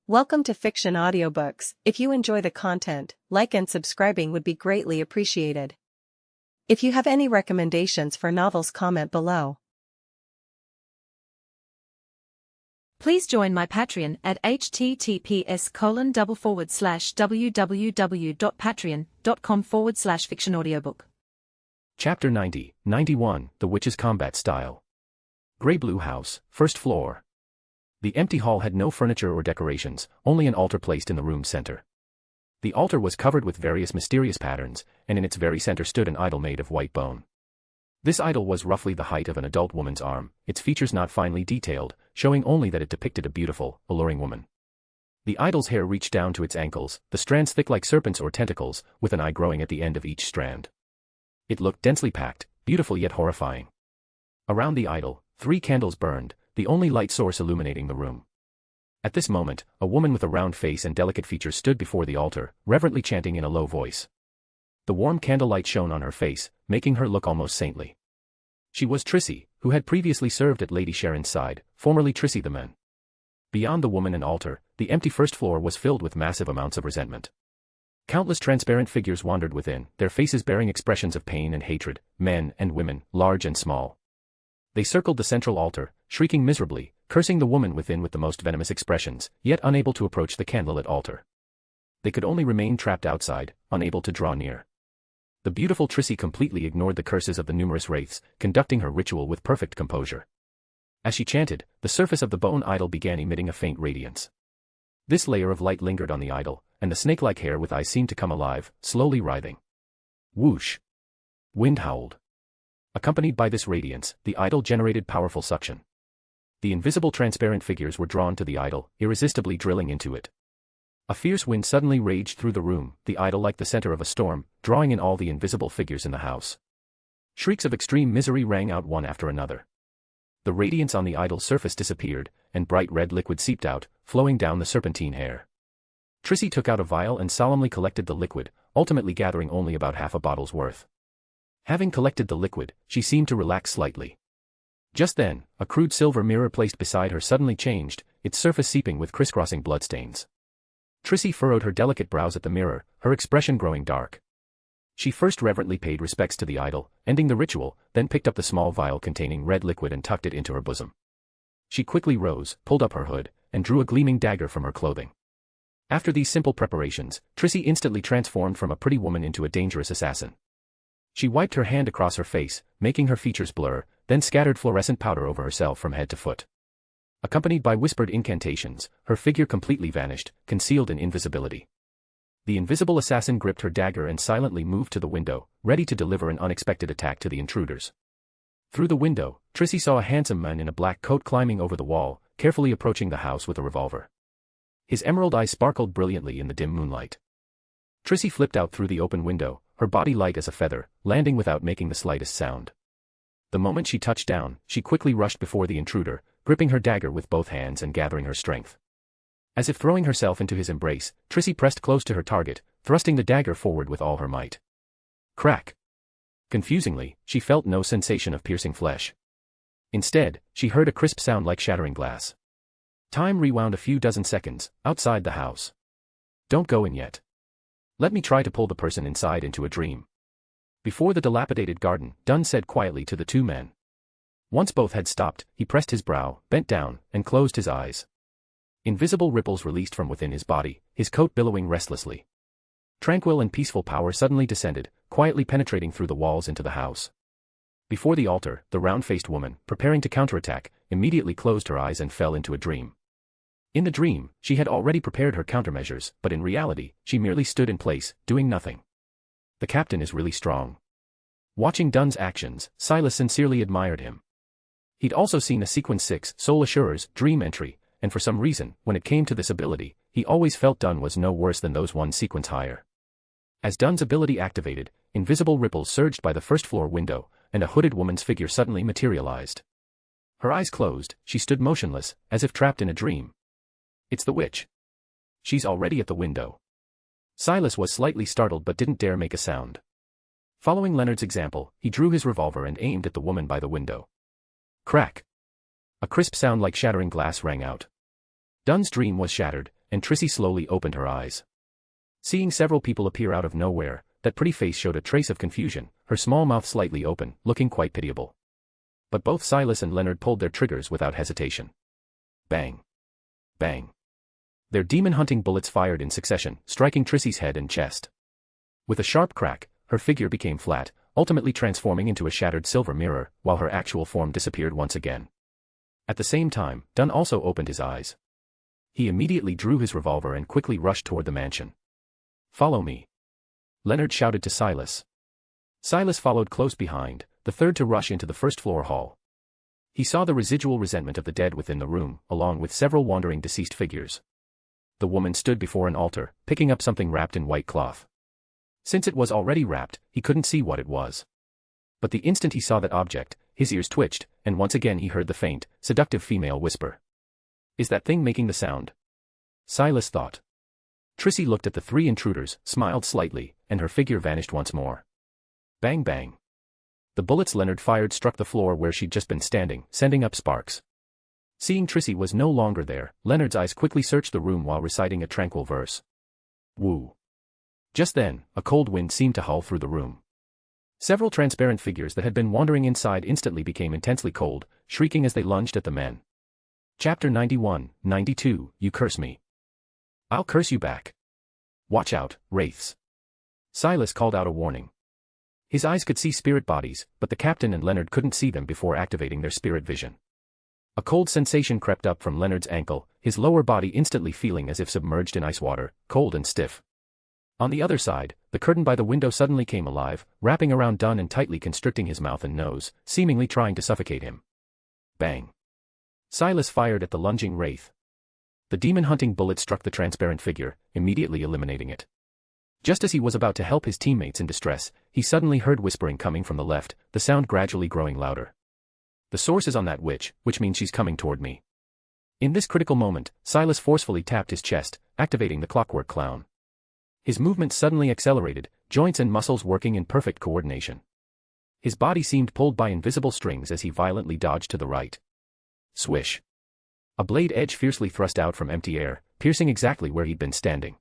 Welcome to Fiction Audiobooks. If you enjoy the content, like and subscribing would be greatly appreciated. If you have any recommendations for novels, comment below. Please join my Patreon at https://www.patreon.com/fictionaudiobook. Chapter 91, The Witch's Combat Style. Grey Blue House, first floor. The empty hall had no furniture or decorations, only an altar placed in the room's center. The altar was covered with various mysterious patterns, and in its very center stood an idol made of white bone. This idol was roughly the height of an adult woman's arm, its features not finely detailed, showing only that it depicted a beautiful, alluring woman. The idol's hair reached down to its ankles, the strands thick like serpents or tentacles, with an eye growing at the end of each strand. It looked densely packed, beautiful yet horrifying. Around the idol, 3 candles burned, the only light source illuminating the room. At this moment, a woman with a round face and delicate features stood before the altar, reverently chanting in a low voice. The warm candlelight shone on her face, making her look almost saintly. She was Trissy, who had previously served at Lady Sharon's side, formerly Trissy the Man. Beyond the woman and altar, the empty first floor was filled with massive amounts of resentment. Countless transparent figures wandered within, their faces bearing expressions of pain and hatred, men and women, large and small. They circled the central altar, shrieking miserably, cursing the woman within with the most venomous expressions, yet unable to approach the candlelit altar. They could only remain trapped outside, unable to draw near. The beautiful Trissy completely ignored the curses of the numerous wraiths, conducting her ritual with perfect composure. As she chanted, the surface of the bone idol began emitting a faint radiance. This layer of light lingered on the idol, and the snake-like hair with eyes seemed to come alive, slowly writhing. Whoosh! Wind howled. Accompanied by this radiance, the idol generated powerful suction. The invisible transparent figures were drawn to the idol, irresistibly drilling into it. A fierce wind suddenly raged through the room, the idol like the center of a storm, drawing in all the invisible figures in the house. Shrieks of extreme misery rang out one after another. The radiance on the idol's surface disappeared, and bright red liquid seeped out, flowing down the serpentine hair. Trissy took out a vial and solemnly collected the liquid, ultimately gathering only about half a bottle's worth. Having collected the liquid, she seemed to relax slightly. Just then, a crude silver mirror placed beside her suddenly changed, its surface seeping with crisscrossing bloodstains. Trissy furrowed her delicate brows at the mirror, her expression growing dark. She first reverently paid respects to the idol, ending the ritual, then picked up the small vial containing red liquid and tucked it into her bosom. She quickly rose, pulled up her hood, and drew a gleaming dagger from her clothing. After these simple preparations, Trissy instantly transformed from a pretty woman into a dangerous assassin. She wiped her hand across her face, making her features blur, then scattered fluorescent powder over herself from head to foot. Accompanied by whispered incantations, her figure completely vanished, concealed in invisibility. The invisible assassin gripped her dagger and silently moved to the window, ready to deliver an unexpected attack to the intruders. Through the window, Trissy saw a handsome man in a black coat climbing over the wall, carefully approaching the house with a revolver. His emerald eyes sparkled brilliantly in the dim moonlight. Trissy flipped out through the open window, her body light as a feather, landing without making the slightest sound. The moment she touched down, she quickly rushed before the intruder, gripping her dagger with both hands and gathering her strength. As if throwing herself into his embrace, Trissy pressed close to her target, thrusting the dagger forward with all her might. Crack! Confusingly, she felt no sensation of piercing flesh. Instead, she heard a crisp sound like shattering glass. Time rewound a few dozen seconds, outside the house. Don't go in yet. Let me try to pull the person inside into a dream. Before the dilapidated garden, Dunn said quietly to the 2 men. Once both had stopped, he pressed his brow, bent down, and closed his eyes. Invisible ripples released from within his body, his coat billowing restlessly. Tranquil and peaceful power suddenly descended, quietly penetrating through the walls into the house. Before the altar, the round-faced woman, preparing to counterattack, immediately closed her eyes and fell into a dream. In the dream, she had already prepared her countermeasures, but in reality, she merely stood in place, doing nothing. The captain is really strong. Watching Dunn's actions, Silas sincerely admired him. He'd also seen a Sequence 6 Soul Assurer's dream entry, and for some reason, when it came to this ability, he always felt Dunn was no worse than those one sequence higher. As Dunn's ability activated, invisible ripples surged by the first-floor window, and a hooded woman's figure suddenly materialized. Her eyes closed, she stood motionless, as if trapped in a dream. It's the witch. She's already at the window. Silas was slightly startled but didn't dare make a sound. Following Leonard's example, he drew his revolver and aimed at the woman by the window. Crack! A crisp sound like shattering glass rang out. Dunn's dream was shattered, and Trissy slowly opened her eyes. Seeing several people appear out of nowhere, that pretty face showed a trace of confusion, her small mouth slightly open, looking quite pitiable. But both Silas and Leonard pulled their triggers without hesitation. Bang. Bang. Their demon-hunting bullets fired in succession, striking Trissy's head and chest. With a sharp crack, her figure became flat, ultimately transforming into a shattered silver mirror, while her actual form disappeared once again. At the same time, Dunn also opened his eyes. He immediately drew his revolver and quickly rushed toward the mansion. "Follow me," Leonard shouted to Silas. Silas followed close behind, the third to rush into the first-floor hall. He saw the residual resentment of the dead within the room, along with several wandering deceased figures. The woman stood before an altar, picking up something wrapped in white cloth. Since it was already wrapped, he couldn't see what it was. But the instant he saw that object, his ears twitched, and once again he heard the faint, seductive female whisper. "Is that thing making the sound?" Silas thought. Trissy looked at the three intruders, smiled slightly, and her figure vanished once more. Bang bang. The bullets Leonard fired struck the floor where she'd just been standing, sending up sparks. Seeing Trissy was no longer there, Leonard's eyes quickly searched the room while reciting a tranquil verse. Woo. Just then, a cold wind seemed to howl through the room. Several transparent figures that had been wandering inside instantly became intensely cold, shrieking as they lunged at the men. Chapter 91-92, You curse me. I'll curse you back. Watch out, Wraiths. Silas called out a warning. His eyes could see spirit bodies, but the captain and Leonard couldn't see them before activating their spirit vision. A cold sensation crept up from Leonard's ankle, his lower body instantly feeling as if submerged in ice water, cold and stiff. On the other side, the curtain by the window suddenly came alive, wrapping around Dunn and tightly constricting his mouth and nose, seemingly trying to suffocate him. Bang. Silas fired at the lunging Wraith. The demon-hunting bullet struck the transparent figure, immediately eliminating it. Just as he was about to help his teammates in distress, he suddenly heard whispering coming from the left, the sound gradually growing louder. The source is on that witch, which means she's coming toward me. In this critical moment, Silas forcefully tapped his chest, activating the clockwork clown. His movement suddenly accelerated, joints and muscles working in perfect coordination. His body seemed pulled by invisible strings as he violently dodged to the right. Swish. A blade edge fiercely thrust out from empty air, piercing exactly where he'd been standing.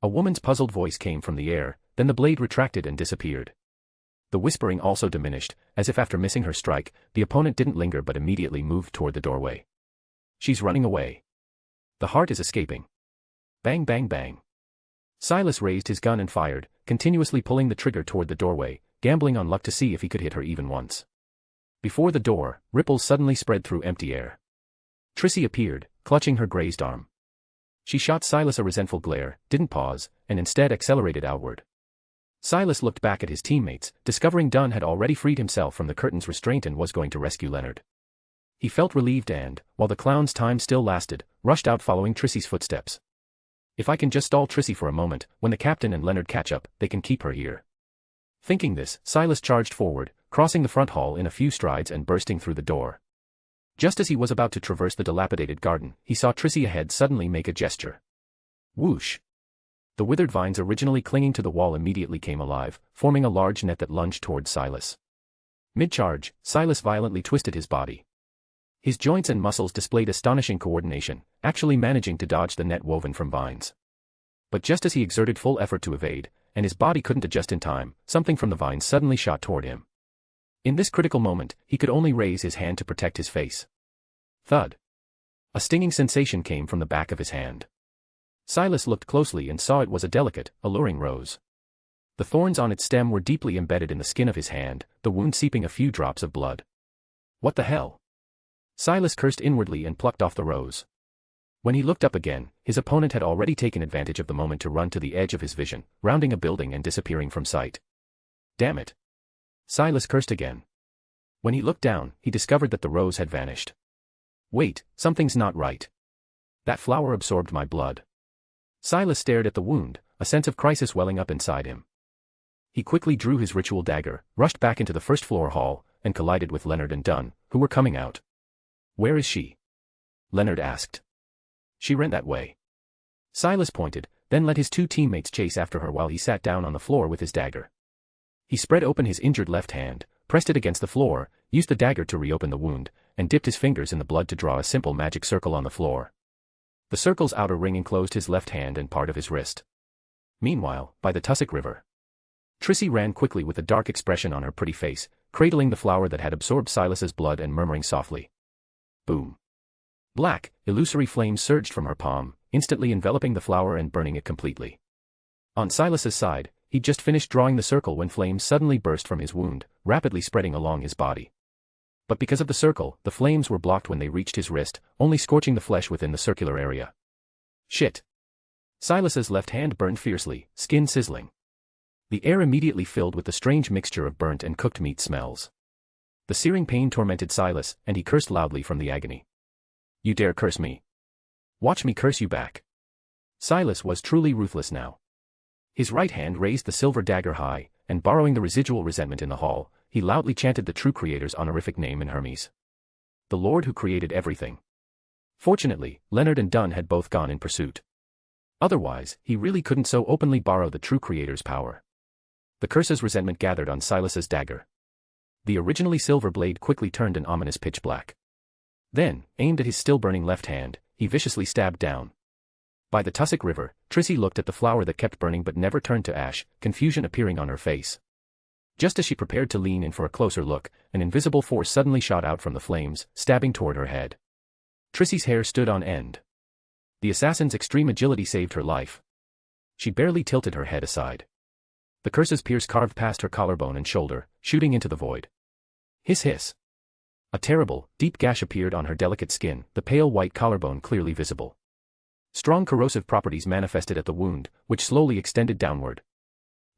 A woman's puzzled voice came from the air, then the blade retracted and disappeared. The whispering also diminished, as if after missing her strike, the opponent didn't linger but immediately moved toward the doorway. She's running away. The heart is escaping. Bang bang bang. Silas raised his gun and fired, continuously pulling the trigger toward the doorway, gambling on luck to see if he could hit her even once. Before the door, ripples suddenly spread through empty air. Trissy appeared, clutching her grazed arm. She shot Silas a resentful glare, didn't pause, and instead accelerated outward. Silas looked back at his teammates, discovering Dunn had already freed himself from the curtain's restraint and was going to rescue Leonard. He felt relieved and, while the clown's time still lasted, rushed out following Trissy's footsteps. If I can just stall Trissy for a moment, when the captain and Leonard catch up, they can keep her here. Thinking this, Silas charged forward, crossing the front hall in a few strides and bursting through the door. Just as he was about to traverse the dilapidated garden, he saw Trissy ahead suddenly make a gesture. Whoosh! The withered vines originally clinging to the wall immediately came alive, forming a large net that lunged towards Silas. Mid-charge, Silas violently twisted his body. His joints and muscles displayed astonishing coordination, actually managing to dodge the net woven from vines. But just as he exerted full effort to evade, and his body couldn't adjust in time, something from the vines suddenly shot toward him. In this critical moment, he could only raise his hand to protect his face. Thud. A stinging sensation came from the back of his hand. Silas looked closely and saw it was a delicate, alluring rose. The thorns on its stem were deeply embedded in the skin of his hand, the wound seeping a few drops of blood. What the hell? Silas cursed inwardly and plucked off the rose. When he looked up again, his opponent had already taken advantage of the moment to run to the edge of his vision, rounding a building and disappearing from sight. Damn it. Silas cursed again. When he looked down, he discovered that the rose had vanished. Wait, something's not right. That flower absorbed my blood. Silas stared at the wound, a sense of crisis welling up inside him. He quickly drew his ritual dagger, rushed back into the first-floor hall, and collided with Leonard and Dunn, who were coming out. Where is she? Leonard asked. She ran that way. Silas pointed, then let his two teammates chase after her while he sat down on the floor with his dagger. He spread open his injured left hand, pressed it against the floor, used the dagger to reopen the wound, and dipped his fingers in the blood to draw a simple magic circle on the floor. The circle's outer ring enclosed his left hand and part of his wrist. Meanwhile, by the tussock river, Trissy ran quickly with a dark expression on her pretty face, cradling the flower that had absorbed Silas's blood and murmuring softly. Boom. Black, illusory flames surged from her palm, instantly enveloping the flower and burning it completely. On Silas's side, he'd just finished drawing the circle when flames suddenly burst from his wound, rapidly spreading along his body. But because of the circle, the flames were blocked when they reached his wrist, only scorching the flesh within the circular area. Shit. Silas's left hand burned fiercely, skin sizzling. The air immediately filled with the strange mixture of burnt and cooked meat smells. The searing pain tormented Silas, and he cursed loudly from the agony. You dare curse me? Watch me curse you back. Silas was truly ruthless now. His right hand raised the silver dagger high, and borrowing the residual resentment in the hall, he loudly chanted the true creator's honorific name in Hermes. The Lord who created everything. Fortunately, Leonard and Dunn had both gone in pursuit. Otherwise, he really couldn't so openly borrow the true creator's power. The curse's resentment gathered on Silas's dagger. The originally silver blade quickly turned an ominous pitch black. Then, aimed at his still-burning left hand, he viciously stabbed down. By the tussock river, Trissy looked at the flower that kept burning but never turned to ash, confusion appearing on her face. Just as she prepared to lean in for a closer look, an invisible force suddenly shot out from the flames, stabbing toward her head. Trissy's hair stood on end. The assassin's extreme agility saved her life. She barely tilted her head aside. The curse's pierce carved past her collarbone and shoulder, shooting into the void. Hiss hiss. A terrible, deep gash appeared on her delicate skin, the pale white collarbone clearly visible. Strong corrosive properties manifested at the wound, which slowly extended downward.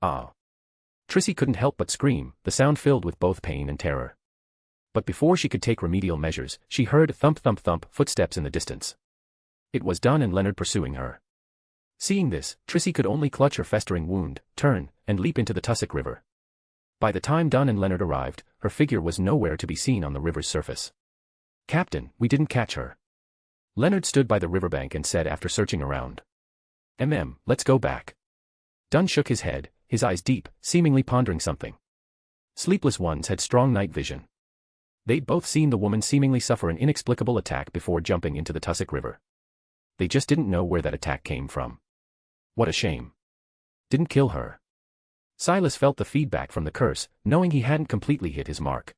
Ah! Trissy couldn't help but scream, the sound filled with both pain and terror. But before she could take remedial measures, she heard thump footsteps in the distance. It was Dunn and Leonard pursuing her. Seeing this, Trissy could only clutch her festering wound, turn, and leap into the tussock river. By the time Dunn and Leonard arrived, her figure was nowhere to be seen on the river's surface. Captain, we didn't catch her. Leonard stood by the riverbank and said after searching around. Let's go back. Dunn shook his head, his eyes deep, seemingly pondering something. Sleepless ones had strong night vision. They'd both seen the woman seemingly suffer an inexplicable attack before jumping into the tussock river. They just didn't know where that attack came from. What a shame. Didn't kill her. Silas felt the feedback from the curse, knowing he hadn't completely hit his mark.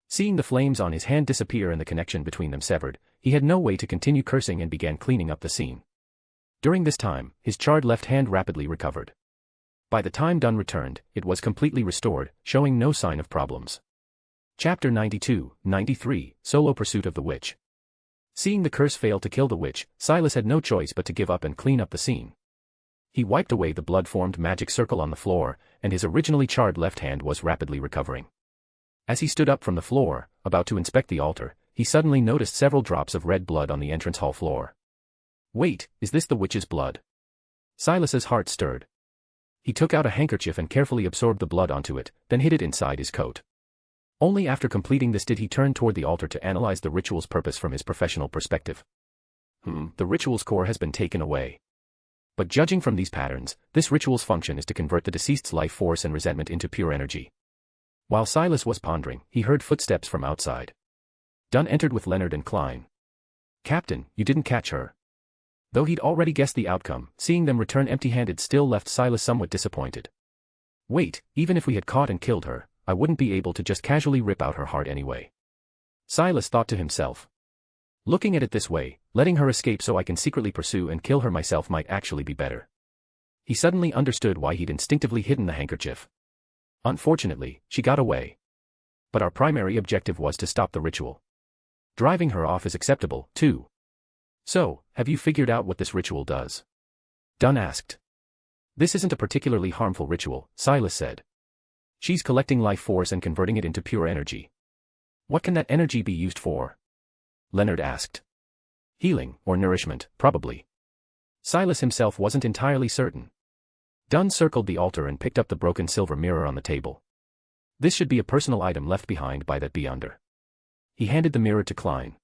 Seeing the flames on his hand disappear and the connection between them severed, he had no way to continue cursing and began cleaning up the scene. During this time, his charred left hand rapidly recovered. By the time Dunn returned, it was completely restored, showing no sign of problems. Chapter 92-93, Solo Pursuit of the Witch. Seeing the curse fail to kill the witch, Silas had no choice but to give up and clean up the scene. He wiped away the blood-formed magic circle on the floor, and his originally charred left hand was rapidly recovering. As he stood up from the floor, about to inspect the altar, he suddenly noticed several drops of red blood on the entrance hall floor. Wait, is this the witch's blood? Silas's heart stirred. He took out a handkerchief and carefully absorbed the blood onto it, then hid it inside his coat. Only after completing this did he turn toward the altar to analyze the ritual's purpose from his professional perspective. The ritual's core has been taken away. But judging from these patterns, this ritual's function is to convert the deceased's life force and resentment into pure energy. While Silas was pondering, he heard footsteps from outside. Dunn entered with Leonard and Klein. Captain, you didn't catch her. Though he'd already guessed the outcome, seeing them return empty-handed still left Silas somewhat disappointed. Wait, even if we had caught and killed her, I wouldn't be able to just casually rip out her heart anyway. Silas thought to himself. Looking at it this way, letting her escape so I can secretly pursue and kill her myself might actually be better. He suddenly understood why he'd instinctively hidden the handkerchief. Unfortunately, she got away. But our primary objective was to stop the ritual. Driving her off is acceptable, too. So, have you figured out what this ritual does? Dunn asked. This isn't a particularly harmful ritual, Silas said. She's collecting life force and converting it into pure energy. What can that energy be used for? Leonard asked. Healing, or nourishment, probably. Silas himself wasn't entirely certain. Dunn circled the altar and picked up the broken silver mirror on the table. This should be a personal item left behind by that beyonder. He handed the mirror to Klein.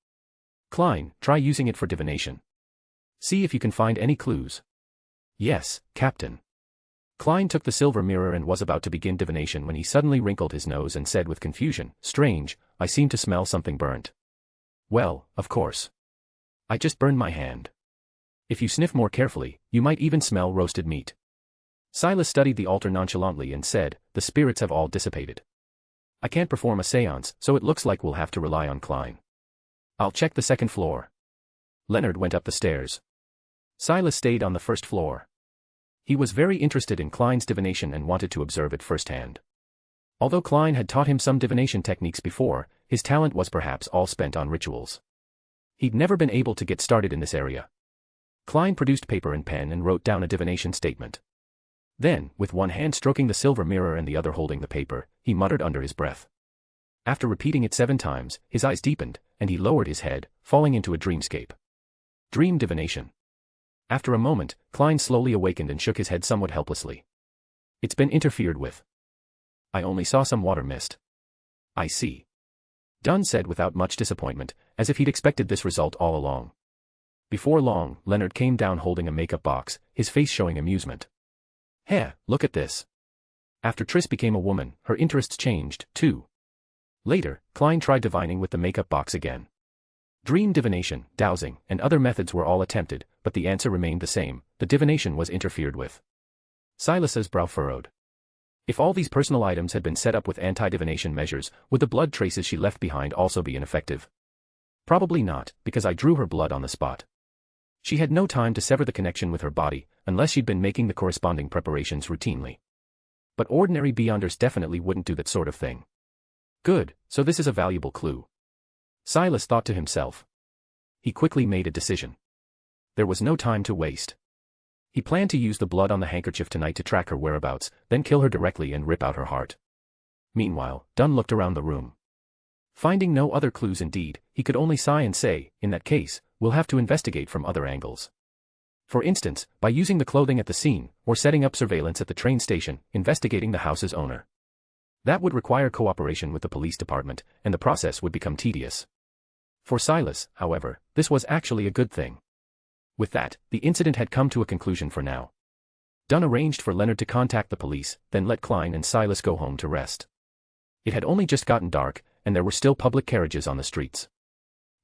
Klein, try using it for divination. See if you can find any clues. Yes, Captain. Klein took the silver mirror and was about to begin divination when he suddenly wrinkled his nose and said with confusion, Strange, I seem to smell something burnt. Well, of course. I just burned my hand. If you sniff more carefully, you might even smell roasted meat. Silas studied the altar nonchalantly and said, the spirits have all dissipated. I can't perform a seance, so it looks like we'll have to rely on Klein. I'll check the second floor. Leonard went up the stairs. Silas stayed on the first floor. He was very interested in Klein's divination and wanted to observe it firsthand. Although Klein had taught him some divination techniques before, his talent was perhaps all spent on rituals. He'd never been able to get started in this area. Klein produced paper and pen and wrote down a divination statement. Then, with one hand stroking the silver mirror and the other holding the paper, he muttered under his breath. After repeating it 7 times, his eyes deepened, and he lowered his head, falling into a dreamscape. Dream divination. After a moment, Klein slowly awakened and shook his head somewhat helplessly. It's been interfered with. I only saw some water mist. I see. Dunn said without much disappointment, as if he'd expected this result all along. Before long, Leonard came down holding a makeup box, his face showing amusement. Hey, look at this. After Triss became a woman, her interests changed, too. Later, Klein tried divining with the makeup box again. Dream divination, dowsing, and other methods were all attempted, but the answer remained the same, the divination was interfered with. Silas's brow furrowed. If all these personal items had been set up with anti-divination measures, would the blood traces she left behind also be ineffective? Probably not, because I drew her blood on the spot. She had no time to sever the connection with her body, unless she'd been making the corresponding preparations routinely. But ordinary Beyonders definitely wouldn't do that sort of thing. Good, so this is a valuable clue. Silas thought to himself. He quickly made a decision. There was no time to waste. He planned to use the blood on the handkerchief tonight to track her whereabouts, then kill her directly and rip out her heart. Meanwhile, Dunn looked around the room. Finding no other clues indeed, he could only sigh and say, in that case, we'll have to investigate from other angles. For instance, by using the clothing at the scene, or setting up surveillance at the train station, investigating the house's owner. That would require cooperation with the police department, and the process would become tedious. For Silas, however, this was actually a good thing. With that, the incident had come to a conclusion for now. Dunn arranged for Leonard to contact the police, then let Klein and Silas go home to rest. It had only just gotten dark, and there were still public carriages on the streets.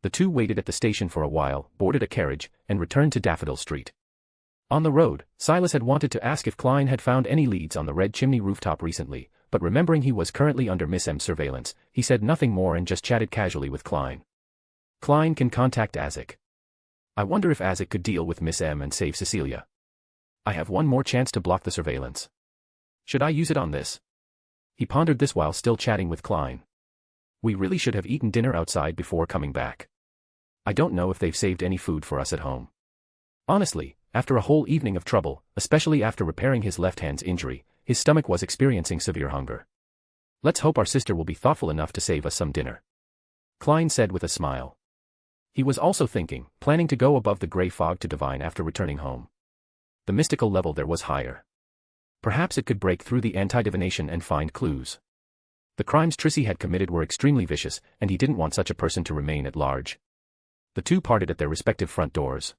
The two waited at the station for a while, boarded a carriage, and returned to Daffodil Street. On the road, Silas had wanted to ask if Klein had found any leads on the Red Chimney rooftop recently, but remembering he was currently under Miss M's surveillance, he said nothing more and just chatted casually with Klein. Klein can contact Isaac. I wonder if Isaac could deal with Miss M and save Cecilia. I have one more chance to block the surveillance. Should I use it on this? He pondered this while still chatting with Klein. We really should have eaten dinner outside before coming back. I don't know if they've saved any food for us at home. Honestly, after a whole evening of trouble, especially after repairing his left hand's injury, his stomach was experiencing severe hunger. Let's hope our sister will be thoughtful enough to save us some dinner. Klein said with a smile. He was also thinking, planning to go above the gray fog to divine after returning home. The mystical level there was higher. Perhaps it could break through the anti-divination and find clues. The crimes Trissy had committed were extremely vicious, and he didn't want such a person to remain at large. The two parted at their respective front doors.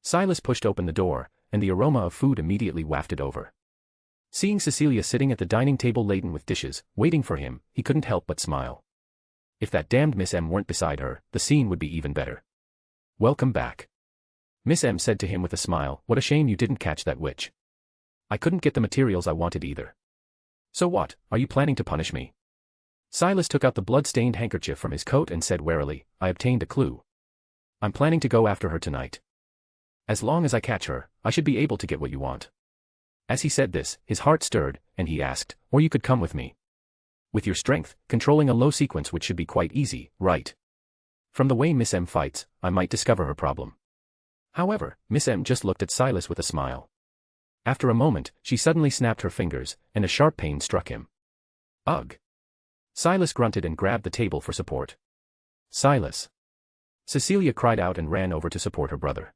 Silas pushed open the door, and the aroma of food immediately wafted over. Seeing Cecilia sitting at the dining table laden with dishes, waiting for him, he couldn't help but smile. If that damned Miss M weren't beside her, the scene would be even better. Welcome back. Miss M said to him with a smile, what a shame you didn't catch that witch. I couldn't get the materials I wanted either. So what, are you planning to punish me? Silas took out the blood-stained handkerchief from his coat and said warily, I obtained a clue. I'm planning to go after her tonight. As long as I catch her, I should be able to get what you want. As he said this, his heart stirred, and he asked, or you could come with me. With your strength, controlling a low sequence which should be quite easy, right? From the way Miss M fights, I might discover her problem. However, Miss M just looked at Silas with a smile. After a moment, she suddenly snapped her fingers, and a sharp pain struck him. Ugh! Silas grunted and grabbed the table for support. Silas! Cecilia cried out and ran over to support her brother.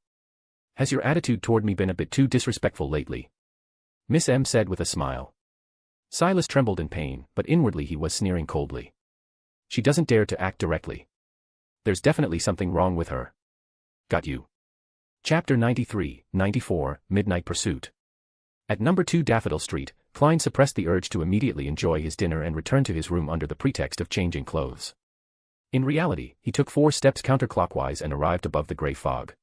Has your attitude toward me been a bit too disrespectful lately? Miss M said with a smile. Silas trembled in pain, but inwardly he was sneering coldly. She doesn't dare to act directly. There's definitely something wrong with her. Got you. Chapter 93-94, Midnight Pursuit. At number 2 Daffodil Street, Klein suppressed the urge to immediately enjoy his dinner and return to his room under the pretext of changing clothes. In reality, he took 4 steps counterclockwise and arrived above the gray fog.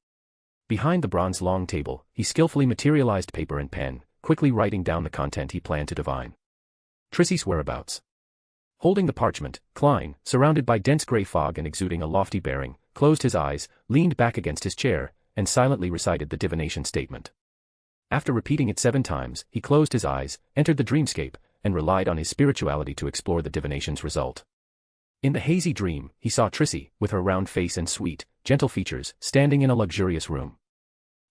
Behind the bronze long table, he skillfully materialized paper and pen, quickly writing down the content he planned to divine. Trissy's whereabouts. Holding the parchment, Klein, surrounded by dense gray fog and exuding a lofty bearing, closed his eyes, leaned back against his chair, and silently recited the divination statement. After repeating it 7 times, he closed his eyes, entered the dreamscape, and relied on his spirituality to explore the divination's result. In the hazy dream, he saw Trissy, with her round face and sweet, gentle features, standing in a luxurious room.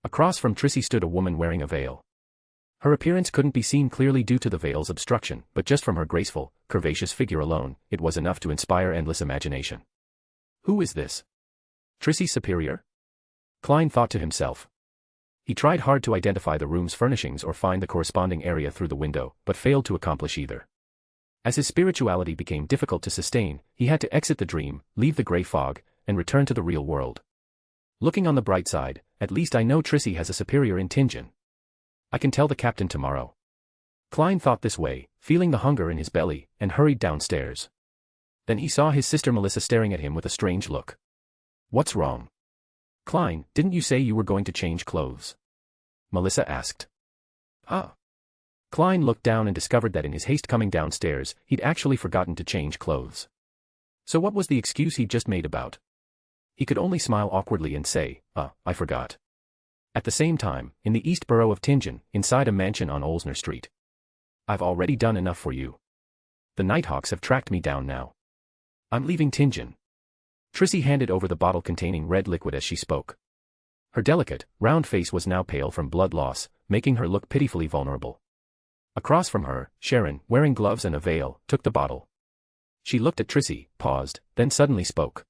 Across from Trissy stood a woman wearing a veil. Her appearance couldn't be seen clearly due to the veil's obstruction, but just from her graceful, curvaceous figure alone, it was enough to inspire endless imagination. Who is this? Trissy's superior? Klein thought to himself. He tried hard to identify the room's furnishings or find the corresponding area through the window, but failed to accomplish either. As his spirituality became difficult to sustain, he had to exit the dream, leave the gray fog, and return to the real world. Looking on the bright side, at least I know Trissy has a superior in Tingen. I can tell the captain tomorrow. Klein thought this way, feeling the hunger in his belly, and hurried downstairs. Then he saw his sister Melissa staring at him with a strange look. What's wrong? Klein, didn't you say you were going to change clothes? Melissa asked. Ah. Klein looked down and discovered that in his haste coming downstairs, he'd actually forgotten to change clothes. So what was the excuse he'd just made about? He could only smile awkwardly and say, I forgot. At the same time, in the East Borough of Tingen, inside a mansion on Olsner Street. I've already done enough for you. The Nighthawks have tracked me down now. I'm leaving Tingen. Trissy handed over the bottle containing red liquid as she spoke. Her delicate, round face was now pale from blood loss, making her look pitifully vulnerable. Across from her, Sharon, wearing gloves and a veil, took the bottle. She looked at Trissy, paused, then suddenly spoke.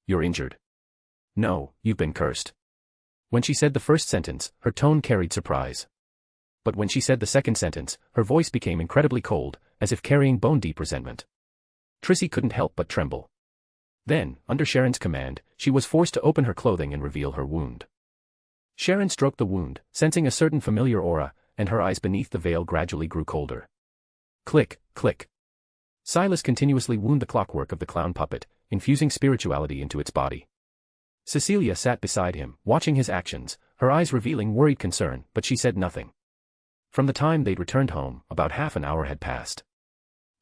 You're injured. No, you've been cursed. When she said the first sentence, her tone carried surprise. But when she said the second sentence, her voice became incredibly cold, as if carrying bone-deep resentment. Trissy couldn't help but tremble. Then, under Sharon's command, she was forced to open her clothing and reveal her wound. Sharon stroked the wound, sensing a certain familiar aura, and her eyes beneath the veil gradually grew colder. Click, click. Silas continuously wound the clockwork of the clown puppet, infusing spirituality into its body. Cecilia sat beside him, watching his actions, her eyes revealing worried concern, but she said nothing. From the time they'd returned home, about half an hour had passed.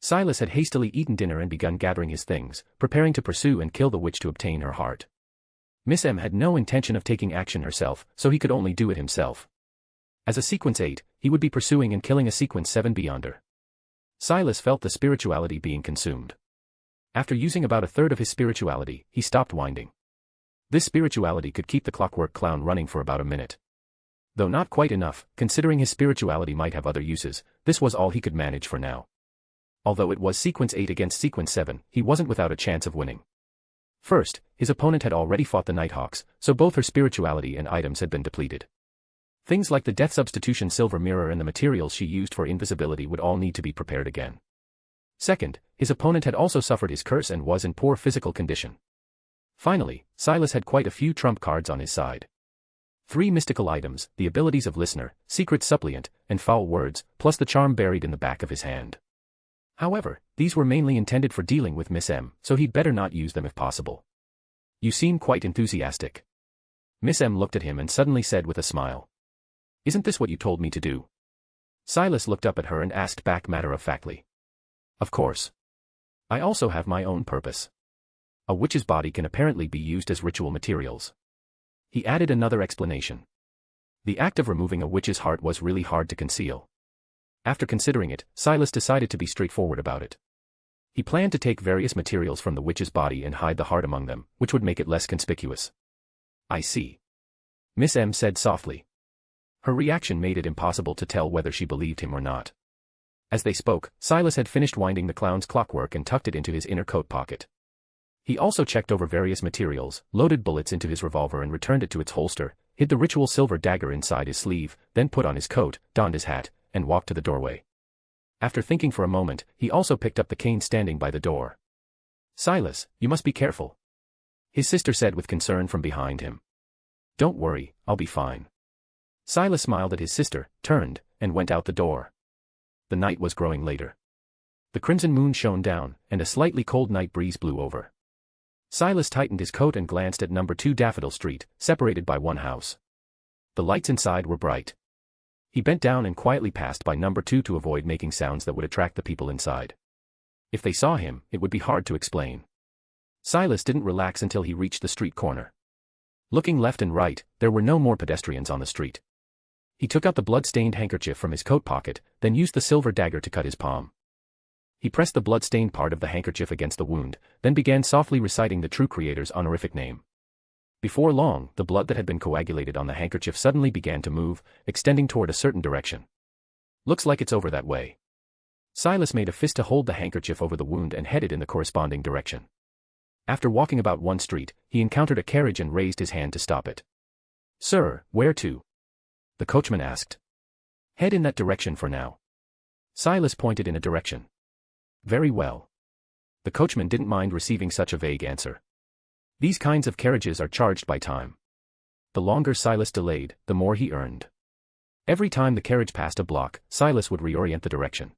Silas had hastily eaten dinner and begun gathering his things, preparing to pursue and kill the witch to obtain her heart. Miss M had no intention of taking action herself, so he could only do it himself. As a Sequence 8, he would be pursuing and killing a Sequence 7 Beyonder. Silas felt the spirituality being consumed. After using about a third of his spirituality, he stopped winding. This spirituality could keep the clockwork clown running for about a minute. Though not quite enough, considering his spirituality might have other uses, this was all he could manage for now. Although it was Sequence 8 against Sequence 7, he wasn't without a chance of winning. First, his opponent had already fought the Nighthawks, so both her spirituality and items had been depleted. Things like the death substitution silver mirror and the materials she used for invisibility would all need to be prepared again. Second, his opponent had also suffered his curse and was in poor physical condition. Finally, Silas had quite a few trump cards on his side. 3 mystical items, the abilities of Listener, Secrets Suppliant, and Foul Words, plus the charm buried in the back of his hand. However, these were mainly intended for dealing with Miss M, so he'd better not use them if possible. You seem quite enthusiastic. Miss M looked at him and suddenly said with a smile. Isn't this what you told me to do? Silas looked up at her and asked back matter-of-factly. Of course. I also have my own purpose. A witch's body can apparently be used as ritual materials. He added another explanation. The act of removing a witch's heart was really hard to conceal. After considering it, Silas decided to be straightforward about it. He planned to take various materials from the witch's body and hide the heart among them, which would make it less conspicuous. I see. Miss M said softly. Her reaction made it impossible to tell whether she believed him or not. As they spoke, Silas had finished winding the clown's clockwork and tucked it into his inner coat pocket. He also checked over various materials, loaded bullets into his revolver and returned it to its holster, hid the ritual silver dagger inside his sleeve, then put on his coat, donned his hat, and walked to the doorway. After thinking for a moment, he also picked up the cane standing by the door. Silas, you must be careful. His sister said with concern from behind him. Don't worry, I'll be fine. Silas smiled at his sister, turned, and went out the door. The night was growing later. The crimson moon shone down, and a slightly cold night breeze blew over. Silas tightened his coat and glanced at number 2 Daffodil Street, separated by one house. The lights inside were bright. He bent down and quietly passed by number 2 to avoid making sounds that would attract the people inside. If they saw him, it would be hard to explain. Silas didn't relax until he reached the street corner. Looking left and right, there were no more pedestrians on the street. He took out the blood-stained handkerchief from his coat pocket, then used the silver dagger to cut his palm. He pressed the blood-stained part of the handkerchief against the wound, then began softly reciting the true creator's honorific name. Before long, the blood that had been coagulated on the handkerchief suddenly began to move, extending toward a certain direction. Looks like it's over that way. Silas made a fist to hold the handkerchief over the wound and headed in the corresponding direction. After walking about one street, he encountered a carriage and raised his hand to stop it. "Sir, where to?" the coachman asked. "Head in that direction for now." Silas pointed in a direction. "Very well." The coachman didn't mind receiving such a vague answer. These kinds of carriages are charged by time. The longer Silas delayed, the more he earned. Every time the carriage passed a block, Silas would reorient the direction.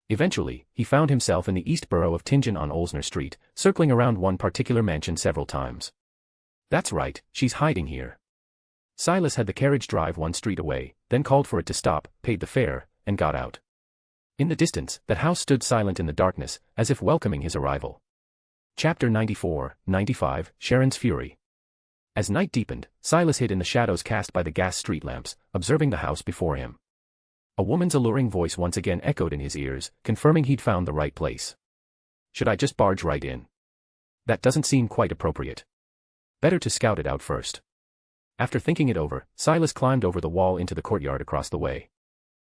Eventually, he found himself in the East Borough of Tingen on Olsner Street, circling around one particular mansion several times. "That's right, she's hiding here." Silas had the carriage drive one street away, then called for it to stop, paid the fare, and got out. In the distance, that house stood silent in the darkness, as if welcoming his arrival. Chapter 94-95, Sharon's Fury. As night deepened, Silas hid in the shadows cast by the gas street lamps, observing the house before him. A woman's alluring voice once again echoed in his ears, confirming he'd found the right place. "Should I just barge right in? That doesn't seem quite appropriate. Better to scout it out first." After thinking it over, Silas climbed over the wall into the courtyard across the way.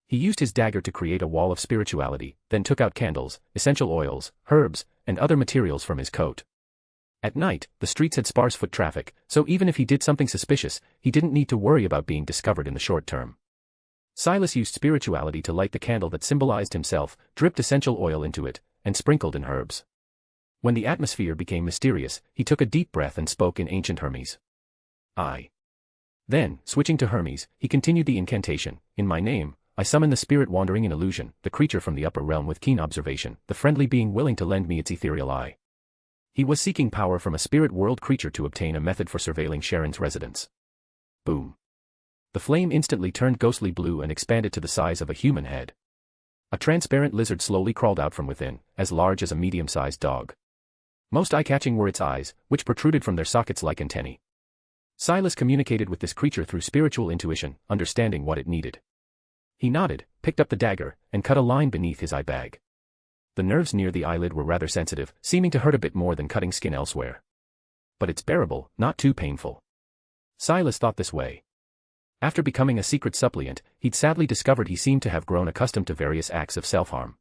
He used his dagger to create a wall of spirituality, then took out candles, essential oils, herbs, and other materials from his coat. At night, the streets had sparse foot traffic, so even if he did something suspicious, he didn't need to worry about being discovered in the short term. Silas used spirituality to light the candle that symbolized himself, dripped essential oil into it, and sprinkled in herbs. When the atmosphere became mysterious, he took a deep breath and spoke in ancient Hermes. "I." Then, switching to Hermes, he continued the incantation. "In my name, I summon the spirit wandering in illusion, the creature from the upper realm with keen observation, the friendly being willing to lend me its ethereal eye." He was seeking power from a spirit world creature to obtain a method for surveilling Sharon's residence. Boom. The flame instantly turned ghostly blue and expanded to the size of a human head. A transparent lizard slowly crawled out from within, as large as a medium-sized dog. Most eye-catching were its eyes, which protruded from their sockets like antennae. Silas communicated with this creature through spiritual intuition, understanding what it needed. He nodded, picked up the dagger, and cut a line beneath his eye bag. The nerves near the eyelid were rather sensitive, seeming to hurt a bit more than cutting skin elsewhere. But it's bearable, not too painful. Silas thought this way. After becoming a secret suppliant, he'd sadly discovered he seemed to have grown accustomed to various acts of self-harm.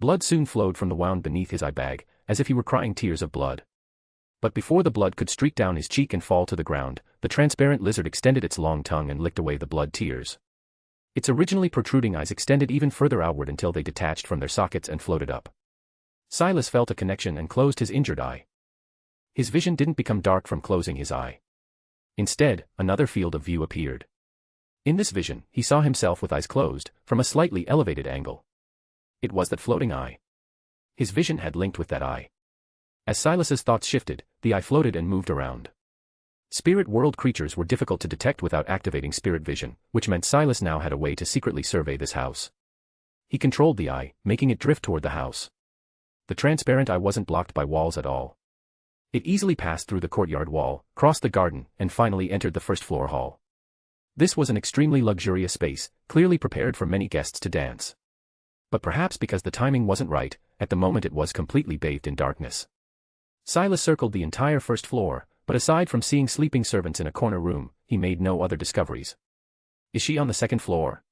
Blood soon flowed from the wound beneath his eye bag, as if he were crying tears of blood. But before the blood could streak down his cheek and fall to the ground, the transparent lizard extended its long tongue and licked away the blood tears. Its originally protruding eyes extended even further outward until they detached from their sockets and floated up. Silas felt a connection and closed his injured eye. His vision didn't become dark from closing his eye. Instead, another field of view appeared. In this vision, he saw himself with eyes closed, from a slightly elevated angle. It was that floating eye. His vision had linked with that eye. As Silas's thoughts shifted, the eye floated and moved around. Spirit world creatures were difficult to detect without activating spirit vision, which meant Silas now had a way to secretly survey this house. He controlled the eye, making it drift toward the house. The transparent eye wasn't blocked by walls at all. It easily passed through the courtyard wall, crossed the garden, and finally entered the first-floor hall. This was an extremely luxurious space, clearly prepared for many guests to dance. But perhaps because the timing wasn't right, at the moment it was completely bathed in darkness. Silas circled the entire first floor, but aside from seeing sleeping servants in a corner room, he made no other discoveries. Is she on the second floor?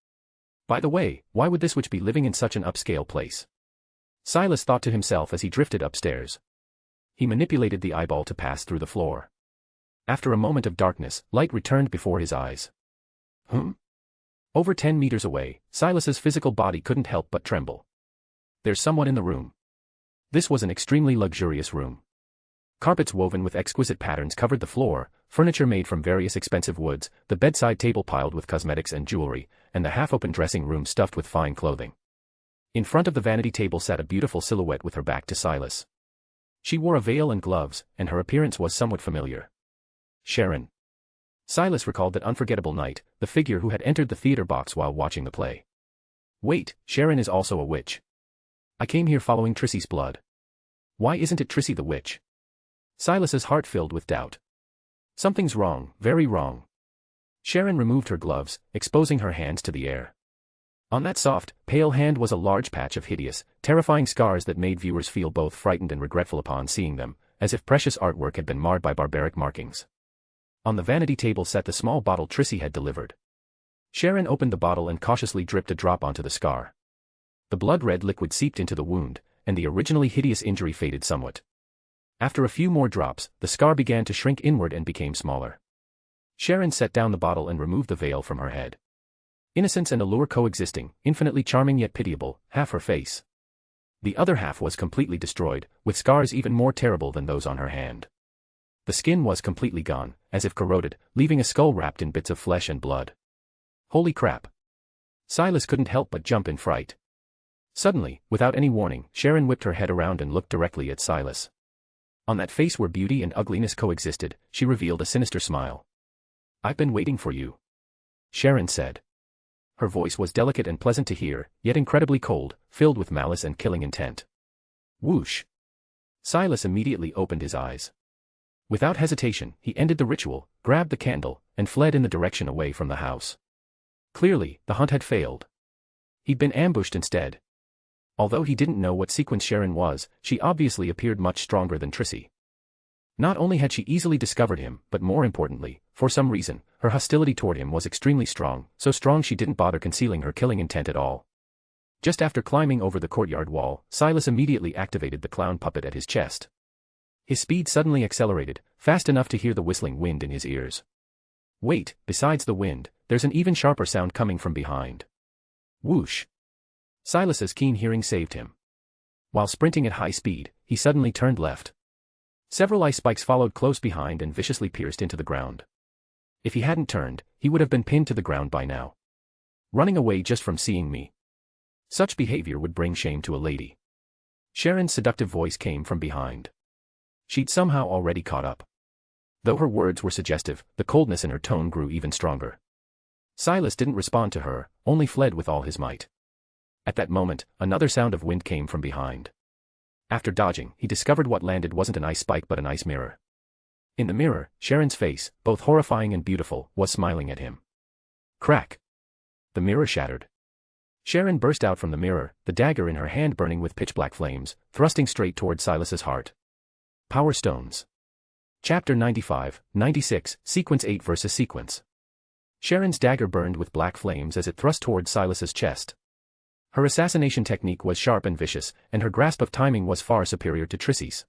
By the way, why would this witch be living in such an upscale place? Silas thought to himself as he drifted upstairs. He manipulated the eyeball to pass through the floor. After a moment of darkness, light returned before his eyes. Over 10 meters away, Silas's physical body couldn't help but tremble. There's someone in the room. This was an extremely luxurious room. Carpets woven with exquisite patterns covered the floor, furniture made from various expensive woods, the bedside table piled with cosmetics and jewelry, and the half-open dressing room stuffed with fine clothing. In front of the vanity table sat a beautiful silhouette with her back to Silas. She wore a veil and gloves, and her appearance was somewhat familiar. Sharon. Silas recalled that unforgettable night, the figure who had entered the theater box while watching the play. Wait, Sharon is also a witch. I came here following Trissy's blood. Why isn't it Trissy the witch? Silas's heart filled with doubt. Something's wrong, very wrong. Sharon removed her gloves, exposing her hands to the air. On that soft, pale hand was a large patch of hideous, terrifying scars that made viewers feel both frightened and regretful upon seeing them, as if precious artwork had been marred by barbaric markings. On the vanity table sat the small bottle Trissy had delivered. Sharon opened the bottle and cautiously dripped a drop onto the scar. The blood-red liquid seeped into the wound, and the originally hideous injury faded somewhat. After a few more drops, the scar began to shrink inward and became smaller. Sharon set down the bottle and removed the veil from her head. Innocence and allure coexisting, infinitely charming yet pitiable, half her face. The other half was completely destroyed, with scars even more terrible than those on her hand. The skin was completely gone, as if corroded, leaving a skull wrapped in bits of flesh and blood. Holy crap! Silas couldn't help but jump in fright. Suddenly, without any warning, Sharon whipped her head around and looked directly at Silas. On that face where beauty and ugliness coexisted, she revealed a sinister smile. "I've been waiting for you," Sharon said. Her voice was delicate and pleasant to hear, yet incredibly cold, filled with malice and killing intent. Whoosh! Silas immediately opened his eyes. Without hesitation, he ended the ritual, grabbed the candle, and fled in the direction away from the house. Clearly, the hunt had failed. He'd been ambushed instead. Although he didn't know what sequence Sharon was, she obviously appeared much stronger than Trissy. Not only had she easily discovered him, but more importantly, for some reason, her hostility toward him was extremely strong, so strong she didn't bother concealing her killing intent at all. Just after climbing over the courtyard wall, Silas immediately activated the clown puppet at his chest. His speed suddenly accelerated, fast enough to hear the whistling wind in his ears. Wait, besides the wind, there's an even sharper sound coming from behind. Whoosh! Silas's keen hearing saved him. While sprinting at high speed, he suddenly turned left. Several ice spikes followed close behind and viciously pierced into the ground. If he hadn't turned, he would have been pinned to the ground by now. Running away just from seeing me. Such behavior would bring shame to a lady. Sharon's seductive voice came from behind. She'd somehow already caught up. Though her words were suggestive, the coldness in her tone grew even stronger. Silas didn't respond to her, only fled with all his might. At that moment, another sound of wind came from behind. After dodging, he discovered what landed wasn't an ice spike but an ice mirror. In the mirror, Sharon's face, both horrifying and beautiful, was smiling at him. Crack! The mirror shattered. Sharon burst out from the mirror, the dagger in her hand burning with pitch-black flames, thrusting straight toward Silas's heart. Power Stones. Chapter 95, 96, Sequence 8 versus Sequence. Sharon's dagger burned with black flames as it thrust toward Silas's chest. Her assassination technique was sharp and vicious, and her grasp of timing was far superior to Trissy's.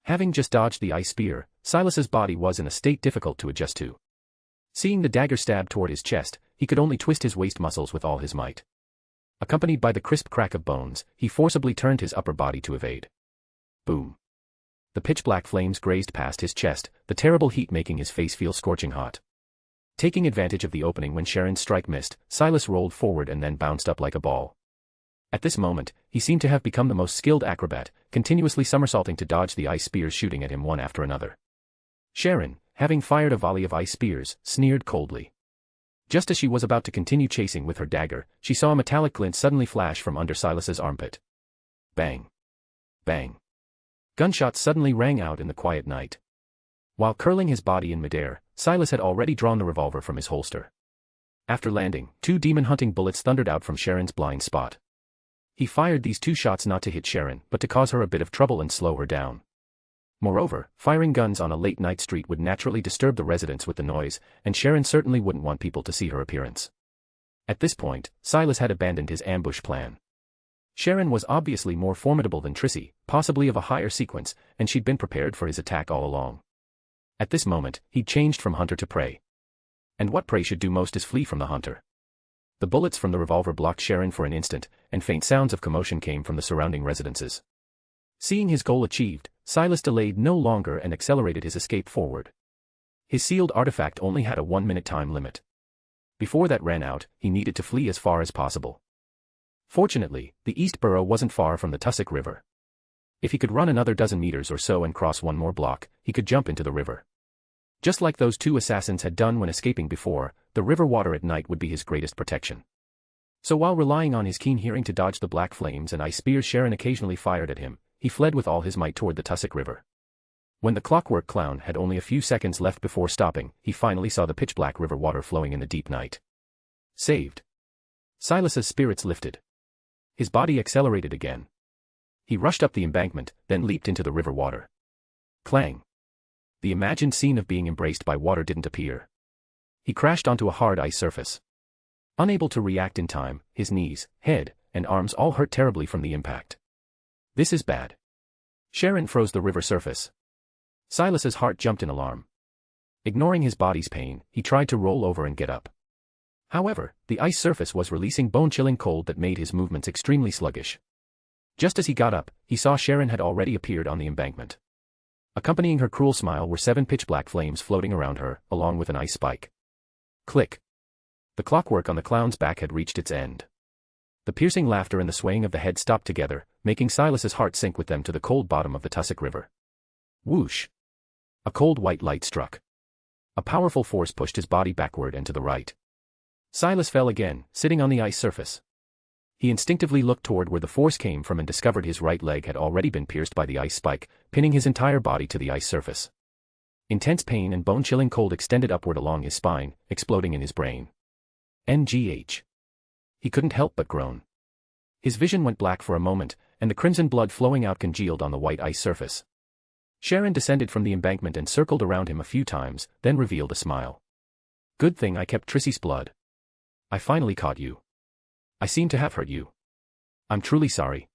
Having just dodged the ice spear, Silas's body was in a state difficult to adjust to. Seeing the dagger stab toward his chest, he could only twist his waist muscles with all his might. Accompanied by the crisp crack of bones, he forcibly turned his upper body to evade. Boom. The pitch-black flames grazed past his chest, the terrible heat making his face feel scorching hot. Taking advantage of the opening when Sharon's strike missed, Silas rolled forward and then bounced up like a ball. At this moment, he seemed to have become the most skilled acrobat, continuously somersaulting to dodge the ice spears shooting at him one after another. Sharon, having fired a volley of ice spears, sneered coldly. Just as she was about to continue chasing with her dagger, she saw a metallic glint suddenly flash from under Silas's armpit. Bang! Bang! Gunshots suddenly rang out in the quiet night. While curling his body in midair, Silas had already drawn the revolver from his holster. After landing, 2 demon-hunting bullets thundered out from Sharon's blind spot. He fired these 2 shots not to hit Sharon, but to cause her a bit of trouble and slow her down. Moreover, firing guns on a late-night street would naturally disturb the residents with the noise, and Sharon certainly wouldn't want people to see her appearance. At this point, Silas had abandoned his ambush plan. Sharon was obviously more formidable than Trissy, possibly of a higher sequence, and she'd been prepared for his attack all along. At this moment, he'd changed from hunter to prey. And what prey should do most is flee from the hunter. The bullets from the revolver blocked Sharon for an instant, and faint sounds of commotion came from the surrounding residences. Seeing his goal achieved, Silas delayed no longer and accelerated his escape forward. His sealed artifact only had a 1-minute time limit. Before that ran out, he needed to flee as far as possible. Fortunately, the East Borough wasn't far from the Tussock River. If he could run another dozen meters or so and cross one more block, he could jump into the river. Just like those two assassins had done when escaping before, the river water at night would be his greatest protection. So while relying on his keen hearing to dodge the black flames and ice spears Sharon occasionally fired at him, he fled with all his might toward the tussock river. When the clockwork clown had only a few seconds left before stopping, he finally saw the pitch-black river water flowing in the deep night. Saved. Silas's spirits lifted. His body accelerated again. He rushed up the embankment, then leaped into the river water. Clang. The imagined scene of being embraced by water didn't appear. He crashed onto a hard ice surface. Unable to react in time, his knees, head, and arms all hurt terribly from the impact. This is bad. Sharon froze the river surface. Silas's heart jumped in alarm. Ignoring his body's pain, he tried to roll over and get up. However, the ice surface was releasing bone-chilling cold that made his movements extremely sluggish. Just as he got up, he saw Sharon had already appeared on the embankment. Accompanying her cruel smile were 7 pitch-black flames floating around her, along with an ice spike. Click. The clockwork on the clown's back had reached its end. The piercing laughter and the swaying of the head stopped together, making Silas's heart sink with them to the cold bottom of the tussock river. Whoosh! A cold white light struck. A powerful force pushed his body backward and to the right. Silas fell again, sitting on the ice surface. He instinctively looked toward where the force came from and discovered his right leg had already been pierced by the ice spike, pinning his entire body to the ice surface. Intense pain and bone-chilling cold extended upward along his spine, exploding in his brain. NGH. He couldn't help but groan. His vision went black for a moment, and the crimson blood flowing out congealed on the white ice surface. Sharon descended from the embankment and circled around him a few times, then revealed a smile. Good thing I kept Trissy's blood. I finally caught you. I seem to have hurt you. I'm truly sorry.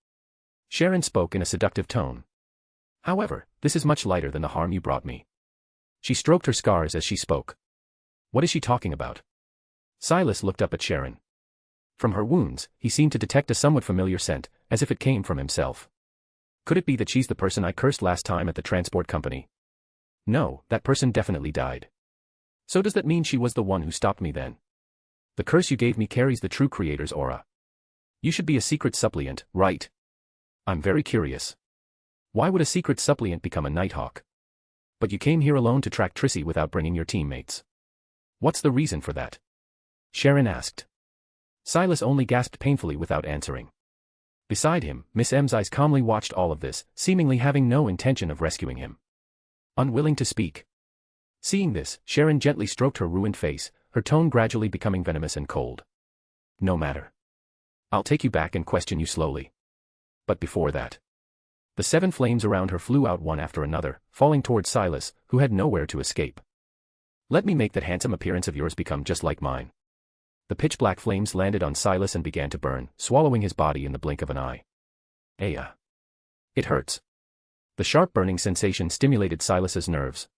Sharon spoke in a seductive tone. However, this is much lighter than the harm you brought me. She stroked her scars as she spoke. What is she talking about? Silas looked up at Sharon. From her wounds, he seemed to detect a somewhat familiar scent, as if it came from himself. Could it be that she's the person I cursed last time at the transport company? No, that person definitely died. So does that mean she was the one who stopped me then? The curse you gave me carries the true creator's aura. You should be a Secrets Suppliant, right? I'm very curious. Why would a Secrets Suppliant become a Nighthawk? But you came here alone to track Trissy without bringing your teammates. What's the reason for that? Sharon asked. Silas only gasped painfully without answering. Beside him, Miss M's eyes calmly watched all of this, seemingly having no intention of rescuing him. Unwilling to speak. Seeing this, Sharon gently stroked her ruined face, her tone gradually becoming venomous and cold. No matter. I'll take you back and question you slowly. But before that. The 7 flames around her flew out one after another, falling towards Silas, who had nowhere to escape. Let me make that handsome appearance of yours become just like mine. The pitch-black flames landed on Silas and began to burn, swallowing his body in the blink of an eye. Aya. It hurts. The sharp burning sensation stimulated Silas's nerves.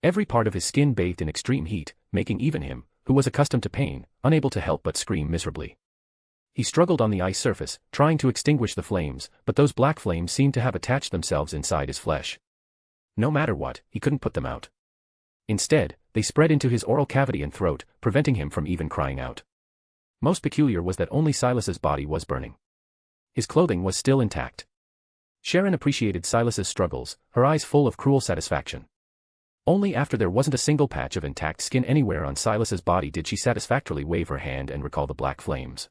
Every part of his skin bathed in extreme heat, making even him, who was accustomed to pain, unable to help but scream miserably. He struggled on the ice surface, trying to extinguish the flames, but those black flames seemed to have attached themselves inside his flesh. No matter what, he couldn't put them out. Instead, they spread into his oral cavity and throat, preventing him from even crying out. Most peculiar was that only Silas's body was burning. His clothing was still intact. Sharon appreciated Silas's struggles, her eyes full of cruel satisfaction. Only after there wasn't a single patch of intact skin anywhere on Silas's body did she satisfactorily wave her hand and recall the black flames.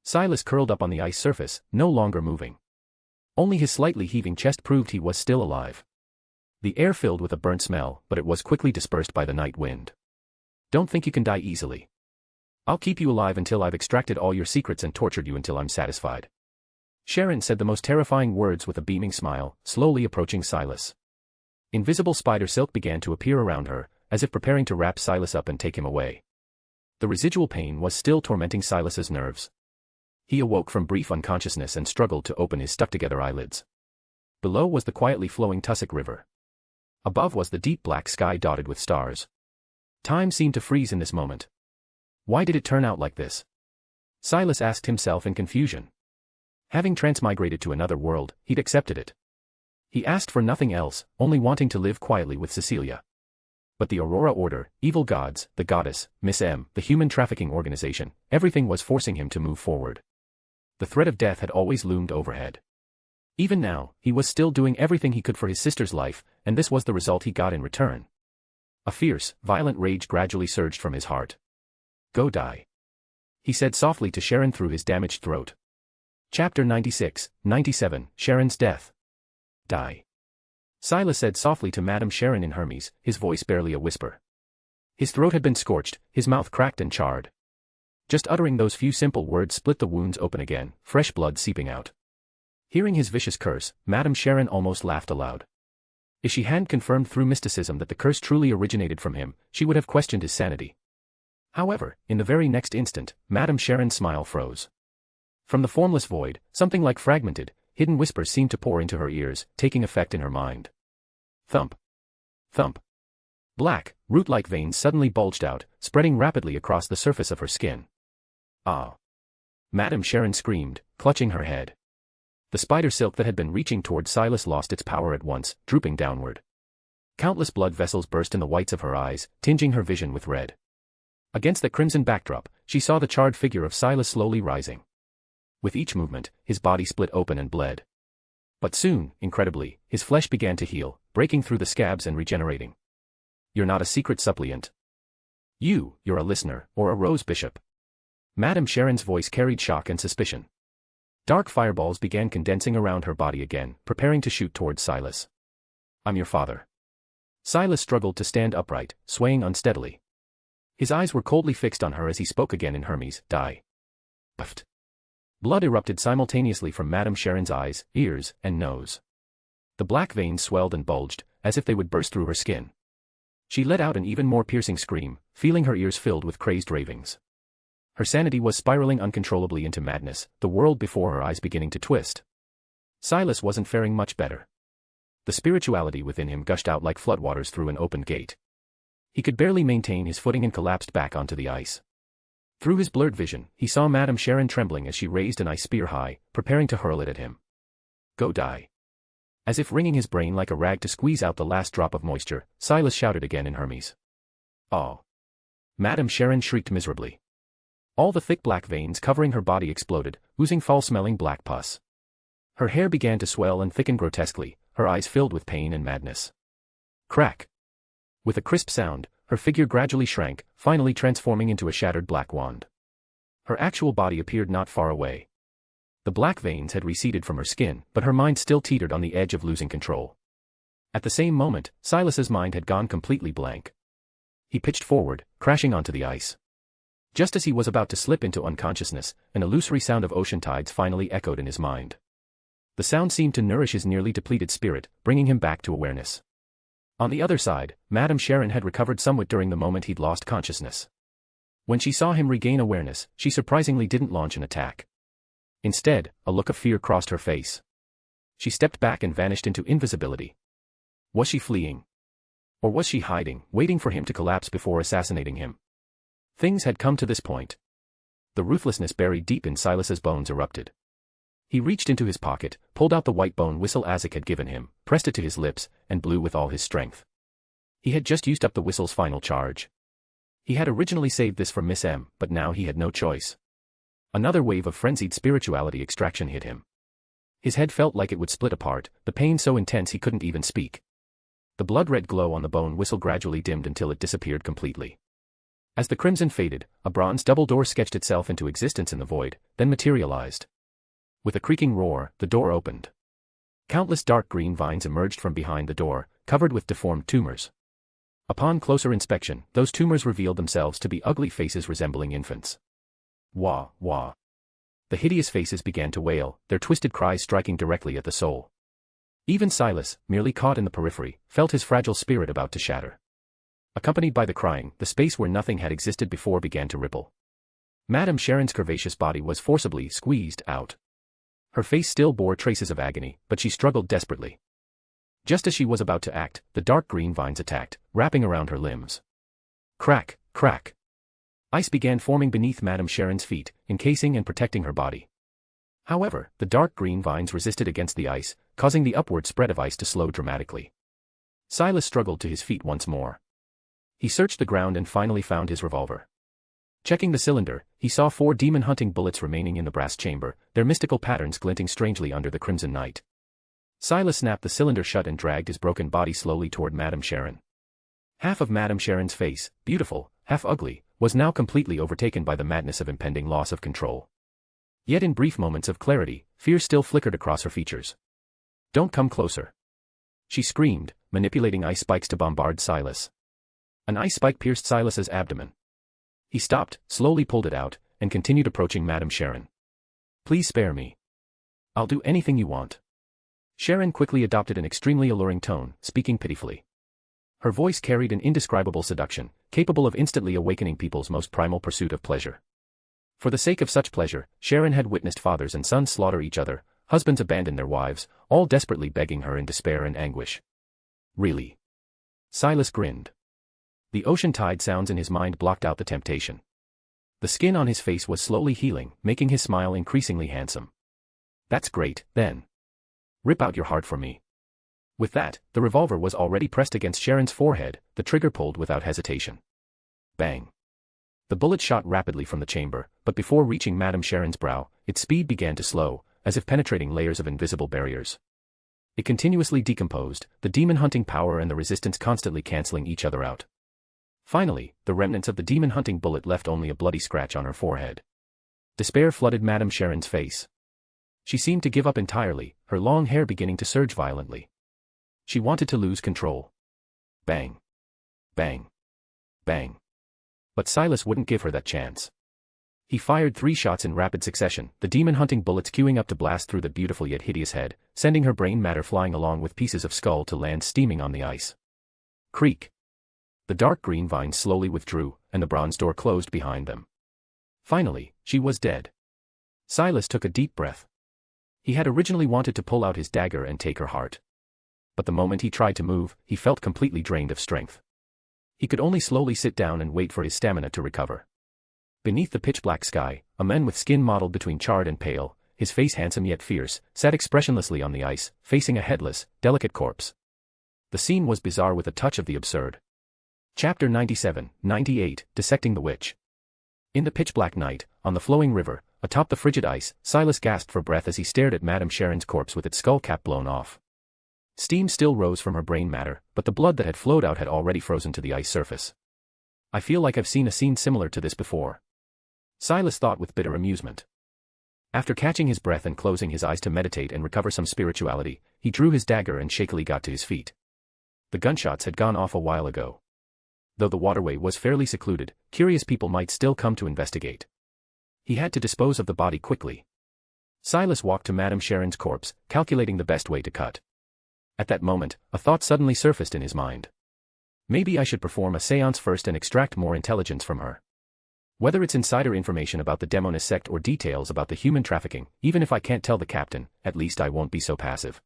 Silas curled up on the ice surface, no longer moving. Only his slightly heaving chest proved he was still alive. The air filled with a burnt smell, but it was quickly dispersed by the night wind. Don't think you can die easily. I'll keep you alive until I've extracted all your secrets and tortured you until I'm satisfied. Sharon said the most terrifying words with a beaming smile, slowly approaching Silas. Invisible spider silk began to appear around her, as if preparing to wrap Silas up and take him away. The residual pain was still tormenting Silas's nerves. He awoke from brief unconsciousness and struggled to open his stuck-together eyelids. Below was the quietly flowing tussock river. Above was the deep black sky dotted with stars. Time seemed to freeze in this moment. Why did it turn out like this? Silas asked himself in confusion. Having transmigrated to another world, he'd accepted it. He asked for nothing else, only wanting to live quietly with Cecilia. But the Aurora Order, evil gods, the goddess, Miss M, the human trafficking organization, everything was forcing him to move forward. The threat of death had always loomed overhead. Even now, he was still doing everything he could for his sister's life, and this was the result he got in return. A fierce, violent rage gradually surged from his heart. "Go die," he said softly to Sharon through his damaged throat. Chapter 96, 97, Sharon's Death. "Die," Silas said softly to Madame Sharon in Hermes, his voice barely a whisper. His throat had been scorched, his mouth cracked and charred. Just uttering those few simple words split the wounds open again, fresh blood seeping out. Hearing his vicious curse, Madame Sharon almost laughed aloud. If she hadn't confirmed through mysticism that the curse truly originated from him, she would have questioned his sanity. However, in the very next instant, Madame Sharon's smile froze. From the formless void, something like fragmented, hidden whispers seemed to pour into her ears, taking effect in her mind. Thump. Thump. Black, root-like veins suddenly bulged out, spreading rapidly across the surface of her skin. "Ah!" Madame Sharon screamed, clutching her head. The spider silk that had been reaching toward Silas lost its power at once, drooping downward. Countless blood vessels burst in the whites of her eyes, tinging her vision with red. Against the crimson backdrop, she saw the charred figure of Silas slowly rising. With each movement, his body split open and bled. But soon, incredibly, his flesh began to heal, breaking through the scabs and regenerating. "You're not a secret suppliant. You're a listener, or a rose bishop." Madame Sharon's voice carried shock and suspicion. Dark fireballs began condensing around her body again, preparing to shoot towards Silas. "I'm your father." Silas struggled to stand upright, swaying unsteadily. His eyes were coldly fixed on her as he spoke again in Hermes, "Die." Puffed. Blood erupted simultaneously from Madame Sharon's eyes, ears, and nose. The black veins swelled and bulged, as if they would burst through her skin. She let out an even more piercing scream, feeling her ears filled with crazed ravings. Her sanity was spiraling uncontrollably into madness, the world before her eyes beginning to twist. Silas wasn't faring much better. The spirituality within him gushed out like floodwaters through an opened gate. He could barely maintain his footing and collapsed back onto the ice. Through his blurred vision, he saw Madame Sharon trembling as she raised an ice spear high, preparing to hurl it at him. "Go die." As if wringing his brain like a rag to squeeze out the last drop of moisture, Silas shouted again in Hermes. "Oh!" Madame Sharon shrieked miserably. All the thick black veins covering her body exploded, oozing foul-smelling black pus. Her hair began to swell and thicken grotesquely, her eyes filled with pain and madness. Crack! With a crisp sound, her figure gradually shrank, finally transforming into a shattered black wand. Her actual body appeared not far away. The black veins had receded from her skin, but her mind still teetered on the edge of losing control. At the same moment, Silas's mind had gone completely blank. He pitched forward, crashing onto the ice. Just as he was about to slip into unconsciousness, an illusory sound of ocean tides finally echoed in his mind. The sound seemed to nourish his nearly depleted spirit, bringing him back to awareness. On the other side, Madame Sharon had recovered somewhat during the moment he'd lost consciousness. When she saw him regain awareness, she surprisingly didn't launch an attack. Instead, a look of fear crossed her face. She stepped back and vanished into invisibility. Was she fleeing? Or was she hiding, waiting for him to collapse before assassinating him? Things had come to this point. The ruthlessness buried deep in Silas's bones erupted. He reached into his pocket, pulled out the white bone whistle Isaac had given him, pressed it to his lips, and blew with all his strength. He had just used up the whistle's final charge. He had originally saved this for Miss M, but now he had no choice. Another wave of frenzied spirituality extraction hit him. His head felt like it would split apart, the pain so intense he couldn't even speak. The blood-red glow on the bone whistle gradually dimmed until it disappeared completely. As the crimson faded, a bronze double door sketched itself into existence in the void, then materialized. With a creaking roar, the door opened. Countless dark green vines emerged from behind the door, covered with deformed tumors. Upon closer inspection, those tumors revealed themselves to be ugly faces resembling infants. Wah, wah. The hideous faces began to wail, their twisted cries striking directly at the soul. Even Silas, merely caught in the periphery, felt his fragile spirit about to shatter. Accompanied by the crying, the space where nothing had existed before began to ripple. Madame Sharon's curvaceous body was forcibly squeezed out. Her face still bore traces of agony, but she struggled desperately. Just as she was about to act, the dark green vines attacked, wrapping around her limbs. Crack, crack. Ice began forming beneath Madame Sharon's feet, encasing and protecting her body. However, the dark green vines resisted against the ice, causing the upward spread of ice to slow dramatically. Silas struggled to his feet once more. He searched the ground and finally found his revolver. Checking the cylinder, he saw 4 demon-hunting bullets remaining in the brass chamber, their mystical patterns glinting strangely under the crimson night. Silas snapped the cylinder shut and dragged his broken body slowly toward Madame Sharon. Half of Madame Sharon's face, beautiful, half ugly, was now completely overtaken by the madness of impending loss of control. Yet in brief moments of clarity, fear still flickered across her features. "Don't come closer," she screamed, manipulating ice spikes to bombard Silas. An ice spike pierced Silas's abdomen. He stopped, slowly pulled it out, and continued approaching Madame Sharon. "Please spare me. I'll do anything you want." Sharon quickly adopted an extremely alluring tone, speaking pitifully. Her voice carried an indescribable seduction, capable of instantly awakening people's most primal pursuit of pleasure. For the sake of such pleasure, Sharon had witnessed fathers and sons slaughter each other, husbands abandon their wives, all desperately begging her in despair and anguish. "Really?" Silas grinned. The ocean tide sounds in his mind blocked out the temptation. The skin on his face was slowly healing, making his smile increasingly handsome. "That's great, then. Rip out your heart for me." With that, the revolver was already pressed against Sharon's forehead, the trigger pulled without hesitation. Bang. The bullet shot rapidly from the chamber, but before reaching Madame Sharon's brow, its speed began to slow, as if penetrating layers of invisible barriers. It continuously decomposed, the demon-hunting power and the resistance constantly canceling each other out. Finally, the remnants of the demon-hunting bullet left only a bloody scratch on her forehead. Despair flooded Madame Sharon's face. She seemed to give up entirely, her long hair beginning to surge violently. She wanted to lose control. Bang. Bang. Bang. But Silas wouldn't give her that chance. He fired 3 shots in rapid succession, the demon-hunting bullets queuing up to blast through the beautiful yet hideous head, sending her brain matter flying along with pieces of skull to land steaming on the ice. Creak. The dark green vines slowly withdrew, and the bronze door closed behind them. Finally, she was dead. Silas took a deep breath. He had originally wanted to pull out his dagger and take her heart. But the moment he tried to move, he felt completely drained of strength. He could only slowly sit down and wait for his stamina to recover. Beneath the pitch-black sky, a man with skin mottled between charred and pale, his face handsome yet fierce, sat expressionlessly on the ice, facing a headless, delicate corpse. The scene was bizarre with a touch of the absurd. Chapter 97-98, Dissecting the Witch. In the pitch-black night, on the flowing river, atop the frigid ice, Silas gasped for breath as he stared at Madame Sharon's corpse with its skull cap blown off. Steam still rose from her brain matter, but the blood that had flowed out had already frozen to the ice surface. "I feel like I've seen a scene similar to this before," Silas thought with bitter amusement. After catching his breath and closing his eyes to meditate and recover some spirituality, he drew his dagger and shakily got to his feet. The gunshots had gone off a while ago. Though the waterway was fairly secluded, curious people might still come to investigate. He had to dispose of the body quickly. Silas walked to Madame Sharon's corpse, calculating the best way to cut. At that moment, a thought suddenly surfaced in his mind. Maybe I should perform a séance first and extract more intelligence from her. Whether it's insider information about the demonist sect or details about the human trafficking, even if I can't tell the captain, at least I won't be so passive.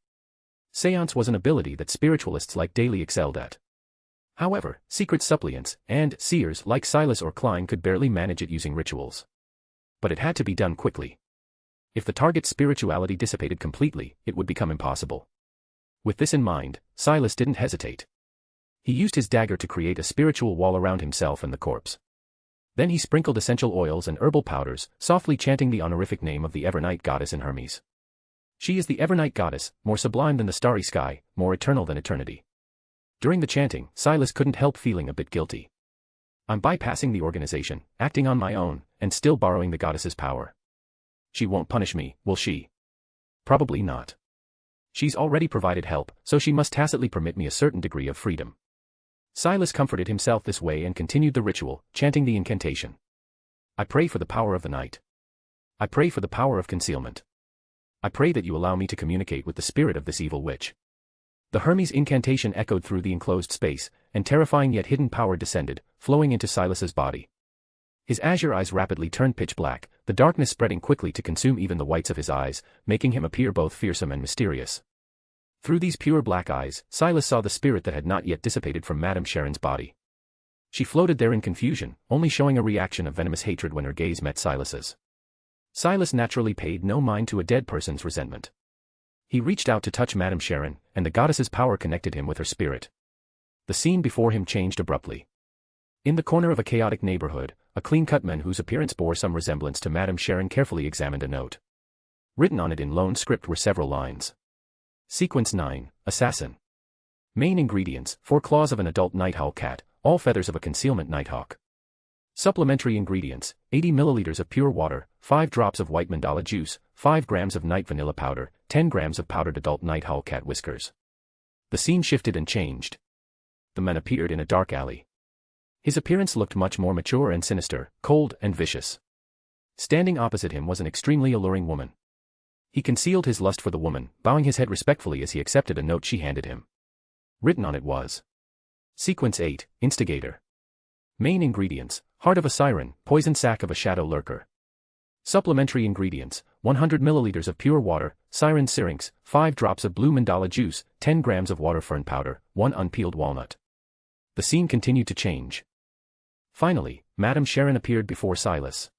Séance was an ability that spiritualists like Daly excelled at. However, secret suppliants, and seers like Silas or Klein could barely manage it using rituals. But it had to be done quickly. If the target's spirituality dissipated completely, it would become impossible. With this in mind, Silas didn't hesitate. He used his dagger to create a spiritual wall around himself and the corpse. Then he sprinkled essential oils and herbal powders, softly chanting the honorific name of the Evernight goddess in Hermes. She is the Evernight goddess, more sublime than the starry sky, more eternal than eternity. During the chanting, Silas couldn't help feeling a bit guilty. I'm bypassing the organization, acting on my own, and still borrowing the goddess's power. She won't punish me, will she? Probably not. She's already provided help, so she must tacitly permit me a certain degree of freedom. Silas comforted himself this way and continued the ritual, chanting the incantation. I pray for the power of the night. I pray for the power of concealment. I pray that you allow me to communicate with the spirit of this evil witch. The Hermes incantation echoed through the enclosed space, and terrifying yet hidden power descended, flowing into Silas's body. His azure eyes rapidly turned pitch black, the darkness spreading quickly to consume even the whites of his eyes, making him appear both fearsome and mysterious. Through these pure black eyes, Silas saw the spirit that had not yet dissipated from Madame Sharon's body. She floated there in confusion, only showing a reaction of venomous hatred when her gaze met Silas's. Silas naturally paid no mind to a dead person's resentment. He reached out to touch Madame Sharon, and the goddess's power connected him with her spirit. The scene before him changed abruptly. In the corner of a chaotic neighborhood, a clean-cut man whose appearance bore some resemblance to Madame Sharon carefully examined a note. Written on it in loan script were several lines. Sequence 9, Assassin. Main ingredients, 4 claws of an adult nightowl cat, all feathers of a concealment nighthawk. Supplementary ingredients: 80 milliliters of pure water, 5 drops of white mandala juice, 5 grams of night vanilla powder, 10 grams of powdered adult nighthawk cat whiskers. The scene shifted and changed. The man appeared in a dark alley. His appearance looked much more mature and sinister, cold and vicious. Standing opposite him was an extremely alluring woman. He concealed his lust for the woman, bowing his head respectfully as he accepted a note she handed him. Written on it was: Sequence 8, Instigator. Main ingredients: heart of a siren, poison sac of a shadow lurker. Supplementary ingredients: 100 milliliters of pure water, siren syrinx, 5 drops of blue mandala juice, 10 grams of water fern powder, 1 unpeeled walnut. The scene continued to change. Finally, Madame Sharon appeared before Silas.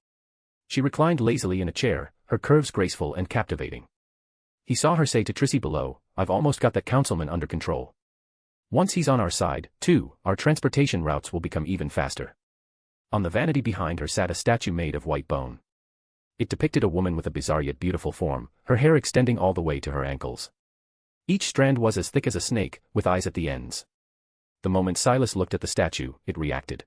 She reclined lazily in a chair, her curves graceful and captivating. He saw her say to Trissy below, "I've almost got that councilman under control. Once he's on our side, too, our transportation routes will become even faster." On the vanity behind her sat a statue made of white bone. It depicted a woman with a bizarre yet beautiful form, her hair extending all the way to her ankles. Each strand was as thick as a snake, with eyes at the ends. The moment Silas looked at the statue, it reacted.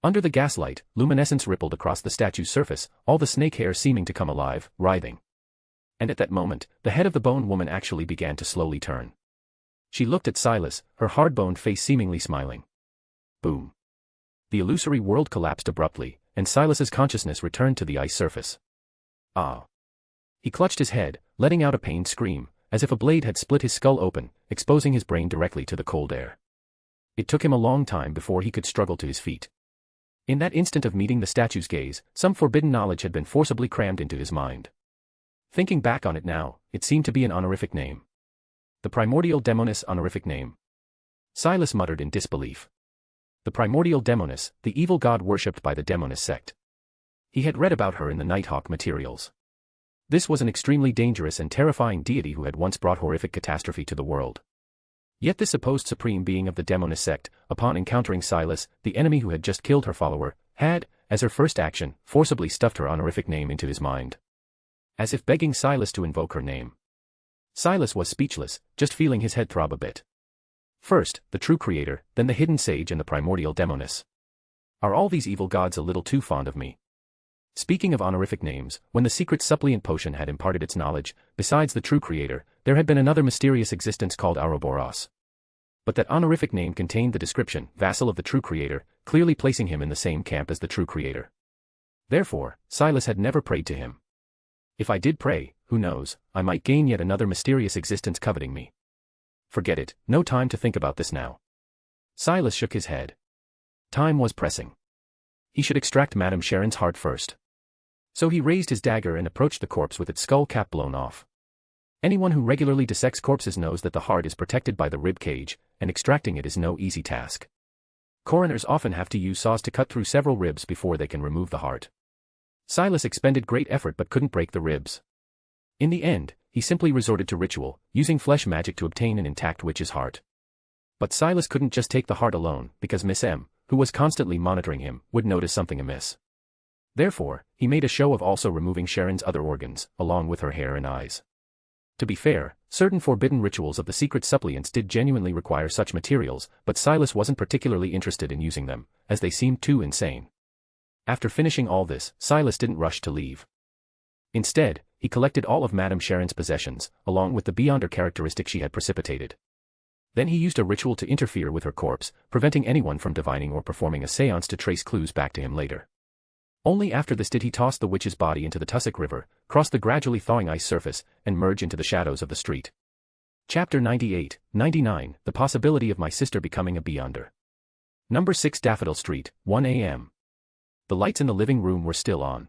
Under the gaslight, luminescence rippled across the statue's surface, all the snake hair seeming to come alive, writhing. And at that moment, the head of the bone woman actually began to slowly turn. She looked at Silas, her hard-boned face seemingly smiling. Boom. The illusory world collapsed abruptly, and Silas's consciousness returned to the ice surface. Ah. He clutched his head, letting out a pained scream, as if a blade had split his skull open, exposing his brain directly to the cold air. It took him a long time before he could struggle to his feet. In that instant of meeting the statue's gaze, some forbidden knowledge had been forcibly crammed into his mind. Thinking back on it now, it seemed to be an honorific name. The primordial demoness honorific name. Silas muttered in disbelief. The primordial demoness, the evil god worshipped by the demoness sect. He had read about her in the Nighthawk materials. This was an extremely dangerous and terrifying deity who had once brought horrific catastrophe to the world. Yet this supposed supreme being of the demoness sect, upon encountering Silas, the enemy who had just killed her follower, had, as her first action, forcibly stuffed her honorific name into his mind. As if begging Silas to invoke her name. Silas was speechless, just feeling his head throb a bit. First, the true creator, then the hidden sage and the primordial demoness. Are all these evil gods a little too fond of me? Speaking of honorific names, when the Secrets Suppliant potion had imparted its knowledge, besides the true creator, there had been another mysterious existence called Ouroboros. But that honorific name contained the description, vassal of the true creator, clearly placing him in the same camp as the true creator. Therefore, Silas had never prayed to him. If I did pray, who knows, I might gain yet another mysterious existence coveting me. Forget it, no time to think about this now. Silas shook his head. Time was pressing. He should extract Madame Sharon's heart first. So he raised his dagger and approached the corpse with its skull cap blown off. Anyone who regularly dissects corpses knows that the heart is protected by the rib cage, and extracting it is no easy task. Coroners often have to use saws to cut through several ribs before they can remove the heart. Silas expended great effort but couldn't break the ribs. In the end, he simply resorted to ritual, using flesh magic to obtain an intact witch's heart. But Silas couldn't just take the heart alone, because Miss M, who was constantly monitoring him, would notice something amiss. Therefore, he made a show of also removing Sharon's other organs, along with her hair and eyes. To be fair, certain forbidden rituals of the Secrets Suppliants did genuinely require such materials, but Silas wasn't particularly interested in using them, as they seemed too insane. After finishing all this, Silas didn't rush to leave. Instead, he collected all of Madame Sharon's possessions, along with the beyonder characteristic she had precipitated. Then he used a ritual to interfere with her corpse, preventing anyone from divining or performing a séance to trace clues back to him later. Only after this did he toss the witch's body into the Tussock River, cross the gradually thawing ice surface, and merge into the shadows of the street. Chapter 98-99, The Possibility of My Sister Becoming a Beyonder. Number 6 Daffodil Street, 1 a.m. The lights in the living room were still on.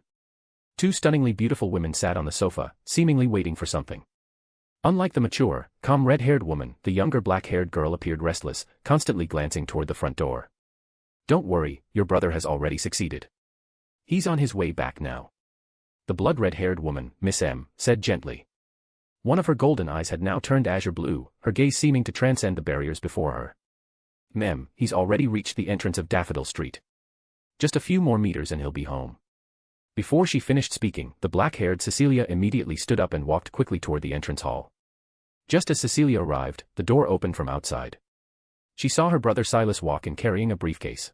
Two stunningly beautiful women sat on the sofa, seemingly waiting for something. Unlike the mature, calm red-haired woman, the younger black-haired girl appeared restless, constantly glancing toward the front door. Don't worry, your brother has already succeeded. He's on his way back now. The blood-red-haired woman, Miss M, said gently. One of her golden eyes had now turned azure blue, her gaze seeming to transcend the barriers before her. Mem, he's already reached the entrance of Daffodil Street. Just a few more meters and he'll be home. Before she finished speaking, the black-haired Cecilia immediately stood up and walked quickly toward the entrance hall. Just as Cecilia arrived, the door opened from outside. She saw her brother Silas walk in carrying a briefcase.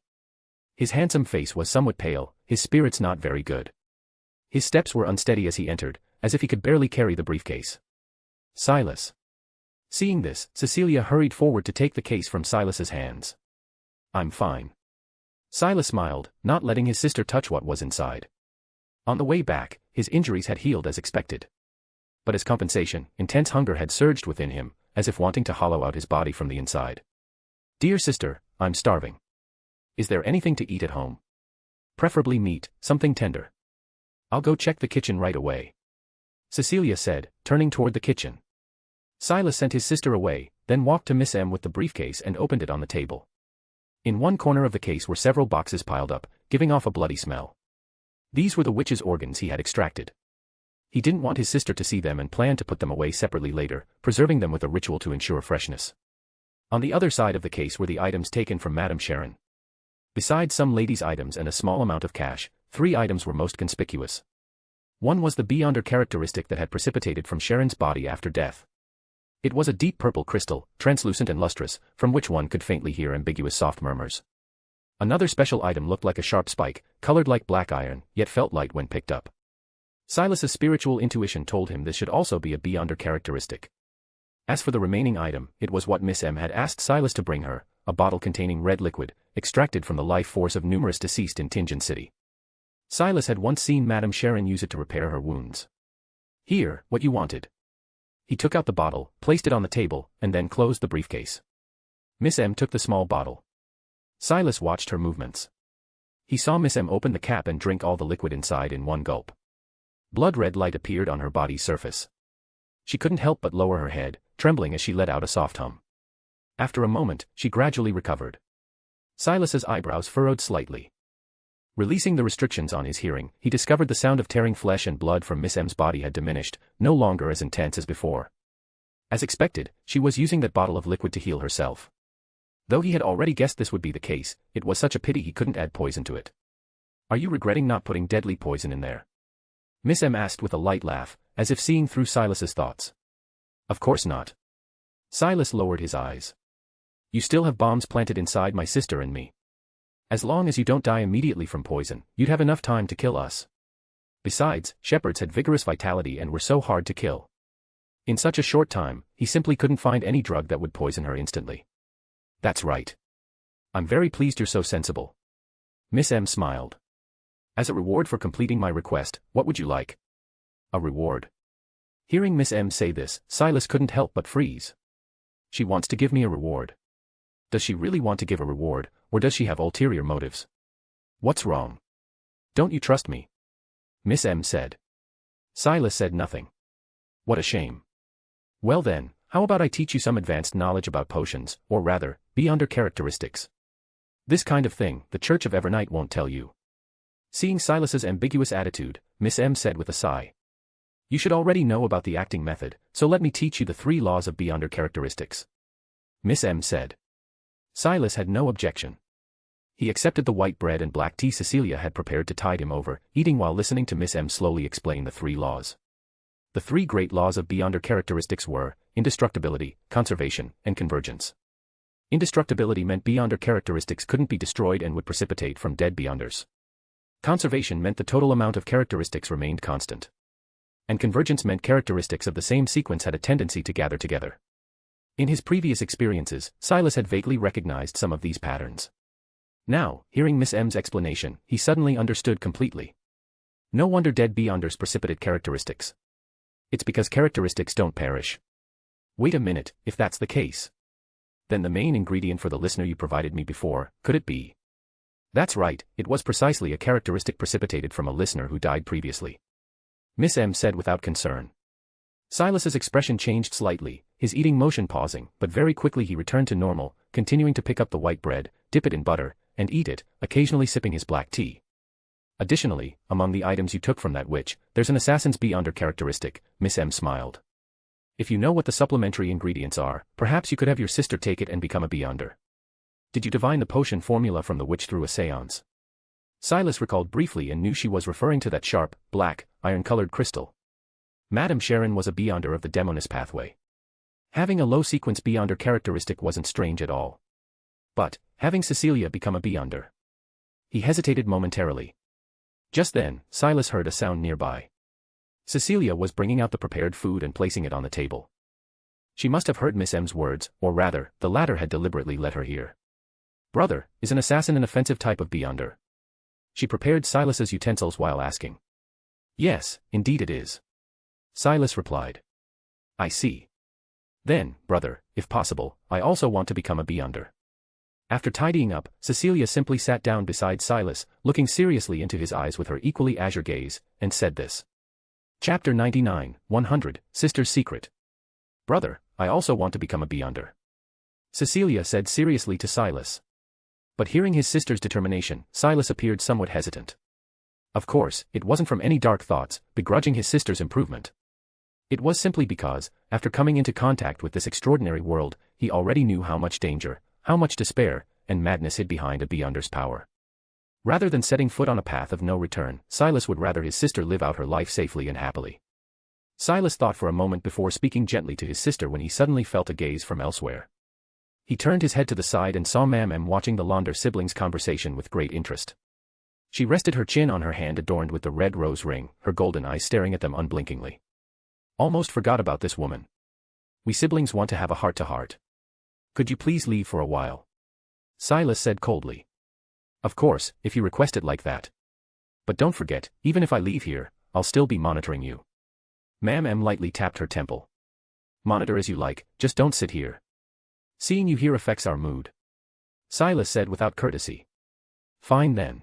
His handsome face was somewhat pale, his spirits not very good. His steps were unsteady as he entered, as if he could barely carry the briefcase. Silas. Seeing this, Cecilia hurried forward to take the case from Silas's hands. I'm fine. Silas smiled, not letting his sister touch what was inside. On the way back, his injuries had healed as expected. But as compensation, intense hunger had surged within him, as if wanting to hollow out his body from the inside. Dear sister, I'm starving. Is there anything to eat at home? Preferably meat, something tender. I'll go check the kitchen right away. Cecilia said, turning toward the kitchen. Silas sent his sister away, then walked to Miss M with the briefcase and opened it on the table. In one corner of the case were several boxes piled up, giving off a bloody smell. These were the witch's organs he had extracted. He didn't want his sister to see them and planned to put them away separately later, preserving them with a ritual to ensure freshness. On the other side of the case were the items taken from Madame Sharon. Besides some ladies' items and a small amount of cash, 3 items were most conspicuous. One was the Beyonder characteristic that had precipitated from Sharon's body after death. It was a deep purple crystal, translucent and lustrous, from which one could faintly hear ambiguous soft murmurs. Another special item looked like a sharp spike, colored like black iron, yet felt light when picked up. Silas's spiritual intuition told him this should also be a Beyonder characteristic. As for the remaining item, it was what Miss M had asked Silas to bring her, a bottle containing red liquid, extracted from the life force of numerous deceased in Tingeon City. Silas had once seen Madame Sharon use it to repair her wounds. Here, what you wanted. He took out the bottle, placed it on the table, and then closed the briefcase. Miss M took the small bottle. Silas watched her movements. He saw Miss M open the cap and drink all the liquid inside in one gulp. Blood-red light appeared on her body's surface. She couldn't help but lower her head, trembling as she let out a soft hum. After a moment, she gradually recovered. Silas's eyebrows furrowed slightly. Releasing the restrictions on his hearing, he discovered the sound of tearing flesh and blood from Miss M's body had diminished, no longer as intense as before. As expected, she was using that bottle of liquid to heal herself. Though he had already guessed this would be the case, it was such a pity he couldn't add poison to it. Are you regretting not putting deadly poison in there? Miss M asked with a light laugh, as if seeing through Silas's thoughts. Of course not. Silas lowered his eyes. You still have bombs planted inside my sister and me. As long as you don't die immediately from poison, you'd have enough time to kill us. Besides, shepherds had vigorous vitality and were so hard to kill. In such a short time, he simply couldn't find any drug that would poison her instantly. That's right. I'm very pleased you're so sensible. Miss M smiled. As a reward for completing my request, what would you like? A reward. Hearing Miss M say this, Silas couldn't help but freeze. She wants to give me a reward. Does she really want to give a reward, or does she have ulterior motives? What's wrong? Don't you trust me? Miss M said. Silas said nothing. What a shame. Well then, how about I teach you some advanced knowledge about potions, or rather, Beyonder characteristics. This kind of thing, the Church of Evernight won't tell you. Seeing Silas's ambiguous attitude, Miss M said with a sigh. You should already know about the acting method, so let me teach you the 3 laws of Beyonder characteristics. Miss M said. Silas had no objection. He accepted the white bread and black tea Cecilia had prepared to tide him over, eating while listening to Miss M slowly explain the 3 laws. The 3 great laws of Beyonder characteristics were indestructibility, conservation, and convergence. Indestructibility meant Beyonder characteristics couldn't be destroyed and would precipitate from dead Beyonders. Conservation meant the total amount of characteristics remained constant. And convergence meant characteristics of the same sequence had a tendency to gather together. In his previous experiences, Silas had vaguely recognized some of these patterns. Now, hearing Miss M's explanation, he suddenly understood completely. No wonder dead Beyonders precipitate characteristics. It's because characteristics don't perish. Wait a minute, if that's the case. Then the main ingredient for the listener you provided me before, could it be? That's right, it was precisely a characteristic precipitated from a listener who died previously. Miss M said without concern. Silas's expression changed slightly, his eating motion pausing, but very quickly he returned to normal, continuing to pick up the white bread, dip it in butter, and eat it, occasionally sipping his black tea. Additionally, among the items you took from that witch, there's an assassin's Beyonder characteristic, Miss M smiled. If you know what the supplementary ingredients are, perhaps you could have your sister take it and become a Beyonder. Did you divine the potion formula from the witch through a seance? Silas recalled briefly and knew she was referring to that sharp, black, iron-colored crystal. Madame Sharon was a Beyonder of the Demoness pathway. Having a low-sequence Beyonder characteristic wasn't strange at all. But, having Cecilia become a beyonder. He hesitated momentarily. Just then, Silas heard a sound nearby. Cecilia was bringing out the prepared food and placing it on the table. She must have heard Miss M's words, or rather, the latter had deliberately let her hear. Brother, is an assassin an offensive type of beyonder? She prepared Silas's utensils while asking. Yes, indeed it is. Silas replied. I see. Then, brother, if possible, I also want to become a beyonder. After tidying up, Cecilia simply sat down beside Silas, looking seriously into his eyes with her equally azure gaze, and said this. Chapter 99, 100, Sister's Secret. Brother, I also want to become a beyonder. Cecilia said seriously to Silas. But hearing his sister's determination, Silas appeared somewhat hesitant. Of course, it wasn't from any dark thoughts, begrudging his sister's improvement. It was simply because, after coming into contact with this extraordinary world, he already knew how much danger, how much despair, and madness hid behind a beyonder's power. Rather than setting foot on a path of no return, Silas would rather his sister live out her life safely and happily. Silas thought for a moment before speaking gently to his sister when he suddenly felt a gaze from elsewhere. He turned his head to the side and saw Mam watching the Londer siblings' conversation with great interest. She rested her chin on her hand adorned with the red rose ring, her golden eyes staring at them unblinkingly. Almost forgot about this woman. We siblings want to have a heart-to-heart. Could you please leave for a while? Silas said coldly. Of course, if you request it like that. But don't forget, even if I leave here, I'll still be monitoring you. Mam lightly tapped her temple. Monitor as you like, just don't sit here. Seeing you here affects our mood. Silas said without courtesy. Fine then.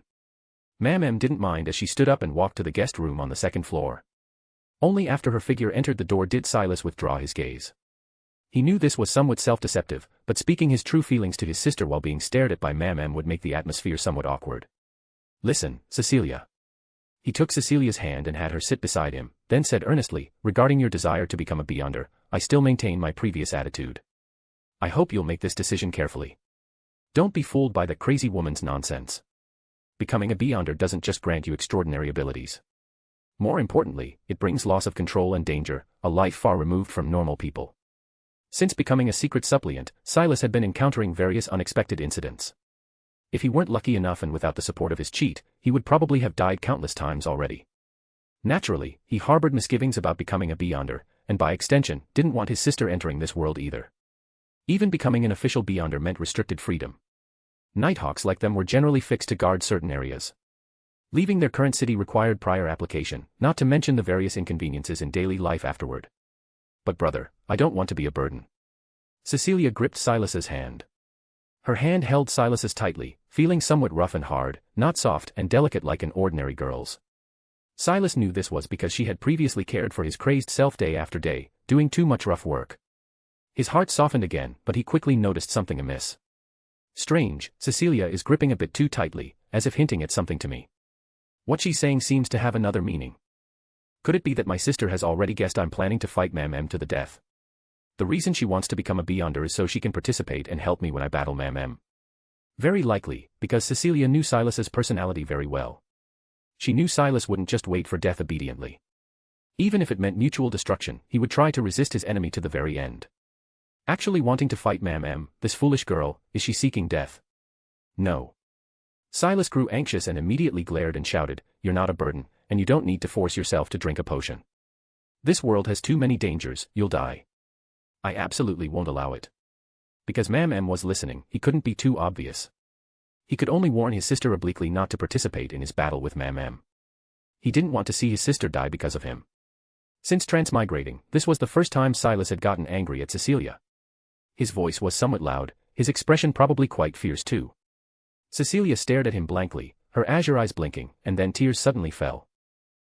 Mam didn't mind as she stood up and walked to the guest room on the second floor. Only after her figure entered the door did Silas withdraw his gaze. He knew this was somewhat self-deceptive, but speaking his true feelings to his sister while being stared at by Mam would make the atmosphere somewhat awkward. Listen, Cecilia. He took Cecilia's hand and had her sit beside him, then said earnestly, regarding your desire to become a beyonder, I still maintain my previous attitude. I hope you'll make this decision carefully. Don't be fooled by the crazy woman's nonsense. Becoming a beyonder doesn't just grant you extraordinary abilities. More importantly, it brings loss of control and danger, a life far removed from normal people. Since becoming a secret suppliant, Silas had been encountering various unexpected incidents. If he weren't lucky enough and without the support of his cheat, he would probably have died countless times already. Naturally, he harbored misgivings about becoming a beyonder, and by extension, didn't want his sister entering this world either. Even becoming an official beyonder meant restricted freedom. Nighthawks like them were generally fixed to guard certain areas. Leaving their current city required prior application, not to mention the various inconveniences in daily life afterward. But brother, I don't want to be a burden. Cecilia gripped Silas's hand. Her hand held Silas's tightly, feeling somewhat rough and hard, not soft and delicate like an ordinary girl's. Silas knew this was because she had previously cared for his crazed self day after day, doing too much rough work. His heart softened again, but he quickly noticed something amiss. Strange, Cecilia is gripping a bit too tightly, as if hinting at something to me. What she's saying seems to have another meaning. Could it be that my sister has already guessed I'm planning to fight Mam to the death? The reason she wants to become a beyonder is so she can participate and help me when I battle Mam. Very likely, because Cecilia knew Silas's personality very well. She knew Silas wouldn't just wait for death obediently. Even if it meant mutual destruction, he would try to resist his enemy to the very end. Actually wanting to fight Mam, this foolish girl, is she seeking death? No. Silas grew anxious and immediately glared and shouted, You're not a burden, and you don't need to force yourself to drink a potion. This world has too many dangers, you'll die. I absolutely won't allow it. Because Mam was listening, he couldn't be too obvious. He could only warn his sister obliquely not to participate in his battle with Mam. He didn't want to see his sister die because of him. Since transmigrating, this was the first time Silas had gotten angry at Cecilia. His voice was somewhat loud, his expression probably quite fierce too. Cecilia stared at him blankly, her azure eyes blinking, and then tears suddenly fell.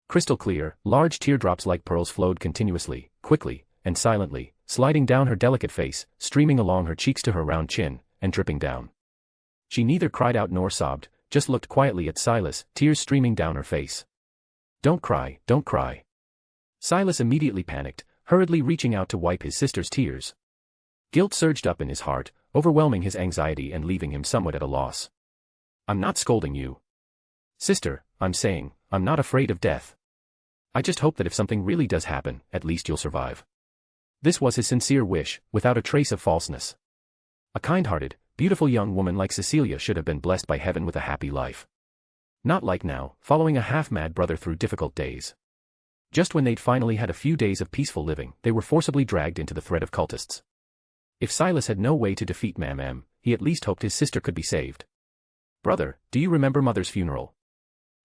Crystal clear, large teardrops like pearls flowed continuously, quickly, and silently, sliding down her delicate face, streaming along her cheeks to her round chin, and dripping down. She neither cried out nor sobbed, just looked quietly at Silas, tears streaming down her face. Don't cry, don't cry. Silas immediately panicked, hurriedly reaching out to wipe his sister's tears. Guilt surged up in his heart, overwhelming his anxiety and leaving him somewhat at a loss. I'm not scolding you. Sister, I'm saying, I'm not afraid of death. I just hope that if something really does happen, at least you'll survive. This was his sincere wish, without a trace of falseness. A kind-hearted, Beautiful young woman like Cecilia should have been blessed by heaven with a happy life. Not like now, following a half-mad brother through difficult days. Just when they'd finally had a few days of peaceful living, they were forcibly dragged into the threat of cultists. If Silas had no way to defeat Mam, he at least hoped his sister could be saved. "Brother, do you remember Mother's funeral?"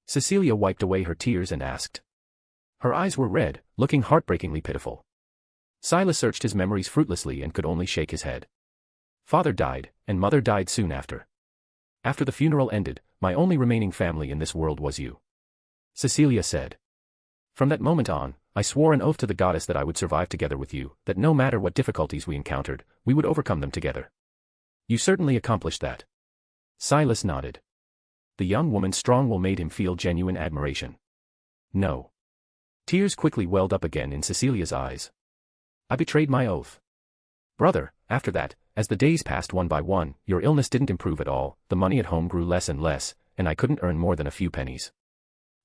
Cecilia wiped away her tears and asked. Her eyes were red, looking heartbreakingly pitiful. Silas searched his memories fruitlessly and could only shake his head. "Father died, and Mother died soon after. After the funeral ended, my only remaining family in this world was you," Cecilia said. "From that moment on, I swore an oath to the goddess that I would survive together with you, that no matter what difficulties we encountered, we would overcome them together. You certainly accomplished that." Silas nodded. The young woman's strong will made him feel genuine admiration. "No." Tears quickly welled up again in Cecilia's eyes. "I betrayed my oath. Brother, after that, as the days passed one by one, your illness didn't improve at all, the money at home grew less and less, and I couldn't earn more than a few pennies.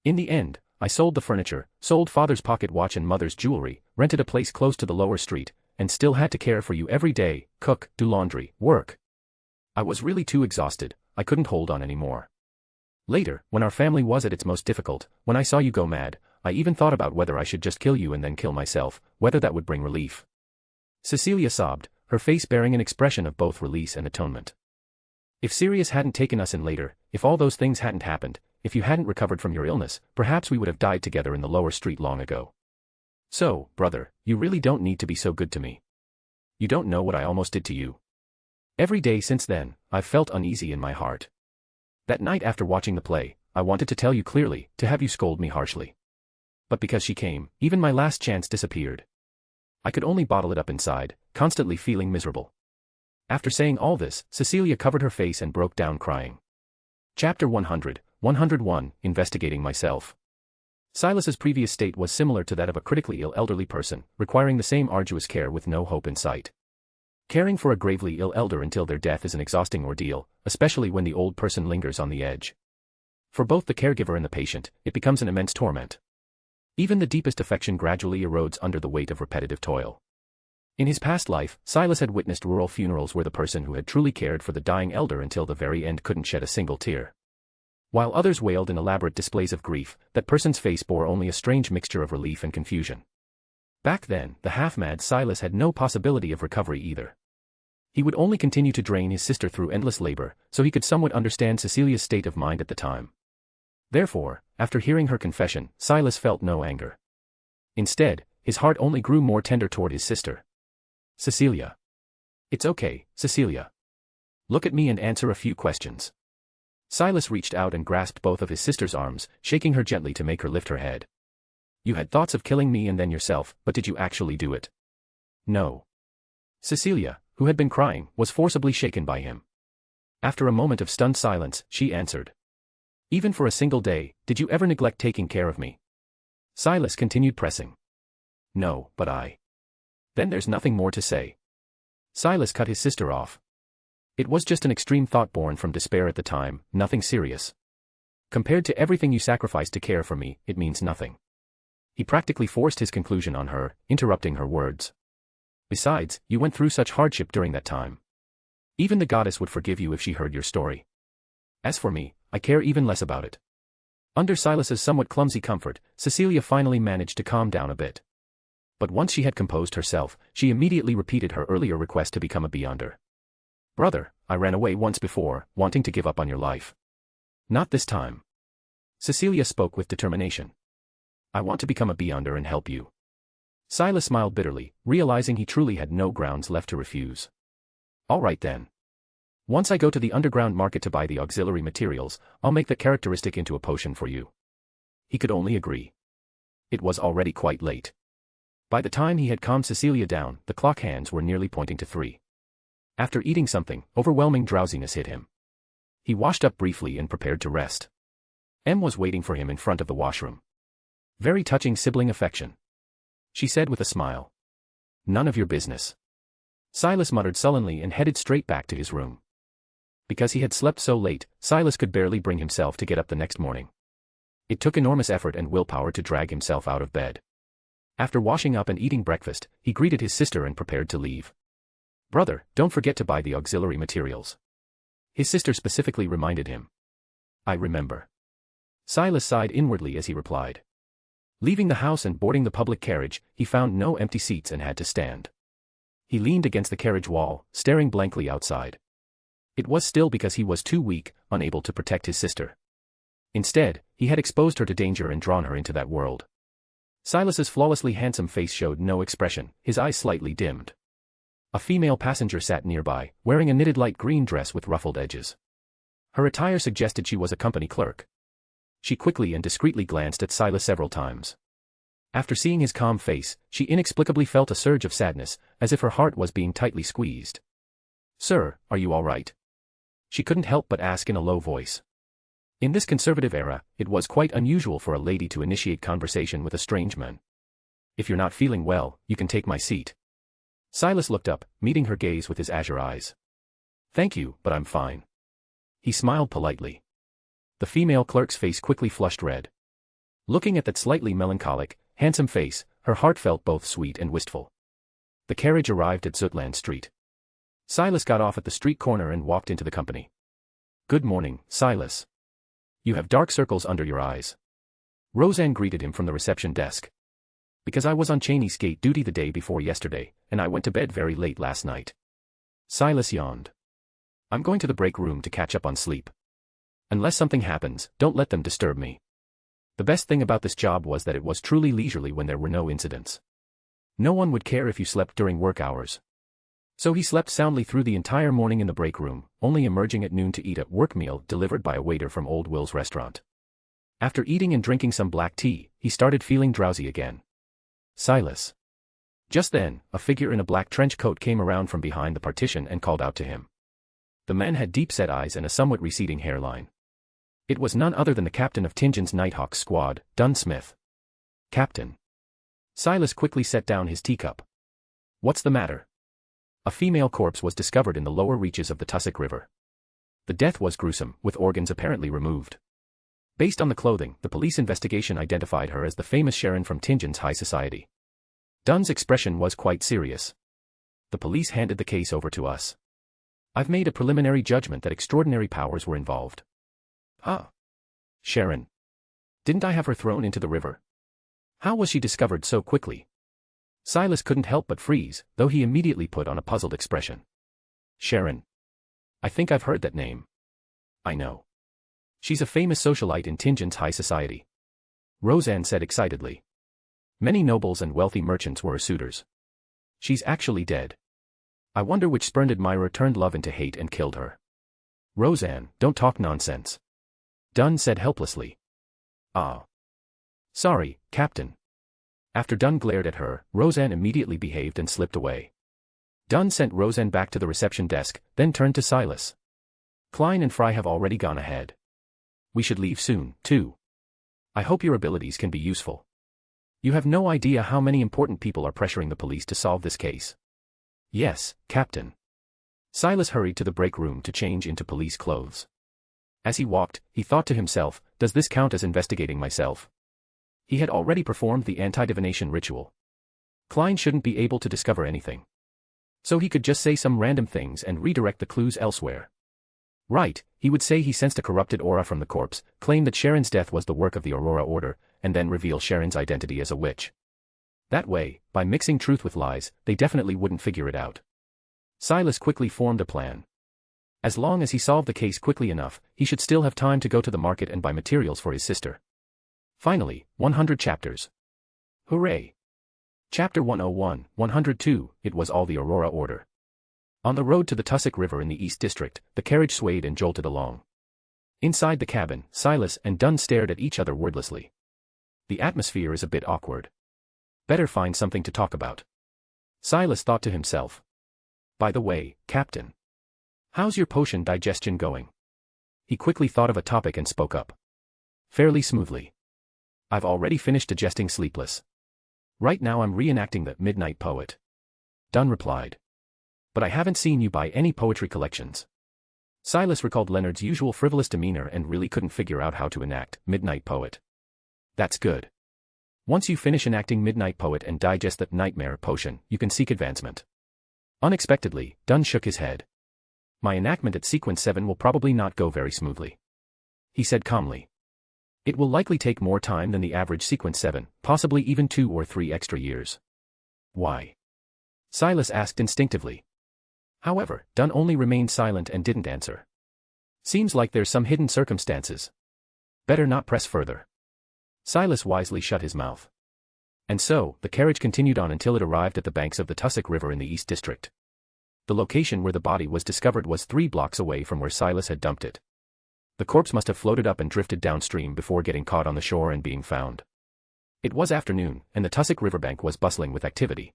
In the end, I sold the furniture, sold Father's pocket watch and Mother's jewelry, rented a place close to the lower street, and still had to care for you every day, cook, do laundry, work. I was really too exhausted, I couldn't hold on anymore. Later, when our family was at its most difficult, when I saw you go mad, I even thought about whether I should just kill you and then kill myself, whether that would bring relief." Cecilia sobbed, her face bearing an expression of both release and atonement. "If Sirius hadn't taken us in later, if all those things hadn't happened, if you hadn't recovered from your illness, perhaps we would have died together in the lower street long ago. So, brother, you really don't need to be so good to me. You don't know what I almost did to you. Every day since then, I've felt uneasy in my heart. That night after watching the play, I wanted to tell you clearly, to have you scold me harshly. But because she came, even my last chance disappeared. I could only bottle it up inside, constantly feeling miserable." After saying all this, Cecilia covered her face and broke down crying. Chapter 101, Investigating Myself. Silas's previous state was similar to that of a critically ill elderly person, requiring the same arduous care with no hope in sight. Caring for a gravely ill elder until their death is an exhausting ordeal, especially when the old person lingers on the edge. For both the caregiver and the patient, it becomes an immense torment. Even the deepest affection gradually erodes under the weight of repetitive toil. In his past life, Silas had witnessed rural funerals where the person who had truly cared for the dying elder until the very end couldn't shed a single tear. While others wailed in elaborate displays of grief, that person's face bore only a strange mixture of relief and confusion. Back then, the half-mad Silas had no possibility of recovery either. He would only continue to drain his sister through endless labor, so he could somewhat understand Cecilia's state of mind at the time. Therefore, after hearing her confession, Silas felt no anger. Instead, his heart only grew more tender toward his sister. "Cecilia. It's okay, Cecilia. Look at me and answer a few questions." Silas reached out and grasped both of his sister's arms, shaking her gently to make her lift her head. "You had thoughts of killing me and then yourself, but did you actually do it?" "No." Cecilia, who had been crying, was forcibly shaken by him. After a moment of stunned silence, she answered. "Even for a single day, did you ever neglect taking care of me?" Silas continued pressing. "No, but I..." "Then there's nothing more to say." Silas cut his sister off. "It was just an extreme thought born from despair at the time, nothing serious. Compared to everything you sacrificed to care for me, it means nothing." He practically forced his conclusion on her, interrupting her words. "Besides, you went through such hardship during that time. Even the goddess would forgive you if she heard your story. As for me, I care even less about it." Under Silas's somewhat clumsy comfort, Cecilia finally managed to calm down a bit. But once she had composed herself, she immediately repeated her earlier request to become a Beyonder. "Brother, I ran away once before, wanting to give up on your life. Not this time." Cecilia spoke with determination. "I want to become a Beyonder and help you." Silas smiled bitterly, realizing he truly had no grounds left to refuse. "All right then. Once I go to the underground market to buy the auxiliary materials, I'll make the characteristic into a potion for you." He could only agree. It was already quite late. By the time he had calmed Cecilia down, the clock hands were nearly pointing to 3. After eating something, overwhelming drowsiness hit him. He washed up briefly and prepared to rest. Em was waiting for him in front of the washroom. "Very touching sibling affection," she said with a smile. "None of your business." Silas muttered sullenly and headed straight back to his room. Because he had slept so late, Silas could barely bring himself to get up the next morning. It took enormous effort and willpower to drag himself out of bed. After washing up and eating breakfast, he greeted his sister and prepared to leave. "Brother, don't forget to buy the auxiliary materials. His sister specifically reminded him. I remember. Silas sighed inwardly as he replied. Leaving the house and boarding the public carriage, he found no empty seats and had to stand. He leaned against the carriage wall, staring blankly outside. It was still because he was too weak, unable to protect his sister. Instead, he had exposed her to danger and drawn her into that world. Silas's flawlessly handsome face showed no expression, his eyes slightly dimmed. A female passenger sat nearby, wearing a knitted light green dress with ruffled edges. Her attire suggested she was a company clerk. She quickly and discreetly glanced at Silas several times. After seeing his calm face, she inexplicably felt a surge of sadness, as if her heart was being tightly squeezed. Sir, are you all right? She couldn't help but ask in a low voice. In this conservative era, it was quite unusual for a lady to initiate conversation with a strange man. If you're not feeling well, you can take my seat. Silas looked up, meeting her gaze with his azure eyes. Thank you, but I'm fine. He smiled politely. The female clerk's face quickly flushed red. Looking at that slightly melancholic, handsome face, her heart felt both sweet and wistful. The carriage arrived at Zutland Street. Silas got off at the street corner and walked into the company. Good morning, Silas. You have dark circles under your eyes. Roseanne greeted him from the reception desk. Because I was on Cheney's gate duty the day before yesterday, and I went to bed very late last night. Silas yawned. I'm going to the break room to catch up on sleep. Unless something happens, don't let them disturb me. The best thing about this job was that it was truly leisurely when there were no incidents. No one would care if you slept during work hours. So he slept soundly through the entire morning in the break room, only emerging at noon to eat a work meal delivered by a waiter from Old Will's restaurant. After eating and drinking some black tea, he started feeling drowsy again. Silas. Just then, a figure in a black trench coat came around from behind the partition and called out to him. The man had deep-set eyes and a somewhat receding hairline. It was none other than the captain of Tingen's Nighthawk squad, Dunn Smith. Captain. Silas quickly set down his teacup. What's the matter? A female corpse was discovered in the lower reaches of the Tussock River. The death was gruesome, with organs apparently removed. Based on the clothing, the police investigation identified her as the famous Sharon from Tingen's high society. Dunn's expression was quite serious. The police handed the case over to us. I've made a preliminary judgment that extraordinary powers were involved. Sharon. Didn't I have her thrown into the river? How was she discovered so quickly? Silas couldn't help but freeze, though he immediately put on a puzzled expression. Sharon. I think I've heard that name. I know. She's a famous socialite in Tingen's high society. Roseanne said excitedly. Many nobles and wealthy merchants were her suitors. She's actually dead. I wonder which spurned admirer turned love into hate and killed her. Roseanne, don't talk nonsense. Dunn said helplessly. Sorry, Captain. After Dunn glared at her, Roseanne immediately behaved and slipped away. Dunn sent Roseanne back to the reception desk, then turned to Silas. Klein and Fry have already gone ahead. We should leave soon, too. I hope your abilities can be useful. You have no idea how many important people are pressuring the police to solve this case. Yes, Captain. Silas hurried to the break room to change into police clothes. As he walked, he thought to himself, does this count as investigating myself? He had already performed the anti-divination ritual. Klein shouldn't be able to discover anything. So he could just say some random things and redirect the clues elsewhere. Right, he would say he sensed a corrupted aura from the corpse, claim that Sharon's death was the work of the Aurora Order, and then reveal Sharon's identity as a witch. That way, by mixing truth with lies, they definitely wouldn't figure it out. Silas quickly formed a plan. As long as he solved the case quickly enough, he should still have time to go to the market and buy materials for his sister. Finally, 100 chapters. Hooray! Chapter 101, 102, it was all the Aurora Order. On the road to the Tussock River in the East District, the carriage swayed and jolted along. Inside the cabin, Silas and Dunn stared at each other wordlessly. The atmosphere is a bit awkward. Better find something to talk about. Silas thought to himself. By the way, Captain. How's your potion digestion going? He quickly thought of a topic and spoke up. Fairly smoothly. I've already finished digesting Sleepless. Right now I'm reenacting the Midnight Poet. Dunn replied. But I haven't seen you buy any poetry collections. Silas recalled Leonard's usual frivolous demeanor and really couldn't figure out how to enact Midnight Poet. That's good. Once you finish enacting Midnight Poet and digest that nightmare potion, you can seek advancement. Unexpectedly, Dunn shook his head. My enactment at Sequence 7 will probably not go very smoothly, he said calmly. It will likely take more time than the average Sequence 7, possibly even 2 or 3 extra years. Why? Silas asked instinctively. However, Dunn only remained silent and didn't answer. Seems like there's some hidden circumstances. Better not press further. Silas wisely shut his mouth. And so, the carriage continued on until it arrived at the banks of the Tussock River in the East District. The location where the body was discovered was 3 blocks away from where Silas had dumped it. The corpse must have floated up and drifted downstream before getting caught on the shore and being found. It was afternoon, and the Tussock riverbank was bustling with activity.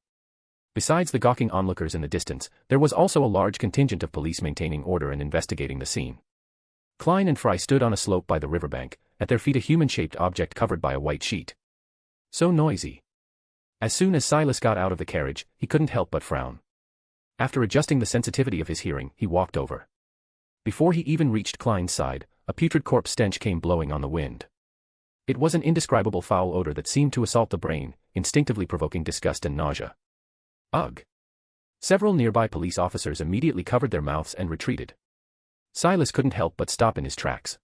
Besides the gawking onlookers in the distance, there was also a large contingent of police maintaining order and investigating the scene. Klein and Fry stood on a slope by the riverbank, at their feet a human-shaped object covered by a white sheet. So noisy. As soon as Silas got out of the carriage, he couldn't help but frown. After adjusting the sensitivity of his hearing, he walked over. Before he even reached Klein's side, a putrid corpse stench came blowing on the wind. It was an indescribable foul odor that seemed to assault the brain, instinctively provoking disgust and nausea. Ugh! Several nearby police officers immediately covered their mouths and retreated. Silas couldn't help but stop in his tracks.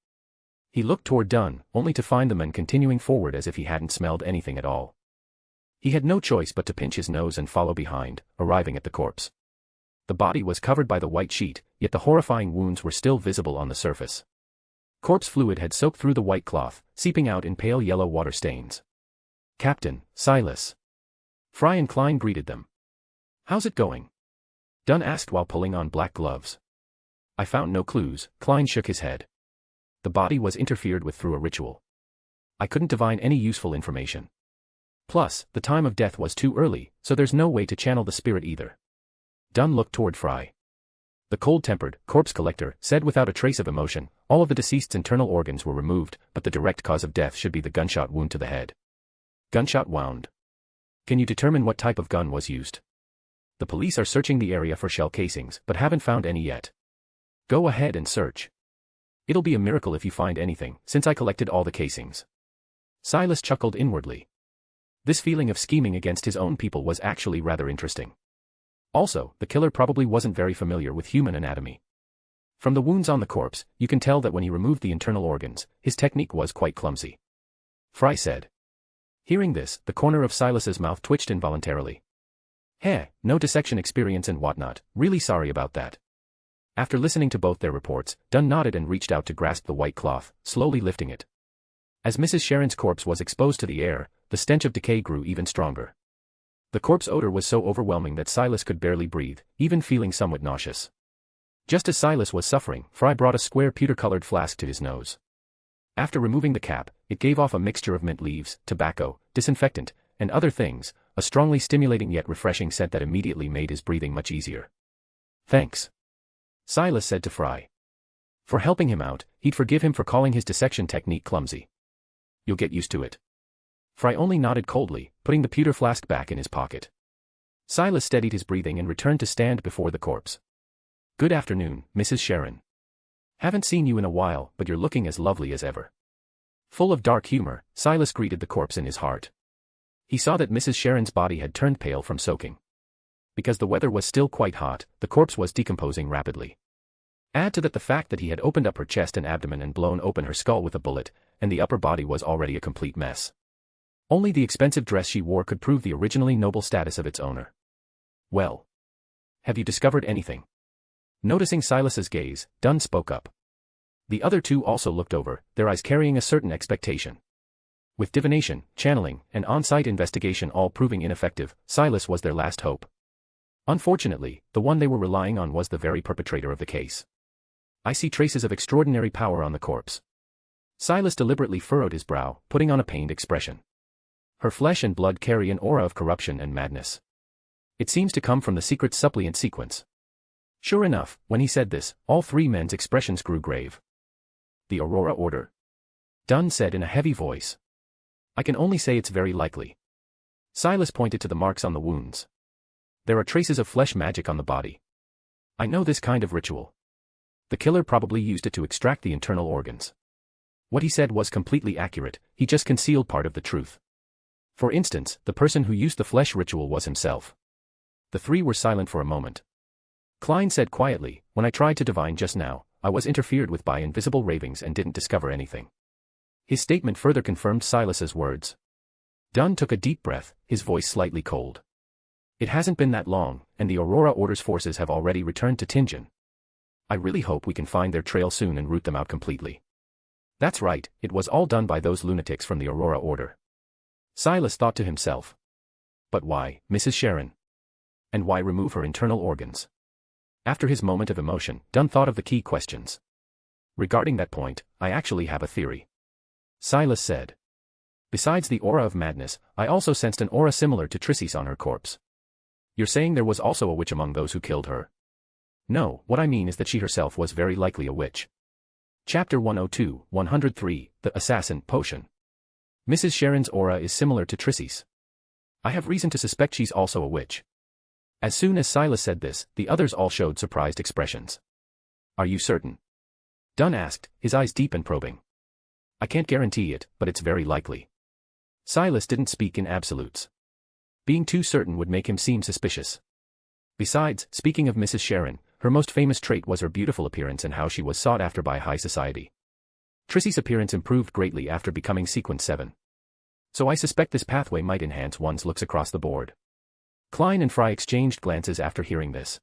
He looked toward Dunn, only to find the man continuing forward as if he hadn't smelled anything at all. He had no choice but to pinch his nose and follow behind, arriving at the corpse. The body was covered by the white sheet, yet the horrifying wounds were still visible on the surface. Corpse fluid had soaked through the white cloth, seeping out in pale yellow water stains. Captain, Silas. Fry and Klein greeted them. How's it going? Dunn asked while pulling on black gloves. I found no clues, Klein shook his head. The body was interfered with through a ritual. I couldn't divine any useful information. Plus, the time of death was too early, so there's no way to channel the spirit either. Dunn looked toward Fry. The cold-tempered, corpse collector said without a trace of emotion, all of the deceased's internal organs were removed, but the direct cause of death should be the gunshot wound to the head. Gunshot wound. Can you determine what type of gun was used? The police are searching the area for shell casings, but haven't found any yet. Go ahead and search. It'll be a miracle if you find anything, since I collected all the casings. Silas chuckled inwardly. This feeling of scheming against his own people was actually rather interesting. Also, the killer probably wasn't very familiar with human anatomy. From the wounds on the corpse, you can tell that when he removed the internal organs, his technique was quite clumsy. Fry said. Hearing this, the corner of Silas's mouth twitched involuntarily. No dissection experience and whatnot, really sorry about that. After listening to both their reports, Dunn nodded and reached out to grasp the white cloth, slowly lifting it. As Mrs. Sharon's corpse was exposed to the air, the stench of decay grew even stronger. The corpse odor was so overwhelming that Silas could barely breathe, even feeling somewhat nauseous. Just as Silas was suffering, Fry brought a square pewter-colored flask to his nose. After removing the cap, it gave off a mixture of mint leaves, tobacco, disinfectant, and other things, a strongly stimulating yet refreshing scent that immediately made his breathing much easier. Thanks. Silas said to Fry. For helping him out, he'd forgive him for calling his dissection technique clumsy. You'll get used to it. Fry only nodded coldly, putting the pewter flask back in his pocket. Silas steadied his breathing and returned to stand before the corpse. Good afternoon, Mrs. Sharon. Haven't seen you in a while, but you're looking as lovely as ever. Full of dark humor, Silas greeted the corpse in his heart. He saw that Mrs. Sharon's body had turned pale from soaking. Because the weather was still quite hot, the corpse was decomposing rapidly. Add to that the fact that he had opened up her chest and abdomen and blown open her skull with a bullet, and the upper body was already a complete mess. Only the expensive dress she wore could prove the originally noble status of its owner. Well. Have you discovered anything? Noticing Silas's gaze, Dunn spoke up. The other two also looked over, their eyes carrying a certain expectation. With divination, channeling, and on-site investigation all proving ineffective, Silas was their last hope. Unfortunately, the one they were relying on was the very perpetrator of the case. I see traces of extraordinary power on the corpse. Silas deliberately furrowed his brow, putting on a pained expression. Her flesh and blood carry an aura of corruption and madness. It seems to come from the Secrets Suppliant sequence. Sure enough, when he said this, all three men's expressions grew grave. The Aurora Order. Dunn said in a heavy voice. I can only say it's very likely. Silas pointed to the marks on the wounds. There are traces of flesh magic on the body. I know this kind of ritual. The killer probably used it to extract the internal organs. What he said was completely accurate, he just concealed part of the truth. For instance, the person who used the flesh ritual was himself. The three were silent for a moment. Klein said quietly, when I tried to divine just now, I was interfered with by invisible ravings and didn't discover anything. His statement further confirmed Silas's words. Dunn took a deep breath, his voice slightly cold. It hasn't been that long, and the Aurora Order's forces have already returned to Tingen. I really hope we can find their trail soon and root them out completely. That's right, it was all done by those lunatics from the Aurora Order. Silas thought to himself. But why, Mrs. Sharon? And why remove her internal organs? After his moment of emotion, Dunn thought of the key questions. Regarding that point, I actually have a theory. Silas said. Besides the aura of madness, I also sensed an aura similar to Trissy's on her corpse. You're saying there was also a witch among those who killed her? No, what I mean is that she herself was very likely a witch. Chapter 102, 103, The Assassin Potion. Mrs. Sharon's aura is similar to Trissy's. I have reason to suspect she's also a witch. As soon as Silas said this, the others all showed surprised expressions. Are you certain? Dunn asked, his eyes deep and probing. I can't guarantee it, but it's very likely. Silas didn't speak in absolutes. Being too certain would make him seem suspicious. Besides, speaking of Mrs. Sharon, her most famous trait was her beautiful appearance and how she was sought after by high society. Trissy's appearance improved greatly after becoming Sequence 7. So I suspect this pathway might enhance one's looks across the board. Klein and Fry exchanged glances after hearing this.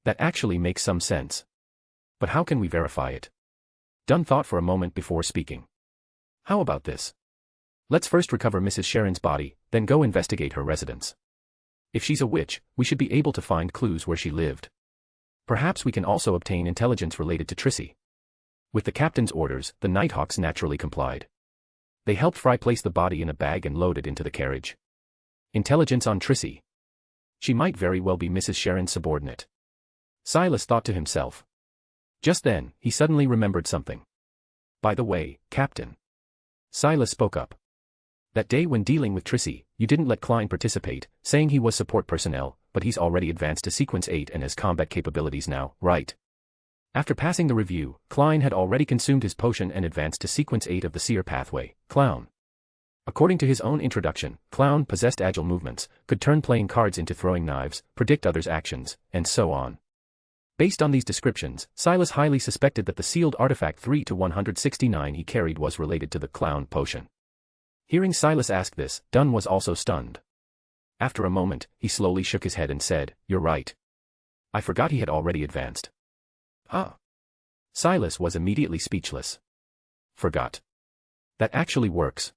That actually makes some sense. But how can we verify it? Dunn thought for a moment before speaking. How about this? Let's first recover Mrs. Sharon's body, then go investigate her residence. If she's a witch, we should be able to find clues where she lived. Perhaps we can also obtain intelligence related to Trissy. With the captain's orders, the Nighthawks naturally complied. They helped Fry place the body in a bag and load it into the carriage. Intelligence on Trissy. She might very well be Mrs. Sharon's subordinate. Silas thought to himself. Just then, he suddenly remembered something. By the way, Captain. Silas spoke up. That day when dealing with Trissy, you didn't let Klein participate, saying he was support personnel, but he's already advanced to Sequence 8 and has combat capabilities now, right? After passing the review, Klein had already consumed his potion and advanced to Sequence 8 of the Seer pathway, Clown. According to his own introduction, Clown possessed agile movements, could turn playing cards into throwing knives, predict others' actions, and so on. Based on these descriptions, Silas highly suspected that the sealed artifact 3-169 he carried was related to the Clown potion. Hearing Silas ask this, Dunn was also stunned. After a moment, he slowly shook his head and said, "You're right. I forgot he had already advanced." Huh? Silas was immediately speechless. Forgot. That actually works.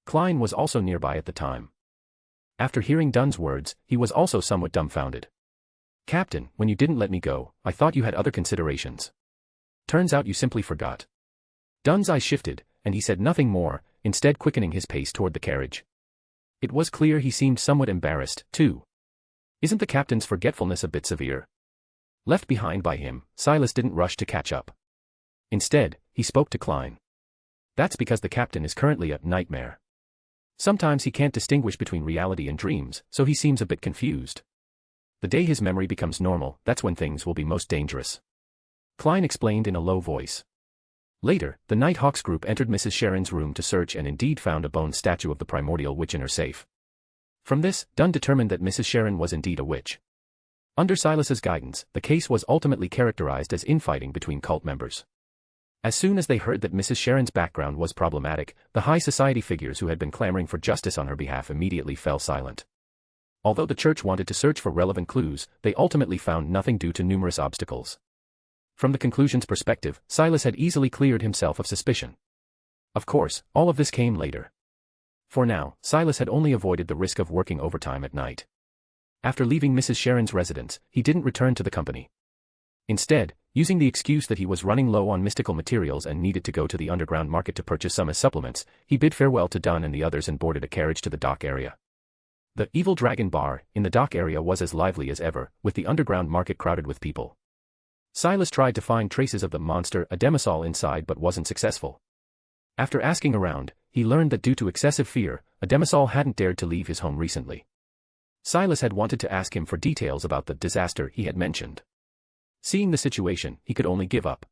Klein was also nearby at the time. After hearing Dunn's words, he was also somewhat dumbfounded. Captain, when you didn't let me go, I thought you had other considerations. Turns out you simply forgot. Dunn's eyes shifted, and he said nothing more, instead quickening his pace toward the carriage. It was clear he seemed somewhat embarrassed, too. Isn't the captain's forgetfulness a bit severe? Left behind by him, Silas didn't rush to catch up. Instead, he spoke to Klein. That's because the captain is currently a nightmare. Sometimes he can't distinguish between reality and dreams, so he seems a bit confused. The day his memory becomes normal, that's when things will be most dangerous. Klein explained in a low voice. Later, the Nighthawks group entered Mrs. Sharon's room to search and indeed found a bone statue of the primordial witch in her safe. From this, Dunn determined that Mrs. Sharon was indeed a witch. Under Silas's guidance, the case was ultimately characterized as infighting between cult members. As soon as they heard that Mrs. Sharon's background was problematic, the high society figures who had been clamoring for justice on her behalf immediately fell silent. Although the church wanted to search for relevant clues, they ultimately found nothing due to numerous obstacles. From the conclusion's perspective, Silas had easily cleared himself of suspicion. Of course, all of this came later. For now, Silas had only avoided the risk of working overtime at night. After leaving Mrs. Sharon's residence, he didn't return to the company. Instead, using the excuse that he was running low on mystical materials and needed to go to the underground market to purchase some as supplements, he bid farewell to Dunn and the others and boarded a carriage to the dock area. The Evil Dragon Bar, in the dock area, was as lively as ever, with the underground market crowded with people. Silas tried to find traces of the monster Ademasol inside but wasn't successful. After asking around, he learned that due to excessive fear, Ademasol hadn't dared to leave his home recently. Silas had wanted to ask him for details about the disaster he had mentioned. Seeing the situation, he could only give up.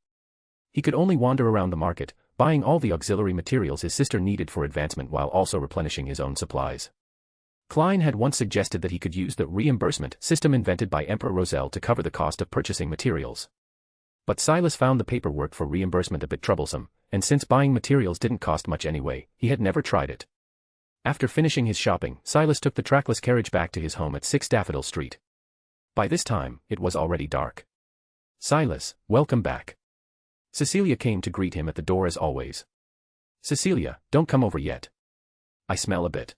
He could only wander around the market, buying all the auxiliary materials his sister needed for advancement while also replenishing his own supplies. Klein had once suggested that he could use the reimbursement system invented by Emperor Roselle to cover the cost of purchasing materials. But Silas found the paperwork for reimbursement a bit troublesome, and since buying materials didn't cost much anyway, he had never tried it. After finishing his shopping, Silas took the trackless carriage back to his home at 6 Daffodil Street. By this time, it was already dark. "Silas, welcome back." Cecilia came to greet him at the door as always. "Cecilia, don't come over yet. I smell a bit."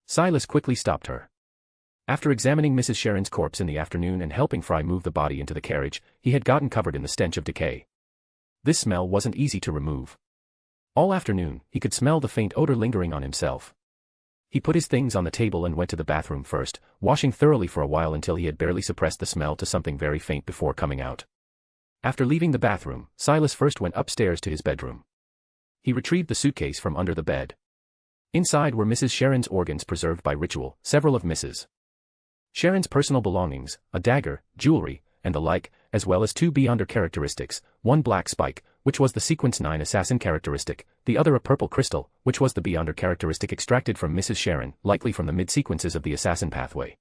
Silas quickly stopped her. After examining Mrs. Sharon's corpse in the afternoon and helping Fry move the body into the carriage, he had gotten covered in the stench of decay. This smell wasn't easy to remove. All afternoon, he could smell the faint odor lingering on himself. He put his things on the table and went to the bathroom first, washing thoroughly for a while until he had barely suppressed the smell to something very faint before coming out. After leaving the bathroom, Silas first went upstairs to his bedroom. He retrieved the suitcase from under the bed. Inside were Mrs. Sharon's organs preserved by ritual, several of Mrs. Sharon's personal belongings, a dagger, jewelry, and the like, as well as 2 Beyonder characteristics, one black spike, which was the Sequence 9 assassin characteristic, the other a purple crystal, which was the Beyonder characteristic extracted from Mrs. Sharon, likely from the mid-sequences of the assassin pathway.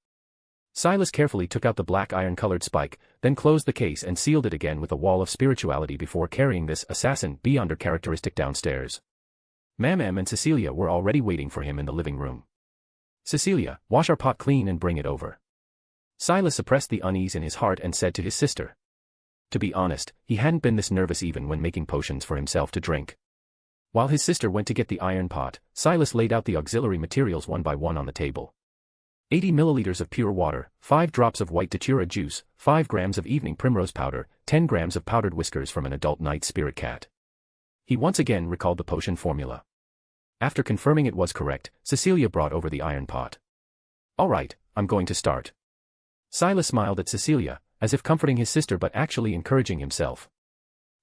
Silas carefully took out the black iron-colored spike, then closed the case and sealed it again with a wall of spirituality before carrying this assassin Beyonder characteristic downstairs. Mam and Cecilia were already waiting for him in the living room. "Cecilia, wash our pot clean and bring it over." Silas suppressed the unease in his heart and said to his sister. To be honest, he hadn't been this nervous even when making potions for himself to drink. While his sister went to get the iron pot, Silas laid out the auxiliary materials one by one on the table. 80 milliliters of pure water, 5 drops of white datura juice, 5 grams of evening primrose powder, 10 grams of powdered whiskers from an adult night spirit cat. He once again recalled the potion formula. After confirming it was correct, Cecilia brought over the iron pot. "All right, I'm going to start." Silas smiled at Cecilia, as if comforting his sister but actually encouraging himself.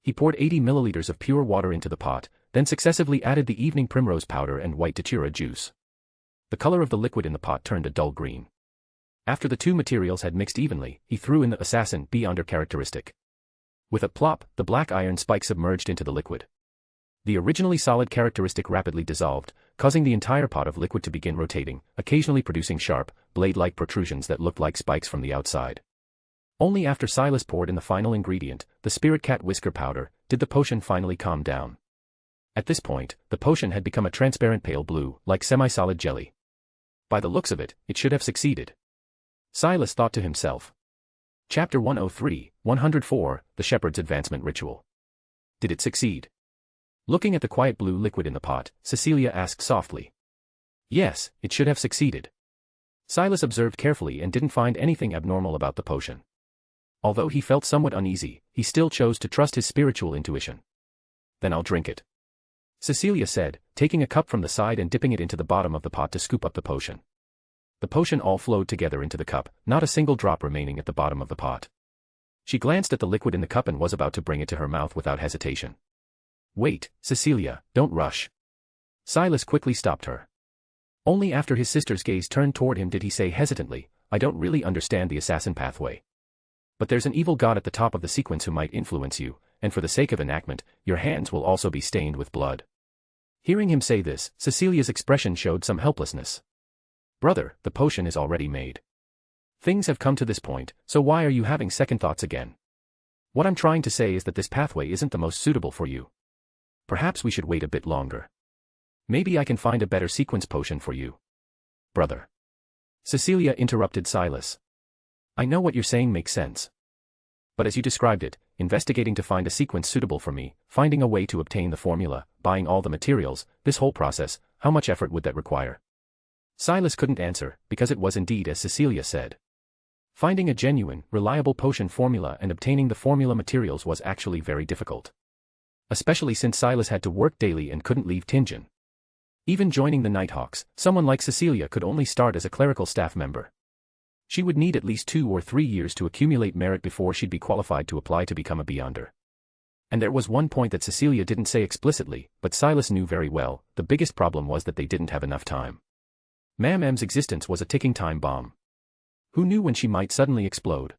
He poured 80 milliliters of pure water into the pot, then successively added the evening primrose powder and white datura juice. The color of the liquid in the pot turned a dull green. After the 2 materials had mixed evenly, he threw in the assassin Beyonder characteristic. With a plop, the black iron spike submerged into the liquid. The originally solid characteristic rapidly dissolved, causing the entire pot of liquid to begin rotating, occasionally producing sharp, blade-like protrusions that looked like spikes from the outside. Only after Silas poured in the final ingredient, the spirit cat whisker powder, did the potion finally calm down. At this point, the potion had become a transparent pale blue, like semi-solid jelly. By the looks of it, it should have succeeded. Silas thought to himself. Chapter 103, 104, The Shepherd's Advancement Ritual. Did it succeed? Looking at the quiet blue liquid in the pot, Cecilia asked softly. Yes, it should have succeeded. Silas observed carefully and didn't find anything abnormal about the potion. Although he felt somewhat uneasy, he still chose to trust his spiritual intuition. Then I'll drink it, Cecilia said, taking a cup from the side and dipping it into the bottom of the pot to scoop up the potion. The potion all flowed together into the cup, not a single drop remaining at the bottom of the pot. She glanced at the liquid in the cup and was about to bring it to her mouth without hesitation. Wait, Cecilia, don't rush. Silas quickly stopped her. Only after his sister's gaze turned toward him did he say hesitantly, I don't really understand the assassin pathway. But there's an evil god at the top of the sequence who might influence you, and for the sake of enactment, your hands will also be stained with blood. Hearing him say this, Cecilia's expression showed some helplessness. Brother, the potion is already made. Things have come to this point, so why are you having second thoughts again? What I'm trying to say is that this pathway isn't the most suitable for you. Perhaps we should wait a bit longer. Maybe I can find a better sequence potion for you. Brother. Cecilia interrupted Silas. I know what you're saying makes sense. But as you described it, investigating to find a sequence suitable for me, finding a way to obtain the formula, buying all the materials, this whole process, how much effort would that require? Silas couldn't answer, because it was indeed as Cecilia said. Finding a genuine, reliable potion formula and obtaining the formula materials was actually very difficult. Especially since Silas had to work daily and couldn't leave Tingen. Even joining the Nighthawks, someone like Cecilia could only start as a clerical staff member. She would need at least 2 or 3 years to accumulate merit before she'd be qualified to apply to become a Beyonder. And there was one point that Cecilia didn't say explicitly, but Silas knew very well, the biggest problem was that they didn't have enough time. Mam's existence was a ticking time bomb. Who knew when she might suddenly explode?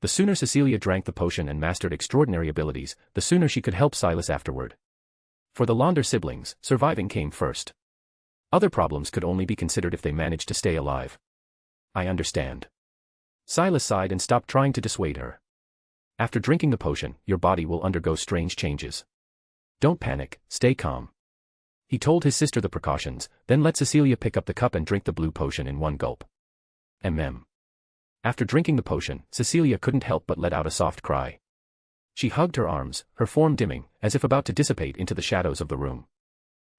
The sooner Cecilia drank the potion and mastered extraordinary abilities, the sooner she could help Silas afterward. For the Londer siblings, surviving came first. Other problems could only be considered if they managed to stay alive. I understand. Silas sighed and stopped trying to dissuade her. After drinking the potion, your body will undergo strange changes. Don't panic, stay calm. He told his sister the precautions, then let Cecilia pick up the cup and drink the blue potion in one gulp. After drinking the potion, Cecilia couldn't help but let out a soft cry. She hugged her arms, her form dimming, as if about to dissipate into the shadows of the room.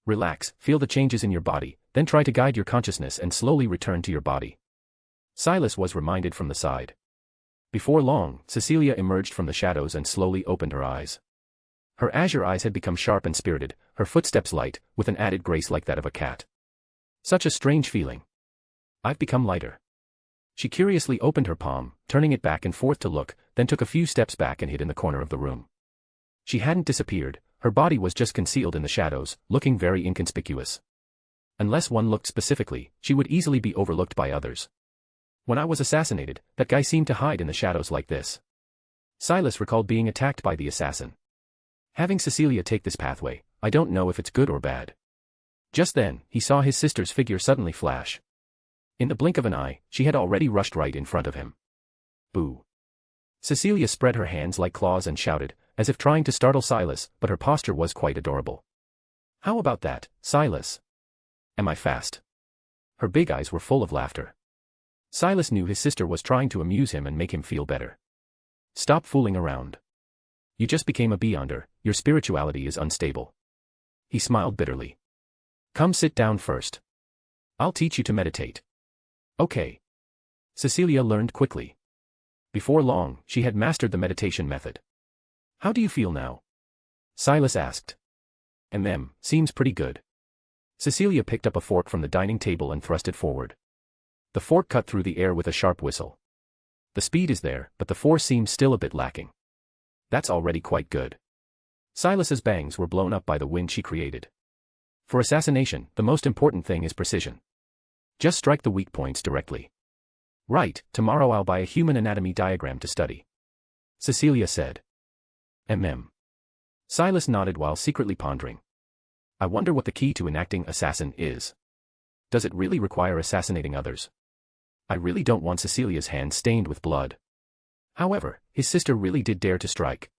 Relax, feel the changes in your body, then try to guide your consciousness and slowly return to your body. Silas was reminded from the side. Before long, Cecilia emerged from the shadows and slowly opened her eyes. Her azure eyes had become sharp and spirited, her footsteps light, with an added grace like that of a cat. Such a strange feeling. I've become lighter. She curiously opened her palm, turning it back and forth to look, then took a few steps back and hid in the corner of the room. She hadn't disappeared, her body was just concealed in the shadows, looking very inconspicuous. Unless one looked specifically, she would easily be overlooked by others. When I was assassinated, that guy seemed to hide in the shadows like this. Silas recalled being attacked by the assassin. Having Cecilia take this pathway, I don't know if it's good or bad. Just then, he saw his sister's figure suddenly flash. In the blink of an eye, she had already rushed right in front of him. Boo. Cecilia spread her hands like claws and shouted, as if trying to startle Silas, but her posture was quite adorable. How about that, Silas? Am I fast? Her big eyes were full of laughter. Silas knew his sister was trying to amuse him and make him feel better. Stop fooling around. You just became a Beyonder, your spirituality is unstable. He smiled bitterly. Come sit down first. I'll teach you to meditate. Okay. Cecilia learned quickly. Before long, she had mastered the meditation method. How do you feel now? Silas asked. Seems pretty good. Cecilia picked up a fork from the dining table and thrust it forward. The fork cut through the air with a sharp whistle. The speed is there, but the force seems still a bit lacking. That's already quite good. Silas's bangs were blown up by the wind she created. For assassination, the most important thing is precision. Just strike the weak points directly. Right, tomorrow I'll buy a human anatomy diagram to study. Cecilia said. Silas nodded while secretly pondering. I wonder what the key to enacting assassin is. Does it really require assassinating others? I really don't want Cecilia's hands stained with blood. However, his sister really did dare to strike.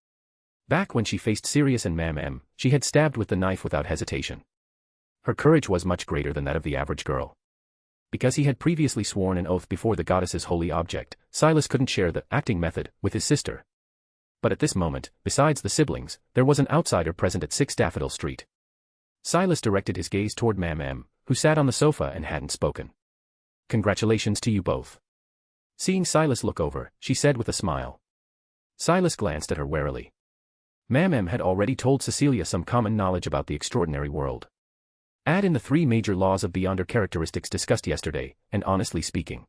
Back when she faced Sirius and she had stabbed with the knife without hesitation. Her courage was much greater than that of the average girl. Because he had previously sworn an oath before the goddess's holy object, Silas couldn't share the acting method with his sister. But at this moment, besides the siblings, there was an outsider present at 6 Daffodil Street. Silas directed his gaze toward who sat on the sofa and hadn't spoken. Congratulations to you both. Seeing Silas look over, she said with a smile. Silas glanced at her warily. Had already told Cecilia some common knowledge about the extraordinary world. Add in the 3 major laws of Beyonder characteristics discussed yesterday, and honestly speaking,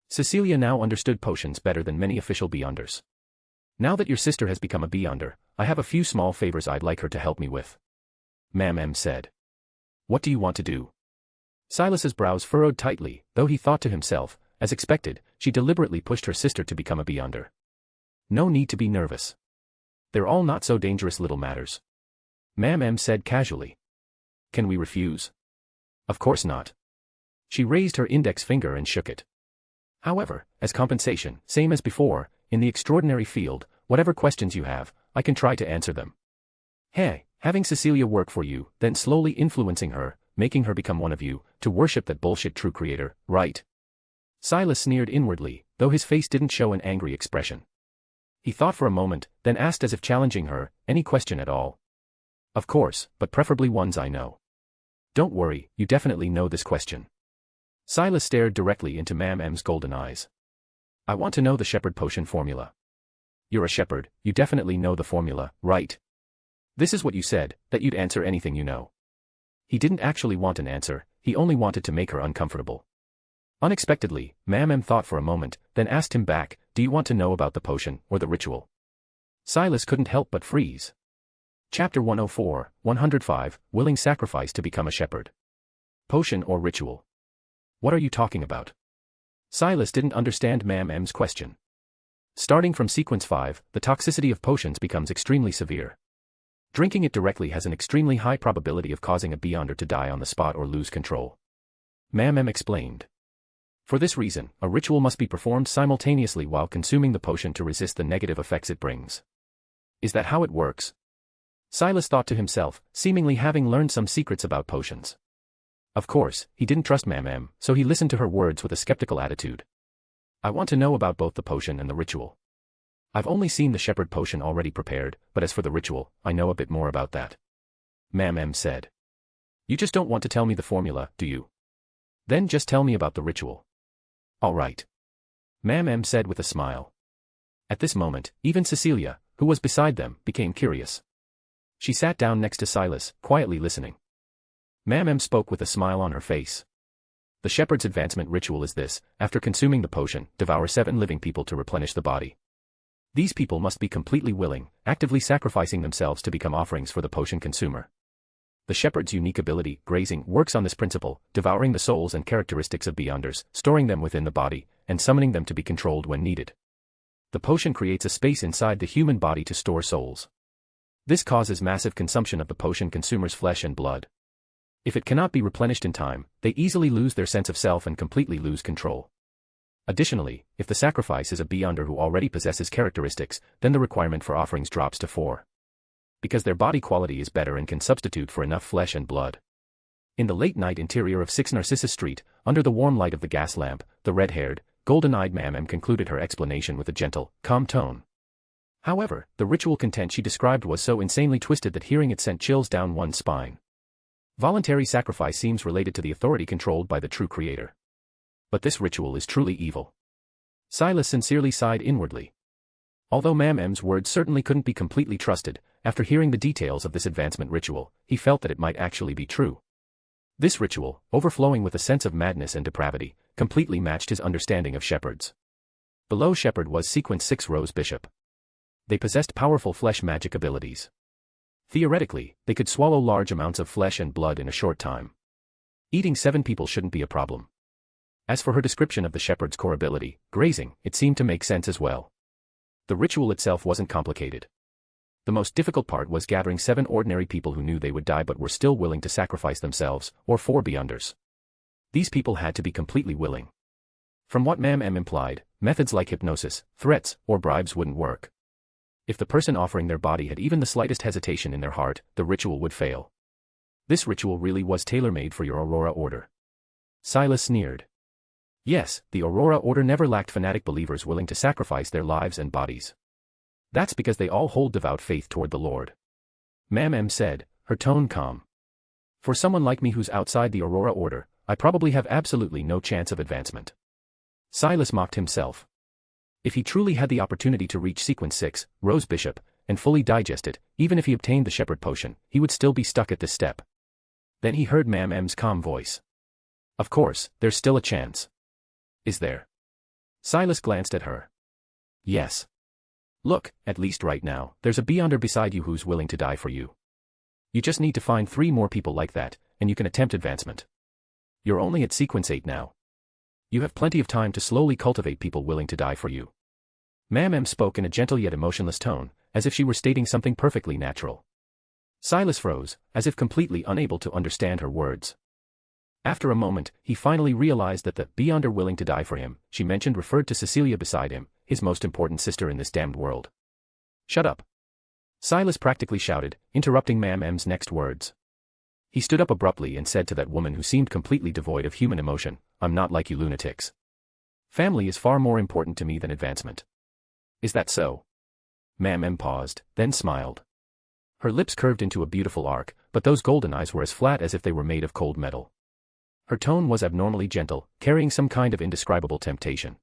Cecilia now understood potions better than many official Beyonders. Now that your sister has become a Beyonder, I have a few small favors I'd like her to help me with. Said. What do you want to do? Silas's brows furrowed tightly, though he thought to himself, as expected, she deliberately pushed her sister to become a Beyonder. No need to be nervous. They're all not so dangerous little matters. Said casually. Can we refuse? Of course not. She raised her index finger and shook it. However, as compensation, same as before, in the extraordinary field, whatever questions you have, I can try to answer them. Hey, having Cecilia work for you, then slowly influencing her, making her become one of you, to worship that bullshit true creator, right? Silas sneered inwardly, though his face didn't show an angry expression. He thought for a moment, then asked as if challenging her, any question at all. Of course, but preferably ones I know. Don't worry, you definitely know this question. Silas stared directly into M's golden eyes. I want to know the shepherd potion formula. You're a shepherd, you definitely know the formula, right? This is what you said, that you'd answer anything you know. He didn't actually want an answer, he only wanted to make her uncomfortable. Unexpectedly, thought for a moment, then asked him back, do you want to know about the potion, or the ritual? Silas couldn't help but freeze. Chapter 104, 105, Willing Sacrifice to Become a Shepherd. Potion or ritual? What are you talking about? Silas didn't understand M's question. Starting from sequence 5, the toxicity of potions becomes extremely severe. Drinking it directly has an extremely high probability of causing a beyonder to die on the spot or lose control. Ma'am explained. For this reason, a ritual must be performed simultaneously while consuming the potion to resist the negative effects it brings. Is that how it works? Silas thought to himself, seemingly having learned some secrets about potions. Of course, he didn't trust Ma'am, so he listened to her words with a skeptical attitude. I want to know about both the potion and the ritual. I've only seen the shepherd potion already prepared, but as for the ritual, I know a bit more about that. Ma'am said. You just don't want to tell me the formula, do you? Then just tell me about the ritual. All right. Ma'am said with a smile. At this moment, even Cecilia, who was beside them, became curious. She sat down next to Silas, quietly listening. Ma'am spoke with a smile on her face. The shepherd's advancement ritual is this: after consuming the potion, devour 7 living people to replenish the body. These people must be completely willing, actively sacrificing themselves to become offerings for the potion consumer. The shepherd's unique ability, grazing, works on this principle, devouring the souls and characteristics of beyonders, storing them within the body, and summoning them to be controlled when needed. The potion creates a space inside the human body to store souls. This causes massive consumption of the potion consumer's flesh and blood. If it cannot be replenished in time, they easily lose their sense of self and completely lose control. Additionally, if the sacrifice is a beyonder who already possesses characteristics, then the requirement for offerings drops to 4. Because their body quality is better and can substitute for enough flesh and blood. In the late-night interior of 6 Narcissus Street, under the warm light of the gas lamp, the red-haired, golden-eyed Ma'am concluded her explanation with a gentle, calm tone. However, the ritual content she described was so insanely twisted that hearing it sent chills down one's spine. Voluntary sacrifice seems related to the authority controlled by the true creator. But this ritual is truly evil. Silas sincerely sighed inwardly. Although Ma'am's words certainly couldn't be completely trusted, after hearing the details of this advancement ritual, he felt that it might actually be true. This ritual, overflowing with a sense of madness and depravity, completely matched his understanding of shepherds. Below shepherd was sequence 6 Rose Bishop. They possessed powerful flesh magic abilities. Theoretically, they could swallow large amounts of flesh and blood in a short time. Eating 7 people shouldn't be a problem. As for her description of the shepherd's core ability, grazing, it seemed to make sense as well. The ritual itself wasn't complicated. The most difficult part was gathering 7 ordinary people who knew they would die but were still willing to sacrifice themselves, or 4 beyonders. These people had to be completely willing. From what Ma'am implied, methods like hypnosis, threats, or bribes wouldn't work. If the person offering their body had even the slightest hesitation in their heart, the ritual would fail. This ritual really was tailor-made for your Aurora Order. Silas sneered. Yes, the Aurora Order never lacked fanatic believers willing to sacrifice their lives and bodies. That's because they all hold devout faith toward the Lord. Ma'am said, her tone calm. For someone like me who's outside the Aurora Order, I probably have absolutely no chance of advancement. Silas mocked himself. If he truly had the opportunity to reach sequence 6, Rose Bishop, and fully digest it, even if he obtained the shepherd potion, he would still be stuck at this step. Then he heard Ma'am's calm voice. Of course, there's still a chance. Is there? Silas glanced at her. Yes. Look, at least right now, there's a beyonder beside you who's willing to die for you. You just need to find 3 more people like that, and you can attempt advancement. You're only at sequence 8 now. You have plenty of time to slowly cultivate people willing to die for you. Ma'am spoke in a gentle yet emotionless tone, as if she were stating something perfectly natural. Silas froze, as if completely unable to understand her words. After a moment, he finally realized that the beyonder willing to die for him, she mentioned, referred to Cecilia beside him, his most important sister in this damned world. Shut up. Silas practically shouted, interrupting Ma'am's next words. He stood up abruptly and said to that woman who seemed completely devoid of human emotion, I'm not like you lunatics. Family is far more important to me than advancement. Is that so? Ma'am paused, then smiled. Her lips curved into a beautiful arc, but those golden eyes were as flat as if they were made of cold metal. Her tone was abnormally gentle, carrying some kind of indescribable temptation.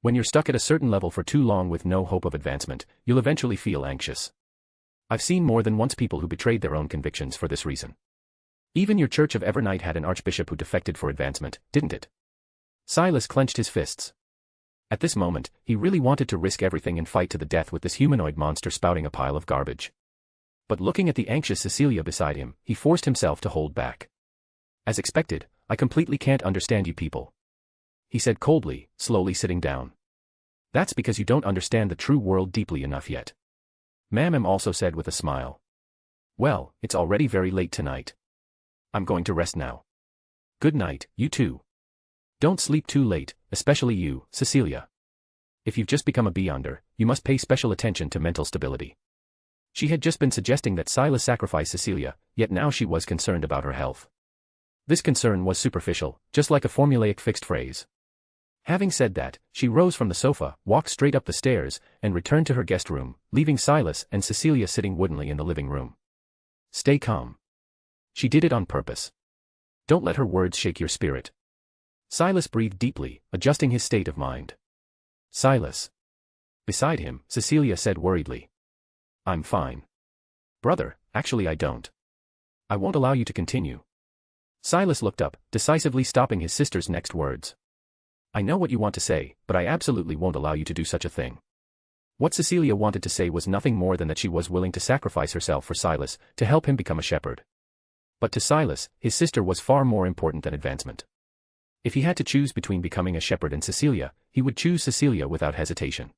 When you're stuck at a certain level for too long with no hope of advancement, you'll eventually feel anxious. I've seen more than once people who betrayed their own convictions for this reason. Even your Church of Evernight had an archbishop who defected for advancement, didn't it? Silas clenched his fists. At this moment, he really wanted to risk everything and fight to the death with this humanoid monster spouting a pile of garbage. But looking at the anxious Cecilia beside him, he forced himself to hold back. As expected, I completely can't understand you people. He said coldly, slowly sitting down. That's because you don't understand the true world deeply enough yet. Ma'am also said with a smile. Well, it's already very late tonight. I'm going to rest now. Good night, you too. Don't sleep too late, especially you, Cecilia. If you've just become a Beyonder, you must pay special attention to mental stability. She had just been suggesting that Silas sacrifice Cecilia, yet now she was concerned about her health. This concern was superficial, just like a formulaic fixed phrase. Having said that, she rose from the sofa, walked straight up the stairs, and returned to her guest room, leaving Silas and Cecilia sitting woodenly in the living room. Stay calm. She did it on purpose. Don't let her words shake your spirit. Silas breathed deeply, adjusting his state of mind. Silas. Beside him, Cecilia said worriedly. I'm fine. Brother, actually I don't. I won't allow you to continue. Silas looked up, decisively stopping his sister's next words. I know what you want to say, but I absolutely won't allow you to do such a thing. What Cecilia wanted to say was nothing more than that she was willing to sacrifice herself for Silas, to help him become a shepherd. But to Silas, his sister was far more important than advancement. If he had to choose between becoming a shepherd and Cecilia, he would choose Cecilia without hesitation.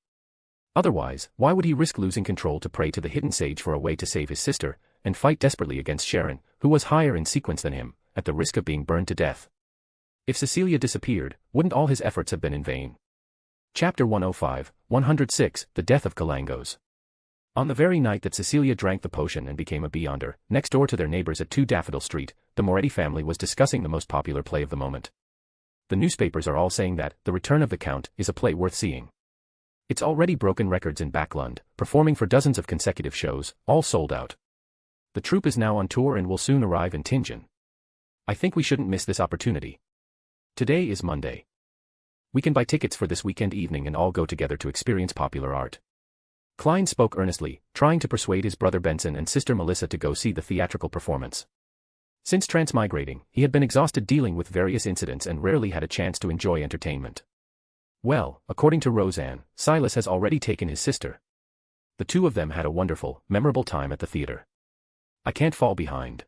Otherwise, why would he risk losing control to pray to the hidden sage for a way to save his sister, and fight desperately against Sharon, who was higher in sequence than him, at the risk of being burned to death? If Cecilia disappeared, wouldn't all his efforts have been in vain? Chapter 105, 106, The Death of Kalangos. On the very night that Cecilia drank the potion and became a Beyonder, next door to their neighbors at 2 Daffodil Street, the Moretti family was discussing the most popular play of the moment. The newspapers are all saying that The Return of the Count is a play worth seeing. It's already broken records in Backlund, performing for dozens of consecutive shows, all sold out. The troupe is now on tour and will soon arrive in Tingen. I think we shouldn't miss this opportunity. Today is Monday. We can buy tickets for this weekend evening and all go together to experience popular art. Klein spoke earnestly, trying to persuade his brother Benson and sister Melissa to go see the theatrical performance. Since transmigrating, he had been exhausted dealing with various incidents and rarely had a chance to enjoy entertainment. Well, according to Roseanne, Silas has already taken his sister. The two of them had a wonderful, memorable time at the theater. I can't fall behind.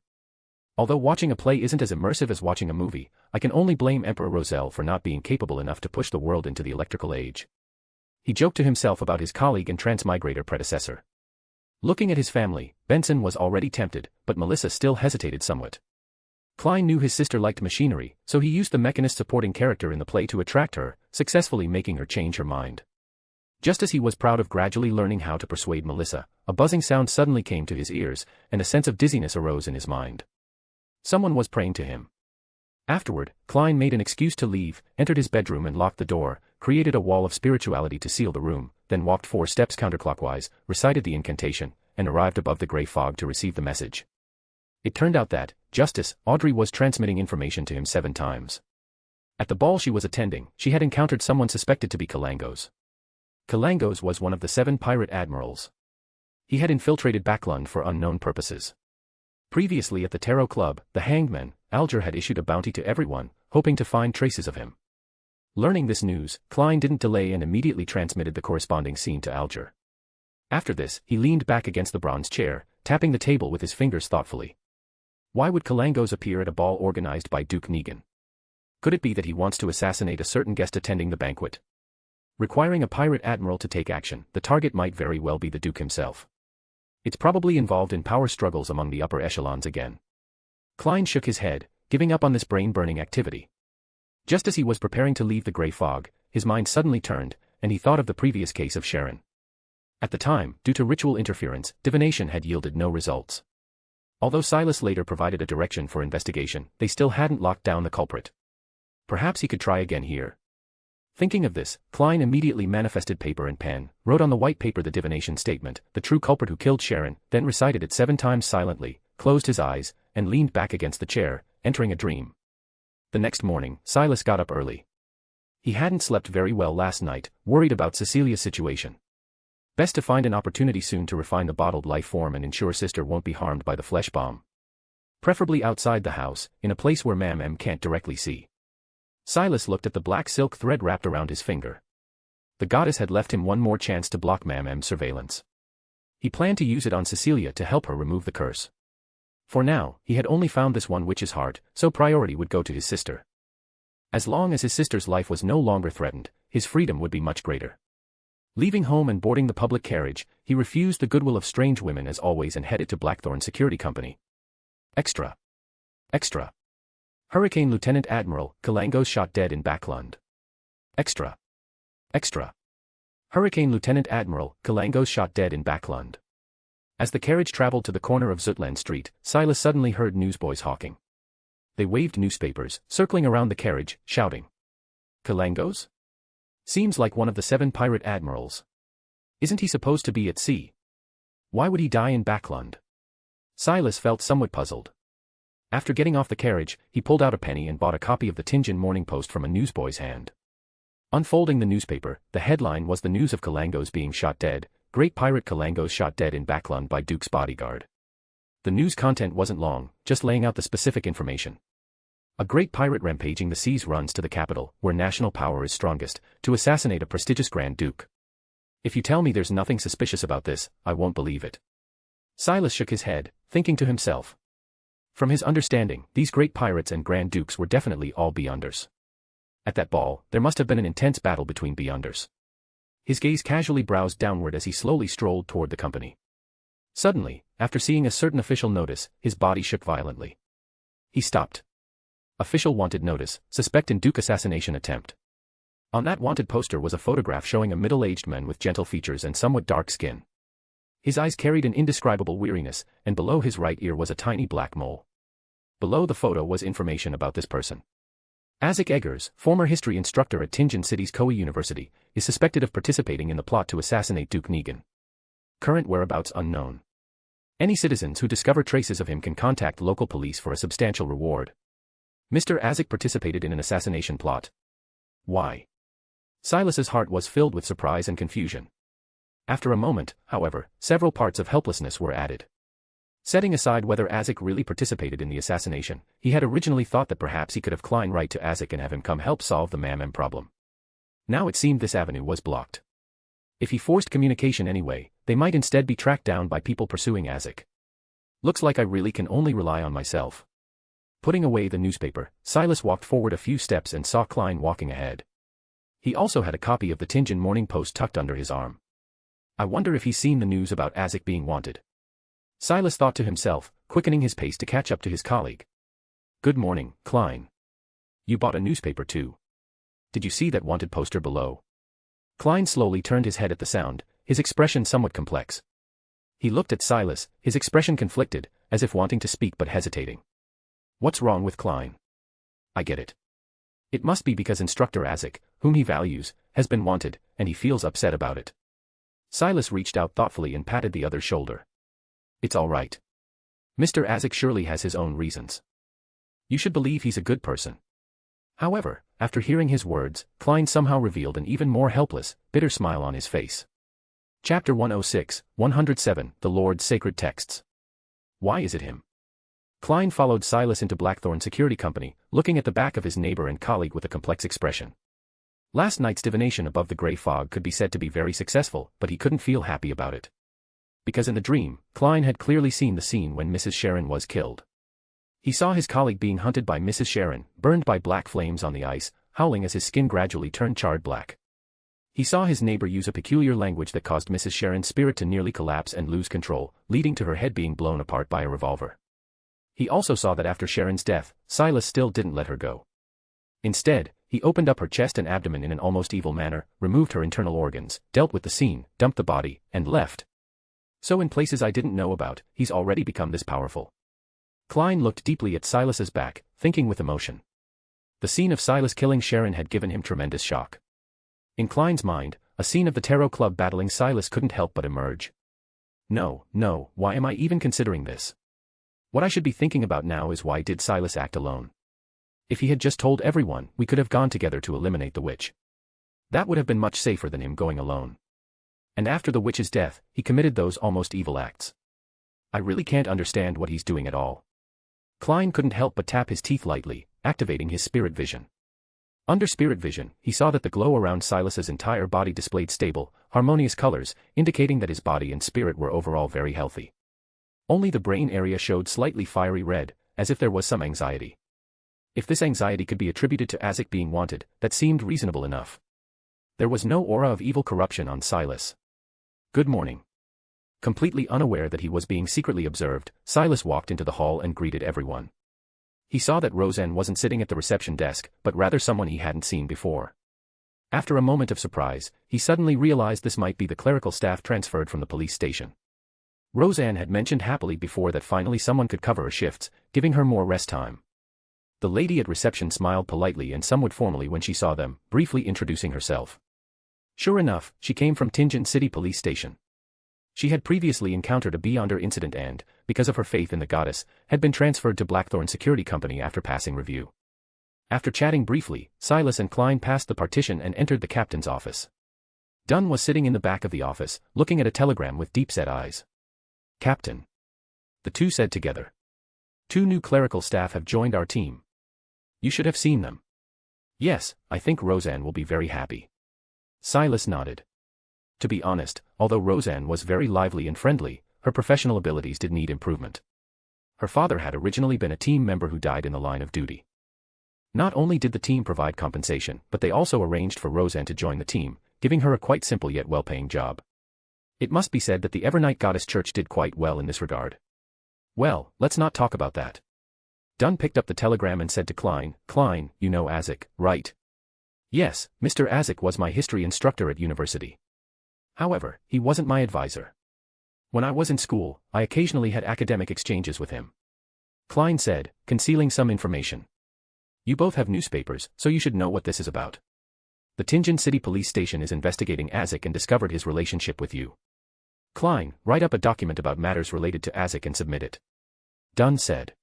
Although watching a play isn't as immersive as watching a movie, I can only blame Emperor Roselle for not being capable enough to push the world into the electrical age. He joked to himself about his colleague and transmigrator predecessor. Looking at his family, Benson was already tempted, but Melissa still hesitated somewhat. Klein knew his sister liked machinery, so he used the mechanist supporting character in the play to attract her, successfully making her change her mind. Just as he was proud of gradually learning how to persuade Melissa, a buzzing sound suddenly came to his ears, and a sense of dizziness arose in his mind. Someone was praying to him. Afterward, Klein made an excuse to leave, entered his bedroom and locked the door, created a wall of spirituality to seal the room, then walked 4 steps counterclockwise, recited the incantation, and arrived above the gray fog to receive the message. It turned out that, Justice, Audrey was transmitting information to him 7 times. At the ball she was attending, she had encountered someone suspected to be Kalangos. Kalangos was one of the 7 pirate admirals. He had infiltrated Backlund for unknown purposes. Previously at the Tarot Club, the hangman, Alger had issued a bounty to everyone, hoping to find traces of him. Learning this news, Klein didn't delay and immediately transmitted the corresponding scene to Alger. After this, he leaned back against the bronze chair, tapping the table with his fingers thoughtfully. Why would Kalangos appear at a ball organized by Duke Negan? Could it be that he wants to assassinate a certain guest attending the banquet? Requiring a pirate admiral to take action, the target might very well be the Duke himself. It's probably involved in power struggles among the upper echelons again. Klein shook his head, giving up on this brain-burning activity. Just as he was preparing to leave the gray fog, his mind suddenly turned, and he thought of the previous case of Sharon. At the time, due to ritual interference, divination had yielded no results. Although Silas later provided a direction for investigation, they still hadn't locked down the culprit. Perhaps he could try again here. Thinking of this, Klein immediately manifested paper and pen, wrote on the white paper the divination statement, the true culprit who killed Sharon, then recited it 7 times silently, closed his eyes, and leaned back against the chair, entering a dream. The next morning, Silas got up early. He hadn't slept very well last night, worried about Cecilia's situation. Best to find an opportunity soon to refine the bottled life form and ensure sister won't be harmed by the flesh bomb. Preferably outside the house, in a place where Mam can't directly see. Silas looked at the black silk thread wrapped around his finger. The goddess had left him one more chance to block Mam's surveillance. He planned to use it on Cecilia to help her remove the curse. For now, he had only found this one witch's heart, so priority would go to his sister. As long as his sister's life was no longer threatened, his freedom would be much greater. Leaving home and boarding the public carriage, he refused the goodwill of strange women as always and headed to Blackthorn Security Company. Extra. Extra. Hurricane Lieutenant Admiral Kalangos shot dead in Backlund. Extra. Extra. Hurricane Lieutenant Admiral Kalangos shot dead in Backlund. As the carriage traveled to the corner of Zutland Street, Silas suddenly heard newsboys hawking. They waved newspapers, circling around the carriage, shouting. Kalangos? Seems like one of the 7 pirate admirals. Isn't he supposed to be at sea? Why would he die in Backlund? Silas felt somewhat puzzled. After getting off the carriage, he pulled out a penny and bought a copy of the Tinjin Morning Post from a newsboy's hand. Unfolding the newspaper, the headline was the news of Kalangos being shot dead, Great Pirate Kalangos shot dead in Backlund by Duke's bodyguard. The news content wasn't long, just laying out the specific information. A great pirate rampaging the seas runs to the capital, where national power is strongest, to assassinate a prestigious Grand Duke. If you tell me there's nothing suspicious about this, I won't believe it. Silas shook his head, thinking to himself. From his understanding, these great pirates and Grand Dukes were definitely all Beyonders. At that ball, there must have been an intense battle between Beyonders. His gaze casually browsed downward as he slowly strolled toward the company. Suddenly, after seeing a certain official notice, his body shook violently. He stopped. Official wanted notice, suspect Duke assassination attempt. On that wanted poster was a photograph showing a middle-aged man with gentle features and somewhat dark skin. His eyes carried an indescribable weariness, and below his right ear was a tiny black mole. Below the photo was information about this person. Isaac Eggers, former history instructor at Tinjin City's Koei University, is suspected of participating in the plot to assassinate Duke Negan. Current whereabouts unknown. Any citizens who discover traces of him can contact local police for a substantial reward. Mr. Isaac participated in an assassination plot. Why? Silas's heart was filled with surprise and confusion. After a moment, however, several parts of helplessness were added. Setting aside whether Isaac really participated in the assassination, he had originally thought that perhaps he could have Klein write to Isaac and have him come help solve the Mam problem. Now it seemed this avenue was blocked. If he forced communication anyway, they might instead be tracked down by people pursuing Isaac. Looks like I really can only rely on myself. Putting away the newspaper, Silas walked forward a few steps and saw Klein walking ahead. He also had a copy of the Tinjin Morning Post tucked under his arm. I wonder if he's seen the news about Isaac being wanted. Silas thought to himself, quickening his pace to catch up to his colleague. Good morning, Klein. You bought a newspaper too. Did you see that wanted poster below? Klein slowly turned his head at the sound, his expression somewhat complex. He looked at Silas, his expression conflicted, as if wanting to speak but hesitating. What's wrong with Klein? I get it. It must be because Instructor Isaac, whom he values, has been wanted, and he feels upset about it. Silas reached out thoughtfully and patted the other's shoulder. It's all right. Mr. Isaac surely has his own reasons. You should believe he's a good person. However, after hearing his words, Klein somehow revealed an even more helpless, bitter smile on his face. Chapter 106, 107, The Lord's Sacred Texts. Why is it him? Klein followed Silas into Blackthorn Security Company, looking at the back of his neighbor and colleague with a complex expression. Last night's divination above the grey fog could be said to be very successful, but he couldn't feel happy about it. Because in the dream, Klein had clearly seen the scene when Mrs. Sharon was killed. He saw his colleague being hunted by Mrs. Sharon, burned by black flames on the ice, howling as his skin gradually turned charred black. He saw his neighbor use a peculiar language that caused Mrs. Sharon's spirit to nearly collapse and lose control, leading to her head being blown apart by a revolver. He also saw that after Sharon's death, Silas still didn't let her go. Instead, he opened up her chest and abdomen in an almost evil manner, removed her internal organs, dealt with the scene, dumped the body, and left. So in places I didn't know about, he's already become this powerful. Klein looked deeply at Silas's back, thinking with emotion. The scene of Silas killing Sharon had given him tremendous shock. In Klein's mind, a scene of the Tarot Club battling Silas couldn't help but emerge. No, why am I even considering this? What I should be thinking about now is why did Silas act alone? If he had just told everyone, we could have gone together to eliminate the witch. That would have been much safer than him going alone. And after the witch's death, he committed those almost evil acts. I really can't understand what he's doing at all. Klein couldn't help but tap his teeth lightly, activating his spirit vision. Under spirit vision, he saw that the glow around Silas's entire body displayed stable, harmonious colors, indicating that his body and spirit were overall very healthy. Only the brain area showed slightly fiery red, as if there was some anxiety. If this anxiety could be attributed to Isaac being wanted, that seemed reasonable enough. There was no aura of evil corruption on Silas. "Good morning." Completely unaware that he was being secretly observed, Silas walked into the hall and greeted everyone. He saw that Roseanne wasn't sitting at the reception desk, but rather someone he hadn't seen before. After a moment of surprise, he suddenly realized this might be the clerical staff transferred from the police station. Roseanne had mentioned happily before that finally someone could cover her shifts, giving her more rest time. The lady at reception smiled politely and somewhat formally when she saw them, briefly introducing herself. Sure enough, she came from Tingent City Police Station. She had previously encountered a Beyonder incident and, because of her faith in the goddess, had been transferred to Blackthorn Security Company after passing review. After chatting briefly, Silas and Klein passed the partition and entered the captain's office. Dunn was sitting in the back of the office, looking at a telegram with deep-set eyes. "Captain," the two said together. "2 new clerical staff have joined our team. You should have seen them." "Yes, I think Roseanne will be very happy." Silas nodded. To be honest, although Roseanne was very lively and friendly, her professional abilities did need improvement. Her father had originally been a team member who died in the line of duty. Not only did the team provide compensation, but they also arranged for Roseanne to join the team, giving her a quite simple yet well-paying job. It must be said that the Evernight Goddess Church did quite well in this regard. "Well, let's not talk about that." Dunn picked up the telegram and said to Klein, "Klein, you know Azek, right?" "Yes, Mr. Azek was my history instructor at university. However, he wasn't my advisor. When I was in school, I occasionally had academic exchanges with him." Klein said, concealing some information. "You both have newspapers, so you should know what this is about. The Tingent City Police Station is investigating Azek and discovered his relationship with you. Klein, write up a document about matters related to Azek and submit it." Dunn said.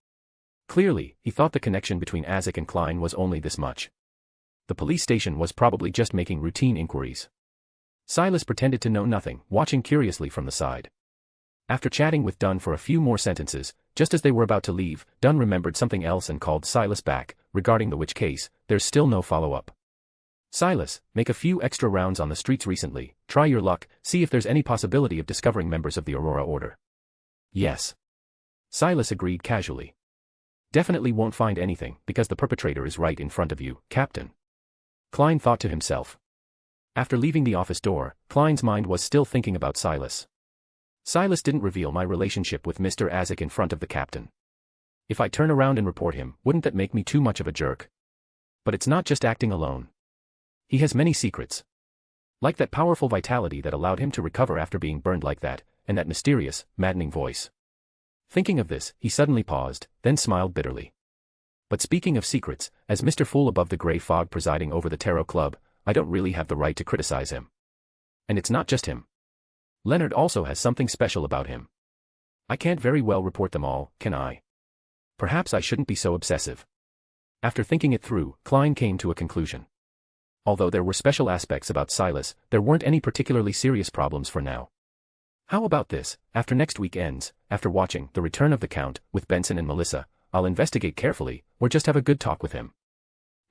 Clearly, he thought the connection between Azek and Klein was only this much. The police station was probably just making routine inquiries. Silas pretended to know nothing, watching curiously from the side. After chatting with Dunn for a few more sentences, just as they were about to leave, Dunn remembered something else and called Silas back. "Regarding the witch case, there's still no follow-up. Silas, make a few extra rounds on the streets recently, try your luck, see if there's any possibility of discovering members of the Aurora Order." "Yes." Silas agreed casually. "Definitely won't find anything, because the perpetrator is right in front of you, Captain." Klein thought to himself. After leaving the office door, Klein's mind was still thinking about Silas. Silas didn't reveal my relationship with Mr. Azek in front of the captain. If I turn around and report him, wouldn't that make me too much of a jerk? But it's not just acting alone. He has many secrets. Like that powerful vitality that allowed him to recover after being burned like that, and that mysterious, maddening voice. Thinking of this, he suddenly paused, then smiled bitterly. But speaking of secrets, as Mr. Fool above the grey fog presiding over the Tarot Club, I don't really have the right to criticize him. And it's not just him. Leonard also has something special about him. I can't very well report them all, can I? Perhaps I shouldn't be so obsessive. After thinking it through, Klein came to a conclusion. Although there were special aspects about Silas, there weren't any particularly serious problems for now. How about this, after next week ends, after watching The Return of the Count with Benson and Melissa, I'll investigate carefully, or just have a good talk with him.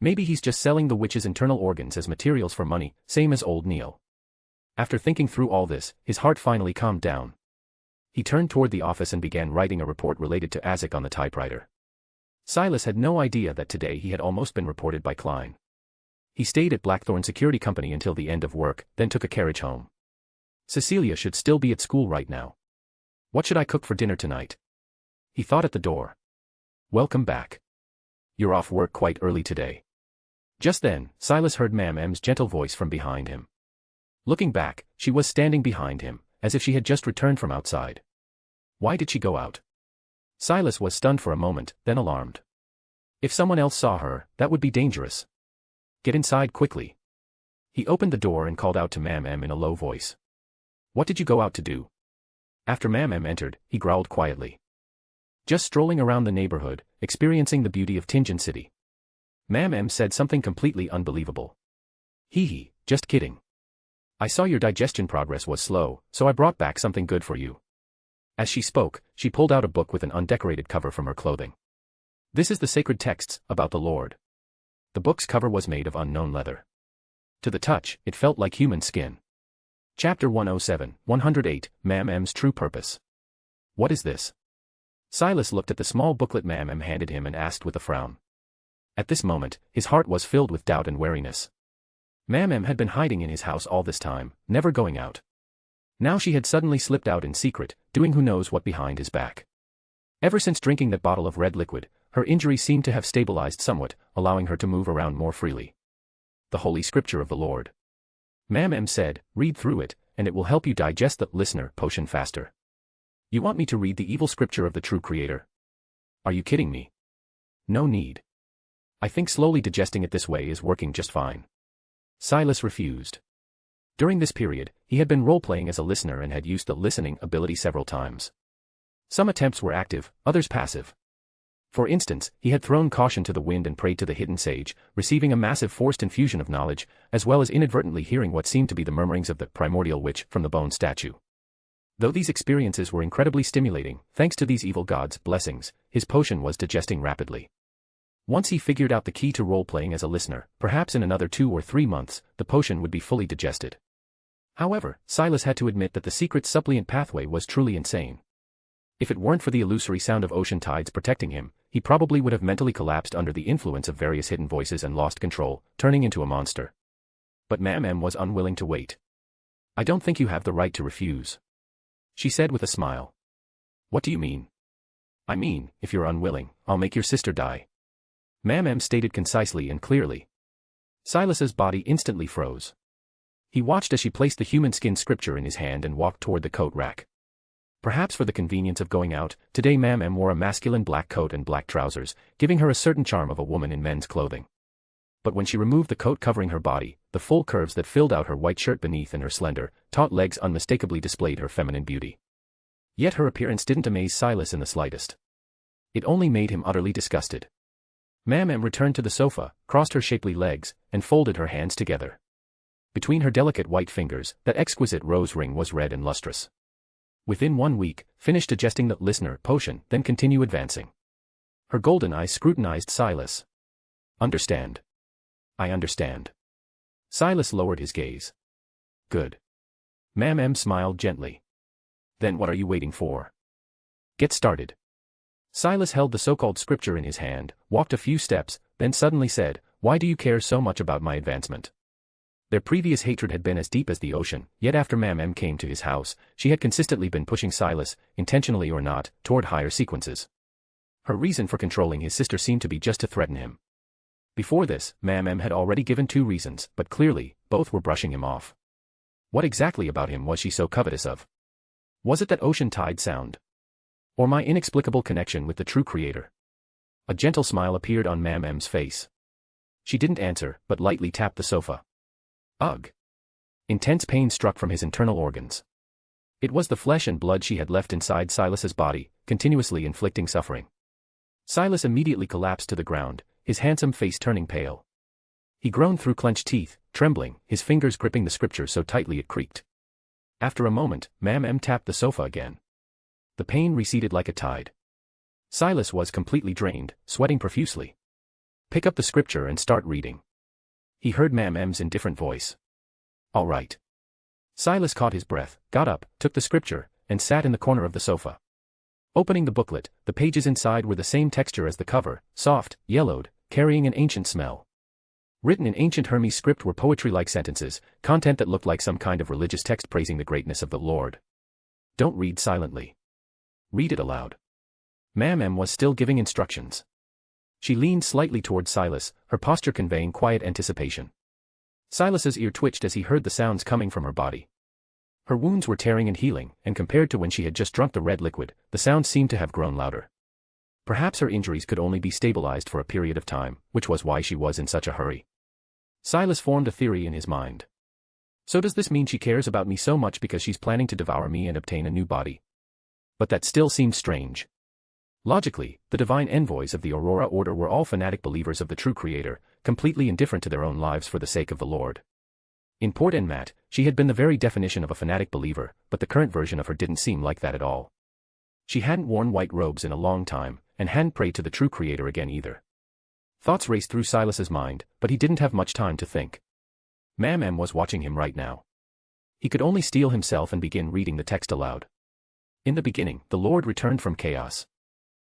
Maybe he's just selling the witch's internal organs as materials for money, same as old Neil. After thinking through all this, his heart finally calmed down. He turned toward the office and began writing a report related to Azek on the typewriter. Silas had no idea that today he had almost been reported by Klein. He stayed at Blackthorn Security Company until the end of work, then took a carriage home. Cecilia should still be at school right now. What should I cook for dinner tonight? He thought at the door. Welcome back. You're off work quite early today. Just then, Silas heard Mam M's gentle voice from behind him. Looking back, she was standing behind him, as if she had just returned from outside. Why did she go out? Silas was stunned for a moment, then alarmed. If someone else saw her, that would be dangerous. Get inside quickly. He opened the door and called out to Mam M in a low voice. What did you go out to do? After Mam M entered, he growled quietly. Just strolling around the neighborhood, experiencing the beauty of Tingent City. Mam M said something completely unbelievable. Hee hee, just kidding. I saw your digestion progress was slow, so I brought back something good for you. As she spoke, she pulled out a book with an undecorated cover from her clothing. This is the sacred texts, about the Lord. The book's cover was made of unknown leather. To the touch, it felt like human skin. Chapter 107, 108, Mam M's True Purpose. What is this? Silas looked at the small booklet Mam M handed him and asked with a frown. At this moment, his heart was filled with doubt and wariness. Ma'am had been hiding in his house all this time, never going out. Now she had suddenly slipped out in secret, doing who knows what behind his back. Ever since drinking that bottle of red liquid, her injuries seemed to have stabilized somewhat, allowing her to move around more freely. The Holy Scripture of the Lord. Ma'am said, read through it, and it will help you digest the listener potion faster. You want me to read the evil scripture of the true Creator? Are you kidding me? No need. I think slowly digesting it this way is working just fine. Silas refused. During this period, he had been role-playing as a listener and had used the listening ability several times. Some attempts were active, others passive. For instance, he had thrown caution to the wind and prayed to the hidden sage, receiving a massive forced infusion of knowledge, as well as inadvertently hearing what seemed to be the murmurings of the primordial witch from the bone statue. Though these experiences were incredibly stimulating, thanks to these evil gods' blessings, his potion was digesting rapidly. Once he figured out the key to role-playing as a listener, perhaps in another 2 or 3 months, the potion would be fully digested. However, Silas had to admit that the Secrets Suppliant pathway was truly insane. If it weren't for the illusory sound of ocean tides protecting him, he probably would have mentally collapsed under the influence of various hidden voices and lost control, turning into a monster. But Ma'am was unwilling to wait. I don't think you have the right to refuse, she said with a smile. What do you mean? I mean, if you're unwilling, I'll make your sister die. Ma'am stated concisely and clearly. Silas's body instantly froze. He watched as she placed the human skin scripture in his hand and walked toward the coat rack. Perhaps for the convenience of going out, today Ma'am wore a masculine black coat and black trousers, giving her a certain charm of a woman in men's clothing. But when she removed the coat covering her body, the full curves that filled out her white shirt beneath and her slender, taut legs unmistakably displayed her feminine beauty. Yet her appearance didn't amaze Silas in the slightest. It only made him utterly disgusted. Ma'am returned to the sofa, crossed her shapely legs, and folded her hands together. Between her delicate white fingers, that exquisite rose ring was red and lustrous. Within 1 week, finish digesting the listener potion, then continue advancing. Her golden eyes scrutinized Silas. Understand. I understand. Silas lowered his gaze. Good. Ma'am smiled gently. Then what are you waiting for? Get started. Silas held the so-called scripture in his hand, walked a few steps, then suddenly said, Why do you care so much about my advancement? Their previous hatred had been as deep as the ocean, yet after Ma'am came to his house, she had consistently been pushing Silas, intentionally or not, toward higher sequences. Her reason for controlling his sister seemed to be just to threaten him. Before this, Ma'am had already given 2 reasons, but clearly, both were brushing him off. What exactly about him was she so covetous of? Was it that ocean tide sound? Or my inexplicable connection with the true Creator? A gentle smile appeared on Ma'am's face. She didn't answer, but lightly tapped the sofa. Ugh! Intense pain struck from his internal organs. It was the flesh and blood she had left inside Silas's body, continuously inflicting suffering. Silas immediately collapsed to the ground, his handsome face turning pale. He groaned through clenched teeth, trembling, his fingers gripping the scripture so tightly it creaked. After a moment, Ma'am tapped the sofa again. The pain receded like a tide. Silas was completely drained, sweating profusely. Pick up the scripture and start reading. He heard Ma'am's indifferent voice. All right. Silas caught his breath, got up, took the scripture, and sat in the corner of the sofa. Opening the booklet, the pages inside were the same texture as the cover, soft, yellowed, carrying an ancient smell. Written in ancient Hermes script were poetry-like sentences, content that looked like some kind of religious text praising the greatness of the Lord. Don't read silently. Read it aloud. Ma'am was still giving instructions. She leaned slightly toward Silas, her posture conveying quiet anticipation. Silas's ear twitched as he heard the sounds coming from her body. Her wounds were tearing and healing, and compared to when she had just drunk the red liquid, the sounds seemed to have grown louder. Perhaps her injuries could only be stabilized for a period of time, which was why she was in such a hurry. Silas formed a theory in his mind. So does this mean she cares about me so much because she's planning to devour me and obtain a new body? But that still seemed strange. Logically, the divine envoys of the Aurora Order were all fanatic believers of the true Creator, completely indifferent to their own lives for the sake of the Lord. In Port and Mat, she had been the very definition of a fanatic believer, but the current version of her didn't seem like that at all. She hadn't worn white robes in a long time, and hadn't prayed to the true Creator again either. Thoughts raced through Silas's mind, but he didn't have much time to think. Ma'am was watching him right now. He could only steel himself and begin reading the text aloud. In the beginning, the Lord returned from chaos.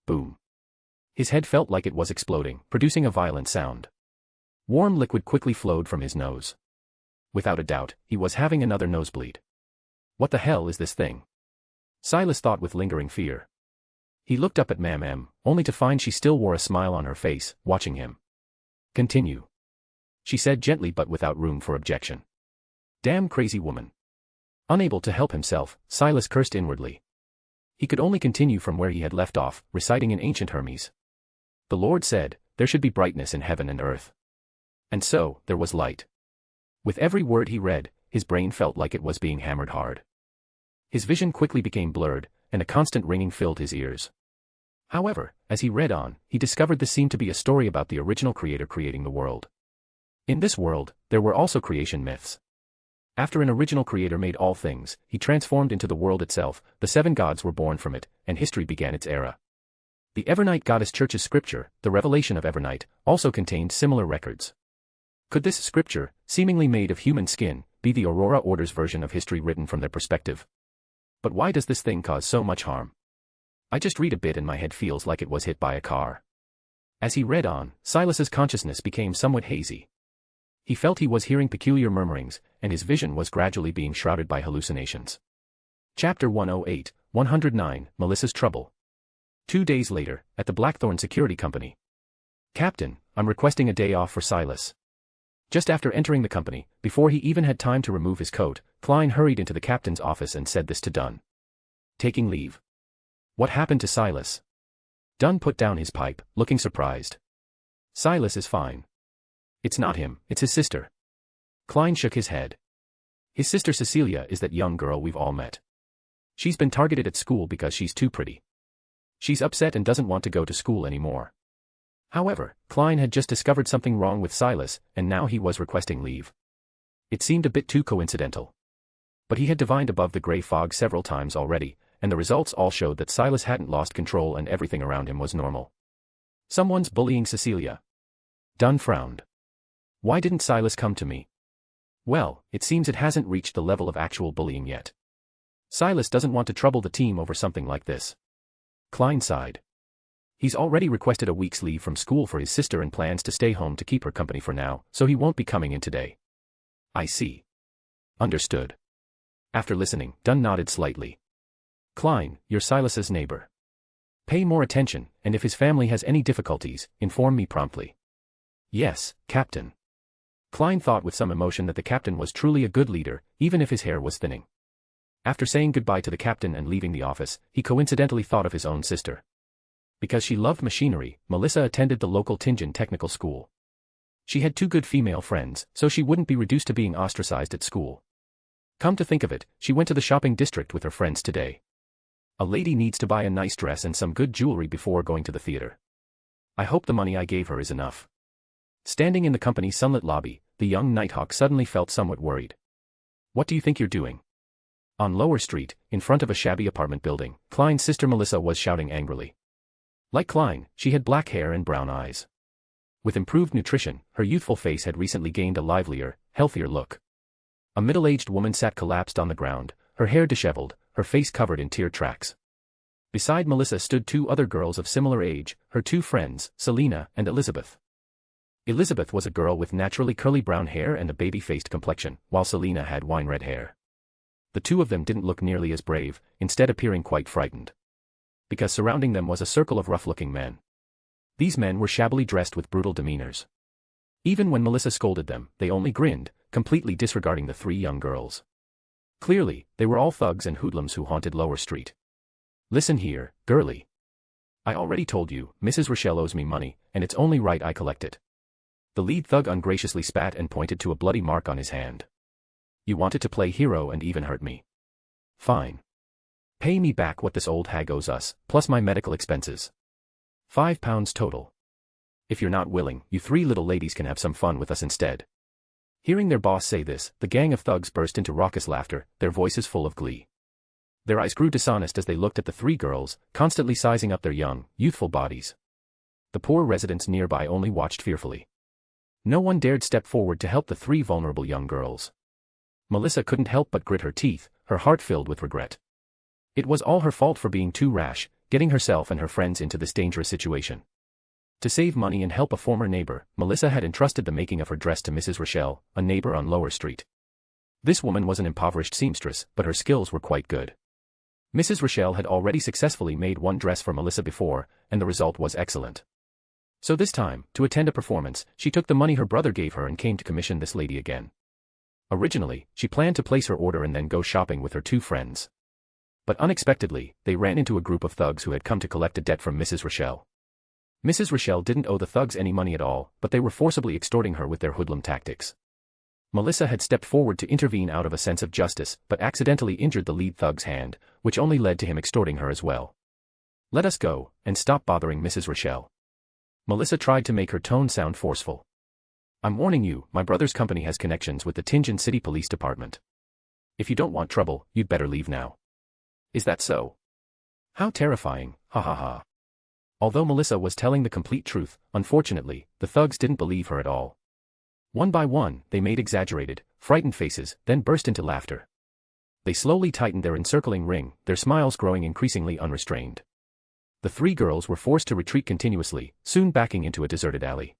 Boom. His head felt like it was exploding, producing a violent sound. Warm liquid quickly flowed from his nose. Without a doubt, he was having another nosebleed. What the hell is this thing? Silas thought with lingering fear. He looked up at Mam M, only to find she still wore a smile on her face, watching him. Continue, she said gently but without room for objection. Damn crazy woman. Unable to help himself, Silas cursed inwardly. He could only continue from where he had left off, reciting in ancient Hermes. The Lord said, there should be brightness in heaven and earth. And so, there was light. With every word he read, his brain felt like it was being hammered hard. His vision quickly became blurred, and a constant ringing filled his ears. However, as he read on, he discovered this seemed to be a story about the original creator creating the world. In this world, there were also creation myths. After an original creator made all things, he transformed into the world itself, the 7 gods were born from it, and history began its era. The Evernight Goddess Church's scripture, the Revelation of Evernight, also contained similar records. Could this scripture, seemingly made of human skin, be the Aurora Order's version of history written from their perspective? But why does this thing cause so much harm? I just read a bit and my head feels like it was hit by a car. As he read on, Silas's consciousness became somewhat hazy. He felt he was hearing peculiar murmurings, and his vision was gradually being shrouded by hallucinations. Chapter 108, 109, Melissa's Trouble. 2 days later, at the Blackthorn Security Company. Captain, I'm requesting a day off for Silas. Just after entering the company, before he even had time to remove his coat, Klein hurried into the captain's office and said this to Dunn. Taking leave. What happened to Silas? Dunn put down his pipe, looking surprised. Silas is fine. It's not him, it's his sister. Klein shook his head. His sister Cecilia is that young girl we've all met. She's been targeted at school because she's too pretty. She's upset and doesn't want to go to school anymore. However, Klein had just discovered something wrong with Silas, and now he was requesting leave. It seemed a bit too coincidental. But he had divined above the gray fog several times already, and the results all showed that Silas hadn't lost control and everything around him was normal. Someone's bullying Cecilia. Dunn frowned. Why didn't Silas come to me? Well, it seems it hasn't reached the level of actual bullying yet. Silas doesn't want to trouble the team over something like this. Klein sighed. He's already requested a week's leave from school for his sister and plans to stay home to keep her company for now, so he won't be coming in today. I see. Understood. After listening, Dunn nodded slightly. Klein, you're Silas's neighbor. Pay more attention, and if his family has any difficulties, inform me promptly. Yes, Captain. Klein thought with some emotion that the captain was truly a good leader, even if his hair was thinning. After saying goodbye to the captain and leaving the office, he coincidentally thought of his own sister. Because she loved machinery, Melissa attended the local Tingen technical school. She had 2 good female friends, so she wouldn't be reduced to being ostracized at school. Come to think of it, she went to the shopping district with her friends today. A lady needs to buy a nice dress and some good jewelry before going to the theater. I hope the money I gave her is enough. Standing in the company's sunlit lobby, the young Nighthawk suddenly felt somewhat worried. What do you think you're doing? On Lower Street, in front of a shabby apartment building, Klein's sister Melissa was shouting angrily. Like Klein, she had black hair and brown eyes. With improved nutrition, her youthful face had recently gained a livelier, healthier look. A middle-aged woman sat collapsed on the ground, her hair disheveled, her face covered in tear tracks. Beside Melissa stood 2 other girls of similar age, her 2 friends, Selena and Elizabeth. Elizabeth was a girl with naturally curly brown hair and a baby-faced complexion, while Selena had wine-red hair. The 2 of them didn't look nearly as brave, instead appearing quite frightened. Because surrounding them was a circle of rough-looking men. These men were shabbily dressed with brutal demeanors. Even when Melissa scolded them, they only grinned, completely disregarding the 3 young girls. Clearly, they were all thugs and hoodlums who haunted Lower Street. Listen here, girlie. I already told you, Mrs. Rochelle owes me money, and it's only right I collect it. The lead thug ungraciously spat and pointed to a bloody mark on his hand. You wanted to play hero and even hurt me. Fine. Pay me back what this old hag owes us, plus my medical expenses. £5 total. If you're not willing, you 3 little ladies can have some fun with us instead. Hearing their boss say this, the gang of thugs burst into raucous laughter, their voices full of glee. Their eyes grew dishonest as they looked at the 3 girls, constantly sizing up their young, youthful bodies. The poor residents nearby only watched fearfully. No one dared step forward to help the 3 vulnerable young girls. Melissa couldn't help but grit her teeth, her heart filled with regret. It was all her fault for being too rash, getting herself and her friends into this dangerous situation. To save money and help a former neighbor, Melissa had entrusted the making of her dress to Mrs. Rochelle, a neighbor on Lower Street. This woman was an impoverished seamstress, but her skills were quite good. Mrs. Rochelle had already successfully made one dress for Melissa before, and the result was excellent. So this time, to attend a performance, she took the money her brother gave her and came to commission this lady again. Originally, she planned to place her order and then go shopping with her two friends. But unexpectedly, they ran into a group of thugs who had come to collect a debt from Mrs. Rochelle. Mrs. Rochelle didn't owe the thugs any money at all, but they were forcibly extorting her with their hoodlum tactics. Melissa had stepped forward to intervene out of a sense of justice, but accidentally injured the lead thug's hand, which only led to him extorting her as well. "Let us go, and stop bothering Mrs. Rochelle." Melissa tried to make her tone sound forceful. "I'm warning you, my brother's company has connections with the Tianjin City Police Department. If you don't want trouble, you'd better leave now." "Is that so? How terrifying, ha ha ha." Although Melissa was telling the complete truth, unfortunately, the thugs didn't believe her at all. One by one, they made exaggerated, frightened faces, then burst into laughter. They slowly tightened their encircling ring, their smiles growing increasingly unrestrained. The three girls were forced to retreat continuously, soon backing into a deserted alley.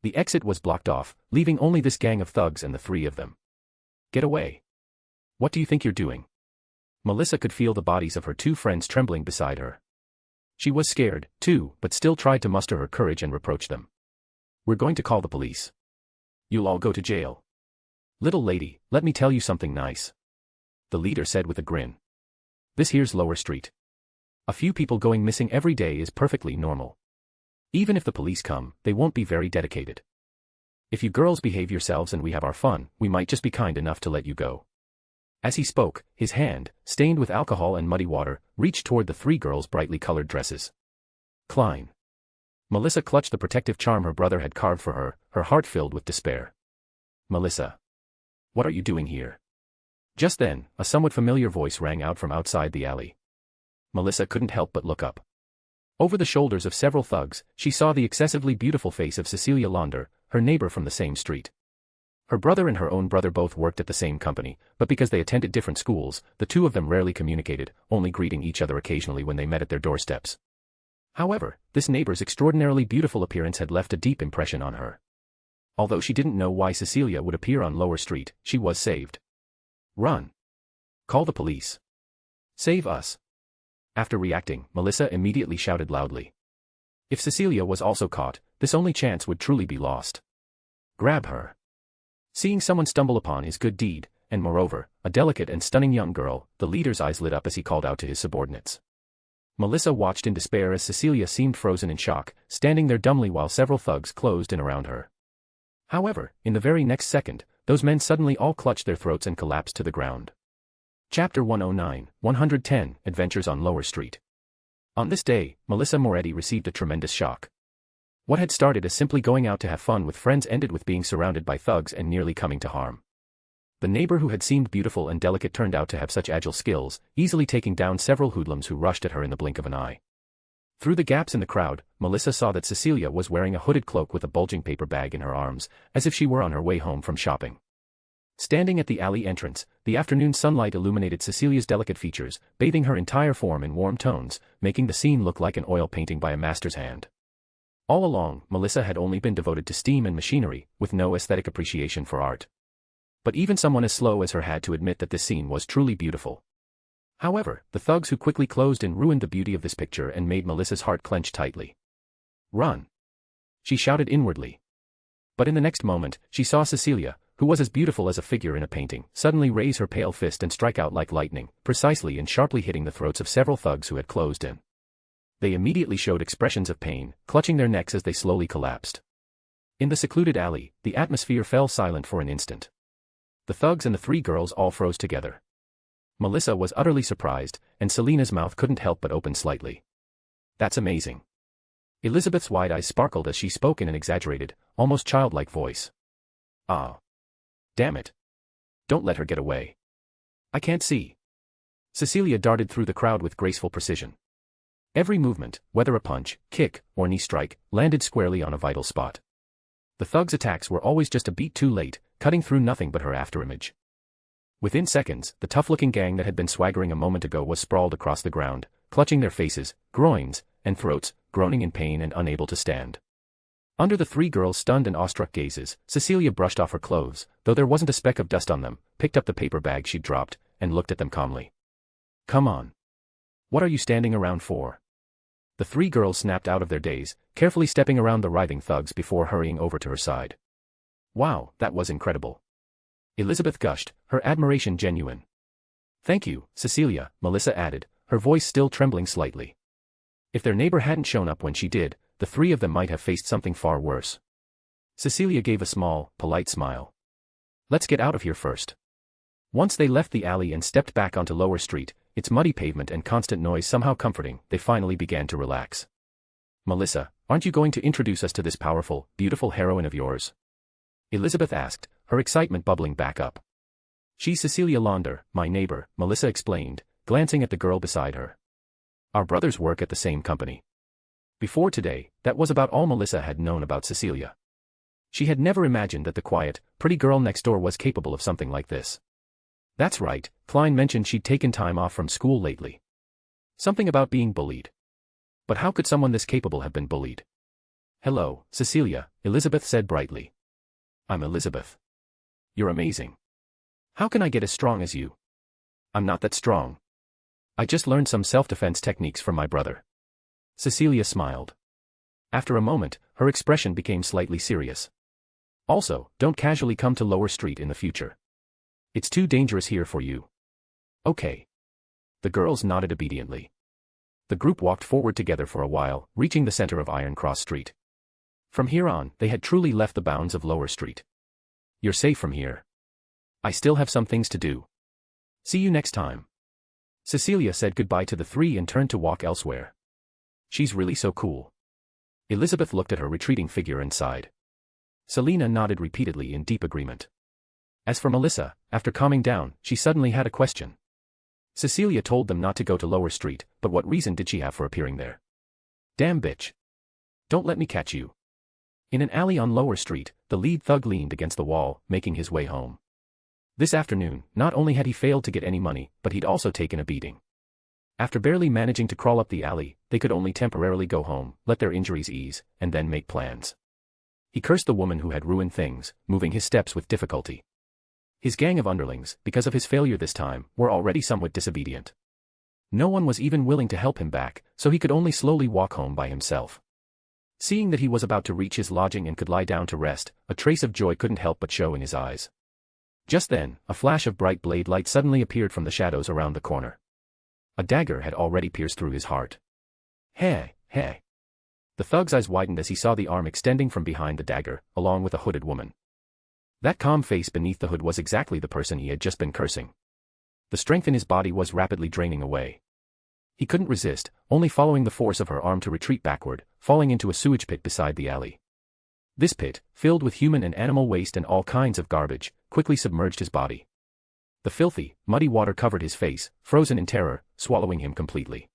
The exit was blocked off, leaving only this gang of thugs and the three of them. "Get away. What do you think you're doing?" Melissa could feel the bodies of her two friends trembling beside her. She was scared, too, but still tried to muster her courage and reproach them. "We're going to call the police. You'll all go to jail." "Little lady, let me tell you something nice," the leader said with a grin. "This here's Lower Street. A few people going missing every day is perfectly normal. Even if the police come, they won't be very dedicated. If you girls behave yourselves and we have our fun, we might just be kind enough to let you go." As he spoke, his hand, stained with alcohol and muddy water, reached toward the three girls' brightly colored dresses. Klein. Melissa clutched the protective charm her brother had carved for her, her heart filled with despair. "Melissa. What are you doing here?" Just then, a somewhat familiar voice rang out from outside the alley. Melissa couldn't help but look up. Over the shoulders of several thugs, she saw the excessively beautiful face of Cecilia Londer, her neighbor from the same street. Her brother and her own brother both worked at the same company, but because they attended different schools, the two of them rarely communicated, only greeting each other occasionally when they met at their doorsteps. However, this neighbor's extraordinarily beautiful appearance had left a deep impression on her. Although she didn't know why Cecilia would appear on Lower Street, she was saved. "Run. Call the police. Save us." After reacting, Melissa immediately shouted loudly. If Cecilia was also caught, this only chance would truly be lost. Grab her. Seeing someone stumble upon his good deed, and moreover, a delicate and stunning young girl, the leader's eyes lit up as he called out to his subordinates. Melissa watched in despair as Cecilia seemed frozen in shock, standing there dumbly while several thugs closed in around her. However, in the very next second, those men suddenly all clutched their throats and collapsed to the ground. Chapter 109, 110, Adventures on Lower Street. On this day, Melissa Moretti received a tremendous shock. What had started as simply going out to have fun with friends ended with being surrounded by thugs and nearly coming to harm. The neighbor who had seemed beautiful and delicate turned out to have such agile skills, easily taking down several hoodlums who rushed at her in the blink of an eye. Through the gaps in the crowd, Melissa saw that Cecilia was wearing a hooded cloak with a bulging paper bag in her arms, as if she were on her way home from shopping. Standing at the alley entrance, the afternoon sunlight illuminated Cecilia's delicate features, bathing her entire form in warm tones, making the scene look like an oil painting by a master's hand. All along, Melissa had only been devoted to steam and machinery, with no aesthetic appreciation for art. But even someone as slow as her had to admit that this scene was truly beautiful. However, the thugs who quickly closed in ruined the beauty of this picture and made Melissa's heart clench tightly. "Run!" she shouted inwardly. But in the next moment, she saw Cecilia, who was as beautiful as a figure in a painting, suddenly raise her pale fist and strike out like lightning, precisely and sharply hitting the throats of several thugs who had closed in. They immediately showed expressions of pain, clutching their necks as they slowly collapsed. In the secluded alley, the atmosphere fell silent for an instant. The thugs and the three girls all froze together. Melissa was utterly surprised, and Selena's mouth couldn't help but open slightly. "That's amazing." Elizabeth's wide eyes sparkled as she spoke in an exaggerated, almost childlike voice. "Ah. Damn it. Don't let her get away. I can't see." Cecilia darted through the crowd with graceful precision. Every movement, whether a punch, kick, or knee strike, landed squarely on a vital spot. The thugs' attacks were always just a beat too late, cutting through nothing but her afterimage. Within seconds, the tough-looking gang that had been swaggering a moment ago was sprawled across the ground, clutching their faces, groins, and throats, groaning in pain and unable to stand. Under the three girls' stunned and awestruck gazes, Cecilia brushed off her clothes, though there wasn't a speck of dust on them, picked up the paper bag she'd dropped, and looked at them calmly. Come on. What are you standing around for? The three girls snapped out of their daze, carefully stepping around the writhing thugs before hurrying over to her side. Wow, that was incredible. Elizabeth gushed, her admiration genuine. Thank you, Cecilia, Melissa added, her voice still trembling slightly. If their neighbor hadn't shown up when she did, the three of them might have faced something far worse. Cecilia gave a small, polite smile. Let's get out of here first. Once they left the alley and stepped back onto Lower Street, its muddy pavement and constant noise somehow comforting, they finally began to relax. Melissa, aren't you going to introduce us to this powerful, beautiful heroine of yours? Elizabeth asked, her excitement bubbling back up. She's Cecilia Londer, my neighbor, Melissa explained, glancing at the girl beside her. Our brothers work at the same company. Before today, that was about all Melissa had known about Cecilia. She had never imagined that the quiet, pretty girl next door was capable of something like this. That's right, Klein mentioned she'd taken time off from school lately. Something about being bullied. But how could someone this capable have been bullied? Hello, Cecilia, Elizabeth said brightly. I'm Elizabeth. You're amazing. How can I get as strong as you? I'm not that strong. I just learned some self-defense techniques from my brother. Cecilia smiled. After a moment, her expression became slightly serious. Also, don't casually come to Lower Street in the future. It's too dangerous here for you. Okay. The girls nodded obediently. The group walked forward together for a while, reaching the center of Iron Cross Street. From here on, they had truly left the bounds of Lower Street. You're safe from here. I still have some things to do. See you next time. Cecilia said goodbye to the three and turned to walk elsewhere. She's really so cool. Elizabeth looked at her retreating figure and sighed. Selena nodded repeatedly in deep agreement. As for Melissa, after calming down, she suddenly had a question. Cecilia told them not to go to Lower Street, but what reason did she have for appearing there? Damn bitch. Don't let me catch you. In an alley on Lower Street, the lead thug leaned against the wall, making his way home. This afternoon, not only had he failed to get any money, but he'd also taken a beating. After barely managing to crawl up the alley, they could only temporarily go home, let their injuries ease, and then make plans. He cursed the woman who had ruined things, moving his steps with difficulty. His gang of underlings, because of his failure this time, were already somewhat disobedient. No one was even willing to help him back, so he could only slowly walk home by himself. Seeing that he was about to reach his lodging and could lie down to rest, a trace of joy couldn't help but show in his eyes. Just then, a flash of bright blade light suddenly appeared from the shadows around the corner. A dagger had already pierced through his heart. Hey, hey. The thug's eyes widened as he saw the arm extending from behind the dagger, along with a hooded woman. That calm face beneath the hood was exactly the person he had just been cursing. The strength in his body was rapidly draining away. He couldn't resist, only following the force of her arm to retreat backward, falling into a sewage pit beside the alley. This pit, filled with human and animal waste and all kinds of garbage, quickly submerged his body. The filthy, muddy water covered his face, frozen in terror, swallowing him completely.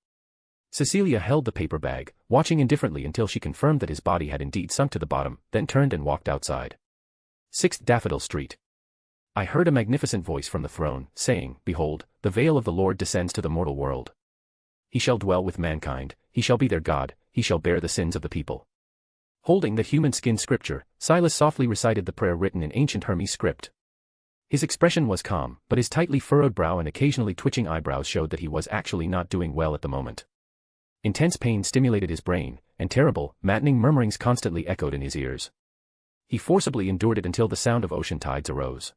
Cecilia held the paper bag, watching indifferently until she confirmed that his body had indeed sunk to the bottom, then turned and walked outside. 6th Daffodil Street. I heard a magnificent voice from the throne, saying, Behold, the veil of the Lord descends to the mortal world. He shall dwell with mankind, he shall be their God, he shall bear the sins of the people. Holding the human-skin scripture, Silas softly recited the prayer written in ancient Hermes script. His expression was calm, but his tightly furrowed brow and occasionally twitching eyebrows showed that he was actually not doing well at the moment. Intense pain stimulated his brain, and terrible, maddening murmurings constantly echoed in his ears. He forcibly endured it until the sound of ocean tides arose.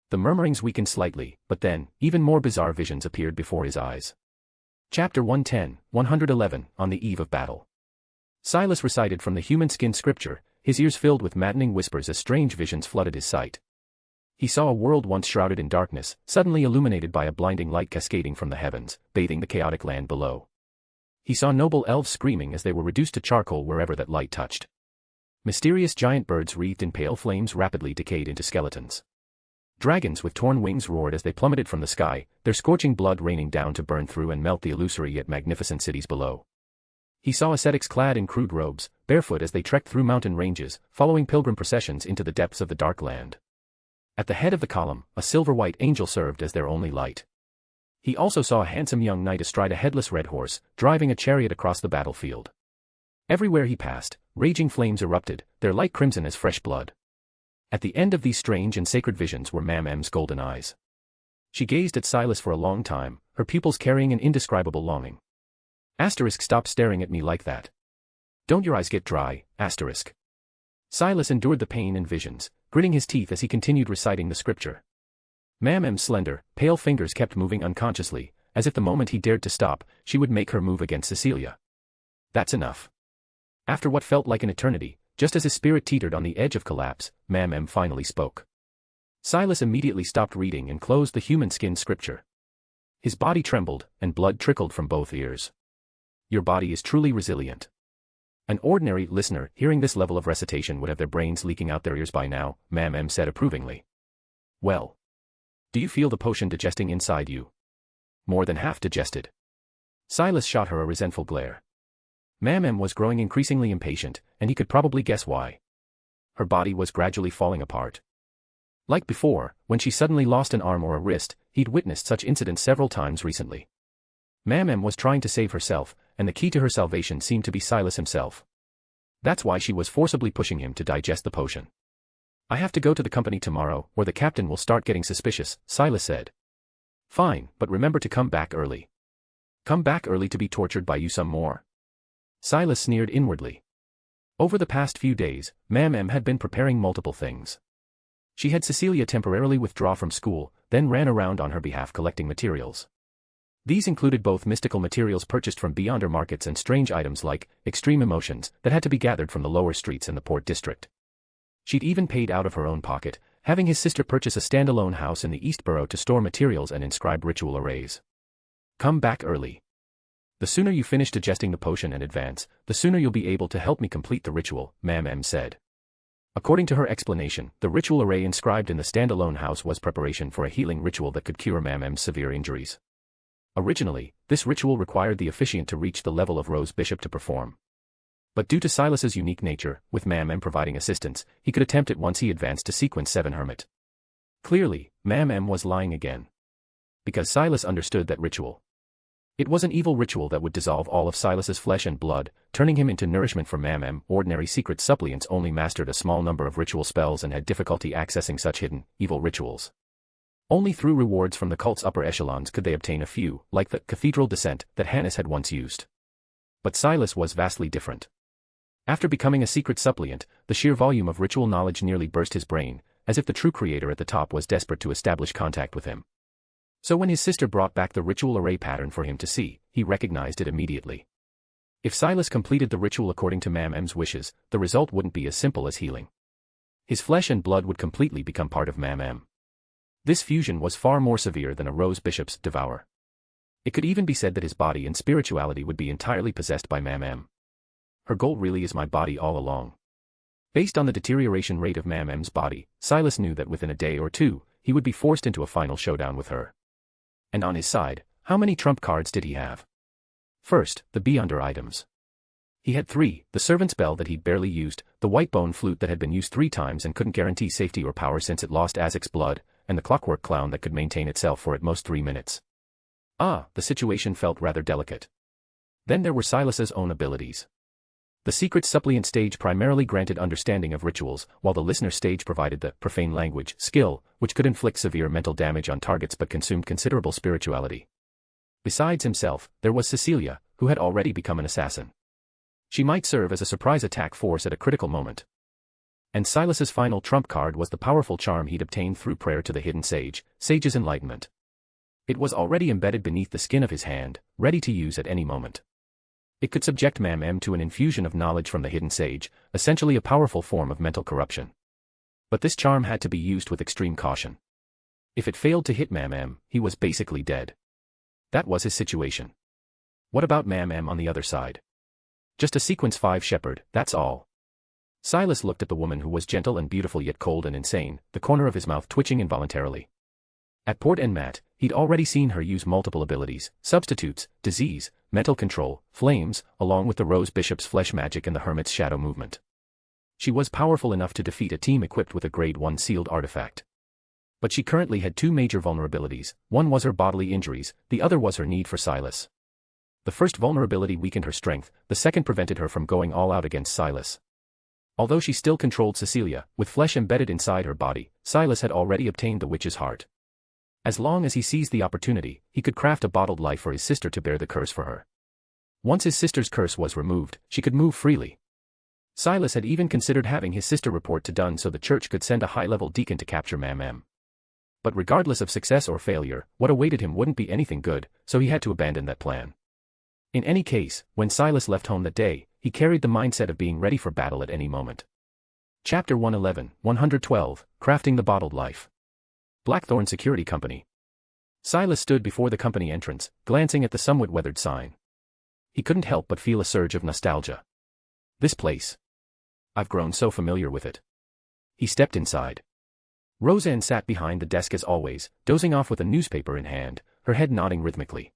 The murmurings weakened slightly, but then, even more bizarre visions appeared before his eyes. Chapter 110, 111, On the Eve of Battle. Silas recited from the human-skin scripture, his ears filled with maddening whispers as strange visions flooded his sight. He saw a world once shrouded in darkness, suddenly illuminated by a blinding light cascading from the heavens, bathing the chaotic land below. He saw noble elves screaming as they were reduced to charcoal wherever that light touched. Mysterious giant birds wreathed in pale flames rapidly decayed into skeletons. Dragons with torn wings roared as they plummeted from the sky, their scorching blood raining down to burn through and melt the illusory yet magnificent cities below. He saw ascetics clad in crude robes, barefoot as they trekked through mountain ranges, following pilgrim processions into the depths of the dark land. At the head of the column, a silver-white angel served as their only light. He also saw a handsome young knight astride a headless red horse, driving a chariot across the battlefield. Everywhere he passed, Raging flames erupted, their light crimson as fresh blood. At the end of these strange and sacred visions were M's golden eyes. She gazed at Silas for a long time, her pupils carrying an indescribable longing. Stop staring at me like that. Don't your eyes get dry, ? Silas endured the pain and visions, gritting his teeth as he continued reciting the scripture. M's slender, pale fingers kept moving unconsciously, as if the moment he dared to stop, she would make her move against Cecilia. That's enough. After what felt like an eternity, just as his spirit teetered on the edge of collapse, M finally spoke. Silas immediately stopped reading and closed the human-skin scripture. His body trembled, and blood trickled from both ears. Your body is truly resilient. An ordinary listener hearing this level of recitation would have their brains leaking out their ears by now, M said approvingly. Well. Do you feel the potion digesting inside you? More than half digested. Silas shot her a resentful glare. M was growing increasingly impatient, and he could probably guess why. Her body was gradually falling apart. Like before, when she suddenly lost an arm or a wrist, he'd witnessed such incidents several times recently. M was trying to save herself, and the key to her salvation seemed to be Silas himself. That's why she was forcibly pushing him to digest the potion. I have to go to the company tomorrow, or the captain will start getting suspicious, Silas said. Fine, but remember to come back early. Come back early to be tortured by you some more. Silas sneered inwardly. Over the past few days, M had been preparing multiple things. She had Cecilia temporarily withdraw from school, then ran around on her behalf collecting materials. These included both mystical materials purchased from beyonder markets and strange items like extreme emotions that had to be gathered from the lower streets in the port district. She'd even paid out of her own pocket, having his sister purchase a standalone house in the East Borough to store materials and inscribe ritual arrays. Come back early. The sooner you finish digesting the potion and advance, the sooner you'll be able to help me complete the ritual, M said. According to her explanation, the ritual array inscribed in the standalone house was preparation for a healing ritual that could cure M's severe injuries. Originally, this ritual required the officiant to reach the level of Rose Bishop to perform. But due to Silas's unique nature, with M providing assistance, he could attempt it once he advanced to Sequence 7 Hermit. Clearly, M was lying again. Because Silas understood that ritual. It was an evil ritual that would dissolve all of Silas's flesh and blood, turning him into nourishment for M. Ordinary Secret Suppliants only mastered a small number of ritual spells and had difficulty accessing such hidden, evil rituals. Only through rewards from the cult's upper echelons could they obtain a few, like the cathedral descent that Hannes had once used. But Silas was vastly different. After becoming a secret suppliant, the sheer volume of ritual knowledge nearly burst his brain, as if the true creator at the top was desperate to establish contact with him. So when his sister brought back the ritual array pattern for him to see, he recognized it immediately. If Silas completed the ritual according to M's wishes, the result wouldn't be as simple as healing. His flesh and blood would completely become part of M. This fusion was far more severe than a Rose Bishop's devour. It could even be said that his body and spirituality would be entirely possessed by M. Her goal really is my body all along. Based on the deterioration rate of M's body, Silas knew that within a day or two, he would be forced into a final showdown with her. And on his side, how many trump cards did he have? First, the beyonder items. He had 3, the servant's bell that he'd barely used, the white bone flute that had been used 3 times and couldn't guarantee safety or power since it lost Azek's blood, and the clockwork clown that could maintain itself for at most 3 minutes. The situation felt rather delicate. Then there were Silas's own abilities. The Secrets Suppliant stage primarily granted understanding of rituals, while the listener stage provided the profane language skill, which could inflict severe mental damage on targets but consumed considerable spirituality. Besides himself, there was Cecilia, who had already become an assassin. She might serve as a surprise attack force at a critical moment. And Silas's final trump card was the powerful charm he'd obtained through prayer to the hidden sage, Sage's enlightenment. It was already embedded beneath the skin of his hand, ready to use at any moment. It could subject M to an infusion of knowledge from the hidden sage, essentially a powerful form of mental corruption. But this charm had to be used with extreme caution. If it failed to hit M, he was basically dead. That was his situation. What about M on the other side? Just a Sequence 5 shepherd, that's all. Silas looked at the woman who was gentle and beautiful yet cold and insane, the corner of his mouth twitching involuntarily. At Port en Mat, he'd already seen her use multiple abilities, substitutes, disease, mental control, flames, along with the Rose Bishop's flesh magic and the Hermit's shadow movement. She was powerful enough to defeat a team equipped with a Grade 1 sealed artifact. But she currently had 2 major vulnerabilities, one was her bodily injuries, the other was her need for Silas. The first vulnerability weakened her strength, the second prevented her from going all out against Silas. Although she still controlled Cecilia, with flesh embedded inside her body, Silas had already obtained the witch's heart. As long as he seized the opportunity, he could craft a bottled life for his sister to bear the curse for her. Once his sister's curse was removed, she could move freely. Silas had even considered having his sister report to Dunn so the church could send a high-level deacon to capture Mam. But regardless of success or failure, what awaited him wouldn't be anything good, so he had to abandon that plan. In any case, when Silas left home that day, he carried the mindset of being ready for battle at any moment. Chapter 111, 112, Crafting the Bottled Life. Blackthorn Security Company. Silas stood before the company entrance, glancing at the somewhat weathered sign. He couldn't help but feel a surge of nostalgia. This place. I've grown so familiar with it. He stepped inside. Roseanne sat behind the desk as always, dozing off with a newspaper in hand, her head nodding rhythmically.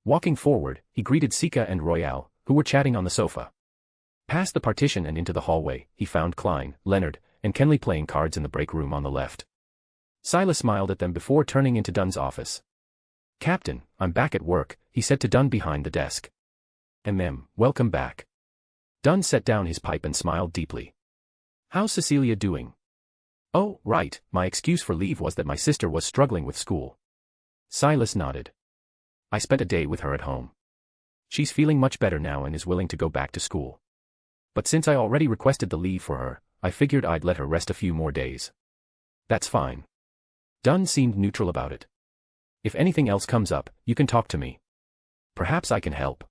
Walking forward, he greeted Sika and Royale, who were chatting on the sofa. Past the partition and into the hallway, he found Klein, Leonard, and Kenley playing cards in the break room on the left. Silas smiled at them before turning into Dunn's office. "Captain, I'm back at work," he said to Dunn behind the desk. Welcome back." Dunn set down his pipe and smiled deeply. "How's Cecilia doing?" "Oh, right, my excuse for leave was that my sister was struggling with school." Silas nodded. "I spent a day with her at home. She's feeling much better now and is willing to go back to school. But since I already requested the leave for her, I figured I'd let her rest a few more days." "That's fine." Dunn seemed neutral about it. "If anything else comes up, you can talk to me. Perhaps I can help."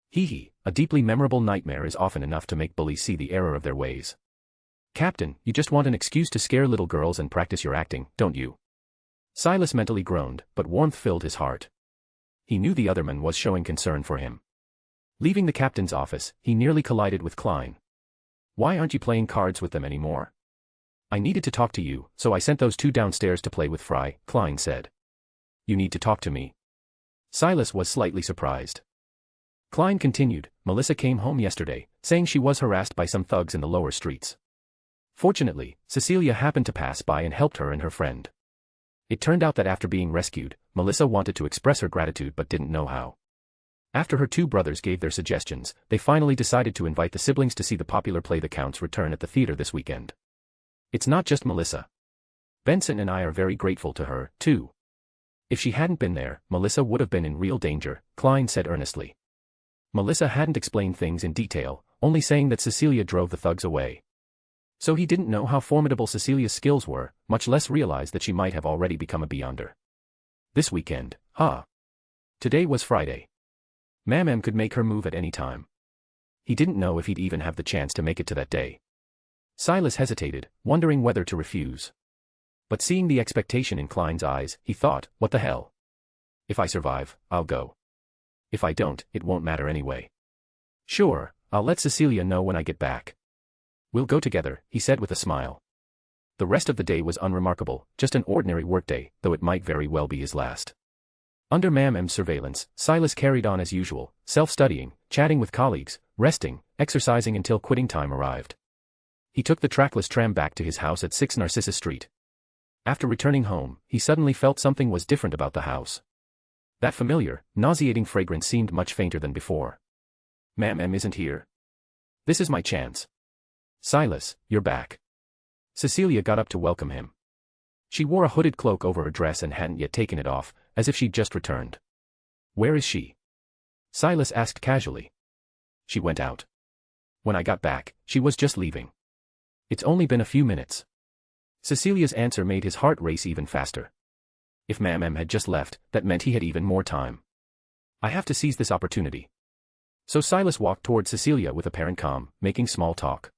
Hee, a deeply memorable nightmare is often enough to make bullies see the error of their ways. "Captain, you just want an excuse to scare little girls and practice your acting, don't you?" Silas mentally groaned, but warmth filled his heart. He knew the other man was showing concern for him. Leaving the captain's office, he nearly collided with Klein. "Why aren't you playing cards with them anymore?" "I needed to talk to you, so I sent those two downstairs to play with Fry," Klein said. "You need to talk to me?" Silas was slightly surprised. Klein continued, "Melissa came home yesterday, saying she was harassed by some thugs in the lower streets. Fortunately, Cecilia happened to pass by and helped her and her friend. It turned out that after being rescued, Melissa wanted to express her gratitude but didn't know how. After her two brothers gave their suggestions, they finally decided to invite the siblings to see the popular play The Count's return at the theater this weekend. It's not just Melissa. Benson and I are very grateful to her, too. If she hadn't been there, Melissa would have been in real danger," Klein said earnestly. Melissa hadn't explained things in detail, only saying that Cecilia drove the thugs away. So he didn't know how formidable Cecilia's skills were, much less realize that she might have already become a beyonder. This weekend, huh? Today was Friday. Mam could make her move at any time. He didn't know if he'd even have the chance to make it to that day. Silas hesitated, wondering whether to refuse. But seeing the expectation in Klein's eyes, he thought, what the hell? If I survive, I'll go. If I don't, it won't matter anyway. Sure, I'll let Cecilia know when I get back. We'll go together, he said with a smile. The rest of the day was unremarkable, just an ordinary workday, though it might very well be his last. Under Mam's surveillance, Silas carried on as usual, self-studying, chatting with colleagues, resting, exercising until quitting time arrived. He took the trackless tram back to his house at 6 Narcissus Street. After returning home, he suddenly felt something was different about the house. That familiar, nauseating fragrance seemed much fainter than before. Mam isn't here. This is my chance. Silas, you're back. Cecilia got up to welcome him. She wore a hooded cloak over her dress and hadn't yet taken it off, as if she'd just returned. Where is she? Silas asked casually. She went out. When I got back, she was just leaving. It's only been a few minutes. Cecilia's answer made his heart race even faster. If Mam had just left, that meant he had even more time. I have to seize this opportunity. So Silas walked toward Cecilia with apparent calm, making small talk.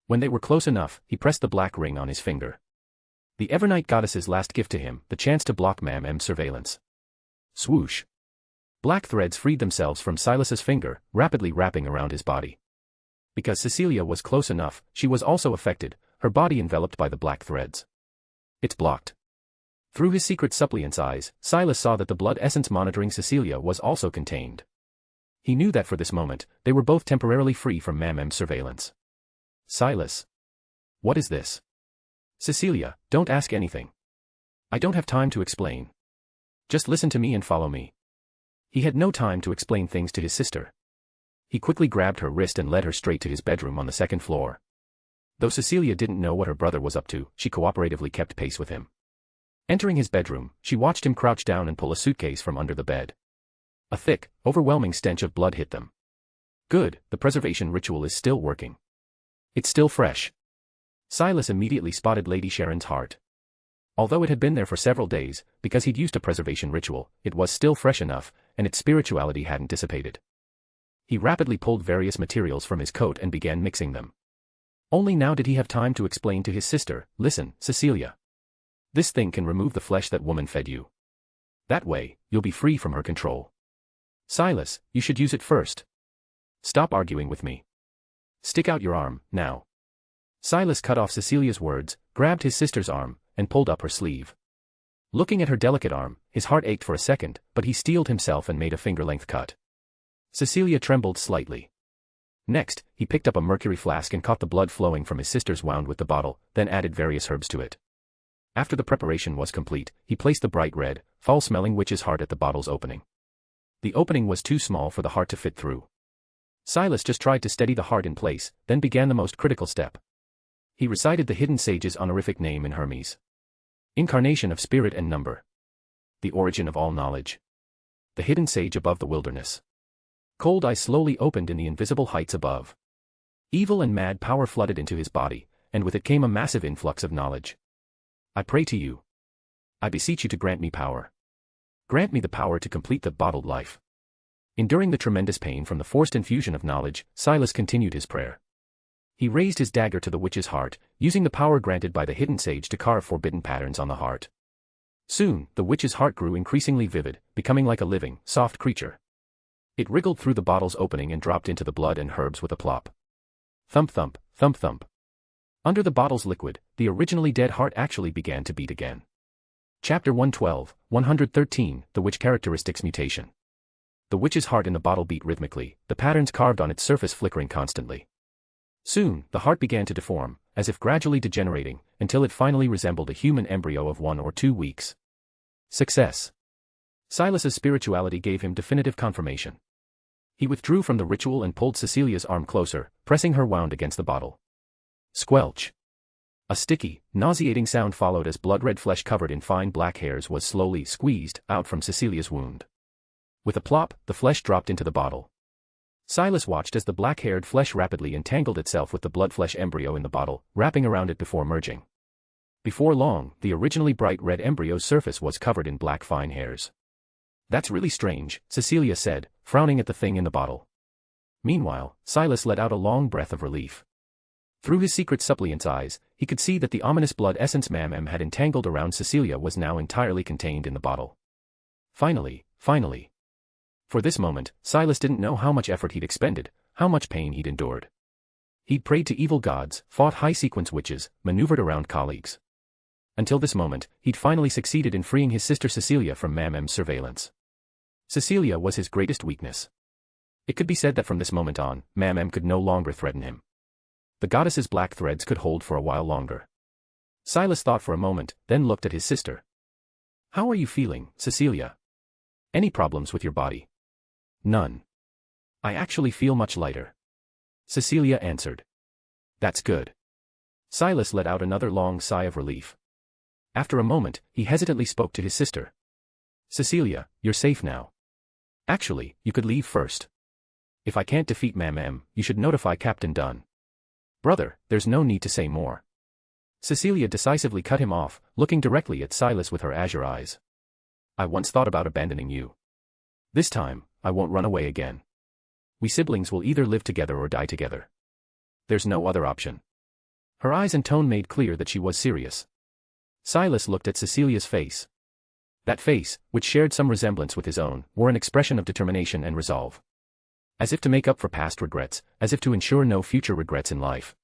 When they were close enough, he pressed the black ring on his finger. The Evernight goddess's last gift to him, the chance to block Mam's surveillance. Swoosh. Black threads freed themselves from Silas's finger, rapidly wrapping around his body. Because Cecilia was close enough, she was also affected, her body enveloped by the black threads. It's blocked. Through his Secrets Suppliant's eyes, Silas saw that the blood essence monitoring Cecilia was also contained. He knew that for this moment, they were both temporarily free from Mam's surveillance. Silas. What is this? Cecilia, don't ask anything. I don't have time to explain. Just listen to me and follow me. He had no time to explain things to his sister. He quickly grabbed her wrist and led her straight to his bedroom on the second floor. Though Cecilia didn't know what her brother was up to, she cooperatively kept pace with him. Entering his bedroom, she watched him crouch down and pull a suitcase from under the bed. A thick, overwhelming stench of blood hit them. Good, the preservation ritual is still working. It's still fresh. Silas immediately spotted Lady Sharon's heart. Although it had been there for several days, because he'd used a preservation ritual, it was still fresh enough, and its spirituality hadn't dissipated. He rapidly pulled various materials from his coat and began mixing them. Only now did he have time to explain to his sister, "Listen, Cecilia. This thing can remove the flesh that woman fed you. That way, you'll be free from her control. Silas, you should use it first. Stop arguing with me. Stick out your arm, now." Silas cut off Cecilia's words, grabbed his sister's arm, and pulled up her sleeve. Looking at her delicate arm, his heart ached for a second, but he steeled himself and made a finger-length cut. Cecilia trembled slightly. Next, he picked up a mercury flask and caught the blood flowing from his sister's wound with the bottle, then added various herbs to it. After the preparation was complete, he placed the bright red, foul-smelling witch's heart at the bottle's opening. The opening was too small for the heart to fit through. Silas just tried to steady the heart in place, then began the most critical step. He recited the hidden sage's honorific name in Hermes. Incarnation of spirit and number. The origin of all knowledge. The hidden sage above the wilderness. Cold eyes slowly opened in the invisible heights above. Evil and mad power flooded into his body, and with it came a massive influx of knowledge. I pray to you. I beseech you to grant me power. Grant me the power to complete the bottled life. Enduring the tremendous pain from the forced infusion of knowledge, Silas continued his prayer. He raised his dagger to the witch's heart, using the power granted by the hidden sage to carve forbidden patterns on the heart. Soon, the witch's heart grew increasingly vivid, becoming like a living, soft creature. It wriggled through the bottle's opening and dropped into the blood and herbs with a plop. Thump thump, thump thump. Under the bottle's liquid, the originally dead heart actually began to beat again. Chapter 112, 113, The Witch Characteristics Mutation. The witch's heart in the bottle beat rhythmically, the patterns carved on its surface flickering constantly. Soon, the heart began to deform, as if gradually degenerating, until it finally resembled a human embryo of 1 or 2 weeks. Success. Silas's spirituality gave him definitive confirmation. He withdrew from the ritual and pulled Cecilia's arm closer, pressing her wound against the bottle. Squelch. A sticky, nauseating sound followed as blood-red flesh covered in fine black hairs was slowly squeezed out from Cecilia's wound. With a plop, the flesh dropped into the bottle. Silas watched as the black-haired flesh rapidly entangled itself with the blood-flesh embryo in the bottle, wrapping around it before merging. Before long, the originally bright red embryo's surface was covered in black fine hairs. That's really strange, Cecilia said, frowning at the thing in the bottle. Meanwhile, Silas let out a long breath of relief. Through his Secrets Suppliant's eyes, he could see that the ominous blood essence Mam had entangled around Cecilia was now entirely contained in the bottle. Finally. For this moment, Silas didn't know how much effort he'd expended, how much pain he'd endured. He'd prayed to evil gods, fought high-sequence witches, maneuvered around colleagues. Until this moment, he'd finally succeeded in freeing his sister Cecilia from Mam's surveillance. Cecilia was his greatest weakness. It could be said that from this moment on, Mam could no longer threaten him. The goddess's black threads could hold for a while longer. Silas thought for a moment, then looked at his sister. How are you feeling, Cecilia? Any problems with your body? None. I actually feel much lighter. Cecilia answered. That's good. Silas let out another long sigh of relief. After a moment, he hesitantly spoke to his sister. Cecilia, you're safe now. Actually, you could leave first. If I can't defeat Mam, you should notify Captain Dunn. Brother, there's no need to say more. Cecilia decisively cut him off, looking directly at Silas with her azure eyes. I once thought about abandoning you. This time, I won't run away again. We siblings will either live together or die together. There's no other option. Her eyes and tone made clear that she was serious. Silas looked at Cecilia's face. That face, which shared some resemblance with his own, wore an expression of determination and resolve. As if to make up for past regrets, as if to ensure no future regrets in life.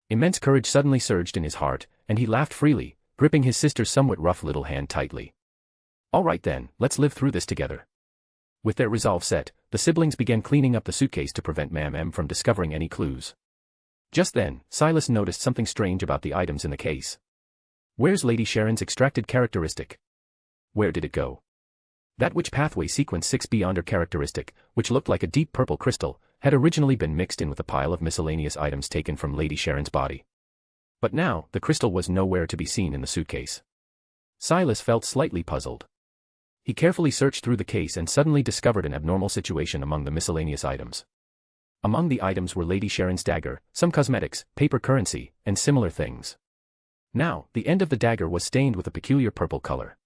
Immense courage suddenly surged in his heart, and he laughed freely, gripping his sister's somewhat rough little hand tightly. All right then, let's live through this together. With their resolve set, the siblings began cleaning up the suitcase to prevent Mam from discovering any clues. Just then, Silas noticed something strange about the items in the case. Where's Lady Sharon's extracted characteristic? Where did it go? That witch pathway sequence 6B under characteristic, which looked like a deep purple crystal, had originally been mixed in with a pile of miscellaneous items taken from Lady Sharon's body. But now, the crystal was nowhere to be seen in the suitcase. Silas felt slightly puzzled. He carefully searched through the case and suddenly discovered an abnormal situation among the miscellaneous items. Among the items were Lady Sharon's dagger, some cosmetics, paper currency, and similar things. Now, the end of the dagger was stained with a peculiar purple color.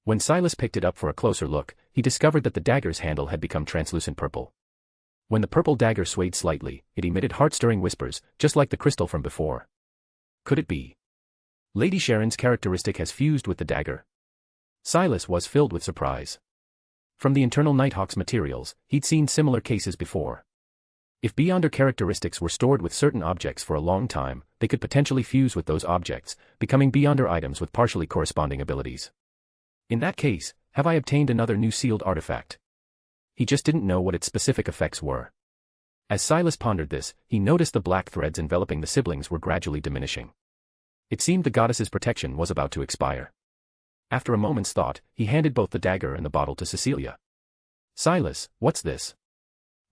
When Silas picked it up for a closer look, he discovered that the dagger's handle had become translucent purple. When the purple dagger swayed slightly, it emitted heart-stirring whispers, just like the crystal from before. Could it be? Lady Sharon's characteristic has fused with the dagger. Silas was filled with surprise. From the internal Nighthawk's materials, he'd seen similar cases before. If Beyonder characteristics were stored with certain objects for a long time, they could potentially fuse with those objects, becoming Beyonder items with partially corresponding abilities. In that case, have I obtained another new sealed artifact? He just didn't know what its specific effects were. As Silas pondered this, he noticed the black threads enveloping the siblings were gradually diminishing. It seemed the goddess's protection was about to expire. After a moment's thought, he handed both the dagger and the bottle to Cecilia. Silas, what's this?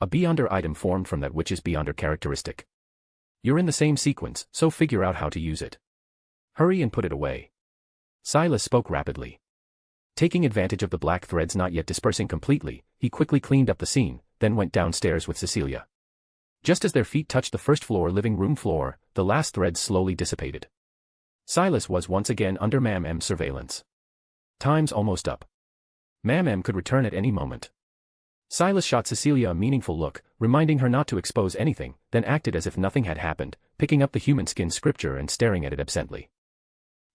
A Beyonder item formed from that witch's Beyonder characteristic. You're in the same sequence, so figure out how to use it. Hurry and put it away. Silas spoke rapidly. Taking advantage of the black threads not yet dispersing completely, he quickly cleaned up the scene, then went downstairs with Cecilia. Just as their feet touched the first-floor living room floor, the last threads slowly dissipated. Silas was once again under Ma'am's surveillance. Time's almost up. Ma'am could return at any moment. Silas shot Cecilia a meaningful look, reminding her not to expose anything, then acted as if nothing had happened, picking up the human skin scripture and staring at it absently.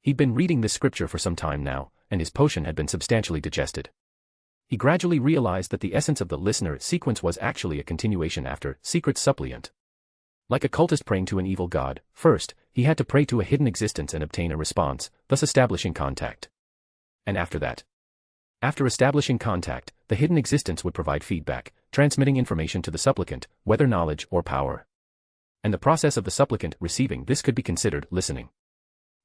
He'd been reading this scripture for some time now, and his potion had been substantially digested. He gradually realized that the essence of the listener sequence was actually a continuation after Secrets Suppliant. Like a cultist praying to an evil god, first, he had to pray to a hidden existence and obtain a response, thus establishing contact. And after that, after establishing contact, the hidden existence would provide feedback, transmitting information to the supplicant, whether knowledge or power. And the process of the supplicant receiving this could be considered listening.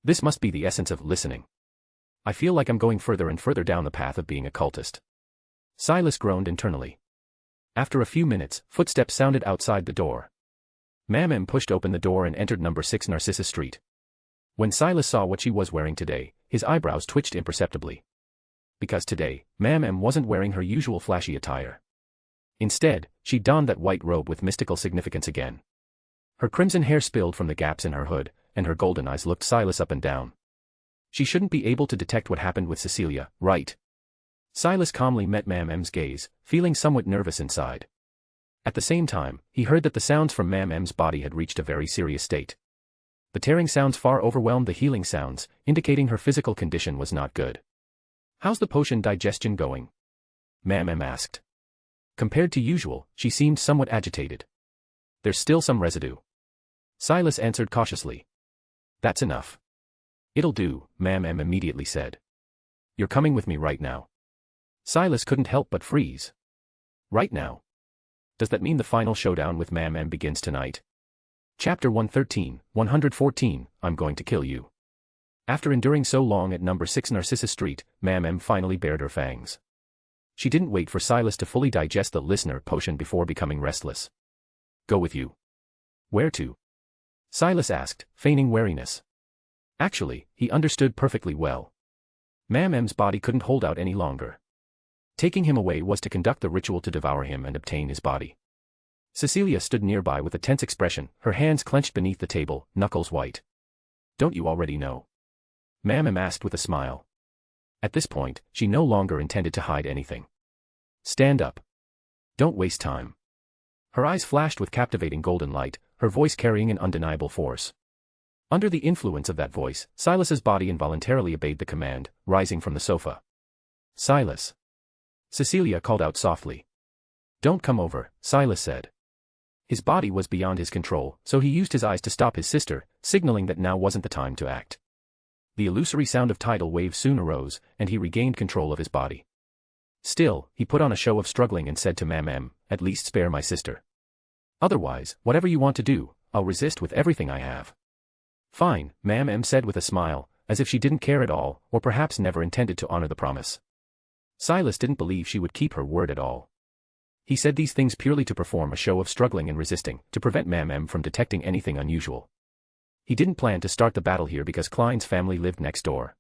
This must be the essence of listening. I feel like I'm going further and further down the path of being a cultist. Silas groaned internally. After a few minutes, footsteps sounded outside the door. Ma'am pushed open the door and entered number 6 Narcissus Street. When Silas saw what she was wearing today, his eyebrows twitched imperceptibly. Because today, Ma'am wasn't wearing her usual flashy attire. Instead, she donned that white robe with mystical significance again. Her crimson hair spilled from the gaps in her hood, and her golden eyes looked Silas up and down. She shouldn't be able to detect what happened with Cecilia, right? Silas calmly met Ma'am's gaze, feeling somewhat nervous inside. At the same time, he heard that the sounds from Ma'am's body had reached a very serious state. The tearing sounds far overwhelmed the healing sounds, indicating her physical condition was not good. How's the potion digestion going? Ma'am asked. Compared to usual, she seemed somewhat agitated. There's still some residue. Silas answered cautiously. That's enough. It'll do, Ma'am immediately said. You're coming with me right now. Silas couldn't help but freeze. Right now? Does that mean the final showdown with Ma'am begins tonight? Chapter 113, 114, I'm going to kill you. After enduring so long at number 6 Narcissus Street, Ma'am finally bared her fangs. She didn't wait for Silas to fully digest the listener potion before becoming restless. Go with you. Where to? Silas asked, feigning wariness. Actually, he understood perfectly well. Ma'am's body couldn't hold out any longer. Taking him away was to conduct the ritual to devour him and obtain his body. Cecilia stood nearby with a tense expression, her hands clenched beneath the table, knuckles white. Don't you already know? Ma'am asked with a smile. At this point, she no longer intended to hide anything. Stand up. Don't waste time. Her eyes flashed with captivating golden light, her voice carrying an undeniable force. Under the influence of that voice, Silas's body involuntarily obeyed the command, rising from the sofa. Silas. Cecilia called out softly. Don't come over, Silas said. His body was beyond his control, so he used his eyes to stop his sister, signaling that now wasn't the time to act. The illusory sound of tidal waves soon arose, and he regained control of his body. Still, he put on a show of struggling and said to Ma'am, at least spare my sister. Otherwise, whatever you want to do, I'll resist with everything I have. Fine, Ma'am said with a smile, as if she didn't care at all, or perhaps never intended to honor the promise. Silas didn't believe she would keep her word at all. He said these things purely to perform a show of struggling and resisting, to prevent Ma'am from detecting anything unusual. He didn't plan to start the battle here because Klein's family lived next door.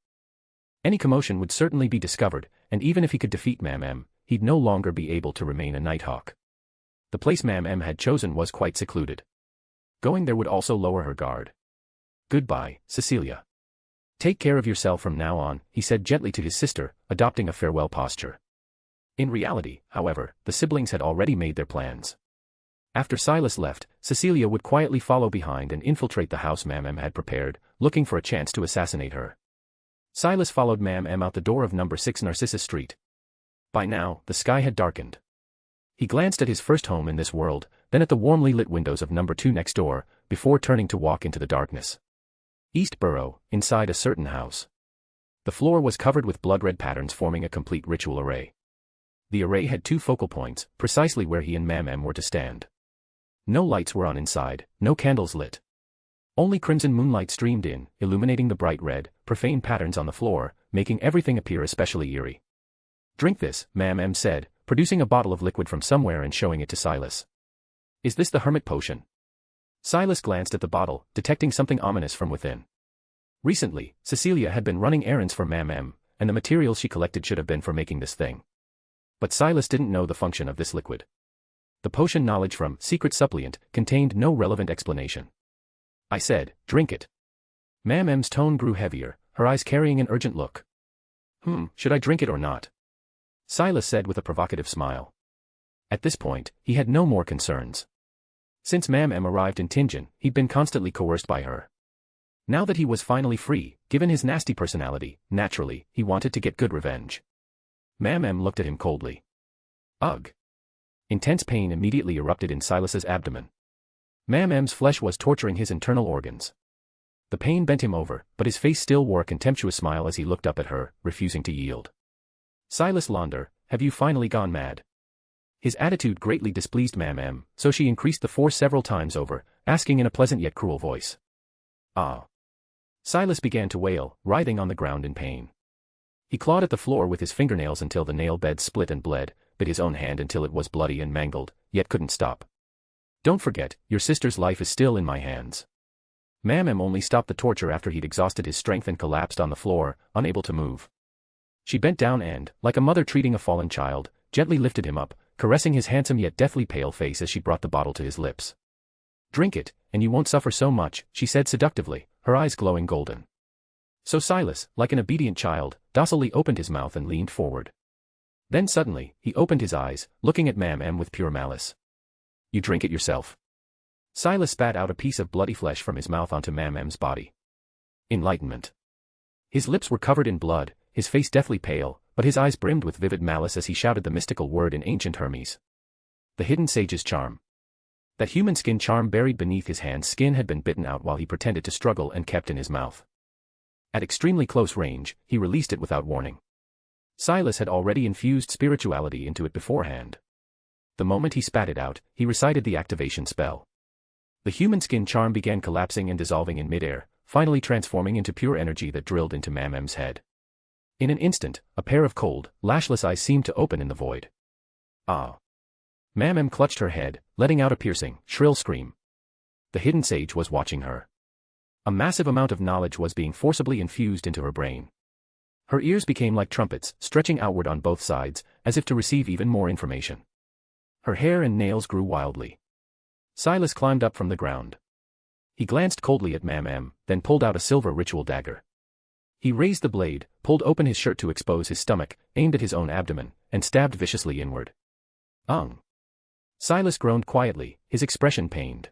Any commotion would certainly be discovered, and even if he could defeat Mam, he'd no longer be able to remain a Nighthawk. The place Mam had chosen was quite secluded. Going there would also lower her guard. Goodbye, Cecilia. Take care of yourself from now on, he said gently to his sister, adopting a farewell posture. In reality, however, the siblings had already made their plans. After Silas left, Cecilia would quietly follow behind and infiltrate the house Mam had prepared, looking for a chance to assassinate her. Silas followed Mam out the door of number 6 Narcissus Street. By now, the sky had darkened. He glanced at his first home in this world, then at the warmly lit windows of number 2 next door, before turning to walk into the darkness. East Borough, inside a certain house. The floor was covered with blood-red patterns forming a complete ritual array. The array had 2 focal points, precisely where he and Mam were to stand. No lights were on inside, no candles lit. Only crimson moonlight streamed in, illuminating the bright red, profane patterns on the floor, making everything appear especially eerie. Drink this, Mam said, producing a bottle of liquid from somewhere and showing it to Silas. Is this the hermit potion? Silas glanced at the bottle, detecting something ominous from within. Recently, Cecilia had been running errands for Mam, and the materials she collected should have been for making this thing. But Silas didn't know the function of this liquid. The potion knowledge from Secrets Suppliant contained no relevant explanation. I said, drink it. Mam's tone grew heavier, her eyes carrying an urgent look. Should I drink it or not? Silas said with a provocative smile. At this point, he had no more concerns. Since Mam arrived in Tingen, he'd been constantly coerced by her. Now that he was finally free, given his nasty personality, naturally, he wanted to get good revenge. Mam looked at him coldly. Ugh. Intense pain immediately erupted in Silas's abdomen. Mam's flesh was torturing his internal organs. The pain bent him over, but his face still wore a contemptuous smile as he looked up at her, refusing to yield. Silas Londer, have you finally gone mad? His attitude greatly displeased Mam, so she increased the force several times over, asking in a pleasant yet cruel voice. Ah. Silas began to wail, writhing on the ground in pain. He clawed at the floor with his fingernails until the nail bed split and bled, bit his own hand until it was bloody and mangled, yet couldn't stop. Don't forget, your sister's life is still in my hands. Mam only stopped the torture after he'd exhausted his strength and collapsed on the floor, unable to move. She bent down and, like a mother treating a fallen child, gently lifted him up, caressing his handsome yet deathly pale face as she brought the bottle to his lips. Drink it, and you won't suffer so much, she said seductively, her eyes glowing golden. So Silas, like an obedient child, docilely opened his mouth and leaned forward. Then suddenly, he opened his eyes, looking at Mam with pure malice. You drink it yourself. Silas spat out a piece of bloody flesh from his mouth onto Mam's body. Enlightenment. His lips were covered in blood, his face deathly pale, but his eyes brimmed with vivid malice as he shouted the mystical word in ancient Hermes. The hidden sage's charm. That human skin charm buried beneath his hand's skin had been bitten out while he pretended to struggle and kept in his mouth. At extremely close range, he released it without warning. Silas had already infused spirituality into it beforehand. The moment he spat it out, he recited the activation spell. The human skin charm began collapsing and dissolving in midair, finally transforming into pure energy that drilled into Mam's head. In an instant, a pair of cold, lashless eyes seemed to open in the void. Ah. Mam clutched her head, letting out a piercing, shrill scream. The hidden sage was watching her. A massive amount of knowledge was being forcibly infused into her brain. Her ears became like trumpets, stretching outward on both sides, as if to receive even more information. Her hair and nails grew wildly. Silas climbed up from the ground. He glanced coldly at Mam, then pulled out a silver ritual dagger. He raised the blade, pulled open his shirt to expose his stomach, aimed at his own abdomen, and stabbed viciously inward. Silas groaned quietly, his expression pained.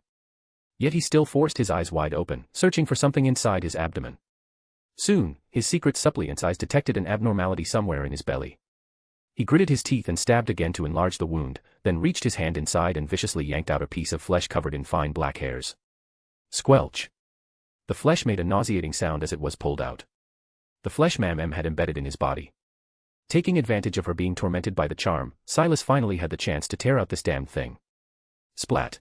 Yet he still forced his eyes wide open, searching for something inside his abdomen. Soon, his Secrets Suppliant's eyes detected an abnormality somewhere in his belly. He gritted his teeth and stabbed again to enlarge the wound, then reached his hand inside and viciously yanked out a piece of flesh covered in fine black hairs. Squelch. The flesh made a nauseating sound as it was pulled out. The flesh Mam had embedded in his body. Taking advantage of her being tormented by the charm, Silas finally had the chance to tear out this damned thing. Splat.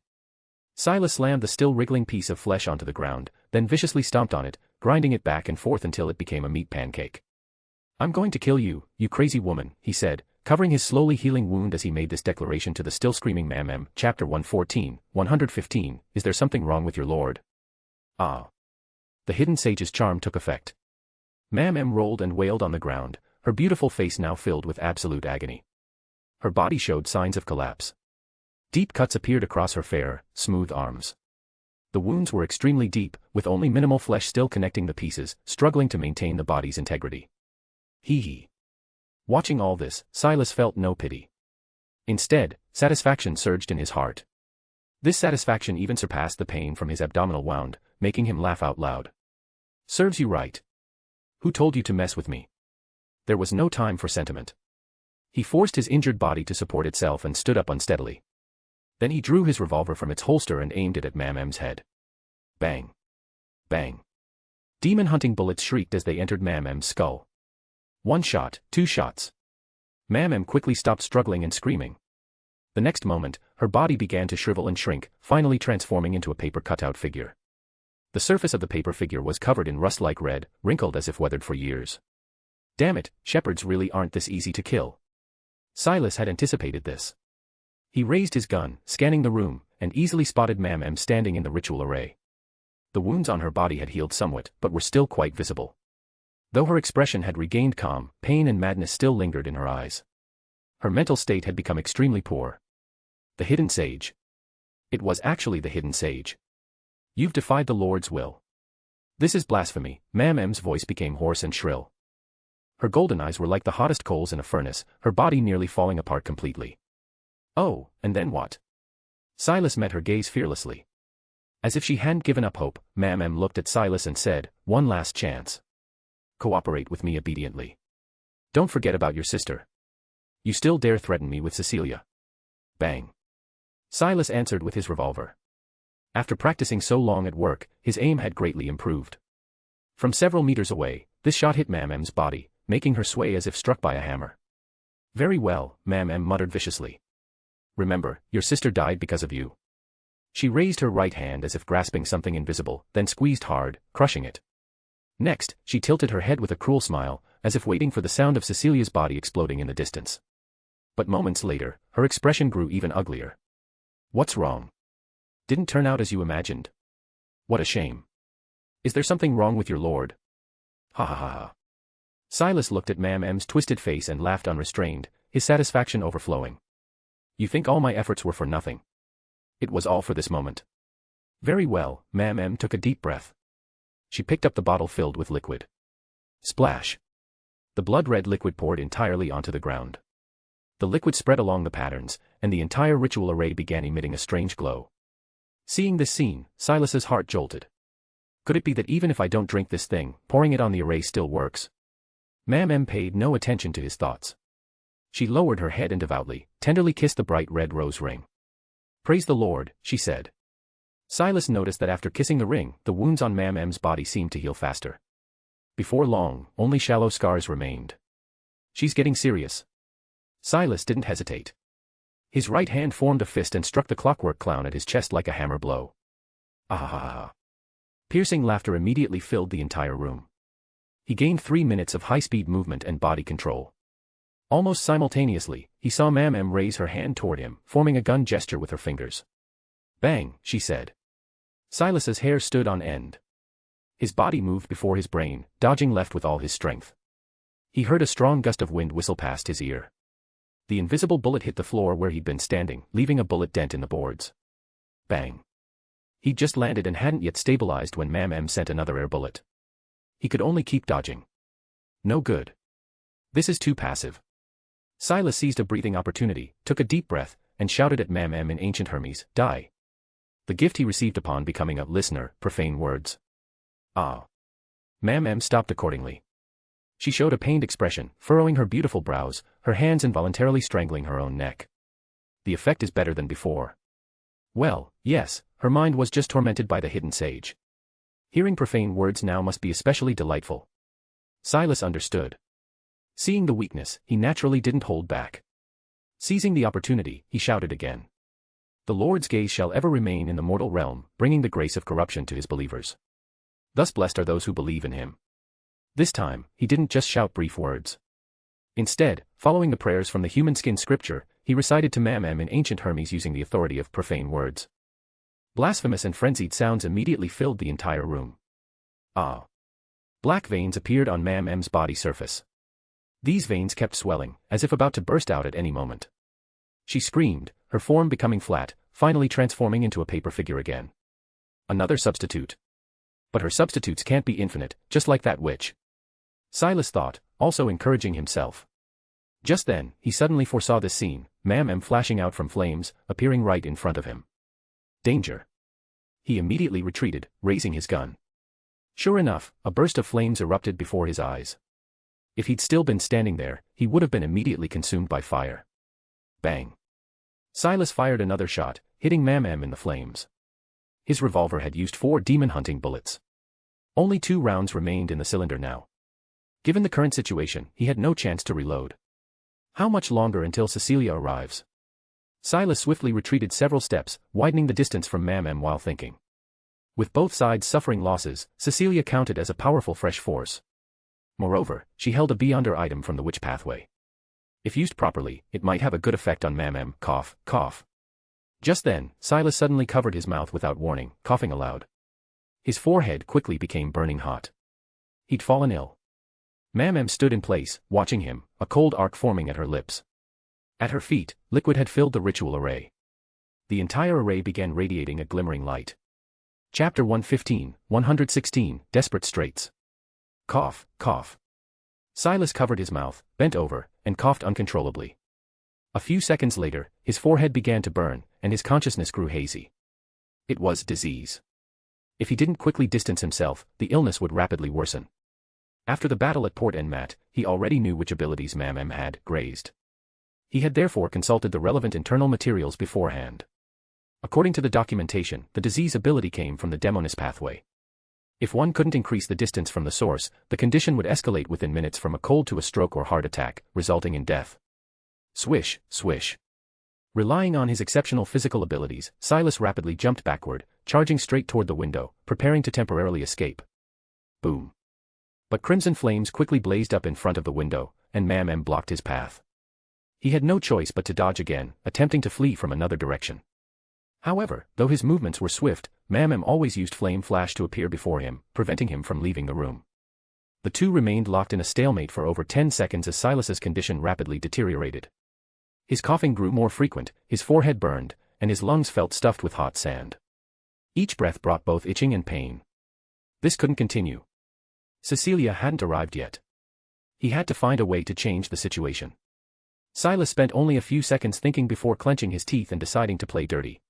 Silas slammed the still wriggling piece of flesh onto the ground, then viciously stomped on it, grinding it back and forth until it became a meat pancake. I'm going to kill you, you crazy woman, he said, covering his slowly healing wound as he made this declaration to the still screaming Mam. Chapter 114, 115, Is there something wrong with your lord? Ah. The hidden sage's charm took effect. Mam rolled and wailed on the ground, her beautiful face now filled with absolute agony. Her body showed signs of collapse. Deep cuts appeared across her fair, smooth arms. The wounds were extremely deep, with only minimal flesh still connecting the pieces, struggling to maintain the body's integrity. Hee. Watching all this, Silas felt no pity. Instead, satisfaction surged in his heart. This satisfaction even surpassed the pain from his abdominal wound, making him laugh out loud. Serves you right. Who told you to mess with me? There was no time for sentiment. He forced his injured body to support itself and stood up unsteadily. Then he drew his revolver from its holster and aimed it at Mam's head. Bang. Bang. Demon-hunting bullets shrieked as they entered Mam's skull. 1 shot, 2 shots. Mam quickly stopped struggling and screaming. The next moment, her body began to shrivel and shrink, finally transforming into a paper cutout figure. The surface of the paper figure was covered in rust-like red, wrinkled as if weathered for years. Damn it, shepherds really aren't this easy to kill. Silas had anticipated this. He raised his gun, scanning the room, and easily spotted Mam standing in the ritual array. The wounds on her body had healed somewhat, but were still quite visible. Though her expression had regained calm, pain and madness still lingered in her eyes. Her mental state had become extremely poor. The hidden sage. It was actually the hidden sage. You've defied the Lord's will. This is blasphemy. Mam's voice became hoarse and shrill. Her golden eyes were like the hottest coals in a furnace, her body nearly falling apart completely. Oh, and then what? Silas met her gaze fearlessly. As if she hadn't given up hope, Mam looked at Silas and said, "One last chance. Cooperate with me obediently. Don't forget about your sister. You still dare threaten me with Cecilia." Bang. Silas answered with his revolver. After practicing so long at work, his aim had greatly improved. From several meters away, this shot hit Mam's body, making her sway as if struck by a hammer. "Very well," Mam muttered viciously. "Remember, your sister died because of you." She raised her right hand as if grasping something invisible, then squeezed hard, crushing it. Next, she tilted her head with a cruel smile, as if waiting for the sound of Cecilia's body exploding in the distance. But moments later, her expression grew even uglier. "What's wrong? Didn't turn out as you imagined. What a shame. Is there something wrong with your lord?" Ha ha ha ha. Silas looked at Mam's twisted face and laughed unrestrained, his satisfaction overflowing. "You think all my efforts were for nothing? It was all for this moment." "Very well." Mam took a deep breath. She picked up the bottle filled with liquid. Splash. The blood-red liquid poured entirely onto the ground. The liquid spread along the patterns, and the entire ritual array began emitting a strange glow. Seeing this scene, Silas's heart jolted. Could it be that even if I don't drink this thing, pouring it on the array still works? Mam paid no attention to his thoughts. She lowered her head and devoutly, tenderly kissed the bright red rose ring. "Praise the Lord," she said. Silas noticed that after kissing the ring, the wounds on Mam's body seemed to heal faster. Before long, only shallow scars remained. "She's getting serious." Silas didn't hesitate. His right hand formed a fist and struck the clockwork clown at his chest like a hammer blow. Ah! Piercing laughter immediately filled the entire room. He gained 3 minutes of high-speed movement and body control. Almost simultaneously, he saw Mam raise her hand toward him, forming a gun gesture with her fingers. "Bang," she said. Silas's hair stood on end. His body moved before his brain, dodging left with all his strength. He heard a strong gust of wind whistle past his ear. The invisible bullet hit the floor where he'd been standing, leaving a bullet dent in the boards. Bang. He'd just landed and hadn't yet stabilized when Mam sent another air bullet. He could only keep dodging. No good. This is too passive. Silas seized a breathing opportunity, took a deep breath, and shouted at Mam in ancient Hermes, "Die." The gift he received upon becoming a listener, profane words. Ah. Mam stopped accordingly. She showed a pained expression, furrowing her beautiful brows, her hands involuntarily strangling her own neck. The effect is better than before. Well, yes, her mind was just tormented by the hidden sage. Hearing profane words now must be especially delightful. Silas understood. Seeing the weakness, he naturally didn't hold back. Seizing the opportunity, he shouted again. The Lord's gaze shall ever remain in the mortal realm, bringing the grace of corruption to his believers. Thus blessed are those who believe in him. This time, he didn't just shout brief words. Instead, following the prayers from the human skin scripture, he recited to Mam in ancient Hermes using the authority of profane words. Blasphemous and frenzied sounds immediately filled the entire room. Ah. Black veins appeared on M's body surface. These veins kept swelling, as if about to burst out at any moment. She screamed, her form becoming flat, finally transforming into a paper figure again. Another substitute. But her substitutes can't be infinite, just like that witch. Silas thought, also encouraging himself. Just then, he suddenly foresaw this scene, M flashing out from flames, appearing right in front of him. Danger. He immediately retreated, raising his gun. Sure enough, a burst of flames erupted before his eyes. If he'd still been standing there, he would have been immediately consumed by fire. Bang. Silas fired another shot, hitting M in the flames. His revolver had used 4 demon-hunting bullets. Only 2 rounds remained in the cylinder now. Given the current situation, he had no chance to reload. How much longer until Cecilia arrives? Silas swiftly retreated several steps, widening the distance from M while thinking. With both sides suffering losses, Cecilia counted as a powerful fresh force. Moreover, she held a Beyonder item from the witch pathway. If used properly, it might have a good effect on M. Cough, cough. Just then, Silas suddenly covered his mouth without warning, coughing aloud. His forehead quickly became burning hot. He'd fallen ill. M stood in place, watching him, a cold arc forming at her lips. At her feet, liquid had filled the ritual array. The entire array began radiating a glimmering light. Chapter 115, 116, Desperate Straits. Cough, cough. Silas covered his mouth, bent over, and coughed uncontrollably. A few seconds later, his forehead began to burn, and his consciousness grew hazy. It was disease. If he didn't quickly distance himself, the illness would rapidly worsen. After the battle at Port Enmat, he already knew which abilities M had grazed. He had therefore consulted the relevant internal materials beforehand. According to the documentation, the disease ability came from the Demonis pathway. If one couldn't increase the distance from the source, the condition would escalate within minutes from a cold to a stroke or heart attack, resulting in death. Swish, swish. Relying on his exceptional physical abilities, Silas rapidly jumped backward, charging straight toward the window, preparing to temporarily escape. Boom. But crimson flames quickly blazed up in front of the window, and M blocked his path. He had no choice but to dodge again, attempting to flee from another direction. However, though his movements were swift, M always used flame flash to appear before him, preventing him from leaving the room. The two remained locked in a stalemate for over 10 seconds as Silas's condition rapidly deteriorated. His coughing grew more frequent, his forehead burned, and his lungs felt stuffed with hot sand. Each breath brought both itching and pain. This couldn't continue. Cecilia hadn't arrived yet. He had to find a way to change the situation. Silas spent only a few seconds thinking before clenching his teeth and deciding to play dirty.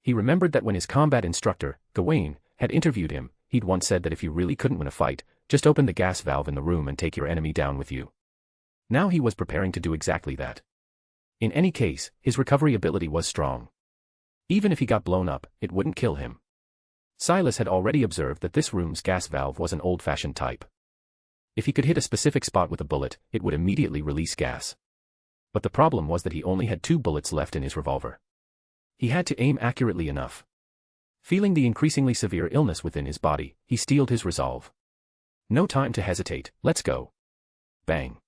He remembered that when his combat instructor, Gawain, had interviewed him, he'd once said that if you really couldn't win a fight, just open the gas valve in the room and take your enemy down with you. Now he was preparing to do exactly that. In any case, his recovery ability was strong. Even if he got blown up, it wouldn't kill him. Silas had already observed that this room's gas valve was an old-fashioned type. If he could hit a specific spot with a bullet, it would immediately release gas. But the problem was that he only had 2 bullets left in his revolver. He had to aim accurately enough. Feeling the increasingly severe illness within his body, he steeled his resolve. No time to hesitate, let's go. Bang.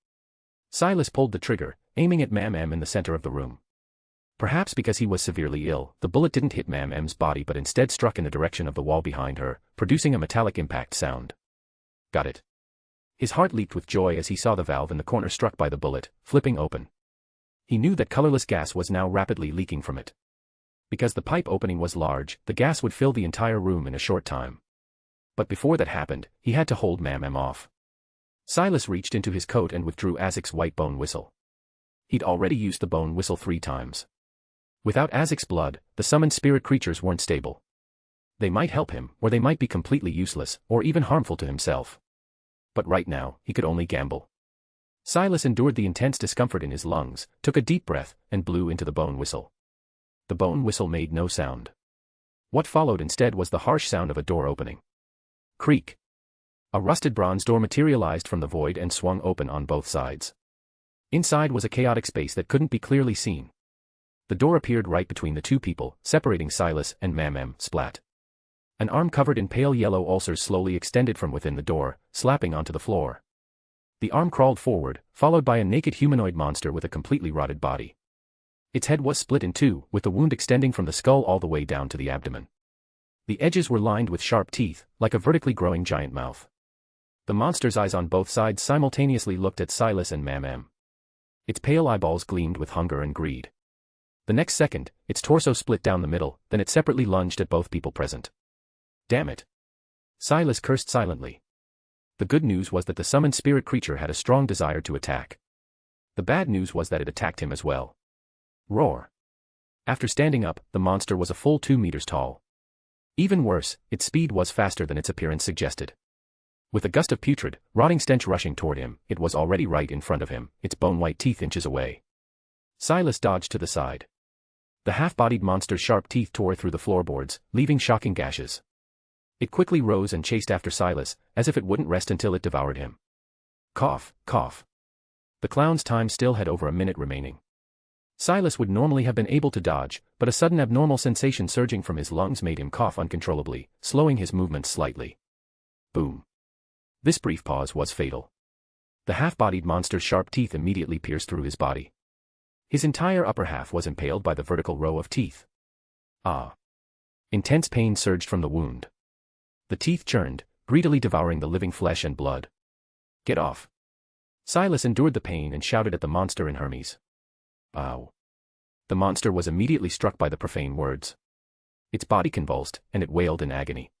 Silas pulled the trigger, aiming at M in the center of the room. Perhaps because he was severely ill, the bullet didn't hit M's body but instead struck in the direction of the wall behind her, producing a metallic impact sound. Got it. His heart leaped with joy as he saw the valve in the corner struck by the bullet, flipping open. He knew that colorless gas was now rapidly leaking from it. Because the pipe opening was large, the gas would fill the entire room in a short time. But before that happened, he had to hold M off. Silas reached into his coat and withdrew Azek's white bone whistle. He'd already used the bone whistle 3 times. Without Azek's blood, the summoned spirit creatures weren't stable. They might help him, or they might be completely useless, or even harmful to himself. But right now, he could only gamble. Silas endured the intense discomfort in his lungs, took a deep breath, and blew into the bone whistle. The bone whistle made no sound. What followed instead was the harsh sound of a door opening. Creak. A rusted bronze door materialized from the void and swung open on both sides. Inside was a chaotic space that couldn't be clearly seen. The door appeared right between the 2 people, separating Silas and M. Splat. An arm covered in pale yellow ulcers slowly extended from within the door, slapping onto the floor. The arm crawled forward, followed by a naked humanoid monster with a completely rotted body. Its head was split in 2, with the wound extending from the skull all the way down to the abdomen. The edges were lined with sharp teeth, like a vertically growing giant mouth. The monster's eyes on both sides simultaneously looked at Silas and Mam. Its pale eyeballs gleamed with hunger and greed. The next second, its torso split down the middle, then it separately lunged at both people present. Damn it! Silas cursed silently. The good news was that the summoned spirit creature had a strong desire to attack. The bad news was that it attacked him as well. Roar! After standing up, the monster was a full 2 meters tall. Even worse, its speed was faster than its appearance suggested. With a gust of putrid, rotting stench rushing toward him, it was already right in front of him, its bone-white teeth inches away. Silas dodged to the side. The half-bodied monster's sharp teeth tore through the floorboards, leaving shocking gashes. It quickly rose and chased after Silas, as if it wouldn't rest until it devoured him. Cough, cough. The clown's time still had over a minute remaining. Silas would normally have been able to dodge, but a sudden abnormal sensation surging from his lungs made him cough uncontrollably, slowing his movements slightly. Boom. This brief pause was fatal. The half-bodied monster's sharp teeth immediately pierced through his body. His entire upper half was impaled by the vertical row of teeth. Ah! Intense pain surged from the wound. The teeth churned, greedily devouring the living flesh and blood. Get off! Silas endured the pain and shouted at the monster in Hermes. Ow! The monster was immediately struck by the profane words. Its body convulsed, and it wailed in agony.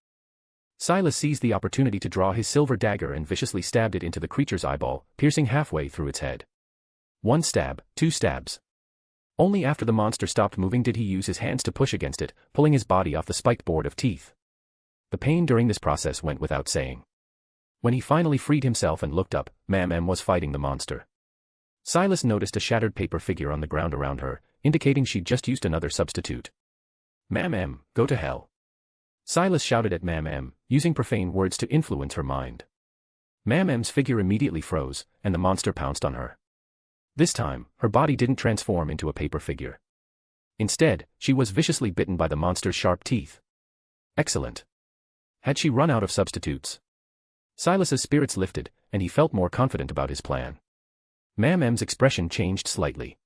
Silas seized the opportunity to draw his silver dagger and viciously stabbed it into the creature's eyeball, piercing halfway through its head. 1 stab, 2 stabs. Only after the monster stopped moving did he use his hands to push against it, pulling his body off the spiked board of teeth. The pain during this process went without saying. When he finally freed himself and looked up, Mam was fighting the monster. Silas noticed a shattered paper figure on the ground around her, indicating she'd just used another substitute. Mam, go to hell. Silas shouted at Mam, using profane words to influence her mind. Mam's figure immediately froze, and the monster pounced on her. This time, her body didn't transform into a paper figure. Instead, she was viciously bitten by the monster's sharp teeth. Excellent. Had she run out of substitutes? Silas's spirits lifted, and he felt more confident about his plan. Mam's expression changed slightly.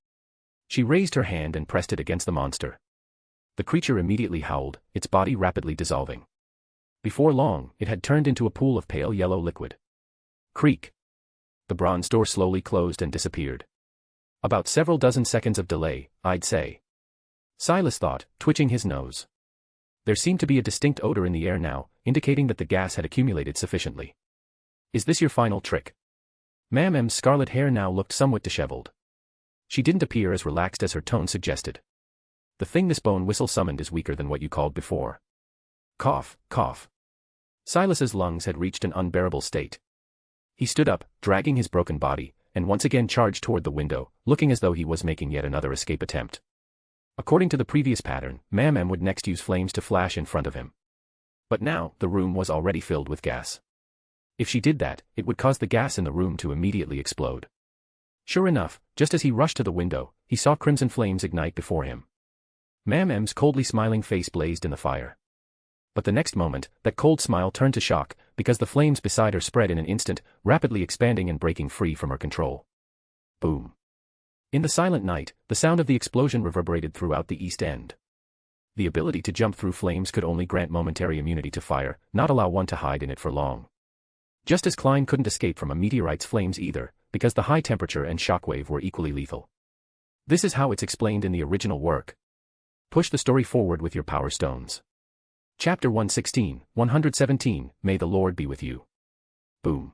She raised her hand and pressed it against the monster. The creature immediately howled, its body rapidly dissolving. Before long, it had turned into a pool of pale yellow liquid. Creak. The bronze door slowly closed and disappeared. About several dozen seconds of delay, I'd say. Silas thought, twitching his nose. There seemed to be a distinct odor in the air now, indicating that the gas had accumulated sufficiently. Is this your final trick? Mam's scarlet hair now looked somewhat disheveled. She didn't appear as relaxed as her tone suggested. The thing this bone whistle summoned is weaker than what you called before. Cough, cough. Silas's lungs had reached an unbearable state. He stood up, dragging his broken body, and once again charged toward the window, looking as though he was making yet another escape attempt. According to the previous pattern, Mam would next use flames to flash in front of him. But now, the room was already filled with gas. If she did that, it would cause the gas in the room to immediately explode. Sure enough, just as he rushed to the window, he saw crimson flames ignite before him. Mam's coldly smiling face blazed in the fire. But the next moment, that cold smile turned to shock, because the flames beside her spread in an instant, rapidly expanding and breaking free from her control. Boom. In the silent night, the sound of the explosion reverberated throughout the East End. The ability to jump through flames could only grant momentary immunity to fire, not allow one to hide in it for long. Just as Klein couldn't escape from a meteorite's flames either, because the high temperature and shockwave were equally lethal. This is how it's explained in the original work. Push the story forward with your power stones. Chapter 116, 117, May the Lord be with you. Boom.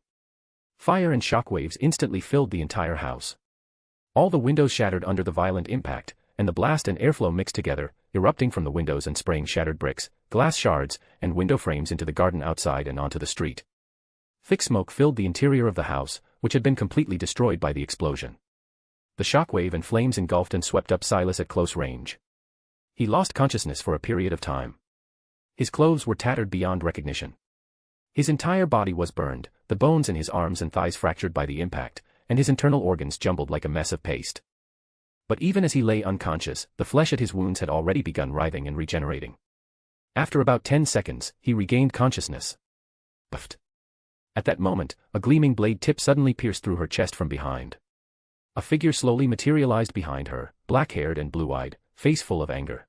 Fire and shockwaves instantly filled the entire house. All the windows shattered under the violent impact, and the blast and airflow mixed together, erupting from the windows and spraying shattered bricks, glass shards, and window frames into the garden outside and onto the street. Thick smoke filled the interior of the house, which had been completely destroyed by the explosion. The shockwave and flames engulfed and swept up Silas at close range. He lost consciousness for a period of time. His clothes were tattered beyond recognition. His entire body was burned, the bones in his arms and thighs fractured by the impact, and his internal organs jumbled like a mess of paste. But even as he lay unconscious, the flesh at his wounds had already begun writhing and regenerating. After about 10 seconds, he regained consciousness. Puffed. At that moment, a gleaming blade tip suddenly pierced through her chest from behind. A figure slowly materialized behind her, black-haired and blue-eyed, face full of anger.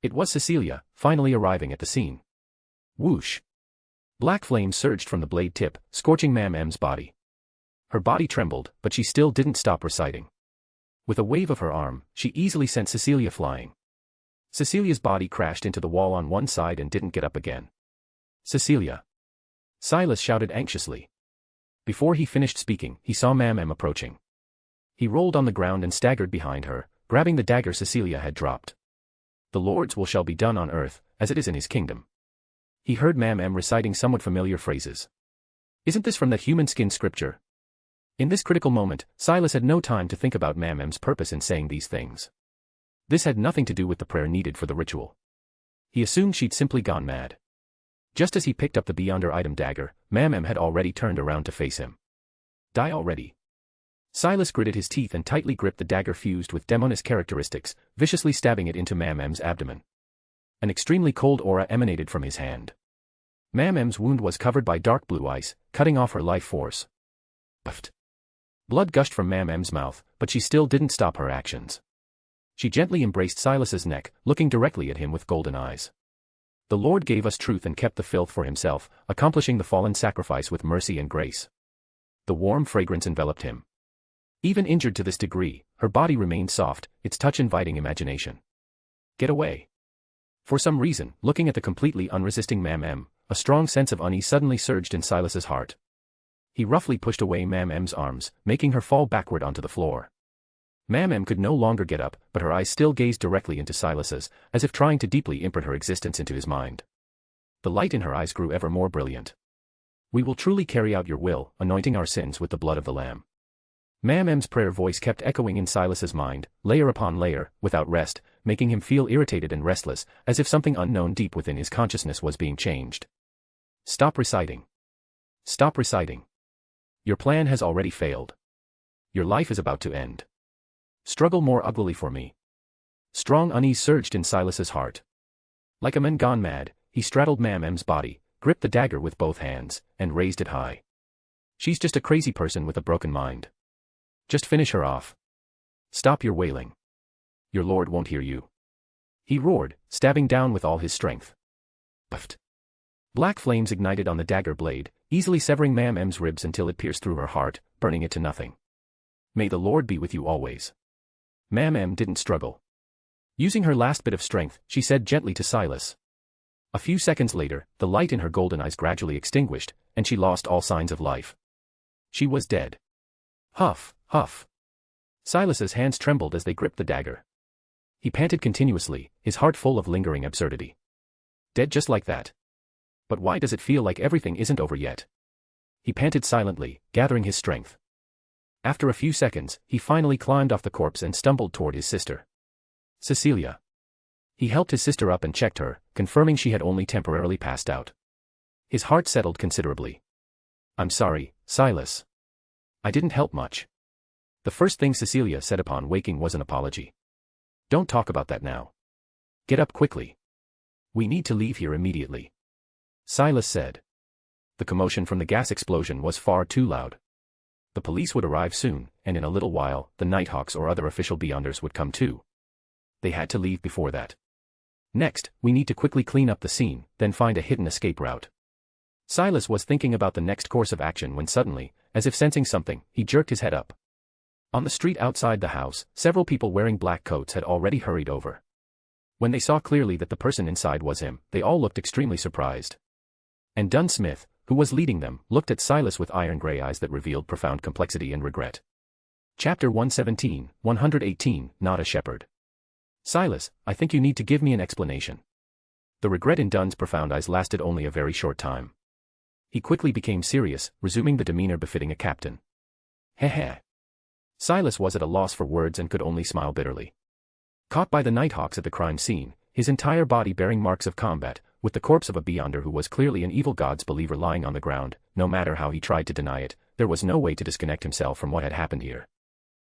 It was Cecilia, finally arriving at the scene. Whoosh! Black flame surged from the blade tip, scorching M's body. Her body trembled, but she still didn't stop reciting. With a wave of her arm, she easily sent Cecilia flying. Cecilia's body crashed into the wall on one side and didn't get up again. Cecilia! Silas shouted anxiously. Before he finished speaking, he saw M approaching. He rolled on the ground and staggered behind her, grabbing the dagger Cecilia had dropped. The Lord's will shall be done on earth, as it is in his kingdom. He heard M reciting somewhat familiar phrases. Isn't this from that human skin scripture? In this critical moment, Silas had no time to think about M's purpose in saying these things. This had nothing to do with the prayer needed for the ritual. He assumed she'd simply gone mad. Just as he picked up the Beyonder item dagger, M had already turned around to face him. Die already. Silas gritted his teeth and tightly gripped the dagger fused with demoness characteristics, viciously stabbing it into M's abdomen. An extremely cold aura emanated from his hand. M's wound was covered by dark blue ice, cutting off her life force. Puffed. Blood gushed from M's mouth, but she still didn't stop her actions. She gently embraced Silas's neck, looking directly at him with golden eyes. The Lord gave us truth and kept the filth for himself, accomplishing the fallen sacrifice with mercy and grace. The warm fragrance enveloped him. Even injured to this degree, her body remained soft, its touch inviting imagination. Get away. For some reason, looking at the completely unresisting M, a strong sense of unease suddenly surged in Silas's heart. He roughly pushed away M's arms, making her fall backward onto the floor. M could no longer get up, but her eyes still gazed directly into Silas's, as if trying to deeply imprint her existence into his mind. The light in her eyes grew ever more brilliant. We will truly carry out your will, anointing our sins with the blood of the Lamb. M's prayer voice kept echoing in Silas's mind, layer upon layer, without rest, making him feel irritated and restless, as if something unknown deep within his consciousness was being changed. Stop reciting. Stop reciting. Your plan has already failed. Your life is about to end. Struggle more uglily for me. Strong unease surged in Silas's heart. Like a man gone mad, he straddled M's body, gripped the dagger with both hands, and raised it high. She's just a crazy person with a broken mind. Just finish her off. Stop your wailing. Your Lord won't hear you. He roared, stabbing down with all his strength. Puffed. Black flames ignited on the dagger blade, easily severing M's ribs until it pierced through her heart, burning it to nothing. May the Lord be with you always. M didn't struggle. Using her last bit of strength, she said gently to Silas. A few seconds later, the light in her golden eyes gradually extinguished, and she lost all signs of life. She was dead. Huff, huff. Silas's hands trembled as they gripped the dagger. He panted continuously, his heart full of lingering absurdity. Dead just like that. But why does it feel like everything isn't over yet? He panted silently, gathering his strength. After a few seconds, he finally climbed off the corpse and stumbled toward his sister. Cecilia. He helped his sister up and checked her, confirming she had only temporarily passed out. His heart settled considerably. I'm sorry, Silas. I didn't help much. The first thing Cecilia said upon waking was an apology. Don't talk about that now. Get up quickly. We need to leave here immediately. Silas said. The commotion from the gas explosion was far too loud. The police would arrive soon, and in a little while, the Nighthawks or other official Beyonders would come too. They had to leave before that. Next, we need to quickly clean up the scene, then find a hidden escape route. Silas was thinking about the next course of action when suddenly, as if sensing something, he jerked his head up. On the street outside the house, several people wearing black coats had already hurried over. When they saw clearly that the person inside was him, they all looked extremely surprised. And Dunn Smith, who was leading them, looked at Silas with iron-gray eyes that revealed profound complexity and regret. Chapter 117, 118, Not a Shepherd. Silas, I think you need to give me an explanation. The regret in Dunn's profound eyes lasted only a very short time. He quickly became serious, resuming the demeanor befitting a captain. Heh. Silas was at a loss for words and could only smile bitterly. Caught by the Nighthawks at the crime scene, his entire body bearing marks of combat, with the corpse of a Beyonder who was clearly an evil god's believer lying on the ground, no matter how he tried to deny it, there was no way to disconnect himself from what had happened here.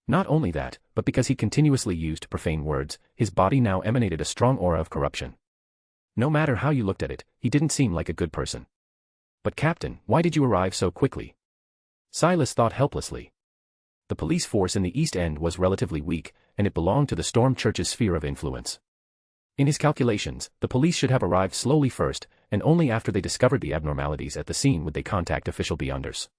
Not only that, but because he continuously used profane words, his body now emanated a strong aura of corruption. No matter how you looked at it, he didn't seem like a good person. But Captain, why did you arrive so quickly? Silas thought helplessly. The police force in the East End was relatively weak, and it belonged to the Storm Church's sphere of influence. In his calculations, the police should have arrived slowly first, and only after they discovered the abnormalities at the scene would they contact official beyonders.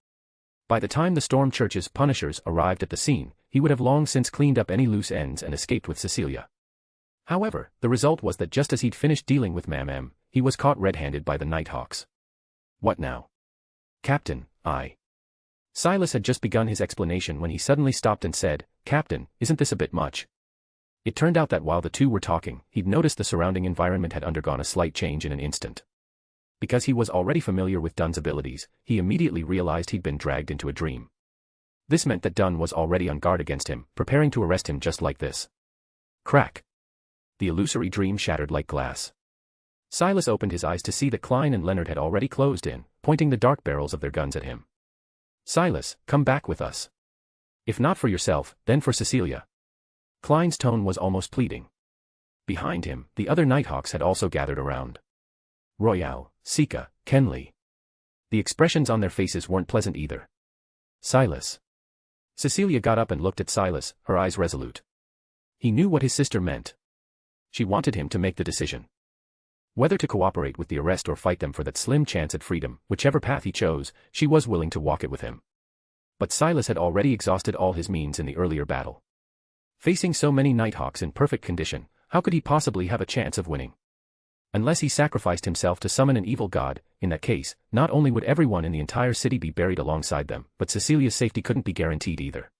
By the time the Storm Church's punishers arrived at the scene, he would have long since cleaned up any loose ends and escaped with Cecilia. However, the result was that just as he'd finished dealing with Mam, he was caught red-handed by the Nighthawks. What now? Captain, Silas had just begun his explanation when he suddenly stopped and said, "Captain, isn't this a bit much?" It turned out that while the two were talking, he'd noticed the surrounding environment had undergone a slight change in an instant. Because he was already familiar with Dunn's abilities, he immediately realized he'd been dragged into a dream. This meant that Dunn was already on guard against him, preparing to arrest him just like this. Crack. The illusory dream shattered like glass. Silas opened his eyes to see that Klein and Leonard had already closed in, pointing the dark barrels of their guns at him. "Silas, come back with us. If not for yourself, then for Cecilia." Klein's tone was almost pleading. Behind him, the other Nighthawks had also gathered around. Royale, Sika, Kenley. The expressions on their faces weren't pleasant either. Silas. Cecilia got up and looked at Silas, her eyes resolute. He knew what his sister meant. She wanted him to make the decision. Whether to cooperate with the arrest or fight them for that slim chance at freedom, whichever path he chose, she was willing to walk it with him. But Silas had already exhausted all his means in the earlier battle. Facing so many Nighthawks in perfect condition, how could he possibly have a chance of winning? Unless he sacrificed himself to summon an evil god, in that case, not only would everyone in the entire city be buried alongside them, but Cecilia's safety couldn't be guaranteed either.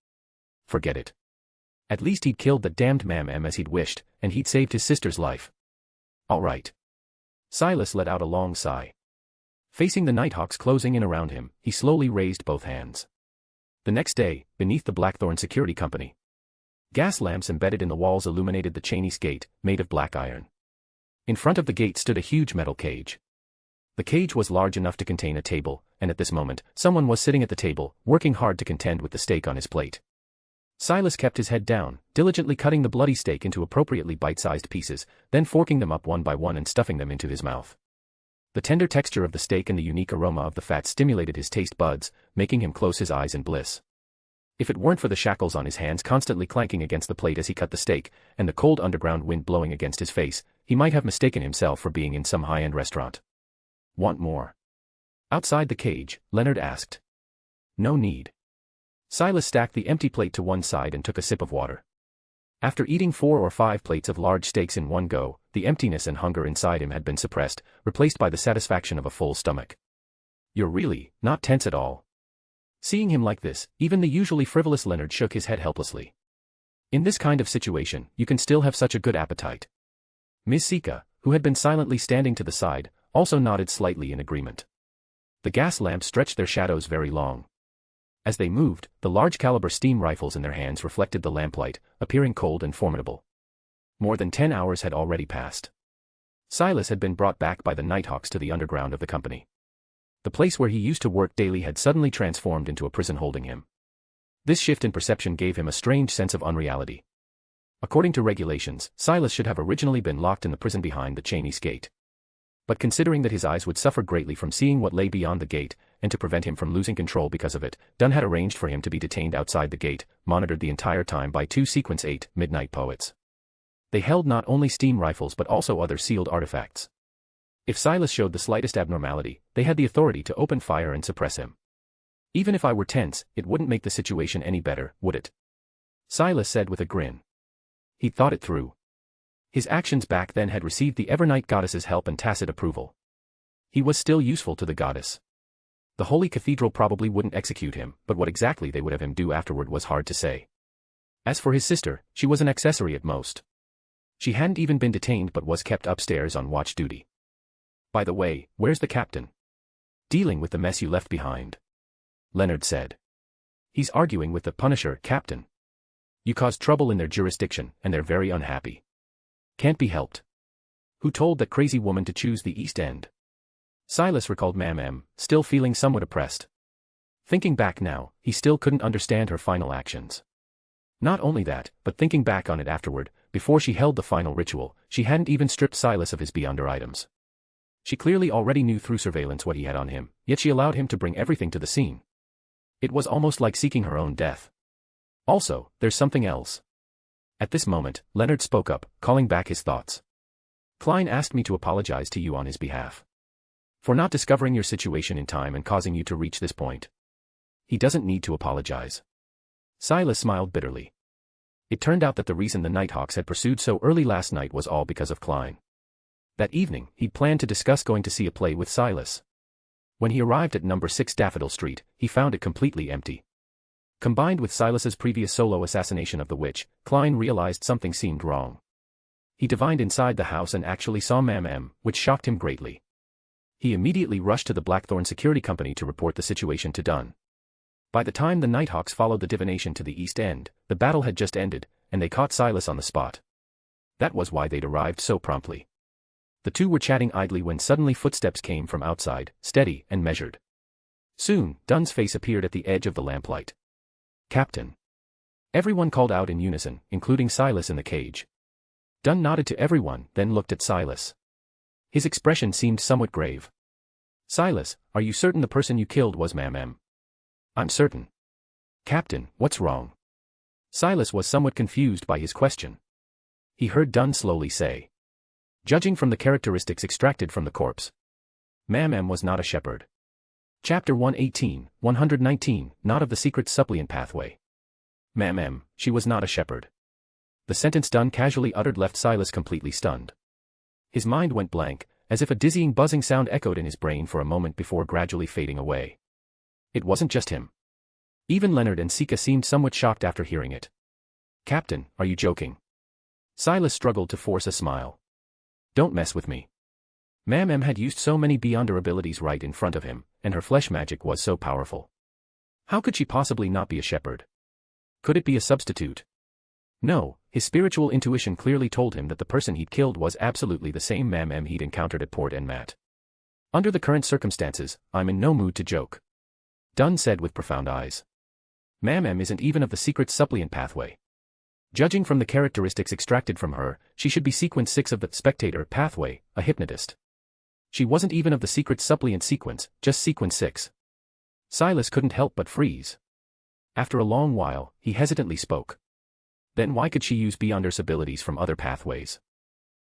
Forget it. At least he'd killed the damned Mam as he'd wished, and he'd saved his sister's life. All right. Silas let out a long sigh. Facing the Nighthawks closing in around him, he slowly raised both hands. The next day, beneath the Blackthorn Security Company, gas lamps embedded in the walls illuminated the Chinese gate, made of black iron. In front of the gate stood a huge metal cage. The cage was large enough to contain a table, and at this moment, someone was sitting at the table, working hard to contend with the steak on his plate. Silas kept his head down, diligently cutting the bloody steak into appropriately bite-sized pieces, then forking them up one by one and stuffing them into his mouth. The tender texture of the steak and the unique aroma of the fat stimulated his taste buds, making him close his eyes in bliss. If it weren't for the shackles on his hands constantly clanking against the plate as he cut the steak, and the cold underground wind blowing against his face, he might have mistaken himself for being in some high-end restaurant. "Want more?" Outside the cage, Leonard asked. "No need." Silas stacked the empty plate to one side and took a sip of water. After eating 4 or 5 plates of large steaks in one go, the emptiness and hunger inside him had been suppressed, replaced by the satisfaction of a full stomach. "You're really not tense at all." Seeing him like this, even the usually frivolous Leonard shook his head helplessly. "In this kind of situation, you can still have such a good appetite." Miss Sika, who had been silently standing to the side, also nodded slightly in agreement. The gas lamps stretched their shadows very long. As they moved, the large-caliber steam rifles in their hands reflected the lamplight, appearing cold and formidable. More than 10 hours had already passed. Silas had been brought back by the Nighthawks to the underground of the company. The place where he used to work daily had suddenly transformed into a prison holding him. This shift in perception gave him a strange sense of unreality. According to regulations, Silas should have originally been locked in the prison behind the Chinese gate. But considering that his eyes would suffer greatly from seeing what lay beyond the gate, and to prevent him from losing control because of it, Dunn had arranged for him to be detained outside the gate, monitored the entire time by 2 Sequence 8 Midnight Poets. They held not only steam rifles but also other sealed artifacts. If Silas showed the slightest abnormality, they had the authority to open fire and suppress him. "Even if I were tense, it wouldn't make the situation any better, would it?" Silas said with a grin. He'd thought it through. His actions back then had received the Evernight goddess's help and tacit approval. He was still useful to the goddess. The Holy Cathedral probably wouldn't execute him, but what exactly they would have him do afterward was hard to say. As for his sister, she was an accessory at most. She hadn't even been detained but was kept upstairs on watch duty. "By the way, where's the captain?" "Dealing with the mess you left behind," Leonard said. "He's arguing with the Punisher, Captain. You caused trouble in their jurisdiction, and they're very unhappy. Can't be helped." "Who told that crazy woman to choose the East End?" Silas recalled Mam, still feeling somewhat oppressed. Thinking back now, he still couldn't understand her final actions. Not only that, but thinking back on it afterward, before she held the final ritual, she hadn't even stripped Silas of his beyonder items. She clearly already knew through surveillance what he had on him, yet she allowed him to bring everything to the scene. It was almost like seeking her own death. "Also, there's something else." At this moment, Leonard spoke up, calling back his thoughts. Klein asked me to apologize to you on his behalf. For not discovering your situation in time and causing you to reach this point. He doesn't need to apologize. Silas smiled bitterly. It turned out that the reason the Nighthawks had pursued so early last night was all because of Klein. That evening, he'd planned to discuss going to see a play with Silas. When he arrived at number 6 Daffodil Street, he found it completely empty. Combined with Silas's previous solo assassination of the witch, Klein realized something seemed wrong. He divined inside the house and actually saw Mam, which shocked him greatly. He immediately rushed to the Blackthorn Security Company to report the situation to Dunn. By the time the Nighthawks followed the divination to the East End, the battle had just ended, and they caught Silas on the spot. That was why they'd arrived so promptly. The two were chatting idly when suddenly footsteps came from outside, steady and measured. Soon, Dunn's face appeared at the edge of the lamplight. "Captain." Everyone called out in unison, including Silas in the cage. Dunn nodded to everyone, then looked at Silas. His expression seemed somewhat grave. "Silas, are you certain the person you killed was Mam?" "I'm certain." "Captain, what's wrong?" Silas was somewhat confused by his question. He heard Dunn slowly say, "Judging from the characteristics extracted from the corpse, Mam was not a shepherd." Chapter 118, 119, Not of the Secrets Suppliant Pathway. Mam, she was not a shepherd. The sentence Dunn casually uttered left Silas completely stunned. His mind went blank, as if a dizzying buzzing sound echoed in his brain for a moment before gradually fading away. It wasn't just him. Even Leonard and Sika seemed somewhat shocked after hearing it. "Captain, are you joking?" Silas struggled to force a smile. "Don't mess with me." Mam had used so many Beyonder abilities right in front of him, and her flesh magic was so powerful. How could she possibly not be a shepherd? Could it be a substitute? No, his spiritual intuition clearly told him that the person he'd killed was absolutely the same Mam he'd encountered at Port en Mat. "Under the current circumstances, I'm in no mood to joke," Dunn said with profound eyes. Mam isn't even of the Secrets Suppliant pathway. Judging from the characteristics extracted from her, she should be sequence 6 of the Spectator pathway, a hypnotist. She wasn't even of the Secrets Suppliant sequence, just sequence 6. Silas couldn't help but freeze. After a long while, he hesitantly spoke. Then why could she use Beyonder's abilities from other pathways?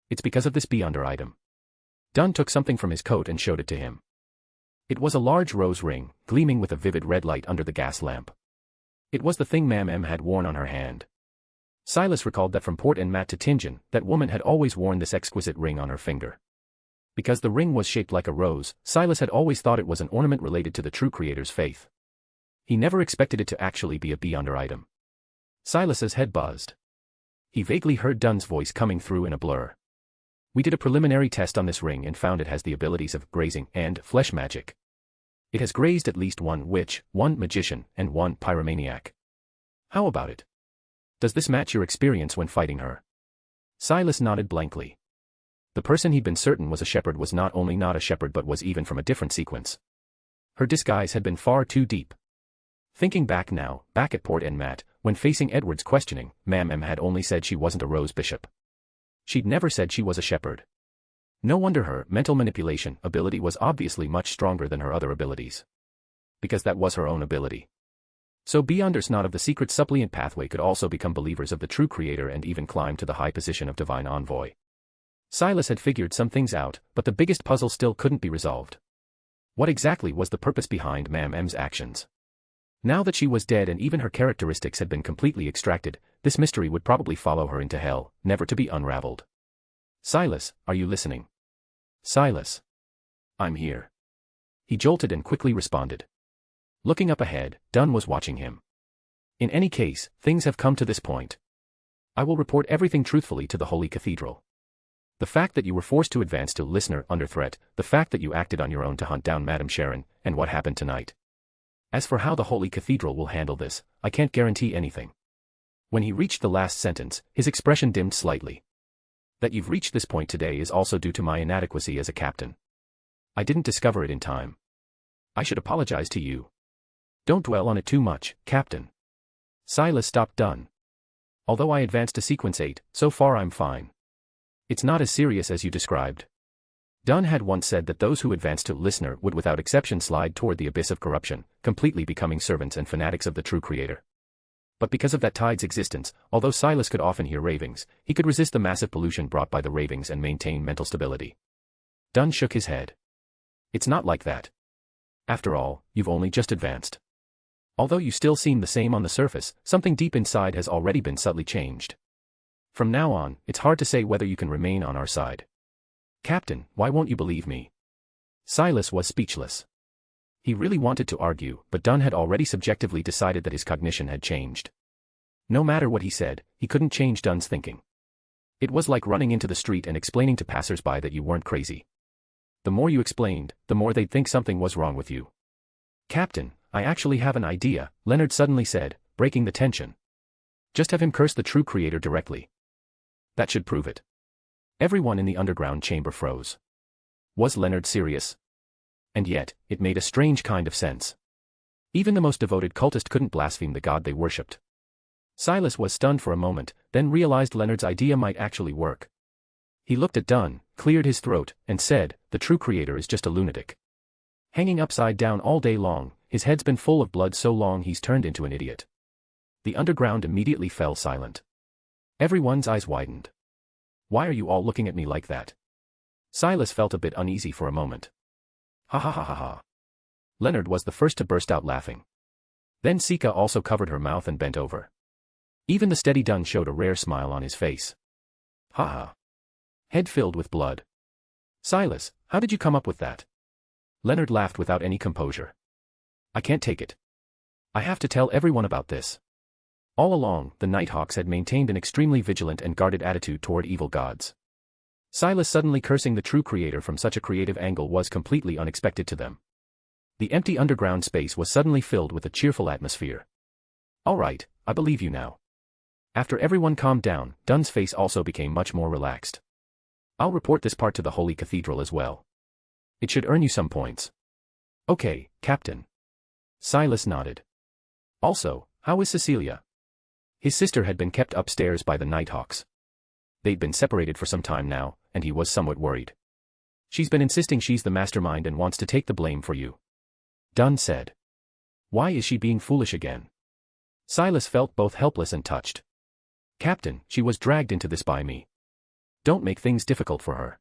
It's because of this Beyonder item. Dunn took something from his coat and showed it to him. It was a large rose ring, gleaming with a vivid red light under the gas lamp. It was the thing Mam had worn on her hand. Silas recalled that from Port en Mat to Tingen, that woman had always worn this exquisite ring on her finger. Because the ring was shaped like a rose, Silas had always thought it was an ornament related to the true creator's faith. He never expected it to actually be a Beyonder item. Silas's head buzzed. He vaguely heard Dunn's voice coming through in a blur. "We did a preliminary test on this ring and found it has the abilities of grazing and flesh magic. It has grazed at least one witch, one magician, and one pyromaniac. How about it? Does this match your experience when fighting her?" Silas nodded blankly. The person he'd been certain was a shepherd was not only not a shepherd but was even from a different sequence. Her disguise had been far too deep. Thinking back now, back at Port en Mat, when facing Edward's questioning, Mam had only said she wasn't a rose bishop. She'd never said she was a shepherd. No wonder her mental manipulation ability was obviously much stronger than her other abilities. Because that was her own ability. So Beyonders not of the Secret Suppliant pathway could also become believers of the true creator and even climb to the high position of divine envoy. Silas had figured some things out, but the biggest puzzle still couldn't be resolved. What exactly was the purpose behind Mam's actions? Now that she was dead and even her characteristics had been completely extracted, this mystery would probably follow her into hell, never to be unraveled. "Silas, are you listening?" "Silas." "I'm here." He jolted and quickly responded. Looking up ahead, Dunn was watching him. "In any case, things have come to this point. I will report everything truthfully to the Holy Cathedral. The fact that you were forced to advance to Listener under threat, the fact that you acted on your own to hunt down Madame Sharon, and what happened tonight. As for how the Holy Cathedral will handle this, I can't guarantee anything." When he reached the last sentence, his expression dimmed slightly. "That you've reached this point today is also due to my inadequacy as a captain. I didn't discover it in time. I should apologize to you. Don't dwell on it too much, Captain." Silas stopped Dunn. "Although I advanced to sequence 8, so far I'm fine. It's not as serious as you described." Dunn had once said that those who advanced to Listener would without exception slide toward the abyss of corruption, completely becoming servants and fanatics of the true creator. But because of that tide's existence, although Silas could often hear ravings, he could resist the massive pollution brought by the ravings and maintain mental stability. Dunn shook his head. It's not like that. After all, you've only just advanced. Although you still seem the same on the surface, something deep inside has already been subtly changed. From now on, it's hard to say whether you can remain on our side. Captain, why won't you believe me? Silas was speechless. He really wanted to argue, but Dunn had already subjectively decided that his cognition had changed. No matter what he said, he couldn't change Dunn's thinking. It was like running into the street and explaining to passers-by that you weren't crazy. The more you explained, the more they'd think something was wrong with you. Captain, I actually have an idea, Leonard suddenly said, breaking the tension. Just have him curse the true creator directly. That should prove it. Everyone in the underground chamber froze. Was Leonard serious? And yet, it made a strange kind of sense. Even the most devoted cultist couldn't blaspheme the god they worshipped. Silas was stunned for a moment, then realized Leonard's idea might actually work. He looked at Dunn, cleared his throat, and said, the true creator is just a lunatic. Hanging upside down all day long, his head's been full of blood so long he's turned into an idiot. The underground immediately fell silent. Everyone's eyes widened. Why are you all looking at me like that? Silas felt a bit uneasy for a moment. Ha ha ha ha ha. Leonard was the first to burst out laughing. Then Sika also covered her mouth and bent over. Even the steady Dunn showed a rare smile on his face. Ha ha. Head filled with blood. Silas, how did you come up with that? Leonard laughed without any composure. I can't take it. I have to tell everyone about this. All along, the Nighthawks had maintained an extremely vigilant and guarded attitude toward evil gods. Silas suddenly cursing the true creator from such a creative angle was completely unexpected to them. The empty underground space was suddenly filled with a cheerful atmosphere. All right, I believe you now. After everyone calmed down, Dunn's face also became much more relaxed. I'll report this part to the Holy Cathedral as well. It should earn you some points. Okay, Captain. Silas nodded. Also, how is Cecilia? His sister had been kept upstairs by the Nighthawks. They'd been separated for some time now, and he was somewhat worried. She's been insisting she's the mastermind and wants to take the blame for you. Dunn said. Why is she being foolish again? Silas felt both helpless and touched. Captain, she was dragged into this by me. Don't make things difficult for her.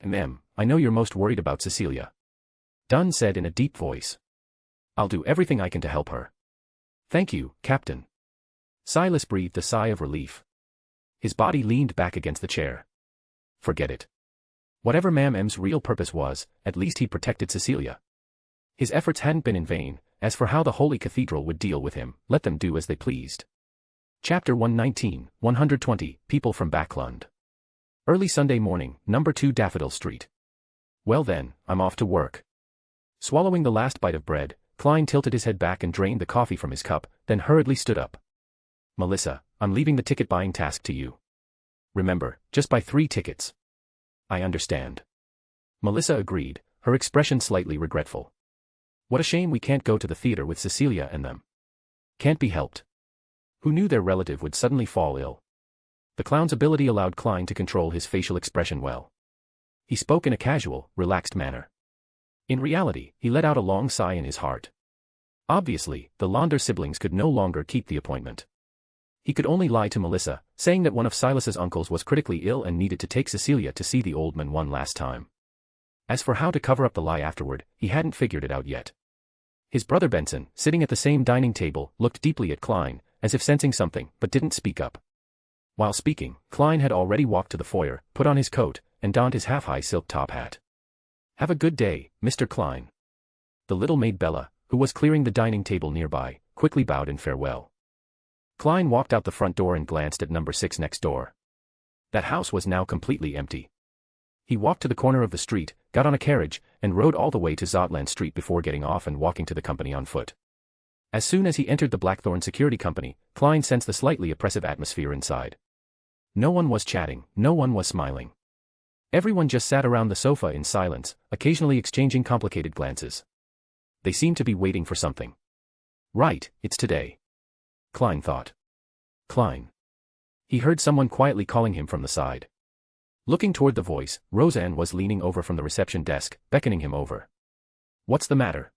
I know you're most worried about Cecilia. Dunn said in a deep voice. I'll do everything I can to help her. Thank you, Captain. Silas breathed a sigh of relief. His body leaned back against the chair. Forget it. Whatever Ma'am's real purpose was, at least he protected Cecilia. His efforts hadn't been in vain. As for how the Holy Cathedral would deal with him, let them do as they pleased. Chapter 119, 120, People from Backlund. Early Sunday morning, number 2 Daffodil Street. Well then, I'm off to work. Swallowing the last bite of bread, Klein tilted his head back and drained the coffee from his cup, then hurriedly stood up. Melissa, I'm leaving the ticket-buying task to you. Remember, just buy 3 tickets. I understand. Melissa agreed, her expression slightly regretful. What a shame we can't go to the theater with Cecilia and them. Can't be helped. Who knew their relative would suddenly fall ill? The clown's ability allowed Klein to control his facial expression well. He spoke in a casual, relaxed manner. In reality, he let out a long sigh in his heart. Obviously, the Londer siblings could no longer keep the appointment. He could only lie to Melissa, saying that one of Silas's uncles was critically ill and needed to take Cecilia to see the old man one last time. As for how to cover up the lie afterward, he hadn't figured it out yet. His brother Benson, sitting at the same dining table, looked deeply at Klein, as if sensing something, but didn't speak up. While speaking, Klein had already walked to the foyer, put on his coat, and donned his half-high silk top hat. Have a good day, Mr. Klein. The little maid Bella, who was clearing the dining table nearby, quickly bowed in farewell. Klein walked out the front door and glanced at number 6 next door. That house was now completely empty. He walked to the corner of the street, got on a carriage, and rode all the way to Zotland Street before getting off and walking to the company on foot. As soon as he entered the Blackthorn Security Company, Klein sensed the slightly oppressive atmosphere inside. No one was chatting, no one was smiling. Everyone just sat around the sofa in silence, occasionally exchanging complicated glances. They seemed to be waiting for something. Right, it's today. Klein thought. Klein. He heard someone quietly calling him from the side. Looking toward the voice, Roseanne was leaning over from the reception desk, beckoning him over. What's the matter?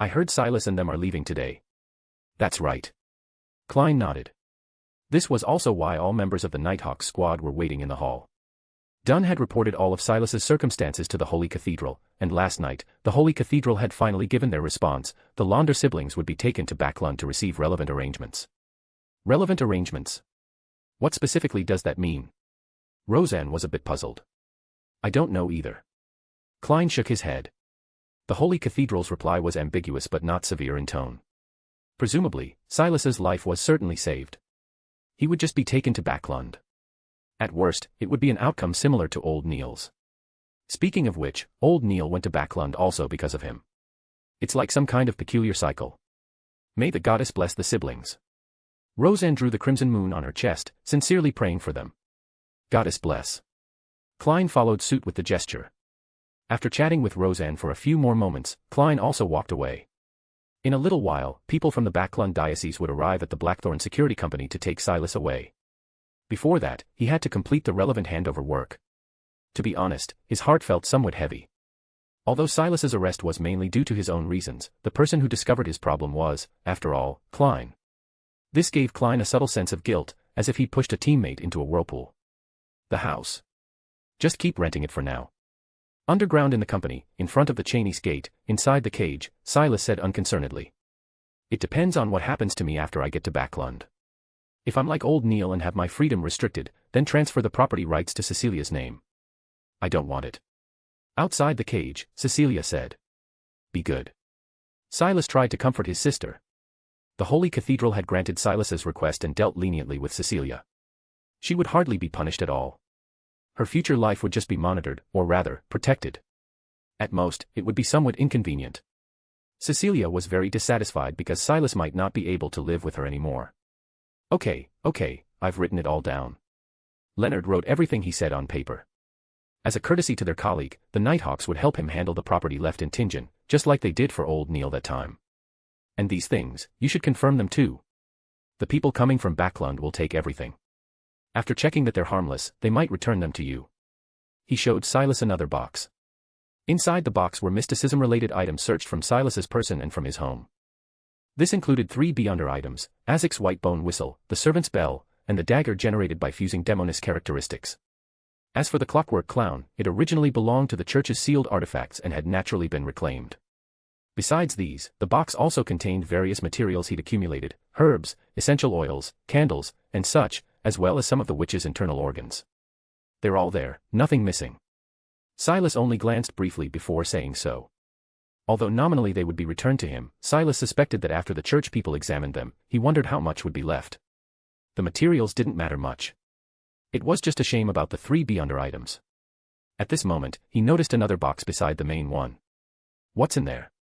I heard Silas and them are leaving today. That's right. Klein nodded. This was also why all members of the Nighthawk squad were waiting in the hall. Dunn had reported all of Silas's circumstances to the Holy Cathedral, and last night, the Holy Cathedral had finally given their response. The Londer siblings would be taken to Backlund to receive relevant arrangements. Relevant arrangements? What specifically does that mean? Roseanne was a bit puzzled. I don't know either. Klein shook his head. The Holy Cathedral's reply was ambiguous but not severe in tone. Presumably, Silas's life was certainly saved. He would just be taken to Backlund. At worst, it would be an outcome similar to Old Neil's. Speaking of which, Old Neil went to Backlund also because of him. It's like some kind of peculiar cycle. May the goddess bless the siblings. Roseanne drew the crimson moon on her chest, sincerely praying for them. Goddess bless. Klein followed suit with the gesture. After chatting with Roseanne for a few more moments, Klein also walked away. In a little while, people from the Backlund diocese would arrive at the Blackthorn Security Company to take Silas away. Before that, he had to complete the relevant handover work. To be honest, his heart felt somewhat heavy. Although Silas's arrest was mainly due to his own reasons, the person who discovered his problem was, after all, Klein. This gave Klein a subtle sense of guilt, as if he'd pushed a teammate into a whirlpool. The house. Just keep renting it for now. Underground in the company, in front of the Cheney's gate, inside the cage, Silas said unconcernedly. It depends on what happens to me after I get to Backlund. If I'm like Old Neil and have my freedom restricted, then transfer the property rights to Cecilia's name. I don't want it. Outside the cage, Cecilia said. Be good. Silas tried to comfort his sister. The Holy Cathedral had granted Silas's request and dealt leniently with Cecilia. She would hardly be punished at all. Her future life would just be monitored, or rather, protected. At most, it would be somewhat inconvenient. Cecilia was very dissatisfied because Silas might not be able to live with her anymore. Okay, I've written it all down. Leonard wrote everything he said on paper. As a courtesy to their colleague, the Nighthawks would help him handle the property left in Tingen, just like they did for Old Neil that time. And these things, you should confirm them too. The people coming from Backlund will take everything. After checking that they're harmless, they might return them to you. He showed Silas another box. Inside the box were mysticism-related items searched from Silas's person and from his home. This included 3 Beyonder items, Azek's white bone whistle, the servant's bell, and the dagger generated by fusing Demonis characteristics. As for the clockwork clown, it originally belonged to the church's sealed artifacts and had naturally been reclaimed. Besides these, the box also contained various materials he'd accumulated, herbs, essential oils, candles, and such, as well as some of the witch's internal organs. They're all there, nothing missing. Silas only glanced briefly before saying so. Although nominally they would be returned to him, Silas suspected that after the church people examined them, he wondered how much would be left. The materials didn't matter much. It was just a shame about the 3 Beyonder items. At this moment, he noticed another box beside the main one. What's in there?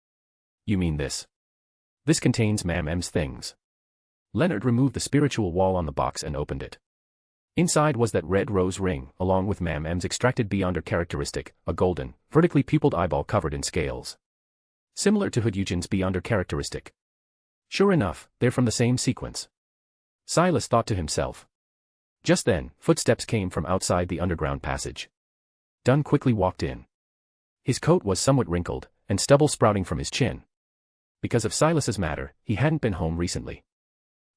You mean this? This contains M's things. Leonard removed the spiritual wall on the box and opened it. Inside was that red rose ring, along with M's extracted Beyonder characteristic, a golden, vertically pupilled eyeball covered in scales. Similar to Eugen's Beyonder characteristic. Sure enough, they're from the same sequence. Silas thought to himself. Just then, footsteps came from outside the underground passage. Dunn quickly walked in. His coat was somewhat wrinkled, and stubble sprouting from his chin. Because of Silas's matter, he hadn't been home recently.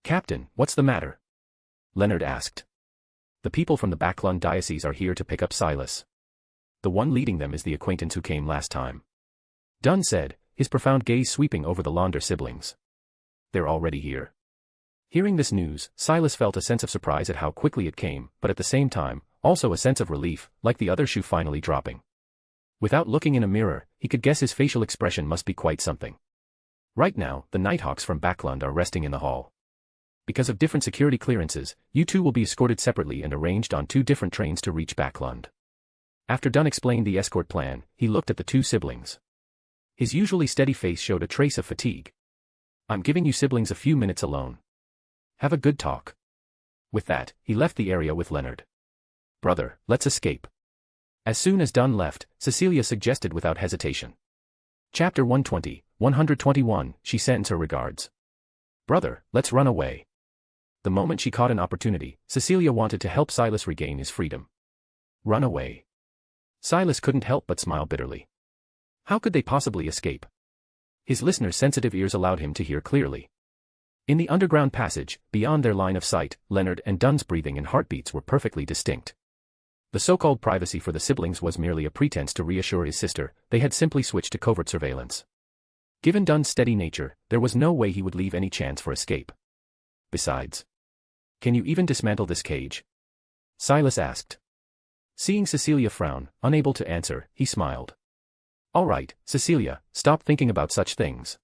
Captain, what's the matter? Leonard asked. The people from the Backlund diocese are here to pick up Silas. The one leading them is the acquaintance who came last time. Dunn said, his profound gaze sweeping over the Londer siblings. They're already here. Hearing this news, Silas felt a sense of surprise at how quickly it came, but at the same time, also a sense of relief, like the other shoe finally dropping. Without looking in a mirror, he could guess his facial expression must be quite something. Right now, the Nighthawks from Backlund are resting in the hall. Because of different security clearances, you two will be escorted separately and arranged on 2 different trains to reach Backlund. After Dunn explained the escort plan, he looked at the 2 siblings. His usually steady face showed a trace of fatigue. I'm giving you siblings a few minutes alone. Have a good talk. With that, he left the area with Leonard. Brother, let's escape. As soon as Dunn left, Cecilia suggested without hesitation. Chapter 120, 121, she sends her regards. Brother, let's run away. The moment she caught an opportunity, Cecilia wanted to help Silas regain his freedom. Run away. Silas couldn't help but smile bitterly. How could they possibly escape? His listener's sensitive ears allowed him to hear clearly. In the underground passage, beyond their line of sight, Leonard and Dunn's breathing and heartbeats were perfectly distinct. The so-called privacy for the siblings was merely a pretense to reassure his sister. They had simply switched to covert surveillance. Given Dunn's steady nature, there was no way he would leave any chance for escape. Besides, can you even dismantle this cage? Silas asked. Seeing Cecilia frown, unable to answer, he smiled. All right, Cecilia, stop thinking about such things.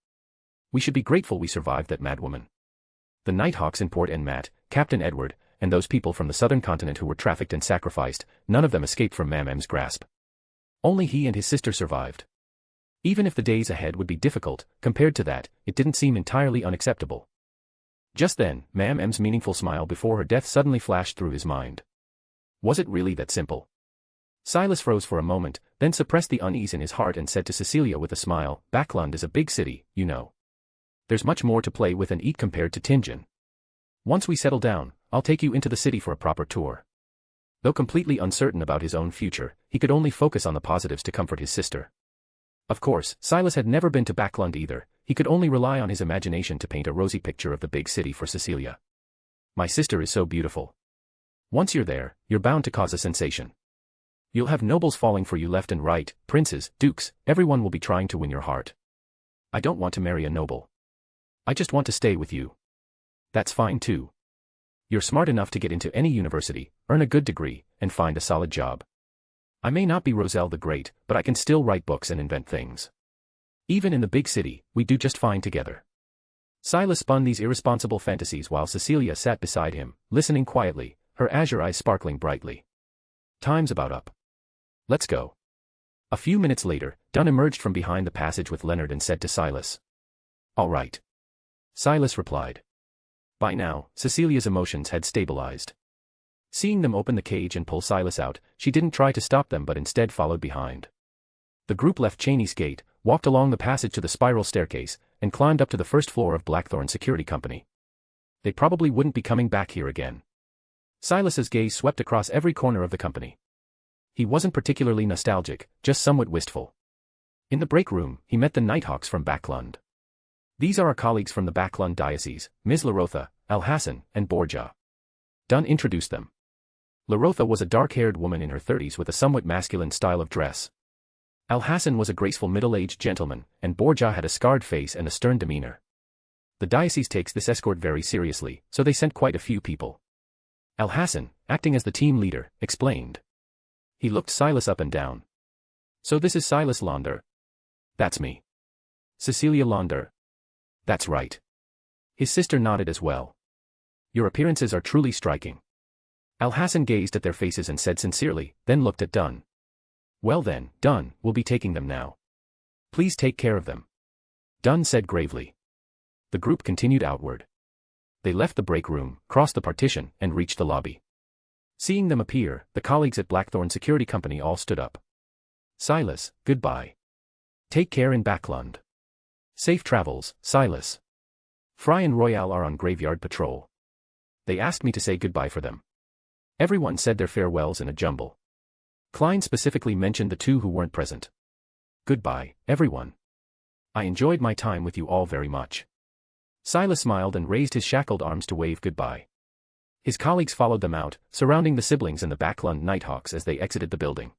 We should be grateful we survived that madwoman. The Nighthawks in Port and Matt, Captain Edward, and those people from the southern continent who were trafficked and sacrificed, none of them escaped from Mam's grasp. Only he and his sister survived. Even if the days ahead would be difficult, compared to that, it didn't seem entirely unacceptable. Just then, Mam's meaningful smile before her death suddenly flashed through his mind. Was it really that simple? Silas froze for a moment, then suppressed the unease in his heart and said to Cecilia with a smile, Backlund is a big city, you know. There's much more to play with and eat compared to Tingen. Once we settle down, I'll take you into the city for a proper tour. Though completely uncertain about his own future, he could only focus on the positives to comfort his sister. Of course, Silas had never been to Backlund either. He could only rely on his imagination to paint a rosy picture of the big city for Cecilia. My sister is so beautiful. Once you're there, you're bound to cause a sensation. You'll have nobles falling for you left and right, princes, dukes, everyone will be trying to win your heart. I don't want to marry a noble. I just want to stay with you. That's fine too. You're smart enough to get into any university, earn a good degree, and find a solid job. I may not be Roselle the Great, but I can still write books and invent things. Even in the big city, we do just fine together. Silas spun these irresponsible fantasies while Cecilia sat beside him, listening quietly, her azure eyes sparkling brightly. Time's about up. Let's go. A few minutes later, Dunn emerged from behind the passage with Leonard and said to Silas. All right. Silas replied. By now, Cecilia's emotions had stabilized. Seeing them open the cage and pull Silas out, she didn't try to stop them but instead followed behind. The group left Cheney's gate, walked along the passage to the spiral staircase, and climbed up to the first floor of Blackthorn Security Company. They probably wouldn't be coming back here again. Silas's gaze swept across every corner of the company. He wasn't particularly nostalgic, just somewhat wistful. In the break room, he met the Nighthawks from Backlund. These are our colleagues from the Backlund Diocese, Ms. Larotha, Alhassan, and Borja. Dunn introduced them. Larotha was a dark-haired woman in her 30s with a somewhat masculine style of dress. Alhassan was a graceful middle-aged gentleman, and Borja had a scarred face and a stern demeanor. The diocese takes this escort very seriously, so they sent quite a few people. Alhassan, acting as the team leader, explained. He looked Silas up and down. So this is Silas Londer. That's me. Cecilia Londer. That's right. His sister nodded as well. Your appearances are truly striking. Alhassan gazed at their faces and said sincerely, then looked at Dunn. Well then, Dunn, we'll be taking them now. Please take care of them. Dunn said gravely. The group continued outward. They left the break room, crossed the partition, and reached the lobby. Seeing them appear, the colleagues at Blackthorn Security Company all stood up. Silas, goodbye. Take care in Backlund. Safe travels, Silas. Fry and Royale are on graveyard patrol. They asked me to say goodbye for them. Everyone said their farewells in a jumble. Klein specifically mentioned the two who weren't present. Goodbye, everyone. I enjoyed my time with you all very much. Silas smiled and raised his shackled arms to wave goodbye. His colleagues followed them out, surrounding the siblings and the Backlund Nighthawks as they exited the building.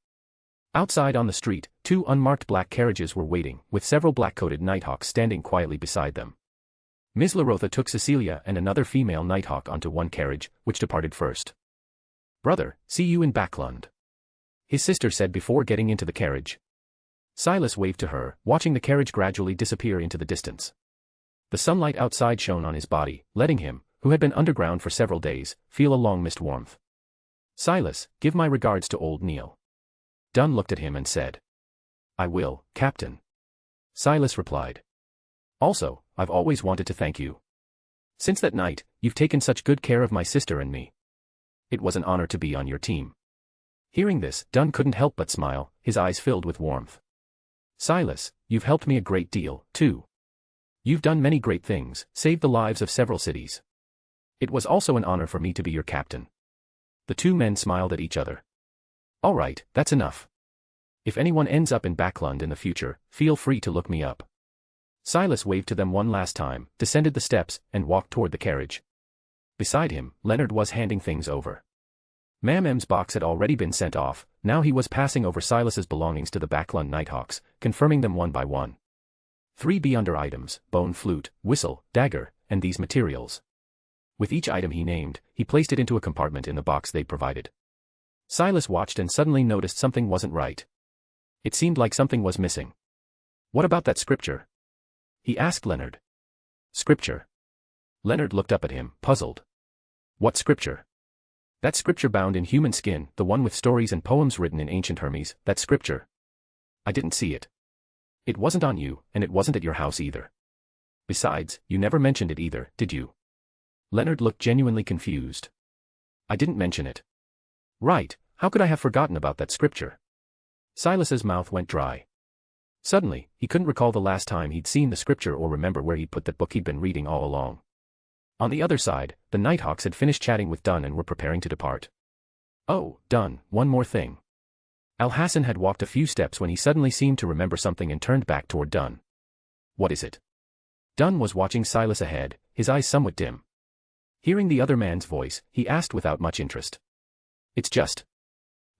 Outside on the street, two unmarked black carriages were waiting, with several black-coated Nighthawks standing quietly beside them. Ms. Larotha took Cecilia and another female Nighthawk onto one carriage, which departed first. Brother, see you in Backlund. His sister said before getting into the carriage. Silas waved to her, watching the carriage gradually disappear into the distance. The sunlight outside shone on his body, letting him, who had been underground for several days, feel a long-missed warmth. Silas, give my regards to old Neil. Dunn looked at him and said. I will, Captain. Silas replied. Also, I've always wanted to thank you. Since that night, you've taken such good care of my sister and me. It was an honor to be on your team. Hearing this, Dunn couldn't help but smile, his eyes filled with warmth. Silas, you've helped me a great deal, too. You've done many great things, saved the lives of several cities. It was also an honor for me to be your captain. The two men smiled at each other. All right, that's enough. If anyone ends up in Backlund in the future, feel free to look me up. Silas waved to them one last time, descended the steps, and walked toward the carriage. Beside him, Leonard was handing things over. Ma'am's box had already been sent off, now he was passing over Silas's belongings to the Backlund Nighthawks, confirming them one by one. 3 under items, bone flute, whistle, dagger, and these materials. With each item he named, he placed it into a compartment in the box they provided. Silas watched and suddenly noticed something wasn't right. It seemed like something was missing. What about that scripture? He asked Leonard. Scripture? Leonard looked up at him, puzzled. What scripture? That scripture bound in human skin, the one with stories and poems written in ancient Hermes, that scripture. I didn't see it. It wasn't on you, and it wasn't at your house either. Besides, you never mentioned it either, did you? Leonard looked genuinely confused. I didn't mention it. Right, how could I have forgotten about that scripture? Silas's mouth went dry. Suddenly, he couldn't recall the last time he'd seen the scripture or remember where he'd put that book he'd been reading all along. On the other side, the Nighthawks had finished chatting with Dunn and were preparing to depart. Oh, Dunn, one more thing. Alhassan had walked a few steps when he suddenly seemed to remember something and turned back toward Dunn. What is it? Dunn was watching Silas ahead, his eyes somewhat dim. Hearing the other man's voice, he asked without much interest. It's just.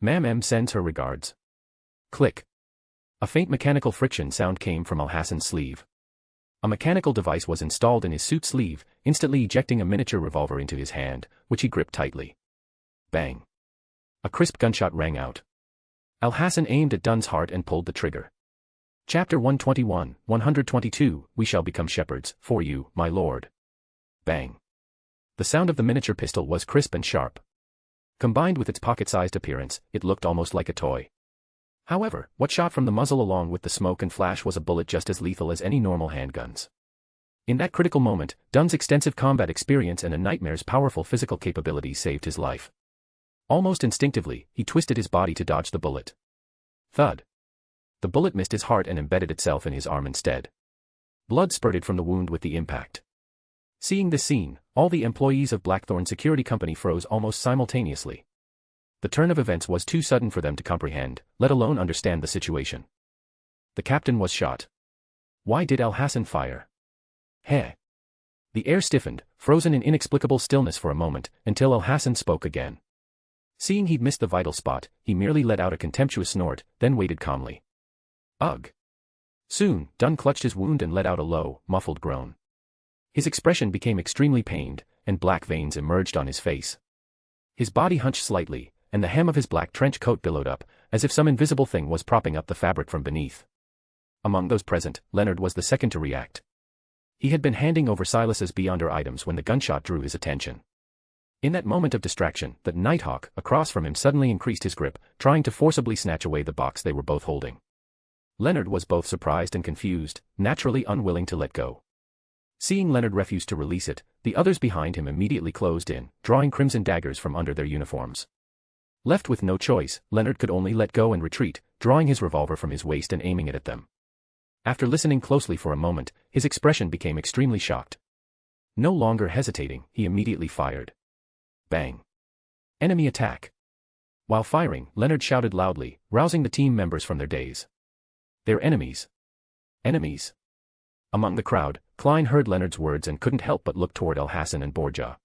Ma'am sends her regards. Click. A faint mechanical friction sound came from Alhassan's sleeve. A mechanical device was installed in his suit sleeve, instantly ejecting a miniature revolver into his hand, which he gripped tightly. Bang. A crisp gunshot rang out. Alhassan aimed at Dunn's heart and pulled the trigger. Chapter 121, 122, We shall become shepherds, for you, my lord. Bang. The sound of the miniature pistol was crisp and sharp. Combined with its pocket-sized appearance, it looked almost like a toy. However, what shot from the muzzle along with the smoke and flash was a bullet just as lethal as any normal handguns. In that critical moment, Dunn's extensive combat experience and a nightmare's powerful physical capabilities saved his life. Almost instinctively, he twisted his body to dodge the bullet. Thud. The bullet missed his heart and embedded itself in his arm instead. Blood spurted from the wound with the impact. Seeing this scene, all the employees of Blackthorn Security Company froze almost simultaneously. The turn of events was too sudden for them to comprehend, let alone understand the situation. The captain was shot. Why did Alhassan fire? Heh. The air stiffened, frozen in inexplicable stillness for a moment, until Alhassan spoke again. Seeing he'd missed the vital spot, he merely let out a contemptuous snort, then waited calmly. Ugh. Soon, Dunn clutched his wound and let out a low, muffled groan. His expression became extremely pained, and black veins emerged on his face. His body hunched slightly, and the hem of his black trench coat billowed up, as if some invisible thing was propping up the fabric from beneath. Among those present, Leonard was the second to react. He had been handing over Silas's beyonder items when the gunshot drew his attention. In that moment of distraction, the Nighthawk, across from him suddenly increased his grip, trying to forcibly snatch away the box they were both holding. Leonard was both surprised and confused, naturally unwilling to let go. Seeing Leonard refuse to release it, the others behind him immediately closed in, drawing crimson daggers from under their uniforms. Left with no choice, Leonard could only let go and retreat, drawing his revolver from his waist and aiming it at them. After listening closely for a moment, his expression became extremely shocked. No longer hesitating, he immediately fired. Bang. Enemy attack. While firing, Leonard shouted loudly, rousing the team members from their daze. They're enemies. Enemies. Among the crowd, Klein heard Leonard's words and couldn't help but look toward Alhassan and Borgia.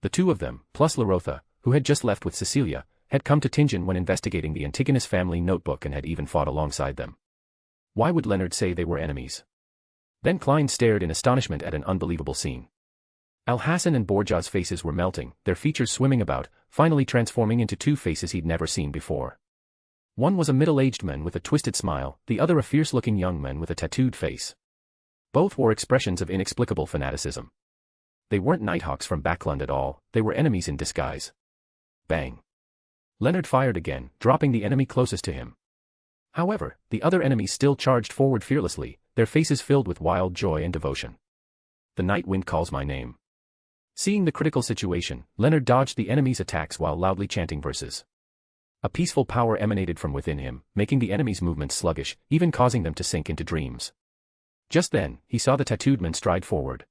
The two of them, plus Larotha, who had just left with Cecilia, had come to Tingen when investigating the Antigonus family notebook and had even fought alongside them. Why would Leonard say they were enemies? Then Klein stared in astonishment at an unbelievable scene. Alhassan and Borgia's faces were melting, their features swimming about, finally transforming into two faces he'd never seen before. One was a middle-aged man with a twisted smile, the other a fierce-looking young man with a tattooed face. Both wore expressions of inexplicable fanaticism. They weren't Nighthawks from Backlund at all, they were enemies in disguise. Bang. Leonard fired again, dropping the enemy closest to him. However, the other enemies still charged forward fearlessly, their faces filled with wild joy and devotion. The night wind calls my name. Seeing the critical situation, Leonard dodged the enemy's attacks while loudly chanting verses. A peaceful power emanated from within him, making the enemy's movements sluggish, even causing them to sink into dreams. Just then, he saw the tattooed man stride forward.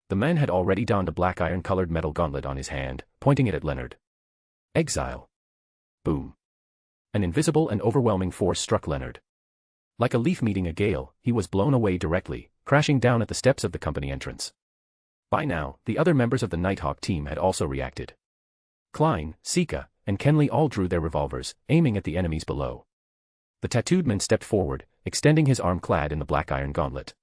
The man had already donned a black iron-colored metal gauntlet on his hand, pointing it at Leonard. Exile. Boom. An invisible and overwhelming force struck Leonard. Like a leaf meeting a gale, he was blown away directly, crashing down at the steps of the company entrance. By now, the other members of the Nighthawk team had also reacted. Klein, Sika, and Kenley all drew their revolvers, aiming at the enemies below. The tattooed man stepped forward, extending his arm clad in the black iron gauntlet.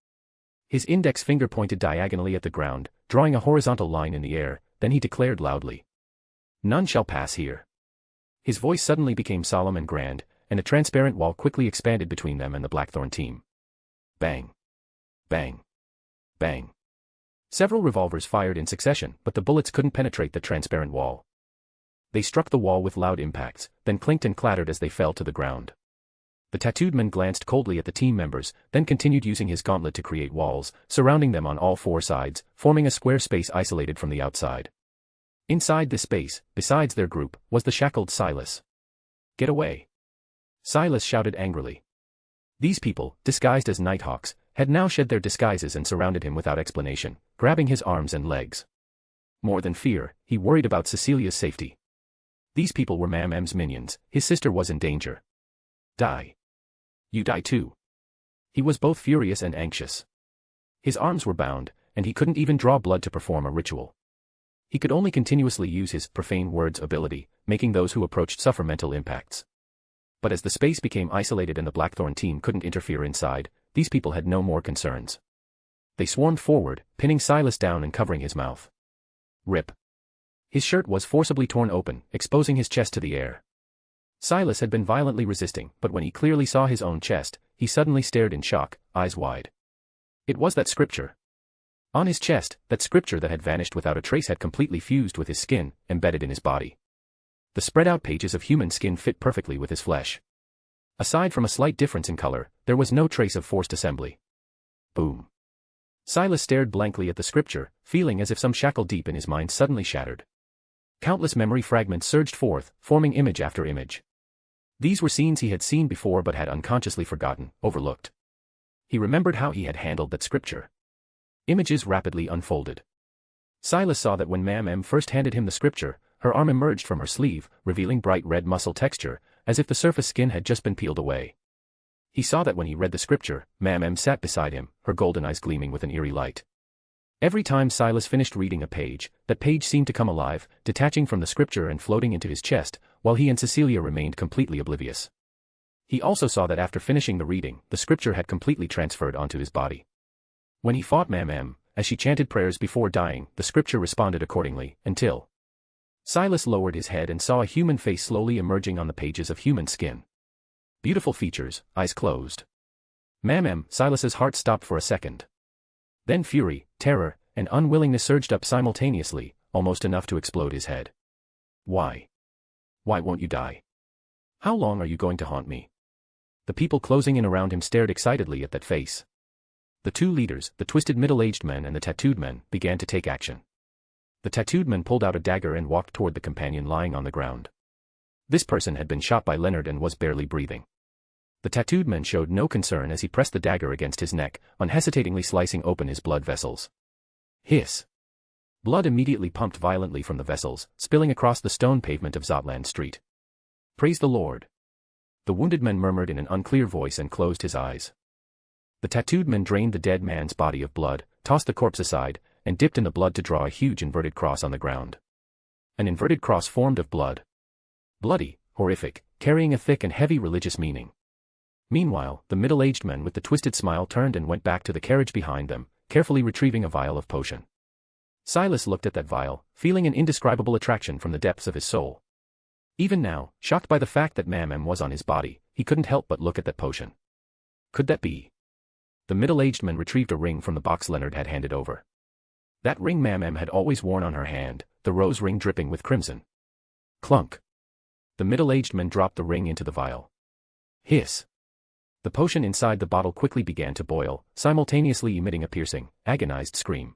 His index finger pointed diagonally at the ground, drawing a horizontal line in the air, then he declared loudly, "None shall pass here." His voice suddenly became solemn and grand, and a transparent wall quickly expanded between them and the Blackthorn team. Bang. Bang. Bang. Several revolvers fired in succession, but the bullets couldn't penetrate the transparent wall. They struck the wall with loud impacts, then clinked and clattered as they fell to the ground. The tattooed man glanced coldly at the team members, then continued using his gauntlet to create walls, surrounding them on all four sides, forming a square space isolated from the outside. Inside this space, besides their group, was the shackled Silas. "Get away!" Silas shouted angrily. These people, disguised as Nighthawks, had now shed their disguises and surrounded him without explanation, grabbing his arms and legs. More than fear, he worried about Cecilia's safety. These people were M's minions, his sister was in danger. Die. You die too. He was both furious and anxious. His arms were bound, and he couldn't even draw blood to perform a ritual. He could only continuously use his profane words ability, making those who approached suffer mental impacts. But as the space became isolated and the Blackthorn team couldn't interfere inside, these people had no more concerns. They swarmed forward, pinning Silas down and covering his mouth. Rip. His shirt was forcibly torn open, exposing his chest to the air. Silas had been violently resisting, but when he clearly saw his own chest, he suddenly stared in shock, eyes wide. It was that scripture. On his chest, that scripture that had vanished without a trace had completely fused with his skin, embedded in his body. The spread-out pages of human skin fit perfectly with his flesh. Aside from a slight difference in color, there was no trace of forced assembly. Boom. Silas stared blankly at the scripture, feeling as if some shackle deep in his mind suddenly shattered. Countless memory fragments surged forth, forming image after image. These were scenes he had seen before but had unconsciously forgotten, overlooked. He remembered how he had handled that scripture. Images rapidly unfolded. Silas saw that when M first handed him the scripture, her arm emerged from her sleeve, revealing bright red muscle texture, as if the surface skin had just been peeled away. He saw that when he read the scripture, M sat beside him, her golden eyes gleaming with an eerie light. Every time Silas finished reading a page, that page seemed to come alive, detaching from the scripture and floating into his chest, while he and Cecilia remained completely oblivious. He also saw that after finishing the reading, the scripture had completely transferred onto his body. When he fought M, as she chanted prayers before dying, the scripture responded accordingly, until Silas lowered his head and saw a human face slowly emerging on the pages of human skin. Beautiful features, eyes closed. Silas's heart stopped for a second. Then fury, terror, and unwillingness surged up simultaneously, almost enough to explode his head. Why? Why won't you die? How long are you going to haunt me? The people closing in around him stared excitedly at that face. The two leaders, the twisted middle-aged man and the tattooed man, began to take action. The tattooed man pulled out a dagger and walked toward the companion lying on the ground. This person had been shot by Leonard and was barely breathing. The tattooed man showed no concern as he pressed the dagger against his neck, unhesitatingly slicing open his blood vessels. Hiss. Blood immediately pumped violently from the vessels, spilling across the stone pavement of Zotland Street. Praise the Lord. The wounded man murmured in an unclear voice and closed his eyes. The tattooed man drained the dead man's body of blood, tossed the corpse aside, and dipped in the blood to draw a huge inverted cross on the ground. An inverted cross formed of blood. Bloody, horrific, carrying a thick and heavy religious meaning. Meanwhile, the middle-aged man with the twisted smile turned and went back to the carriage behind them, carefully retrieving a vial of potion. Silas looked at that vial, feeling an indescribable attraction from the depths of his soul. Even now, shocked by the fact that M was on his body, he couldn't help but look at that potion. Could that be? The middle-aged man retrieved a ring from the box Leonard had handed over. That ring M had always worn on her hand, the rose ring dripping with crimson. Clunk. The middle-aged man dropped the ring into the vial. Hiss. The potion inside the bottle quickly began to boil, simultaneously emitting a piercing, agonized scream.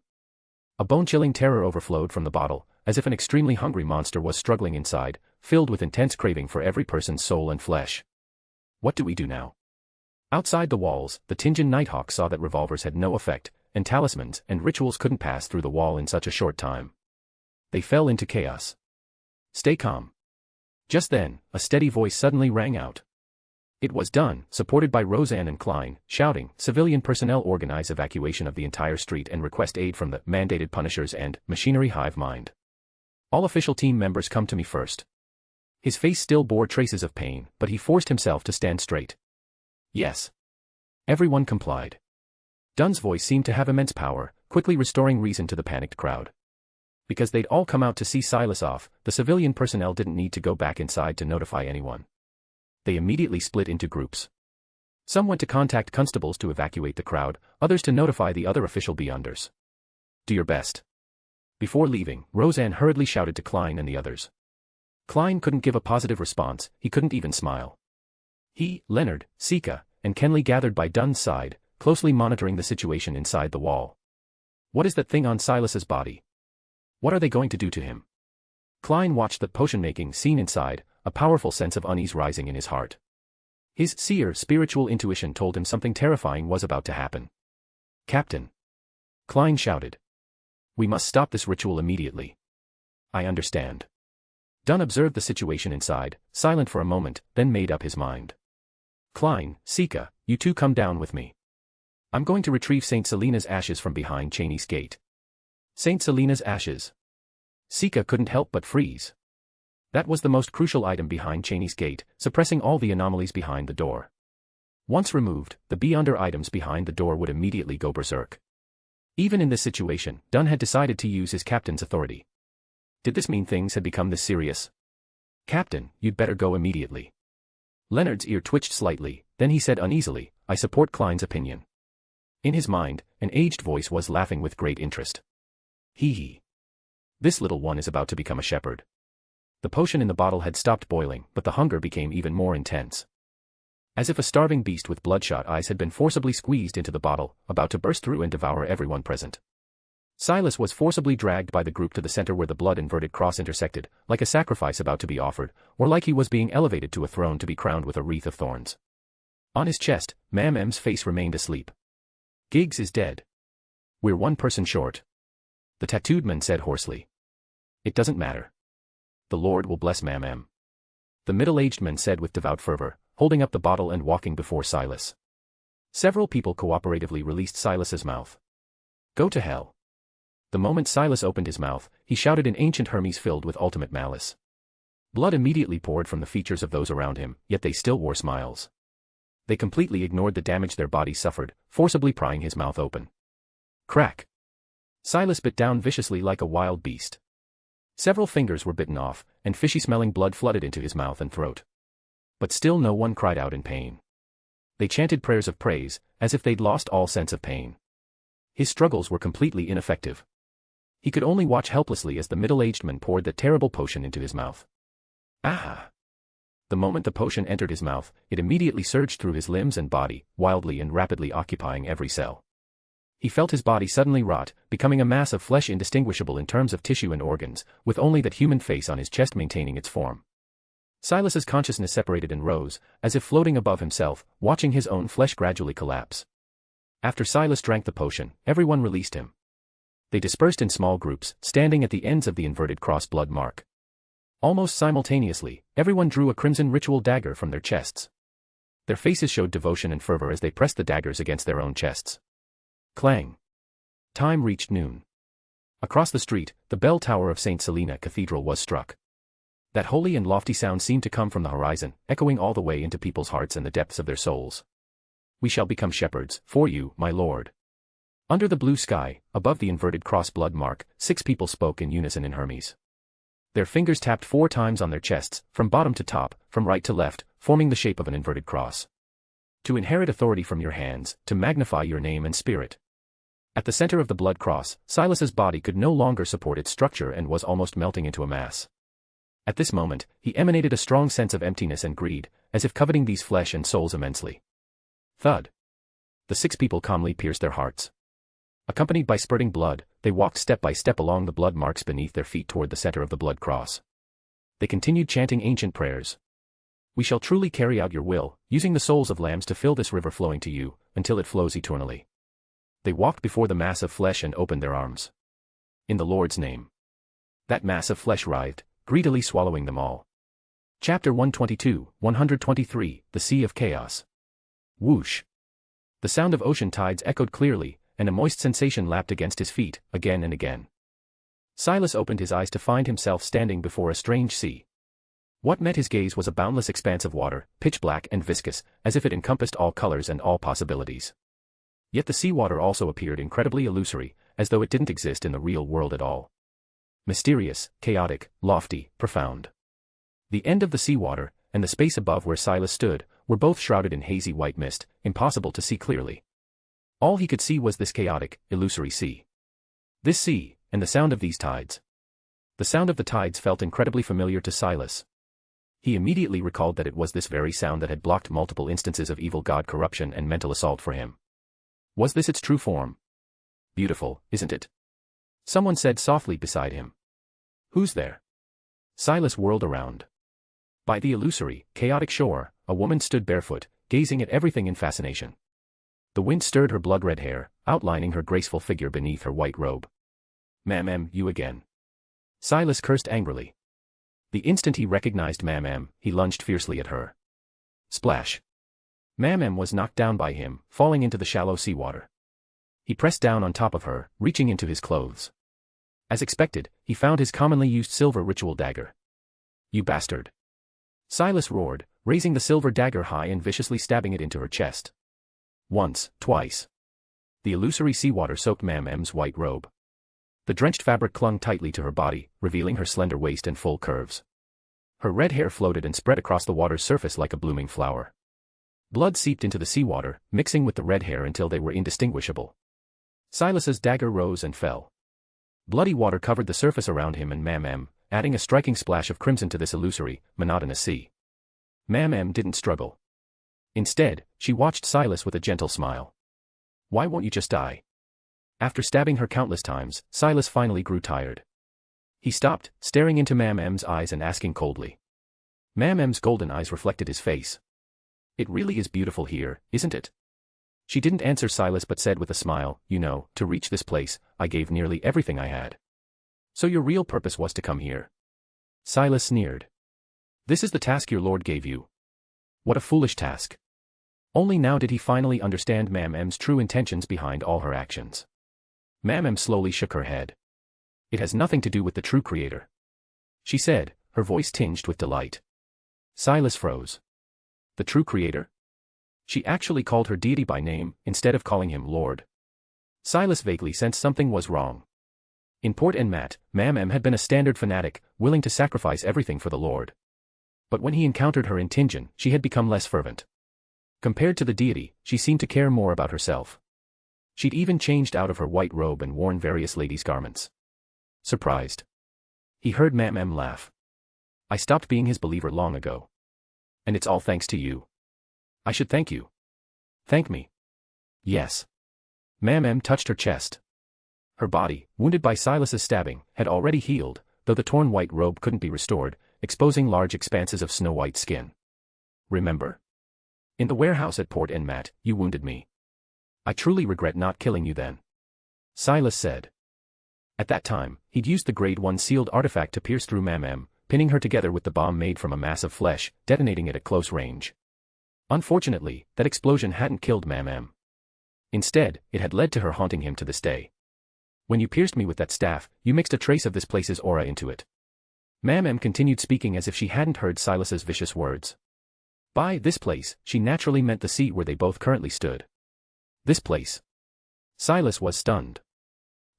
A bone-chilling terror overflowed from the bottle, as if an extremely hungry monster was struggling inside, filled with intense craving for every person's soul and flesh. What do we do now? Outside the walls, the Tinjin Nighthawk saw that revolvers had no effect, and talismans and rituals couldn't pass through the wall in such a short time. They fell into chaos. Stay calm. Just then, a steady voice suddenly rang out. It was done, supported by Roseanne and Klein, shouting, "Civilian personnel organize evacuation of the entire street and request aid from the mandated punishers and machinery hive mind. All official team members come to me first." His face still bore traces of pain, but he forced himself to stand straight. "Yes." Everyone complied. Dunn's voice seemed to have immense power, quickly restoring reason to the panicked crowd. Because they'd all come out to see Silas off, the civilian personnel didn't need to go back inside to notify anyone. They immediately split into groups. Some went to contact constables to evacuate the crowd, others to notify the other official beyonders. "Do your best." Before leaving, Roseanne hurriedly shouted to Klein and the others. Klein couldn't give a positive response, he couldn't even smile. He, Leonard, Sika, and Kenley gathered by Dunn's side, closely monitoring the situation inside the wall. "What is that thing on Silas's body? What are they going to do to him?" Klein watched the potion-making scene inside, a powerful sense of unease rising in his heart. His seer spiritual intuition told him something terrifying was about to happen. "Captain!" Klein shouted. "We must stop this ritual immediately." "I understand." Dunn observed the situation inside, silent for a moment, then made up his mind. "Klein, Sika, you two come down with me. I'm going to retrieve St. Selena's ashes from behind Cheney's gate." St. Selena's ashes. Sika couldn't help but freeze. That was the most crucial item behind Cheney's gate, suppressing all the anomalies behind the door. Once removed, the beyonder items behind the door would immediately go berserk. Even in this situation, Dunn had decided to use his captain's authority. Did this mean things had become this serious? "Captain, you'd better go immediately." Leonard's ear twitched slightly, then he said uneasily, "I support Klein's opinion." In his mind, an aged voice was laughing with great interest. Hee hee. This little one is about to become a shepherd. The potion in the bottle had stopped boiling, but the hunger became even more intense. As if a starving beast with bloodshot eyes had been forcibly squeezed into the bottle, about to burst through and devour everyone present. Silas was forcibly dragged by the group to the center where the blood-inverted cross intersected, like a sacrifice about to be offered, or like he was being elevated to a throne to be crowned with a wreath of thorns. On his chest, Mam M's face remained asleep. "Giggs is dead. We're one person short," the tattooed man said hoarsely. "It doesn't matter. The Lord will bless Mam M," the middle-aged man said with devout fervor, holding up the bottle and walking before Silas. Several people cooperatively released Silas's mouth. "Go to hell." The moment Silas opened his mouth, he shouted in ancient Hermes filled with ultimate malice. Blood immediately poured from the features of those around him, yet they still wore smiles. They completely ignored the damage their bodies suffered, forcibly prying his mouth open. Crack! Silas bit down viciously like a wild beast. Several fingers were bitten off, and fishy-smelling blood flooded into his mouth and throat. But still no one cried out in pain. They chanted prayers of praise, as if they'd lost all sense of pain. His struggles were completely ineffective. He could only watch helplessly as the middle-aged man poured that terrible potion into his mouth. Ah! The moment the potion entered his mouth, it immediately surged through his limbs and body, wildly and rapidly occupying every cell. He felt his body suddenly rot, becoming a mass of flesh indistinguishable in terms of tissue and organs, with only that human face on his chest maintaining its form. Silas's consciousness separated and rose, as if floating above himself, watching his own flesh gradually collapse. After Silas drank the potion, everyone released him. They dispersed in small groups, standing at the ends of the inverted cross blood mark. Almost simultaneously, everyone drew a crimson ritual dagger from their chests. Their faces showed devotion and fervor as they pressed the daggers against their own chests. Clang. Time reached noon. Across the street, the bell tower of St. Selena Cathedral was struck. That holy and lofty sound seemed to come from the horizon, echoing all the way into people's hearts and the depths of their souls. "We shall become shepherds, for you, my lord." Under the blue sky, above the inverted cross blood mark, 6 people spoke in unison in Hermes. Their fingers tapped 4 times on their chests, from bottom to top, from right to left, forming the shape of an inverted cross. "To inherit authority from your hands, to magnify your name and spirit." At the center of the blood cross, Silas's body could no longer support its structure and was almost melting into a mass. At this moment, he emanated a strong sense of emptiness and greed, as if coveting these flesh and souls immensely. Thud. The 6 people calmly pierced their hearts. Accompanied by spurting blood, they walked step by step along the blood marks beneath their feet toward the center of the blood cross. They continued chanting ancient prayers. "We shall truly carry out your will, using the souls of lambs to fill this river flowing to you, until it flows eternally." They walked before the mass of flesh and opened their arms. "In the Lord's name." That mass of flesh writhed, greedily swallowing them all. Chapter 122, 123, The Sea of Chaos. Whoosh. The sound of ocean tides echoed clearly, and a moist sensation lapped against his feet, again and again. Silas opened his eyes to find himself standing before a strange sea. What met his gaze was a boundless expanse of water, pitch black and viscous, as if it encompassed all colors and all possibilities. Yet the seawater also appeared incredibly illusory, as though it didn't exist in the real world at all. Mysterious, chaotic, lofty, profound. The end of the seawater, and the space above where Silas stood, were both shrouded in hazy white mist, impossible to see clearly. All he could see was this chaotic, illusory sea. This sea, and the sound of these tides. The sound of the tides felt incredibly familiar to Silas. He immediately recalled that it was this very sound that had blocked multiple instances of evil god corruption and mental assault for him. Was this its true form? Beautiful, isn't it? Someone said softly beside him. Who's there? Silas whirled around. By the illusory, chaotic shore, a woman stood barefoot, gazing at everything in fascination. The wind stirred her blood-red hair, outlining her graceful figure beneath her white robe. "Ma'am, you again." Silas cursed angrily. The instant he recognized Ma'am, he lunged fiercely at her. Splash. Ma'am was knocked down by him, falling into the shallow seawater. He pressed down on top of her, reaching into his clothes. As expected, he found his commonly used silver ritual dagger. "You bastard." Silas roared, raising the silver dagger high and viciously stabbing it into her chest. Once, twice. The illusory seawater soaked Ma'am's white robe. The drenched fabric clung tightly to her body, revealing her slender waist and full curves. Her red hair floated and spread across the water's surface like a blooming flower. Blood seeped into the seawater, mixing with the red hair until they were indistinguishable. Silas's dagger rose and fell. Bloody water covered the surface around him and Ma'am, adding a striking splash of crimson to this illusory, monotonous sea. Ma'am didn't struggle. Instead, she watched Silas with a gentle smile. "Why won't you just die?" After stabbing her countless times, Silas finally grew tired. He stopped, staring into Ma'am's eyes and asking coldly. Ma'am's golden eyes reflected his face. "It really is beautiful here, isn't it?" She didn't answer Silas but said with a smile, "You know, to reach this place, I gave nearly everything I had." "So your real purpose was to come here?" Silas sneered. "This is the task your lord gave you." What a foolish task. Only now did he finally understand Ma'am's true intentions behind all her actions. Ma'am slowly shook her head. "It has nothing to do with the true creator," she said, her voice tinged with delight. Silas froze. The true creator? She actually called her deity by name, instead of calling him Lord. Silas vaguely sensed something was wrong. In Port en Mat, Ma'am had been a standard fanatic, willing to sacrifice everything for the Lord. But when he encountered her in Tinjin, she had become less fervent. Compared to the deity, she seemed to care more about herself. She'd even changed out of her white robe and worn various ladies' garments. Surprised. He heard Ma'am laugh. "I stopped being his believer long ago. And it's all thanks to you." "I should thank you." "Thank me." "Yes." Ma'am touched her chest. Her body, wounded by Silas's stabbing, had already healed, though the torn white robe couldn't be restored, exposing large expanses of snow-white skin. "Remember? In the warehouse at Port en Mat, you wounded me. I truly regret not killing you then," Silas said. At that time, he'd used the Grade 1 sealed artifact to pierce through Ma'am, pinning her together with the bomb made from a mass of flesh, detonating it at close range. Unfortunately, that explosion hadn't killed Ma'am. Instead, it had led to her haunting him to this day. "When you pierced me with that staff, you mixed a trace of this place's aura into it." Ma'am continued speaking as if she hadn't heard Silas's vicious words. By this place, she naturally meant the sea where they both currently stood. This place. Silas was stunned.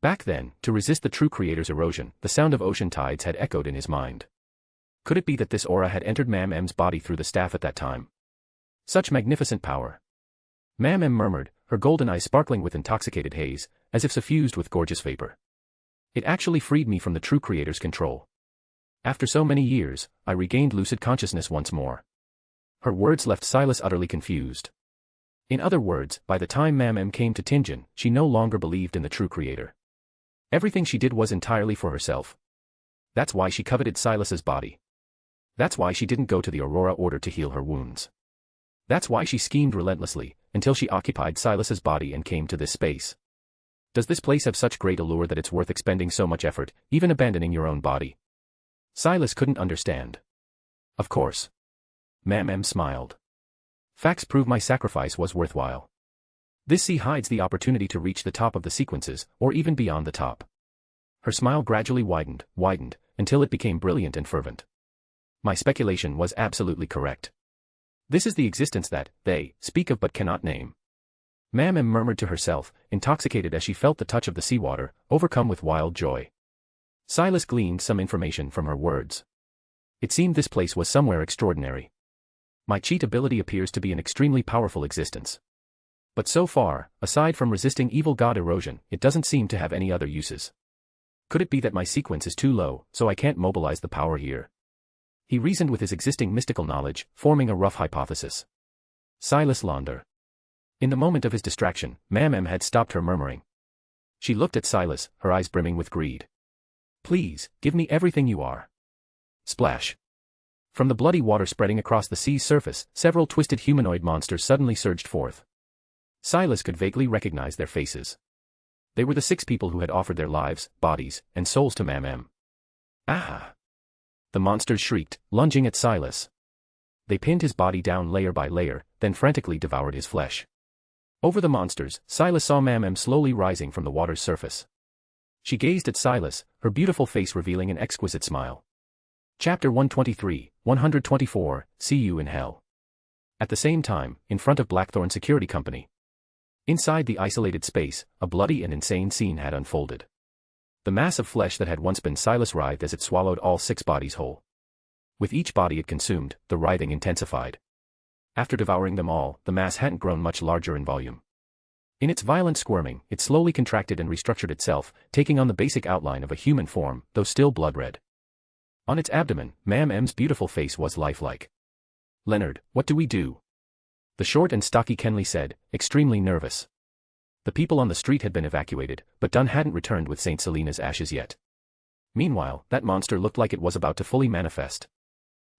Back then, to resist the true creator's erosion, the sound of ocean tides had echoed in his mind. Could it be that this aura had entered Ma'am's body through the staff at that time? Such magnificent power. Ma'am murmured, her golden eyes sparkling with intoxicated haze, as if suffused with gorgeous vapor. "It actually freed me from the true creator's control. After so many years, I regained lucid consciousness once more." Her words left Silas utterly confused. In other words, by the time Ma'am came to Tinjin, she no longer believed in the true creator. Everything she did was entirely for herself. That's why she coveted Silas's body. That's why she didn't go to the Aurora Order to heal her wounds. That's why she schemed relentlessly, until she occupied Silas's body and came to this space. Does this place have such great allure that it's worth expending so much effort, even abandoning your own body? Silas couldn't understand. Of course. Ma'am smiled. Facts prove my sacrifice was worthwhile. This sea hides the opportunity to reach the top of the sequences, or even beyond the top. Her smile gradually widened, until it became brilliant and fervent. My speculation was absolutely correct. This is the existence that they speak of but cannot name. Ma'am murmured to herself, intoxicated as she felt the touch of the seawater, overcome with wild joy. Silas gleaned some information from her words. It seemed this place was somewhere extraordinary. My cheat ability appears to be an extremely powerful existence. But so far, aside from resisting evil god erosion, it doesn't seem to have any other uses. Could it be that my sequence is too low, so I can't mobilize the power here? He reasoned with his existing mystical knowledge, forming a rough hypothesis. Silas Londer. In the moment of his distraction, Ma'am had stopped her murmuring. She looked at Silas, her eyes brimming with greed. Please, give me everything you are. Splash. From the bloody water spreading across the sea's surface, several twisted humanoid monsters suddenly surged forth. Silas could vaguely recognize their faces. They were the 6 people who had offered their lives, bodies, and souls to Ma'am. Ah! The monsters shrieked, lunging at Silas. They pinned his body down layer by layer, then frantically devoured his flesh. Over the monsters, Silas saw Ma'am slowly rising from the water's surface. She gazed at Silas, her beautiful face revealing an exquisite smile. Chapter 123, 124, See You in Hell. At the same time, in front of Blackthorn Security Company. Inside the isolated space, a bloody and insane scene had unfolded. The mass of flesh that had once been Silas writhed as it swallowed all 6 bodies whole. With each body it consumed, the writhing intensified. After devouring them all, the mass hadn't grown much larger in volume. In its violent squirming, it slowly contracted and restructured itself, taking on the basic outline of a human form, though still blood-red. On its abdomen, Ma'am's beautiful face was lifelike. Leonard, what do we do? The short and stocky Kenley said, extremely nervous. The people on the street had been evacuated, but Dunn hadn't returned with St. Selena's ashes yet. Meanwhile, that monster looked like it was about to fully manifest.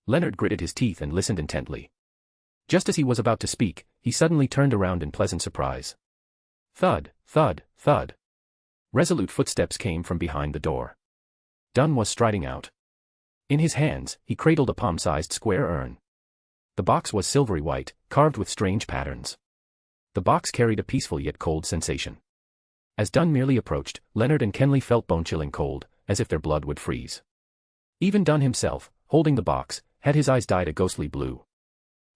Leonard gritted his teeth and listened intently. Just as he was about to speak, he suddenly turned around in pleasant surprise. Thud, thud, thud. Resolute footsteps came from behind the door. Dunn was striding out. In his hands, he cradled a palm-sized square urn. The box was silvery white, carved with strange patterns. The box carried a peaceful yet cold sensation. As Dunn merely approached, Leonard and Kenley felt bone-chilling cold, as if their blood would freeze. Even Dunn himself, holding the box, had his eyes dyed a ghostly blue.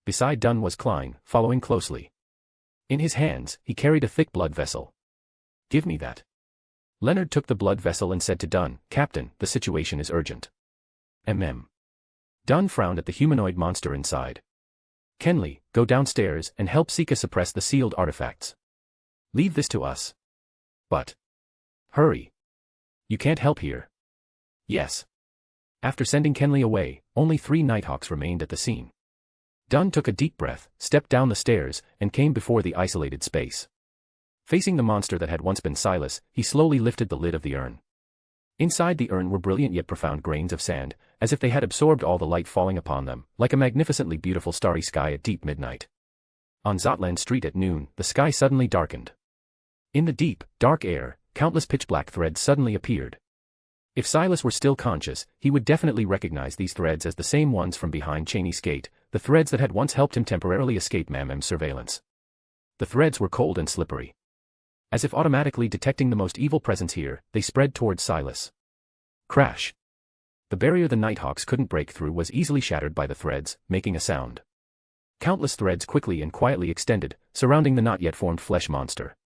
Beside Dunn was Klein, following closely. In his hands, he carried a thick blood vessel. Give me that. Leonard took the blood vessel and said to Dunn, Captain, the situation is urgent. Dunn frowned at the humanoid monster inside. Kenley, go downstairs and help Sika suppress the sealed artifacts. Leave this to us. But. Hurry. You can't help here. Yes. After sending Kenley away, only 3 Nighthawks remained at the scene. Dunn took a deep breath, stepped down the stairs, and came before the isolated space. Facing the monster that had once been Silas, he slowly lifted the lid of the urn. Inside the urn were brilliant yet profound grains of sand, as if they had absorbed all the light falling upon them, like a magnificently beautiful starry sky at deep midnight. On Zotland Street at noon, the sky suddenly darkened. In the deep, dark air, countless pitch-black threads suddenly appeared. If Silas were still conscious, he would definitely recognize these threads as the same ones from behind Cheney's gate, the threads that had once helped him temporarily escape Ma'am's surveillance. The threads were cold and slippery. As if automatically detecting the most evil presence here, they spread towards Silas. Crash. The barrier the Nighthawks couldn't break through was easily shattered by the threads, making a sound. Countless threads quickly and quietly extended, surrounding the not yet formed flesh monster.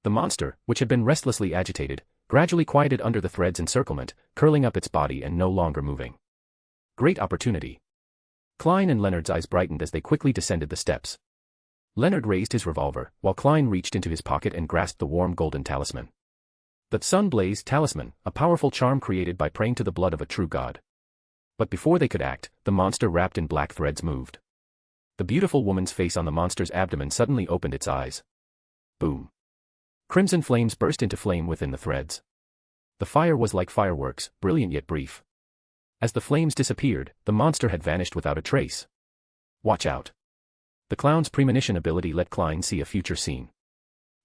The monster, which had been restlessly agitated, gradually quieted under the thread's encirclement, curling up its body and no longer moving. Great opportunity. Klein and Leonard's eyes brightened as they quickly descended the steps. Leonard raised his revolver, while Klein reached into his pocket and grasped the warm golden talisman. The Sun-Blaze Talisman, a powerful charm created by praying to the blood of a true god. But before they could act, the monster wrapped in black threads moved. The beautiful woman's face on the monster's abdomen suddenly opened its eyes. Boom. Crimson flames burst into flame within the threads. The fire was like fireworks, brilliant yet brief. As the flames disappeared, the monster had vanished without a trace. Watch out. The clown's premonition ability let Klein see a future scene.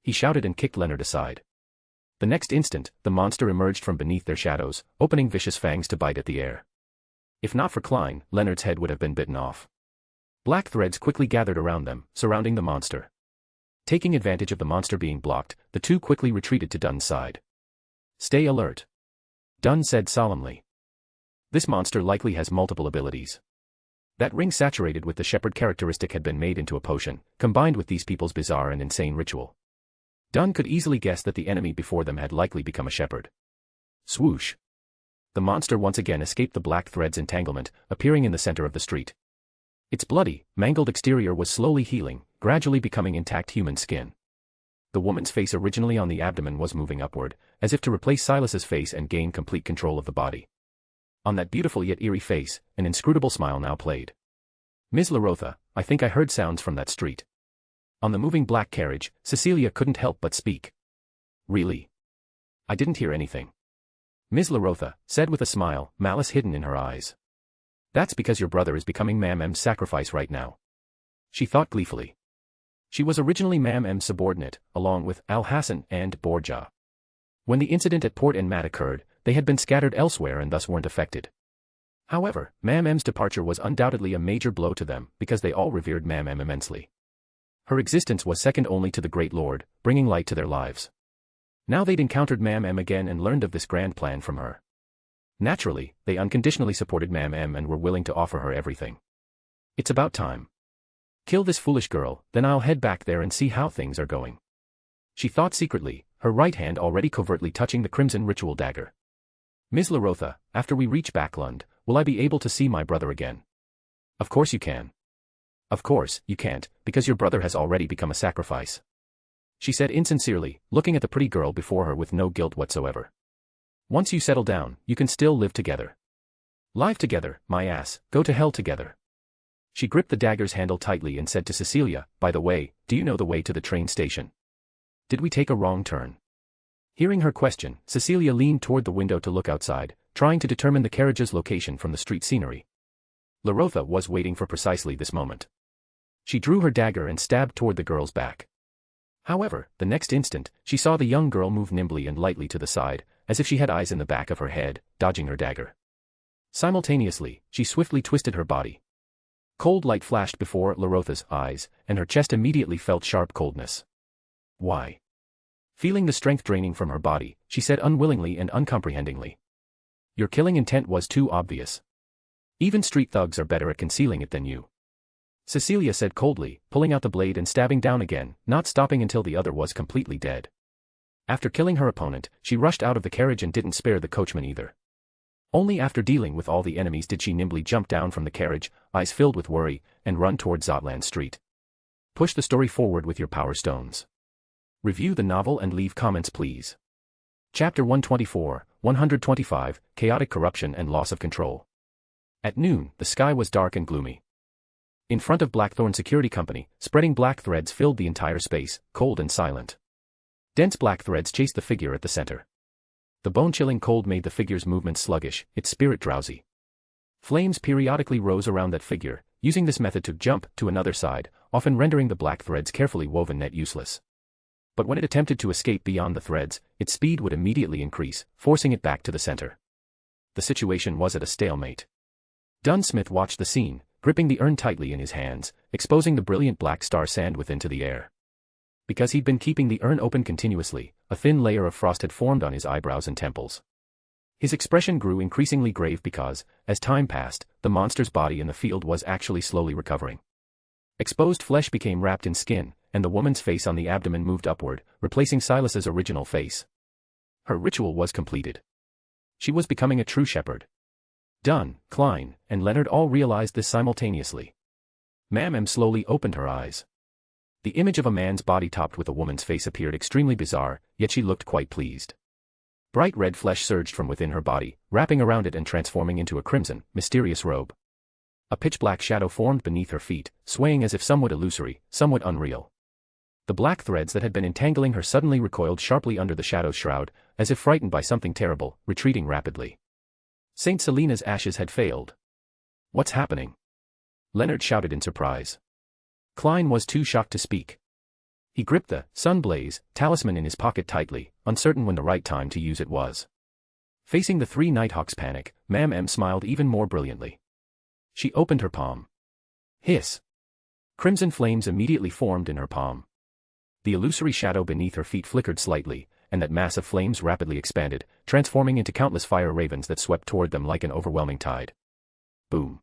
He shouted and kicked Leonard aside. The next instant, the monster emerged from beneath their shadows, opening vicious fangs to bite at the air. If not for Klein, Leonard's head would have been bitten off. Black threads quickly gathered around them, surrounding the monster. Taking advantage of the monster being blocked, the two quickly retreated to Dunn's side. Stay alert, Dunn said solemnly. This monster likely has multiple abilities. That ring saturated with the shepherd characteristic had been made into a potion, combined with these people's bizarre and insane ritual. Dunn could easily guess that the enemy before them had likely become a shepherd. Swoosh. The monster once again escaped the black thread's entanglement, appearing in the center of the street. Its bloody, mangled exterior was slowly healing, gradually becoming intact human skin. The woman's face originally on the abdomen was moving upward, as if to replace Silas's face and gain complete control of the body. On that beautiful yet eerie face, an inscrutable smile now played. Ms. LaRotha, I think I heard sounds from that street. On the moving black carriage, Cecilia couldn't help but speak. Really? I didn't hear anything. Ms. LaRotha said with a smile, malice hidden in her eyes. That's because your brother is becoming Ma'am M's sacrifice right now. She thought gleefully. She was originally Ma'am M's subordinate, along with Al Hassan and Borja. When the incident at Port en Mat occurred, they had been scattered elsewhere and thus weren't affected. However, Ma'am M's departure was undoubtedly a major blow to them because they all revered Ma'am M immensely. Her existence was second only to the Great Lord, bringing light to their lives. Now they'd encountered Ma'am M again and learned of this grand plan from her. Naturally, they unconditionally supported Ma'am M and were willing to offer her everything. It's about time. Kill this foolish girl, then I'll head back there and see how things are going. She thought secretly, her right hand already covertly touching the crimson ritual dagger. Ms. LaRotha, after we reach Backlund, will I be able to see my brother again? Of course you can. Of course, you can't, because your brother has already become a sacrifice. She said insincerely, looking at the pretty girl before her with no guilt whatsoever. Once you settle down, you can still live together. Live together, my ass, go to hell together. She gripped the dagger's handle tightly and said to Cecilia, by the way, do you know the way to the train station? Did we take a wrong turn? Hearing her question, Cecilia leaned toward the window to look outside, trying to determine the carriage's location from the street scenery. LaRotha was waiting for precisely this moment. She drew her dagger and stabbed toward the girl's back. However, the next instant, she saw the young girl move nimbly and lightly to the side, as if she had eyes in the back of her head, dodging her dagger. Simultaneously, she swiftly twisted her body. Cold light flashed before LaRotha's eyes, and her chest immediately felt sharp coldness. Why? Feeling the strength draining from her body, she said unwillingly and uncomprehendingly. Your killing intent was too obvious. Even street thugs are better at concealing it than you. Cecilia said coldly, pulling out the blade and stabbing down again, not stopping until the other was completely dead. After killing her opponent, she rushed out of the carriage and didn't spare the coachman either. Only after dealing with all the enemies did she nimbly jump down from the carriage, eyes filled with worry, and run toward Zotland Street. Push the story forward with your power stones. Review the novel and leave comments please. Chapter 124, 125, Chaotic Corruption and Loss of Control. At noon, the sky was dark and gloomy. In front of Blackthorn Security Company, spreading black threads filled the entire space, cold and silent. Dense black threads chased the figure at the center. The bone-chilling cold made the figure's movements sluggish, its spirit drowsy. Flames periodically rose around that figure, using this method to jump to another side, often rendering the black thread's carefully woven net useless. But when it attempted to escape beyond the threads, its speed would immediately increase, forcing it back to the center. The situation was at a stalemate. Dunsmith watched the scene, gripping the urn tightly in his hands, exposing the brilliant black star sand within to the air. Because he'd been keeping the urn open continuously, a thin layer of frost had formed on his eyebrows and temples. His expression grew increasingly grave because, as time passed, the monster's body in the field was actually slowly recovering. Exposed flesh became wrapped in skin, and the woman's face on the abdomen moved upward, replacing Silas's original face. Her ritual was completed. She was becoming a true shepherd. Dunn, Klein, and Leonard all realized this simultaneously. Ma'am M slowly opened her eyes. The image of a man's body topped with a woman's face appeared extremely bizarre, yet she looked quite pleased. Bright red flesh surged from within her body, wrapping around it and transforming into a crimson, mysterious robe. A pitch-black shadow formed beneath her feet, swaying as if somewhat illusory, somewhat unreal. The black threads that had been entangling her suddenly recoiled sharply under the shadow's shroud, as if frightened by something terrible, retreating rapidly. Saint Selena's ashes had failed. What's happening? Leonard shouted in surprise. Klein was too shocked to speak. He gripped the Sunblaze talisman in his pocket tightly, uncertain when the right time to use it was. Facing the three Nighthawks' panic, Ma'am smiled even more brilliantly. She opened her palm. Hiss. Crimson flames immediately formed in her palm. The illusory shadow beneath her feet flickered slightly, and that mass of flames rapidly expanded, transforming into countless fire ravens that swept toward them like an overwhelming tide. Boom.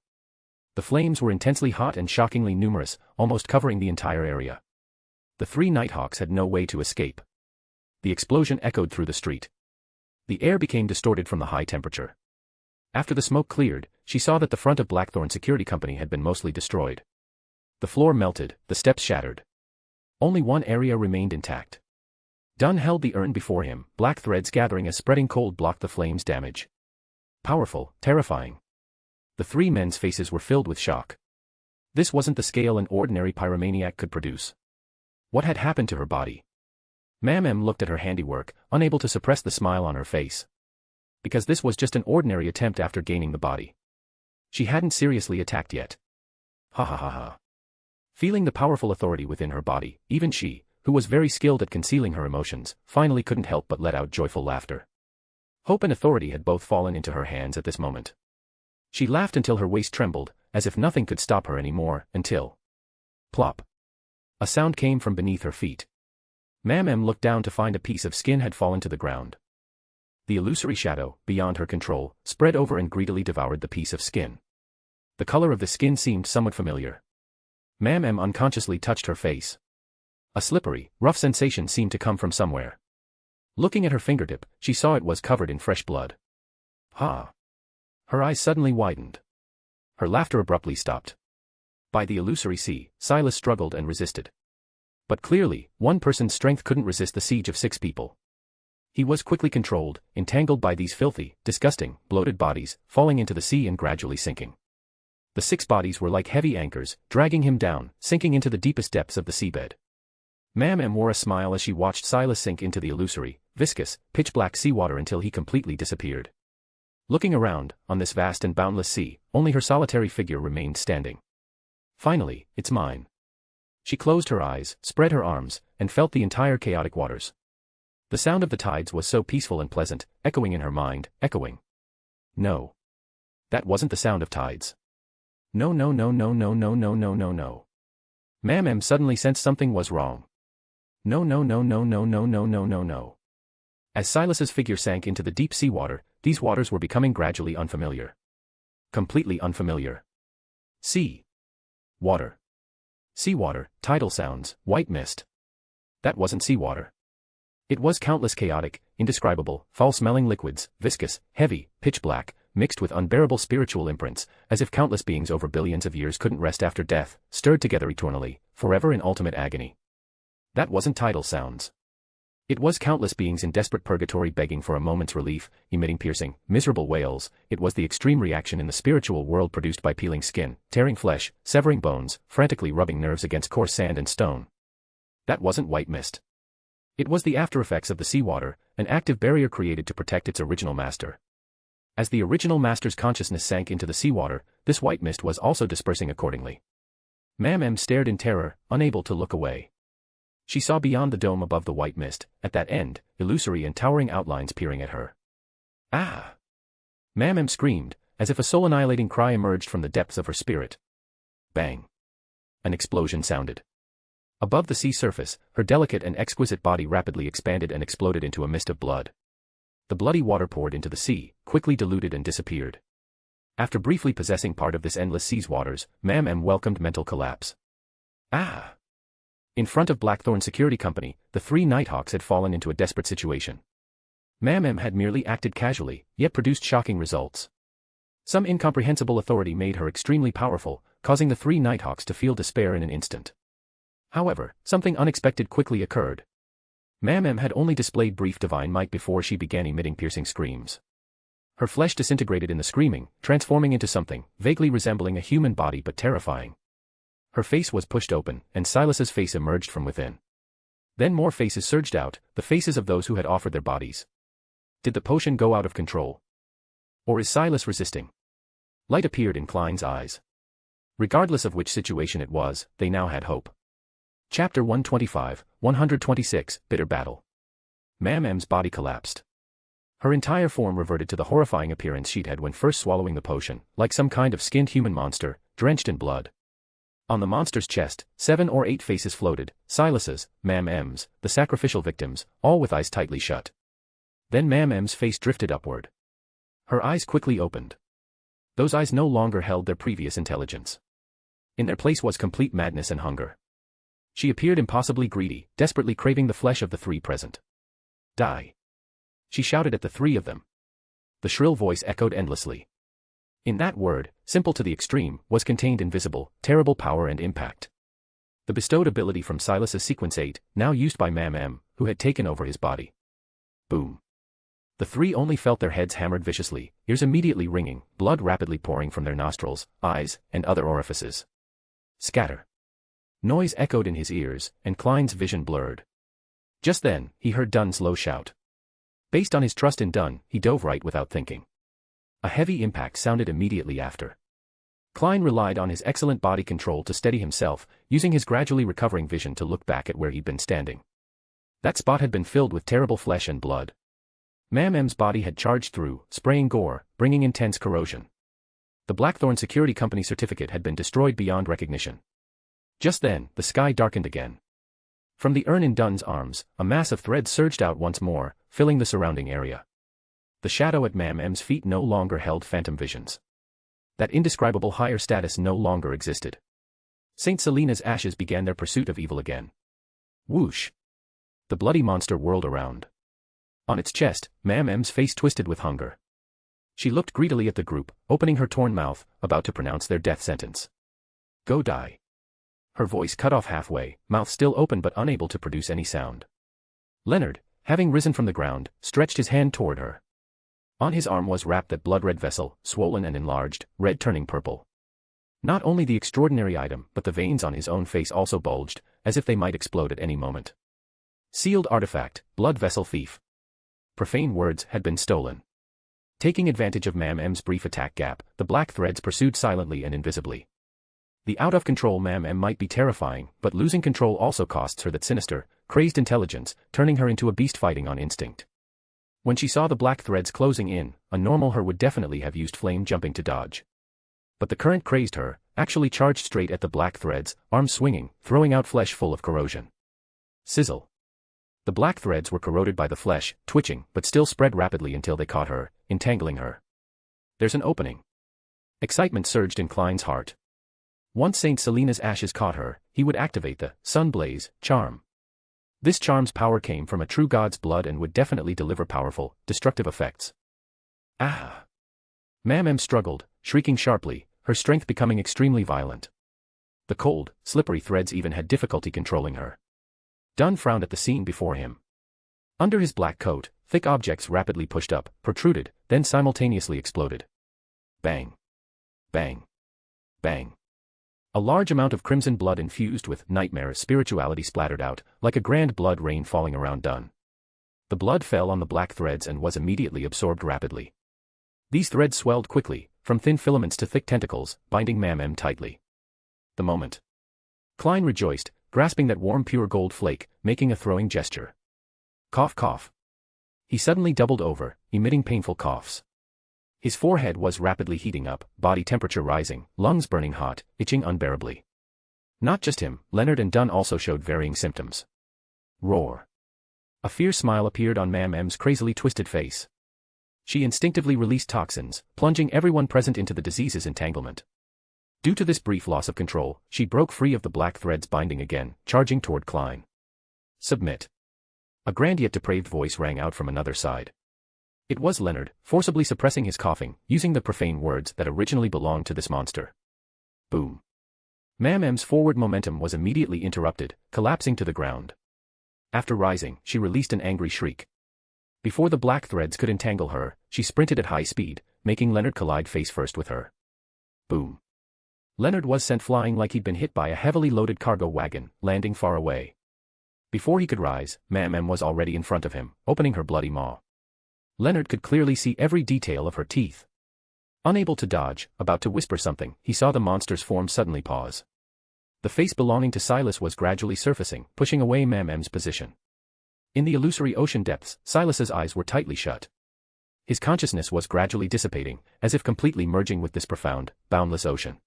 The flames were intensely hot and shockingly numerous, almost covering the entire area. The three Nighthawks had no way to escape. The explosion echoed through the street. The air became distorted from the high temperature. After the smoke cleared, she saw that the front of Blackthorn Security Company had been mostly destroyed. The floor melted, the steps shattered. Only one area remained intact. Dunn held the urn before him, black threads gathering as spreading cold blocked the flames' damage. Powerful, terrifying. The three men's faces were filled with shock. This wasn't the scale an ordinary pyromaniac could produce. What had happened to her body? Ma'am looked at her handiwork, unable to suppress the smile on her face. Because this was just an ordinary attempt after gaining the body. She hadn't seriously attacked yet. Ha ha ha ha. Feeling the powerful authority within her body, even she, who was very skilled at concealing her emotions, finally couldn't help but let out joyful laughter. Hope and authority had both fallen into her hands at this moment. She laughed until her waist trembled, as if nothing could stop her anymore, until... plop. A sound came from beneath her feet. Ma'am looked down to find a piece of skin had fallen to the ground. The illusory shadow, beyond her control, spread over and greedily devoured the piece of skin. The color of the skin seemed somewhat familiar. Ma'am unconsciously touched her face. A slippery, rough sensation seemed to come from somewhere. Looking at her fingertip, she saw it was covered in fresh blood. Ha! Her eyes suddenly widened. Her laughter abruptly stopped. By the illusory sea, Silas struggled and resisted. But clearly, one person's strength couldn't resist the siege of 6 people. He was quickly controlled, entangled by these filthy, disgusting, bloated bodies, falling into the sea and gradually sinking. The 6 bodies were like heavy anchors, dragging him down, sinking into the deepest depths of the seabed. Ma'am wore a smile as she watched Silas sink into the illusory, viscous, pitch-black seawater until he completely disappeared. Looking around, on this vast and boundless sea, only her solitary figure remained standing. Finally, it's mine. She closed her eyes, spread her arms, and felt the entire chaotic waters. The sound of the tides was so peaceful and pleasant, echoing in her mind, echoing. No. That wasn't the sound of tides. No. Ma'am suddenly sensed something was wrong. No. As Silas's figure sank into the deep seawater, these waters were becoming gradually unfamiliar. Completely unfamiliar. Sea. Water. Seawater, tidal sounds, white mist. That wasn't seawater. It was countless chaotic, indescribable, foul-smelling liquids, viscous, heavy, pitch-black, mixed with unbearable spiritual imprints, as if countless beings over billions of years couldn't rest after death, stirred together eternally, forever in ultimate agony. That wasn't tidal sounds. It was countless beings in desperate purgatory begging for a moment's relief, emitting piercing, miserable wails. It was the extreme reaction in the spiritual world produced by peeling skin, tearing flesh, severing bones, frantically rubbing nerves against coarse sand and stone. That wasn't white mist. It was the aftereffects of the seawater, an active barrier created to protect its original master. As the original master's consciousness sank into the seawater, this white mist was also dispersing accordingly. Ma'am stared in terror, unable to look away. She saw beyond the dome above the white mist, at that end, illusory and towering outlines peering at her. Ah! Ma'am screamed, as if a soul-annihilating cry emerged from the depths of her spirit. Bang! An explosion sounded. Above the sea surface, her delicate and exquisite body rapidly expanded and exploded into a mist of blood. The bloody water poured into the sea, quickly diluted and disappeared. After briefly possessing part of this endless sea's waters, Ma'am welcomed mental collapse. Ah! In front of Blackthorn Security Company, the 3 Nighthawks had fallen into a desperate situation. Ma'am had merely acted casually, yet produced shocking results. Some incomprehensible authority made her extremely powerful, causing the 3 Nighthawks to feel despair in an instant. However, something unexpected quickly occurred. Ma'am had only displayed brief divine might before she began emitting piercing screams. Her flesh disintegrated in the screaming, transforming into something vaguely resembling a human body but terrifying. Her face was pushed open, and Silas's face emerged from within. Then more faces surged out, the faces of those who had offered their bodies. Did the potion go out of control? Or is Silas resisting? Light appeared in Klein's eyes. Regardless of which situation it was, they now had hope. Chapter 125, 126, Bitter Battle. Ma'am's body collapsed. Her entire form reverted to the horrifying appearance she'd had when first swallowing the potion, like some kind of skinned human monster, drenched in blood. On the monster's chest, 7 or 8 faces floated, Silas's, Mam M's, the sacrificial victims, all with eyes tightly shut. Then Mam M's face drifted upward. Her eyes quickly opened. Those eyes no longer held their previous intelligence. In their place was complete madness and hunger. She appeared impossibly greedy, desperately craving the flesh of the 3 present. Die. She shouted at the 3 of them. The shrill voice echoed endlessly. In that word, simple to the extreme, was contained invisible, terrible power and impact. The bestowed ability from Silas's Sequence 8, now used by Mam M, who had taken over his body. Boom. The 3 only felt their heads hammered viciously, ears immediately ringing, blood rapidly pouring from their nostrils, eyes, and other orifices. Scatter. Noise echoed in his ears, and Klein's vision blurred. Just then, he heard Dunn's low shout. Based on his trust in Dunn, he dove right without thinking. A heavy impact sounded immediately after. Klein relied on his excellent body control to steady himself, using his gradually recovering vision to look back at where he'd been standing. That spot had been filled with terrible flesh and blood. Mam M's body had charged through, spraying gore, bringing intense corrosion. The Blackthorn Security Company certificate had been destroyed beyond recognition. Just then, the sky darkened again. From the urn in Dunn's arms, a mass of thread surged out once more, filling the surrounding area. The shadow at Mam M's feet no longer held phantom visions. That indescribable higher status no longer existed. Saint Selena's ashes began their pursuit of evil again. Whoosh! The bloody monster whirled around. On its chest, Mam M's face twisted with hunger. She looked greedily at the group, opening her torn mouth, about to pronounce their death sentence. Go die. Her voice cut off halfway, mouth still open but unable to produce any sound. Leonard, having risen from the ground, stretched his hand toward her. On his arm was wrapped that blood-red vessel, swollen and enlarged, red turning purple. Not only the extraordinary item, but the veins on his own face also bulged, as if they might explode at any moment. Sealed artifact, blood vessel thief. Profane words had been stolen. Taking advantage of Mam M's brief attack gap, the black threads pursued silently and invisibly. The out-of-control Mam M might be terrifying, but losing control also costs her that sinister, crazed intelligence, turning her into a beast fighting on instinct. When she saw the black threads closing in, a normal her would definitely have used flame jumping to dodge. But the current crazed her, actually charged straight at the black threads, arms swinging, throwing out flesh full of corrosion. Sizzle. The black threads were corroded by the flesh, twitching, but still spread rapidly until they caught her, entangling her. There's an opening. Excitement surged in Klein's heart. Once Saint Selena's ashes caught her, he would activate the Sun Blaze charm. This charm's power came from a true god's blood and would definitely deliver powerful, destructive effects. Ah! Mam M struggled, shrieking sharply, her strength becoming extremely violent. The cold, slippery threads even had difficulty controlling her. Dunn frowned at the scene before him. Under his black coat, thick objects rapidly pushed up, protruded, then simultaneously exploded. Bang! Bang! Bang! A large amount of crimson blood infused with nightmare spirituality splattered out, like a grand blood rain falling around Dunn. The blood fell on the black threads and was immediately absorbed rapidly. These threads swelled quickly, from thin filaments to thick tentacles, binding Mam M tightly. The moment. Klein rejoiced, grasping that warm pure gold flake, making a throwing gesture. Cough cough. He suddenly doubled over, emitting painful coughs. His forehead was rapidly heating up, body temperature rising, lungs burning hot, itching unbearably. Not just him, Leonard and Dunn also showed varying symptoms. Roar. A fierce smile appeared on Mam M's crazily twisted face. She instinctively released toxins, plunging everyone present into the disease's entanglement. Due to this brief loss of control, she broke free of the black threads binding again, charging toward Klein. Submit. A grand yet depraved voice rang out from another side. It was Leonard, forcibly suppressing his coughing, using the profane words that originally belonged to this monster. Boom. Mam M's forward momentum was immediately interrupted, collapsing to the ground. After rising, she released an angry shriek. Before the black threads could entangle her, she sprinted at high speed, making Leonard collide face first with her. Boom. Leonard was sent flying like he'd been hit by a heavily loaded cargo wagon, landing far away. Before he could rise, Mam M was already in front of him, opening her bloody maw. Leonard could clearly see every detail of her teeth. Unable to dodge, about to whisper something, he saw the monster's form suddenly pause. The face belonging to Silas was gradually surfacing, pushing away Mam M's position. In the illusory ocean depths, Silas's eyes were tightly shut. His consciousness was gradually dissipating, as if completely merging with this profound, boundless ocean.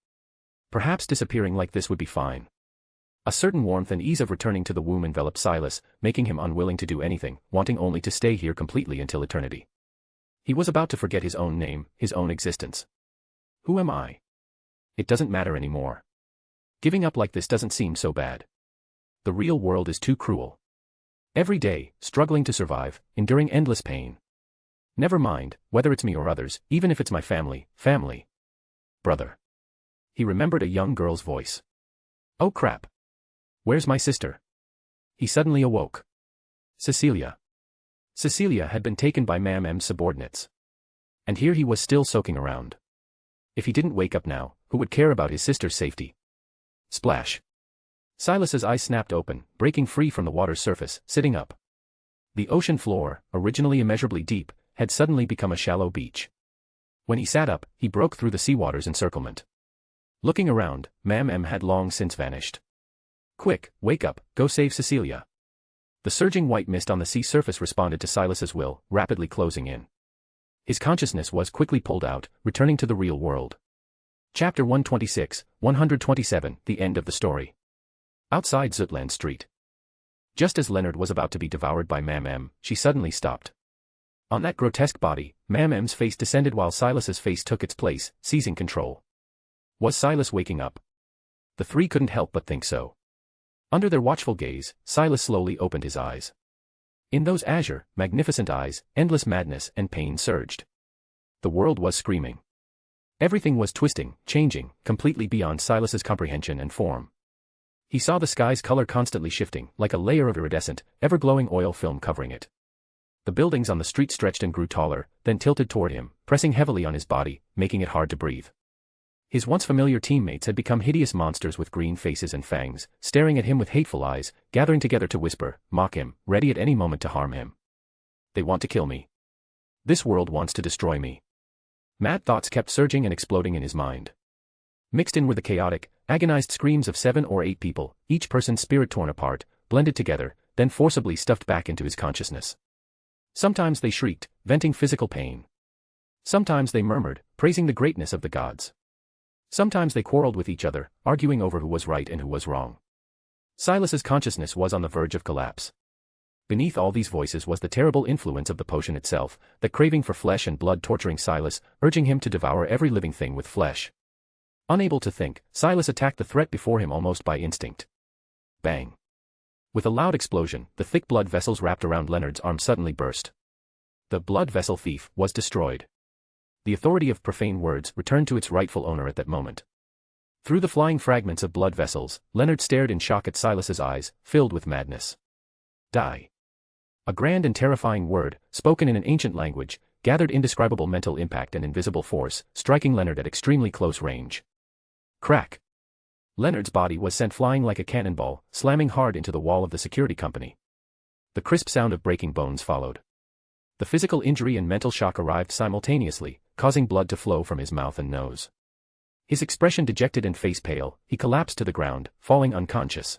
Perhaps disappearing like this would be fine. A certain warmth and ease of returning to the womb enveloped Silas, making him unwilling to do anything, wanting only to stay here completely until eternity. He was about to forget his own name, his own existence. Who am I? It doesn't matter anymore. Giving up like this doesn't seem so bad. The real world is too cruel. Every day, struggling to survive, enduring endless pain. Never mind, whether it's me or others, even if it's my family. Brother. He remembered a young girl's voice. Oh crap. Where's my sister? He suddenly awoke. Cecilia. Cecilia had been taken by M's subordinates. And here he was still soaking around. If he didn't wake up now, who would care about his sister's safety? Splash. Silas's eyes snapped open, breaking free from the water's surface, sitting up. The ocean floor, originally immeasurably deep, had suddenly become a shallow beach. When he sat up, he broke through the seawater's encirclement. Looking around, M had long since vanished. Quick, wake up, go save Cecilia. The surging white mist on the sea surface responded to Silas's will, rapidly closing in. His consciousness was quickly pulled out, returning to the real world. Chapter 126, 127, the end of the story. Outside Zutland Street. Just as Leonard was about to be devoured by M, she suddenly stopped. On that grotesque body, M's face descended while Silas's face took its place, seizing control. Was Silas waking up? The three couldn't help but think so. Under their watchful gaze, Silas slowly opened his eyes. In those azure, magnificent eyes, endless madness and pain surged. The world was screaming. Everything was twisting, changing, completely beyond Silas's comprehension and form. He saw the sky's color constantly shifting, like a layer of iridescent, ever-glowing oil film covering it. The buildings on the street stretched and grew taller, then tilted toward him, pressing heavily on his body, making it hard to breathe. His once familiar teammates had become hideous monsters with green faces and fangs, staring at him with hateful eyes, gathering together to whisper, mock him, ready at any moment to harm him. They want to kill me. This world wants to destroy me. Mad thoughts kept surging and exploding in his mind. Mixed in were the chaotic, agonized screams of 7 or 8 people, each person's spirit torn apart, blended together, then forcibly stuffed back into his consciousness. Sometimes they shrieked, venting physical pain. Sometimes they murmured, praising the greatness of the gods. Sometimes they quarreled with each other, arguing over who was right and who was wrong. Silas's consciousness was on the verge of collapse. Beneath all these voices was the terrible influence of the potion itself, the craving for flesh and blood torturing Silas, urging him to devour every living thing with flesh. Unable to think, Silas attacked the threat before him almost by instinct. Bang. With a loud explosion, the thick blood vessels wrapped around Leonard's arm suddenly burst. The blood vessel thief was destroyed. The authority of profane words returned to its rightful owner at that moment. Through the flying fragments of blood vessels, Leonard stared in shock at Silas's eyes, filled with madness. Die. A grand and terrifying word, spoken in an ancient language, gathered indescribable mental impact and invisible force, striking Leonard at extremely close range. Crack. Leonard's body was sent flying like a cannonball, slamming hard into the wall of the security company. The crisp sound of breaking bones followed. The physical injury and mental shock arrived simultaneously, causing blood to flow from his mouth and nose. His expression dejected and face pale, he collapsed to the ground, falling unconscious.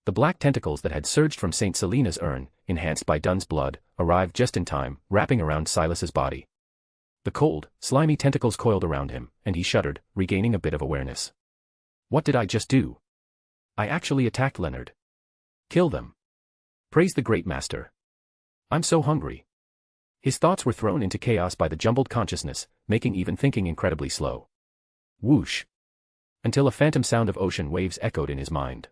The black tentacles that had surged from St. Selena's urn, enhanced by Dunn's blood, arrived just in time, wrapping around Silas's body. The cold, slimy tentacles coiled around him, and he shuddered, regaining a bit of awareness. What did I just do? I actually attacked Leonard. Kill them. Praise the great master. I'm so hungry. His thoughts were thrown into chaos by the jumbled consciousness, making even thinking incredibly slow. Whoosh. Until a phantom sound of ocean waves echoed in his mind.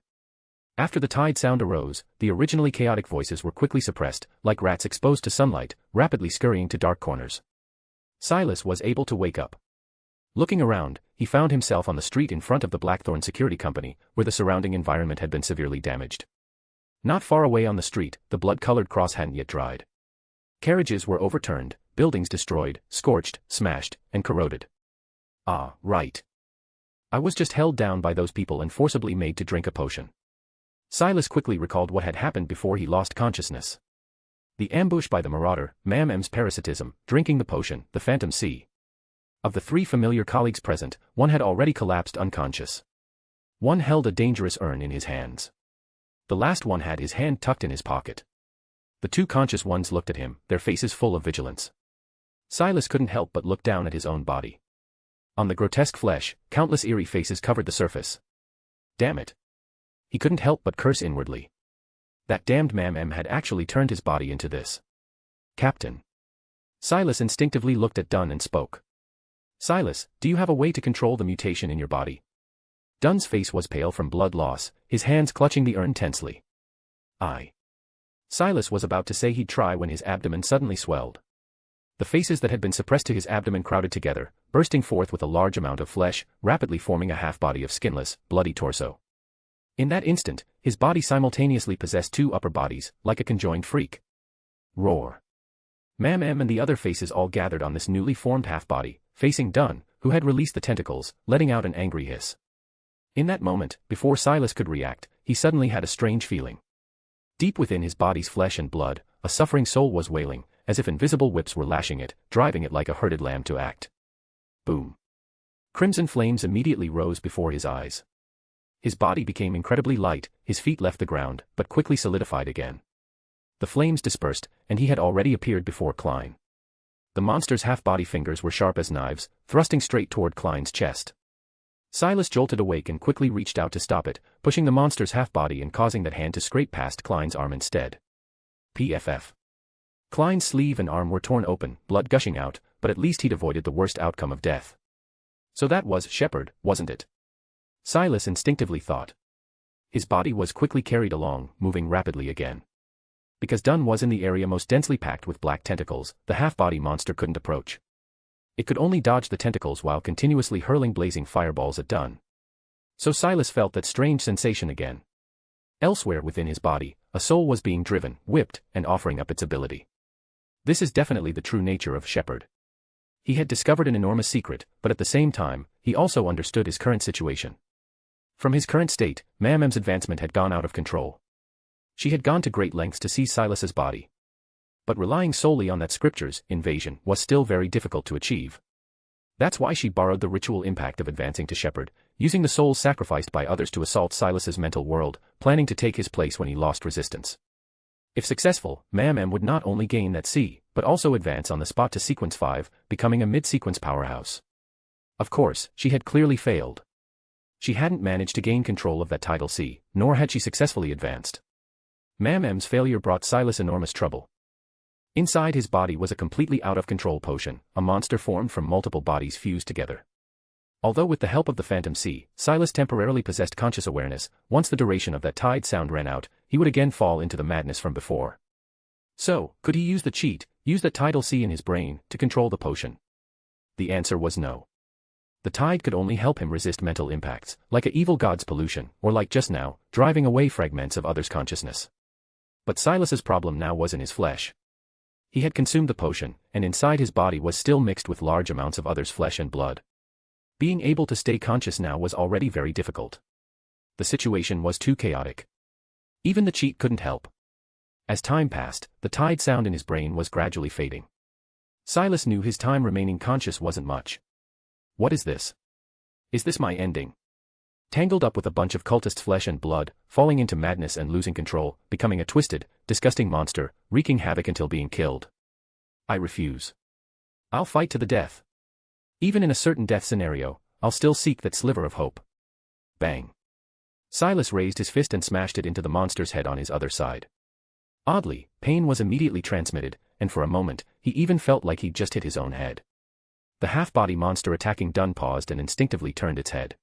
After the tide sound arose, the originally chaotic voices were quickly suppressed, like rats exposed to sunlight, rapidly scurrying to dark corners. Silas was able to wake up. Looking around, he found himself on the street in front of the Blackthorn Security Company, where the surrounding environment had been severely damaged. Not far away on the street, the blood-colored cross hadn't yet dried. Carriages were overturned, buildings destroyed, scorched, smashed, and corroded. Ah, right. I was just held down by those people and forcibly made to drink a potion. Silas quickly recalled what had happened before he lost consciousness. The ambush by the marauder, M's parasitism, drinking the potion, the phantom sea. Of the 3 familiar colleagues present, one had already collapsed unconscious. One held a dangerous urn in his hands. The last one had his hand tucked in his pocket. The 2 conscious ones looked at him, their faces full of vigilance. Silas couldn't help but look down at his own body. On the grotesque flesh, countless eerie faces covered the surface. Damn it. He couldn't help but curse inwardly. That damned Mam had actually turned his body into this. Captain. Silas instinctively looked at Dunn and spoke. Silas, do you have a way to control the mutation in your body? Dunn's face was pale from blood loss, his hands clutching the urn tensely. Silas was about to say he'd try when his abdomen suddenly swelled. The faces that had been suppressed to his abdomen crowded together, bursting forth with a large amount of flesh, rapidly forming a half-body of skinless, bloody torso. In that instant, his body simultaneously possessed two upper bodies, like a conjoined freak. Roar. Mam and the other faces all gathered on this newly formed half-body, facing Dunn, who had released the tentacles, letting out an angry hiss. In that moment, before Silas could react, he suddenly had a strange feeling. Deep within his body's flesh and blood, a suffering soul was wailing, as if invisible whips were lashing it, driving it like a herded lamb to act. Boom. Crimson flames immediately rose before his eyes. His body became incredibly light, his feet left the ground, but quickly solidified again. The flames dispersed, and he had already appeared before Klein. The monster's half-body fingers were sharp as knives, thrusting straight toward Klein's chest. Silas jolted awake and quickly reached out to stop it, pushing the monster's half-body and causing that hand to scrape past Klein's arm instead. PFF. Klein's sleeve and arm were torn open, blood gushing out, but at least he'd avoided the worst outcome of death. So that was Shepard, wasn't it? Silas instinctively thought. His body was quickly carried along, moving rapidly again. Because Dunn was in the area most densely packed with black tentacles, the half-body monster couldn't approach. It could only dodge the tentacles while continuously hurling blazing fireballs at Dunn. So Silas felt that strange sensation again. Elsewhere within his body, a soul was being driven, whipped, and offering up its ability. This is definitely the true nature of Shepard. He had discovered an enormous secret, but at the same time, he also understood his current situation. From his current state, Mam's advancement had gone out of control. She had gone to great lengths to seize Silas's body. But relying solely on that scripture's invasion was still very difficult to achieve. That's why she borrowed the ritual impact of advancing to Shepard, using the souls sacrificed by others to assault Silas's mental world, planning to take his place when he lost resistance. If successful, Mam would not only gain that C, but also advance on the spot to Sequence 5, becoming a mid-sequence powerhouse. Of course, she had clearly failed. She hadn't managed to gain control of that Title C, nor had she successfully advanced. Mam's failure brought Silas enormous trouble. Inside his body was a completely out-of-control potion, a monster formed from multiple bodies fused together. Although with the help of the Phantom C, Silas temporarily possessed conscious awareness, once the duration of that tide sound ran out, he would again fall into the madness from before. So, could he use the cheat, use that Tidal C in his brain, to control the potion? The answer was no. The tide could only help him resist mental impacts, like a evil god's pollution, or like just now, driving away fragments of others' consciousness. But Silas's problem now was in his flesh. He had consumed the potion, and inside his body was still mixed with large amounts of others' flesh and blood. Being able to stay conscious now was already very difficult. The situation was too chaotic. Even the cheat couldn't help. As time passed, the tide sound in his brain was gradually fading. Silas knew his time remaining conscious wasn't much. What is this? Is this my ending? Tangled up with a bunch of cultists' flesh and blood, falling into madness and losing control, becoming a twisted, disgusting monster, wreaking havoc until being killed. I refuse. I'll fight to the death. Even in a certain death scenario, I'll still seek that sliver of hope. Bang. Silas raised his fist and smashed it into the monster's head on his other side. Oddly, pain was immediately transmitted, and for a moment, he even felt like he'd just hit his own head. The half-body monster attacking Dunn paused and instinctively turned its head.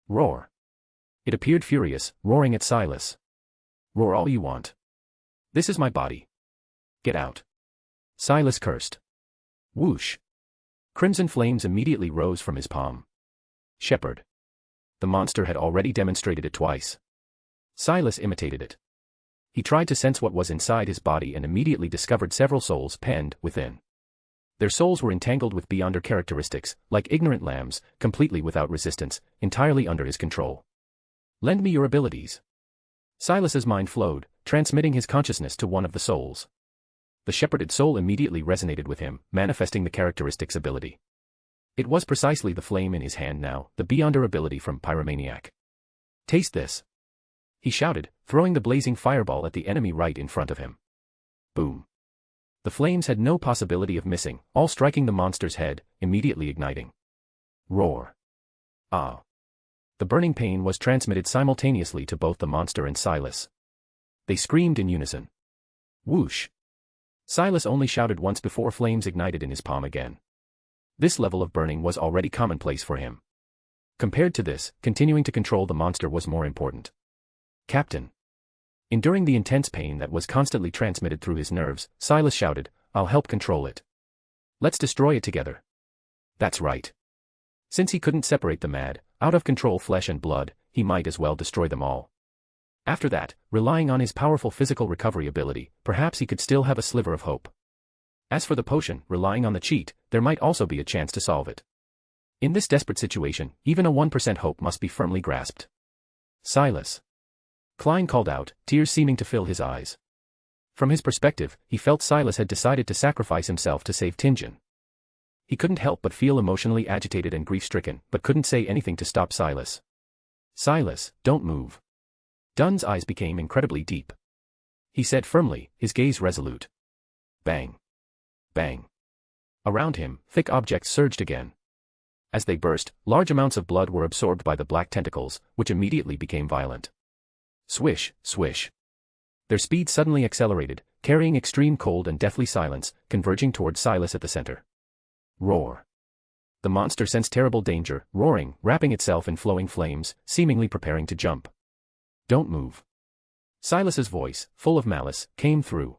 Roar. It appeared furious, roaring at Silas. Roar all you want. This is my body. Get out. Silas cursed. Whoosh. Crimson flames immediately rose from his palm. Shepard. The monster had already demonstrated it twice. Silas imitated it. He tried to sense what was inside his body and immediately discovered several souls penned within. Their souls were entangled with beyonder characteristics, like ignorant lambs, completely without resistance, entirely under his control. Lend me your abilities. Silas's mind flowed, transmitting his consciousness to one of the souls. The shepherded soul immediately resonated with him, manifesting the characteristics ability. It was precisely the flame in his hand now, the beyonder ability from Pyromaniac. Taste this. He shouted, throwing the blazing fireball at the enemy right in front of him. Boom. The flames had no possibility of missing, all striking the monster's head, immediately igniting. Roar. Ah. The burning pain was transmitted simultaneously to both the monster and Silas. They screamed in unison. Whoosh. Silas only shouted once before flames ignited in his palm again. This level of burning was already commonplace for him. Compared to this, continuing to control the monster was more important. Captain. Enduring the intense pain that was constantly transmitted through his nerves, Silas shouted, "I'll help control it. Let's destroy it together." That's right. Since he couldn't separate the mad, out-of-control flesh and blood, he might as well destroy them all. After that, relying on his powerful physical recovery ability, perhaps he could still have a sliver of hope. As for the potion, relying on the cheat, there might also be a chance to solve it. In this desperate situation, even a 1% hope must be firmly grasped. Silas. Klein called out, tears seeming to fill his eyes. From his perspective, he felt Silas had decided to sacrifice himself to save Tingen. He couldn't help but feel emotionally agitated and grief-stricken, but couldn't say anything to stop Silas. "Silas, don't move." Dunn's eyes became incredibly deep. He said firmly, his gaze resolute. Bang. Bang. Around him, thick objects surged again. As they burst, large amounts of blood were absorbed by the black tentacles, which immediately became violent. Swish, swish. Their speed suddenly accelerated, carrying extreme cold and deathly silence, converging toward Silas at the center. Roar. The monster sensed terrible danger, roaring, wrapping itself in flowing flames, seemingly preparing to jump. "Don't move." Silas's voice, full of malice, came through.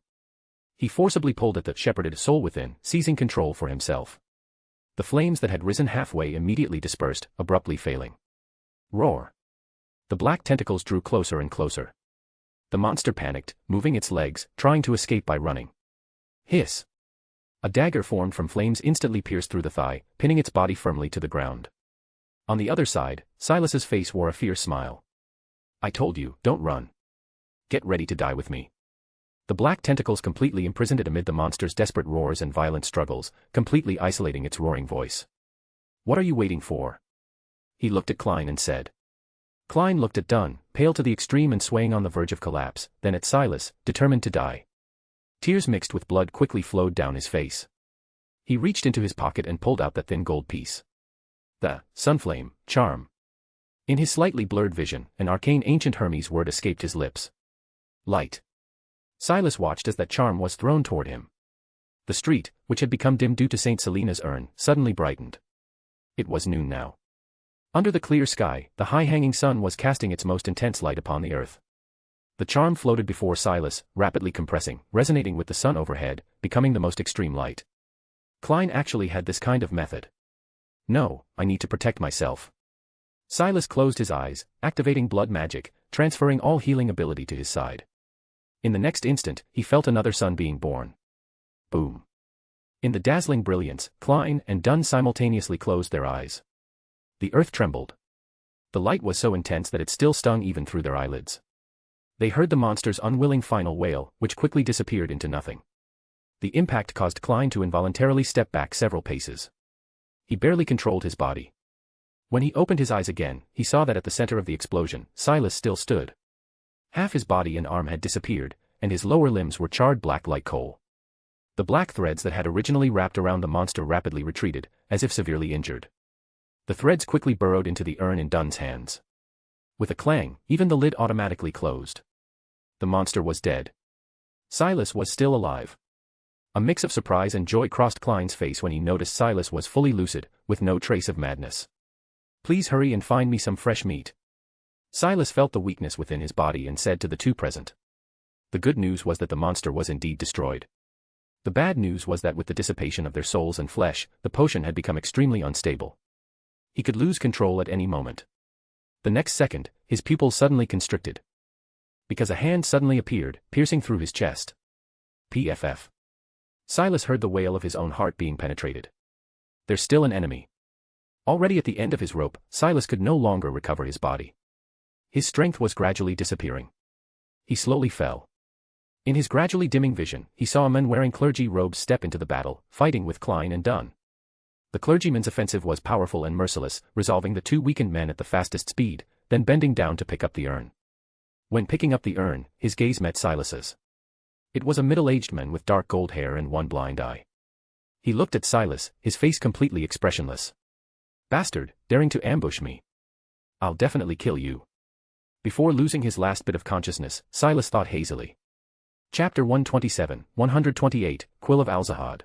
He forcibly pulled at the shepherded soul within, seizing control for himself. The flames that had risen halfway immediately dispersed, abruptly failing. Roar. The black tentacles drew closer and closer. The monster panicked, moving its legs, trying to escape by running. Hiss. A dagger formed from flames instantly pierced through the thigh, pinning its body firmly to the ground. On the other side, Silas's face wore a fierce smile. "I told you, don't run. Get ready to die with me." The black tentacles completely imprisoned it amid the monster's desperate roars and violent struggles, completely isolating its roaring voice. "What are you waiting for?" He looked at Klein and said. Klein looked at Dunn, pale to the extreme and swaying on the verge of collapse, then at Silas, determined to die. Tears mixed with blood quickly flowed down his face. He reached into his pocket and pulled out the thin gold piece. The Sunflame charm. In his slightly blurred vision, an arcane ancient Hermes word escaped his lips. Light. Silas watched as that charm was thrown toward him. The street, which had become dim due to St. Selena's urn, suddenly brightened. It was noon now. Under the clear sky, the high-hanging sun was casting its most intense light upon the earth. The charm floated before Silas, rapidly compressing, resonating with the sun overhead, becoming the most extreme light. Klein actually had this kind of method. "No, I need to protect myself." Silas closed his eyes, activating blood magic, transferring all healing ability to his side. In the next instant, he felt another sun being born. Boom. In the dazzling brilliance, Klein and Dunn simultaneously closed their eyes. The earth trembled. The light was so intense that it still stung even through their eyelids. They heard the monster's unwilling final wail, which quickly disappeared into nothing. The impact caused Klein to involuntarily step back several paces. He barely controlled his body. When he opened his eyes again, he saw that at the center of the explosion, Silas still stood. Half his body and arm had disappeared, and his lower limbs were charred black like coal. The black threads that had originally wrapped around the monster rapidly retreated, as if severely injured. The threads quickly burrowed into the urn in Dunn's hands. With a clang, even the lid automatically closed. The monster was dead. Silas was still alive. A mix of surprise and joy crossed Klein's face when he noticed Silas was fully lucid, with no trace of madness. "Please hurry and find me some fresh meat." Silas felt the weakness within his body and said to the two present. The good news was that the monster was indeed destroyed. The bad news was that with the dissipation of their souls and flesh, the potion had become extremely unstable. He could lose control at any moment. The next second, his pupils suddenly constricted. Because a hand suddenly appeared, piercing through his chest. PFF. Silas heard the wail of his own heart being penetrated. There's still an enemy. Already at the end of his rope, Silas could no longer recover his body. His strength was gradually disappearing. He slowly fell. In his gradually dimming vision, he saw a man wearing clergy robes step into the battle, fighting with Klein and Dunn. The clergyman's offensive was powerful and merciless, resolving the two weakened men at the fastest speed, then bending down to pick up the urn. When picking up the urn, his gaze met Silas's. It was a middle-aged man with dark gold hair and one blind eye. He looked at Silas, his face completely expressionless. "Bastard, daring to ambush me. I'll definitely kill you." Before losing his last bit of consciousness, Silas thought hazily. Chapter 127, 128, Quill of Alzahad.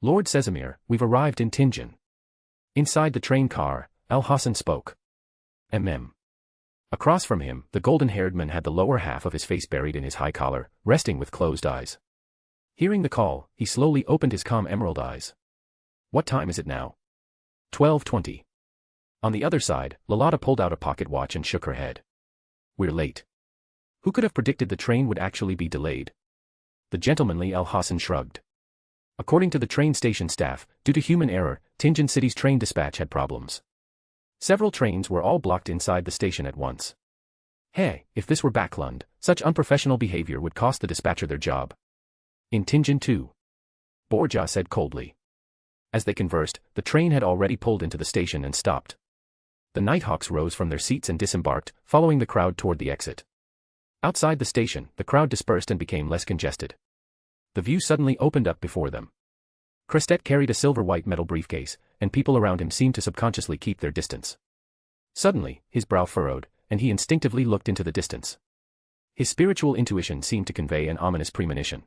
Lord Casimir, we've arrived in Tingen. Inside the train car, Al-Hassan spoke. Across from him, the golden-haired man had the lower half of his face buried in his high collar, resting with closed eyes. Hearing the call, he slowly opened his calm emerald eyes. "What time is it now?" 12:20. On the other side, Lalata pulled out a pocket watch and shook her head. "We're late." Who could have predicted the train would actually be delayed? The gentlemanly Al-Hassan shrugged. According to the train station staff, due to human error, Tingen City's train dispatch had problems. Several trains were all blocked inside the station at once. Hey, if this were Backlund, such unprofessional behavior would cost the dispatcher their job. In Tingen too. Borja said coldly. As they conversed, the train had already pulled into the station and stopped. The Nighthawks rose from their seats and disembarked, following the crowd toward the exit. Outside the station, the crowd dispersed and became less congested. The view suddenly opened up before them. Crestet carried a silver-white metal briefcase, and people around him seemed to subconsciously keep their distance. Suddenly, his brow furrowed, and he instinctively looked into the distance. His spiritual intuition seemed to convey an ominous premonition.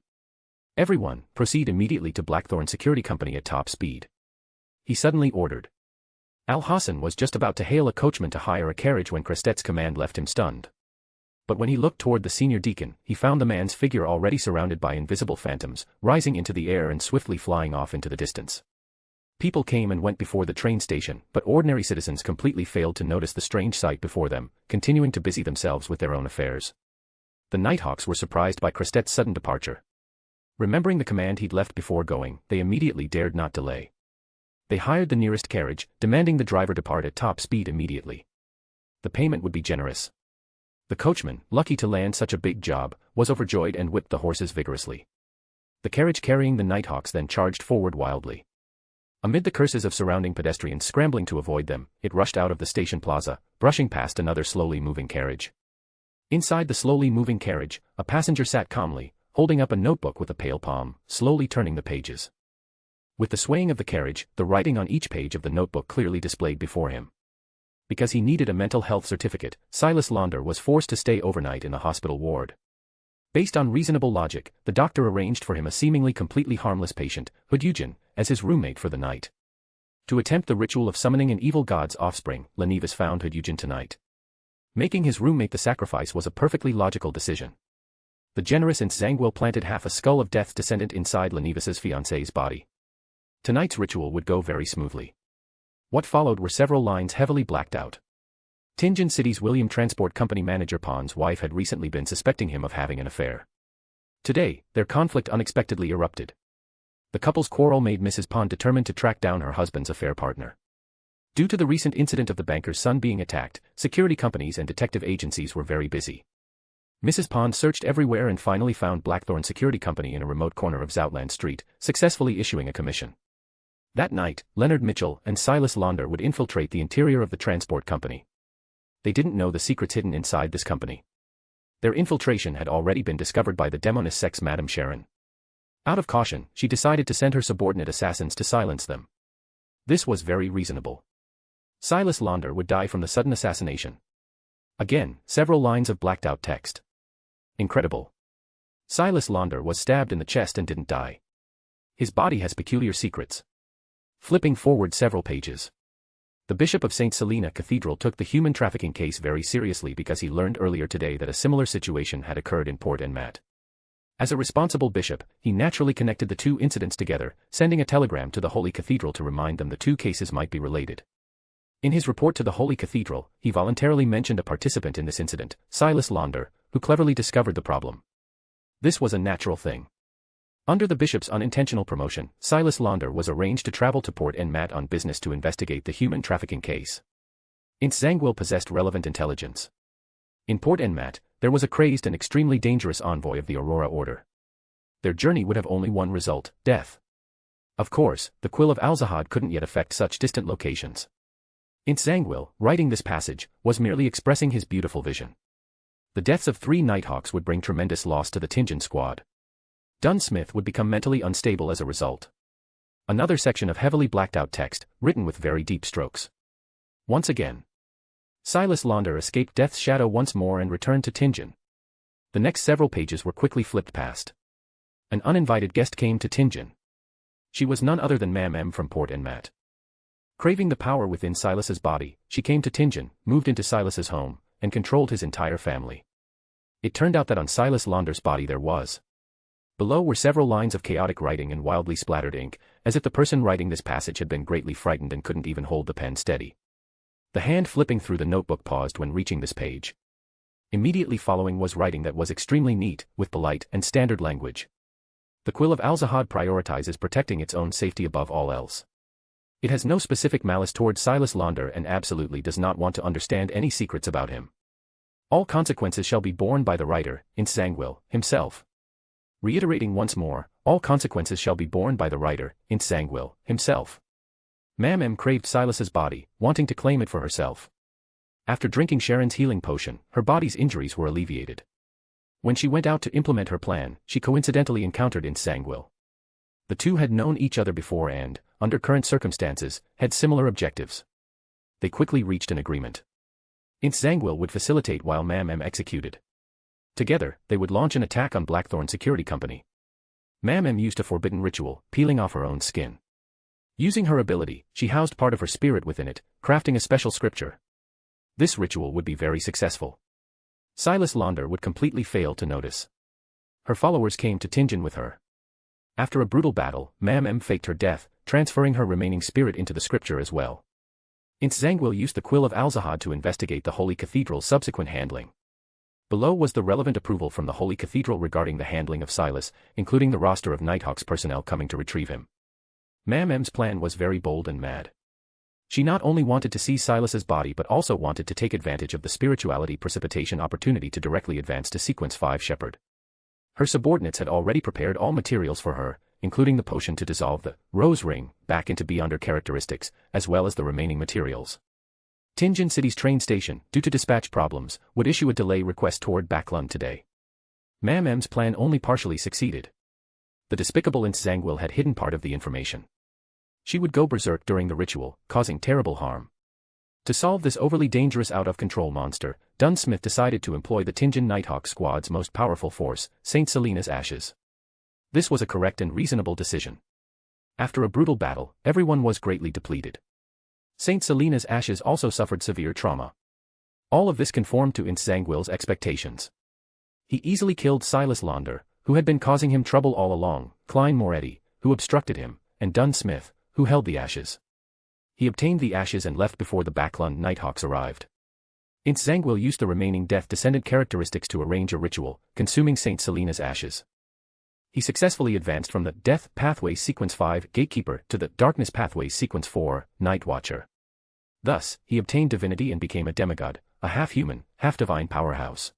"Everyone, proceed immediately to Blackthorn Security Company at top speed," he suddenly ordered. Al-Hassan was just about to hail a coachman to hire a carriage when Crestet's command left him stunned. But when he looked toward the senior deacon, he found the man's figure already surrounded by invisible phantoms, rising into the air and swiftly flying off into the distance. People came and went before the train station, but ordinary citizens completely failed to notice the strange sight before them, continuing to busy themselves with their own affairs. The Nighthawks were surprised by Crestet's sudden departure. Remembering the command he'd left before going, they immediately dared not delay. They hired the nearest carriage, demanding the driver depart at top speed immediately. The payment would be generous. The coachman, lucky to land such a big job, was overjoyed and whipped the horses vigorously. The carriage carrying the Nighthawks then charged forward wildly. Amid the curses of surrounding pedestrians scrambling to avoid them, it rushed out of the station plaza, brushing past another slowly moving carriage. Inside the slowly moving carriage, a passenger sat calmly, holding up a notebook with a pale palm, slowly turning the pages. With the swaying of the carriage, the writing on each page of the notebook clearly displayed before him. Because he needed a mental health certificate, Silas Londer was forced to stay overnight in the hospital ward. Based on reasonable logic, the doctor arranged for him a seemingly completely harmless patient, Hudugin, as his roommate for the night. To attempt the ritual of summoning an evil god's offspring, Lenivis found Hudugin tonight. Making his roommate the sacrifice was a perfectly logical decision. The generous Zangwil planted half a skull of death's descendant inside Lenivis's fiancée's body. Tonight's ritual would go very smoothly. What followed were several lines heavily blacked out. Tingen City's William Transport Company manager Pon's wife had recently been suspecting him of having an affair. Today, their conflict unexpectedly erupted. The couple's quarrel made Mrs. Pon determined to track down her husband's affair partner. Due to the recent incident of the banker's son being attacked, security companies and detective agencies were very busy. Mrs. Pon searched everywhere and finally found Blackthorn Security Company in a remote corner of Zoutland Street, successfully issuing a commission. That night, Leonard Mitchell and Silas Londer would infiltrate the interior of the transport company. They didn't know the secrets hidden inside this company. Their infiltration had already been discovered by the demoness sex Madame Sharon. Out of caution, she decided to send her subordinate assassins to silence them. This was very reasonable. Silas Londer would die from the sudden assassination. Again, several lines of blacked-out text. Incredible. Silas Londer was stabbed in the chest and didn't die. His body has peculiar secrets. Flipping forward several pages. The Bishop of St. Selena Cathedral took the human trafficking case very seriously because he learned earlier today that a similar situation had occurred in Port Enmat. As a responsible bishop, he naturally connected the two incidents together, sending a telegram to the Holy Cathedral to remind them the two cases might be related. In his report to the Holy Cathedral, he voluntarily mentioned a participant in this incident, Silas Londer, who cleverly discovered the problem. This was a natural thing. Under the bishop's unintentional promotion, Silas Londer was arranged to travel to Port Enmat on business to investigate the human trafficking case. Zangwil possessed relevant intelligence. In Port Enmat, there was a crazed and extremely dangerous envoy of the Aurora Order. Their journey would have only one result: death. Of course, the Quill of Alzahad couldn't yet affect such distant locations. Zangwil, writing this passage, was merely expressing his beautiful vision. The deaths of 3 Nighthawks would bring tremendous loss to the Tingen squad. Dunsmith would become mentally unstable as a result. Another section of heavily blacked out text, written with very deep strokes. Once again. Silas Londer escaped death's shadow once more and returned to Tingen. The next several pages were quickly flipped past. An uninvited guest came to Tingen. She was none other than Mam M from Port Enmat. Craving the power within Silas's body, she came to Tingen, moved into Silas's home, and controlled his entire family. It turned out that on Silas Londer's body there was. Below were several lines of chaotic writing and wildly splattered ink, as if the person writing this passage had been greatly frightened and couldn't even hold the pen steady. The hand flipping through the notebook paused when reaching this page. Immediately following was writing that was extremely neat, with polite and standard language. The quill of Alzahad prioritizes protecting its own safety above all else. It has no specific malice towards Silas Londer and absolutely does not want to understand any secrets about him. All consequences shall be borne by the writer, Insangwil, himself. Reiterating once more, all consequences shall be borne by the writer, Insangwil, himself. Mam M craved Silas's body, wanting to claim it for herself. After drinking Sharon's healing potion, her body's injuries were alleviated. When she went out to implement her plan, she coincidentally encountered Insangwil. The two had known each other before and, under current circumstances, had similar objectives. They quickly reached an agreement. Insangwil would facilitate while Mam M executed. Together, they would launch an attack on Blackthorn Security Company. Mam M used a forbidden ritual, peeling off her own skin. Using her ability, she housed part of her spirit within it, crafting a special scripture. This ritual would be very successful. Silas Londer would completely fail to notice. Her followers came to Tingen with her. After a brutal battle, Mam M faked her death, transferring her remaining spirit into the scripture as well. Insangwil used the quill of Alzahad to investigate the Holy Cathedral's subsequent handling. Below was the relevant approval from the Holy Cathedral regarding the handling of Silas, including the roster of Nighthawk's personnel coming to retrieve him. Mam M's plan was very bold and mad. She not only wanted to see Silas's body but also wanted to take advantage of the spirituality precipitation opportunity to directly advance to Sequence 5 Shepherd. Her subordinates had already prepared all materials for her, including the potion to dissolve the Rose Ring back into Beyonder characteristics, as well as the remaining materials. Tingen City's train station, due to dispatch problems, would issue a delay request toward Backlund today. Mam M's plan only partially succeeded. The despicable Insangwil had hidden part of the information. She would go berserk during the ritual, causing terrible harm. To solve this overly dangerous out-of-control monster, Dunsmith decided to employ the Tingen Nighthawk Squad's most powerful force, St. Selena's Ashes. This was a correct and reasonable decision. After a brutal battle, everyone was greatly depleted. St. Selena's Ashes also suffered severe trauma. All of this conformed to Insangwil's expectations. He easily killed Silas Londer, who had been causing him trouble all along, Klein Moretti, who obstructed him, and Dunsmith, who held the ashes. He obtained the ashes and left before the Backlund Nighthawks arrived. Insangwil used the remaining death-descendant characteristics to arrange a ritual, consuming St. Selena's Ashes. He successfully advanced from the Death Pathway Sequence 5 Gatekeeper to the Darkness Pathway Sequence 4 Night Watcher. Thus, he obtained divinity and became a demigod, a half-human, half-divine powerhouse.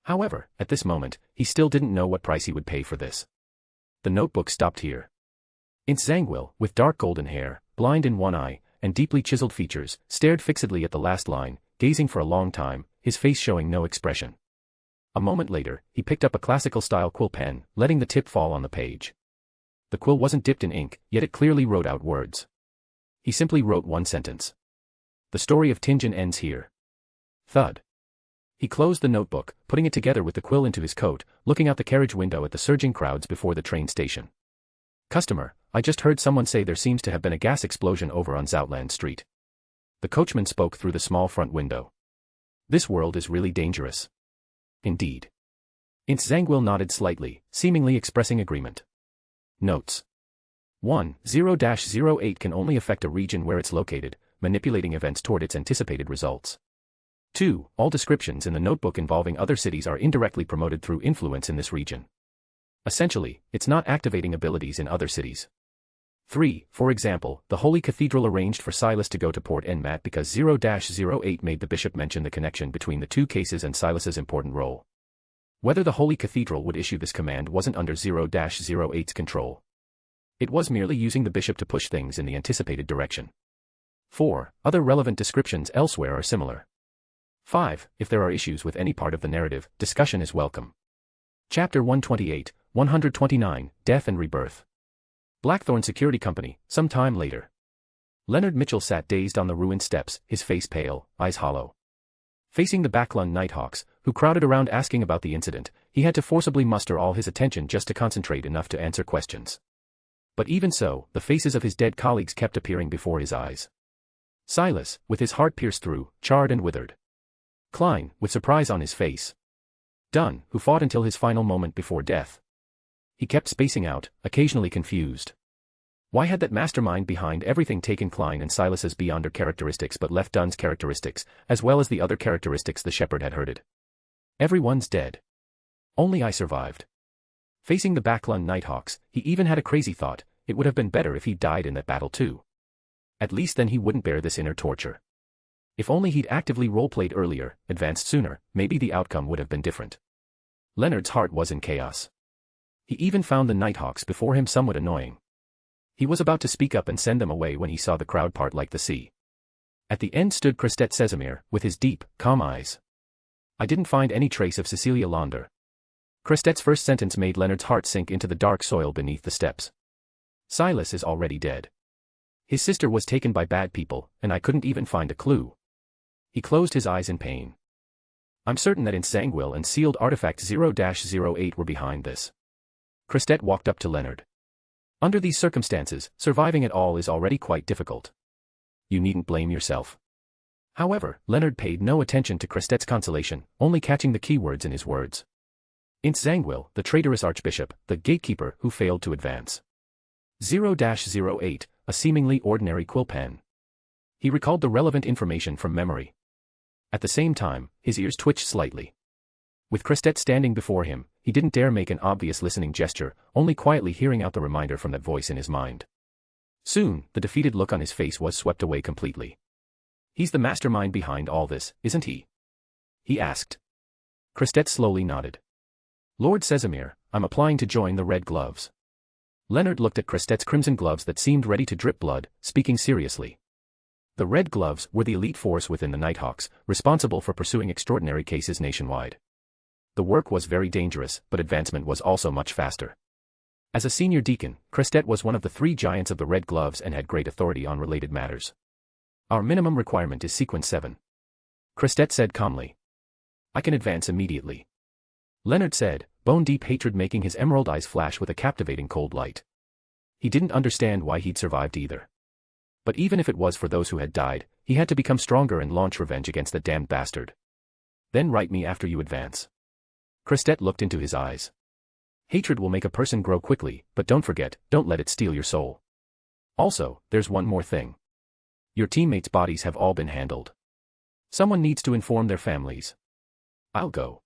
However, at this moment, he still didn't know what price he would pay for this. The notebook stopped here. Insangwil, with dark golden hair, blind in one eye, and deeply chiseled features, stared fixedly at the last line, gazing for a long time, his face showing no expression. A moment later, he picked up a classical-style quill pen, letting the tip fall on the page. The quill wasn't dipped in ink, yet it clearly wrote out words. He simply wrote one sentence. The story of Tingen ends here. Thud. He closed the notebook, putting it together with the quill into his coat, looking out the carriage window at the surging crowds before the train station. Customer, I just heard someone say there seems to have been a gas explosion over on Zoutland Street. The coachman spoke through the small front window. This world is really dangerous. Indeed. Insangwil nodded slightly, seemingly expressing agreement. Notes. 1. 0-08 can only affect a region where it's located, manipulating events toward its anticipated results. 2. All descriptions in the notebook involving other cities are indirectly promoted through influence in this region. Essentially, it's not activating abilities in other cities. 3. For example, the Holy Cathedral arranged for Silas to go to Port Enmat because 0-08 made the bishop mention the connection between the two cases and Silas's important role. Whether the Holy Cathedral would issue this command wasn't under 0-08's control. It was merely using the bishop to push things in the anticipated direction. 4. Other relevant descriptions elsewhere are similar. 5. If there are issues with any part of the narrative, discussion is welcome. Chapter 128, 129, Death and Rebirth. Blackthorn Security Company, some time later. Leonard Mitchell sat dazed on the ruined steps, his face pale, eyes hollow. Facing the Backlund Nighthawks, who crowded around asking about the incident, he had to forcibly muster all his attention just to concentrate enough to answer questions. But even so, the faces of his dead colleagues kept appearing before his eyes. Silas, with his heart pierced through, charred and withered. Klein, with surprise on his face. Dunn, who fought until his final moment before death. He kept spacing out, occasionally confused. Why had that mastermind behind everything taken Klein and Silas's Beyonder characteristics but left Dunn's characteristics, as well as the other characteristics the shepherd had herded? Everyone's dead. Only I survived. Facing the Backlund Nighthawks, he even had a crazy thought: it would have been better if he died in that battle too. At least then he wouldn't bear this inner torture. If only he'd actively roleplayed earlier, advanced sooner, maybe the outcome would have been different. Leonard's heart was in chaos. He even found the Nighthawks before him somewhat annoying. He was about to speak up and send them away when he saw the crowd part like the sea. At the end stood Christet Casimir, with his deep, calm eyes. I didn't find any trace of Cecilia Londer. Christet's first sentence made Leonard's heart sink into the dark soil beneath the steps. Silas is already dead. His sister was taken by bad people, and I couldn't even find a clue. He closed his eyes in pain. I'm certain that Ensanguil and sealed artifact 0-08 were behind this. Christet walked up to Leonard. Under these circumstances, surviving at all is already quite difficult. You needn't blame yourself. However, Leonard paid no attention to Christet's consolation, only catching the keywords in his words. Ensanguil, the traitorous archbishop, the gatekeeper who failed to advance. 0-08, a seemingly ordinary quill pen. He recalled the relevant information from memory. At the same time, his ears twitched slightly. With Christet standing before him, he didn't dare make an obvious listening gesture, only quietly hearing out the reminder from that voice in his mind. Soon, the defeated look on his face was swept away completely. He's the mastermind behind all this, isn't he? He asked. Christet slowly nodded. Lord Casimir, I'm applying to join the Red Gloves. Leonard looked at Christet's crimson gloves that seemed ready to drip blood, speaking seriously. The Red Gloves were the elite force within the Nighthawks, responsible for pursuing extraordinary cases nationwide. The work was very dangerous, but advancement was also much faster. As a senior deacon, Christet was one of the 3 giants of the Red Gloves and had great authority on related matters. Our minimum requirement is Sequence 7. Christet said calmly. I can advance immediately. Leonard said, bone-deep hatred making his emerald eyes flash with a captivating cold light. He didn't understand why he'd survived either. But even if it was for those who had died, he had to become stronger and launch revenge against the damned bastard. Then write me after you advance. Christet looked into his eyes. Hatred will make a person grow quickly, but don't forget, don't let it steal your soul. Also, there's one more thing. Your teammates' bodies have all been handled. Someone needs to inform their families. I'll go.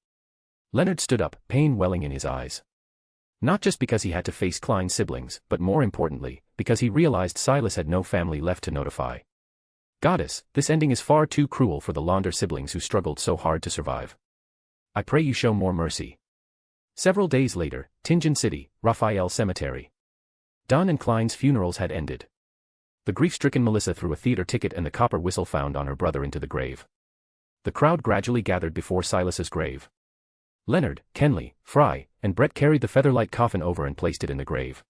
Leonard stood up, pain welling in his eyes. Not just because he had to face Klein's siblings, but more importantly, because he realized Silas had no family left to notify. Goddess, this ending is far too cruel for the Londer siblings who struggled so hard to survive. I pray you show more mercy. Several days later, Tingen City, Raphael Cemetery. Dunn and Klein's funerals had ended. The grief-stricken Melissa threw a theater ticket and the copper whistle found on her brother into the grave. The crowd gradually gathered before Silas's grave. Leonard, Kenley, Fry, and Brett carried the featherlight coffin over and placed it in the grave.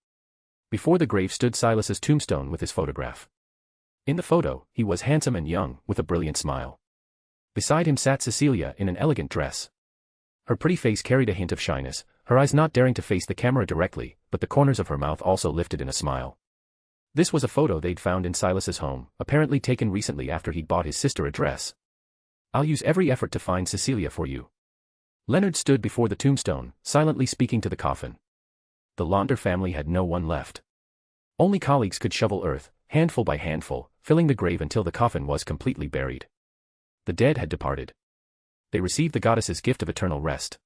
Before the grave stood Silas's tombstone with his photograph. In the photo, he was handsome and young, with a brilliant smile. Beside him sat Cecilia in an elegant dress. Her pretty face carried a hint of shyness, her eyes not daring to face the camera directly, but the corners of her mouth also lifted in a smile. This was a photo they'd found in Silas's home, apparently taken recently after he'd bought his sister a dress. I'll use every effort to find Cecilia for you. Leonard stood before the tombstone, silently speaking to the coffin. The Londer family had no one left. Only colleagues could shovel earth, handful by handful, filling the grave until the coffin was completely buried. The dead had departed. They received the goddess's gift of eternal rest.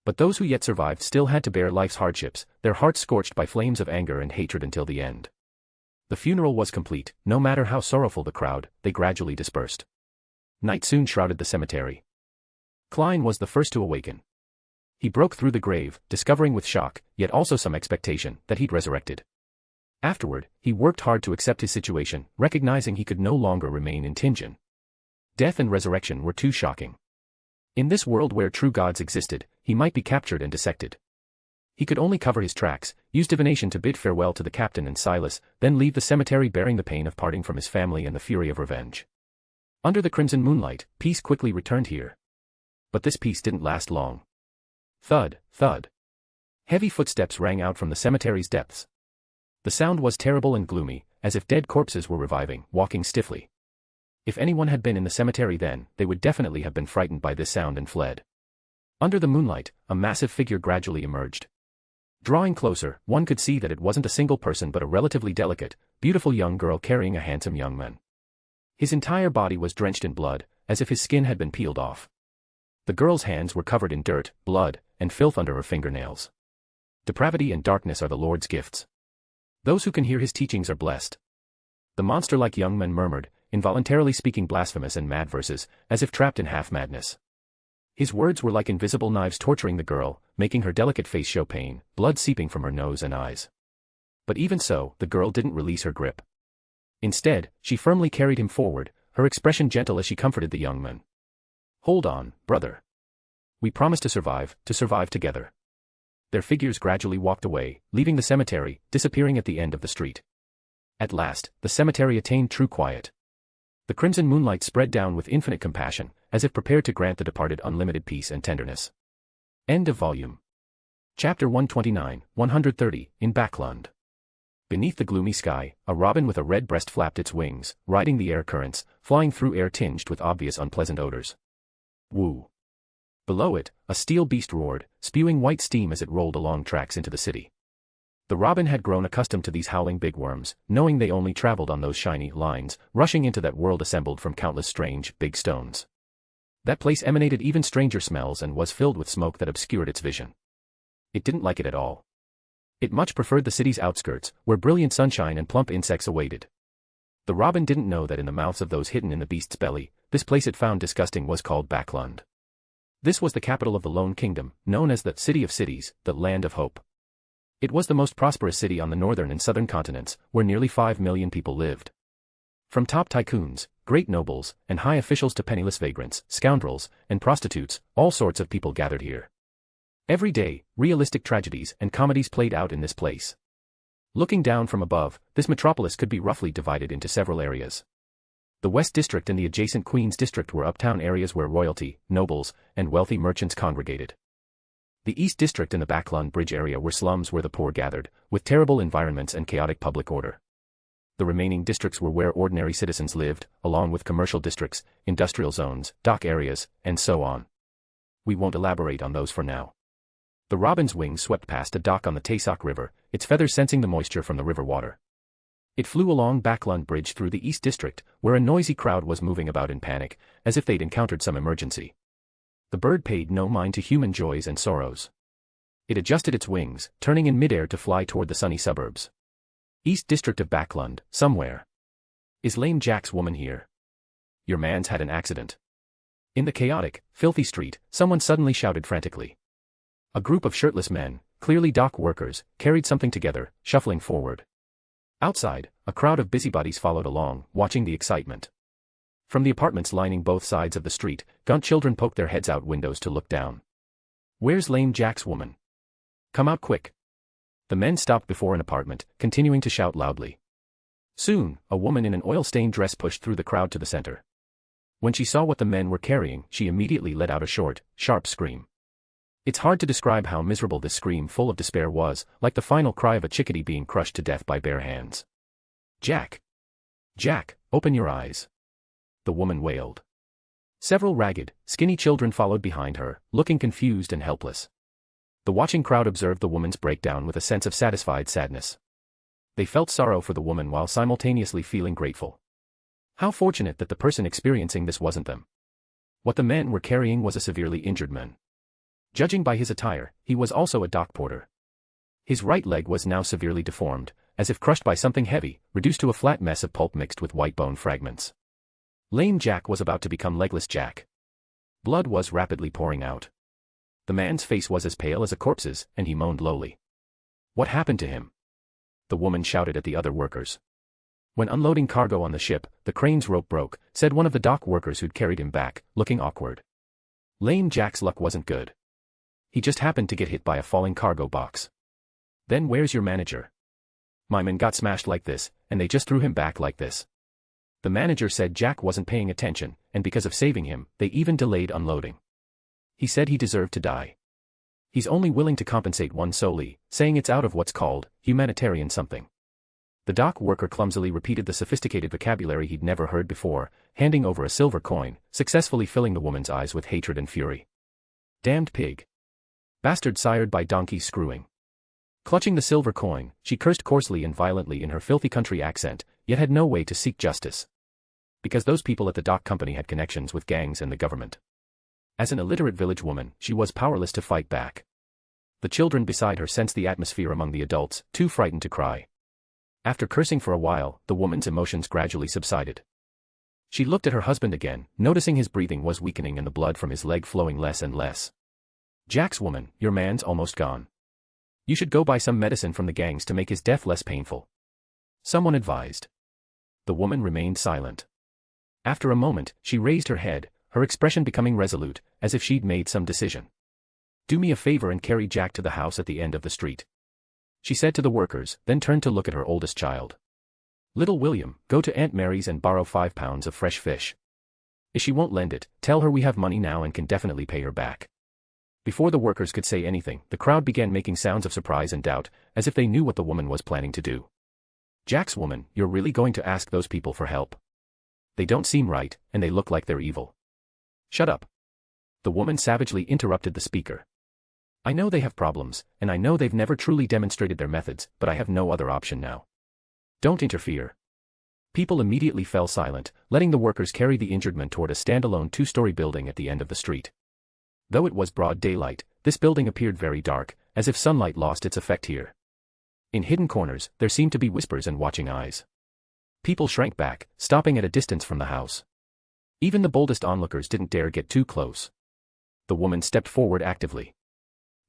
But those who yet survived still had to bear life's hardships, their hearts scorched by flames of anger and hatred until the end. The funeral was complete, no matter how sorrowful the crowd, they gradually dispersed. Night soon shrouded the cemetery. Klein was the first to awaken. He broke through the grave, discovering with shock, yet also some expectation, that he'd resurrected. Afterward, he worked hard to accept his situation, recognizing he could no longer remain in Tingen. Death and resurrection were too shocking. In this world where true gods existed, he might be captured and dissected. He could only cover his tracks, use divination to bid farewell to the captain and Silas, then leave the cemetery bearing the pain of parting from his family and the fury of revenge. Under the crimson moonlight, peace quickly returned here. But this peace didn't last long. Thud, thud. Heavy footsteps rang out from the cemetery's depths. The sound was terrible and gloomy, as if dead corpses were reviving, walking stiffly. If anyone had been in the cemetery then, they would definitely have been frightened by this sound and fled. Under the moonlight, a massive figure gradually emerged. Drawing closer, one could see that it wasn't a single person but a relatively delicate, beautiful young girl carrying a handsome young man. His entire body was drenched in blood, as if his skin had been peeled off. The girl's hands were covered in dirt, blood, and filth under her fingernails. Depravity and darkness are the Lord's gifts. Those who can hear his teachings are blessed. The monster-like young man murmured, involuntarily speaking blasphemous and mad verses, as if trapped in half-madness. His words were like invisible knives torturing the girl, making her delicate face show pain, blood seeping from her nose and eyes. But even so, the girl didn't release her grip. Instead, she firmly carried him forward, her expression gentle as she comforted the young man. "Hold on, brother. We promise to survive together." Their figures gradually walked away, leaving the cemetery, disappearing at the end of the street. At last, the cemetery attained true quiet. The crimson moonlight spread down with infinite compassion, as if prepared to grant the departed unlimited peace and tenderness. End of volume. Chapter 129, 130, in Backlund. Beneath the gloomy sky, a robin with a red breast flapped its wings, riding the air currents, flying through air tinged with obvious unpleasant odors. Woo. Below it, a steel beast roared, spewing white steam as it rolled along tracks into the city. The robin had grown accustomed to these howling big worms, knowing they only traveled on those shiny lines, rushing into that world assembled from countless strange, big stones. That place emanated even stranger smells and was filled with smoke that obscured its vision. It didn't like it at all. It much preferred the city's outskirts, where brilliant sunshine and plump insects awaited. The robin didn't know that in the mouths of those hidden in the beast's belly, this place it found disgusting was called Backlund. This was the capital of the Lone Kingdom, known as the City of Cities, the Land of Hope. It was the most prosperous city on the northern and southern continents, where nearly 5 million people lived. From top tycoons, great nobles, and high officials to penniless vagrants, scoundrels, and prostitutes, all sorts of people gathered here. Every day, realistic tragedies and comedies played out in this place. Looking down from above, this metropolis could be roughly divided into several areas. The West District and the adjacent Queen's District were uptown areas where royalty, nobles, and wealthy merchants congregated. The East District and the Backlund Bridge area were slums where the poor gathered, with terrible environments and chaotic public order. The remaining districts were where ordinary citizens lived, along with commercial districts, industrial zones, dock areas, and so on. We won't elaborate on those for now. The robin's wings swept past a dock on the Taysok River, its feathers sensing the moisture from the river water. It flew along Backlund Bridge through the East District, where a noisy crowd was moving about in panic, as if they'd encountered some emergency. The bird paid no mind to human joys and sorrows. It adjusted its wings, turning in midair to fly toward the sunny suburbs. East District of Backlund, somewhere. Is Lame Jack's woman here? Your man's had an accident. In the chaotic, filthy street, someone suddenly shouted frantically. A group of shirtless men, clearly dock workers, carried something together, shuffling forward. Outside, a crowd of busybodies followed along, watching the excitement. From the apartments lining both sides of the street, gaunt children poked their heads out windows to look down. Where's Lame Jack's woman? Come out quick. The men stopped before an apartment, continuing to shout loudly. Soon, a woman in an oil-stained dress pushed through the crowd to the center. When she saw what the men were carrying, she immediately let out a short, sharp scream. It's hard to describe how miserable this scream full of despair was, like the final cry of a chickadee being crushed to death by bare hands. Jack! Jack, open your eyes! The woman wailed. Several ragged, skinny children followed behind her, looking confused and helpless. The watching crowd observed the woman's breakdown with a sense of satisfied sadness. They felt sorrow for the woman while simultaneously feeling grateful. How fortunate that the person experiencing this wasn't them. What the men were carrying was a severely injured man. Judging by his attire, he was also a dock porter. His right leg was now severely deformed, as if crushed by something heavy, reduced to a flat mess of pulp mixed with white bone fragments. Lame Jack was about to become Legless Jack. Blood was rapidly pouring out. The man's face was as pale as a corpse's, and he moaned lowly. What happened to him? The woman shouted at the other workers. When unloading cargo on the ship, the crane's rope broke, said one of the dock workers who'd carried him back, looking awkward. Lame Jack's luck wasn't good. He just happened to get hit by a falling cargo box. Then where's your manager? My man got smashed like this, and they just threw him back like this. The manager said Jack wasn't paying attention, and because of saving him, they even delayed unloading. He said he deserved to die. He's only willing to compensate one solely, saying it's out of what's called humanitarian something. The dock worker clumsily repeated the sophisticated vocabulary he'd never heard before, handing over a silver coin, successfully filling the woman's eyes with hatred and fury. Damned pig. Bastard sired by donkey screwing. Clutching the silver coin, she cursed coarsely and violently in her filthy country accent, yet had no way to seek justice. Because those people at the dock company had connections with gangs and the government. As an illiterate village woman, she was powerless to fight back. The children beside her sensed the atmosphere among the adults, too frightened to cry. After cursing for a while, the woman's emotions gradually subsided. She looked at her husband again, noticing his breathing was weakening and the blood from his leg flowing less and less. Jack's woman, your man's almost gone. You should go buy some medicine from the gangs to make his death less painful. Someone advised. The woman remained silent. After a moment, she raised her head, her expression becoming resolute, as if she'd made some decision. Do me a favor and carry Jack to the house at the end of the street. She said to the workers, then turned to look at her oldest child. Little William, go to Aunt Mary's and borrow 5 pounds of fresh fish. If she won't lend it, tell her we have money now and can definitely pay her back. Before the workers could say anything, the crowd began making sounds of surprise and doubt, as if they knew what the woman was planning to do. Jack's woman, you're really going to ask those people for help? They don't seem right, and they look like they're evil. Shut up. The woman savagely interrupted the speaker. I know they have problems, and I know they've never truly demonstrated their methods, but I have no other option now. Don't interfere. People immediately fell silent, letting the workers carry the injured man toward a standalone 2-story building at the end of the street. Though it was broad daylight, this building appeared very dark, as if sunlight lost its effect here. In hidden corners, there seemed to be whispers and watching eyes. People shrank back, stopping at a distance from the house. Even the boldest onlookers didn't dare get too close. The woman stepped forward actively.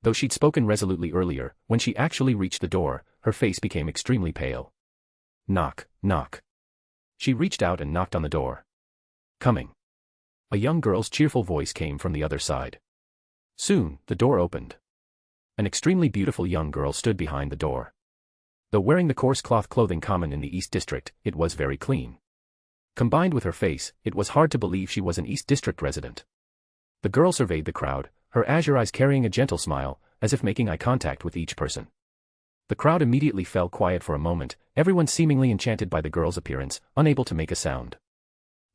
Though she'd spoken resolutely earlier, when she actually reached the door, her face became extremely pale. Knock, knock. She reached out and knocked on the door. Coming. A young girl's cheerful voice came from the other side. Soon, the door opened. An extremely beautiful young girl stood behind the door. Though wearing the coarse cloth clothing common in the East District, it was very clean. Combined with her face, it was hard to believe she was an East District resident. The girl surveyed the crowd, her azure eyes carrying a gentle smile, as if making eye contact with each person. The crowd immediately fell quiet for a moment, everyone seemingly enchanted by the girl's appearance, unable to make a sound.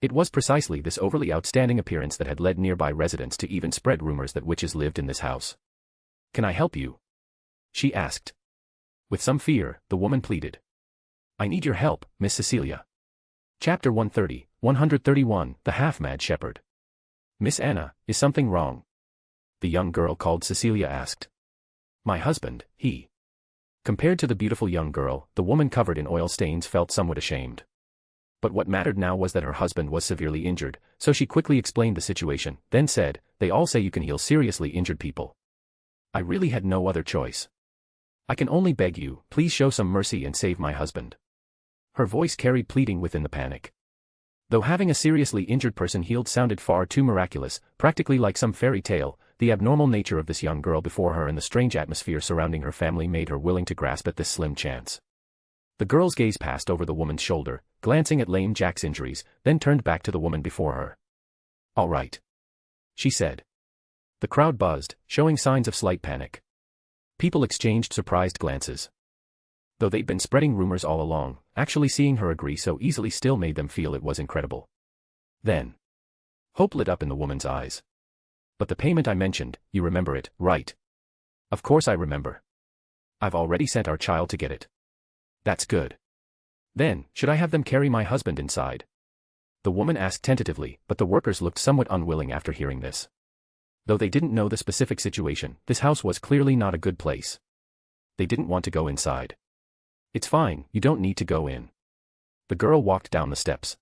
It was precisely this overly outstanding appearance that had led nearby residents to even spread rumors that witches lived in this house. Can I help you? She asked. With some fear, the woman pleaded. I need your help, Miss Cecilia. Chapter 131, The Half-Mad Shepherd. Miss Anna, is something wrong? The young girl called Cecilia asked. My husband, he. Compared to the beautiful young girl, the woman covered in oil stains felt somewhat ashamed. But what mattered now was that her husband was severely injured, so she quickly explained the situation, then said, they all say you can heal seriously injured people. I really had no other choice. I can only beg you, please show some mercy and save my husband. Her voice carried pleading within the panic. Though having a seriously injured person healed sounded far too miraculous, practically like some fairy tale, the abnormal nature of this young girl before her and the strange atmosphere surrounding her family made her willing to grasp at this slim chance. The girl's gaze passed over the woman's shoulder, glancing at lame Jack's injuries, then turned back to the woman before her. All right. She said. The crowd buzzed, showing signs of slight panic. People exchanged surprised glances. Though they'd been spreading rumors all along, actually seeing her agree so easily still made them feel it was incredible. Then, hope lit up in the woman's eyes. But the payment I mentioned, you remember it, right? Of course I remember. I've already sent our child to get it. That's good. Then, should I have them carry my husband inside? The woman asked tentatively, but the workers looked somewhat unwilling after hearing this. Though they didn't know the specific situation, this house was clearly not a good place. They didn't want to go inside. It's fine, you don't need to go in. The girl walked down the steps.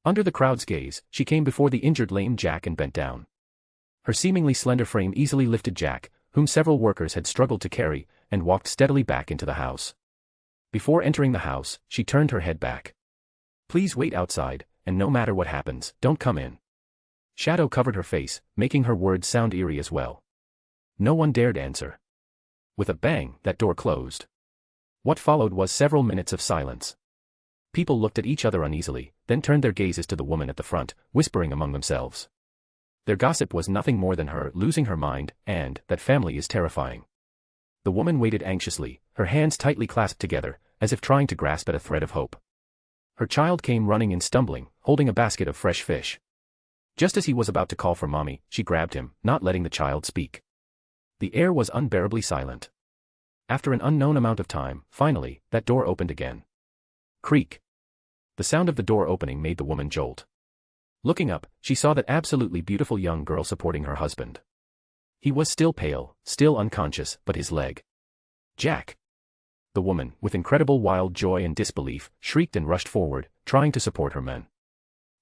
Under the crowd's gaze, she came before the injured lame Jack and bent down. Her seemingly slender frame easily lifted Jack, whom several workers had struggled to carry, and walked steadily back into the house. Before entering the house, she turned her head back. Please wait outside, and no matter what happens, don't come in. Shadow covered her face, making her words sound eerie as well. No one dared answer. With a bang, that door closed. What followed was several minutes of silence. People looked at each other uneasily, then turned their gazes to the woman at the front, whispering among themselves. Their gossip was nothing more than her losing her mind, and that family is terrifying. The woman waited anxiously, her hands tightly clasped together, as if trying to grasp at a thread of hope. Her child came running in stumbling, holding a basket of fresh fish. Just as he was about to call for mommy, she grabbed him, not letting the child speak. The air was unbearably silent. After an unknown amount of time, finally, that door opened again. Creak. The sound of the door opening made the woman jolt. Looking up, she saw that absolutely beautiful young girl supporting her husband. He was still pale, still unconscious, but his leg. Jack! The woman, with incredible wild joy and disbelief, shrieked and rushed forward, trying to support her man.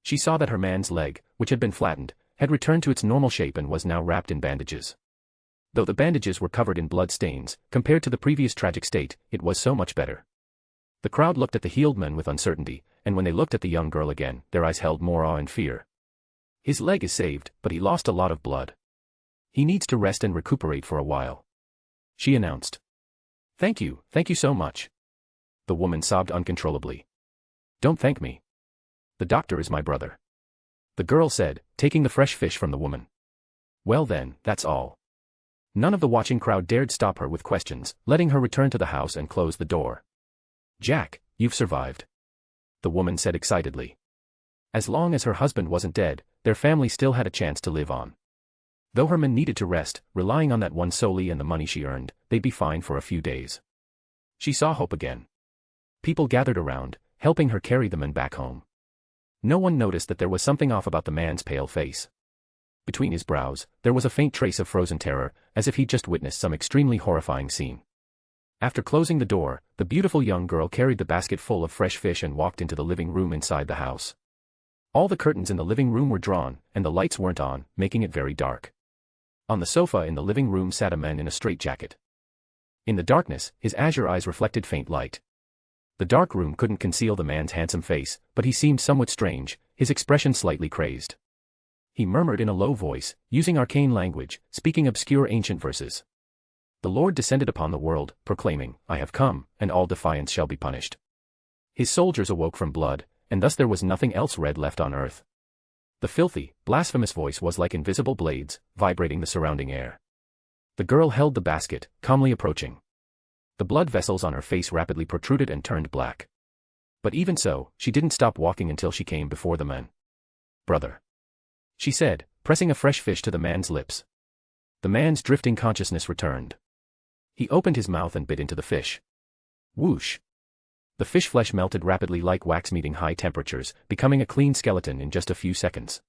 She saw that her man's leg, which had been flattened, had returned to its normal shape and was now wrapped in bandages. Though the bandages were covered in blood stains, compared to the previous tragic state, it was so much better. The crowd looked at the healed man with uncertainty, and when they looked at the young girl again, their eyes held more awe and fear. His leg is saved, but he lost a lot of blood. He needs to rest and recuperate for a while. She announced. Thank you so much. The woman sobbed uncontrollably. Don't thank me. The doctor is my brother. The girl said, taking the fresh fish from the woman. Well then, that's all. None of the watching crowd dared stop her with questions, letting her return to the house and close the door. Jack, you've survived. The woman said excitedly. As long as her husband wasn't dead, their family still had a chance to live on. Though her men needed to rest, relying on that one solely and the money she earned, they'd be fine for a few days. She saw hope again. People gathered around, helping her carry the men back home. No one noticed that there was something off about the man's pale face. Between his brows, there was a faint trace of frozen terror, as if he'd just witnessed some extremely horrifying scene. After closing the door, the beautiful young girl carried the basket full of fresh fish and walked into the living room inside the house. All the curtains in the living room were drawn, and the lights weren't on, making it very dark. On the sofa in the living room sat a man in a straitjacket. In the darkness, his azure eyes reflected faint light. The dark room couldn't conceal the man's handsome face, but he seemed somewhat strange, his expression slightly crazed. He murmured in a low voice, using arcane language, speaking obscure ancient verses. The Lord descended upon the world, proclaiming, I have come, and all defiance shall be punished. His soldiers awoke from blood, and thus there was nothing else red left on earth. The filthy, blasphemous voice was like invisible blades, vibrating the surrounding air. The girl held the basket, calmly approaching. The blood vessels on her face rapidly protruded and turned black. But even so, she didn't stop walking until she came before the man. Brother. She said, pressing a fresh fish to the man's lips. The man's drifting consciousness returned. He opened his mouth and bit into the fish. Whoosh. The fish flesh melted rapidly like wax meeting high temperatures, becoming a clean skeleton in just a few seconds.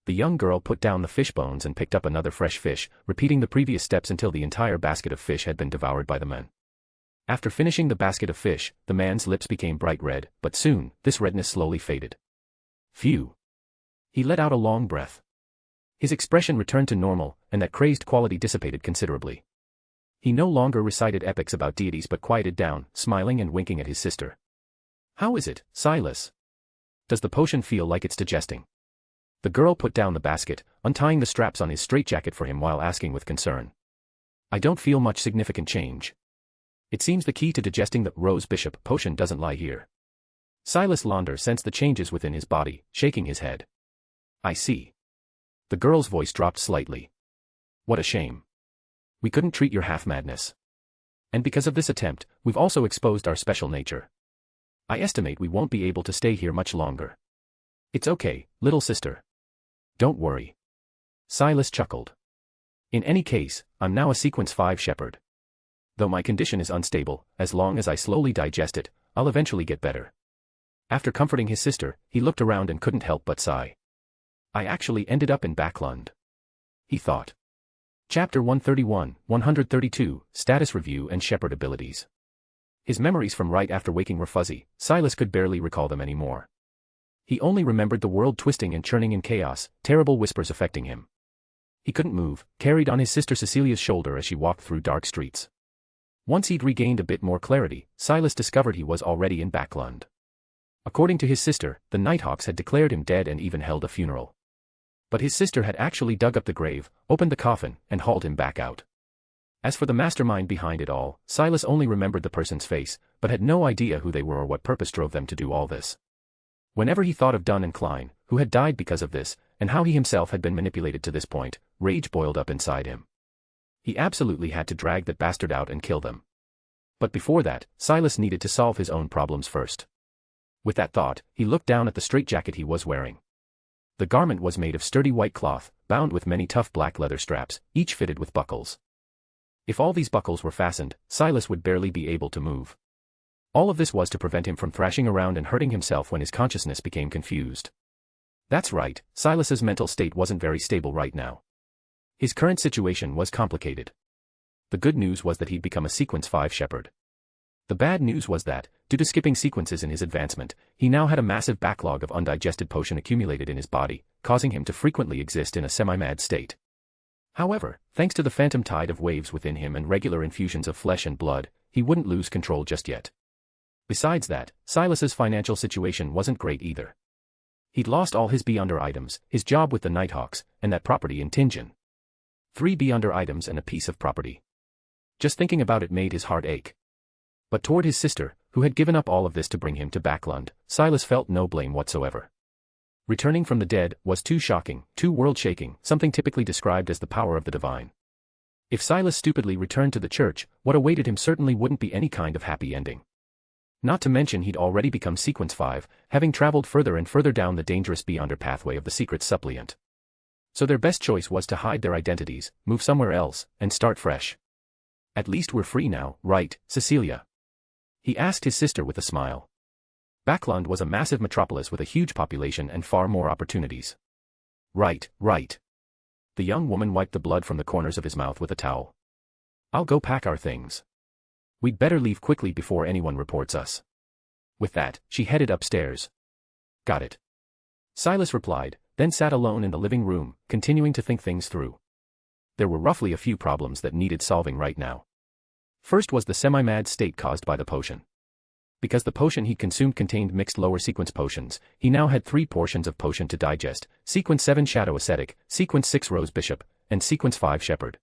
The young girl put down the fish bones and picked up another fresh fish, repeating the previous steps until the entire basket of fish had been devoured by the man. After finishing the basket of fish, the man's lips became bright red, but soon, this redness slowly faded. Phew. He let out a long breath. His expression returned to normal, and that crazed quality dissipated considerably. He no longer recited epics about deities but quieted down, smiling and winking at his sister. How is it, Silas? Does the potion feel like it's digesting? The girl put down the basket, untying the straps on his straitjacket for him while asking with concern. I don't feel much significant change. It seems the key to digesting the Rose Bishop potion doesn't lie here. Silas Londer sensed the changes within his body, shaking his head. I see. The girl's voice dropped slightly. What a shame. We couldn't treat your half-madness. And because of this attempt, we've also exposed our special nature. I estimate we won't be able to stay here much longer. It's okay, little sister. Don't worry. Silas chuckled. In any case, I'm now a Sequence 5 shepherd. Though my condition is unstable, as long as I slowly digest it, I'll eventually get better. After comforting his sister, he looked around and couldn't help but sigh. I actually ended up in Backlund. He thought. Chapter 131, 132, Status Review and Shepherd Abilities. His memories from right after waking were fuzzy, Silas could barely recall them anymore. He only remembered the world twisting and churning in chaos, terrible whispers affecting him. He couldn't move, carried on his sister Cecilia's shoulder as she walked through dark streets. Once he'd regained a bit more clarity, Silas discovered he was already in Backlund. According to his sister, the Nighthawks had declared him dead and even held a funeral. But his sister had actually dug up the grave, opened the coffin, and hauled him back out. As for the mastermind behind it all, Silas only remembered the person's face, but had no idea who they were or what purpose drove them to do all this. Whenever he thought of Dunn and Klein, who had died because of this, and how he himself had been manipulated to this point, rage boiled up inside him. He absolutely had to drag that bastard out and kill them. But before that, Silas needed to solve his own problems first. With that thought, he looked down at the straitjacket he was wearing. The garment was made of sturdy white cloth, bound with many tough black leather straps, each fitted with buckles. If all these buckles were fastened, Silas would barely be able to move. All of this was to prevent him from thrashing around and hurting himself when his consciousness became confused. That's right, Silas's mental state wasn't very stable right now. His current situation was complicated. The good news was that he'd become a Sequence 5 Shepherd. The bad news was that, due to skipping sequences in his advancement, he now had a massive backlog of undigested potion accumulated in his body, causing him to frequently exist in a semi-mad state. However, thanks to the phantom tide of waves within him and regular infusions of flesh and blood, he wouldn't lose control just yet. Besides that, Silas's financial situation wasn't great either. He'd lost all his Beyonder items, his job with the Nighthawks, and that property in Tingen. 3 Beyonder items and a piece of property. Just thinking about it made his heart ache. But toward his sister, who had given up all of this to bring him to Backlund, Silas felt no blame whatsoever. Returning from the dead was too shocking, too world-shaking, something typically described as the power of the divine. If Silas stupidly returned to the church, what awaited him certainly wouldn't be any kind of happy ending. Not to mention he'd already become Sequence 5, having traveled further and further down the dangerous Beyonder pathway of the Secrets Suppliant. So their best choice was to hide their identities, move somewhere else, and start fresh. At least we're free now, right, Cecilia? He asked his sister with a smile. Backlund was a massive metropolis with a huge population and far more opportunities. Right. The young woman wiped the blood from the corners of his mouth with a towel. I'll go pack our things. We'd better leave quickly before anyone reports us. With that, she headed upstairs. Got it. Silas replied, then sat alone in the living room, continuing to think things through. There were roughly a few problems that needed solving right now. First was the semi-mad state caused by the potion. Because the potion he consumed contained mixed lower sequence potions, he now had 3 portions of potion to digest, Sequence 7 Shadow Ascetic, Sequence 6 Rose Bishop, and Sequence 5 Shepherd.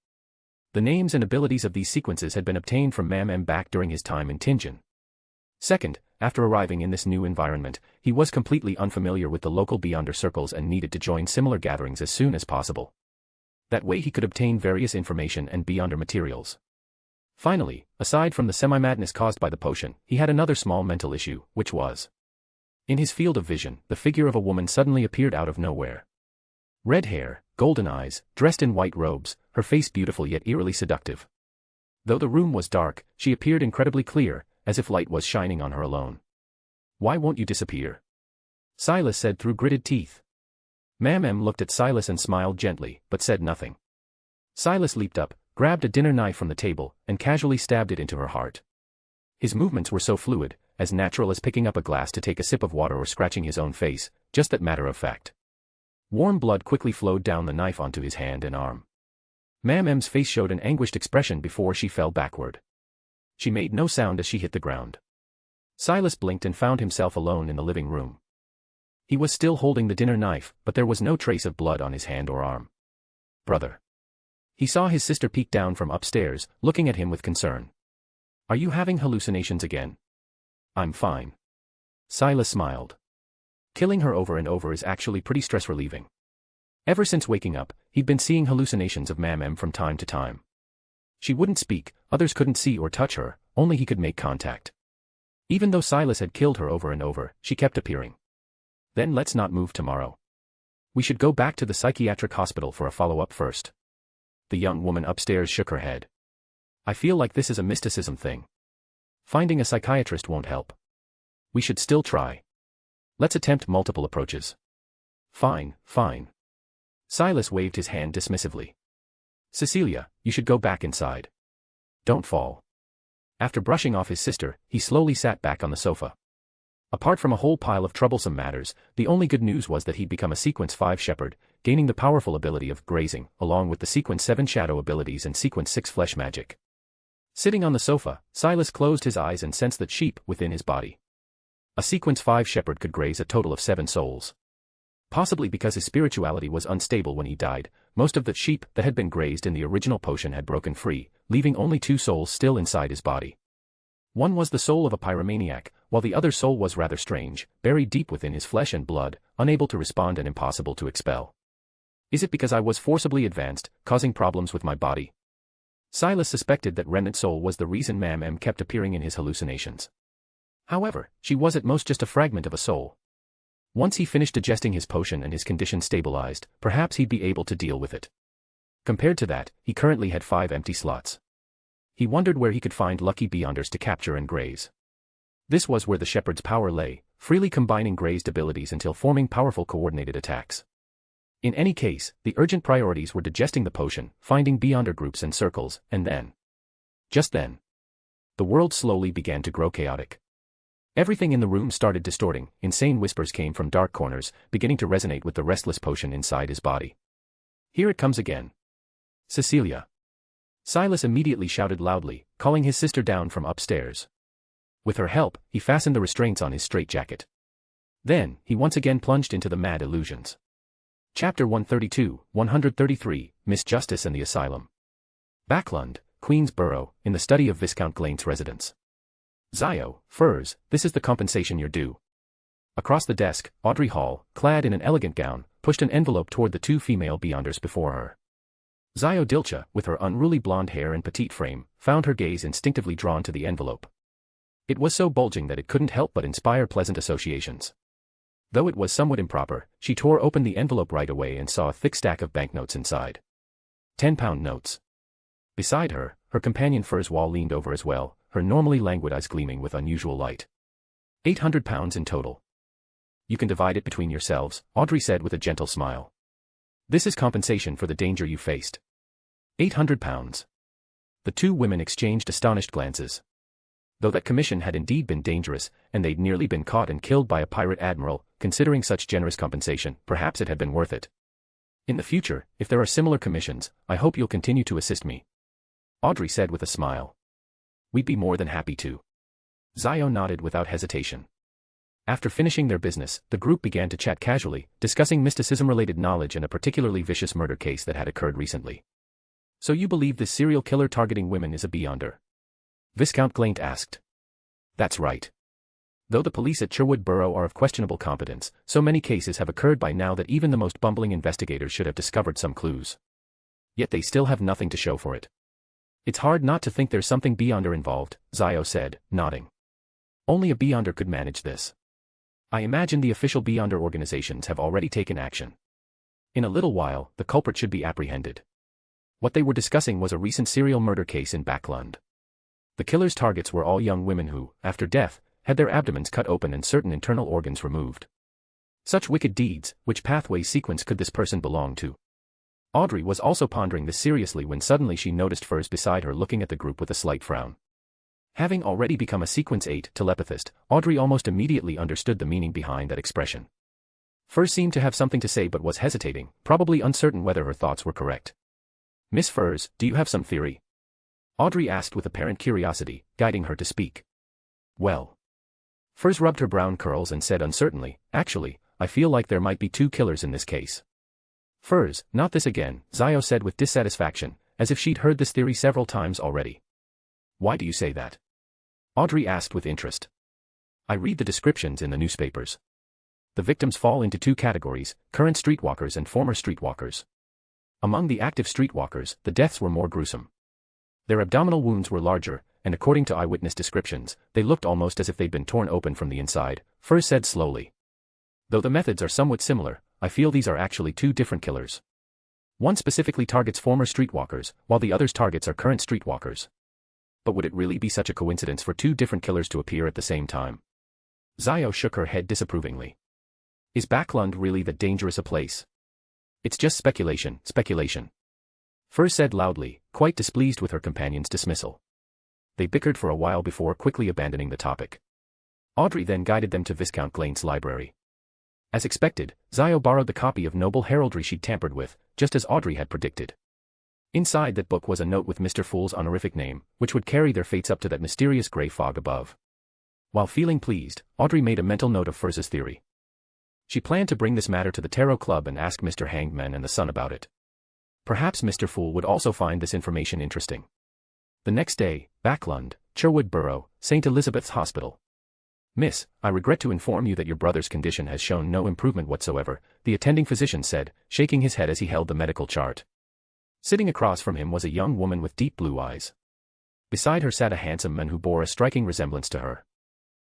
The names and abilities of these sequences had been obtained from Mam back during his time in Tingen. Second, after arriving in this new environment, he was completely unfamiliar with the local Beyonder circles and needed to join similar gatherings as soon as possible. That way he could obtain various information and Beyonder materials. Finally, aside from the semi-madness caused by the potion, he had another small mental issue, which was. In his field of vision, the figure of a woman suddenly appeared out of nowhere. Red hair, golden eyes, dressed in white robes, her face beautiful yet eerily seductive. Though the room was dark, she appeared incredibly clear, as if light was shining on her alone. Why won't you disappear? Silas said through gritted teeth. Mam looked at Silas and smiled gently, but said nothing. Silas leaped up, grabbed a dinner knife from the table, and casually stabbed it into her heart. His movements were so fluid, as natural as picking up a glass to take a sip of water or scratching his own face, just that matter of fact. Warm blood quickly flowed down the knife onto his hand and arm. Mam's face showed an anguished expression before she fell backward. She made no sound as she hit the ground. Silas blinked and found himself alone in the living room. He was still holding the dinner knife, but there was no trace of blood on his hand or arm. Brother. He saw his sister peek down from upstairs, looking at him with concern. Are you having hallucinations again? I'm fine. Silas smiled. Killing her over and over is actually pretty stress-relieving. Ever since waking up, he'd been seeing hallucinations of Mam from time to time. She wouldn't speak, others couldn't see or touch her, only he could make contact. Even though Silas had killed her over and over, she kept appearing. Then let's not move tomorrow. We should go back to the psychiatric hospital for a follow-up first. The young woman upstairs shook her head. I feel like this is a mysticism thing. Finding a psychiatrist won't help. We should still try. Let's attempt multiple approaches. Fine. Silas waved his hand dismissively. Cecilia, you should go back inside. Don't fall. After brushing off his sister, he slowly sat back on the sofa. Apart from a whole pile of troublesome matters, the only good news was that he'd become a Sequence 5 Shepherd, gaining the powerful ability of grazing, along with the Sequence 7 Shadow abilities and Sequence 6 Flesh magic. Sitting on the sofa, Silas closed his eyes and sensed that sheep within his body. A Sequence 5 Shepherd could graze a total of 7 souls. Possibly because his spirituality was unstable when he died, most of the sheep that had been grazed in the original potion had broken free, leaving only 2 souls still inside his body. One was the soul of a pyromaniac, while the other soul was rather strange, buried deep within his flesh and blood, unable to respond and impossible to expel. Is it because I was forcibly advanced, causing problems with my body? Silas suspected that remnant soul was the reason Mam M kept appearing in his hallucinations. However, she was at most just a fragment of a soul. Once he finished digesting his potion and his condition stabilized, perhaps he'd be able to deal with it. Compared to that, he currently had 5 empty slots. He wondered where he could find lucky Beyonders to capture and graze. This was where the shepherd's power lay, freely combining grazed abilities until forming powerful coordinated attacks. In any case, the urgent priorities were digesting the potion, finding Beyonder groups and circles, and then. Just then. The world slowly began to grow chaotic. Everything in the room started distorting, insane whispers came from dark corners, beginning to resonate with the restless potion inside his body. Here it comes again. Cecilia. Silas immediately shouted loudly, calling his sister down from upstairs. With her help, he fastened the restraints on his straitjacket. Then, he once again plunged into the mad illusions. Chapter 132, 133, Miss Justice and the Asylum. Backlund, Queensborough, in the study of Viscount Blaine's residence. Zio, Furs, this is the compensation you're due. Across the desk, Audrey Hall, clad in an elegant gown, pushed an envelope toward the 2 female Beyonders before her. Zio Dilcha, with her unruly blonde hair and petite frame, found her gaze instinctively drawn to the envelope. It was so bulging that it couldn't help but inspire pleasant associations. Though it was somewhat improper, she tore open the envelope right away and saw a thick stack of banknotes inside. 10-pound notes. Beside her, her companion Furswall leaned over as well, her normally languid eyes gleaming with unusual light. 800 pounds in total. You can divide it between yourselves, Audrey said with a gentle smile. This is compensation for the danger you faced. 800 pounds. The 2 women exchanged astonished glances. Though that commission had indeed been dangerous, and they'd nearly been caught and killed by a pirate admiral, considering such generous compensation, perhaps it had been worth it. In the future, if there are similar commissions, I hope you'll continue to assist me. Audrey said with a smile. We'd be more than happy to. Zio nodded without hesitation. After finishing their business, the group began to chat casually, discussing mysticism-related knowledge and a particularly vicious murder case that had occurred recently. So you believe this serial killer targeting women is a Beyonder? Viscount Blaine asked. That's right. Though the police at Sherwood Borough are of questionable competence, so many cases have occurred by now that even the most bumbling investigators should have discovered some clues. Yet they still have nothing to show for it. It's hard not to think there's something Beyonder involved, Zio said, nodding. Only a Beyonder could manage this. I imagine the official Beyonder organizations have already taken action. In a little while, the culprit should be apprehended. What they were discussing was a recent serial murder case in Backlund. The killer's targets were all young women who, after death, had their abdomens cut open and certain internal organs removed. Such wicked deeds, which pathway sequence could this person belong to? Audrey was also pondering this seriously when suddenly she noticed Furs beside her looking at the group with a slight frown. Having already become a Sequence 8 telepathist, Audrey almost immediately understood the meaning behind that expression. Furs seemed to have something to say but was hesitating, probably uncertain whether her thoughts were correct. Miss Furs, do you have some theory? Audrey asked with apparent curiosity, guiding her to speak. Well. Furs rubbed her brown curls and said uncertainly, actually, I feel like there might be 2 killers in this case. Furs, not this again, Zio said with dissatisfaction, as if she'd heard this theory several times already. Why do you say that? Audrey asked with interest. I read the descriptions in the newspapers. The victims fall into 2 categories, current streetwalkers and former streetwalkers. Among the active streetwalkers, the deaths were more gruesome. Their abdominal wounds were larger, and according to eyewitness descriptions, they looked almost as if they'd been torn open from the inside, Furs said slowly. Though the methods are somewhat similar, I feel these are actually 2 different killers. One specifically targets former streetwalkers, while the other's targets are current streetwalkers. But would it really be such a coincidence for 2 different killers to appear at the same time? Zio shook her head disapprovingly. Is Backlund really that dangerous a place? It's just speculation, speculation. Furs said loudly, quite displeased with her companion's dismissal. They bickered for a while before quickly abandoning the topic. Audrey then guided them to Viscount Blaine's library. As expected, Zio borrowed the copy of Noble Heraldry she'd tampered with, just as Audrey had predicted. Inside that book was a note with Mr. Fool's honorific name, which would carry their fates up to that mysterious grey fog above. While feeling pleased, Audrey made a mental note of Furs's theory. She planned to bring this matter to the Tarot Club and ask Mr. Hangman and the Sun about it. Perhaps Mr. Fool would also find this information interesting. The next day, Backlund, Sherwood Borough, St. Elizabeth's Hospital. Miss, I regret to inform you that your brother's condition has shown no improvement whatsoever, the attending physician said, shaking his head as he held the medical chart. Sitting across from him was a young woman with deep blue eyes. Beside her sat a handsome man who bore a striking resemblance to her.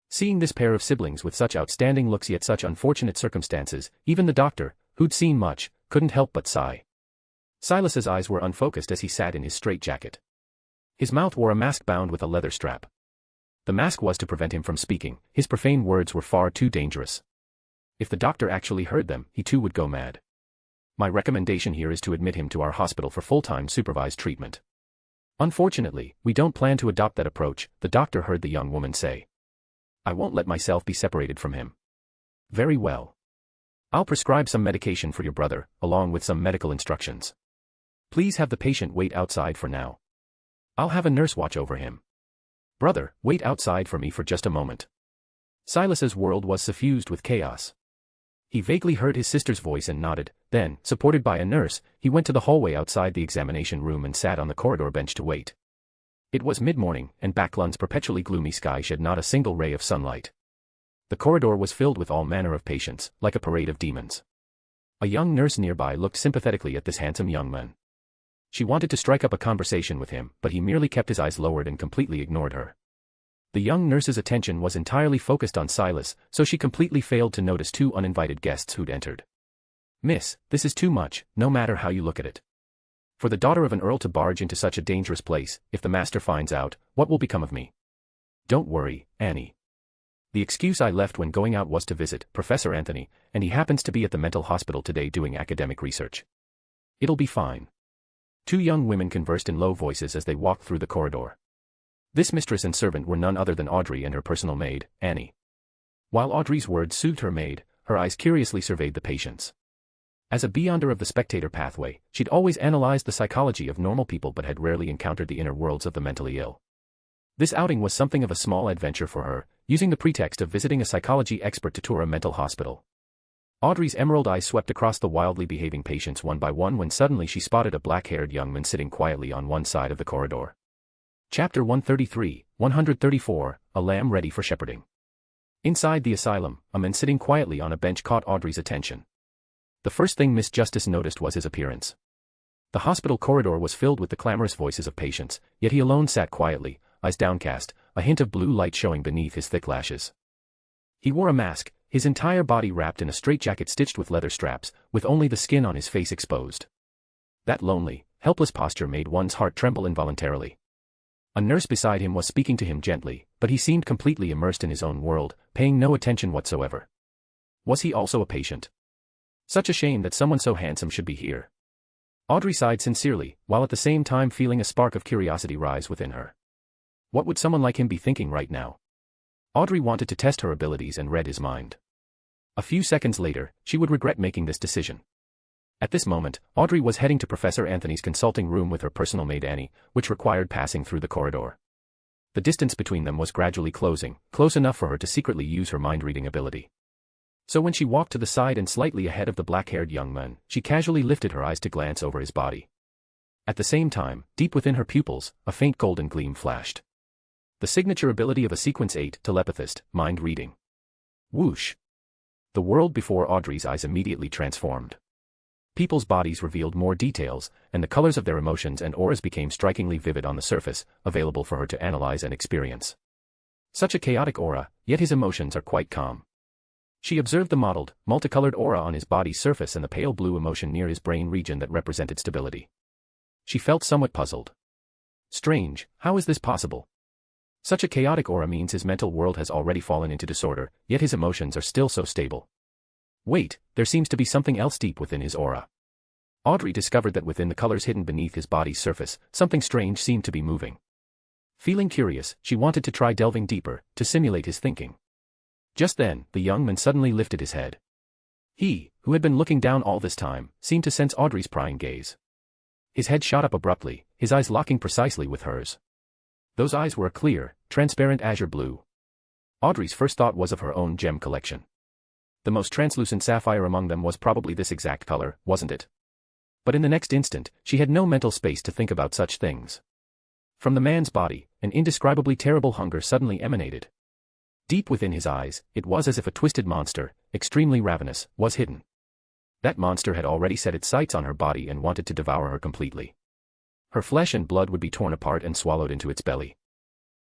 Seeing this pair of siblings with such outstanding looks yet such unfortunate circumstances, even the doctor, who'd seen much, couldn't help but sigh. Silas's eyes were unfocused as he sat in his straitjacket. His mouth wore a mask bound with a leather strap. The mask was to prevent him from speaking, his profane words were far too dangerous. If the doctor actually heard them, he too would go mad. My recommendation here is to admit him to our hospital for full-time supervised treatment. Unfortunately, we don't plan to adopt that approach, the doctor heard the young woman say. I won't let myself be separated from him. Very well. I'll prescribe some medication for your brother, along with some medical instructions. Please have the patient wait outside for now. I'll have a nurse watch over him. Brother, wait outside for me for just a moment. Silas's world was suffused with chaos. He vaguely heard his sister's voice and nodded, then, supported by a nurse, he went to the hallway outside the examination room and sat on the corridor bench to wait. It was mid-morning, and Backlund's perpetually gloomy sky shed not a single ray of sunlight. The corridor was filled with all manner of patients, like a parade of demons. A young nurse nearby looked sympathetically at this handsome young man. She wanted to strike up a conversation with him, but he merely kept his eyes lowered and completely ignored her. The young nurse's attention was entirely focused on Silas, so she completely failed to notice two uninvited guests who'd entered. Miss, this is too much, no matter how you look at it. For the daughter of an earl to barge into such a dangerous place, if the master finds out, what will become of me? Don't worry, Annie. The excuse I left when going out was to visit Professor Anthony, and he happens to be at the mental hospital today doing academic research. It'll be fine. Two young women conversed in low voices as they walked through the corridor. This mistress and servant were none other than Audrey and her personal maid, Annie. While Audrey's words soothed her maid, her eyes curiously surveyed the patients. As a beyonder of the spectator pathway, she'd always analyzed the psychology of normal people but had rarely encountered the inner worlds of the mentally ill. This outing was something of a small adventure for her, using the pretext of visiting a psychology expert to tour a mental hospital. Audrey's emerald eyes swept across the wildly behaving patients one by one when suddenly she spotted a black-haired young man sitting quietly on one side of the corridor. Chapter 133, 134, A Lamb Ready for Shepherding. Inside the asylum, a man sitting quietly on a bench caught Audrey's attention. The first thing Miss Justice noticed was his appearance. The hospital corridor was filled with the clamorous voices of patients, yet he alone sat quietly, eyes downcast, a hint of blue light showing beneath his thick lashes. He wore a mask, his entire body wrapped in a straitjacket stitched with leather straps, with only the skin on his face exposed. That lonely, helpless posture made one's heart tremble involuntarily. A nurse beside him was speaking to him gently, but he seemed completely immersed in his own world, paying no attention whatsoever. Was he also a patient? Such a shame that someone so handsome should be here. Audrey sighed sincerely, while at the same time feeling a spark of curiosity rise within her. What would someone like him be thinking right now? Audrey wanted to test her abilities and read his mind. A few seconds later, she would regret making this decision. At this moment, Audrey was heading to Professor Anthony's consulting room with her personal maid Annie, which required passing through the corridor. The distance between them was gradually closing, close enough for her to secretly use her mind-reading ability. So when she walked to the side and slightly ahead of the black-haired young man, she casually lifted her eyes to glance over his body. At the same time, deep within her pupils, a faint golden gleam flashed. The signature ability of a Sequence 8 telepathist, mind reading. Whoosh! The world before Audrey's eyes immediately transformed. People's bodies revealed more details, and the colors of their emotions and auras became strikingly vivid on the surface, available for her to analyze and experience. Such a chaotic aura, yet his emotions are quite calm. She observed the mottled, multicolored aura on his body's surface and the pale blue emotion near his brain region that represented stability. She felt somewhat puzzled. Strange, how is this possible? Such a chaotic aura means his mental world has already fallen into disorder, yet his emotions are still so stable. Wait, there seems to be something else deep within his aura. Audrey discovered that within the colors hidden beneath his body's surface, something strange seemed to be moving. Feeling curious, she wanted to try delving deeper, to simulate his thinking. Just then, the young man suddenly lifted his head. He, who had been looking down all this time, seemed to sense Audrey's prying gaze. His head shot up abruptly, his eyes locking precisely with hers. Those eyes were a clear, transparent azure blue. Audrey's first thought was of her own gem collection. The most translucent sapphire among them was probably this exact color, wasn't it? But in the next instant, she had no mental space to think about such things. From the man's body, an indescribably terrible hunger suddenly emanated. Deep within his eyes, it was as if a twisted monster, extremely ravenous, was hidden. That monster had already set its sights on her body and wanted to devour her completely. Her flesh and blood would be torn apart and swallowed into its belly.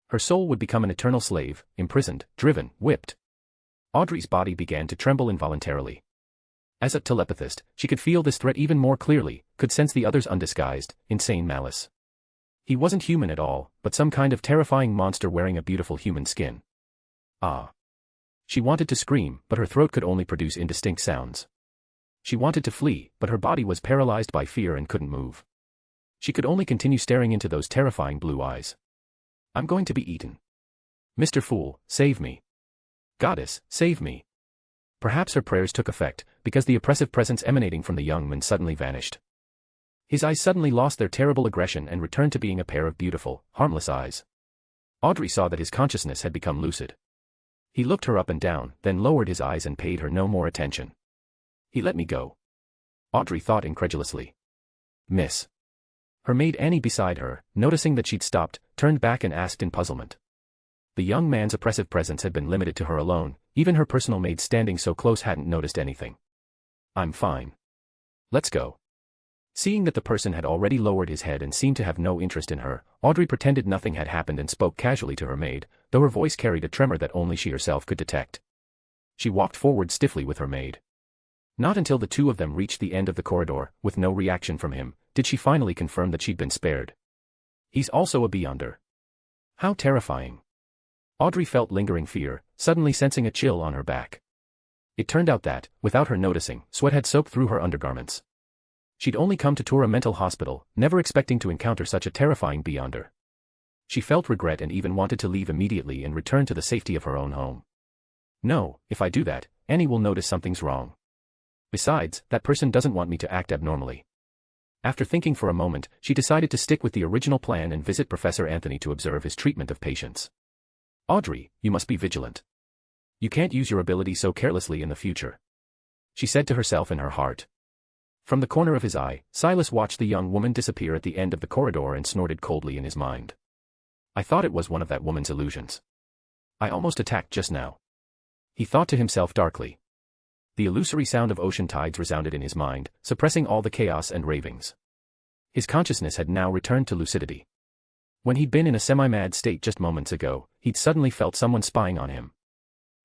Her soul would become an eternal slave, imprisoned, driven, whipped. Audrey's body began to tremble involuntarily. As a telepathist, she could feel this threat even more clearly, could sense the other's undisguised, insane malice. He wasn't human at all, but some kind of terrifying monster wearing a beautiful human skin. Ah. She wanted to scream, but her throat could only produce indistinct sounds. She wanted to flee, but her body was paralyzed by fear and couldn't move. She could only continue staring into those terrifying blue eyes. I'm going to be eaten. Mr. Fool, save me. Goddess, save me. Perhaps her prayers took effect, because the oppressive presence emanating from the young man suddenly vanished. His eyes suddenly lost their terrible aggression and returned to being a pair of beautiful, harmless eyes. Audrey saw that his consciousness had become lucid. He looked her up and down, then lowered his eyes and paid her no more attention. He let me go. Audrey thought incredulously. Miss. Her maid Annie beside her, noticing that she'd stopped, turned back and asked in puzzlement. The young man's oppressive presence had been limited to her alone, even her personal maid standing so close hadn't noticed anything. I'm fine. Let's go. Seeing that the person had already lowered his head and seemed to have no interest in her, Audrey pretended nothing had happened and spoke casually to her maid, though her voice carried a tremor that only she herself could detect. She walked forward stiffly with her maid. Not until the two of them reached the end of the corridor, with no reaction from him, did she finally confirm that she'd been spared. He's also a Beyonder. How terrifying. Audrey felt lingering fear, suddenly sensing a chill on her back. It turned out that, without her noticing, sweat had soaked through her undergarments. She'd only come to tour a mental hospital, never expecting to encounter such a terrifying Beyonder. She felt regret and even wanted to leave immediately and return to the safety of her own home. No, if I do that, Annie will notice something's wrong. Besides, that person doesn't want me to act abnormally. After thinking for a moment, she decided to stick with the original plan and visit Professor Anthony to observe his treatment of patients. Audrey, you must be vigilant. You can't use your ability so carelessly in the future. She said to herself in her heart. From the corner of his eye, Silas watched the young woman disappear at the end of the corridor and snorted coldly in his mind. I thought it was one of that woman's illusions. I almost attacked just now. He thought to himself darkly. The illusory sound of ocean tides resounded in his mind, suppressing all the chaos and ravings. His consciousness had now returned to lucidity. When he'd been in a semi-mad state just moments ago, he'd suddenly felt someone spying on him.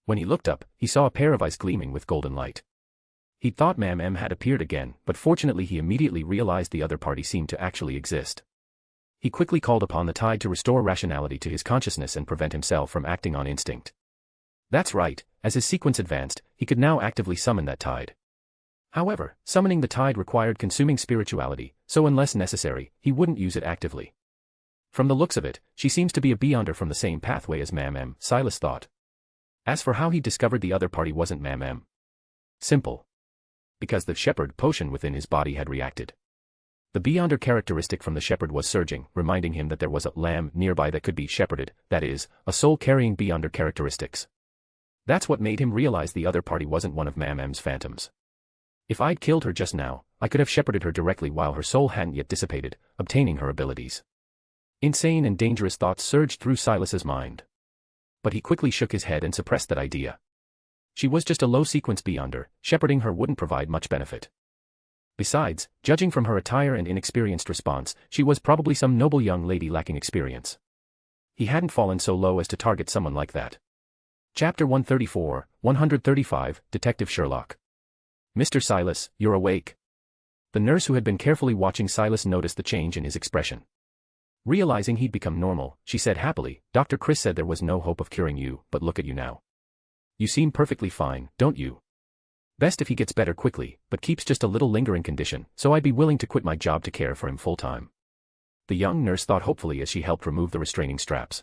When he looked up, he saw a pair of eyes gleaming with golden light. He'd thought Ma'am M had appeared again, but fortunately he immediately realized the other party seemed to actually exist. He quickly called upon the tide to restore rationality to his consciousness and prevent himself from acting on instinct. That's right, as his sequence advanced, he could now actively summon that tide. However, summoning the tide required consuming spirituality, so unless necessary, he wouldn't use it actively. From the looks of it, she seems to be a Beyonder from the same pathway as Ma'am M, Silas thought. As for how he discovered the other party wasn't Ma'am M. Simple. Because the shepherd potion within his body had reacted. The Beyonder characteristic from the shepherd was surging, reminding him that there was a lamb nearby that could be shepherded, that is, a soul carrying Beyonder characteristics. That's what made him realize the other party wasn't one of Ma'am M's phantoms. If I'd killed her just now, I could have shepherded her directly while her soul hadn't yet dissipated, obtaining her abilities. Insane and dangerous thoughts surged through Silas's mind. But he quickly shook his head and suppressed that idea. She was just a low-sequence Beyonder, shepherding her wouldn't provide much benefit. Besides, judging from her attire and inexperienced response, she was probably some noble young lady lacking experience. He hadn't fallen so low as to target someone like that. Chapter 134, 135, Detective Sherlock. Mr. Silas, you're awake. The nurse who had been carefully watching Silas noticed the change in his expression. Realizing he'd become normal, she said happily, Dr. Chris said there was no hope of curing you, but look at you now. You seem perfectly fine, don't you? Best if he gets better quickly, but keeps just a little lingering condition, so I'd be willing to quit my job to care for him full-time. The young nurse thought hopefully as she helped remove the restraining straps.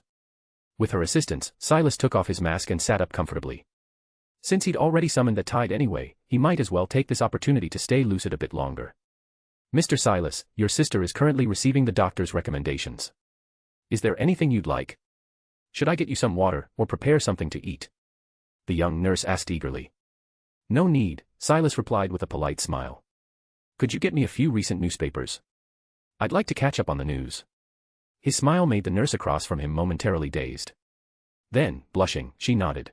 With her assistance, Silas took off his mask and sat up comfortably. Since he'd already summoned the tide anyway, he might as well take this opportunity to stay lucid a bit longer. Mr. Silas, your sister is currently receiving the doctor's recommendations. Is there anything you'd like? Should I get you some water, or prepare something to eat? The young nurse asked eagerly. No need, Silas replied with a polite smile. Could you get me a few recent newspapers? I'd like to catch up on the news. His smile made the nurse across from him momentarily dazed. Then, blushing, she nodded.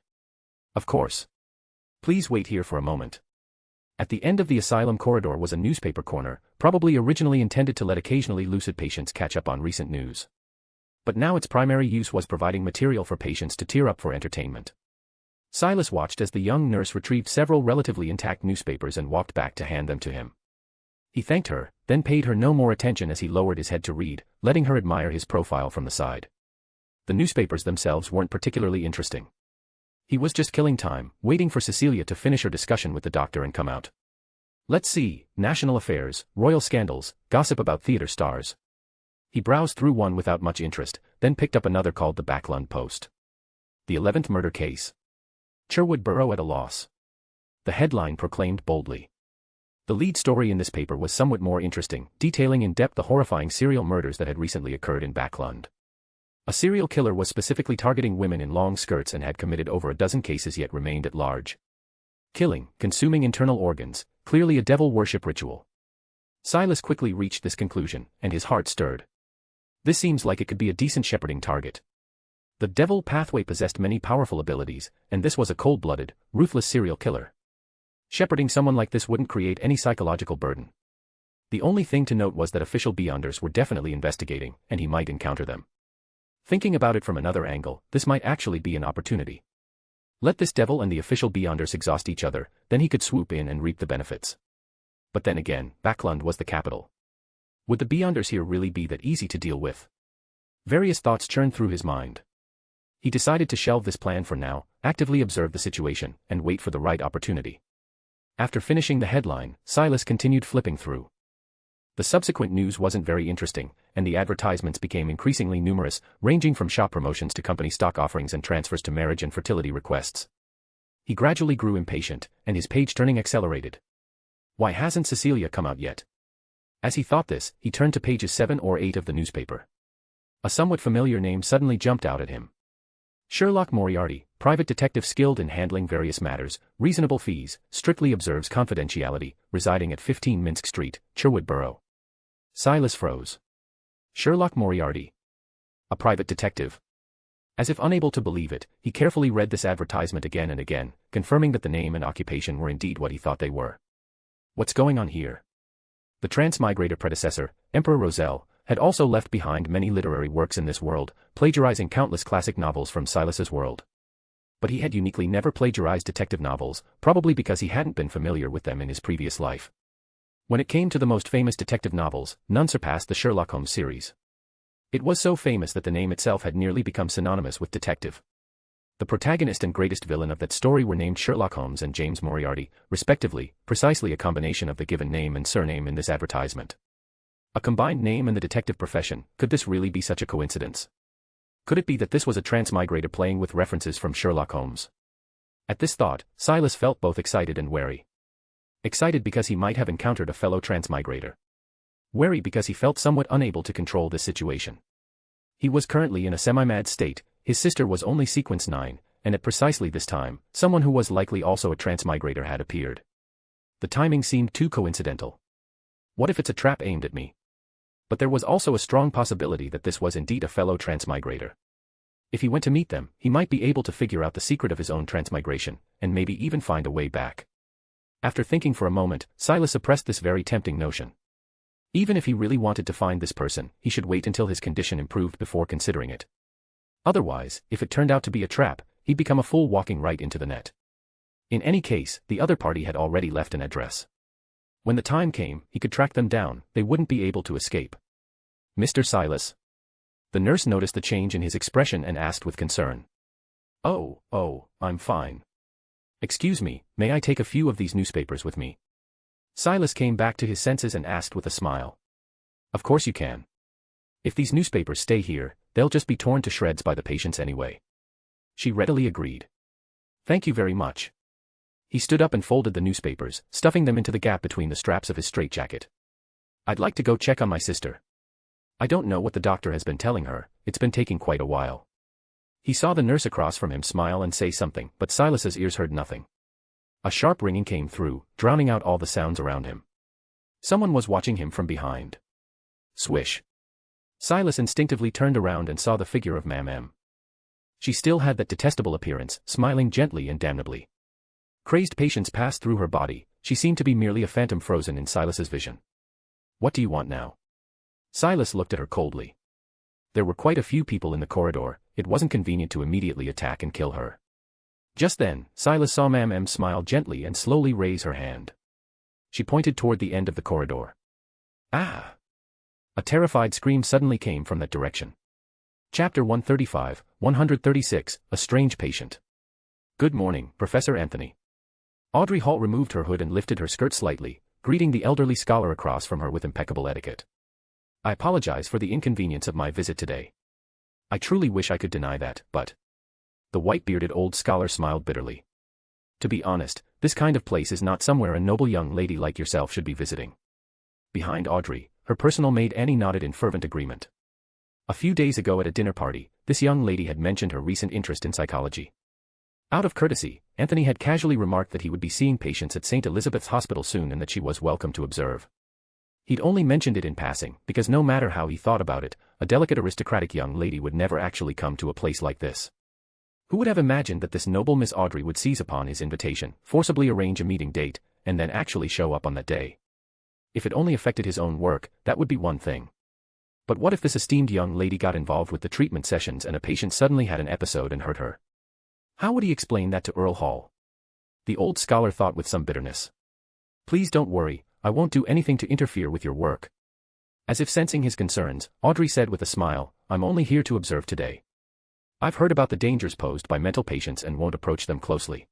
Of course. Please wait here for a moment. At the end of the asylum corridor was a newspaper corner, probably originally intended to let occasionally lucid patients catch up on recent news. But now its primary use was providing material for patients to tear up for entertainment. Silas watched as the young nurse retrieved several relatively intact newspapers and walked back to hand them to him. He thanked her, then paid her no more attention as he lowered his head to read, letting her admire his profile from the side. The newspapers themselves weren't particularly interesting. He was just killing time, waiting for Cecilia to finish her discussion with the doctor and come out. Let's see, national affairs, royal scandals, gossip about theater stars. He browsed through one without much interest, then picked up another called the Backlund Post. The 11th murder case. Sherwood Borough at a loss. The headline proclaimed boldly. The lead story in this paper was somewhat more interesting, detailing in depth the horrifying serial murders that had recently occurred in Backlund. A serial killer was specifically targeting women in long skirts and had committed over a dozen cases yet remained at large. Killing, consuming internal organs, clearly a devil worship ritual. Silas quickly reached this conclusion, and his heart stirred. This seems like it could be a decent shepherding target. The devil pathway possessed many powerful abilities, and this was a cold-blooded, ruthless serial killer. Shepherding someone like this wouldn't create any psychological burden. The only thing to note was that official Beyonders were definitely investigating, and he might encounter them. Thinking about it from another angle, this might actually be an opportunity. Let this devil and the official Beyonders exhaust each other, then he could swoop in and reap the benefits. But then again, Backlund was the capital. Would the Beyonders here really be that easy to deal with? Various thoughts churned through his mind. He decided to shelve this plan for now, actively observe the situation, and wait for the right opportunity. After finishing the headline, Silas continued flipping through. The subsequent news wasn't very interesting, and the advertisements became increasingly numerous, ranging from shop promotions to company stock offerings and transfers to marriage and fertility requests. He gradually grew impatient, and his page-turning accelerated. Why hasn't Cecilia come out yet? As he thought this, he turned to pages 7 or 8 of the newspaper. A somewhat familiar name suddenly jumped out at him. Sherlock Moriarty, private detective skilled in handling various matters, reasonable fees, strictly observes confidentiality, residing at 15 Minsk Street, Sherwood Borough. Silas froze. Sherlock Moriarty. A private detective. As if unable to believe it, he carefully read this advertisement again and again, confirming that the name and occupation were indeed what he thought they were. What's going on here? The transmigrator predecessor, Emperor Roselle, had also left behind many literary works in this world, plagiarizing countless classic novels from Silas's world. But he had uniquely never plagiarized detective novels, probably because he hadn't been familiar with them in his previous life. When it came to the most famous detective novels, none surpassed the Sherlock Holmes series. It was so famous that the name itself had nearly become synonymous with detective. The protagonist and greatest villain of that story were named Sherlock Holmes and James Moriarty, respectively, precisely a combination of the given name and surname in this advertisement. A combined name and the detective profession, could this really be such a coincidence? Could it be that this was a transmigrator playing with references from Sherlock Holmes? At this thought, Silas felt both excited and wary. Excited because he might have encountered a fellow transmigrator. Wary because he felt somewhat unable to control this situation. He was currently in a semi-mad state, his sister was only sequence 9, and at precisely this time, someone who was likely also a transmigrator had appeared. The timing seemed too coincidental. What if it's a trap aimed at me? But there was also a strong possibility that this was indeed a fellow transmigrator. If he went to meet them, he might be able to figure out the secret of his own transmigration, and maybe even find a way back. After thinking for a moment, Silas suppressed this very tempting notion. Even if he really wanted to find this person, he should wait until his condition improved before considering it. Otherwise, if it turned out to be a trap, he'd become a fool walking right into the net. In any case, the other party had already left an address. When the time came, he could track them down, they wouldn't be able to escape. Mr. Silas. The nurse noticed the change in his expression and asked with concern. Oh, I'm fine. Excuse me, may I take a few of these newspapers with me? Silas came back to his senses and asked with a smile. Of course you can. If these newspapers stay here, they'll just be torn to shreds by the patients anyway. She readily agreed. Thank you very much. He stood up and folded the newspapers, stuffing them into the gap between the straps of his straitjacket. I'd like to go check on my sister. I don't know what the doctor has been telling her, it's been taking quite a while. He saw the nurse across from him smile and say something, but Silas's ears heard nothing. A sharp ringing came through, drowning out all the sounds around him. Someone was watching him from behind. Swish. Silas instinctively turned around and saw the figure of Ma'am. She still had that detestable appearance, smiling gently and damnably. Crazed patience passed through her body, she seemed to be merely a phantom frozen in Silas's vision. What do you want now? Silas looked at her coldly. There were quite a few people in the corridor, it wasn't convenient to immediately attack and kill her. Just then, Silas saw Ma'am smile gently and slowly raise her hand. She pointed toward the end of the corridor. Ah! A terrified scream suddenly came from that direction. Chapter 135, 136, A Strange Patient. Good morning, Professor Anthony. Audrey Hall removed her hood and lifted her skirt slightly, greeting the elderly scholar across from her with impeccable etiquette. I apologize for the inconvenience of my visit today. I truly wish I could deny that, but... The white-bearded old scholar smiled bitterly. To be honest, this kind of place is not somewhere a noble young lady like yourself should be visiting. Behind Audrey, her personal maid Annie nodded in fervent agreement. A few days ago at a dinner party, this young lady had mentioned her recent interest in psychology. Out of courtesy, Anthony had casually remarked that he would be seeing patients at St. Elizabeth's Hospital soon and that she was welcome to observe. He'd only mentioned it in passing, because no matter how he thought about it, a delicate aristocratic young lady would never actually come to a place like this. Who would have imagined that this noble Miss Audrey would seize upon his invitation, forcibly arrange a meeting date, and then actually show up on that day? If it only affected his own work, that would be one thing. But what if this esteemed young lady got involved with the treatment sessions and a patient suddenly had an episode and hurt her? How would he explain that to Earl Hall? The old scholar thought with some bitterness. Please don't worry, I won't do anything to interfere with your work. As if sensing his concerns, Audrey said with a smile, I'm only here to observe today. I've heard about the dangers posed by mental patients and won't approach them closely.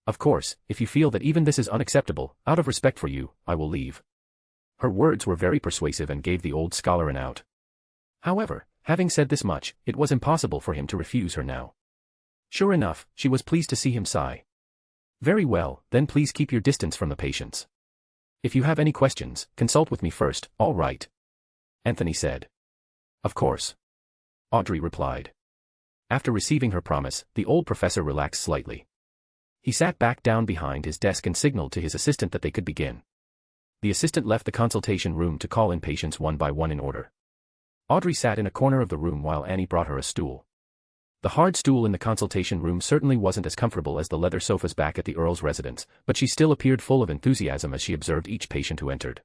Of course, if you feel that even this is unacceptable, out of respect for you, I will leave. Her words were very persuasive and gave the old scholar an out. However, having said this much, it was impossible for him to refuse her now. Sure enough, she was pleased to see him sigh. Very well, then please keep your distance from the patients. If you have any questions, consult with me first, all right? Anthony said. Of course. Audrey replied. After receiving her promise, the old professor relaxed slightly. He sat back down behind his desk and signaled to his assistant that they could begin. The assistant left the consultation room to call in patients one by one in order. Audrey sat in a corner of the room while Annie brought her a stool. The hard stool in the consultation room certainly wasn't as comfortable as the leather sofas back at the Earl's residence, but she still appeared full of enthusiasm as she observed each patient who entered.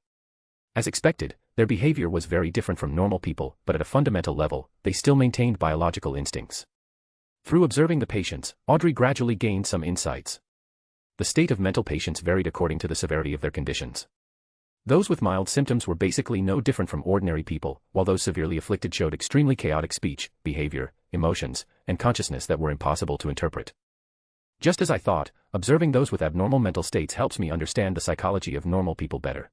As expected, their behavior was very different from normal people, but at a fundamental level, they still maintained biological instincts. Through observing the patients, Audrey gradually gained some insights. The state of mental patients varied according to the severity of their conditions. Those with mild symptoms were basically no different from ordinary people, while those severely afflicted showed extremely chaotic speech, behavior, emotions, and consciousness that were impossible to interpret. Just as I thought, observing those with abnormal mental states helps me understand the psychology of normal people better.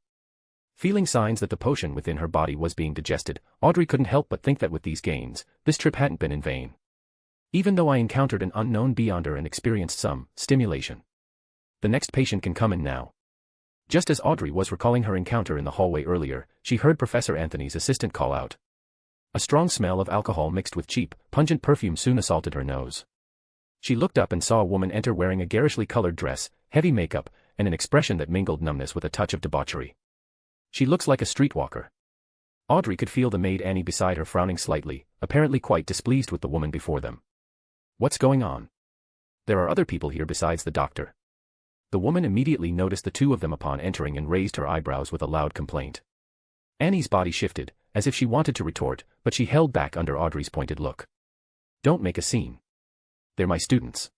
Feeling signs that the potion within her body was being digested, Audrey couldn't help but think that with these gains, this trip hadn't been in vain. Even though I encountered an unknown beyonder and experienced some stimulation. The next patient can come in now. Just as Audrey was recalling her encounter in the hallway earlier, she heard Professor Anthony's assistant call out. A strong smell of alcohol mixed with cheap, pungent perfume soon assaulted her nose. She looked up and saw a woman enter wearing a garishly colored dress, heavy makeup, and an expression that mingled numbness with a touch of debauchery. She looks like a streetwalker. Audrey could feel the maid Annie beside her frowning slightly, apparently quite displeased with the woman before them. What's going on? There are other people here besides the doctor. The woman immediately noticed the two of them upon entering and raised her eyebrows with a loud complaint. Annie's body shifted, as if she wanted to retort, but she held back under Audrey's pointed look. Don't make a scene. They're my students.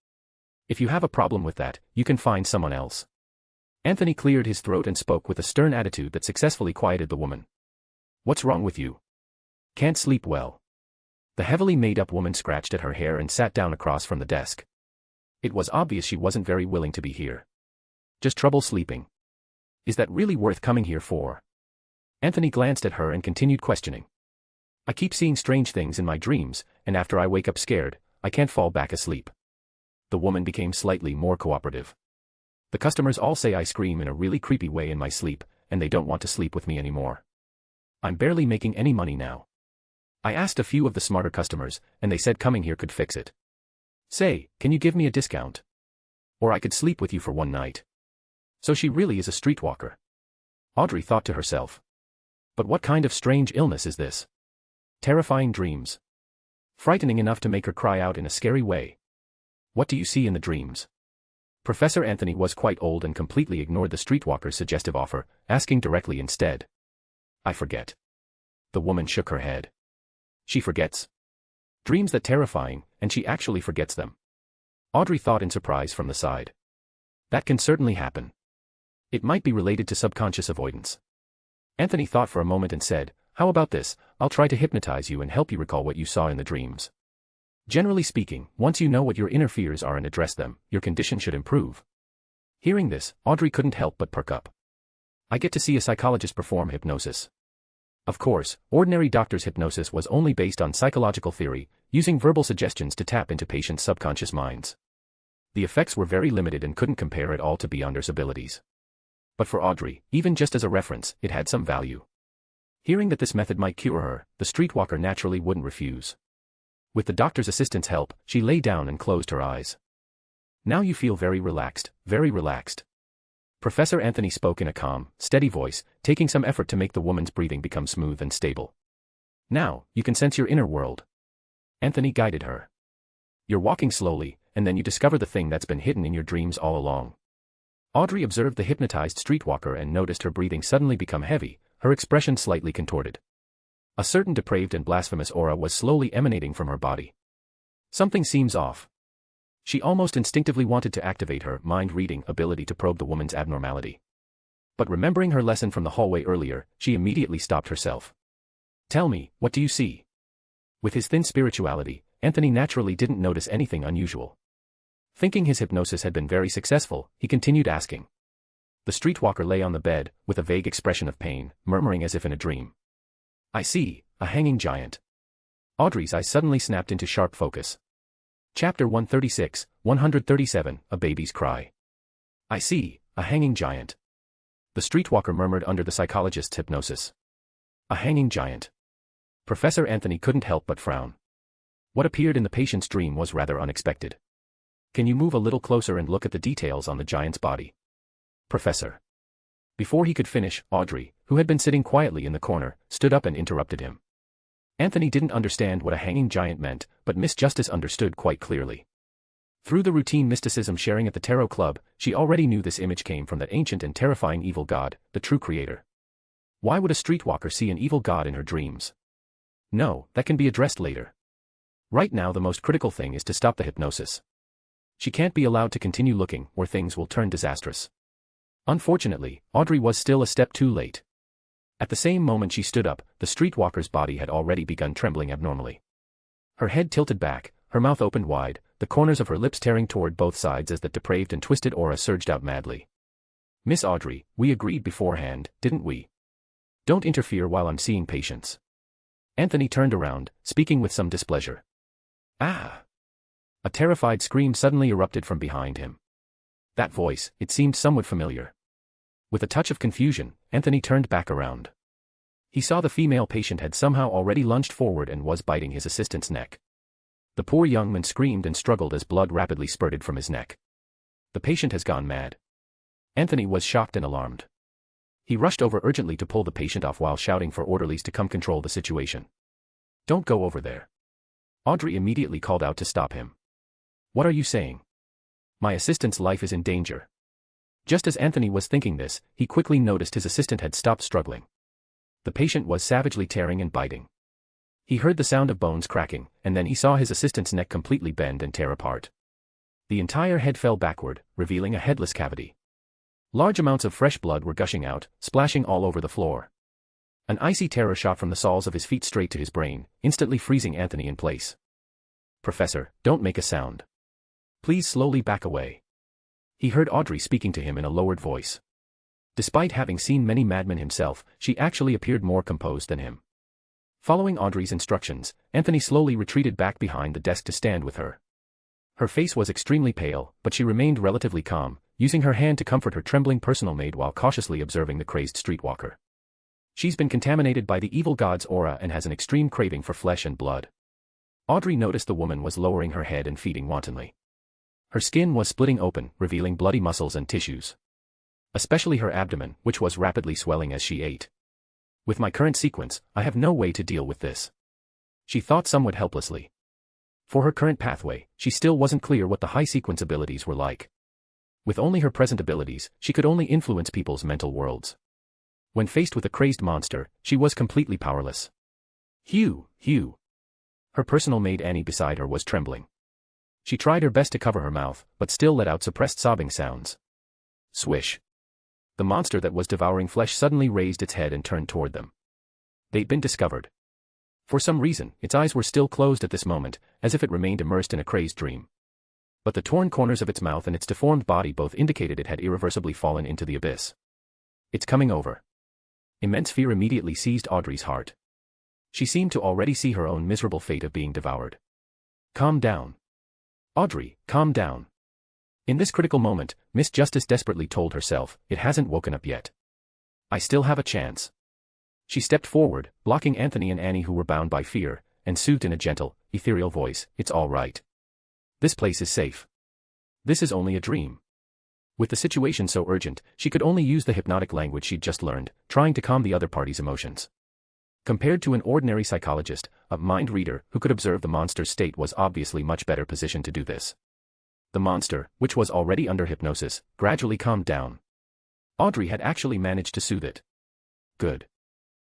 If you have a problem with that, you can find someone else. Anthony cleared his throat and spoke with a stern attitude that successfully quieted the woman. What's wrong with you? Can't sleep well. The heavily made-up woman scratched at her hair and sat down across from the desk. It was obvious she wasn't very willing to be here. Just trouble sleeping. Is that really worth coming here for? Anthony glanced at her and continued questioning. I keep seeing strange things in my dreams, and after I wake up scared, I can't fall back asleep. The woman became slightly more cooperative. The customers all say I scream in a really creepy way in my sleep, and they don't want to sleep with me anymore. I'm barely making any money now. I asked a few of the smarter customers, and they said coming here could fix it. Say, can you give me a discount? Or I could sleep with you for one night. So she really is a streetwalker. Audrey thought to herself. But what kind of strange illness is this? Terrifying dreams. Frightening enough to make her cry out in a scary way. What do you see in the dreams? Professor Anthony was quite old and completely ignored the streetwalker's suggestive offer, asking directly instead. I forget. The woman shook her head. She forgets. Dreams that terrifying, and she actually forgets them. Audrey thought in surprise from the side. That can certainly happen. It might be related to subconscious avoidance. Anthony thought for a moment and said, how about this, I'll try to hypnotize you and help you recall what you saw in the dreams. Generally speaking, once you know what your inner fears are and address them, your condition should improve. Hearing this, Audrey couldn't help but perk up. I get to see a psychologist perform hypnosis. Of course, ordinary doctor's hypnosis was only based on psychological theory, using verbal suggestions to tap into patients' subconscious minds. The effects were very limited and couldn't compare at all to Beyonder's abilities. But for Audrey, even just as a reference, it had some value. Hearing that this method might cure her, the streetwalker naturally wouldn't refuse. With the doctor's assistant's help, she lay down and closed her eyes. Now you feel very relaxed, very relaxed. Professor Anthony spoke in a calm, steady voice, taking some effort to make the woman's breathing become smooth and stable. Now, you can sense your inner world. Anthony guided her. You're walking slowly, and then you discover the thing that's been hidden in your dreams all along. Audrey observed the hypnotized streetwalker and noticed her breathing suddenly become heavy, her expression slightly contorted. A certain depraved and blasphemous aura was slowly emanating from her body. Something seems off. She almost instinctively wanted to activate her mind-reading ability to probe the woman's abnormality. But remembering her lesson from the hallway earlier, she immediately stopped herself. Tell me, what do you see? With his thin spirituality, Anthony naturally didn't notice anything unusual. Thinking his hypnosis had been very successful, he continued asking. The streetwalker lay on the bed, with a vague expression of pain, murmuring as if in a dream. I see, a hanging giant. Audrey's eyes suddenly snapped into sharp focus. Chapter 136, 137, A Baby's Cry. I see, a hanging giant. The streetwalker murmured under the psychologist's hypnosis. A hanging giant. Professor Anthony couldn't help but frown. What appeared in the patient's dream was rather unexpected. Can you move a little closer and look at the details on the giant's body? Professor. Before he could finish, Audrey, who had been sitting quietly in the corner, stood up and interrupted him. Anthony didn't understand what a hanging giant meant, but Miss Justice understood quite clearly. Through the routine mysticism sharing at the Tarot Club, she already knew this image came from that ancient and terrifying evil god, the true creator. Why would a streetwalker see an evil god in her dreams? No, that can be addressed later. Right now the most critical thing is to stop the hypnosis. She can't be allowed to continue looking, or things will turn disastrous. Unfortunately, Audrey was still a step too late. At the same moment she stood up, the streetwalker's body had already begun trembling abnormally. Her head tilted back, her mouth opened wide, the corners of her lips tearing toward both sides as that depraved and twisted aura surged out madly. Miss Audrey, we agreed beforehand, didn't we? Don't interfere while I'm seeing patients. Anthony turned around, speaking with some displeasure. Ah! A terrified scream suddenly erupted from behind him. That voice, it seemed somewhat familiar. With a touch of confusion, Anthony turned back around. He saw the female patient had somehow already lunged forward and was biting his assistant's neck. The poor young man screamed and struggled as blood rapidly spurted from his neck. The patient has gone mad. Anthony was shocked and alarmed. He rushed over urgently to pull the patient off while shouting for orderlies to come control the situation. Don't go over there. Audrey immediately called out to stop him. What are you saying? My assistant's life is in danger. Just as Anthony was thinking this, he quickly noticed his assistant had stopped struggling. The patient was savagely tearing and biting. He heard the sound of bones cracking, and then he saw his assistant's neck completely bend and tear apart. The entire head fell backward, revealing a headless cavity. Large amounts of fresh blood were gushing out, splashing all over the floor. An icy terror shot from the soles of his feet straight to his brain, instantly freezing Anthony in place. Professor, don't make a sound. Please slowly back away. He heard Audrey speaking to him in a lowered voice. Despite having seen many madmen himself, she actually appeared more composed than him. Following Audrey's instructions, Anthony slowly retreated back behind the desk to stand with her. Her face was extremely pale, but she remained relatively calm, using her hand to comfort her trembling personal maid while cautiously observing the crazed streetwalker. She's been contaminated by the evil god's aura and has an extreme craving for flesh and blood. Audrey noticed the woman was lowering her head and feeding wantonly. Her skin was splitting open, revealing bloody muscles and tissues. Especially her abdomen, which was rapidly swelling as she ate. With my current sequence, I have no way to deal with this. She thought somewhat helplessly. For her current pathway, she still wasn't clear what the high-sequence abilities were like. With only her present abilities, she could only influence people's mental worlds. When faced with a crazed monster, she was completely powerless. Hugh. Her personal maid Annie beside her was trembling. She tried her best to cover her mouth, but still let out suppressed sobbing sounds. Swish. The monster that was devouring flesh suddenly raised its head and turned toward them. They'd been discovered. For some reason, its eyes were still closed at this moment, as if it remained immersed in a crazed dream. But the torn corners of its mouth and its deformed body both indicated it had irreversibly fallen into the abyss. It's coming over. Immense fear immediately seized Audrey's heart. She seemed to already see her own miserable fate of being devoured. Calm down. Audrey, calm down. In this critical moment, Miss Justice desperately told herself, it hasn't woken up yet. I still have a chance. She stepped forward, blocking Anthony and Annie who were bound by fear, and soothed in a gentle, ethereal voice, it's all right. This place is safe. This is only a dream. With the situation so urgent, she could only use the hypnotic language she'd just learned, trying to calm the other party's emotions. Compared to an ordinary psychologist, a mind reader who could observe the monster's state was obviously much better positioned to do this. The monster, which was already under hypnosis, gradually calmed down. Audrey had actually managed to soothe it. Good.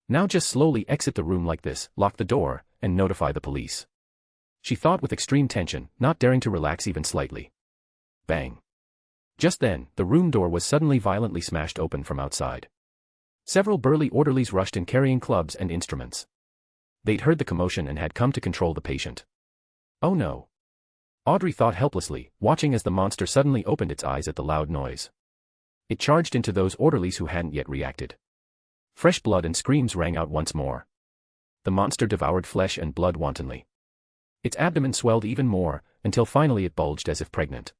Now just slowly exit the room like this, lock the door, and notify the police. She thought with extreme tension, not daring to relax even slightly. Bang. Just then, the room door was suddenly violently smashed open from outside. Several burly orderlies rushed in carrying clubs and instruments. They'd heard the commotion and had come to control the patient. Oh no. Audrey thought helplessly, watching as the monster suddenly opened its eyes at the loud noise. It charged into those orderlies who hadn't yet reacted. Fresh blood and screams rang out once more. The monster devoured flesh and blood wantonly. Its abdomen swelled even more, until finally it bulged as if pregnant.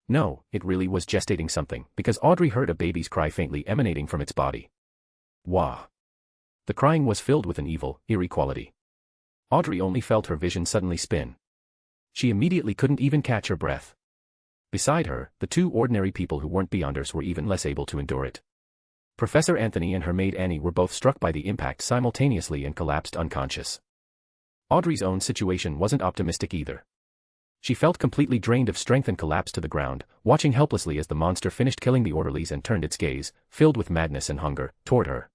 No, it really was gestating something, because Audrey heard a baby's cry faintly emanating from its body. Wah! The crying was filled with an evil, eerie quality. Audrey only felt her vision suddenly spin. She immediately couldn't even catch her breath. Beside her, the two ordinary people who weren't Beyonders were even less able to endure it. Professor Anthony and her maid Annie were both struck by the impact simultaneously and collapsed unconscious. Audrey's own situation wasn't optimistic either. She felt completely drained of strength and collapsed to the ground, watching helplessly as the monster finished killing the orderlies and turned its gaze, filled with madness and hunger, toward her.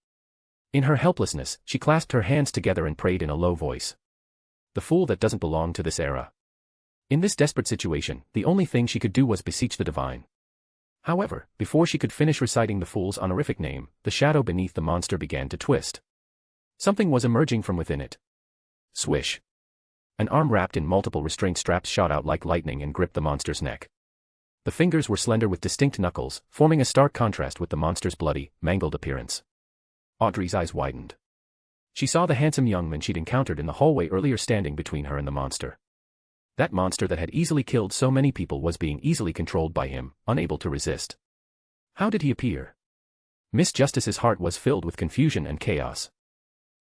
In her helplessness, she clasped her hands together and prayed in a low voice. The fool that doesn't belong to this era. In this desperate situation, the only thing she could do was beseech the divine. However, before she could finish reciting the fool's honorific name, the shadow beneath the monster began to twist. Something was emerging from within it. Swish. An arm wrapped in multiple restraint straps shot out like lightning and gripped the monster's neck. The fingers were slender with distinct knuckles, forming a stark contrast with the monster's bloody, mangled appearance. Audrey's eyes widened. She saw the handsome young man she'd encountered in the hallway earlier standing between her and the monster. That monster that had easily killed so many people was being easily controlled by him, unable to resist. How did he appear? Miss Justice's heart was filled with confusion and chaos.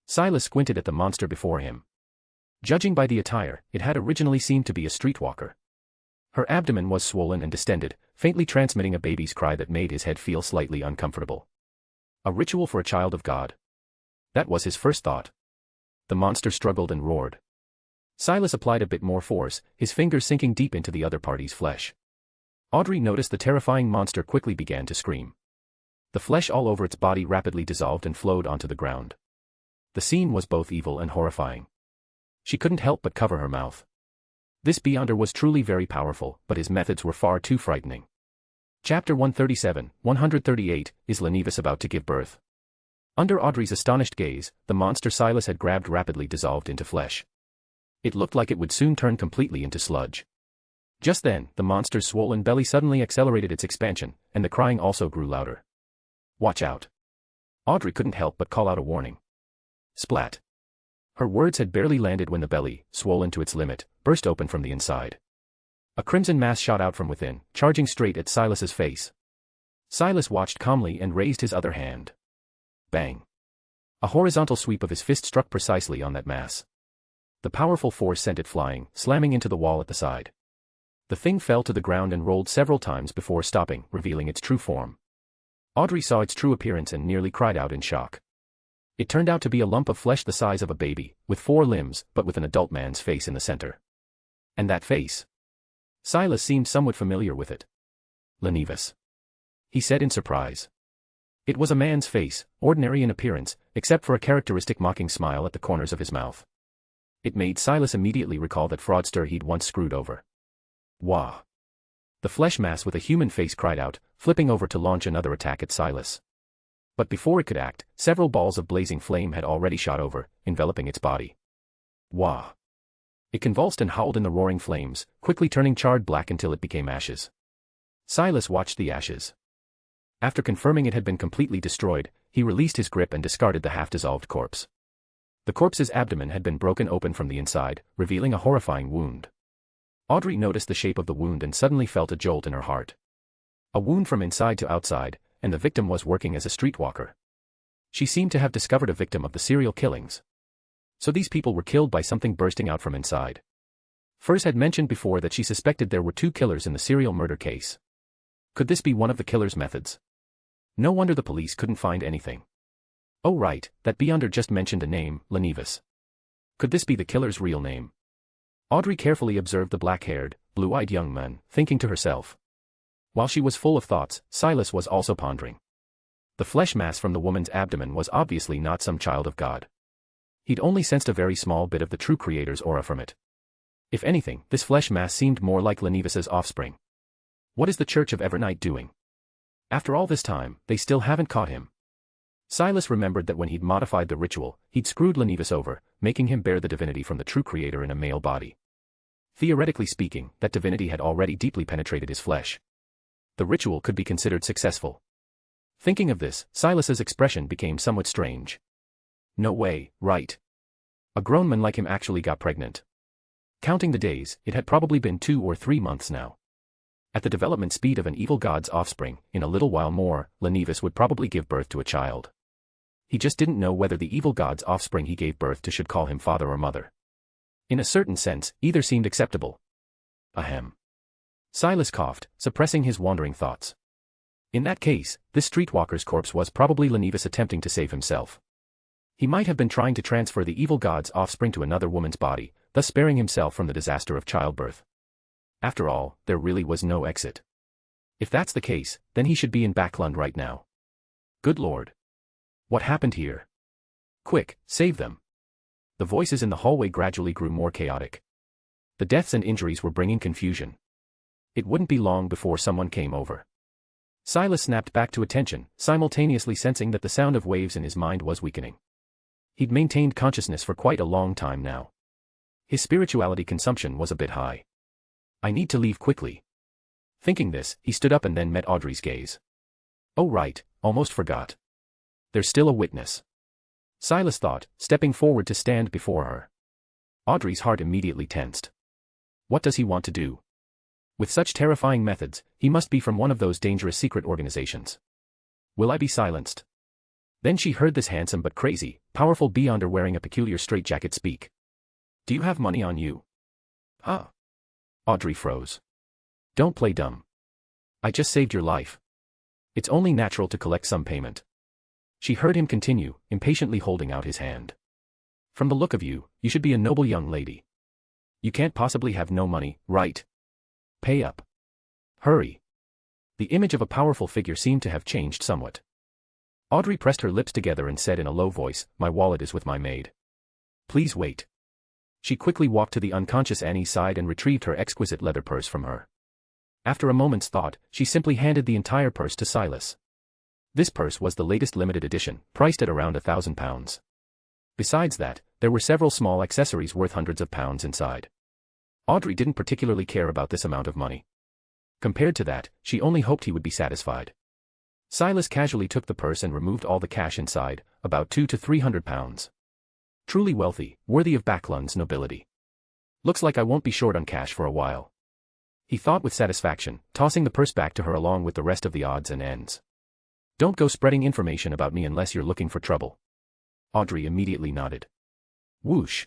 Silas squinted at the monster before him. Judging by the attire, it had originally seemed to be a streetwalker. Her abdomen was swollen and distended, faintly transmitting a baby's cry that made his head feel slightly uncomfortable. A ritual for a child of God. That was his first thought. The monster struggled and roared. Silas applied a bit more force, his fingers sinking deep into the other party's flesh. Audrey noticed the terrifying monster quickly began to scream. The flesh all over its body rapidly dissolved and flowed onto the ground. The scene was both evil and horrifying. She couldn't help but cover her mouth. This Beyonder was truly very powerful, but his methods were far too frightening. Chapter 137, 138, Is Lenivus about to give birth? Under Audrey's astonished gaze, the monster Silas had grabbed rapidly dissolved into flesh. It looked like it would soon turn completely into sludge. Just then, the monster's swollen belly suddenly accelerated its expansion, and the crying also grew louder. Watch out. Audrey couldn't help but call out a warning. Splat. Her words had barely landed when the belly, swollen to its limit, burst open from the inside. A crimson mass shot out from within, charging straight at Silas's face. Silas watched calmly and raised his other hand. Bang. A horizontal sweep of his fist struck precisely on that mass. The powerful force sent it flying, slamming into the wall at the side. The thing fell to the ground and rolled several times before stopping, revealing its true form. Audrey saw its true appearance and nearly cried out in shock. It turned out to be a lump of flesh the size of a baby, with 4 limbs but with an adult man's face in the center. And that face. Silas seemed somewhat familiar with it. Lenevis. He said in surprise. It was a man's face, ordinary in appearance, except for a characteristic mocking smile at the corners of his mouth. It made Silas immediately recall that fraudster he'd once screwed over. Wah! The flesh mass with a human face cried out, flipping over to launch another attack at Silas. But before it could act, several balls of blazing flame had already shot over, enveloping its body. Wah! It convulsed and howled in the roaring flames, quickly turning charred black until it became ashes. Silas watched the ashes. After confirming it had been completely destroyed, he released his grip and discarded the half-dissolved corpse. The corpse's abdomen had been broken open from the inside, revealing a horrifying wound. Audrey noticed the shape of the wound and suddenly felt a jolt in her heart. A wound from inside to outside, and the victim was working as a streetwalker. She seemed to have discovered a victim of the serial killings. So these people were killed by something bursting out from inside. Furs had mentioned before that she suspected there were 2 killers in the serial murder case. Could this be one of the killer's methods? No wonder the police couldn't find anything. Oh right, that Beyonder just mentioned a name, Lenevis. Could this be the killer's real name? Audrey carefully observed the black-haired, blue-eyed young man, thinking to herself. While she was full of thoughts, Silas was also pondering. The flesh mass from the woman's abdomen was obviously not some child of God. He'd only sensed a very small bit of the true creator's aura from it. If anything, this flesh mass seemed more like Lenevis's offspring. What is the Church of Evernight doing? After all this time, they still haven't caught him. Silas remembered that when he'd modified the ritual, he'd screwed Lenevis over, making him bear the divinity from the true creator in a male body. Theoretically speaking, that divinity had already deeply penetrated his flesh. The ritual could be considered successful. Thinking of this, Silas's expression became somewhat strange. No way, right? A grown man like him actually got pregnant. Counting the days, it had probably been 2 or 3 months now. At the development speed of an evil god's offspring, in a little while more, Lenevis would probably give birth to a child. He just didn't know whether the evil god's offspring he gave birth to should call him father or mother. In a certain sense, either seemed acceptable. Ahem. Silas coughed, suppressing his wandering thoughts. In that case, this streetwalker's corpse was probably Lenevis attempting to save himself. He might have been trying to transfer the evil god's offspring to another woman's body, thus sparing himself from the disaster of childbirth. After all, there really was no exit. If that's the case, then he should be in Backlund right now. Good Lord. What happened here? Quick, save them. The voices in the hallway gradually grew more chaotic. The deaths and injuries were bringing confusion. It wouldn't be long before someone came over. Silas snapped back to attention, simultaneously sensing that the sound of waves in his mind was weakening. He'd maintained consciousness for quite a long time now. His spirituality consumption was a bit high. I need to leave quickly. Thinking this, he stood up and then met Audrey's gaze. Oh right, almost forgot. There's still a witness. Silas thought, stepping forward to stand before her. Audrey's heart immediately tensed. What does he want to do? With such terrifying methods, he must be from one of those dangerous secret organizations. Will I be silenced? Then she heard this handsome but crazy, powerful Beyonder wearing a peculiar straitjacket speak. Do you have money on you? Ah. Audrey froze. Don't play dumb. I just saved your life. It's only natural to collect some payment. She heard him continue, impatiently holding out his hand. From the look of you, you should be a noble young lady. You can't possibly have no money, right? Pay up. Hurry. The image of a powerful figure seemed to have changed somewhat. Audrey pressed her lips together and said in a low voice, my wallet is with my maid. Please wait. She quickly walked to the unconscious Annie's side and retrieved her exquisite leather purse from her. After a moment's thought, she simply handed the entire purse to Silas. This purse was the latest limited edition, priced at around £1,000. Besides that, there were several small accessories worth hundreds of pounds inside. Audrey didn't particularly care about this amount of money. Compared to that, she only hoped he would be satisfied. Silas casually took the purse and removed all the cash inside, about £200 to £300. Truly wealthy, worthy of Backlund's nobility. Looks like I won't be short on cash for a while. He thought with satisfaction, tossing the purse back to her along with the rest of the odds and ends. Don't go spreading information about me unless you're looking for trouble. Audrey immediately nodded. Whoosh.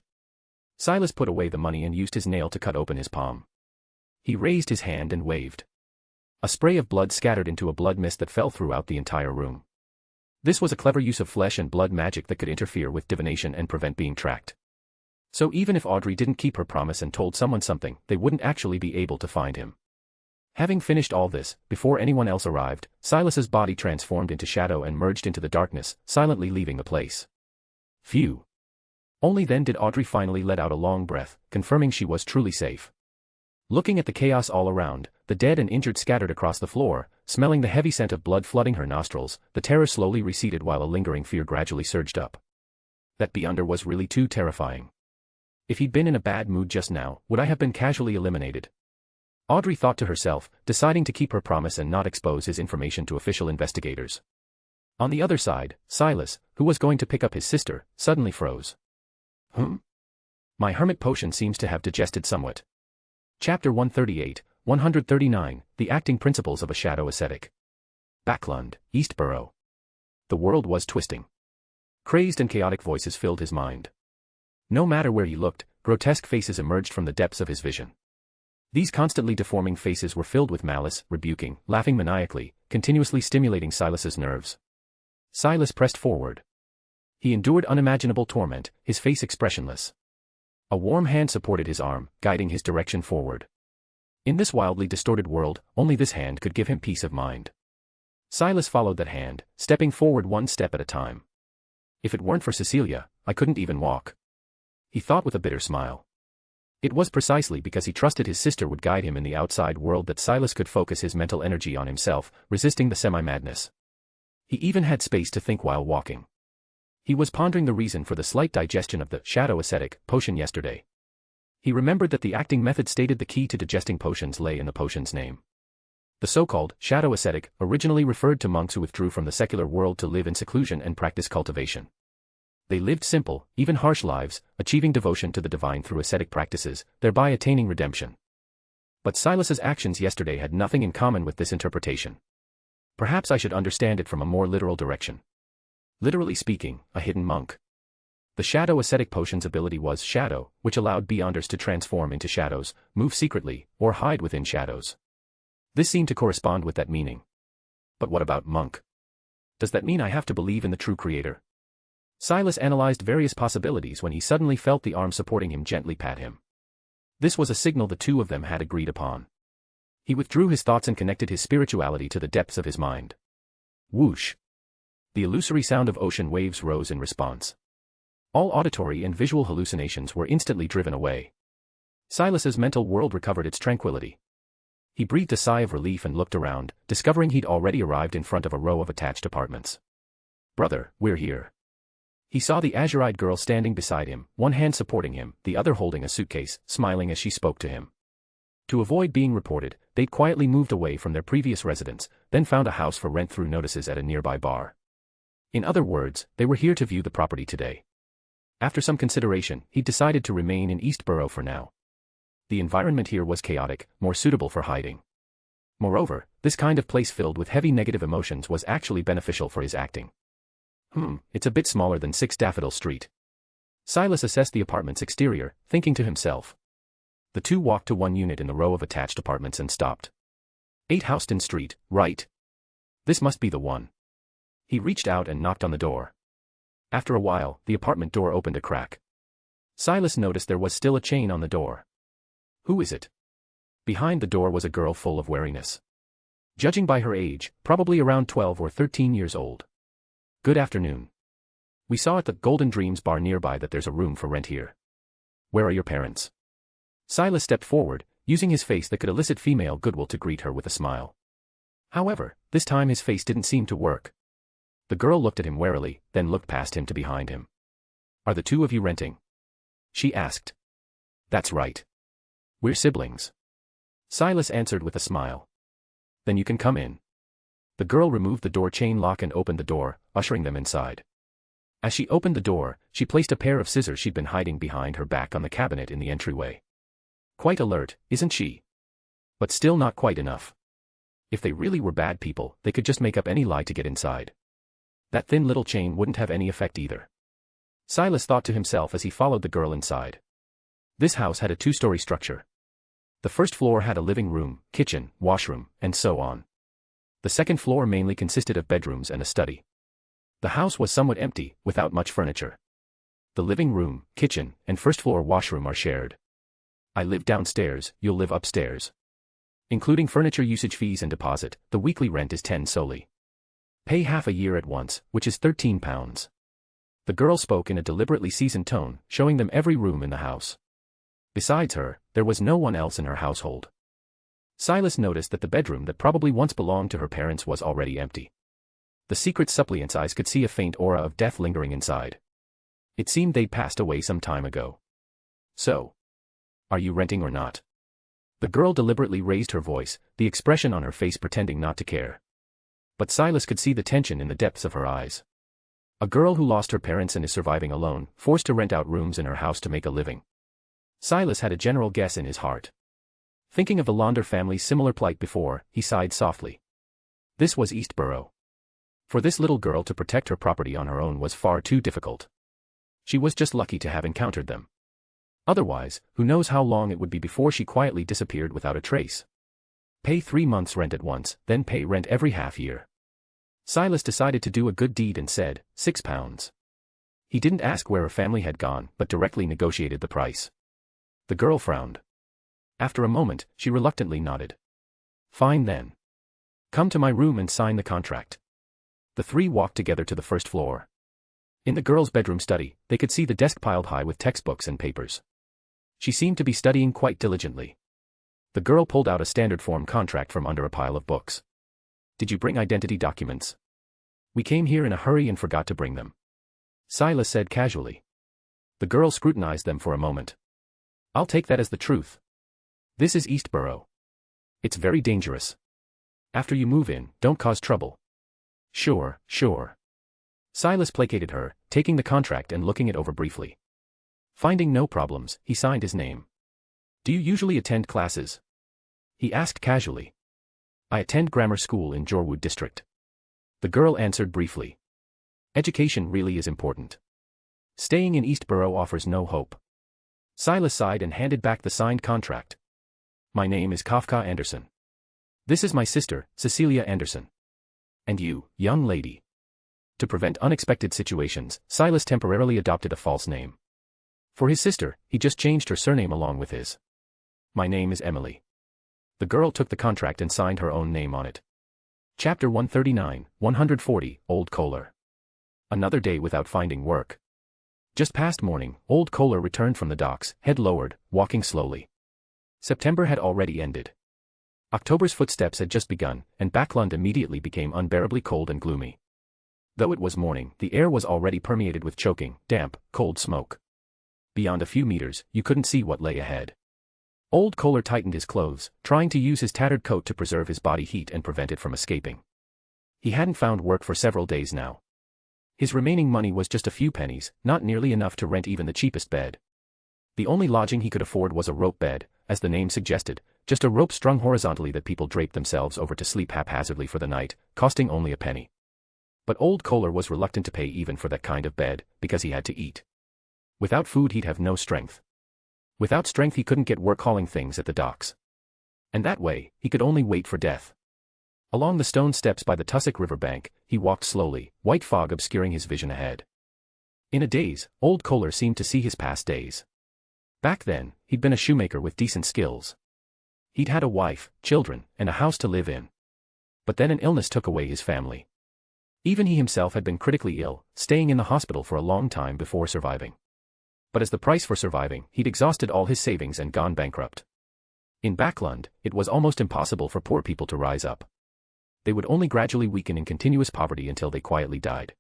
Silas put away the money and used his nail to cut open his palm. He raised his hand and waved. A spray of blood scattered into a blood mist that fell throughout the entire room. This was a clever use of flesh and blood magic that could interfere with divination and prevent being tracked. So even if Audrey didn't keep her promise and told someone something, they wouldn't actually be able to find him. Having finished all this, before anyone else arrived, Silas's body transformed into shadow and merged into the darkness, silently leaving the place. Phew. Only then did Audrey finally let out a long breath, confirming she was truly safe. Looking at the chaos all around, the dead and injured scattered across the floor, smelling the heavy scent of blood flooding her nostrils, the terror slowly receded while a lingering fear gradually surged up. That Beyonder was really too terrifying. If he'd been in a bad mood just now, would I have been casually eliminated? Audrey thought to herself, deciding to keep her promise and not expose his information to official investigators. On the other side, Silas, who was going to pick up his sister, suddenly froze. My hermit potion seems to have digested somewhat. Chapter 138, 139, The Acting Principles of a Shadow Ascetic. Backlund, Eastborough. The world was twisting. Crazed and chaotic voices filled his mind. No matter where he looked, grotesque faces emerged from the depths of his vision. These constantly deforming faces were filled with malice, rebuking, laughing maniacally, continuously stimulating Silas's nerves. Silas pressed forward. He endured unimaginable torment, his face expressionless. A warm hand supported his arm, guiding his direction forward. In this wildly distorted world, only this hand could give him peace of mind. Silas followed that hand, stepping forward one step at a time. If it weren't for Cecilia, I couldn't even walk. He thought with a bitter smile. It was precisely because he trusted his sister would guide him in the outside world that Silas could focus his mental energy on himself, resisting the semi-madness. He even had space to think while walking. He was pondering the reason for the slight digestion of the shadow ascetic potion yesterday. He remembered that the acting method stated the key to digesting potions lay in the potion's name. The so-called shadow ascetic originally referred to monks who withdrew from the secular world to live in seclusion and practice cultivation. They lived simple, even harsh lives, achieving devotion to the divine through ascetic practices, thereby attaining redemption. But Silas's actions yesterday had nothing in common with this interpretation. Perhaps I should understand it from a more literal direction. Literally speaking, a hidden monk. The shadow ascetic potion's ability was shadow, which allowed Beyonders to transform into shadows, move secretly, or hide within shadows. This seemed to correspond with that meaning. But what about monk? Does that mean I have to believe in the true creator? Silas analyzed various possibilities when he suddenly felt the arm supporting him gently pat him. This was a signal the two of them had agreed upon. He withdrew his thoughts and connected his spirituality to the depths of his mind. Whoosh! The illusory sound of ocean waves rose in response. All auditory and visual hallucinations were instantly driven away. Silas's mental world recovered its tranquility. He breathed a sigh of relief and looked around, discovering he'd already arrived in front of a row of attached apartments. Brother, we're here. He saw the azure-eyed girl standing beside him, one hand supporting him, the other holding a suitcase, smiling as she spoke to him. To avoid being reported, they'd quietly moved away from their previous residence, then found a house for rent through notices at a nearby bar. In other words, they were here to view the property today. After some consideration, he decided to remain in Eastborough for now. The environment here was chaotic, more suitable for hiding. Moreover, this kind of place filled with heavy negative emotions was actually beneficial for his acting. It's a bit smaller than 6 Daffodil Street. Silas assessed the apartment's exterior, thinking to himself. The two walked to one unit in the row of attached apartments and stopped. 8 Houston Street, right? This must be the one. He reached out and knocked on the door. After a while, the apartment door opened a crack. Silas noticed there was still a chain on the door. Who is it? Behind the door was a girl full of wariness. Judging by her age, probably around 12 or 13 years old. Good afternoon. We saw at the Golden Dreams bar nearby that there's a room for rent here. Where are your parents? Silas stepped forward, using his face that could elicit female goodwill to greet her with a smile. However, this time his face didn't seem to work. The girl looked at him warily, then looked past him to behind him. Are the two of you renting? She asked. That's right. We're siblings. Silas answered with a smile. Then you can come in. The girl removed the door chain lock and opened the door, ushering them inside. As she opened the door, she placed a pair of scissors she'd been hiding behind her back on the cabinet in the entryway. Quite alert, isn't she? But still not quite enough. If they really were bad people, they could just make up any lie to get inside. That thin little chain wouldn't have any effect either. Silas thought to himself as he followed the girl inside. This house had a 2-story structure. The first floor had a living room, kitchen, washroom, and so on. The second floor mainly consisted of bedrooms and a study. The house was somewhat empty, without much furniture. The living room, kitchen, and first-floor washroom are shared. I live downstairs, you'll live upstairs. Including furniture usage fees and deposit, the weekly rent is 10 solely. Pay half a year at once, which is £13. The girl spoke in a deliberately seasoned tone, showing them every room in the house. Besides her, there was no one else in her household. Silas noticed that the bedroom that probably once belonged to her parents was already empty. The Secrets Suppliant's eyes could see a faint aura of death lingering inside. It seemed they'd passed away some time ago. So, are you renting or not? The girl deliberately raised her voice, the expression on her face pretending not to care. But Silas could see the tension in the depths of her eyes. A girl who lost her parents and is surviving alone, forced to rent out rooms in her house to make a living. Silas had a general guess in his heart. Thinking of the Londer family's similar plight before, he sighed softly. This was Eastborough. For this little girl to protect her property on her own was far too difficult. She was just lucky to have encountered them. Otherwise, who knows how long it would be before she quietly disappeared without a trace. Pay 3 months' rent at once, then pay rent every half year. Silas decided to do a good deed and said, £6. He didn't ask where her family had gone, but directly negotiated the price. The girl frowned. After a moment, she reluctantly nodded. Fine then. Come to my room and sign the contract. The three walked together to the first floor. In the girl's bedroom study, they could see the desk piled high with textbooks and papers. She seemed to be studying quite diligently. The girl pulled out a standard form contract from under a pile of books. Did you bring identity documents? We came here in a hurry and forgot to bring them. Silas said casually. The girl scrutinized them for a moment. I'll take that as the truth. This is Eastborough. It's very dangerous. After you move in, don't cause trouble. Sure, sure. Silas placated her, taking the contract and looking it over briefly. Finding no problems, he signed his name. Do you usually attend classes? He asked casually. I attend grammar school in Jorwood district. The girl answered briefly. Education really is important. Staying in Eastborough offers no hope. Silas sighed and handed back the signed contract. My name is Kafka Anderson. This is my sister, Cecilia Anderson. And you, young lady. To prevent unexpected situations, Silas temporarily adopted a false name. For his sister, he just changed her surname along with his. My name is Emily. The girl took the contract and signed her own name on it. Chapter 139, 140, Old Kohler. Another day without finding work. Just past morning, Old Kohler returned from the docks, head lowered, walking slowly. September had already ended. October's footsteps had just begun, and Backlund immediately became unbearably cold and gloomy. Though it was morning, the air was already permeated with choking, damp, cold smoke. Beyond a few meters, you couldn't see what lay ahead. Old Kohler tightened his clothes, trying to use his tattered coat to preserve his body heat and prevent it from escaping. He hadn't found work for several days now. His remaining money was just a few pennies, not nearly enough to rent even the cheapest bed. The only lodging he could afford was a rope bed, as the name suggested, just a rope strung horizontally that people draped themselves over to sleep haphazardly for the night, costing only a penny. But Old Kohler was reluctant to pay even for that kind of bed, because he had to eat. Without food he'd have no strength. Without strength he couldn't get work hauling things at the docks. And that way, he could only wait for death. Along the stone steps by the tussock river bank, he walked slowly, white fog obscuring his vision ahead. In a daze, Old Kohler seemed to see his past days. Back then, he'd been a shoemaker with decent skills. He'd had a wife, children, and a house to live in. But then an illness took away his family. Even he himself had been critically ill, staying in the hospital for a long time before surviving. But as the price for surviving, he'd exhausted all his savings and gone bankrupt. In Backlund, it was almost impossible for poor people to rise up. They would only gradually weaken in continuous poverty until they quietly died.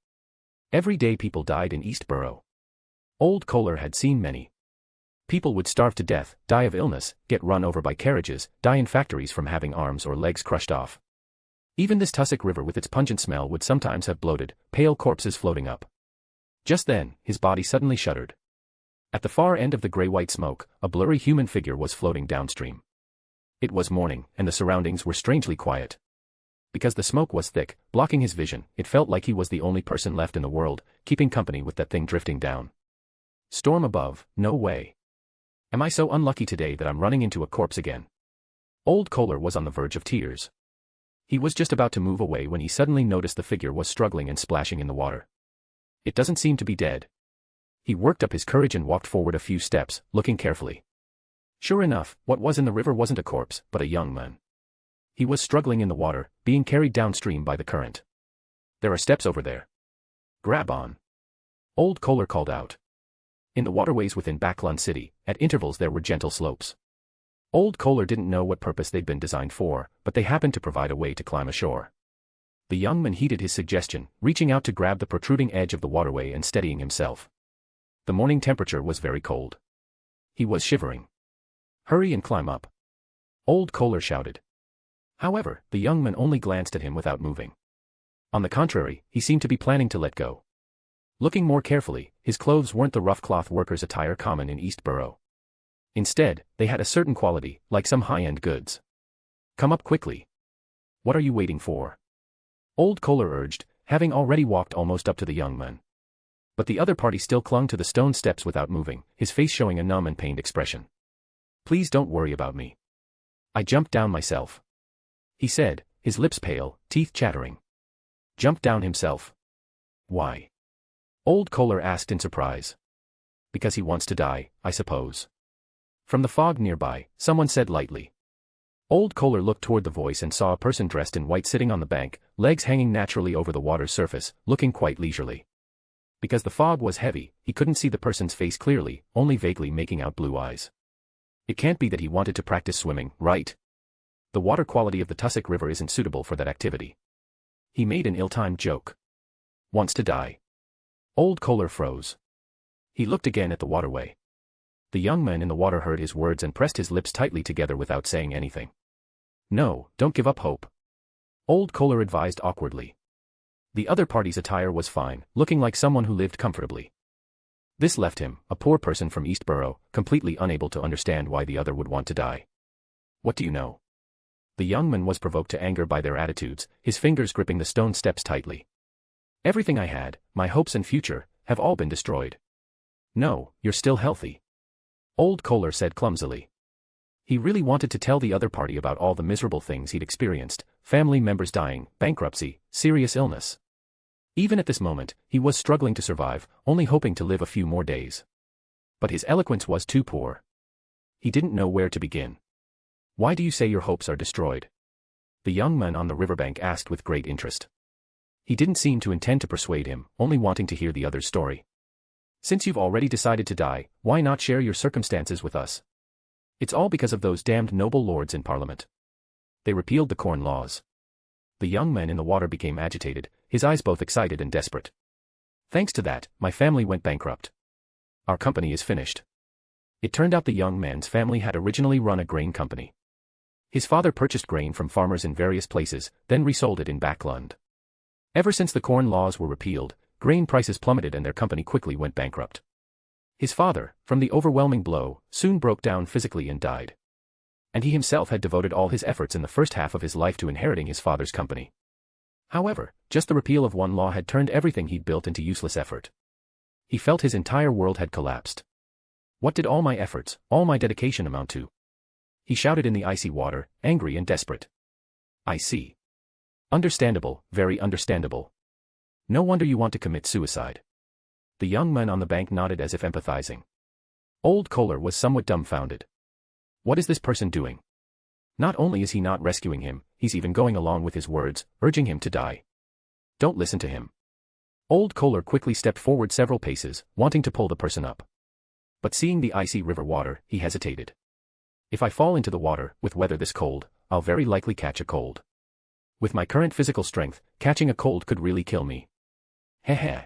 Every day people died in Eastborough. Old Kohler had seen many. People would starve to death, die of illness, get run over by carriages, die in factories from having arms or legs crushed off. Even this tussock river with its pungent smell would sometimes have bloated, pale corpses floating up. Just then, his body suddenly shuddered. At the far end of the gray-white smoke, a blurry human figure was floating downstream. It was morning, and the surroundings were strangely quiet. Because the smoke was thick, blocking his vision, it felt like he was the only person left in the world, keeping company with that thing drifting down. Storm above, no way. Am I so unlucky today that I'm running into a corpse again? Old Kohler was on the verge of tears. He was just about to move away when he suddenly noticed the figure was struggling and splashing in the water. It doesn't seem to be dead. He worked up his courage and walked forward a few steps, looking carefully. Sure enough, what was in the river wasn't a corpse, but a young man. He was struggling in the water, being carried downstream by the current. There are steps over there. Grab on. Old Kohler called out. In the waterways within Backlund City, at intervals there were gentle slopes. Old Kohler didn't know what purpose they'd been designed for, but they happened to provide a way to climb ashore. The young man heeded his suggestion, reaching out to grab the protruding edge of the waterway and steadying himself. The morning temperature was very cold. He was shivering. Hurry and climb up. Old Kohler shouted. However, the young man only glanced at him without moving. On the contrary, he seemed to be planning to let go. Looking more carefully, his clothes weren't the rough cloth workers' attire common in East Borough. Instead, they had a certain quality, like some high-end goods. Come up quickly. What are you waiting for? Old Kohler urged, having already walked almost up to the young man. But the other party still clung to the stone steps without moving, his face showing a numb and pained expression. Please don't worry about me. I jumped down myself. He said, his lips pale, teeth chattering. Jumped down himself? Why? Old Kohler asked in surprise. Because he wants to die, I suppose. From the fog nearby, someone said lightly. Old Kohler looked toward the voice and saw a person dressed in white sitting on the bank, legs hanging naturally over the water's surface, looking quite leisurely. Because the fog was heavy, he couldn't see the person's face clearly, only vaguely making out blue eyes. It can't be that he wanted to practice swimming, right? The water quality of the Tussock River isn't suitable for that activity. He made an ill-timed joke. Wants to die. Old Kohler froze. He looked again at the waterway. The young man in the water heard his words and pressed his lips tightly together without saying anything. No, don't give up hope. Old Kohler advised awkwardly. The other party's attire was fine, looking like someone who lived comfortably. This left him, a poor person from East Borough, completely unable to understand why the other would want to die. What do you know? The young man was provoked to anger by their attitudes, his fingers gripping the stone steps tightly. Everything I had, my hopes and future, have all been destroyed. No, you're still healthy. Old Kohler said clumsily. He really wanted to tell the other party about all the miserable things he'd experienced, family members dying, bankruptcy, serious illness. Even at this moment, he was struggling to survive, only hoping to live a few more days. But his eloquence was too poor. He didn't know where to begin. Why do you say your hopes are destroyed? The young man on the riverbank asked with great interest. He didn't seem to intend to persuade him, only wanting to hear the other's story. Since you've already decided to die, why not share your circumstances with us? It's all because of those damned noble lords in Parliament. They repealed the Corn Laws. The young man in the water became agitated, his eyes both excited and desperate. Thanks to that, my family went bankrupt. Our company is finished. It turned out the young man's family had originally run a grain company. His father purchased grain from farmers in various places, then resold it in Backlund. Ever since the Corn Laws were repealed, grain prices plummeted and their company quickly went bankrupt. His father, from the overwhelming blow, soon broke down physically and died. And he himself had devoted all his efforts in the first half of his life to inheriting his father's company. However, just the repeal of one law had turned everything he'd built into useless effort. He felt his entire world had collapsed. What did all my efforts, all my dedication amount to? He shouted in the icy water, angry and desperate. I see. Understandable, very understandable. No wonder you want to commit suicide. The young man on the bank nodded as if empathizing. Old Kohler was somewhat dumbfounded. What is this person doing? Not only is he not rescuing him, he's even going along with his words, urging him to die. Don't listen to him. Old Kohler quickly stepped forward several paces, wanting to pull the person up. But seeing the icy river water, he hesitated. If I fall into the water, with weather this cold, I'll very likely catch a cold. With my current physical strength, catching a cold could really kill me. Heh.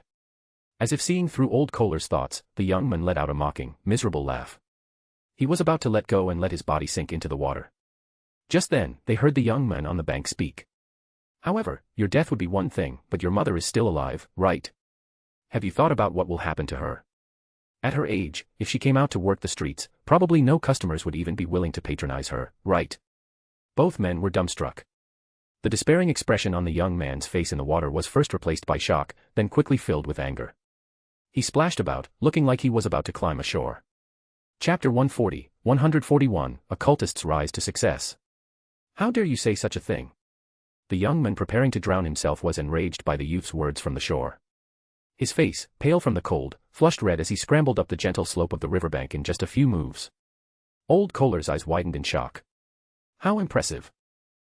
As if seeing through Old Kohler's thoughts, the young man let out a mocking, miserable laugh. He was about to let go and let his body sink into the water. Just then, they heard the young man on the bank speak. However, your death would be one thing, but your mother is still alive, right? Have you thought about what will happen to her? At her age, if she came out to work the streets, probably no customers would even be willing to patronize her, right? Both men were dumbstruck. The despairing expression on the young man's face in the water was first replaced by shock, then quickly filled with anger. He splashed about, looking like he was about to climb ashore. Chapter 141, Occultist's Rise to Success. How dare you say such a thing? The young man preparing to drown himself was enraged by the youth's words from the shore. His face, pale from the cold, flushed red as he scrambled up the gentle slope of the riverbank in just a few moves. Old Kohler's eyes widened in shock. How impressive.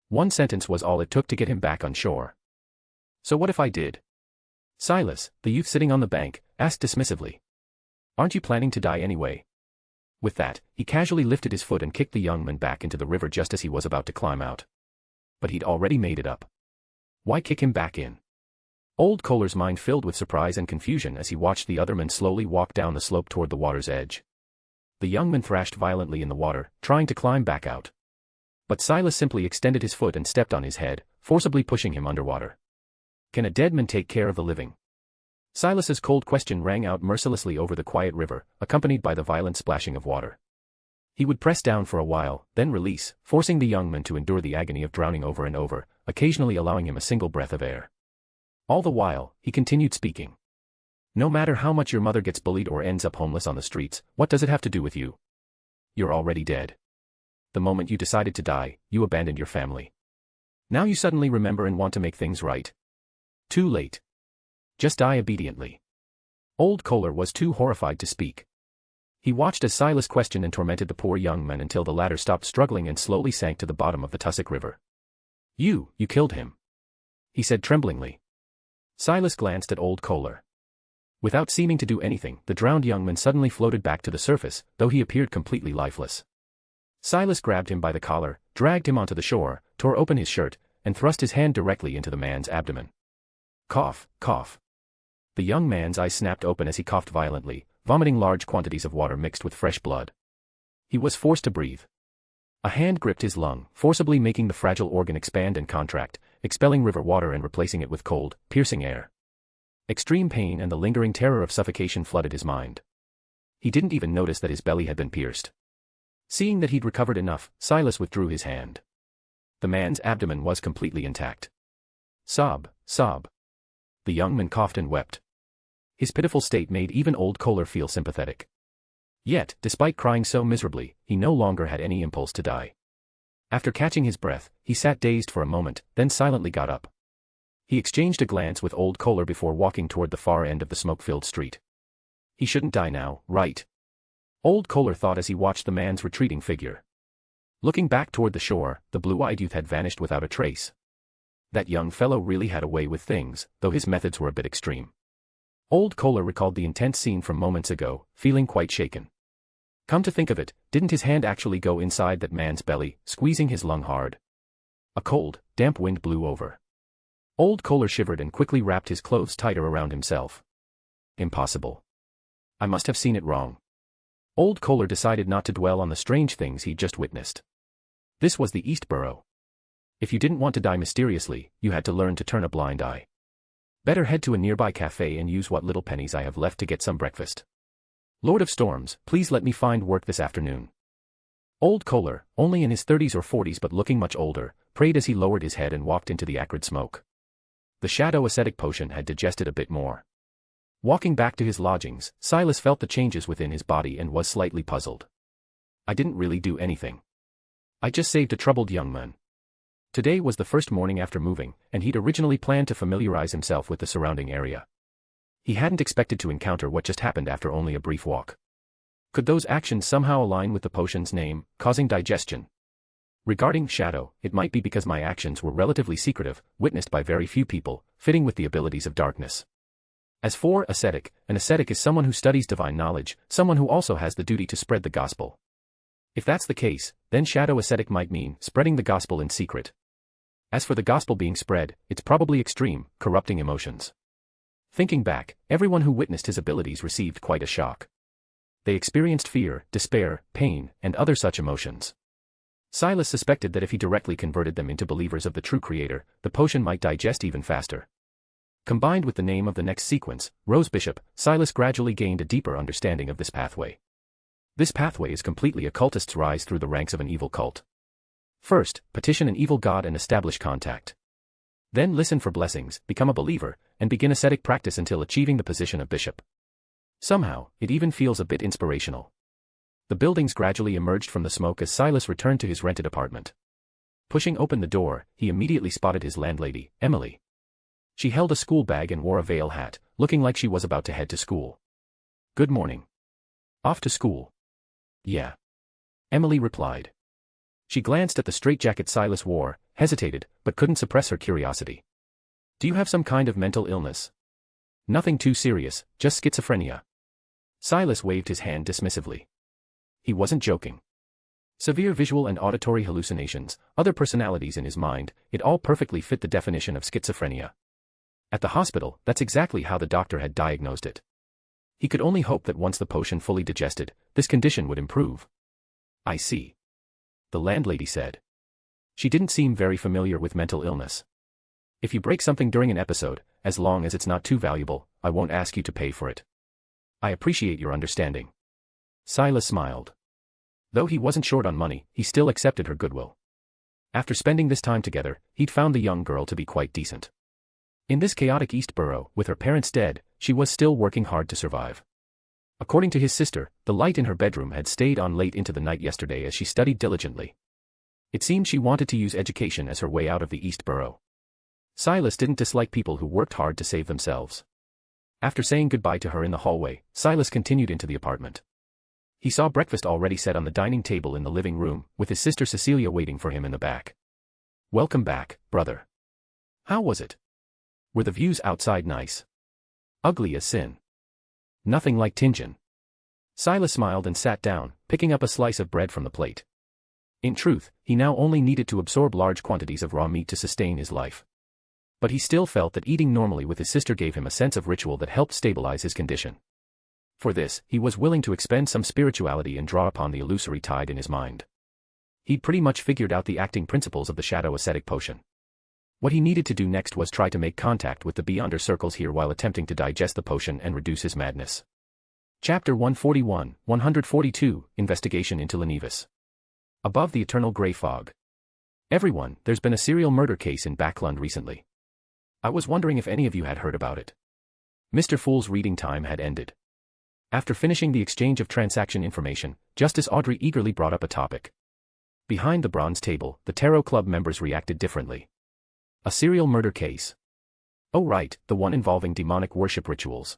One sentence was all it took to get him back on shore. So what if I did? Silas, the youth sitting on the bank, asked dismissively. Aren't you planning to die anyway? With that, he casually lifted his foot and kicked the young man back into the river just as he was about to climb out. But he'd already made it up. Why kick him back in? Old Kohler's mind filled with surprise and confusion as he watched the other man slowly walk down the slope toward the water's edge. The young man thrashed violently in the water, trying to climb back out. But Silas simply extended his foot and stepped on his head, forcibly pushing him underwater. Can a dead man take care of the living? Silas's cold question rang out mercilessly over the quiet river, accompanied by the violent splashing of water. He would press down for a while, then release, forcing the young man to endure the agony of drowning over and over, occasionally allowing him a single breath of air. All the while, he continued speaking. No matter how much your mother gets bullied or ends up homeless on the streets, what does it have to do with you? You're already dead. The moment you decided to die, you abandoned your family. Now you suddenly remember and want to make things right. Too late. Just die obediently. Old Kohler was too horrified to speak. He watched as Silas questioned and tormented the poor young man until the latter stopped struggling and slowly sank to the bottom of the tussock river. You killed him. He said tremblingly. Silas glanced at Old Kohler. Without seeming to do anything, the drowned young man suddenly floated back to the surface, though he appeared completely lifeless. Silas grabbed him by the collar, dragged him onto the shore, tore open his shirt, and thrust his hand directly into the man's abdomen. Cough, cough. The young man's eyes snapped open as he coughed violently, vomiting large quantities of water mixed with fresh blood. He was forced to breathe. A hand gripped his lung, forcibly making the fragile organ expand and contract, expelling river water and replacing it with cold, piercing air. Extreme pain and the lingering terror of suffocation flooded his mind. He didn't even notice that his belly had been pierced. Seeing that he'd recovered enough, Silas withdrew his hand. The man's abdomen was completely intact. Sob, sob. The young man coughed and wept. His pitiful state made even Old Kohler feel sympathetic. Yet, despite crying so miserably, he no longer had any impulse to die. After catching his breath, he sat dazed for a moment, then silently got up. He exchanged a glance with Old Kohler before walking toward the far end of the smoke-filled street. He shouldn't die now, right? Old Kohler thought as he watched the man's retreating figure. Looking back toward the shore, the blue-eyed youth had vanished without a trace. That young fellow really had a way with things, though his methods were a bit extreme. Old Kohler recalled the intense scene from moments ago, feeling quite shaken. Come to think of it, didn't his hand actually go inside that man's belly, squeezing his lung hard? A cold, damp wind blew over. Old Kohler shivered and quickly wrapped his clothes tighter around himself. Impossible. I must have seen it wrong. Old Kohler decided not to dwell on the strange things he'd just witnessed. This was the East Borough. If you didn't want to die mysteriously, you had to learn to turn a blind eye. Better head to a nearby cafe and use what little pennies I have left to get some breakfast. Lord of Storms, please let me find work this afternoon. Old Kohler, only in his 30s or 40s but looking much older, prayed as he lowered his head and walked into the acrid smoke. The shadow ascetic potion had digested a bit more. Walking back to his lodgings, Silas felt the changes within his body and was slightly puzzled. I didn't really do anything. I just saved a troubled young man. Today was the first morning after moving, and he'd originally planned to familiarize himself with the surrounding area. He hadn't expected to encounter what just happened after only a brief walk. Could those actions somehow align with the potion's name, causing digestion? Regarding shadow, it might be because my actions were relatively secretive, witnessed by very few people, fitting with the abilities of darkness. As for ascetic, an ascetic is someone who studies divine knowledge, someone who also has the duty to spread the gospel. If that's the case, then shadow ascetic might mean spreading the gospel in secret. As for the gospel being spread, it's probably extreme, corrupting emotions. Thinking back, everyone who witnessed his abilities received quite a shock. They experienced fear, despair, pain, and other such emotions. Silas suspected that if he directly converted them into believers of the true Creator, the potion might digest even faster. Combined with the name of the next sequence, Rose Bishop, Silas gradually gained a deeper understanding of this pathway. This pathway is completely occultist's rise through the ranks of an evil cult. First, petition an evil god and establish contact. Then listen for blessings, become a believer, and begin ascetic practice until achieving the position of bishop. Somehow, it even feels a bit inspirational. The buildings gradually emerged from the smoke as Silas returned to his rented apartment. Pushing open the door, he immediately spotted his landlady, Emily. She held a school bag and wore a veil hat, looking like she was about to head to school. "Good morning. Off to school?" "Yeah," Emily replied. She glanced at the straitjacket Silas wore, hesitated, but couldn't suppress her curiosity. "Do you have some kind of mental illness?" "Nothing too serious, just schizophrenia." Silas waved his hand dismissively. He wasn't joking. Severe visual and auditory hallucinations, other personalities in his mind, it all perfectly fit the definition of schizophrenia. At the hospital, that's exactly how the doctor had diagnosed it. He could only hope that once the potion fully digested, this condition would improve. "I see," the landlady said. She didn't seem very familiar with mental illness. "If you break something during an episode, as long as it's not too valuable, I won't ask you to pay for it. I appreciate your understanding." Silas smiled. Though he wasn't short on money, he still accepted her goodwill. After spending this time together, he'd found the young girl to be quite decent. In this chaotic East Borough, with her parents dead, she was still working hard to survive. According to his sister, the light in her bedroom had stayed on late into the night yesterday as she studied diligently. It seemed she wanted to use education as her way out of the East Borough. Silas didn't dislike people who worked hard to save themselves. After saying goodbye to her in the hallway, Silas continued into the apartment. He saw breakfast already set on the dining table in the living room, with his sister Cecilia waiting for him in the back. "Welcome back, brother. How was it? Were the views outside nice?" "Ugly as sin." "Nothing like Tingen." Silas smiled and sat down, picking up a slice of bread from the plate. In truth, he now only needed to absorb large quantities of raw meat to sustain his life. But he still felt that eating normally with his sister gave him a sense of ritual that helped stabilize his condition. For this, he was willing to expend some spirituality and draw upon the illusory tide in his mind. He'd pretty much figured out the acting principles of the shadow ascetic potion. What he needed to do next was try to make contact with the Beyonder circles here while attempting to digest the potion and reduce his madness. Chapter 141, 142, Investigation into Lenivus. Above the eternal grey fog. "Everyone, there's been a serial murder case in Backlund recently. I was wondering if any of you had heard about it." Mr. Fool's reading time had ended. After finishing the exchange of transaction information, Justice Audrey eagerly brought up a topic. Behind the bronze table, the Tarot Club members reacted differently. "A serial murder case. Oh right, the one involving demonic worship rituals."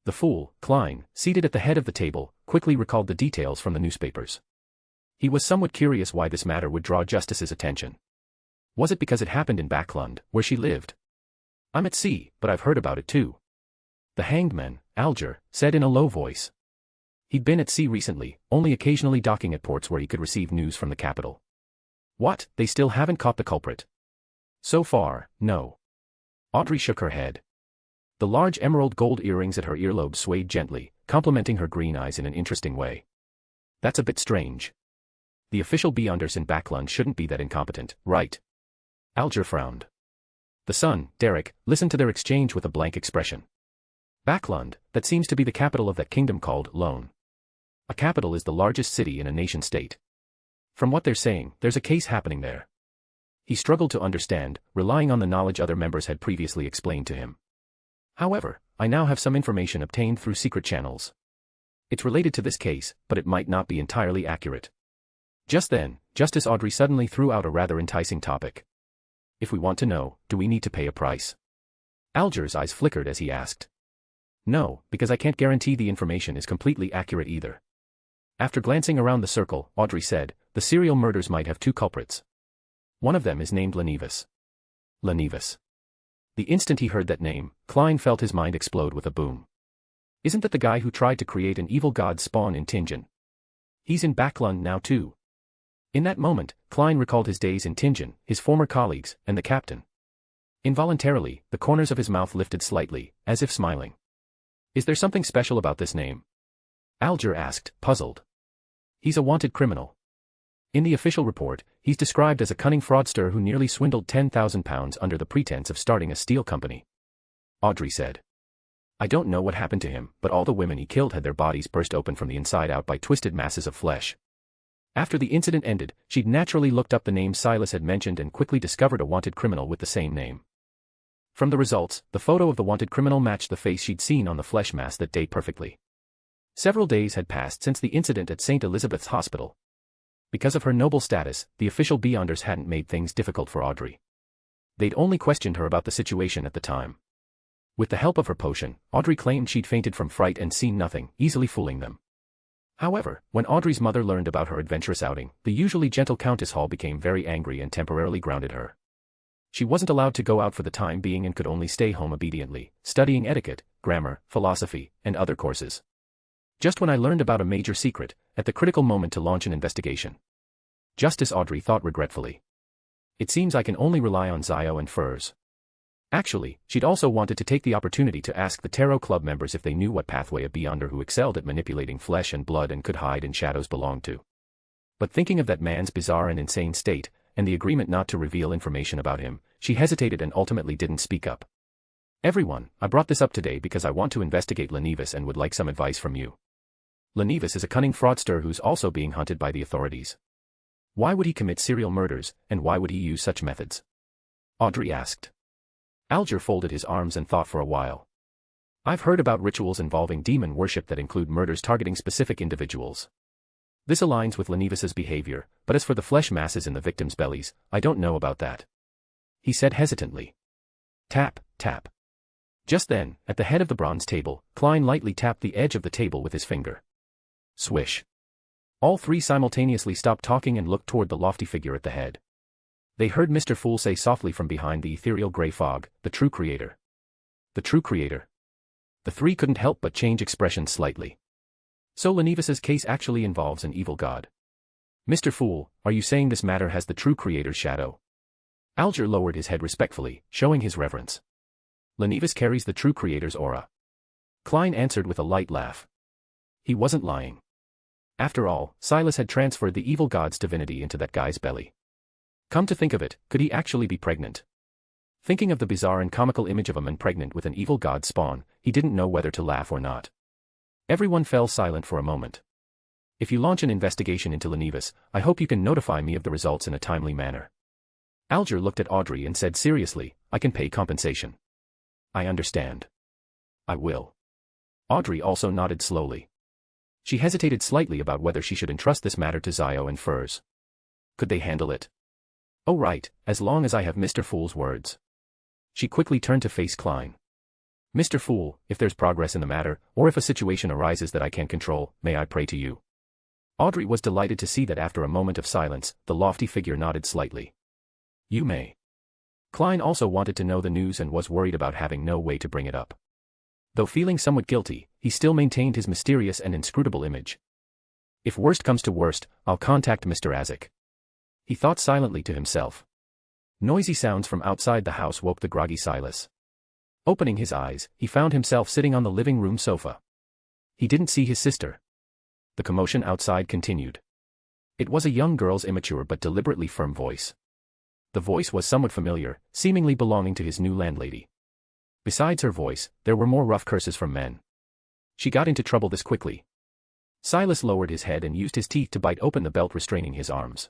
The fool, Klein, seated at the head of the table, quickly recalled the details from the newspapers. He was somewhat curious why this matter would draw Justice's attention. Was it because it happened in Backlund, where she lived? "I'm at sea, but I've heard about it too," the hanged man, Alger, said in a low voice. He'd been at sea recently, only occasionally docking at ports where he could receive news from the capital. "What, they still haven't caught the culprit?" "So far, no." Audrey shook her head. The large emerald gold earrings at her earlobes swayed gently, complementing her green eyes in an interesting way. "That's a bit strange. The official Beyonders in Backlund shouldn't be that incompetent, right?" Alger frowned. The son, Derek, listened to their exchange with a blank expression. "Backlund, that seems to be the capital of that kingdom called Lone. A capital is the largest city in a nation-state. From what they're saying, there's a case happening there." He struggled to understand, relying on the knowledge other members had previously explained to him. "However, I now have some information obtained through secret channels. It's related to this case, but it might not be entirely accurate." Just then, Justice Audrey suddenly threw out a rather enticing topic. "If we want to know, do we need to pay a price?" Alger's eyes flickered as he asked. "No, because I can't guarantee the information is completely accurate either." After glancing around the circle, Audrey said, "The serial murders might have two culprits. One of them is named Lenivus." Lenivus. The instant he heard that name, Klein felt his mind explode with a boom. Isn't that the guy who tried to create an evil god spawn in Tingen? He's in Backlund now too. In that moment, Klein recalled his days in Tingen, his former colleagues, and the captain. Involuntarily, the corners of his mouth lifted slightly, as if smiling. "Is there something special about this name?" Alger asked, puzzled. "He's a wanted criminal. In the official report, he's described as a cunning fraudster who nearly swindled £10,000 under the pretense of starting a steel company," Audrey said. "I don't know what happened to him, but all the women he killed had their bodies burst open from the inside out by twisted masses of flesh." After the incident ended, she'd naturally looked up the name Silas had mentioned and quickly discovered a wanted criminal with the same name. From the results, the photo of the wanted criminal matched the face she'd seen on the flesh mask that day perfectly. Several days had passed since the incident at St. Elizabeth's Hospital. Because of her noble status, the official Beyonders hadn't made things difficult for Audrey. They'd only questioned her about the situation at the time. With the help of her potion, Audrey claimed she'd fainted from fright and seen nothing, easily fooling them. However, when Audrey's mother learned about her adventurous outing, the usually gentle Countess Hall became very angry and temporarily grounded her. She wasn't allowed to go out for the time being and could only stay home obediently, studying etiquette, grammar, philosophy, and other courses. Just when I learned about a major secret, at the critical moment to launch an investigation. Justice, Audrey thought regretfully. It seems I can only rely on Zio and Furs. Actually, she'd also wanted to take the opportunity to ask the Tarot Club members if they knew what pathway a Beyonder who excelled at manipulating flesh and blood and could hide in shadows belonged to. But thinking of that man's bizarre and insane state, and the agreement not to reveal information about him, she hesitated and ultimately didn't speak up. Everyone, I brought this up today because I want to investigate Lenivus and would like some advice from you. Lenivus is a cunning fraudster who's also being hunted by the authorities. Why would he commit serial murders, and why would he use such methods? Audrey asked. Alger folded his arms and thought for a while. I've heard about rituals involving demon worship that include murders targeting specific individuals. This aligns with Lenivus's behavior, but as for the flesh masses in the victims' bellies, I don't know about that. He said hesitantly. Tap, tap. Just then, at the head of the bronze table, Klein lightly tapped the edge of the table with his finger. Swish. All three simultaneously stopped talking and looked toward the lofty figure at the head. They heard Mr. Fool say softly from behind the ethereal gray fog, the true creator. The true creator. The three couldn't help but change expressions slightly. So Lenivus's case actually involves an evil god. Mr. Fool, are you saying this matter has the true creator's shadow? Alger lowered his head respectfully, showing his reverence. Lenivus carries the true creator's aura. Klein answered with a light laugh. He wasn't lying. After all, Silas had transferred the evil god's divinity into that guy's belly. Come to think of it, could he actually be pregnant? Thinking of the bizarre and comical image of a man pregnant with an evil god's spawn, he didn't know whether to laugh or not. Everyone fell silent for a moment. If you launch an investigation into Lenivus, I hope you can notify me of the results in a timely manner. Alger looked at Audrey and said seriously, I can pay compensation. I understand. I will. Audrey also nodded slowly. She hesitated slightly about whether she should entrust this matter to Zio and Furs. Could they handle it? Oh right, as long as I have Mr. Fool's words. She quickly turned to face Klein. Mr. Fool, if there's progress in the matter, or if a situation arises that I can't control, may I pray to you? Audrey was delighted to see that after a moment of silence, the lofty figure nodded slightly. You may. Klein also wanted to know the news and was worried about having no way to bring it up. Though feeling somewhat guilty, he still maintained his mysterious and inscrutable image. If worst comes to worst, I'll contact Mr. Azek. He thought silently to himself. Noisy sounds from outside the house woke the groggy Silas. Opening his eyes, he found himself sitting on the living room sofa. He didn't see his sister. The commotion outside continued. It was a young girl's immature but deliberately firm voice. The voice was somewhat familiar, seemingly belonging to his new landlady. Besides her voice, there were more rough curses from men. She got into trouble this quickly. Silas lowered his head and used his teeth to bite open the belt restraining his arms.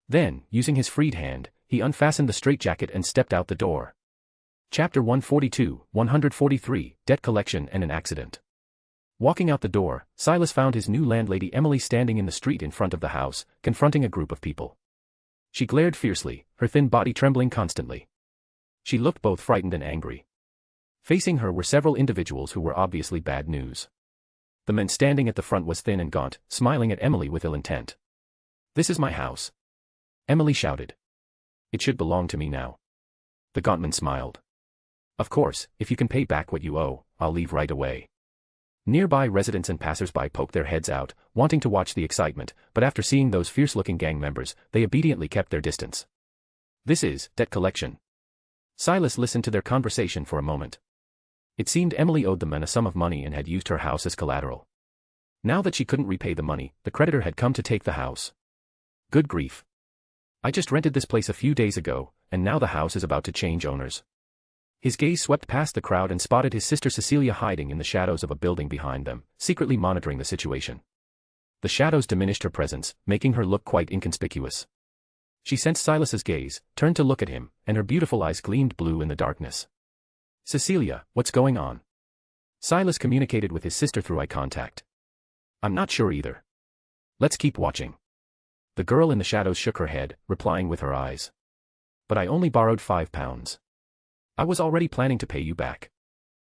Then, using his freed hand, he unfastened the straitjacket and stepped out the door. Chapter 142, 143, Debt Collection and an Accident. Walking out the door, Silas found his new landlady Emily standing in the street in front of the house, confronting a group of people. She glared fiercely, her thin body trembling constantly. She looked both frightened and angry. Facing her were several individuals who were obviously bad news. The man standing at the front was thin and gaunt, smiling at Emily with ill intent. This is my house. Emily shouted. It should belong to me now. The gaunt man smiled. Of course, if you can pay back what you owe, I'll leave right away. Nearby residents and passers-by poked their heads out, wanting to watch the excitement, but after seeing those fierce-looking gang members, they obediently kept their distance. This is debt collection. Silas listened to their conversation for a moment. It seemed Emily owed the men a sum of money and had used her house as collateral. Now that she couldn't repay the money, the creditor had come to take the house. Good grief. I just rented this place a few days ago, and now the house is about to change owners. His gaze swept past the crowd and spotted his sister Cecilia hiding in the shadows of a building behind them, secretly monitoring the situation. The shadows diminished her presence, making her look quite inconspicuous. She sensed Silas's gaze, turned to look at him, and her beautiful eyes gleamed blue in the darkness. Cecilia, what's going on? Silas communicated with his sister through eye contact. I'm not sure either. Let's keep watching. The girl in the shadows shook her head, replying with her eyes. But I only borrowed £5. I was already planning to pay you back.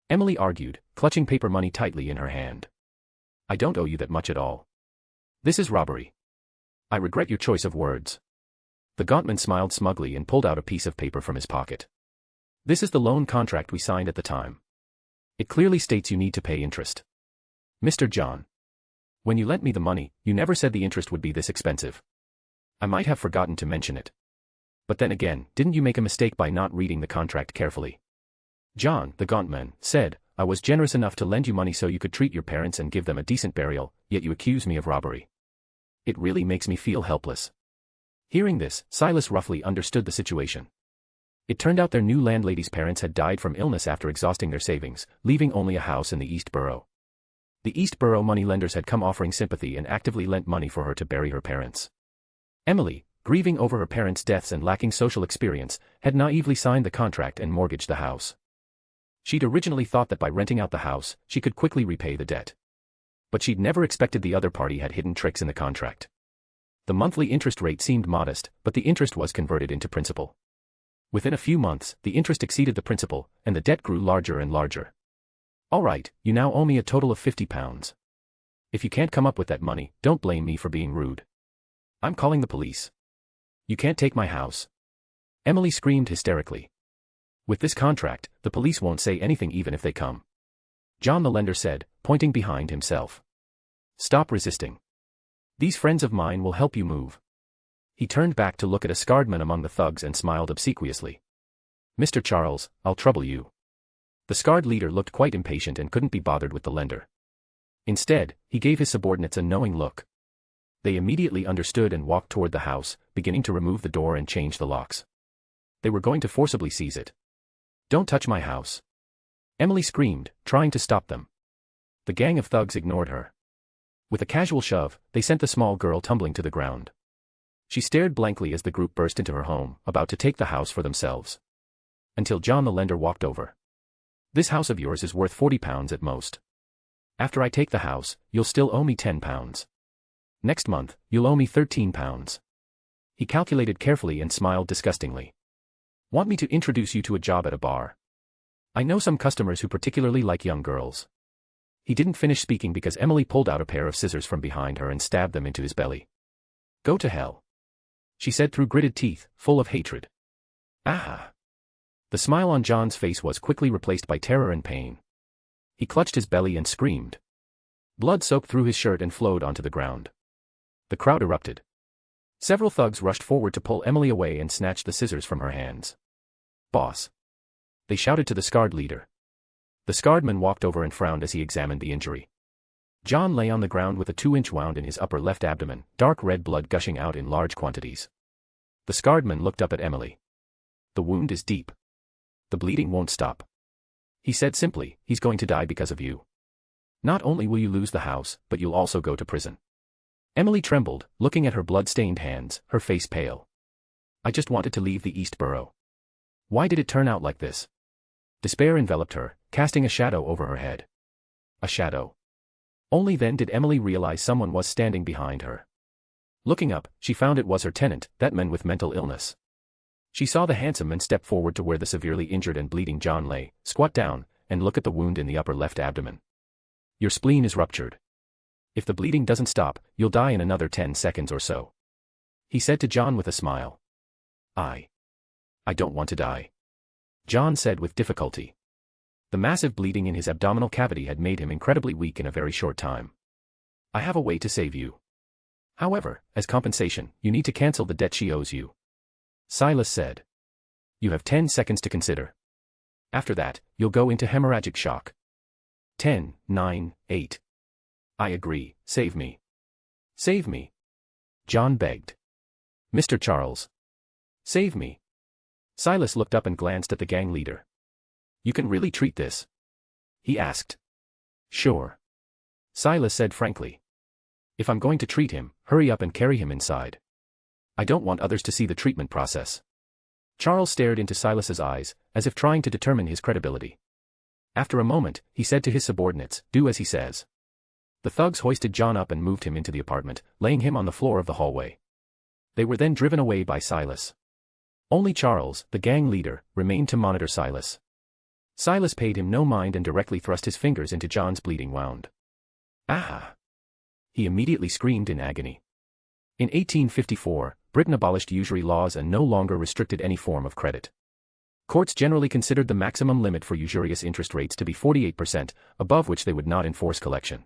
Emily argued, clutching paper money tightly in her hand. I don't owe you that much at all. This is robbery. I regret your choice of words. The gauntman smiled smugly and pulled out a piece of paper from his pocket. This is the loan contract we signed at the time. It clearly states you need to pay interest. Mr. John. When you lent me the money, you never said the interest would be this expensive. I might have forgotten to mention it. But then again, didn't you make a mistake by not reading the contract carefully? John, the gauntman, said, I was generous enough to lend you money so you could treat your parents and give them a decent burial, yet you accuse me of robbery. It really makes me feel helpless. Hearing this, Silas roughly understood the situation. It turned out their new landlady's parents had died from illness after exhausting their savings, leaving only a house in the East Borough. The East Borough moneylenders had come offering sympathy and actively lent money for her to bury her parents. Emily, grieving over her parents' deaths and lacking social experience, had naively signed the contract and mortgaged the house. She'd originally thought that by renting out the house, she could quickly repay the debt. But she'd never expected the other party had hidden tricks in the contract. The monthly interest rate seemed modest, but the interest was converted into principal. Within a few months, the interest exceeded the principal, and the debt grew larger and larger. All right, you now owe me a total of £50. If you can't come up with that money, don't blame me for being rude. I'm calling the police. You can't take my house. Emily screamed hysterically. With this contract, the police won't say anything even if they come. John the lender said, pointing behind himself. Stop resisting. These friends of mine will help you move. He turned back to look at a scarred man among the thugs and smiled obsequiously. Mr. Charles, I'll trouble you. The scarred leader looked quite impatient and couldn't be bothered with the lender. Instead, he gave his subordinates a knowing look. They immediately understood and walked toward the house, beginning to remove the door and change the locks. They were going to forcibly seize it. Don't touch my house. Emily screamed, trying to stop them. The gang of thugs ignored her. With a casual shove, they sent the small girl tumbling to the ground. She stared blankly as the group burst into her home, about to take the house for themselves. Until John the lender walked over. This house of yours is worth £40 at most. After I take the house, you'll still owe me £10. Next month, you'll owe me £13. He calculated carefully and smiled disgustingly. Want me to introduce you to a job at a bar? I know some customers who particularly like young girls. He didn't finish speaking because Emily pulled out a pair of scissors from behind her and stabbed them into his belly. Go to hell. She said through gritted teeth, full of hatred. Ah! The smile on John's face was quickly replaced by terror and pain. He clutched his belly and screamed. Blood soaked through his shirt and flowed onto the ground. The crowd erupted. Several thugs rushed forward to pull Emily away and snatched the scissors from her hands. Boss. They shouted to the scarred leader. The scarred man walked over and frowned as he examined the injury. John lay on the ground with a 2-inch wound in his upper left abdomen, dark red blood gushing out in large quantities. The scarred man looked up at Emily. The wound is deep. The bleeding won't stop. He said simply, he's going to die because of you. Not only will you lose the house, but you'll also go to prison. Emily trembled, looking at her blood-stained hands, her face pale. I just wanted to leave the East Borough. Why did it turn out like this? Despair enveloped her, casting a shadow over her head. A shadow. Only then did Emily realize someone was standing behind her. Looking up, she found it was her tenant, that man with mental illness. She saw the handsome man step forward to where the severely injured and bleeding John lay, squat down, and look at the wound in the upper left abdomen. Your spleen is ruptured. If the bleeding doesn't stop, you'll die in another 10 seconds or so. He said to John with a smile. I don't want to die. John said with difficulty. The massive bleeding in his abdominal cavity had made him incredibly weak in a very short time. I have a way to save you. However, as compensation, you need to cancel the debt she owes you. Silas said. You have 10 seconds to consider. After that, you'll go into hemorrhagic shock. 10, 9, 8. I agree, save me. Save me. John begged. Mr. Charles. Save me. Silas looked up and glanced at the gang leader. You can really treat this? He asked. Sure. Silas said frankly. If I'm going to treat him, hurry up and carry him inside. I don't want others to see the treatment process. Charles stared into Silas's eyes, as if trying to determine his credibility. After a moment, he said to his subordinates, do as he says. The thugs hoisted John up and moved him into the apartment, laying him on the floor of the hallway. They were then driven away by Silas. Only Charles, the gang leader, remained to monitor Silas. Silas paid him no mind and directly thrust his fingers into John's bleeding wound. Ah! He immediately screamed in agony. In 1854, Britain abolished usury laws and no longer restricted any form of credit. Courts generally considered the maximum limit for usurious interest rates to be 48%, above which they would not enforce collection.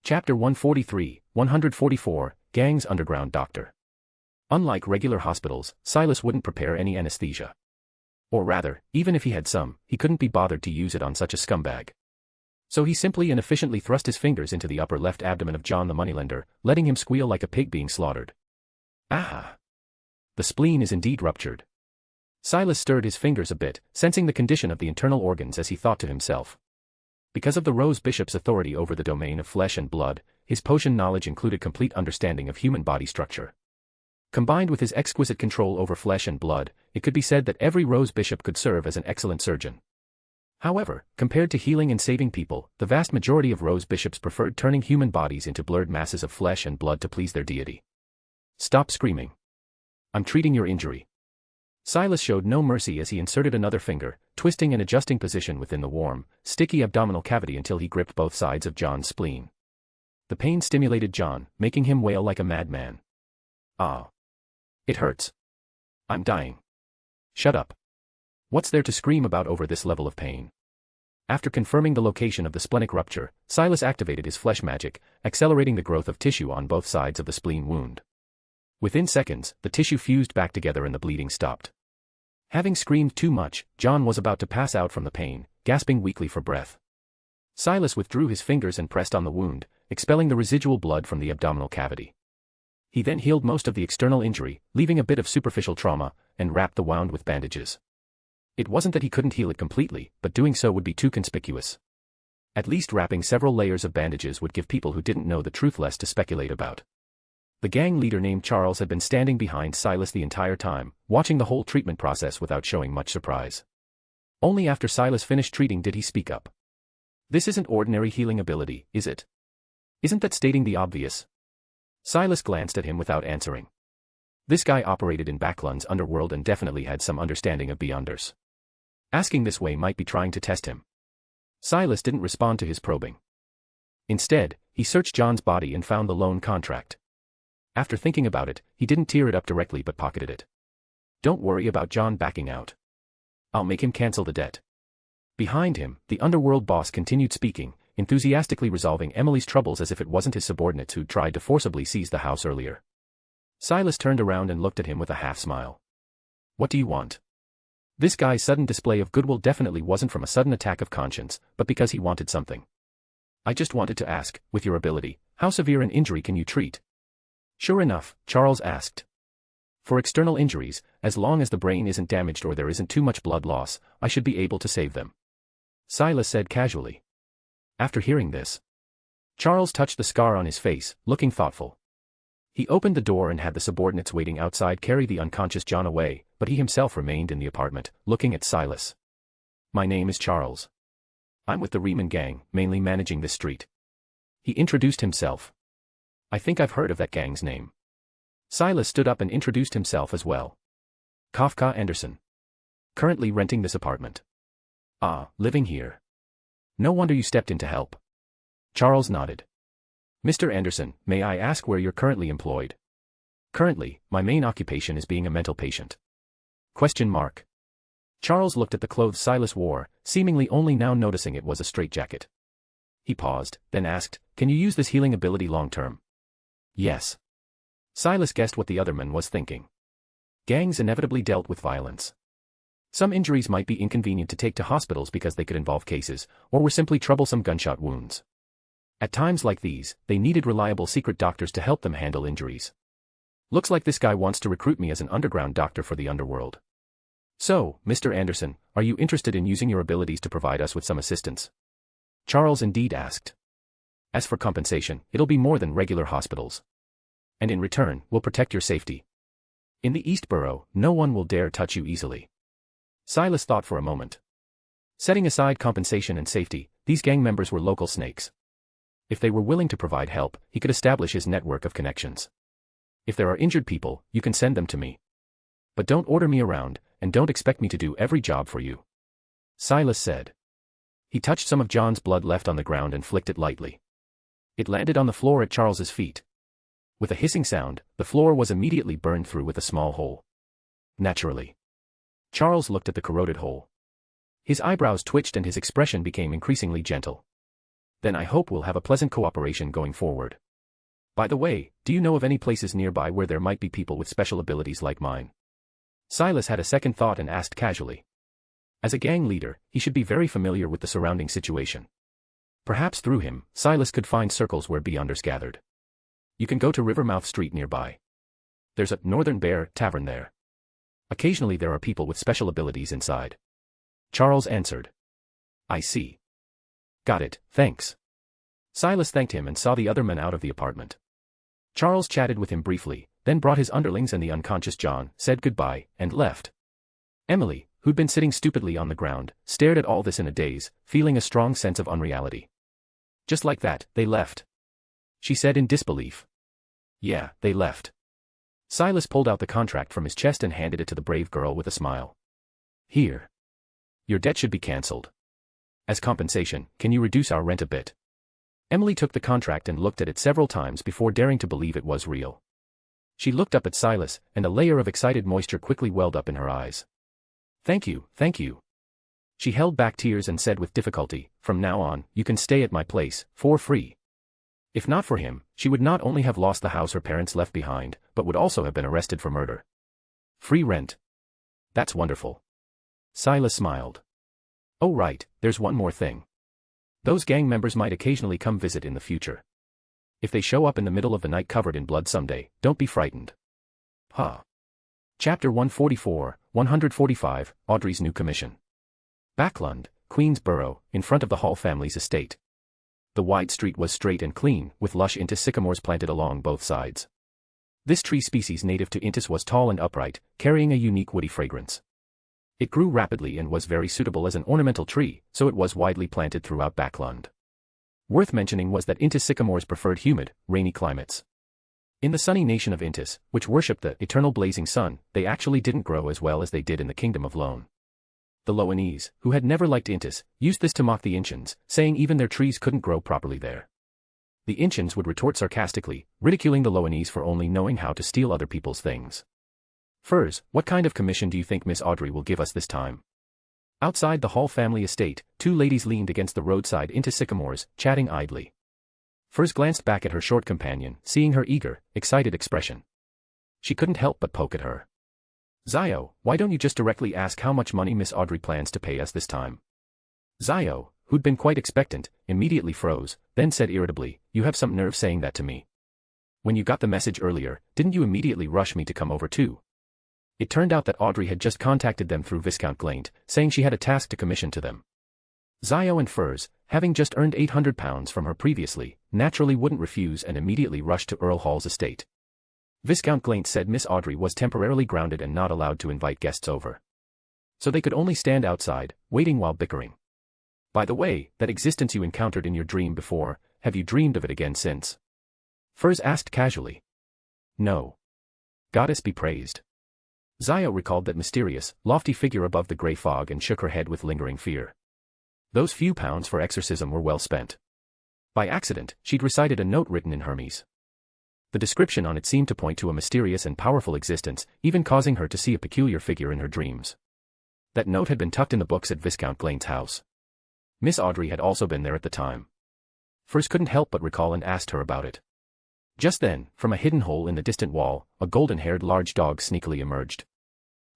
Chapter 143, 144, Gang's Underground Doctor. Unlike regular hospitals, Silas wouldn't prepare any anesthesia. Or rather, even if he had some, he couldn't be bothered to use it on such a scumbag. So he simply and efficiently thrust his fingers into the upper left abdomen of John the moneylender, letting him squeal like a pig being slaughtered. Ah! The spleen is indeed ruptured. Silas stirred his fingers a bit, sensing the condition of the internal organs as he thought to himself. Because of the Rose Bishop's authority over the domain of flesh and blood, his potion knowledge included complete understanding of human body structure. Combined with his exquisite control over flesh and blood, it could be said that every Rose Bishop could serve as an excellent surgeon. However, compared to healing and saving people, the vast majority of Rose Bishops preferred turning human bodies into blurred masses of flesh and blood to please their deity. Stop screaming. I'm treating your injury. Silas showed no mercy as he inserted another finger, twisting and adjusting position within the warm, sticky abdominal cavity until he gripped both sides of John's spleen. The pain stimulated John, making him wail like a madman. Ah. It hurts. I'm dying. Shut up. What's there to scream about over this level of pain? After confirming the location of the splenic rupture, Silas activated his flesh magic, accelerating the growth of tissue on both sides of the spleen wound. Within seconds, the tissue fused back together and the bleeding stopped. Having screamed too much, John was about to pass out from the pain, gasping weakly for breath. Silas withdrew his fingers and pressed on the wound, expelling the residual blood from the abdominal cavity. He then healed most of the external injury, leaving a bit of superficial trauma, and wrapped the wound with bandages. It wasn't that he couldn't heal it completely, but doing so would be too conspicuous. At least wrapping several layers of bandages would give people who didn't know the truth less to speculate about. The gang leader named Charles had been standing behind Silas the entire time, watching the whole treatment process without showing much surprise. Only after Silas finished treating did he speak up. This isn't ordinary healing ability, is it? Isn't that stating the obvious? Silas glanced at him without answering. This guy operated in Backlund's underworld and definitely had some understanding of Beyonders. Asking this way might be trying to test him. Silas didn't respond to his probing. Instead, he searched John's body and found the loan contract. After thinking about it, he didn't tear it up directly but pocketed it. Don't worry about John backing out. I'll make him cancel the debt. Behind him, the underworld boss continued speaking, enthusiastically resolving Emily's troubles as if it wasn't his subordinates who'd tried to forcibly seize the house earlier. Silas turned around and looked at him with a half-smile. What do you want? This guy's sudden display of goodwill definitely wasn't from a sudden attack of conscience, but because he wanted something. I just wanted to ask, with your ability, how severe an injury can you treat? Sure enough, Charles asked. For external injuries, as long as the brain isn't damaged or there isn't too much blood loss, I should be able to save them. Silas said casually. After hearing this, Charles touched the scar on his face, looking thoughtful. He opened the door and had the subordinates waiting outside carry the unconscious John away, but he himself remained in the apartment, looking at Silas. My name is Charles. I'm with the Riemann gang, mainly managing this street. He introduced himself. I think I've heard of that gang's name. Silas stood up and introduced himself as well. Kafka Anderson. Currently renting this apartment. Ah, living here. No wonder you stepped in to help. Charles nodded. Mr. Anderson, may I ask where you're currently employed? Currently, my main occupation is being a mental patient. Question mark. Charles looked at the clothes Silas wore, seemingly only now noticing it was a straitjacket. He paused, then asked, can you use this healing ability long-term? Yes. Silas guessed what the other man was thinking. Gangs inevitably dealt with violence. Some injuries might be inconvenient to take to hospitals because they could involve cases, or were simply troublesome gunshot wounds. At times like these, they needed reliable secret doctors to help them handle injuries. Looks like this guy wants to recruit me as an underground doctor for the underworld. So, Mr. Anderson, are you interested in using your abilities to provide us with some assistance? Charles indeed asked. As for compensation, it'll be more than regular hospitals. And in return, we'll protect your safety. In the East Borough, no one will dare touch you easily. Silas thought for a moment. Setting aside compensation and safety, these gang members were local snakes. If they were willing to provide help, he could establish his network of connections. If there are injured people, you can send them to me. But don't order me around, and don't expect me to do every job for you. Silas said. He touched some of John's blood left on the ground and flicked it lightly. It landed on the floor at Charles's feet. With a hissing sound, the floor was immediately burned through with a small hole. Naturally. Charles looked at the corroded hole. His eyebrows twitched and his expression became increasingly gentle. Then I hope we'll have a pleasant cooperation going forward. By the way, do you know of any places nearby where there might be people with special abilities like mine? Silas had a second thought and asked casually. As a gang leader, he should be very familiar with the surrounding situation. Perhaps through him, Silas could find circles where beyonders gathered. You can go to Rivermouth Street nearby. There's a Northern Bear tavern there. Occasionally there are people with special abilities inside. Charles answered. I see. Got it, thanks. Silas thanked him and saw the other men out of the apartment. Charles chatted with him briefly, then brought his underlings and the unconscious John, said goodbye, and left. Emily, who'd been sitting stupidly on the ground, stared at all this in a daze, feeling a strong sense of unreality. Just like that, they left. She said in disbelief. Yeah, they left. Silas pulled out the contract from his chest and handed it to the brave girl with a smile. Here. Your debt should be cancelled. As compensation, can you reduce our rent a bit? Emily took the contract and looked at it several times before daring to believe it was real. She looked up at Silas, and a layer of excited moisture quickly welled up in her eyes. Thank you, thank you. She held back tears and said with difficulty, from now on, you can stay at my place, for free. If not for him, she would not only have lost the house her parents left behind, but would also have been arrested for murder. Free rent. That's wonderful. Silas smiled. Oh right, there's one more thing. Those gang members might occasionally come visit in the future. If they show up in the middle of the night covered in blood someday, don't be frightened. Huh. Chapter 144, 145, Audrey's New Commission. Backlund, Queensborough, in front of the Hall family's estate. The wide street was straight and clean, with lush Intis sycamores planted along both sides. This tree species native to Intis was tall and upright, carrying a unique woody fragrance. It grew rapidly and was very suitable as an ornamental tree, so it was widely planted throughout Backlund. Worth mentioning was that Intis sycamores preferred humid, rainy climates. In the sunny nation of Intis, which worshipped the eternal blazing sun, they actually didn't grow as well as they did in the kingdom of Lone. The Loanese, who had never liked Intis, used this to mock the Inchins, saying even their trees couldn't grow properly there. The Inchins would retort sarcastically, ridiculing the Loanese for only knowing how to steal other people's things. Furs, what kind of commission do you think Miss Audrey will give us this time? Outside the Hall family estate, two ladies leaned against the roadside Intis sycamores, chatting idly. Furs glanced back at her short companion, seeing her eager, excited expression. She couldn't help but poke at her. Zio, why don't you just directly ask how much money Miss Audrey plans to pay us this time? Zio, who'd been quite expectant, immediately froze, then said irritably, you have some nerve saying that to me. When you got the message earlier, didn't you immediately rush me to come over too? It turned out that Audrey had just contacted them through Viscount Blaine, saying she had a task to commission to them. Zio and Furs, having just earned £800 from her previously, naturally wouldn't refuse and immediately rushed to Earl Hall's estate. Viscount Blaine said Miss Audrey was temporarily grounded and not allowed to invite guests over. So they could only stand outside, waiting while bickering. By the way, that existence you encountered in your dream before, have you dreamed of it again since? Furs asked casually. No. Goddess be praised. Zio recalled that mysterious, lofty figure above the grey fog and shook her head with lingering fear. Those few pounds for exorcism were well spent. By accident, she'd recited a note written in Hermes. The description on it seemed to point to a mysterious and powerful existence, even causing her to see a peculiar figure in her dreams. That note had been tucked in the books at Viscount Blaine's house. Miss Audrey had also been there at the time. Furs couldn't help but recall and asked her about it. Just then, from a hidden hole in the distant wall, a golden-haired large dog sneakily emerged.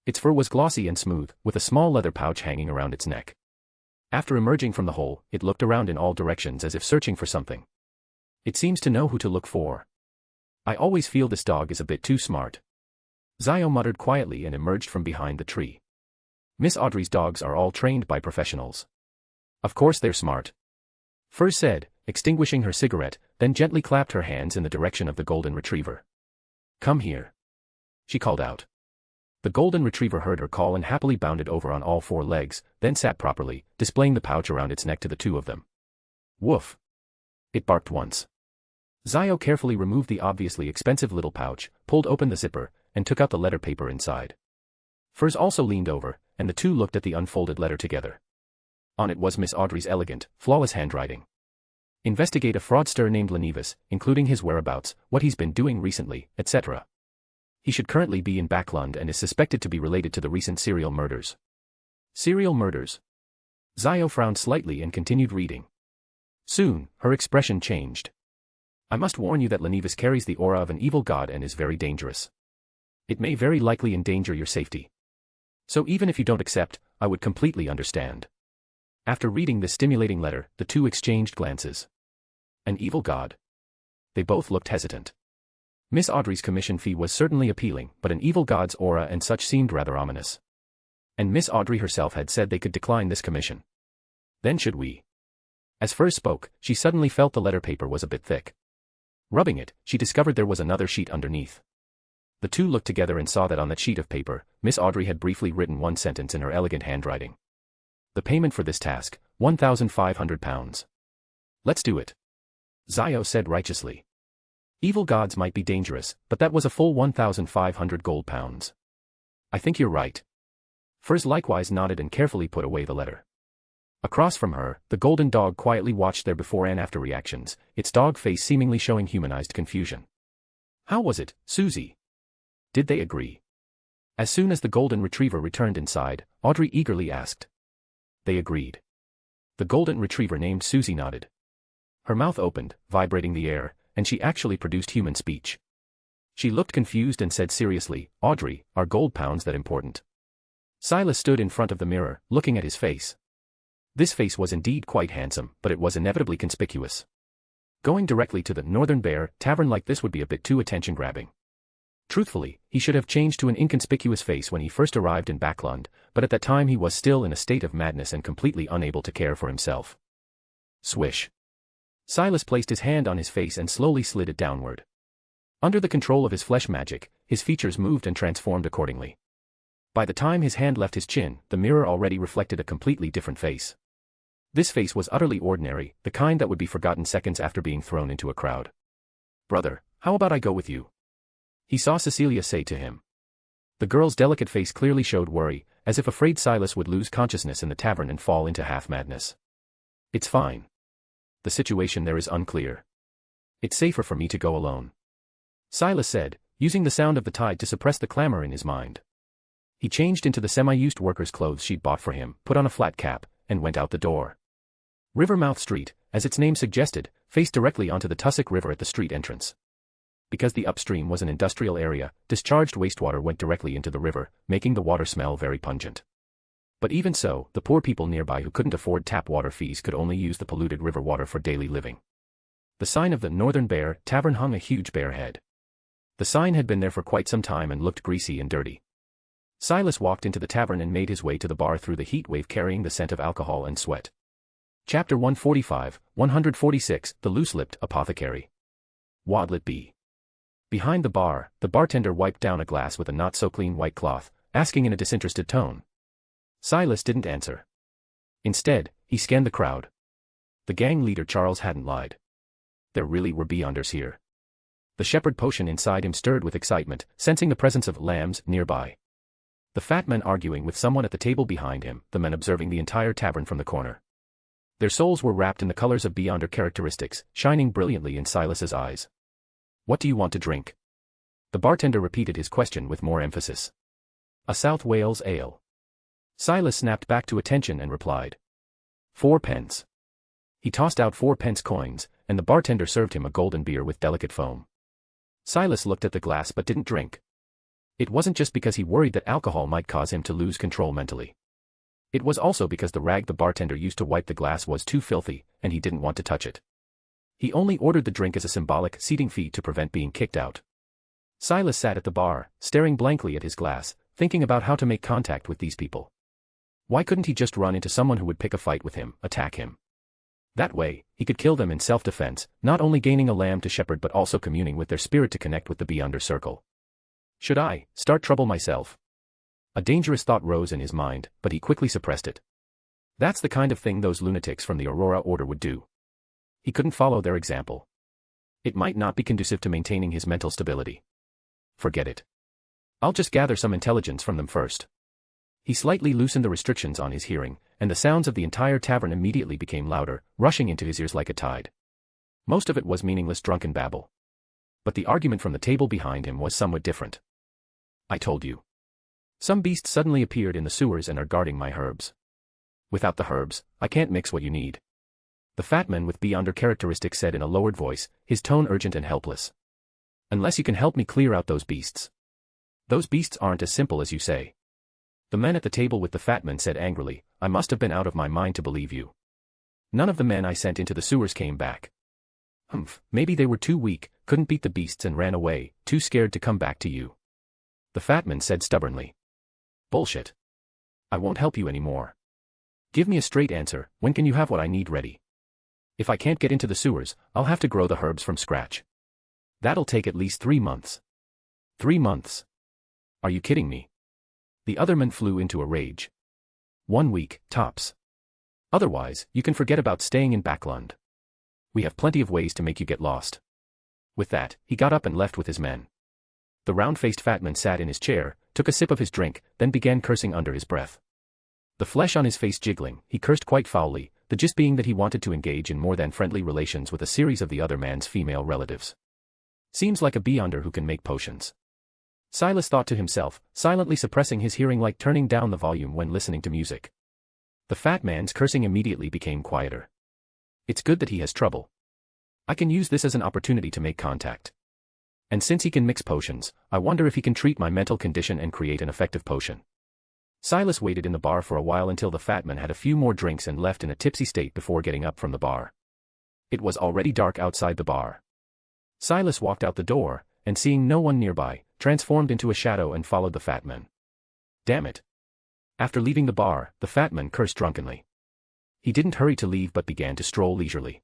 Its fur was glossy and smooth, with a small leather pouch hanging around its neck. After emerging from the hole, it looked around in all directions as if searching for something. It seems to know who to look for. I always feel this dog is a bit too smart. Zio muttered quietly and emerged from behind the tree. Miss Audrey's dogs are all trained by professionals. Of course they're smart. Furs said, extinguishing her cigarette, then gently clapped her hands in the direction of the golden retriever. Come here. She called out. The golden retriever heard her call and happily bounded over on all four legs, then sat properly, displaying the pouch around its neck to the two of them. Woof. It barked once. Zio carefully removed the obviously expensive little pouch, pulled open the zipper, and took out the letter paper inside. Furs also leaned over, and the two looked at the unfolded letter together. On it was Miss Audrey's elegant, flawless handwriting. Investigate a fraudster named Lenivas, including his whereabouts, what he's been doing recently, etc. He should currently be in Backlund and is suspected to be related to the recent serial murders. Serial murders? Zio frowned slightly and continued reading. Soon, her expression changed. I must warn you that Lenivas carries the aura of an evil god and is very dangerous. It may very likely endanger your safety. So even if you don't accept, I would completely understand. After reading this stimulating letter, the two exchanged glances. An evil god? They both looked hesitant. Miss Audrey's commission fee was certainly appealing, but an evil god's aura and such seemed rather ominous. And Miss Audrey herself had said they could decline this commission. Then should we? As Furs spoke, she suddenly felt the letter paper was a bit thick. Rubbing it, she discovered there was another sheet underneath. The two looked together and saw that on that sheet of paper, Miss Audrey had briefly written one sentence in her elegant handwriting. The payment for this task, £1,500. Let's do it. Zio said righteously. Evil gods might be dangerous, but that was a full 1,500 gold pounds. I think you're right. Furs likewise nodded and carefully put away the letter. Across from her, the golden dog quietly watched their before and after reactions, its dog face seemingly showing humanized confusion. How was it, Susie? Did they agree? As soon as the golden retriever returned inside, Audrey eagerly asked. They agreed. The golden retriever named Susie nodded. Her mouth opened, vibrating the air, and she actually produced human speech. She looked confused and said seriously, Audrey, are gold pounds that important? Silas stood in front of the mirror, looking at his face. This face was indeed quite handsome, but it was inevitably conspicuous. Going directly to the Northern Bear tavern like this would be a bit too attention-grabbing. Truthfully, he should have changed to an inconspicuous face when he first arrived in Backlund, but at that time he was still in a state of madness and completely unable to care for himself. Swish. Silas placed his hand on his face and slowly slid it downward. Under the control of his flesh magic, his features moved and transformed accordingly. By the time his hand left his chin, the mirror already reflected a completely different face. This face was utterly ordinary, the kind that would be forgotten seconds after being thrown into a crowd. Brother, how about I go with you? He saw Cecilia say to him. The girl's delicate face clearly showed worry, as if afraid Silas would lose consciousness in the tavern and fall into half-madness. It's fine. The situation there is unclear. It's safer for me to go alone. Silas said, using the sound of the tide to suppress the clamor in his mind. He changed into the semi-used worker's clothes she'd bought for him, put on a flat cap, and went out the door. Rivermouth Street, as its name suggested, faced directly onto the Tussock River at the street entrance. Because the upstream was an industrial area, discharged wastewater went directly into the river, making the water smell very pungent. But even so, the poor people nearby who couldn't afford tap water fees could only use the polluted river water for daily living. The sign of the Northern Bear tavern hung a huge bear head. The sign had been there for quite some time and looked greasy and dirty. Silas walked into the tavern and made his way to the bar through the heat wave carrying the scent of alcohol and sweat. Chapter 145, 146, The Loose-Lipped Apothecary. Wadlet B. Behind the bar, the bartender wiped down a glass with a not-so-clean white cloth, asking in a disinterested tone. Silas didn't answer. Instead, he scanned the crowd. The gang leader Charles hadn't lied. There really were Beyonders here. The shepherd potion inside him stirred with excitement, sensing the presence of lambs nearby. The fat men arguing with someone at the table behind him, the men observing the entire tavern from the corner. Their souls were wrapped in the colors of Beyonder characteristics, shining brilliantly in Silas's eyes. What do you want to drink? The bartender repeated his question with more emphasis. A South Wales ale. Silas snapped back to attention and replied. 4 pence. He tossed out 4 pence coins, and the bartender served him a golden beer with delicate foam. Silas looked at the glass but didn't drink. It wasn't just because he worried that alcohol might cause him to lose control mentally. It was also because the rag the bartender used to wipe the glass was too filthy, and he didn't want to touch it. He only ordered the drink as a symbolic seating fee to prevent being kicked out. Silas sat at the bar, staring blankly at his glass, thinking about how to make contact with these people. Why couldn't he just run into someone who would pick a fight with him, attack him? That way, he could kill them in self-defense, not only gaining a lamb to shepherd but also communing with their spirit to connect with the Beyonder circle. Should I start trouble myself? A dangerous thought rose in his mind, but he quickly suppressed it. That's the kind of thing those lunatics from the Aurora Order would do. He couldn't follow their example. It might not be conducive to maintaining his mental stability. Forget it. I'll just gather some intelligence from them first. He slightly loosened the restrictions on his hearing, and the sounds of the entire tavern immediately became louder, rushing into his ears like a tide. Most of it was meaningless drunken babble. But the argument from the table behind him was somewhat different. I told you. Some beasts suddenly appeared in the sewers and are guarding my herbs. Without the herbs, I can't mix what you need. The fat man with Beyonder characteristics said in a lowered voice, his tone urgent and helpless. Unless you can help me clear out those beasts. Those beasts aren't as simple as you say. The men at the table with the fat man said angrily, I must have been out of my mind to believe you. None of the men I sent into the sewers came back. Maybe they were too weak, couldn't beat the beasts and ran away, too scared to come back to you. The fat man said stubbornly. Bullshit. I won't help you anymore. Give me a straight answer, when can you have what I need ready? If I can't get into the sewers, I'll have to grow the herbs from scratch. That'll take at least 3 months. 3 months? Are you kidding me? The other man flew into a rage. 1 week, tops. Otherwise, you can forget about staying in Backlund. We have plenty of ways to make you get lost. With that, he got up and left with his men. The round-faced fat man sat in his chair, took a sip of his drink, then began cursing under his breath. The flesh on his face jiggling, he cursed quite foully, the gist being that he wanted to engage in more than friendly relations with a series of the other man's female relatives. Seems like a Beyonder who can make potions. Silas thought to himself, silently suppressing his hearing like turning down the volume when listening to music. The fat man's cursing immediately became quieter. It's good that he has trouble. I can use this as an opportunity to make contact. And since he can mix potions, I wonder if he can treat my mental condition and create an effective potion. Silas waited in the bar for a while until the fat man had a few more drinks and left in a tipsy state before getting up from the bar. It was already dark outside the bar. Silas walked out the door, and seeing no one nearby, transformed into a shadow and followed the fat man. Damn it. After leaving the bar, the fat man cursed drunkenly. He didn't hurry to leave but began to stroll leisurely.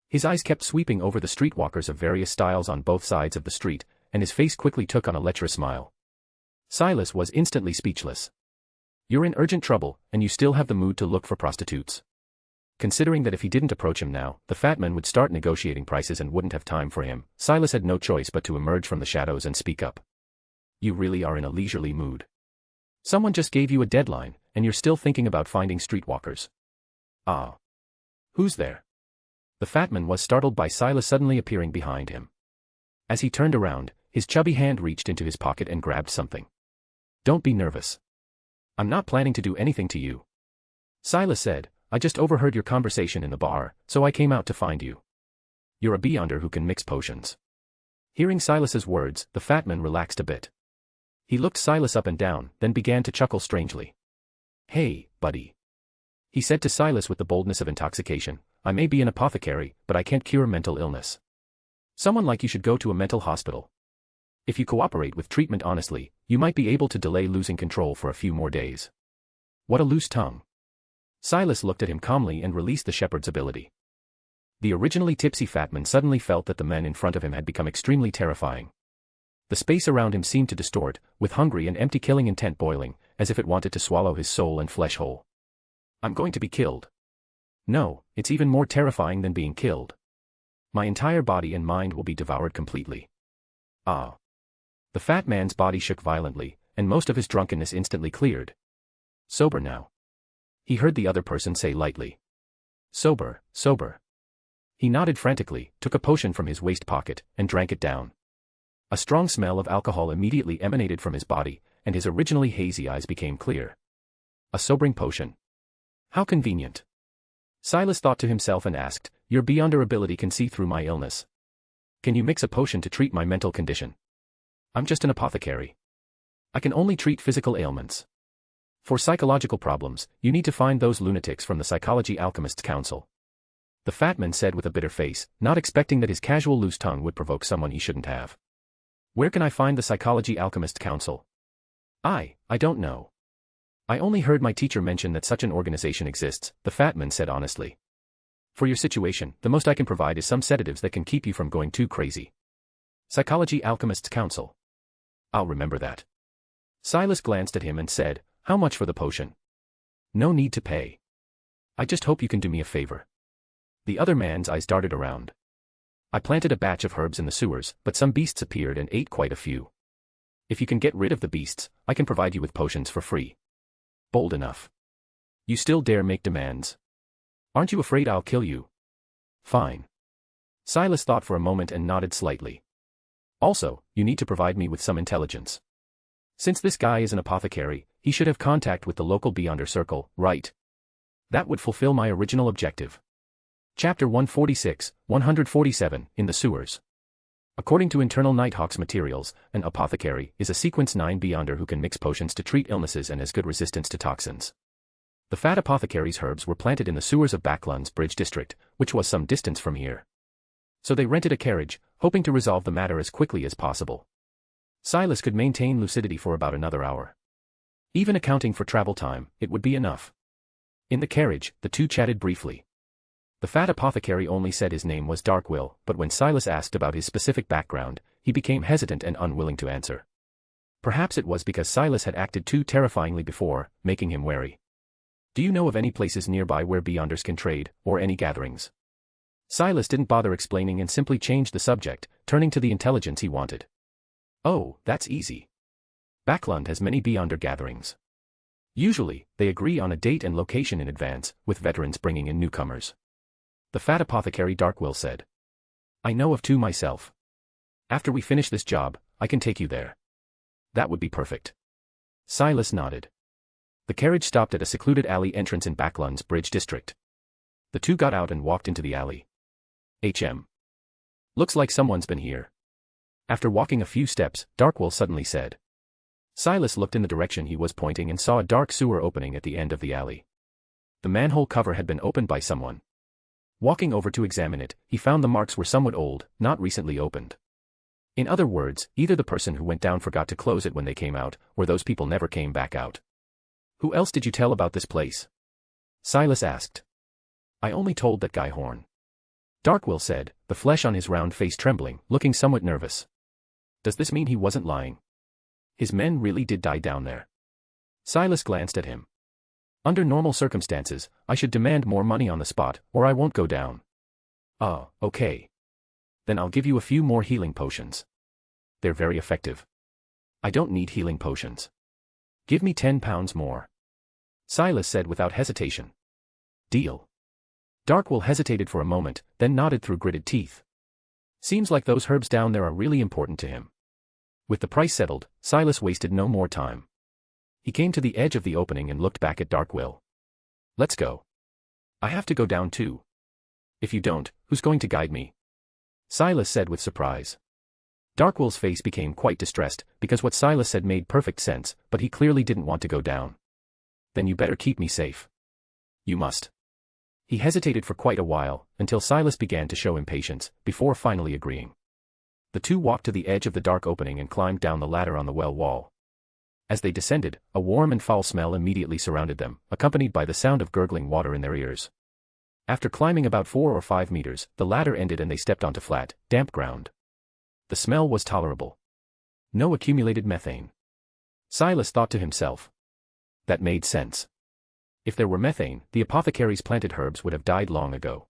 His eyes kept sweeping over the streetwalkers of various styles on both sides of the street, and his face quickly took on a lecherous smile. Silas was instantly speechless. You're in urgent trouble, and you still have the mood to look for prostitutes. Considering that if he didn't approach him now, the fat man would start negotiating prices and wouldn't have time for him, Silas had no choice but to emerge from the shadows and speak up. You really are in a leisurely mood. Someone just gave you a deadline, and you're still thinking about finding streetwalkers. Ah. Who's there? The fat man was startled by Silas suddenly appearing behind him. As he turned around, his chubby hand reached into his pocket and grabbed something. Don't be nervous. I'm not planning to do anything to you. Silas said, I just overheard your conversation in the bar, so I came out to find you. You're a Beyonder who can mix potions. Hearing Silas's words, the fat man relaxed a bit. He looked Silas up and down, then began to chuckle strangely. Hey, buddy. He said to Silas with the boldness of intoxication, I may be an apothecary, but I can't cure mental illness. Someone like you should go to a mental hospital. If you cooperate with treatment honestly, you might be able to delay losing control for a few more days. What a loose tongue. Silas looked at him calmly and released the shepherd's ability. The originally tipsy fat man suddenly felt that the men in front of him had become extremely terrifying. The space around him seemed to distort, with hungry and empty killing intent boiling, as if it wanted to swallow his soul and flesh whole. I'm going to be killed. No, it's even more terrifying than being killed. My entire body and mind will be devoured completely. Ah. The fat man's body shook violently, and most of his drunkenness instantly cleared. Sober now. He heard the other person say lightly. Sober, sober. He nodded frantically, took a potion from his waist pocket, and drank it down. A strong smell of alcohol immediately emanated from his body, and his originally hazy eyes became clear. A sobering potion. How convenient. Silas thought to himself and asked, Your Beyonder ability can see through my illness. Can you mix a potion to treat my mental condition? I'm just an apothecary. I can only treat physical ailments. For psychological problems, you need to find those lunatics from the Psychology Alchemists' Council. The fat man said with a bitter face, not expecting that his casual loose tongue would provoke someone he shouldn't have. Where can I find the Psychology Alchemists' Council? I don't know. I only heard my teacher mention that such an organization exists, the fat man said honestly. For your situation, the most I can provide is some sedatives that can keep you from going too crazy. Psychology Alchemists' Council. I'll remember that. Silas glanced at him and said, How much for the potion? No need to pay. I just hope you can do me a favor. The other man's eyes darted around. I planted a batch of herbs in the sewers, but some beasts appeared and ate quite a few. If you can get rid of the beasts, I can provide you with potions for free. Bold enough. You still dare make demands? Aren't you afraid I'll kill you? Fine. Silas thought for a moment and nodded slightly. Also, you need to provide me with some intelligence. Since this guy is an apothecary, he should have contact with the local Beyonder Circle, right? That would fulfill my original objective. Chapter 146, 147, In the Sewers. According to internal Nighthawk's materials, an apothecary is a Sequence 9 Beyonder who can mix potions to treat illnesses and has good resistance to toxins. The fat apothecary's herbs were planted in the sewers of Backlund's Bridge district, which was some distance from here. So they rented a carriage, hoping to resolve the matter as quickly as possible. Silas could maintain lucidity for about another hour. Even accounting for travel time, it would be enough. In the carriage, the two chatted briefly. The fat apothecary only said his name was Darkwill, but when Silas asked about his specific background, he became hesitant and unwilling to answer. Perhaps it was because Silas had acted too terrifyingly before, making him wary. Do you know of any places nearby where Beyonders can trade, or any gatherings? Silas didn't bother explaining and simply changed the subject, turning to the intelligence he wanted. Oh, that's easy. Backlund has many Beyonder gatherings. Usually, they agree on a date and location in advance, with veterans bringing in newcomers. The fat apothecary Darkwill said. I know of two myself. After we finish this job, I can take you there. That would be perfect. Silas nodded. The carriage stopped at a secluded alley entrance in Backlund's Bridge district. The two got out and walked into the alley. Looks like someone's been here. After walking a few steps, Darkwill suddenly said. Silas looked in the direction he was pointing and saw a dark sewer opening at the end of the alley. The manhole cover had been opened by someone. Walking over to examine it, he found the marks were somewhat old, not recently opened. In other words, either the person who went down forgot to close it when they came out, or those people never came back out. Who else did you tell about this place? Silas asked. I only told that guy Horn. Darkwill said, the flesh on his round face trembling, looking somewhat nervous. Does this mean he wasn't lying? His men really did die down there. Silas glanced at him. Under normal circumstances, I should demand more money on the spot, or I won't go down. Oh, okay. Then I'll give you a few more healing potions. They're very effective. I don't need healing potions. Give me 10 pounds more. Silas said without hesitation. Deal. Darkwill hesitated for a moment, then nodded through gritted teeth. Seems like those herbs down there are really important to him. With the price settled, Silas wasted no more time. He came to the edge of the opening and looked back at Darkwill. Let's go. I have to go down too. If you don't, who's going to guide me? Silas said with surprise. Darkwill's face became quite distressed, because what Silas said made perfect sense, but he clearly didn't want to go down. Then you better keep me safe. You must. He hesitated for quite a while, until Silas began to show impatience, before finally agreeing. The two walked to the edge of the dark opening and climbed down the ladder on the well wall. As they descended, a warm and foul smell immediately surrounded them, accompanied by the sound of gurgling water in their ears. After climbing about 4 or 5 meters, the ladder ended and they stepped onto flat, damp ground. The smell was tolerable. No accumulated methane. Silas thought to himself. That made sense. If there were methane, the apothecary's planted herbs would have died long ago.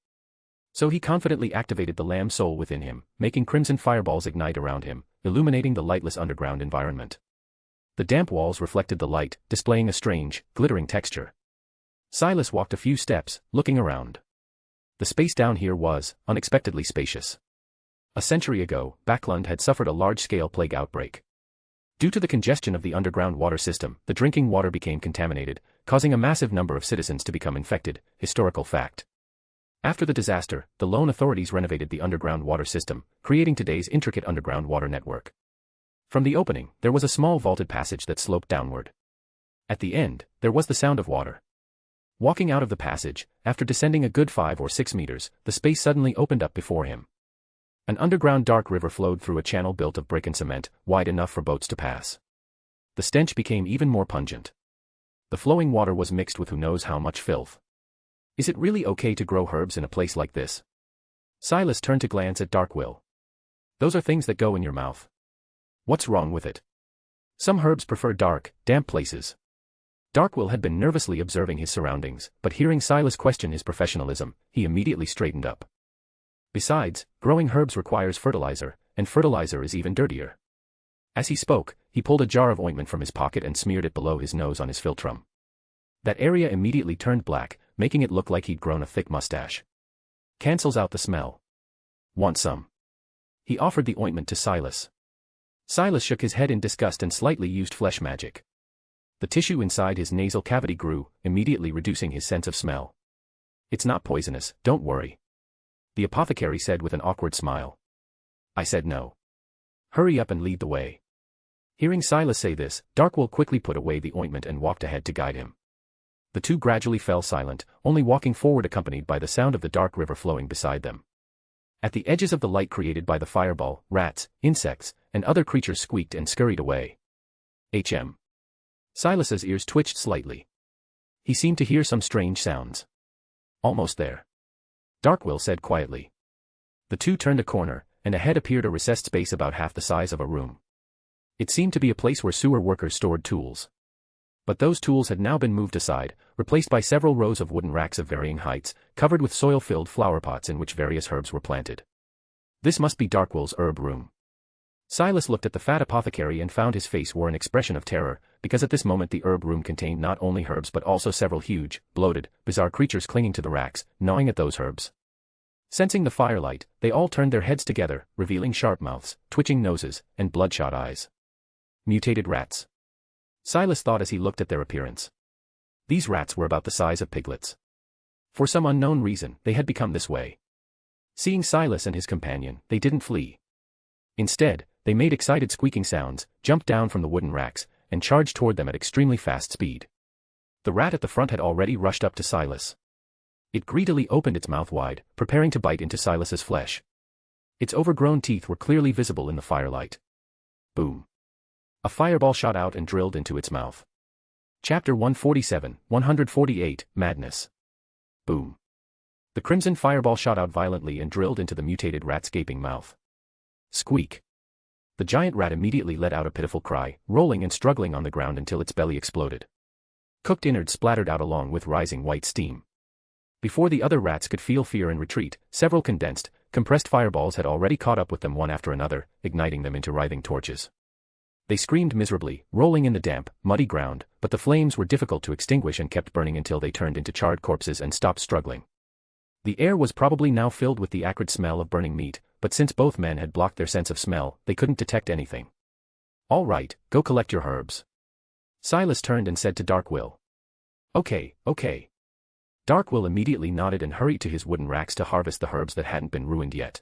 So he confidently activated the lamb soul within him, making crimson fireballs ignite around him, illuminating the lightless underground environment. The damp walls reflected the light, displaying a strange, glittering texture. Silas walked a few steps, looking around. The space down here was, unexpectedly spacious. A century ago, Backlund had suffered a large-scale plague outbreak. Due to the congestion of the underground water system, the drinking water became contaminated, causing a massive number of citizens to become infected, historical fact. After the disaster, the lone authorities renovated the underground water system, creating today's intricate underground water network. From the opening, there was a small vaulted passage that sloped downward. At the end, there was the sound of water. Walking out of the passage, after descending a good 5 or 6 meters, the space suddenly opened up before him. An underground dark river flowed through a channel built of brick and cement, wide enough for boats to pass. The stench became even more pungent. The flowing water was mixed with who knows how much filth. Is it really okay to grow herbs in a place like this? Silas turned to glance at Darkwill. Those are things that go in your mouth. What's wrong with it? Some herbs prefer dark, damp places. Darkwill had been nervously observing his surroundings, but hearing Silas question his professionalism, he immediately straightened up. Besides, growing herbs requires fertilizer, and fertilizer is even dirtier. As he spoke, he pulled a jar of ointment from his pocket and smeared it below his nose on his philtrum. That area immediately turned black, making it look like he'd grown a thick mustache. Cancels out the smell. Want some? He offered the ointment to Silas. Silas shook his head in disgust and slightly used flesh magic. The tissue inside his nasal cavity grew, immediately reducing his sense of smell. It's not poisonous, don't worry. The apothecary said with an awkward smile. I said no. Hurry up and lead the way. Hearing Silas say this, Darkwill quickly put away the ointment and walked ahead to guide him. The two gradually fell silent, only walking forward accompanied by the sound of the dark river flowing beside them. At the edges of the light created by the fireball, rats, insects, and other creatures squeaked and scurried away. Silas's ears twitched slightly. He seemed to hear some strange sounds. Almost there. Darkwill said quietly. The two turned a corner, and ahead appeared a recessed space about half the size of a room. It seemed to be a place where sewer workers stored tools. But those tools had now been moved aside, replaced by several rows of wooden racks of varying heights, covered with soil-filled flower pots in which various herbs were planted. This must be Darkwill's herb room. Silas looked at the fat apothecary and found his face wore an expression of terror, because at this moment the herb room contained not only herbs but also several huge, bloated, bizarre creatures clinging to the racks, gnawing at those herbs. Sensing the firelight, they all turned their heads together, revealing sharp mouths, twitching noses, and bloodshot eyes. Mutated rats. Silas thought as he looked at their appearance. These rats were about the size of piglets. For some unknown reason, they had become this way. Seeing Silas and his companion, they didn't flee. Instead, they made excited squeaking sounds, jumped down from the wooden racks, and charged toward them at extremely fast speed. The rat at the front had already rushed up to Silas. It greedily opened its mouth wide, preparing to bite into Silas's flesh. Its overgrown teeth were clearly visible in the firelight. Boom. A fireball shot out and drilled into its mouth. Chapter 147, 148, Madness. Boom. The crimson fireball shot out violently and drilled into the mutated rat's gaping mouth. Squeak. The giant rat immediately let out a pitiful cry, rolling and struggling on the ground until its belly exploded. Cooked innards splattered out along with rising white steam. Before the other rats could feel fear and retreat, several condensed, compressed fireballs had already caught up with them one after another, igniting them into writhing torches. They screamed miserably, rolling in the damp, muddy ground, but the flames were difficult to extinguish and kept burning until they turned into charred corpses and stopped struggling. The air was probably now filled with the acrid smell of burning meat, but since both men had blocked their sense of smell, they couldn't detect anything. All right, go collect your herbs. Silas turned and said to Darkwill. Okay. Darkwill immediately nodded and hurried to his wooden racks to harvest the herbs that hadn't been ruined yet.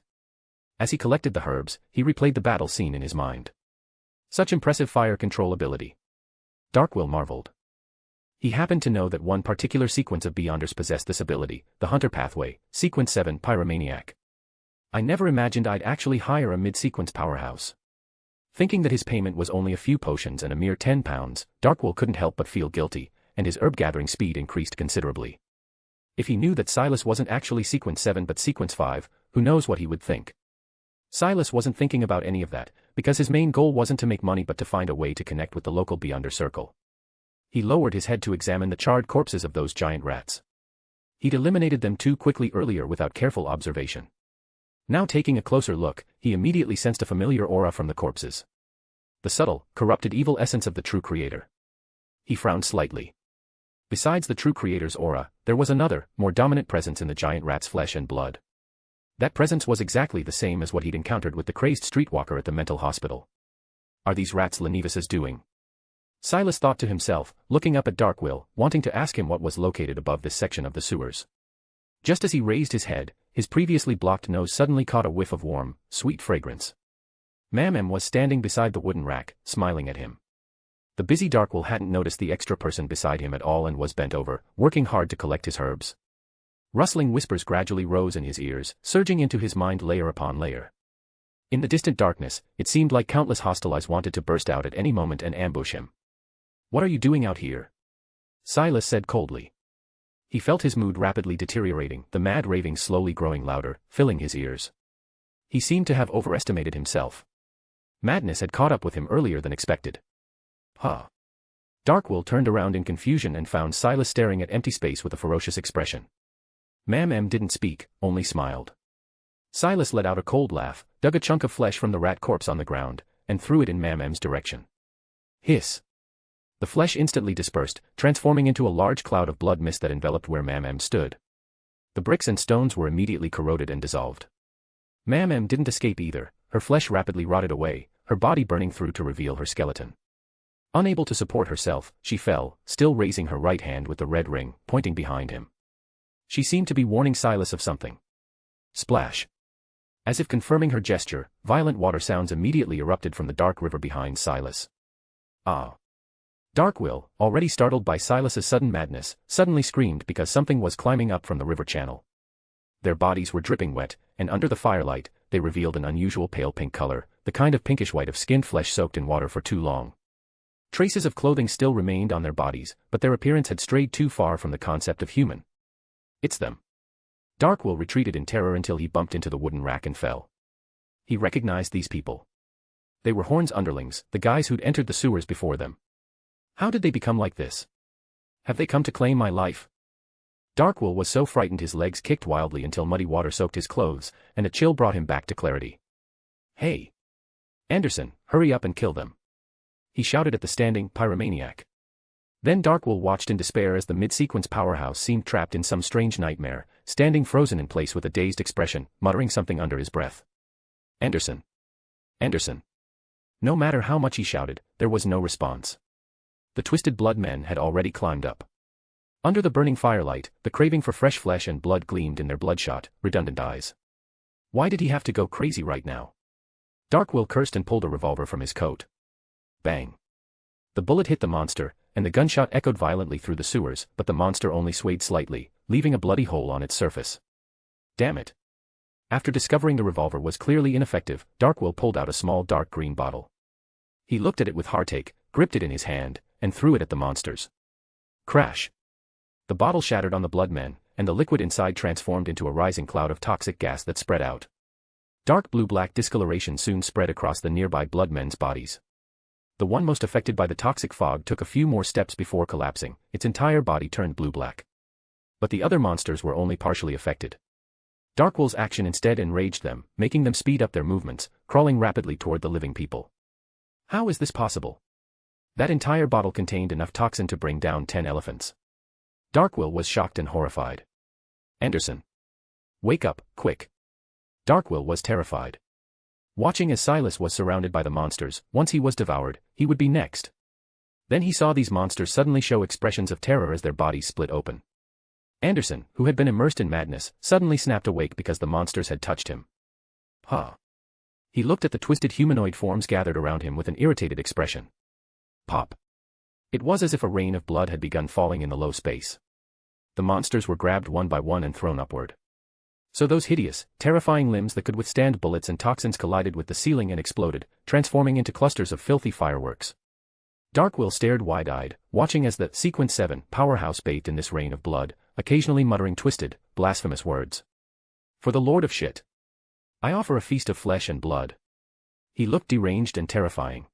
As he collected the herbs, he replayed the battle scene in his mind. Such impressive fire control ability. Darkwill marveled. He happened to know that one particular sequence of Beyonders possessed this ability, the Hunter Pathway, Sequence 7 Pyromaniac. I never imagined I'd actually hire a mid-sequence powerhouse. Thinking that his payment was only a few potions and a mere 10 pounds, Darkwill couldn't help but feel guilty, and his herb-gathering speed increased considerably. If he knew that Silas wasn't actually Sequence 7 but Sequence 5, who knows what he would think. Silas wasn't thinking about any of that, because his main goal wasn't to make money but to find a way to connect with the local Beyonder circle. He lowered his head to examine the charred corpses of those giant rats. He'd eliminated them too quickly earlier without careful observation. Now taking a closer look, he immediately sensed a familiar aura from the corpses. The subtle, corrupted evil essence of the true creator. He frowned slightly. Besides the true creator's aura, there was another, more dominant presence in the giant rat's flesh and blood. That presence was exactly the same as what he'd encountered with the crazed streetwalker at the mental hospital. Are these rats Lenivus's doing? Silas thought to himself, looking up at Darkwill, wanting to ask him what was located above this section of the sewers. Just as he raised his head, his previously blocked nose suddenly caught a whiff of warm, sweet fragrance. Mam was standing beside the wooden rack, smiling at him. The busy Darkwill hadn't noticed the extra person beside him at all and was bent over, working hard to collect his herbs. Rustling whispers gradually rose in his ears, surging into his mind layer upon layer. In the distant darkness, it seemed like countless hostile eyes wanted to burst out at any moment and ambush him. What are you doing out here? Silas said coldly. He felt his mood rapidly deteriorating, the mad raving slowly growing louder, filling his ears. He seemed to have overestimated himself. Madness had caught up with him earlier than expected. Huh. Darkwill turned around in confusion and found Silas staring at empty space with a ferocious expression. Mam didn't speak, only smiled. Silas let out a cold laugh, dug a chunk of flesh from the rat corpse on the ground, and threw it in Mam's direction. Hiss. The flesh instantly dispersed, transforming into a large cloud of blood mist that enveloped where Mam stood. The bricks and stones were immediately corroded and dissolved. Mam didn't escape either, her flesh rapidly rotted away, her body burning through to reveal her skeleton. Unable to support herself, she fell, still raising her right hand with the red ring, pointing behind him. She seemed to be warning Silas of something. Splash. As if confirming her gesture, violent water sounds immediately erupted from the dark river behind Silas. Ah. Darkwill, already startled by Silas's sudden madness, suddenly screamed because something was climbing up from the river channel. Their bodies were dripping wet, and under the firelight, they revealed an unusual pale pink color, the kind of pinkish white of skinned flesh soaked in water for too long. Traces of clothing still remained on their bodies, but their appearance had strayed too far from the concept of human. It's them. Darkwill retreated in terror until he bumped into the wooden rack and fell. He recognized these people. They were Horn's underlings, the guys who'd entered the sewers before them. How did they become like this? Have they come to claim my life? Darkwill was so frightened his legs kicked wildly until muddy water soaked his clothes, and a chill brought him back to clarity. Hey! Anderson, hurry up and kill them. He shouted at the standing pyromaniac. Then Darkwill watched in despair as the mid-sequence powerhouse seemed trapped in some strange nightmare, standing frozen in place with a dazed expression, muttering something under his breath. Anderson. Anderson. No matter how much he shouted, there was no response. The twisted blood men had already climbed up. Under the burning firelight, the craving for fresh flesh and blood gleamed in their bloodshot, redundant eyes. Why did he have to go crazy right now? Darkwill cursed and pulled a revolver from his coat. Bang. The bullet hit the monster, and the gunshot echoed violently through the sewers, but the monster only swayed slightly, leaving a bloody hole on its surface. Damn it. After discovering the revolver was clearly ineffective, Darkwill pulled out a small dark green bottle. He looked at it with heartache, gripped it in his hand, and threw it at the monsters. Crash. The bottle shattered on the blood men, and the liquid inside transformed into a rising cloud of toxic gas that spread out. Dark blue-black discoloration soon spread across the nearby blood men's bodies. The one most affected by the toxic fog took a few more steps before collapsing, its entire body turned blue-black. But the other monsters were only partially affected. Darkwill's action instead enraged them, making them speed up their movements, crawling rapidly toward the living people. How is this possible? That entire bottle contained enough toxin to bring down 10 elephants. Darkwill was shocked and horrified. Anderson. Wake up, quick. Darkwill was terrified. Watching as Silas was surrounded by the monsters, once he was devoured, he would be next. Then he saw these monsters suddenly show expressions of terror as their bodies split open. Anderson, who had been immersed in madness, suddenly snapped awake because the monsters had touched him. Huh. He looked at the twisted humanoid forms gathered around him with an irritated expression. Pop. It was as if a rain of blood had begun falling in the low space. The monsters were grabbed one by one and thrown upward. So those hideous, terrifying limbs that could withstand bullets and toxins collided with the ceiling and exploded, transforming into clusters of filthy fireworks. Darkwill stared wide-eyed, watching as the Sequence 7 powerhouse bathed in this rain of blood, occasionally muttering twisted, blasphemous words. For the Lord of Shit. I offer a feast of flesh and blood. He looked deranged and terrifying.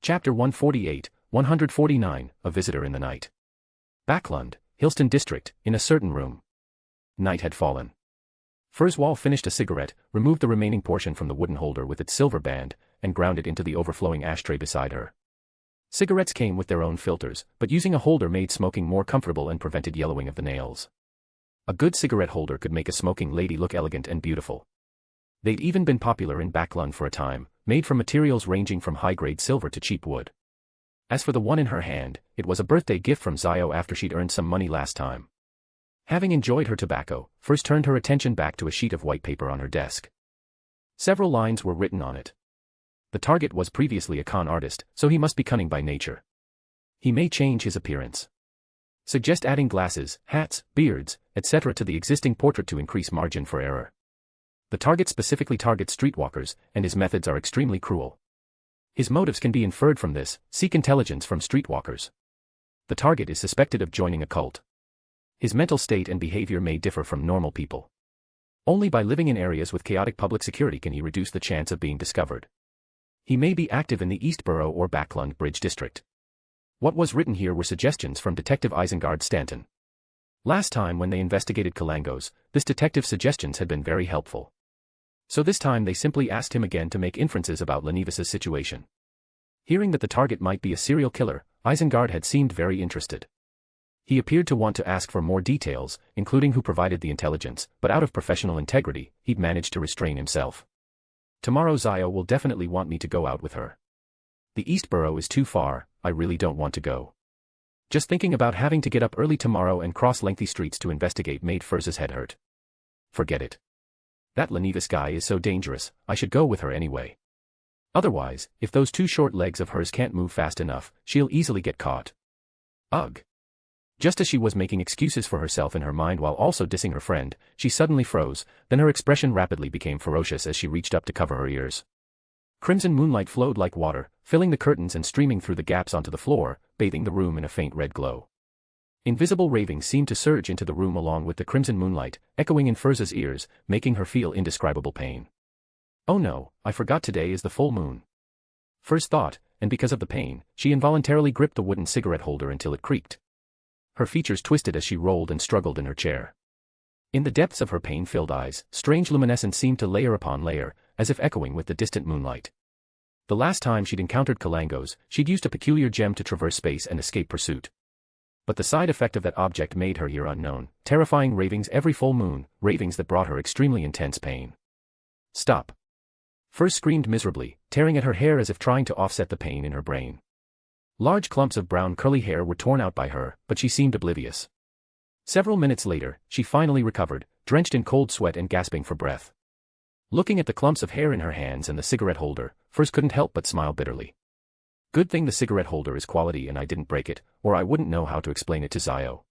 Chapter 148, 149, A Visitor in the Night. Backlund, Hillston District, in a certain room. Night had fallen. Furswall finished a cigarette, removed the remaining portion from the wooden holder with its silver band, and ground it into the overflowing ashtray beside her. Cigarettes came with their own filters, but using a holder made smoking more comfortable and prevented yellowing of the nails. A good cigarette holder could make a smoking lady look elegant and beautiful. They'd even been popular in Backlund for a time, made from materials ranging from high-grade silver to cheap wood. As for the one in her hand, it was a birthday gift from Zio after she'd earned some money last time. Having enjoyed her tobacco, first turned her attention back to a sheet of white paper on her desk. Several lines were written on it. The target was previously a con artist, so he must be cunning by nature. He may change his appearance. Suggest adding glasses, hats, beards, etc. to the existing portrait to increase margin for error. The target specifically targets streetwalkers, and his methods are extremely cruel. His motives can be inferred from this: seek intelligence from streetwalkers. The target is suspected of joining a cult. His mental state and behavior may differ from normal people. Only by living in areas with chaotic public security can he reduce the chance of being discovered. He may be active in the East Borough or Backlund Bridge District. What was written here were suggestions from Detective Isengard Stanton. Last time when they investigated Kalangos, this detective's suggestions had been very helpful. So this time they simply asked him again to make inferences about Lenevis's situation. Hearing that the target might be a serial killer, Isengard had seemed very interested. He appeared to want to ask for more details, including who provided the intelligence, but out of professional integrity, he'd managed to restrain himself. Tomorrow Zio will definitely want me to go out with her. The East Borough is too far, I really don't want to go. Just thinking about having to get up early tomorrow and cross lengthy streets to investigate made Furz's head hurt. Forget it. That Lenevis guy is so dangerous, I should go with her anyway. Otherwise, if those two short legs of hers can't move fast enough, she'll easily get caught. Ugh. Just as she was making excuses for herself in her mind while also dissing her friend, she suddenly froze, then her expression rapidly became ferocious as she reached up to cover her ears. Crimson moonlight flowed like water, filling the curtains and streaming through the gaps onto the floor, bathing the room in a faint red glow. Invisible ravings seemed to surge into the room along with the crimson moonlight, echoing in Furz's ears, making her feel indescribable pain. Oh no, I forgot today is the full moon. Furz thought, and because of the pain, she involuntarily gripped the wooden cigarette holder until it creaked. Her features twisted as she rolled and struggled in her chair. In the depths of her pain-filled eyes, strange luminescence seemed to layer upon layer, as if echoing with the distant moonlight. The last time she'd encountered Kalangos, she'd used a peculiar gem to traverse space and escape pursuit. But the side effect of that object made her here unknown, terrifying ravings every full moon, ravings that brought her extremely intense pain. Stop. Furz screamed miserably, tearing at her hair as if trying to offset the pain in her brain. Large clumps of brown curly hair were torn out by her, but she seemed oblivious. Several minutes later, she finally recovered, drenched in cold sweat and gasping for breath. Looking at the clumps of hair in her hands and the cigarette holder, Furz couldn't help but smile bitterly. Good thing the cigarette holder is quality and I didn't break it, or I wouldn't know how to explain it to Zio.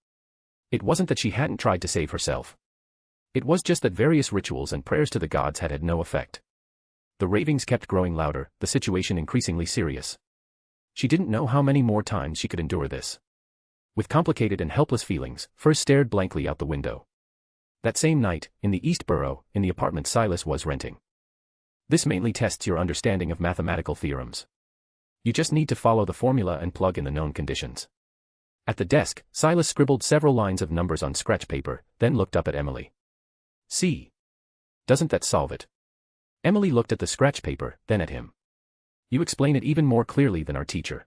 It wasn't that she hadn't tried to save herself. It was just that various rituals and prayers to the gods had had no effect. The ravings kept growing louder, the situation increasingly serious. She didn't know how many more times she could endure this. With complicated and helpless feelings, Furz stared blankly out the window. That same night, in the East Borough, in the apartment Silas was renting. This mainly tests your understanding of mathematical theorems. You just need to follow the formula and plug in the known conditions. At the desk, Silas scribbled several lines of numbers on scratch paper, then looked up at Emily. See? Doesn't that solve it? Emily looked at the scratch paper, then at him. You explain it even more clearly than our teacher.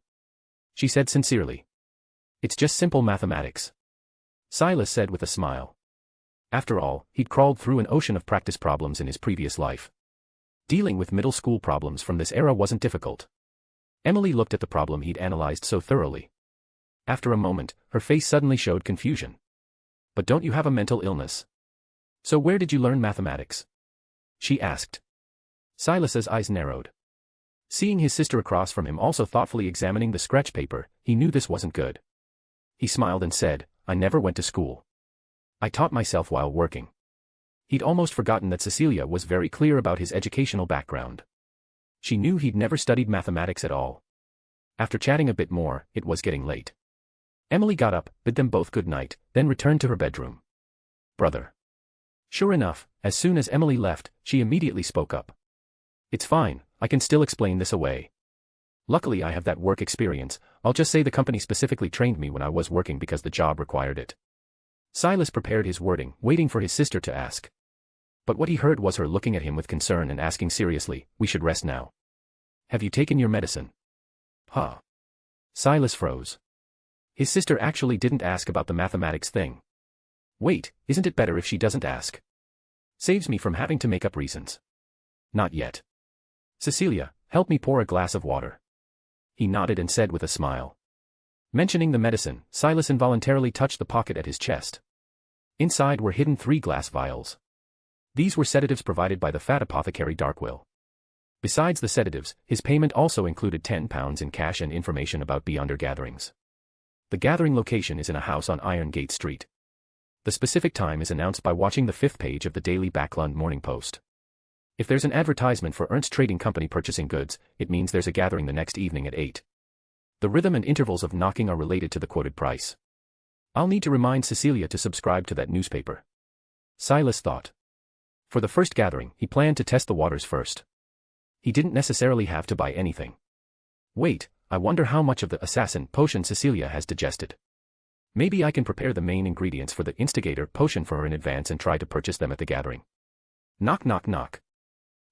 She said sincerely. It's just simple mathematics. Silas said with a smile. After all, he'd crawled through an ocean of practice problems in his previous life. Dealing with middle school problems from this era wasn't difficult. Emily looked at the problem he'd analyzed so thoroughly. After a moment, her face suddenly showed confusion. But don't you have a mental illness? So where did you learn mathematics? She asked. Silas's eyes narrowed. Seeing his sister across from him also thoughtfully examining the scratch paper, he knew this wasn't good. He smiled and said, I never went to school. I taught myself while working. He'd almost forgotten that Cecilia was very clear about his educational background. She knew he'd never studied mathematics at all. After chatting a bit more, it was getting late. Emily got up, bid them both good night, then returned to her bedroom. Brother. Sure enough, as soon as Emily left, she immediately spoke up. It's fine, I can still explain this away. Luckily I have that work experience, I'll just say the company specifically trained me when I was working because the job required it. Silas prepared his wording, waiting for his sister to ask. But what he heard was her looking at him with concern and asking seriously, we should rest now. Have you taken your medicine? Huh. Silas froze. His sister actually didn't ask about the mathematics thing. Wait, isn't it better if she doesn't ask? Saves me from having to make up reasons. Not yet. Cecilia, help me pour a glass of water. He nodded and said with a smile. Mentioning the medicine, Silas involuntarily touched the pocket at his chest. Inside were hidden 3 glass vials. These were sedatives provided by the fat apothecary Darkwill. Besides the sedatives, his payment also included £10 in cash and information about Beyonder gatherings. The gathering location is in a house on Iron Gate Street. The specific time is announced by watching the 5th page of the daily Backlund Morning Post. If there's an advertisement for Ernst Trading Company purchasing goods, it means there's a gathering the next evening at 8. The rhythm and intervals of knocking are related to the quoted price. I'll need to remind Cecilia to subscribe to that newspaper. Silas thought. For the first gathering, he planned to test the waters first. He didn't necessarily have to buy anything. Wait, I wonder how much of the assassin potion Cecilia has digested. Maybe I can prepare the main ingredients for the instigator potion for her in advance and try to purchase them at the gathering. Knock knock knock.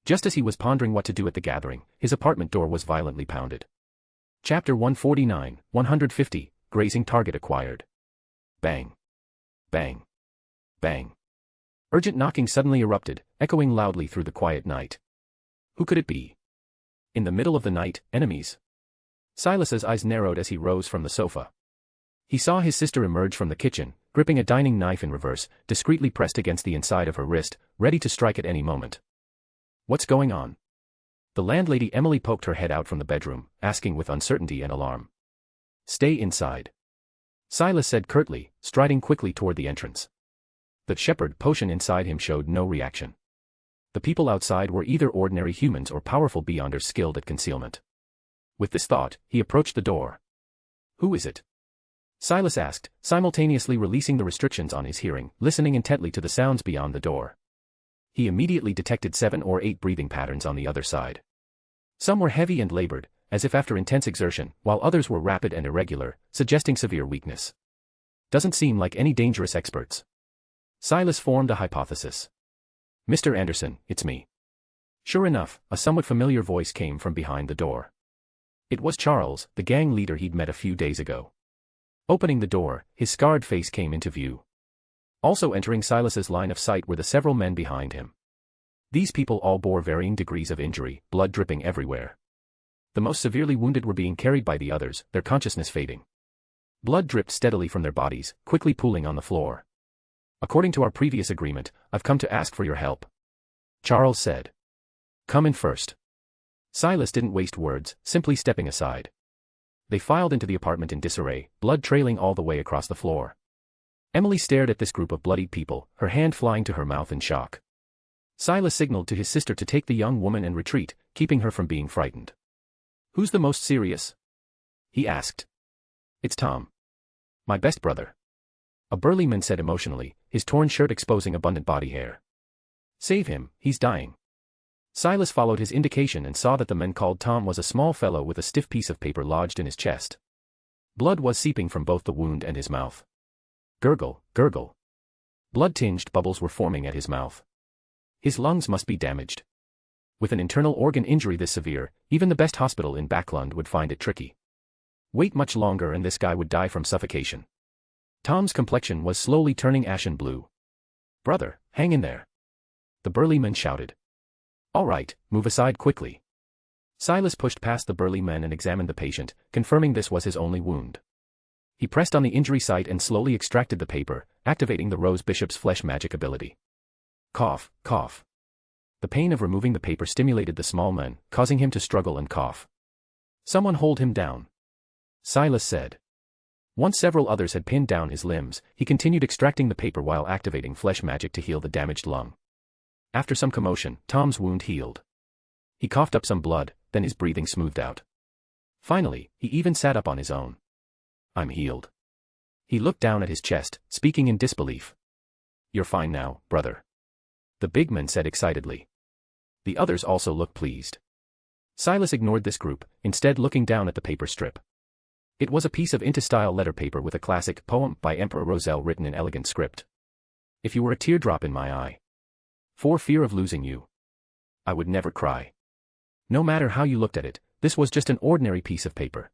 Just as he was pondering what to do at the gathering, his apartment door was violently pounded. Chapter 149, 150, Grazing Target Acquired. Bang. Bang. Bang. Urgent knocking suddenly erupted, echoing loudly through the quiet night. Who could it be? In the middle of the night, enemies. Silas's eyes narrowed as he rose from the sofa. He saw his sister emerge from the kitchen, gripping a dining knife in reverse, discreetly pressed against the inside of her wrist, ready to strike at any moment. What's going on? The landlady Emily poked her head out from the bedroom, asking with uncertainty and alarm. Stay inside. Silas said curtly, striding quickly toward the entrance. The shepherd potion inside him showed no reaction. The people outside were either ordinary humans or powerful beyonders skilled at concealment. With this thought, he approached the door. Who is it? Silas asked, simultaneously releasing the restrictions on his hearing, listening intently to the sounds beyond the door. He immediately detected 7 or 8 breathing patterns on the other side. Some were heavy and labored, as if after intense exertion, while others were rapid and irregular, suggesting severe weakness. Doesn't seem like any dangerous experts. Silas formed a hypothesis. Mr. Anderson, it's me. Sure enough, a somewhat familiar voice came from behind the door. It was Charles, the gang leader he'd met a few days ago. Opening the door, his scarred face came into view. Also entering Silas's line of sight were the several men behind him. These people all bore varying degrees of injury, blood dripping everywhere. The most severely wounded were being carried by the others, their consciousness fading. Blood dripped steadily from their bodies, quickly pooling on the floor. According to our previous agreement, I've come to ask for your help. Charles said. Come in first. Silas didn't waste words, simply stepping aside. They filed into the apartment in disarray, blood trailing all the way across the floor. Emily stared at this group of bloodied people, her hand flying to her mouth in shock. Silas signaled to his sister to take the young woman and retreat, keeping her from being frightened. Who's the most serious? He asked. It's Tom. My best brother. A burly man said emotionally, his torn shirt exposing abundant body hair. Save him, he's dying. Silas followed his indication and saw that the man called Tom was a small fellow with a stiff piece of paper lodged in his chest. Blood was seeping from both the wound and his mouth. Gurgle, gurgle. Blood-tinged bubbles were forming at his mouth. His lungs must be damaged. With an internal organ injury this severe, even the best hospital in Backlund would find it tricky. Wait much longer and this guy would die from suffocation. Tom's complexion was slowly turning ashen blue. Brother, hang in there. The burly man shouted. All right, move aside quickly. Silas pushed past the burly men and examined the patient, confirming this was his only wound. He pressed on the injury site and slowly extracted the paper, activating the Rose Bishop's flesh magic ability. Cough, cough. The pain of removing the paper stimulated the small man, causing him to struggle and cough. Someone hold him down. Silas said. Once several others had pinned down his limbs, he continued extracting the paper while activating flesh magic to heal the damaged lung. After some commotion, Tom's wound healed. He coughed up some blood, then his breathing smoothed out. Finally, he even sat up on his own. I'm healed. He looked down at his chest, speaking in disbelief. You're fine now, brother. The big man said excitedly. The others also looked pleased. Silas ignored this group, instead looking down at the paper strip. It was a piece of Inta-style letter paper with a classic poem by Emperor Roselle written in elegant script. If you were a teardrop in my eye. For fear of losing you, I would never cry. No matter how you looked at it, this was just an ordinary piece of paper.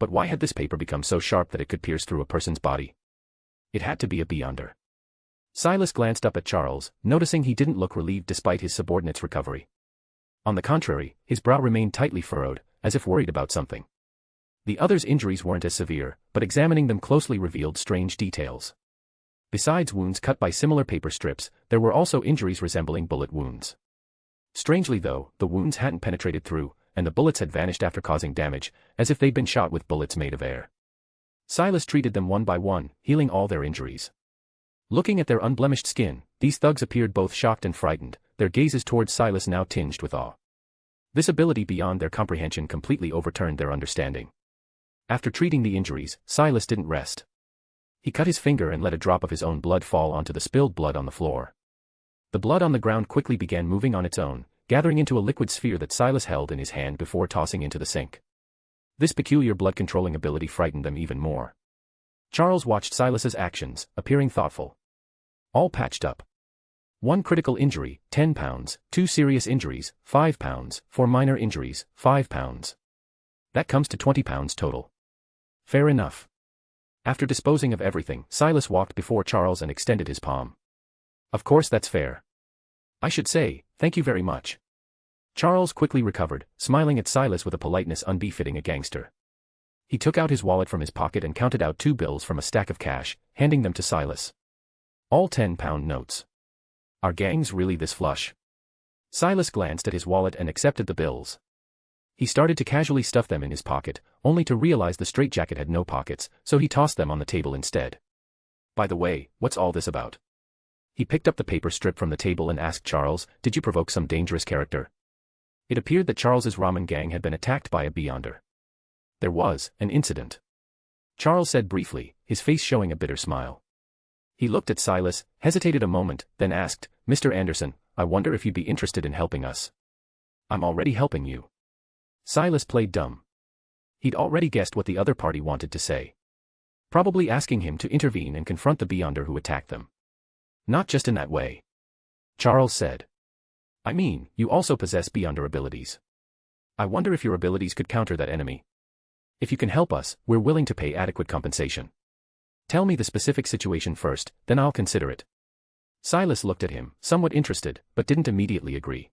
But why had this paper become so sharp that it could pierce through a person's body? It had to be a beyonder. Silas glanced up at Charles, noticing he didn't look relieved despite his subordinate's recovery. On the contrary, his brow remained tightly furrowed, as if worried about something. The others' injuries weren't as severe, but examining them closely revealed strange details. Besides wounds cut by similar paper strips, there were also injuries resembling bullet wounds. Strangely though, the wounds hadn't penetrated through, and the bullets had vanished after causing damage, as if they'd been shot with bullets made of air. Silas treated them one by one, healing all their injuries. Looking at their unblemished skin, these thugs appeared both shocked and frightened, their gazes towards Silas now tinged with awe. This ability beyond their comprehension completely overturned their understanding. After treating the injuries, Silas didn't rest. He cut his finger and let a drop of his own blood fall onto the spilled blood on the floor. The blood on the ground quickly began moving on its own, gathering into a liquid sphere that Silas held in his hand before tossing into the sink. This peculiar blood-controlling ability frightened them even more. Charles watched Silas's actions, appearing thoughtful. All patched up. 1 critical injury, £10, 2 serious injuries, £5, 4 minor injuries, £5. That comes to £20 total. Fair enough. After disposing of everything, Silas walked before Charles and extended his palm. Of course that's fair. I should say, thank you very much. Charles quickly recovered, smiling at Silas with a politeness unbefitting a gangster. He took out his wallet from his pocket and counted out 2 bills from a stack of cash, handing them to Silas. All £10 notes. Are gangs really this flush? Silas glanced at his wallet and accepted the bills. He started to casually stuff them in his pocket, only to realize the straitjacket had no pockets, so he tossed them on the table instead. By the way, what's all this about? He picked up the paper strip from the table and asked Charles, did you provoke some dangerous character? It appeared that Charles's ramen gang had been attacked by a Beyonder. There was an incident. Charles said briefly, his face showing a bitter smile. He looked at Silas, hesitated a moment, then asked, Mr. Anderson, I wonder if you'd be interested in helping us. I'm already helping you. Silas played dumb. He'd already guessed what the other party wanted to say. Probably asking him to intervene and confront the Beyonder who attacked them. Not just in that way. Charles said. I mean, you also possess Beyonder abilities. I wonder if your abilities could counter that enemy. If you can help us, we're willing to pay adequate compensation. Tell me the specific situation first, then I'll consider it. Silas looked at him, somewhat interested, but didn't immediately agree.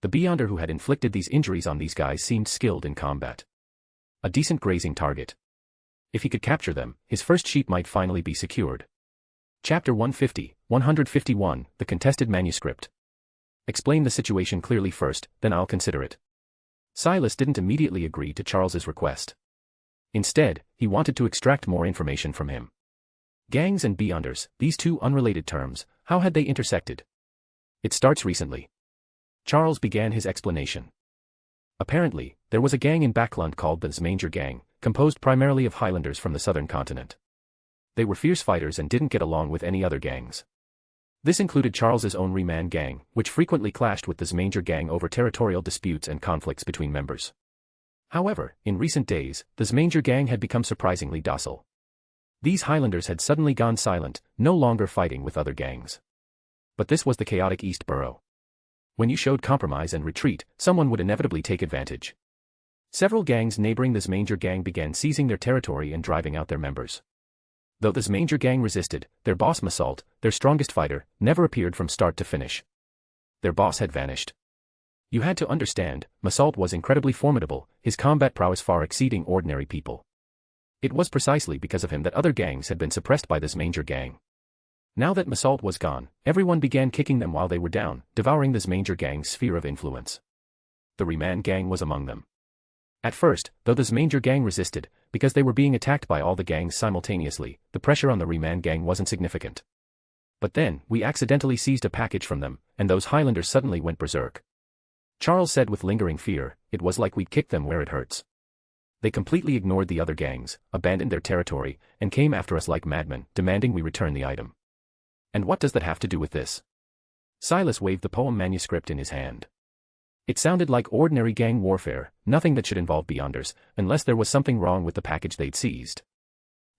The Beyonder who had inflicted these injuries on these guys seemed skilled in combat. A decent grazing target. If he could capture them, his first sheep might finally be secured. Chapter 150, 151, The Contested Manuscript. Explain the situation clearly first, then I'll consider it. Silas didn't immediately agree to Charles's request. Instead, he wanted to extract more information from him. Gangs and Beyonders, these two unrelated terms, how had they intersected? It starts recently. Charles began his explanation. Apparently, there was a gang in Backlund called the Zmanger Gang, composed primarily of Highlanders from the southern continent. They were fierce fighters and didn't get along with any other gangs. This included Charles's own Reman Gang, which frequently clashed with the Zmanger Gang over territorial disputes and conflicts between members. However, in recent days, the Zmanger Gang had become surprisingly docile. These Highlanders had suddenly gone silent, no longer fighting with other gangs. But this was the chaotic East Borough. When you showed compromise and retreat, someone would inevitably take advantage. Several gangs neighboring the Zmanger Gang began seizing their territory and driving out their members. Though the Zmanger Gang resisted, their boss Massault, their strongest fighter, never appeared from start to finish. Their boss had vanished. You had to understand, Massault was incredibly formidable, his combat prowess far exceeding ordinary people. It was precisely because of him that other gangs had been suppressed by the Zmanger Gang. Now that Massault was gone, everyone began kicking them while they were down, devouring the Zmanger Gang's sphere of influence. The Reman Gang was among them. At first, though the Zmanger Gang resisted, because they were being attacked by all the gangs simultaneously, the pressure on the Reman Gang wasn't significant. But then, we accidentally seized a package from them, and those Highlanders suddenly went berserk. Charles said with lingering fear, it was like we'd kicked them where it hurts. They completely ignored the other gangs, abandoned their territory, and came after us like madmen, demanding we return the item. And what does that have to do with this? Silas waved the poem manuscript in his hand. It sounded like ordinary gang warfare, nothing that should involve Beyonders, unless there was something wrong with the package they'd seized.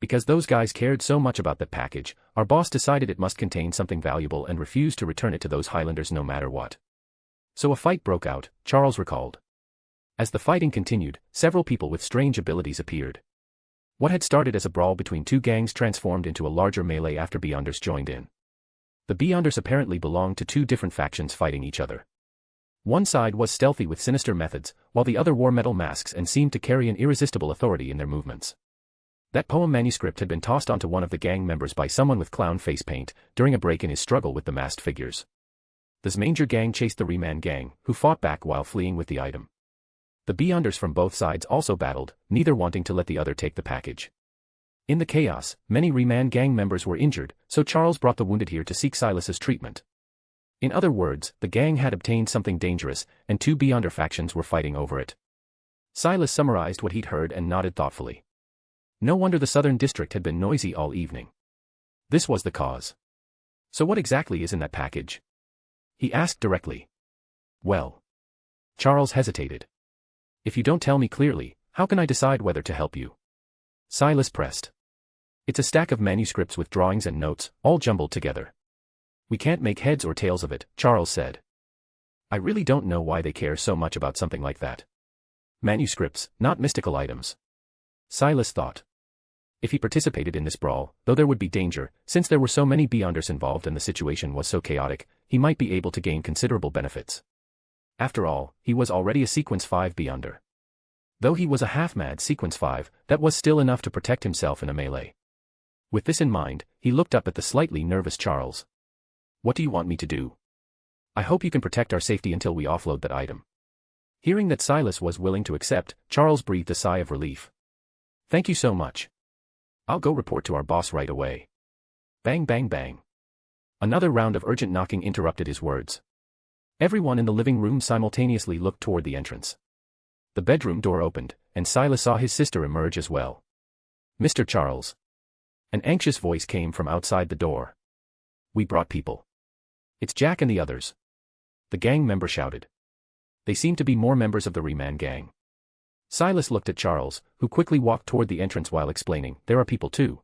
Because those guys cared so much about that package, our boss decided it must contain something valuable and refused to return it to those Highlanders no matter what. So a fight broke out, Charles recalled. As the fighting continued, several people with strange abilities appeared. What had started as a brawl between two gangs transformed into a larger melee after Beyonders joined in. The Beyonders apparently belonged to two different factions fighting each other. One side was stealthy with sinister methods, while the other wore metal masks and seemed to carry an irresistible authority in their movements. That poem manuscript had been tossed onto one of the gang members by someone with clown face paint, during a break in his struggle with the masked figures. The Zmanger Gang chased the Reman Gang, who fought back while fleeing with the item. The Beyonders from both sides also battled, neither wanting to let the other take the package. In the chaos, many Reman Gang members were injured, so Charles brought the wounded here to seek Silas's treatment. In other words, the gang had obtained something dangerous, and two Beyonder factions were fighting over it. Silas summarized what he'd heard and nodded thoughtfully. No wonder the Southern District had been noisy all evening. This was the cause. So what exactly is in that package? He asked directly. Well. Charles hesitated. If you don't tell me clearly, how can I decide whether to help you? Silas pressed. It's a stack of manuscripts with drawings and notes, all jumbled together. We can't make heads or tails of it, Charles said. I really don't know why they care so much about something like that. Manuscripts, not mystical items. Silas thought. If he participated in this brawl, though there would be danger, since there were so many Beyonders involved and the situation was so chaotic, he might be able to gain considerable benefits. After all, he was already a Sequence 5 Beyonder. Though he was a half-mad Sequence 5, that was still enough to protect himself in a melee. With this in mind, he looked up at the slightly nervous Charles. What do you want me to do? I hope you can protect our safety until we offload that item. Hearing that Silas was willing to accept, Charles breathed a sigh of relief. Thank you so much. I'll go report to our boss right away. Bang bang bang. Another round of urgent knocking interrupted his words. Everyone in the living room simultaneously looked toward the entrance. The bedroom door opened, and Silas saw his sister emerge as well. Mr. Charles. An anxious voice came from outside the door. We brought people. It's Jack and the others. The gang member shouted. They seem to be more members of the Reman gang. Silas looked at Charles, who quickly walked toward the entrance while explaining, there are people too.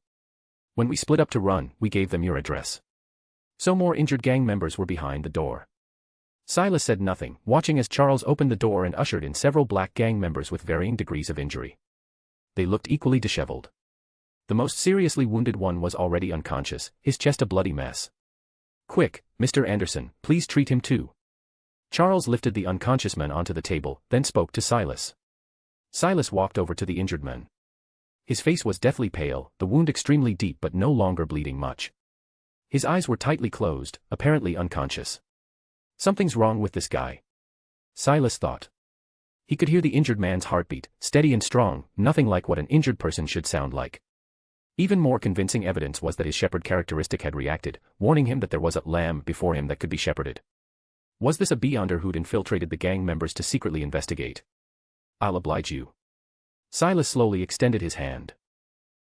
When we split up to run, we gave them your address. So more injured gang members were behind the door. Silas said nothing, watching as Charles opened the door and ushered in several black gang members with varying degrees of injury. They looked equally disheveled. The most seriously wounded one was already unconscious, his chest a bloody mess. Quick, Mr. Anderson, please treat him too. Charles lifted the unconscious man onto the table, then spoke to Silas. Silas walked over to the injured man. His face was deathly pale, the wound extremely deep but no longer bleeding much. His eyes were tightly closed, apparently unconscious. Something's wrong with this guy. Silas thought. He could hear the injured man's heartbeat, steady and strong, nothing like what an injured person should sound like. Even more convincing evidence was that his shepherd characteristic had reacted, warning him that there was a lamb before him that could be shepherded. Was this a Beyonder who'd infiltrated the gang members to secretly investigate? I'll oblige you. Silas slowly extended his hand.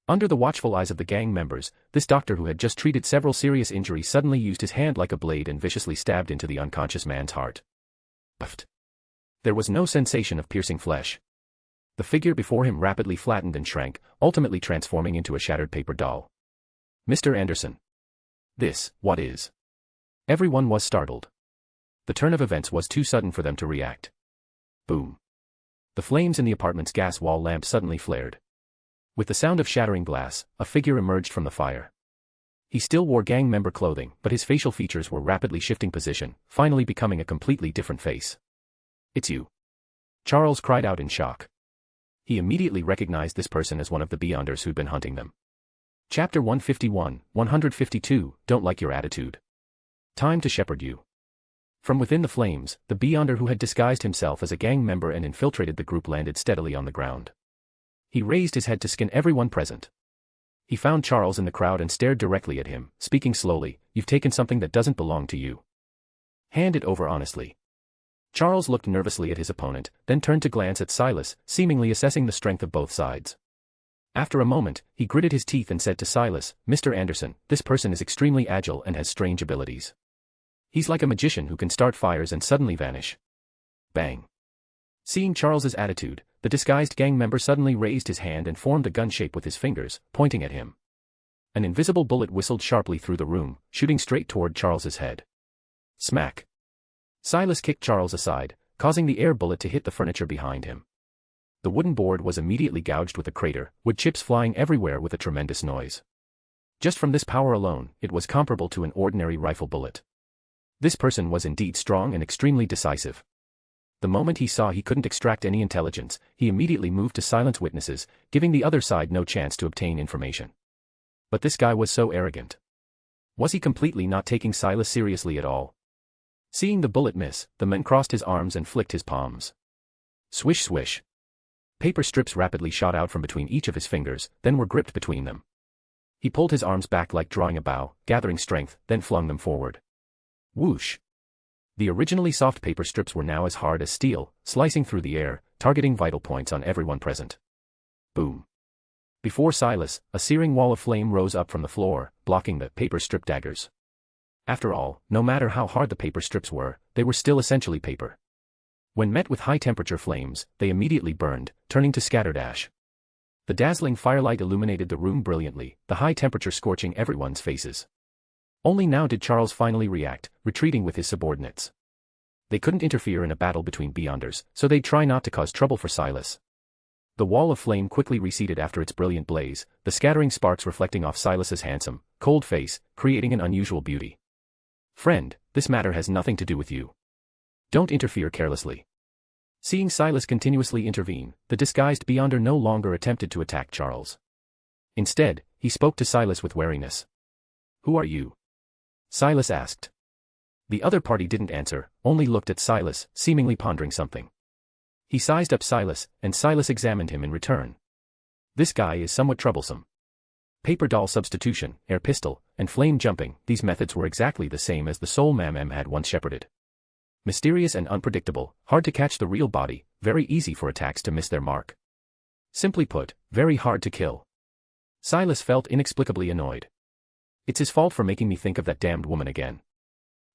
Under the watchful eyes of the gang members, this doctor who had just treated several serious injuries suddenly used his hand like a blade and viciously stabbed into the unconscious man's heart. Puffed. There was no sensation of piercing flesh. The figure before him rapidly flattened and shrank, ultimately transforming into a shattered paper doll. Mr. Anderson. This, what is? Everyone was startled. The turn of events was too sudden for them to react. Boom. The flames in the apartment's gas wall lamp suddenly flared. With the sound of shattering glass, a figure emerged from the fire. He still wore gang member clothing, but his facial features were rapidly shifting position, finally becoming a completely different face. It's you. Charles cried out in shock. He immediately recognized this person as one of the Beyonders who'd been hunting them. Chapter 151, 152, Don't like your attitude. Time to shepherd you. From within the flames, the Beyonder who had disguised himself as a gang member and infiltrated the group landed steadily on the ground. He raised his head to scan everyone present. He found Charles in the crowd and stared directly at him, speaking slowly, You've taken something that doesn't belong to you. Hand it over honestly. Charles looked nervously at his opponent, then turned to glance at Silas, seemingly assessing the strength of both sides. After a moment, he gritted his teeth and said to Silas, Mr. Anderson, this person is extremely agile and has strange abilities. He's like a magician who can start fires and suddenly vanish. Bang. Seeing Charles's attitude, the disguised gang member suddenly raised his hand and formed a gun shape with his fingers, pointing at him. An invisible bullet whistled sharply through the room, shooting straight toward Charles's head. Smack. Silas kicked Charles aside, causing the air bullet to hit the furniture behind him. The wooden board was immediately gouged with a crater, wood chips flying everywhere with a tremendous noise. Just from this power alone, it was comparable to an ordinary rifle bullet. This person was indeed strong and extremely decisive. The moment he saw he couldn't extract any intelligence, he immediately moved to silence witnesses, giving the other side no chance to obtain information. But this guy was so arrogant. Was he completely not taking Silas seriously at all? Seeing the bullet miss, the man crossed his arms and flicked his palms. Swish swish. Paper strips rapidly shot out from between each of his fingers, then were gripped between them. He pulled his arms back like drawing a bow, gathering strength, then flung them forward. Whoosh. The originally soft paper strips were now as hard as steel, slicing through the air, targeting vital points on everyone present. Boom. Before Silas, a searing wall of flame rose up from the floor, blocking the paper strip daggers. After all, no matter how hard the paper strips were, they were still essentially paper. When met with high-temperature flames, they immediately burned, turning to scattered ash. The dazzling firelight illuminated the room brilliantly, the high temperature scorching everyone's faces. Only now did Charles finally react, retreating with his subordinates. They couldn't interfere in a battle between Beyonders, so they'd try not to cause trouble for Silas. The wall of flame quickly receded after its brilliant blaze, the scattering sparks reflecting off Silas's handsome, cold face, creating an unusual beauty. "Friend, this matter has nothing to do with you. Don't interfere carelessly." Seeing Silas continuously intervene, the disguised Beyonder no longer attempted to attack Charles. Instead, he spoke to Silas with wariness. "Who are you?" Silas asked. The other party didn't answer, only looked at Silas, seemingly pondering something. He sized up Silas, and Silas examined him in return. "This guy is somewhat troublesome. Paper doll substitution, air pistol, and flame jumping, these methods were exactly the same as the soul Mam had once shepherded. Mysterious and unpredictable, hard to catch the real body, very easy for attacks to miss their mark. Simply put, very hard to kill." Silas felt inexplicably annoyed. It's his fault for making me think of that damned woman again.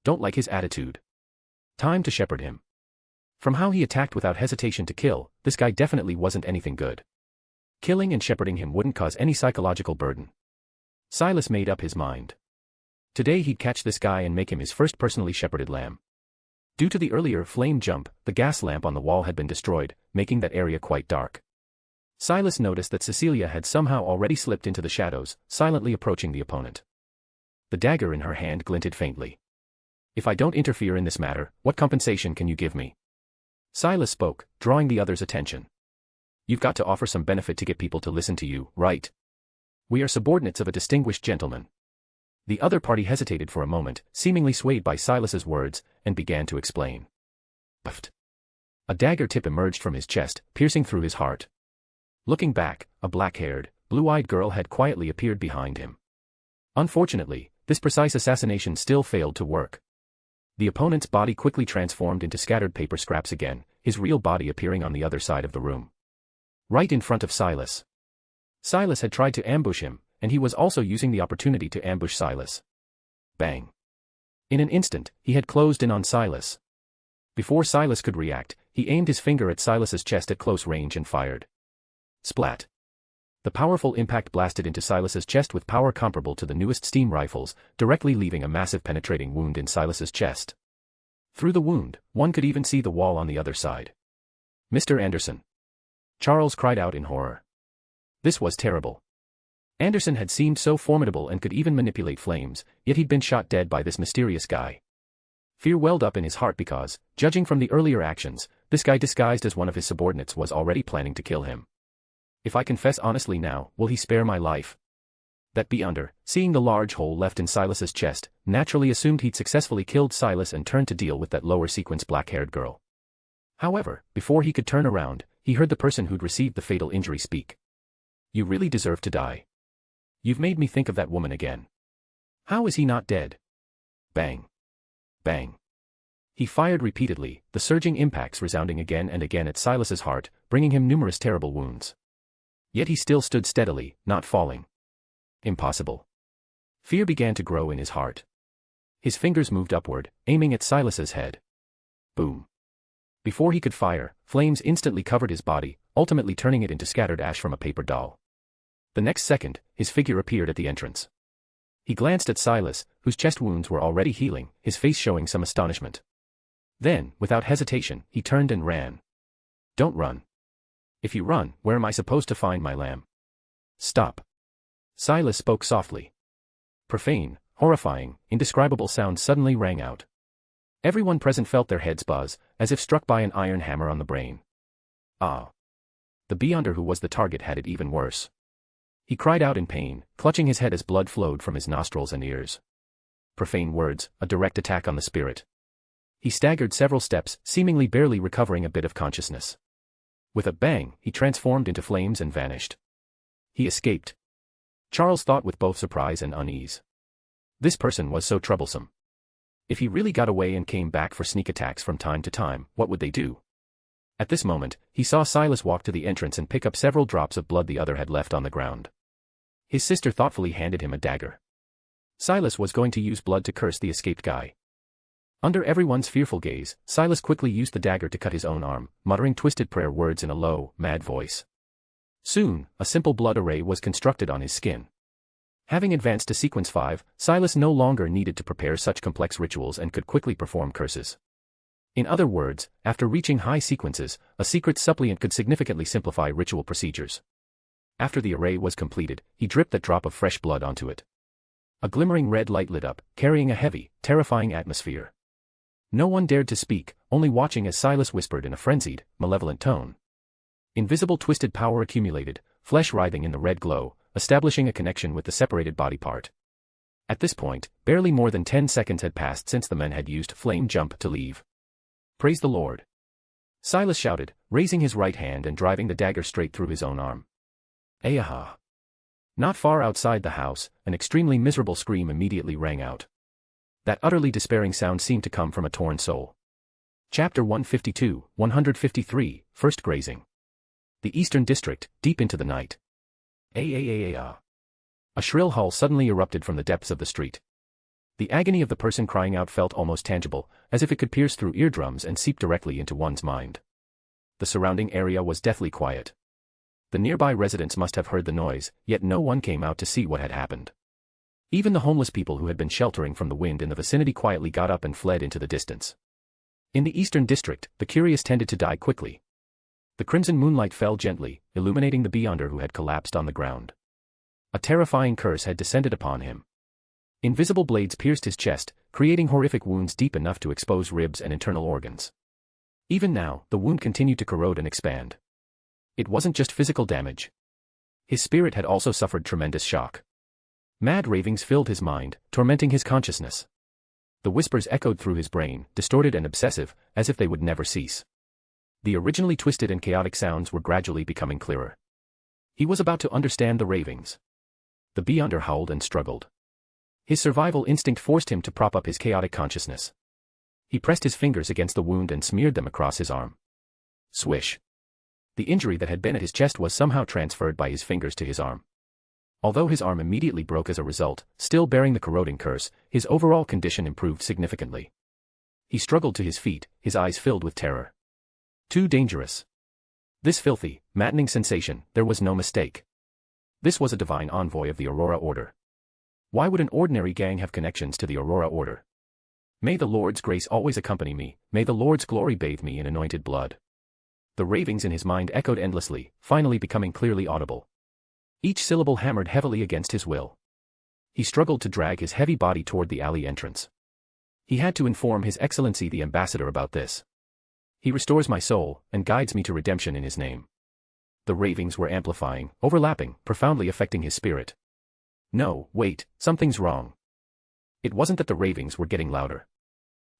Don't like his attitude. Time to shepherd him. From how he attacked without hesitation to kill, this guy definitely wasn't anything good. Killing and shepherding him wouldn't cause any psychological burden. Silas made up his mind. Today he'd catch this guy and make him his first personally shepherded lamb. Due to the earlier flame jump, the gas lamp on the wall had been destroyed, making that area quite dark. Silas noticed that Cecilia had somehow already slipped into the shadows, silently approaching the opponent. The dagger in her hand glinted faintly. "If I don't interfere in this matter, what compensation can you give me?" Silas spoke, drawing the other's attention. "You've got to offer some benefit to get people to listen to you, right? We are subordinates of a distinguished gentleman." The other party hesitated for a moment, seemingly swayed by Silas's words, and began to explain. Buffed. A dagger tip emerged from his chest, piercing through his heart. Looking back, a black-haired, blue-eyed girl had quietly appeared behind him. Unfortunately, this precise assassination still failed to work. The opponent's body quickly transformed into scattered paper scraps again, his real body appearing on the other side of the room. Right in front of Silas. Silas had tried to ambush him, and he was also using the opportunity to ambush Silas. Bang. In an instant, he had closed in on Silas. Before Silas could react, he aimed his finger at Silas's chest at close range and fired. Splat. The powerful impact blasted into Silas's chest with power comparable to the newest steam rifles, directly leaving a massive penetrating wound in Silas's chest. Through the wound, one could even see the wall on the other side. "Mr. Anderson!" Charles cried out in horror. This was terrible. Anderson had seemed so formidable and could even manipulate flames, yet he'd been shot dead by this mysterious guy. Fear welled up in his heart because, judging from the earlier actions, this guy disguised as one of his subordinates was already planning to kill him. If I confess honestly now, will he spare my life? That Beyonder, seeing the large hole left in Silas's chest, naturally assumed he'd successfully killed Silas and turned to deal with that lower sequence black-haired girl. However, before he could turn around, he heard the person who'd received the fatal injury speak. "You really deserve to die. You've made me think of that woman again. How is he not dead?" Bang. Bang. He fired repeatedly, the surging impacts resounding again and again at Silas's heart, bringing him numerous terrible wounds. Yet he still stood steadily, not falling. Impossible. Fear began to grow in his heart. His fingers moved upward, aiming at Silas's head. Boom. Before he could fire, flames instantly covered his body, ultimately turning it into scattered ash from a paper doll. The next second, his figure appeared at the entrance. He glanced at Silas, whose chest wounds were already healing, his face showing some astonishment. Then, without hesitation, he turned and ran. "Don't run. If you run, where am I supposed to find my lamb?" "Stop." Silas spoke softly. Profane, horrifying, indescribable sounds suddenly rang out. Everyone present felt their heads buzz, as if struck by an iron hammer on the brain. Ah. The Beyonder who was the target had it even worse. He cried out in pain, clutching his head as blood flowed from his nostrils and ears. Profane words, a direct attack on the spirit. He staggered several steps, seemingly barely recovering a bit of consciousness. With a bang, he transformed into flames and vanished. He escaped. Charles thought with both surprise and unease. This person was so troublesome. If he really got away and came back for sneak attacks from time to time, what would they do? At this moment, he saw Silas walk to the entrance and pick up several drops of blood the other had left on the ground. His sister thoughtfully handed him a dagger. Silas was going to use blood to curse the escaped guy. Under everyone's fearful gaze, Silas quickly used the dagger to cut his own arm, muttering twisted prayer words in a low, mad voice. Soon, a simple blood array was constructed on his skin. Having advanced to Sequence 5, Silas no longer needed to prepare such complex rituals and could quickly perform curses. In other words, after reaching high sequences, a Secrets Suppliant could significantly simplify ritual procedures. After the array was completed, he dripped that drop of fresh blood onto it. A glimmering red light lit up, carrying a heavy, terrifying atmosphere. No one dared to speak, only watching as Silas whispered in a frenzied, malevolent tone. Invisible twisted power accumulated, flesh writhing in the red glow, establishing a connection with the separated body part. At this point, barely more than 10 seconds had passed since the men had used flame jump to leave. Praise the Lord! Silas shouted, raising his right hand and driving the dagger straight through his own arm. Ayaha! Not far outside the house, an extremely miserable scream immediately rang out. That utterly despairing sound seemed to come from a torn soul. Chapter 152, 153, First Grazing. The Eastern District, deep into the night. A shrill howl suddenly erupted from the depths of the street. The agony of the person crying out felt almost tangible, as if it could pierce through eardrums and seep directly into one's mind. The surrounding area was deathly quiet. The nearby residents must have heard the noise, yet no one came out to see what had happened. Even the homeless people who had been sheltering from the wind in the vicinity quietly got up and fled into the distance. In the Eastern District, the curious tended to die quickly. The crimson moonlight fell gently, illuminating the Beyonder who had collapsed on the ground. A terrifying curse had descended upon him. Invisible blades pierced his chest, creating horrific wounds deep enough to expose ribs and internal organs. Even now, the wound continued to corrode and expand. It wasn't just physical damage. His spirit had also suffered tremendous shock. Mad ravings filled his mind, tormenting his consciousness. The whispers echoed through his brain, distorted and obsessive, as if they would never cease. The originally twisted and chaotic sounds were gradually becoming clearer. He was about to understand the ravings. The Beyonder howled and struggled. His survival instinct forced him to prop up his chaotic consciousness. He pressed his fingers against the wound and smeared them across his arm. Swish. The injury that had been at his chest was somehow transferred by his fingers to his arm. Although his arm immediately broke as a result, still bearing the corroding curse, his overall condition improved significantly. He struggled to his feet, his eyes filled with terror. Too dangerous. This filthy, maddening sensation, there was no mistake. This was a divine envoy of the Aurora Order. Why would an ordinary gang have connections to the Aurora Order? May the Lord's grace always accompany me, may the Lord's glory bathe me in anointed blood. The ravings in his mind echoed endlessly, finally becoming clearly audible. Each syllable hammered heavily against his will. He struggled to drag his heavy body toward the alley entrance. He had to inform His Excellency the Ambassador about this. He restores my soul, and guides me to redemption in His name. The ravings were amplifying, overlapping, profoundly affecting his spirit. No, wait, something's wrong. It wasn't that the ravings were getting louder.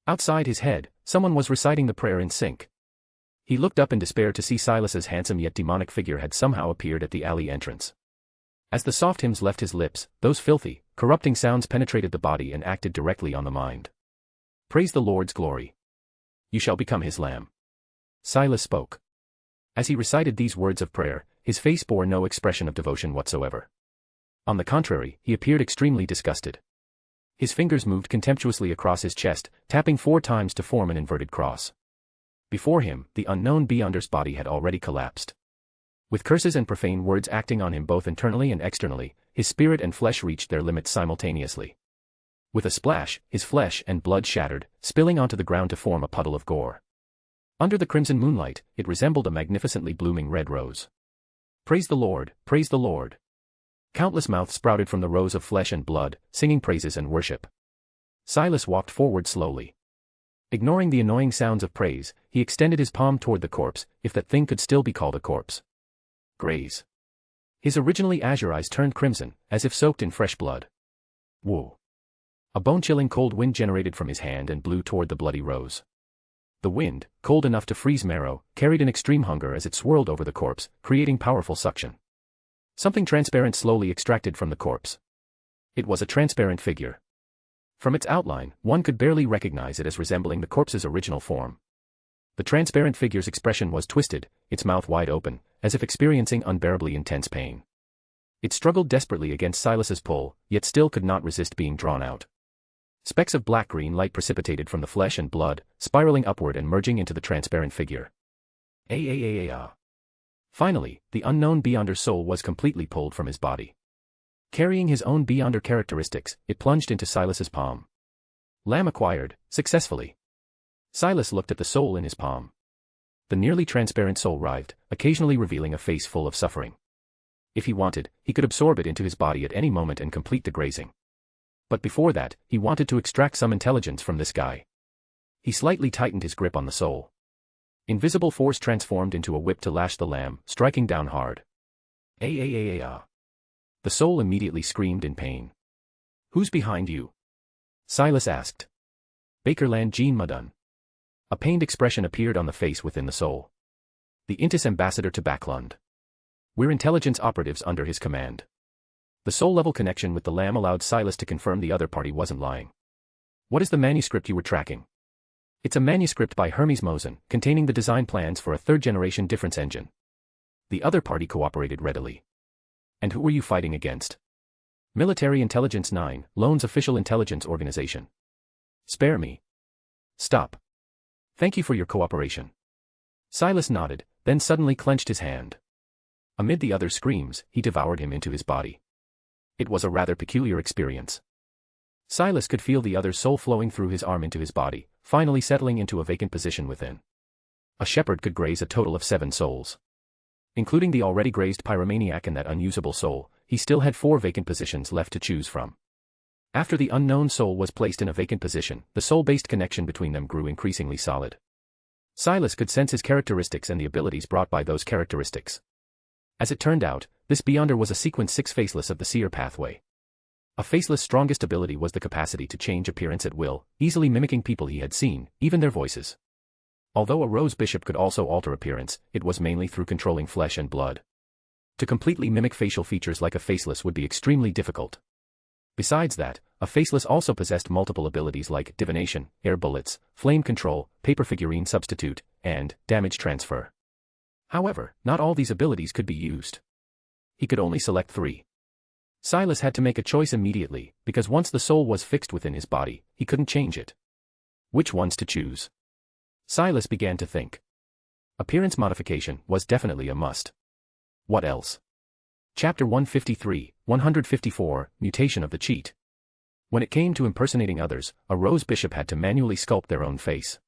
Outside his head, someone was reciting the prayer in sync. He looked up in despair to see Silas's handsome yet demonic figure had somehow appeared at the alley entrance. As the soft hymns left his lips, those filthy, corrupting sounds penetrated the body and acted directly on the mind. Praise the Lord's glory. You shall become his lamb. Silas spoke. As he recited these words of prayer, his face bore no expression of devotion whatsoever. On the contrary, he appeared extremely disgusted. His fingers moved contemptuously across his chest, tapping 4 times to form an inverted cross. Before him, the unknown Beyonder's body had already collapsed. With curses and profane words acting on him both internally and externally, his spirit and flesh reached their limits simultaneously. With a splash, his flesh and blood shattered, spilling onto the ground to form a puddle of gore. Under the crimson moonlight, it resembled a magnificently blooming red rose. Praise the Lord, praise the Lord. Countless mouths sprouted from the rows of flesh and blood, singing praises and worship. Silas walked forward slowly. Ignoring the annoying sounds of praise, he extended his palm toward the corpse, if that thing could still be called a corpse. Graze. His originally azure eyes turned crimson, as if soaked in fresh blood. Whoa. A bone-chilling cold wind generated from his hand and blew toward the bloody rose. The wind, cold enough to freeze marrow, carried an extreme hunger as it swirled over the corpse, creating powerful suction. Something transparent slowly extracted from the corpse. It was a transparent figure. From its outline, one could barely recognize it as resembling the corpse's original form. The transparent figure's expression was twisted, its mouth wide open, as if experiencing unbearably intense pain. It struggled desperately against Silas's pull, yet still could not resist being drawn out. Specks of black-green light precipitated from the flesh and blood, spiraling upward and merging into the transparent figure. Finally, the unknown Beyonder's soul was completely pulled from his body. Carrying his own Beyonder characteristics, it plunged into Silas's palm. Lamb acquired, successfully. Silas looked at the soul in his palm. The nearly transparent soul writhed, occasionally revealing a face full of suffering. If he wanted, he could absorb it into his body at any moment and complete the grazing. But before that, he wanted to extract some intelligence from this guy. He slightly tightened his grip on the soul. Invisible force transformed into a whip to lash the lamb, striking down hard. Ah. The soul immediately screamed in pain. Who's behind you? Silas asked. Bakerland Jean Madun. A pained expression appeared on the face within the soul. The Intis ambassador to Backlund. We're intelligence operatives under his command. The soul-level connection with the lamb allowed Silas to confirm the other party wasn't lying. What is the manuscript you were tracking? It's a manuscript by Hermes Mosen, containing the design plans for a third-generation difference engine. The other party cooperated readily. And who were you fighting against? Military Intelligence 9, Loan's official intelligence organization. Spare me. Stop. Thank you for your cooperation. Silas nodded, then suddenly clenched his hand. Amid the other screams, he devoured him into his body. It was a rather peculiar experience. Silas could feel the other's soul flowing through his arm into his body, finally settling into a vacant position within. A shepherd could graze a total of 7 souls. Including the already grazed pyromaniac and that unusable soul, he still had 4 vacant positions left to choose from. After the unknown soul was placed in a vacant position, the soul-based connection between them grew increasingly solid. Silas could sense his characteristics and the abilities brought by those characteristics. As it turned out, this Beyonder was a sequence 6 faceless of the seer pathway. A faceless' strongest ability was the capacity to change appearance at will, easily mimicking people he had seen, even their voices. Although a rose bishop could also alter appearance, it was mainly through controlling flesh and blood. To completely mimic facial features like a faceless would be extremely difficult. Besides that, a faceless also possessed multiple abilities like divination, air bullets, flame control, paper figurine substitute, and damage transfer. However, not all these abilities could be used. He could only select 3. Silas had to make a choice immediately, because once the soul was fixed within his body, he couldn't change it. Which ones to choose? Silas began to think. Appearance modification was definitely a must. What else? Chapter 153, 154, Mutation of the Cheat. When it came to impersonating others, a rose bishop had to manually sculpt their own face.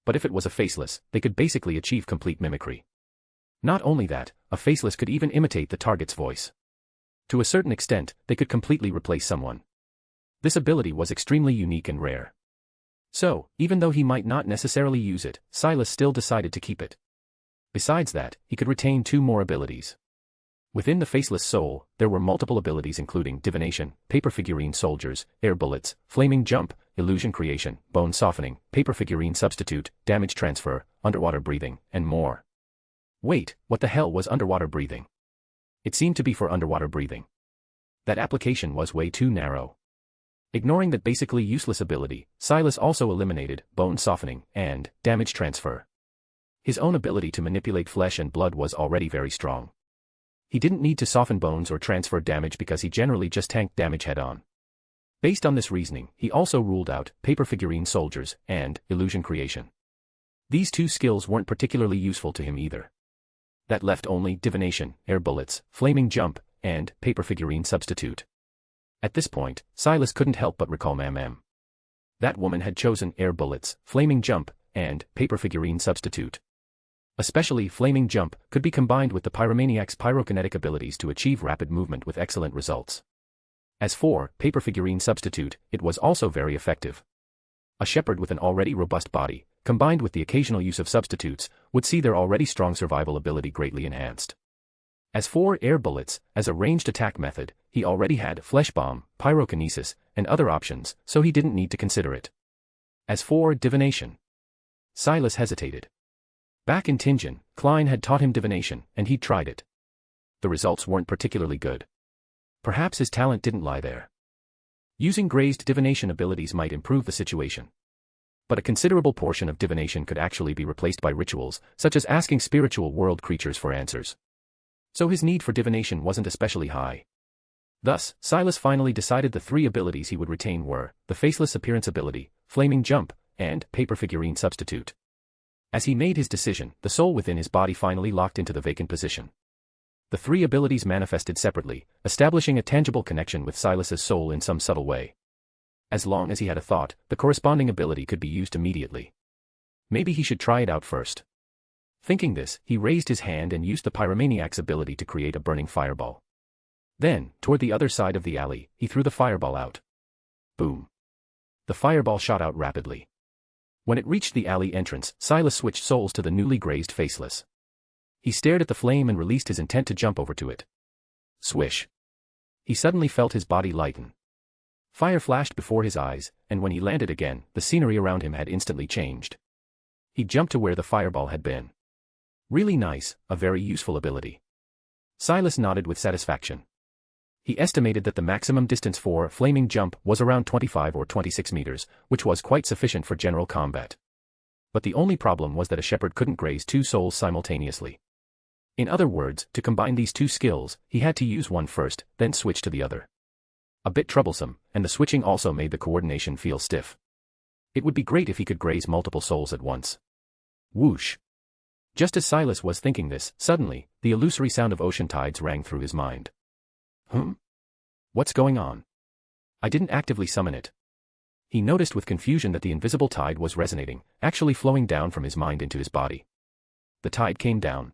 But if it was a faceless, they could basically achieve complete mimicry. Not only that, a faceless could even imitate the target's voice. To a certain extent, they could completely replace someone. This ability was extremely unique and rare. So, even though he might not necessarily use it, Silas still decided to keep it. Besides that, he could retain 2 more abilities. Within the faceless soul, there were multiple abilities including divination, paper figurine soldiers, air bullets, flaming jump, illusion creation, bone softening, paper figurine substitute, damage transfer, underwater breathing, and more. Wait, what the hell was underwater breathing? It seemed to be for underwater breathing. That application was way too narrow. Ignoring that basically useless ability, Silas also eliminated bone softening and damage transfer. His own ability to manipulate flesh and blood was already very strong. He didn't need to soften bones or transfer damage because he generally just tanked damage head-on. Based on this reasoning, he also ruled out paper figurine soldiers and illusion creation. These 2 skills weren't particularly useful to him either. That left only divination, air bullets, flaming jump, and paper figurine substitute. At this point, Silas couldn't help but recall Mam. That woman had chosen air bullets, flaming jump, and paper figurine substitute. Especially flaming jump could be combined with the pyromaniac's pyrokinetic abilities to achieve rapid movement with excellent results. As for paper figurine substitute, it was also very effective. A shepherd with an already robust body, combined with the occasional use of substitutes, would see their already strong survival ability greatly enhanced. As for air bullets, as a ranged attack method, he already had flesh bomb, pyrokinesis, and other options, so he didn't need to consider it. As for divination, Silas hesitated. Back in Tingen, Klein had taught him divination, and he'd tried it. The results weren't particularly good. Perhaps his talent didn't lie there. Using grazed divination abilities might improve the situation. But a considerable portion of divination could actually be replaced by rituals, such as asking spiritual world creatures for answers. So his need for divination wasn't especially high. Thus, Silas finally decided the 3 abilities he would retain were the faceless appearance ability, flaming jump, and paper figurine substitute. As he made his decision, the soul within his body finally locked into the vacant position. The three abilities manifested separately, establishing a tangible connection with Silas's soul in some subtle way. As long as he had a thought, the corresponding ability could be used immediately. Maybe he should try it out first. Thinking this, he raised his hand and used the pyromaniac's ability to create a burning fireball. Then, toward the other side of the alley, he threw the fireball out. Boom. The fireball shot out rapidly. When it reached the alley entrance, Silas switched souls to the newly grazed Faceless. He stared at the flame and released his intent to jump over to it. Swish. He suddenly felt his body lighten. Fire flashed before his eyes, and when he landed again, the scenery around him had instantly changed. He jumped to where the fireball had been. Really nice, a very useful ability. Silas nodded with satisfaction. He estimated that the maximum distance for a flaming jump was around 25 or 26 meters, which was quite sufficient for general combat. But the only problem was that a shepherd couldn't graze two souls simultaneously. In other words, to combine these two skills, he had to use one first, then switch to the other. A bit troublesome, and the switching also made the coordination feel stiff. It would be great if he could graze multiple souls at once. Whoosh. Just as Silas was thinking this, suddenly, the illusory sound of ocean tides rang through his mind. What's going on? I didn't actively summon it. He noticed with confusion that the invisible tide was resonating, actually flowing down from his mind into his body. The tide came down.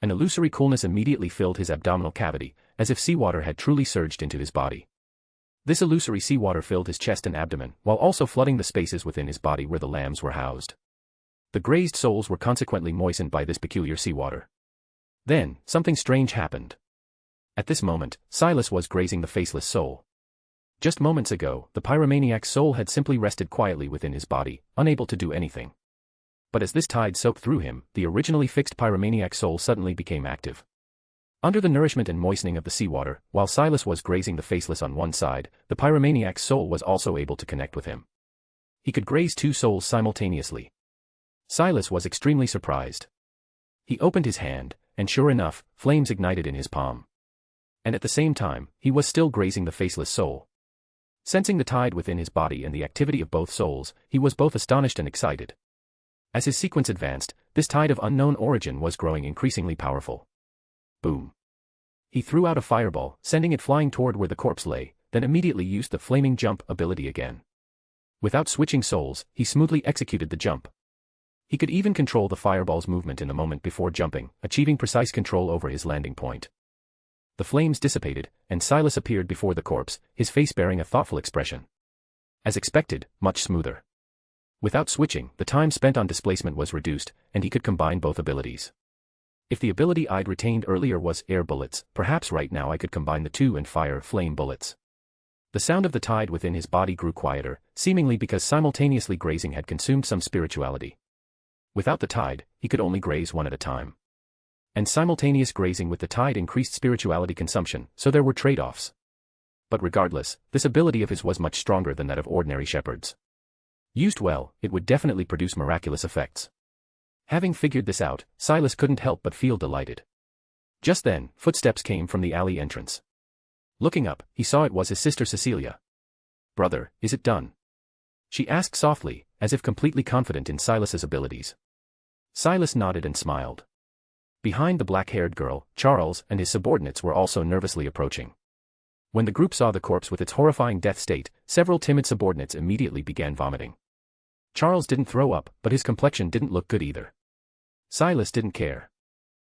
An illusory coolness immediately filled his abdominal cavity, as if seawater had truly surged into his body. This illusory seawater filled his chest and abdomen, while also flooding the spaces within his body where the lambs were housed. The grazed souls were consequently moistened by this peculiar seawater. Then, something strange happened. At this moment, Silas was grazing the Faceless soul. Just moments ago, the pyromaniac's soul had simply rested quietly within his body, unable to do anything. But as this tide soaked through him, the originally fixed pyromaniac soul suddenly became active. Under the nourishment and moistening of the seawater, while Silas was grazing the Faceless on one side, the pyromaniac's soul was also able to connect with him. He could graze two souls simultaneously. Silas was extremely surprised. He opened his hand, and sure enough, flames ignited in his palm. And at the same time, he was still grazing the Faceless soul. Sensing the tide within his body and the activity of both souls, he was both astonished and excited. As his sequence advanced, this tide of unknown origin was growing increasingly powerful. Boom. He threw out a fireball, sending it flying toward where the corpse lay, then immediately used the flaming jump ability again. Without switching souls, he smoothly executed the jump. He could even control the fireball's movement in the moment before jumping, achieving precise control over his landing point. The flames dissipated, and Silas appeared before the corpse, his face bearing a thoughtful expression. As expected, much smoother. Without switching, the time spent on displacement was reduced, and he could combine both abilities. If the ability I'd retained earlier was air bullets, perhaps right now I could combine the two and fire flame bullets. The sound of the tide within his body grew quieter, seemingly because simultaneously grazing had consumed some spirituality. Without the tide, he could only graze one at a time. And simultaneous grazing with the tide increased spirituality consumption, so there were trade-offs. But regardless, this ability of his was much stronger than that of ordinary shepherds. Used well, it would definitely produce miraculous effects. Having figured this out, Silas couldn't help but feel delighted. Just then, footsteps came from the alley entrance. Looking up, he saw it was his sister Cecilia. "Brother, is it done?" she asked softly, as if completely confident in Silas's abilities. Silas nodded and smiled. Behind the black-haired girl, Charles and his subordinates were also nervously approaching. When the group saw the corpse with its horrifying death state, several timid subordinates immediately began vomiting. Charles didn't throw up, but his complexion didn't look good either. Silas didn't care.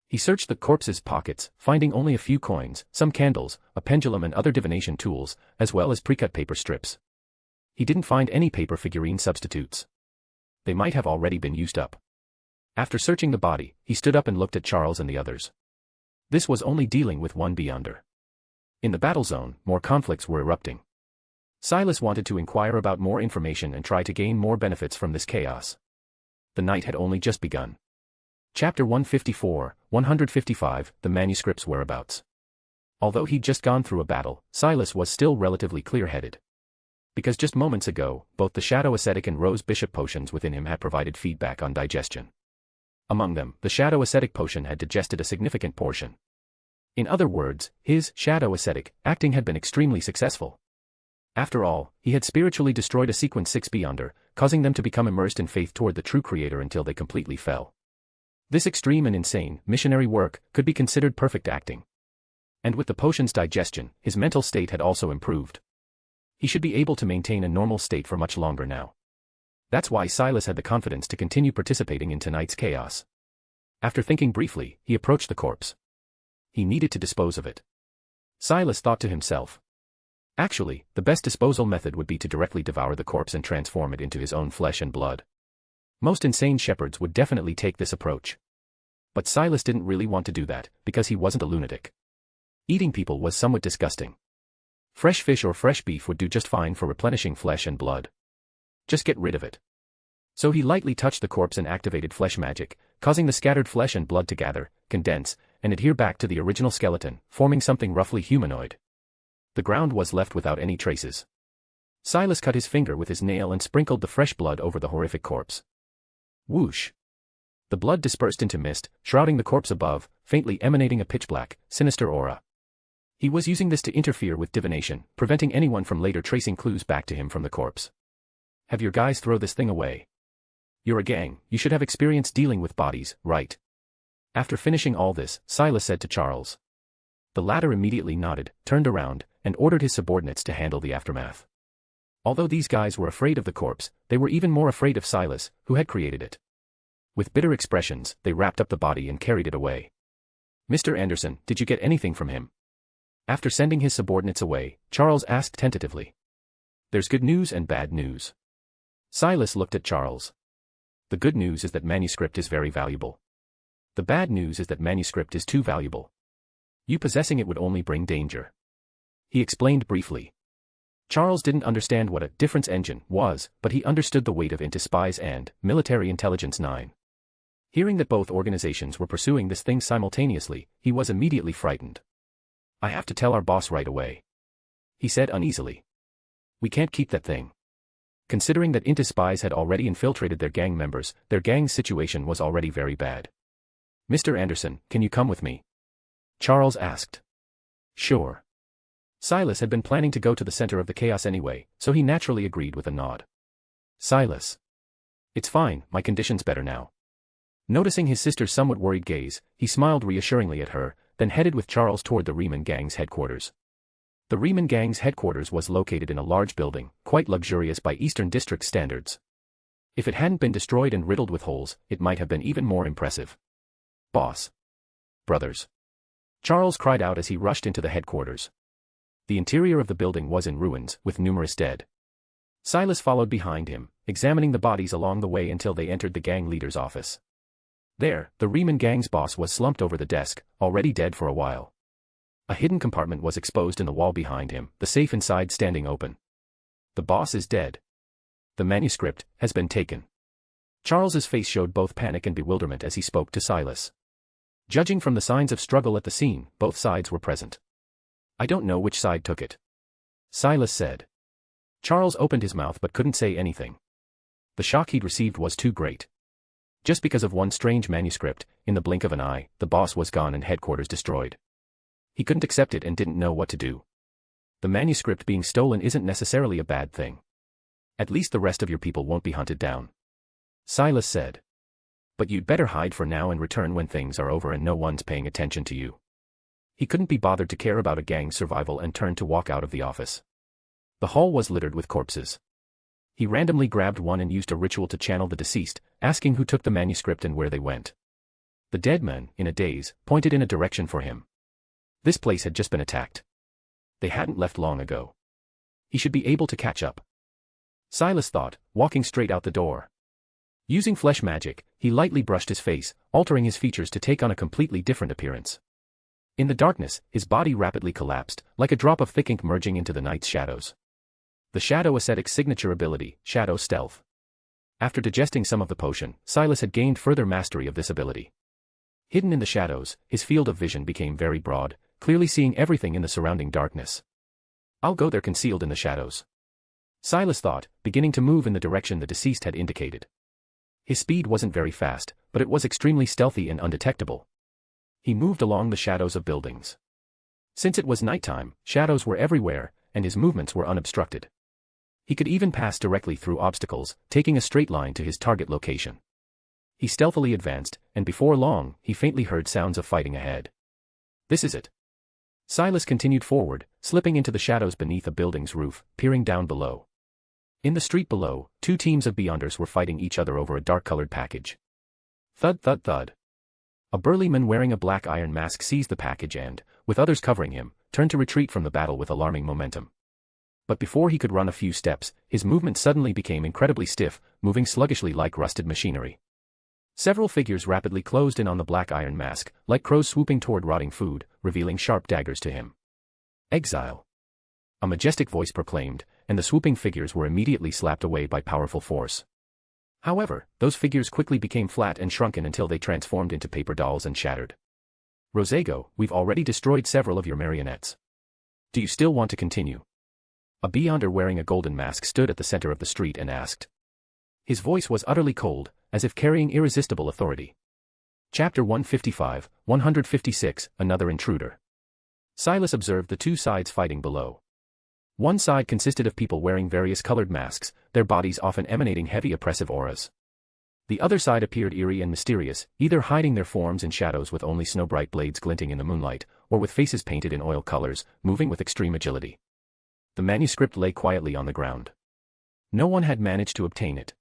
He searched the corpse's pockets, finding only a few coins, some candles, a pendulum and other divination tools, as well as pre-cut paper strips. He didn't find any paper figurine substitutes. They might have already been used up. After searching the body, he stood up and looked at Charles and the others. This was only dealing with one beyonder. In the battle zone, more conflicts were erupting. Silas wanted to inquire about more information and try to gain more benefits from this chaos. The night had only just begun. Chapter 154, 155, The Manuscript's Whereabouts. Although he'd just gone through a battle, Silas was still relatively clear-headed. Because just moments ago, both the Shadow Ascetic and Rose Bishop potions within him had provided feedback on digestion. Among them, the Shadow Ascetic potion had digested a significant portion. In other words, his Shadow Ascetic acting had been extremely successful. After all, he had spiritually destroyed a sequence 6 beyonder, causing them to become immersed in faith toward the true Creator until they completely fell. This extreme and insane, missionary work could be considered perfect acting. And with the potion's digestion, his mental state had also improved. He should be able to maintain a normal state for much longer now. That's why Silas had the confidence to continue participating in tonight's chaos. After thinking briefly, he approached the corpse. He needed to dispose of it. Silas thought to himself. Actually, the best disposal method would be to directly devour the corpse and transform it into his own flesh and blood. Most insane shepherds would definitely take this approach. But Silas didn't really want to do that, because he wasn't a lunatic. Eating people was somewhat disgusting. Fresh fish or fresh beef would do just fine for replenishing flesh and blood. Just get rid of it. So he lightly touched the corpse and activated flesh magic, causing the scattered flesh and blood to gather, condense, and adhere back to the original skeleton, forming something roughly humanoid. The ground was left without any traces. Silas cut his finger with his nail and sprinkled the fresh blood over the horrific corpse. Whoosh! The blood dispersed into mist, shrouding the corpse above, faintly emanating a pitch-black, sinister aura. He was using this to interfere with divination, preventing anyone from later tracing clues back to him from the corpse. Have your guys throw this thing away. You're a gang, you should have experience dealing with bodies, right? After finishing all this, Silas said to Charles. The latter immediately nodded, turned around, and ordered his subordinates to handle the aftermath. Although these guys were afraid of the corpse, they were even more afraid of Silas, who had created it. With bitter expressions, they wrapped up the body and carried it away. Mr. Anderson, did you get anything from him? After sending his subordinates away, Charles asked tentatively. There's good news and bad news. Silas looked at Charles. The good news is that manuscript is very valuable. The bad news is that manuscript is too valuable. You possessing it would only bring danger. He explained briefly. Charles didn't understand what a difference engine was, but he understood the weight of into spies and military intelligence 9. Hearing that both organizations were pursuing this thing simultaneously, he was immediately frightened. I have to tell our boss right away. He said uneasily. We can't keep that thing. Considering that Inta spies had already infiltrated their gang members, their gang's situation was already very bad. Mr. Anderson, can you come with me? Charles asked. Sure. Silas had been planning to go to the center of the chaos anyway, so he naturally agreed with a nod. Silas. It's fine, my condition's better now. Noticing his sister's somewhat worried gaze, he smiled reassuringly at her, then headed with Charles toward the Riemann gang's headquarters. The Riemann gang's headquarters was located in a large building, quite luxurious by Eastern District standards. If it hadn't been destroyed and riddled with holes, it might have been even more impressive. Boss. Brothers. Charles cried out as he rushed into the headquarters. The interior of the building was in ruins, with numerous dead. Silas followed behind him, examining the bodies along the way until they entered the gang leader's office. There, the Riemann gang's boss was slumped over the desk, already dead for a while. A hidden compartment was exposed in the wall behind him, the safe inside standing open. The boss is dead. The manuscript has been taken. Charles's face showed both panic and bewilderment as he spoke to Silas. Judging from the signs of struggle at the scene, both sides were present. I don't know which side took it. Silas said. Charles opened his mouth but couldn't say anything. The shock he'd received was too great. Just because of one strange manuscript, in the blink of an eye, the boss was gone and headquarters destroyed. He couldn't accept it and didn't know what to do. The manuscript being stolen isn't necessarily a bad thing. At least the rest of your people won't be hunted down. Silas said. But you'd better hide for now and return when things are over and no one's paying attention to you. He couldn't be bothered to care about a gang's survival and turned to walk out of the office. The hall was littered with corpses. He randomly grabbed one and used a ritual to channel the deceased, asking who took the manuscript and where they went. The dead man, in a daze, pointed in a direction for him. This place had just been attacked. They hadn't left long ago. He should be able to catch up. Silas thought, walking straight out the door. Using flesh magic, he lightly brushed his face, altering his features to take on a completely different appearance. In the darkness, his body rapidly collapsed, like a drop of thick ink merging into the night's shadows. The Shadow Ascetic's signature ability, Shadow Stealth. After digesting some of the potion, Silas had gained further mastery of this ability. Hidden in the shadows, his field of vision became very broad, clearly seeing everything in the surrounding darkness. I'll go there concealed in the shadows. Silas thought, beginning to move in the direction the deceased had indicated. His speed wasn't very fast, but it was extremely stealthy and undetectable. He moved along the shadows of buildings. Since it was nighttime, shadows were everywhere, and his movements were unobstructed. He could even pass directly through obstacles, taking a straight line to his target location. He stealthily advanced, and before long, he faintly heard sounds of fighting ahead. This is it. Silas continued forward, slipping into the shadows beneath a building's roof, peering down below. In the street below, two teams of Beyonders were fighting each other over a dark-colored package. Thud thud thud. A burly man wearing a black iron mask seized the package and, with others covering him, turned to retreat from the battle with alarming momentum. But before he could run a few steps, his movement suddenly became incredibly stiff, moving sluggishly like rusted machinery. Several figures rapidly closed in on the black iron mask, like crows swooping toward rotting food, revealing sharp daggers to him. Exile. A majestic voice proclaimed, and the swooping figures were immediately slapped away by powerful force. However, those figures quickly became flat and shrunken until they transformed into paper dolls and shattered. Rosago, we've already destroyed several of your marionettes. Do you still want to continue? A Beyonder wearing a golden mask stood at the center of the street and asked. His voice was utterly cold, as if carrying irresistible authority. Chapter 155, 156, Another Intruder. Silas observed the two sides fighting below. One side consisted of people wearing various colored masks, their bodies often emanating heavy oppressive auras. The other side appeared eerie and mysterious, either hiding their forms in shadows with only snow-bright blades glinting in the moonlight, or with faces painted in oil colors, moving with extreme agility. The manuscript lay quietly on the ground. No one had managed to obtain it.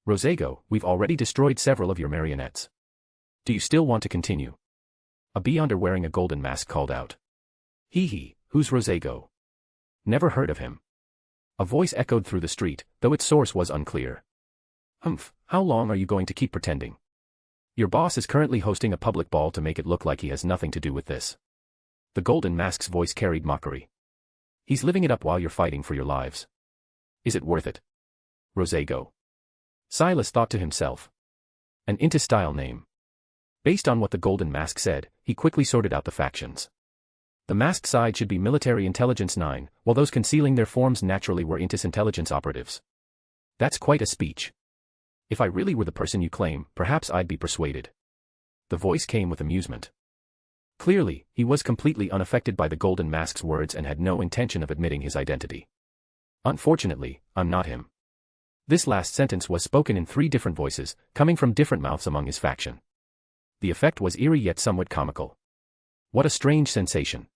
Rosago, we've already destroyed several of your marionettes. Do you still want to continue? A Beyonder wearing a golden mask called out. Hee, who's Rosago? Never heard of him. A voice echoed through the street, though its source was unclear. Humph, how long are you going to keep pretending? Your boss is currently hosting a public ball to make it look like he has nothing to do with this. The golden mask's voice carried mockery. He's living it up while you're fighting for your lives. Is it worth it? Rosago. Silas thought to himself. An Inta-style name. Based on what the golden mask said, he quickly sorted out the factions. The masked side should be Military Intelligence 9, while those concealing their forms naturally were Intis intelligence operatives. That's quite a speech. If I really were the person you claim, perhaps I'd be persuaded. The voice came with amusement. Clearly, he was completely unaffected by the golden mask's words and had no intention of admitting his identity. Unfortunately, I'm not him. This last sentence was spoken in 3 different voices, coming from different mouths among his faction. The effect was eerie yet somewhat comical. What a strange sensation.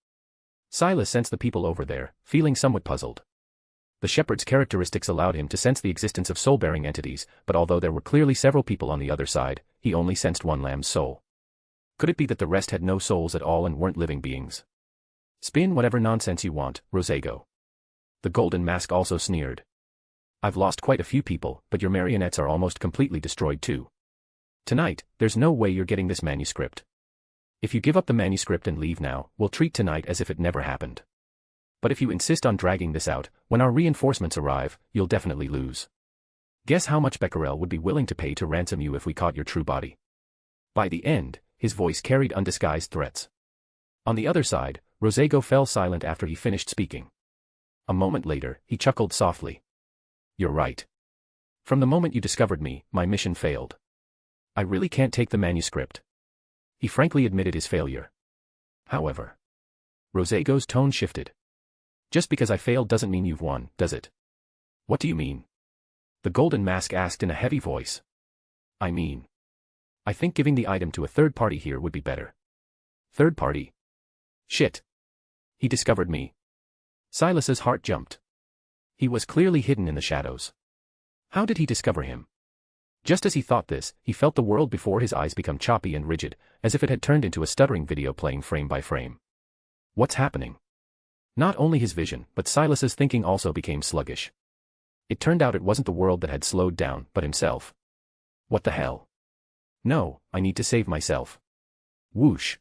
Silas sensed the people over there, feeling somewhat puzzled. The shepherd's characteristics allowed him to sense the existence of soul-bearing entities, but although there were clearly several people on the other side, he only sensed one lamb's soul. Could it be that the rest had no souls at all and weren't living beings? Spin whatever nonsense you want, Rosago. The golden mask also sneered. I've lost quite a few people, but your marionettes are almost completely destroyed too. Tonight, there's no way you're getting this manuscript. If you give up the manuscript and leave now, we'll treat tonight as if it never happened. But if you insist on dragging this out, when our reinforcements arrive, you'll definitely lose. Guess how much Becquerel would be willing to pay to ransom you if we caught your true body. By the end, his voice carried undisguised threats. On the other side, Rosago fell silent after he finished speaking. A moment later, he chuckled softly. You're right. From the moment you discovered me, my mission failed. I really can't take the manuscript. He frankly admitted his failure. However, Rosago's tone shifted. Just because I failed doesn't mean you've won, does it? What do you mean? The golden mask asked in a heavy voice. I think giving the item to a third party here would be better. Third party? Shit. He discovered me. Silas's heart jumped. He was clearly hidden in the shadows. How did he discover him? Just as he thought this, he felt the world before his eyes become choppy and rigid, as if it had turned into a stuttering video playing frame by frame. What's happening? Not only his vision, but Silas's thinking also became sluggish. It turned out it wasn't the world that had slowed down, but himself. What the hell? No, I need to save myself. Whoosh.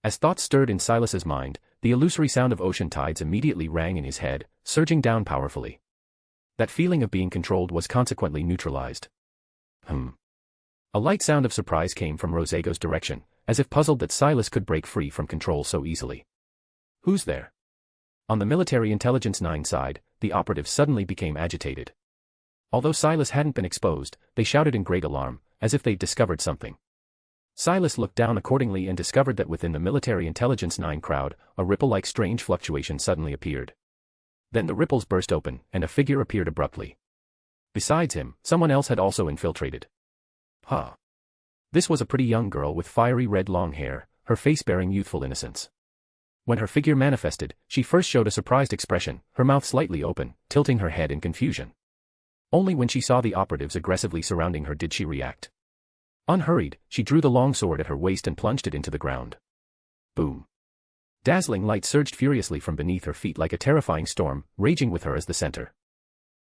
As thoughts stirred in Silas's mind, the illusory sound of ocean tides immediately rang in his head, surging down powerfully. That feeling of being controlled was consequently neutralized. A light sound of surprise came from Rosago's direction, as if puzzled that Silas could break free from control so easily. Who's there? On the Military Intelligence 9 side, the operatives suddenly became agitated. Although Silas hadn't been exposed, they shouted in great alarm, as if they'd discovered something. Silas looked down accordingly and discovered that within the Military Intelligence 9 crowd, a ripple-like strange fluctuation suddenly appeared. Then the ripples burst open, and a figure appeared abruptly. Besides him, someone else had also infiltrated. This was a pretty young girl with fiery red long hair, her face bearing youthful innocence. When her figure manifested, she first showed a surprised expression, her mouth slightly open, tilting her head in confusion. Only when she saw the operatives aggressively surrounding her did she react. Unhurried, she drew the long sword at her waist and plunged it into the ground. Boom. Dazzling light surged furiously from beneath her feet like a terrifying storm, raging with her as the center.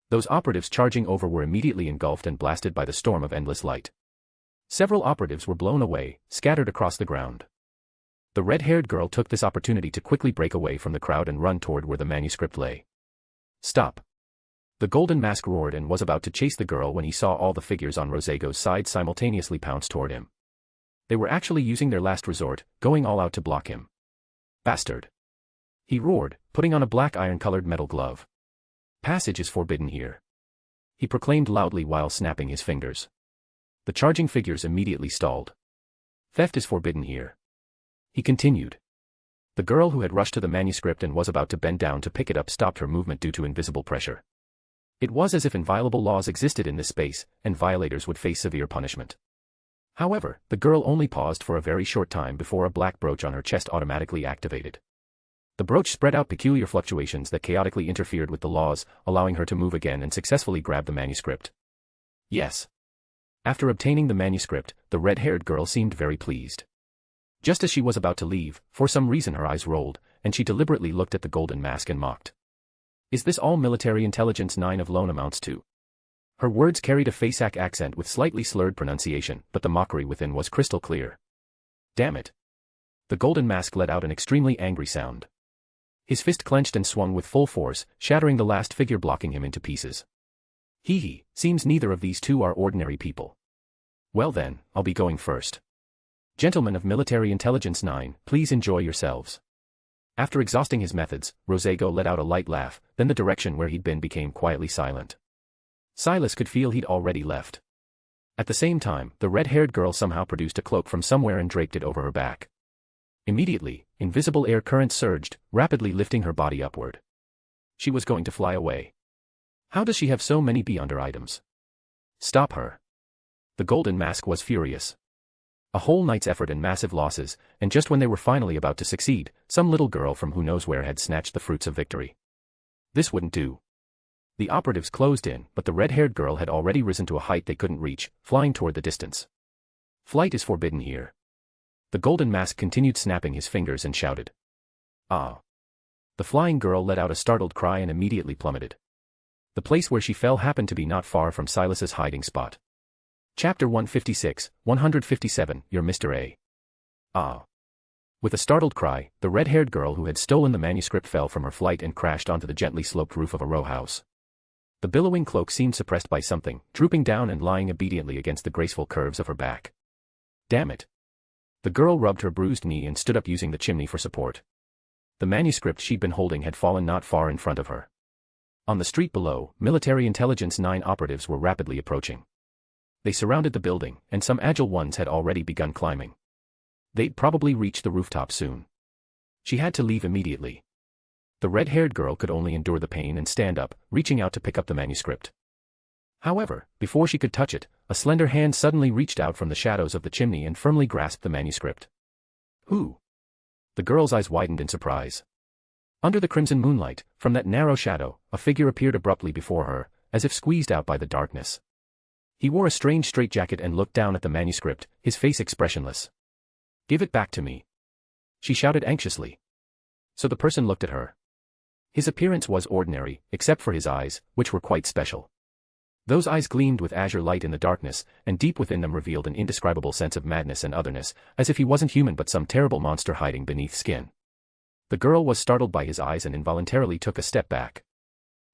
Those operatives charging over were immediately engulfed and blasted by the storm of endless light. Several operatives were blown away, scattered across the ground. The red-haired girl took this opportunity to quickly break away from the crowd and run toward where the manuscript lay. Stop. The golden mask roared and was about to chase the girl when he saw all the figures on Rosego's side simultaneously pounce toward him. They were actually using their last resort, going all out to block him. Bastard. He roared, putting on a black iron-colored metal glove. Passage is forbidden here. He proclaimed loudly while snapping his fingers. The charging figures immediately stalled. Theft is forbidden here. He continued. The girl who had rushed to the manuscript and was about to bend down to pick it up stopped her movement due to invisible pressure. It was as if inviolable laws existed in this space, and violators would face severe punishment. However, the girl only paused for a very short time before a black brooch on her chest automatically activated. The brooch spread out peculiar fluctuations that chaotically interfered with the laws, allowing her to move again and successfully grab the manuscript. Yes. After obtaining the manuscript, the red-haired girl seemed very pleased. Just as she was about to leave, for some reason her eyes rolled, and she deliberately looked at the golden mask and mocked. Is this all military intelligence 9 of loan amounts to? Her words carried a Fasak accent with slightly slurred pronunciation, but the mockery within was crystal clear. Damn it. The golden mask let out an extremely angry sound. His fist clenched and swung with full force, shattering the last figure blocking him into pieces. Hee, seems neither of these two are ordinary people. Well then, I'll be going first. Gentlemen of Military Intelligence 9, please enjoy yourselves. After exhausting his methods, Rosego let out a light laugh, then the direction where he'd been became quietly silent. Silas could feel he'd already left. At the same time, the red-haired girl somehow produced a cloak from somewhere and draped it over her back. Immediately, invisible air currents surged, rapidly lifting her body upward. She was going to fly away. How does she have so many Beyonder items? Stop her. The golden mask was furious. A whole night's effort and massive losses, and just when they were finally about to succeed, some little girl from who knows where had snatched the fruits of victory. This wouldn't do. The operatives closed in, but the red-haired girl had already risen to a height they couldn't reach, flying toward the distance. Flight is forbidden here. The golden mask continued snapping his fingers and shouted. Ah. The flying girl let out a startled cry and immediately plummeted. The place where she fell happened to be not far from Silas's hiding spot. Chapter 156, 157, You're Mr. A. Ah. With a startled cry, the red-haired girl who had stolen the manuscript fell from her flight and crashed onto the gently sloped roof of a row house. The billowing cloak seemed suppressed by something, drooping down and lying obediently against the graceful curves of her back. Damn it. The girl rubbed her bruised knee and stood up using the chimney for support. The manuscript she'd been holding had fallen not far in front of her. On the street below, Military Intelligence 9 operatives were rapidly approaching. They surrounded the building, and some agile ones had already begun climbing. They'd probably reach the rooftop soon. She had to leave immediately. The red-haired girl could only endure the pain and stand up, reaching out to pick up the manuscript. However, before she could touch it, a slender hand suddenly reached out from the shadows of the chimney and firmly grasped the manuscript. Who? The girl's eyes widened in surprise. Under the crimson moonlight, from that narrow shadow, a figure appeared abruptly before her, as if squeezed out by the darkness. He wore a strange straitjacket and looked down at the manuscript, his face expressionless. Give it back to me. She shouted anxiously. So the person looked at her. His appearance was ordinary, except for his eyes, which were quite special. Those eyes gleamed with azure light in the darkness, and deep within them revealed an indescribable sense of madness and otherness, as if he wasn't human but some terrible monster hiding beneath skin. The girl was startled by his eyes and involuntarily took a step back.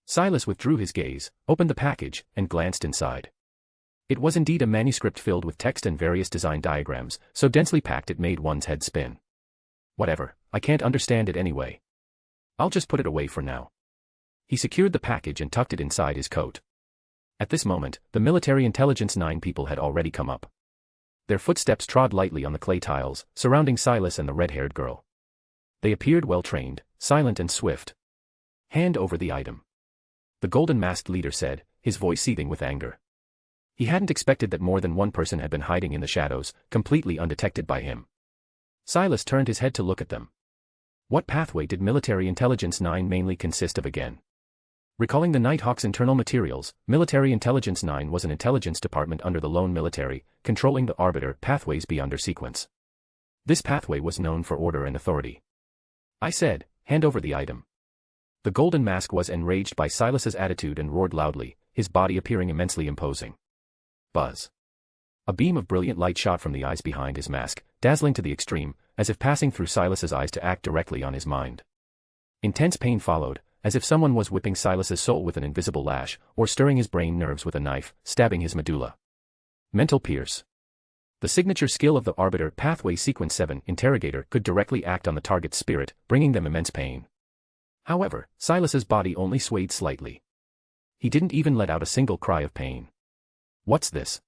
Silas withdrew his gaze, opened the package, and glanced inside. It was indeed a manuscript filled with text and various design diagrams, so densely packed it made one's head spin. Whatever, I can't understand it anyway. I'll just put it away for now. He secured the package and tucked it inside his coat. At this moment, the Military Intelligence 9 people had already come up. Their footsteps trod lightly on the clay tiles, surrounding Silas and the red-haired girl. They appeared well-trained, silent and swift. Hand over the item. The golden-masked leader said, his voice seething with anger. He hadn't expected that more than one person had been hiding in the shadows, completely undetected by him. Silas turned his head to look at them. What pathway did Military Intelligence 9 mainly consist of again? Recalling the Nighthawk's internal materials, Military Intelligence 9 was an intelligence department under the lone military, controlling the Arbiter pathways beyond their sequence. This pathway was known for order and authority. I said, hand over the item. The Golden Mask was enraged by Silas's attitude and roared loudly, his body appearing immensely imposing. Buzz. A beam of brilliant light shot from the eyes behind his mask, dazzling to the extreme, as if passing through Silas's eyes to act directly on his mind. Intense pain followed, as if someone was whipping Silas's soul with an invisible lash, or stirring his brain nerves with a knife, stabbing his medulla. Mental pierce. The signature skill of the Arbiter Pathway Sequence 7 Interrogator could directly act on the target's spirit, bringing them immense pain. However, Silas's body only swayed slightly. He didn't even let out a single cry of pain. What's this?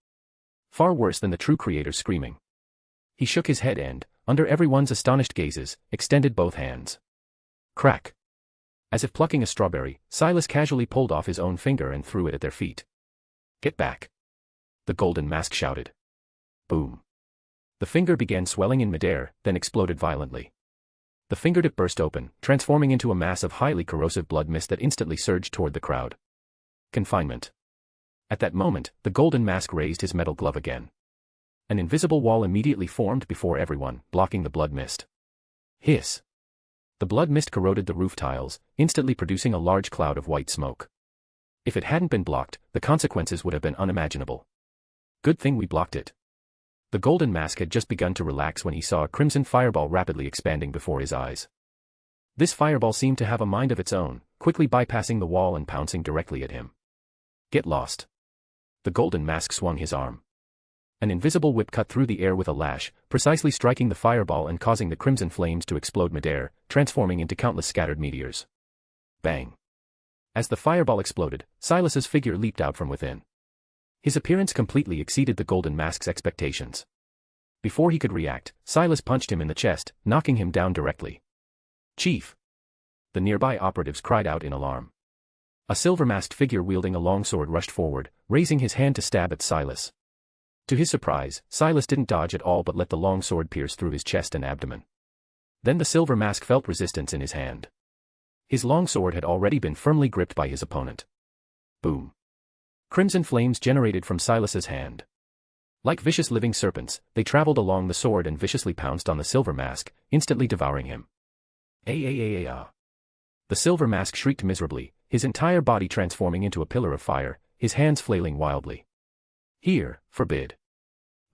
Far worse than the true creator screaming. He shook his head and, under everyone's astonished gazes, extended both hands. Crack. As if plucking a strawberry, Silas casually pulled off his own finger and threw it at their feet. Get back. The Golden Mask shouted. Boom. The finger began swelling in midair, then exploded violently. The fingertip burst open, transforming into a mass of highly corrosive blood mist that instantly surged toward the crowd. Confinement. At that moment, the Golden Mask raised his metal glove again. An invisible wall immediately formed before everyone, blocking the blood mist. Hiss. The blood mist corroded the roof tiles, instantly producing a large cloud of white smoke. If it hadn't been blocked, the consequences would have been unimaginable. Good thing we blocked it. The Golden Mask had just begun to relax when he saw a crimson fireball rapidly expanding before his eyes. This fireball seemed to have a mind of its own, quickly bypassing the wall and pouncing directly at him. Get lost. The Golden Mask swung his arm. An invisible whip cut through the air with a lash, precisely striking the fireball and causing the crimson flames to explode midair, transforming into countless scattered meteors. Bang. As the fireball exploded, Silas's figure leaped out from within. His appearance completely exceeded the Golden Mask's expectations. Before he could react, Silas punched him in the chest, knocking him down directly. Chief! The nearby operatives cried out in alarm. A silver-masked figure wielding a longsword rushed forward, raising his hand to stab at Silas. To his surprise, Silas didn't dodge at all but let the longsword pierce through his chest and abdomen. Then the silver mask felt resistance in his hand. His longsword had already been firmly gripped by his opponent. Boom. Crimson flames generated from Silas's hand. Like vicious living serpents, they traveled along the sword and viciously pounced on the silver mask, instantly devouring him. Ah. The silver mask shrieked miserably, his entire body transforming into a pillar of fire, his hands flailing wildly. Here, forbid.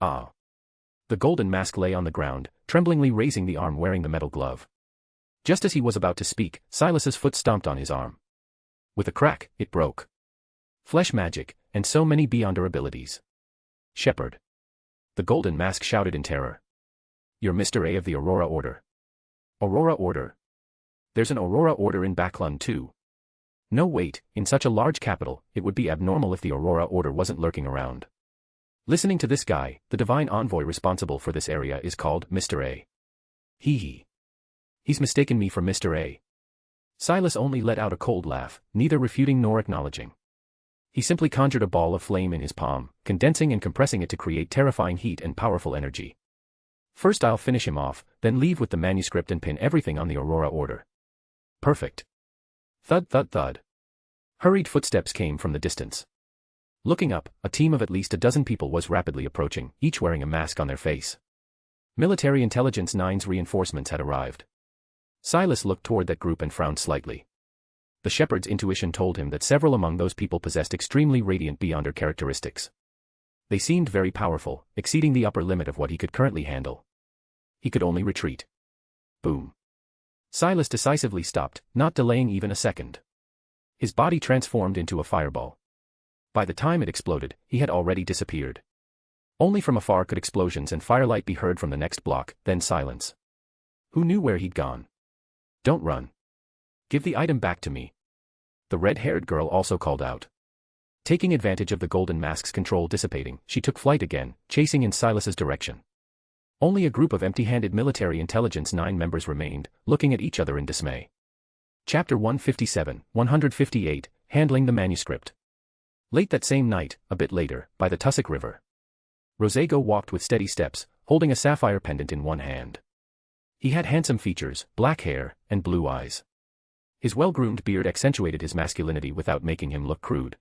Ah. The Golden Mask lay on the ground, tremblingly raising the arm wearing the metal glove. Just as he was about to speak, Silas's foot stomped on his arm. With a crack, it broke. Flesh magic, and so many beyonder abilities. Shepherd. The Golden Mask shouted in terror. You're Mr. A of the Aurora Order. Aurora Order. There's an Aurora Order in Backlund too. No wait, in such a large capital, it would be abnormal if the Aurora Order wasn't lurking around. Listening to this guy, the divine envoy responsible for this area is called Mr. A. Hee. He's mistaken me for Mr. A. Silas only let out a cold laugh, neither refuting nor acknowledging. He simply conjured a ball of flame in his palm, condensing and compressing it to create terrifying heat and powerful energy. First I'll finish him off, then leave with the manuscript and pin everything on the Aurora Order. Perfect. Thud thud thud. Hurried footsteps came from the distance. Looking up, a team of at least a dozen people was rapidly approaching, each wearing a mask on their face. Military Intelligence 9's reinforcements had arrived. Silas looked toward that group and frowned slightly. The shepherd's intuition told him that several among those people possessed extremely radiant beyonder characteristics. They seemed very powerful, exceeding the upper limit of what he could currently handle. He could only retreat. Boom. Silas decisively stopped, not delaying even a second. His body transformed into a fireball. By the time it exploded, he had already disappeared. Only from afar could explosions and firelight be heard from the next block, then silence. Who knew where he'd gone? Don't run. Give the item back to me. The red-haired girl also called out. Taking advantage of the Golden Mask's control dissipating, she took flight again, chasing in Silas's direction. Only a group of empty-handed Military Intelligence 9 members remained, looking at each other in dismay. Chapter 157, 158, Handling the Manuscript. Late that same night, a bit later, by the Tussock River. Rosego walked with steady steps, holding a sapphire pendant in one hand. He had handsome features, black hair, and blue eyes. His well-groomed beard accentuated his masculinity without making him look crude.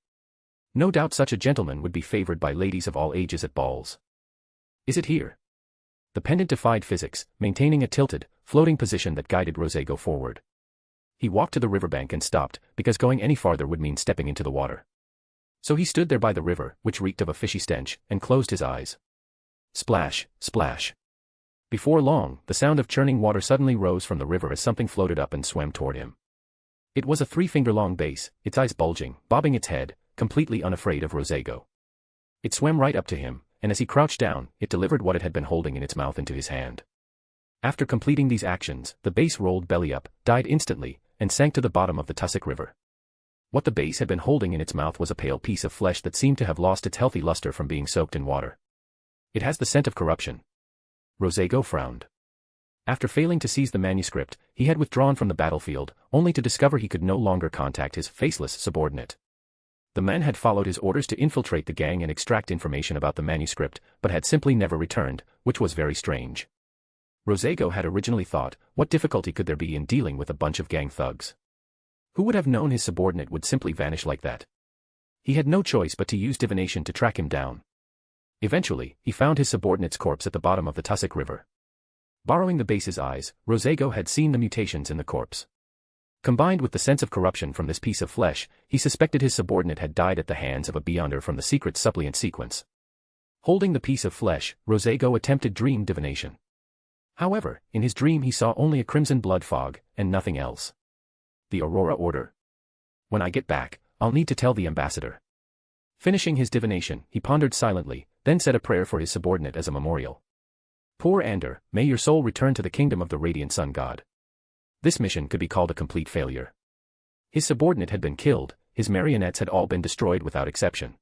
No doubt such a gentleman would be favored by ladies of all ages at balls. Is it here? The pendant defied physics, maintaining a tilted, floating position that guided Rosego forward. He walked to the riverbank and stopped, because going any farther would mean stepping into the water. So he stood there by the river, which reeked of a fishy stench, and closed his eyes. Splash, splash. Before long, the sound of churning water suddenly rose from the river as something floated up and swam toward him. It was a 3-finger-long bass, its eyes bulging, bobbing its head, completely unafraid of Rosego. It swam right up to him, and as he crouched down, it delivered what it had been holding in its mouth into his hand. After completing these actions, the bass rolled belly up, died instantly, and sank to the bottom of the Tussock River. What the bass had been holding in its mouth was a pale piece of flesh that seemed to have lost its healthy luster from being soaked in water. It has the scent of corruption. Rosego frowned. After failing to seize the manuscript, he had withdrawn from the battlefield, only to discover he could no longer contact his faceless subordinate. The man had followed his orders to infiltrate the gang and extract information about the manuscript, but had simply never returned, which was very strange. Rosego had originally thought, what difficulty could there be in dealing with a bunch of gang thugs? Who would have known his subordinate would simply vanish like that? He had no choice but to use divination to track him down. Eventually, he found his subordinate's corpse at the bottom of the Tussock River. Borrowing the bass's eyes, Rosego had seen the mutations in the corpse. Combined with the sense of corruption from this piece of flesh, he suspected his subordinate had died at the hands of a Beyonder from the Secrets Suppliant sequence. Holding the piece of flesh, Rosego attempted dream divination. However, in his dream he saw only a crimson blood fog, and nothing else. The Aurora Order. When I get back, I'll need to tell the ambassador. Finishing his divination, he pondered silently, then said a prayer for his subordinate as a memorial. Poor Ander, may your soul return to the kingdom of the radiant sun god. This mission could be called a complete failure. His subordinate had been killed, his marionettes had all been destroyed without exception.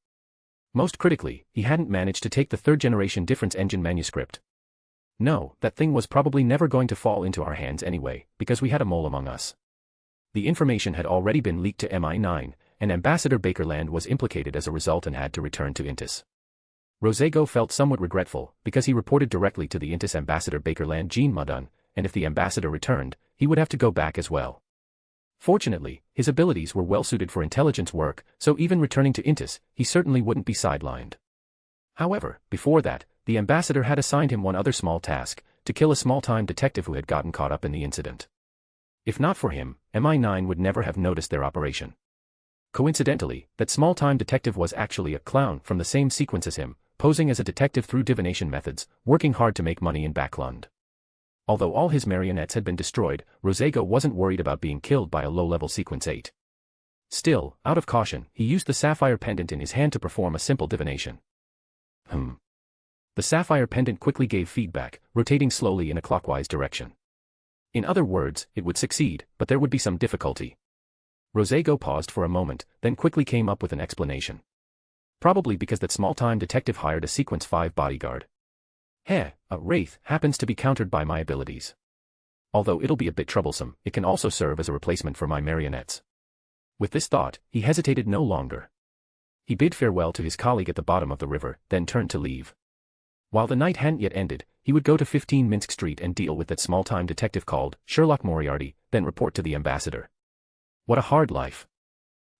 Most critically, he hadn't managed to take the third-generation difference engine manuscript. No, that thing was probably never going to fall into our hands anyway, because we had a mole among us. The information had already been leaked to MI9, and Ambassador Bakerland was implicated as a result and had to return to Intis. Rosego felt somewhat regretful, because he reported directly to the Intis Ambassador Bakerland Jean Mudun, and if the ambassador returned, he would have to go back as well. Fortunately, his abilities were well suited for intelligence work, so even returning to Intis, he certainly wouldn't be sidelined. However, before that, the ambassador had assigned him one other small task, to kill a small-time detective who had gotten caught up in the incident. If not for him, MI9 would never have noticed their operation. Coincidentally, that small-time detective was actually a clown from the same sequence as him, posing as a detective through divination methods, working hard to make money in Backlund. Although all his marionettes had been destroyed, Rosego wasn't worried about being killed by a low-level Sequence 8. Still, out of caution, he used the sapphire pendant in his hand to perform a simple divination. The sapphire pendant quickly gave feedback, rotating slowly in a clockwise direction. In other words, it would succeed, but there would be some difficulty. Rosego paused for a moment, then quickly came up with an explanation. Probably because that small-time detective hired a Sequence 5 bodyguard. A Wraith happens to be countered by my abilities. Although it'll be a bit troublesome, it can also serve as a replacement for my marionettes. With this thought, he hesitated no longer. He bid farewell to his colleague at the bottom of the river, then turned to leave. While the night hadn't yet ended, he would go to 15 Minsk Street and deal with that small-time detective called Sherlock Moriarty, then report to the ambassador. What a hard life.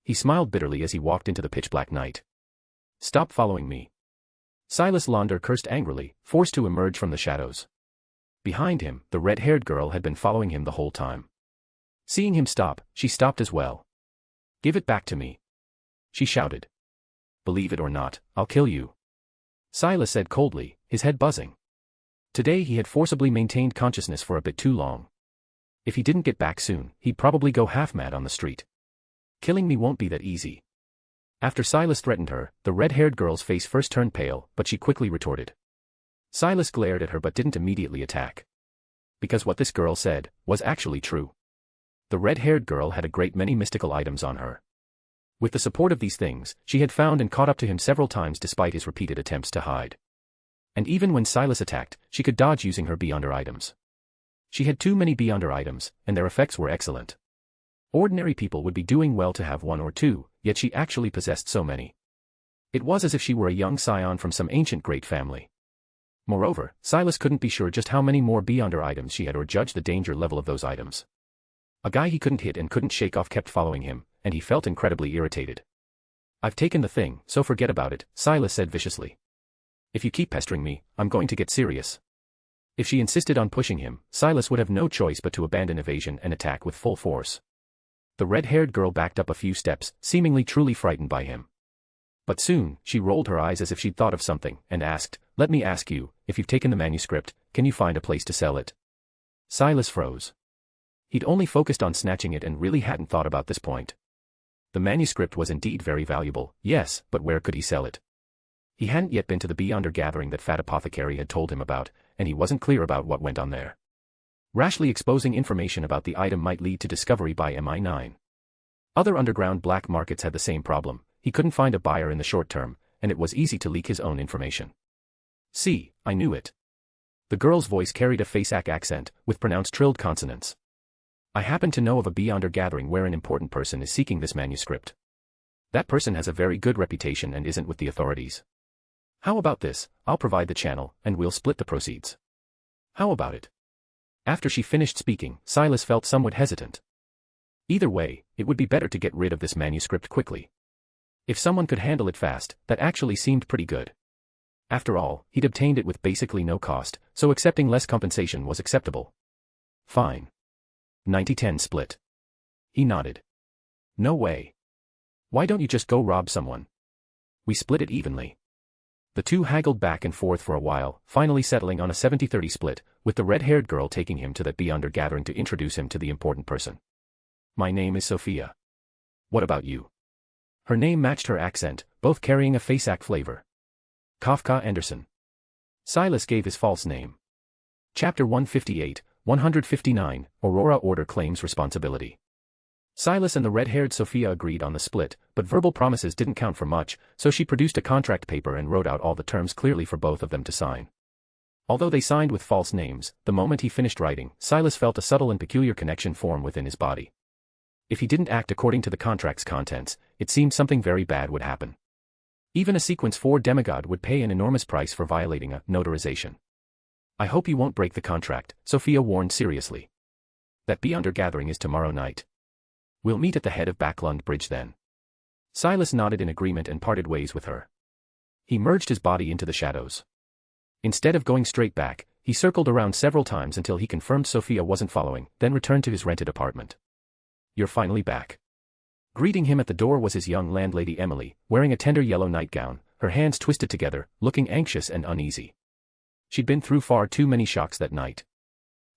He smiled bitterly as he walked into the pitch-black night. Stop following me. Silas Londer cursed angrily, forced to emerge from the shadows. Behind him, the red-haired girl had been following him the whole time. Seeing him stop, she stopped as well. Give it back to me. She shouted. Believe it or not, I'll kill you. Silas said coldly, his head buzzing. Today he had forcibly maintained consciousness for a bit too long. If he didn't get back soon, he'd probably go half-mad on the street. Killing me won't be that easy. After Silas threatened her, the red-haired girl's face first turned pale, but she quickly retorted. Silas glared at her but didn't immediately attack. Because what this girl said was actually true. The red-haired girl had a great many mystical items on her. With the support of these things, she had found and caught up to him several times despite his repeated attempts to hide. And even when Silas attacked, she could dodge using her Beyonder items. She had too many Beyonder items, and their effects were excellent. Ordinary people would be doing well to have one or two, yet she actually possessed so many. It was as if she were a young scion from some ancient great family. Moreover, Silas couldn't be sure just how many more Beyonder items she had or judge the danger level of those items. A guy he couldn't hit and couldn't shake off kept following him, and he felt incredibly irritated. "I've taken the thing, so forget about it," Silas said viciously. "If you keep pestering me, I'm going to get serious." If she insisted on pushing him, Silas would have no choice but to abandon evasion and attack with full force. The red-haired girl backed up a few steps, seemingly truly frightened by him. But soon, she rolled her eyes as if she'd thought of something, and asked, "Let me ask you, if you've taken the manuscript, can you find a place to sell it?" Silas froze. He'd only focused on snatching it and really hadn't thought about this point. The manuscript was indeed very valuable, yes, but where could he sell it? He hadn't yet been to the Beyonder gathering that Fat Apothecary had told him about, and he wasn't clear about what went on there. Rashly exposing information about the item might lead to discovery by MI9. Other underground black markets had the same problem. He couldn't find a buyer in the short term, and it was easy to leak his own information. "See, I knew it." The girl's voice carried a Fasak accent, with pronounced trilled consonants. "I happen to know of a Beyonder gathering where an important person is seeking this manuscript. That person has a very good reputation and isn't with the authorities. How about this? I'll provide the channel, and we'll split the proceeds. How about it?" After she finished speaking, Silas felt somewhat hesitant. Either way, it would be better to get rid of this manuscript quickly. If someone could handle it fast, that actually seemed pretty good. After all, he'd obtained it with basically no cost, so accepting less compensation was acceptable. Fine. 90-10 split. He nodded. "No way. Why don't you just go rob someone? We split it evenly." The two haggled back and forth for a while, finally settling on a 70-30 split, with the red-haired girl taking him to that Beyonder gathering to introduce him to the important person. "My name is Sophia. What about you?" Her name matched her accent, both carrying a Fasak flavor. "Kafka Anderson." Silas gave his false name. Chapter 158, 159, Aurora Order claims responsibility. Silas and the red-haired Sophia agreed on the split, but verbal promises didn't count for much, so she produced a contract paper and wrote out all the terms clearly for both of them to sign. Although they signed with false names, the moment he finished writing, Silas felt a subtle and peculiar connection form within his body. If he didn't act according to the contract's contents, it seemed something very bad would happen. Even a Sequence 4 demigod would pay an enormous price for violating a notarization. "I hope you won't break the contract," Sophia warned seriously. "That Beyonder gathering is tomorrow night. We'll meet at the head of Backlund Bridge then." Silas nodded in agreement and parted ways with her. He merged his body into the shadows. Instead of going straight back, he circled around several times until he confirmed Sophia wasn't following, then returned to his rented apartment. "You're finally back." Greeting him at the door was his young landlady Emily, wearing a tender yellow nightgown, her hands twisted together, looking anxious and uneasy. She'd been through far too many shocks that night.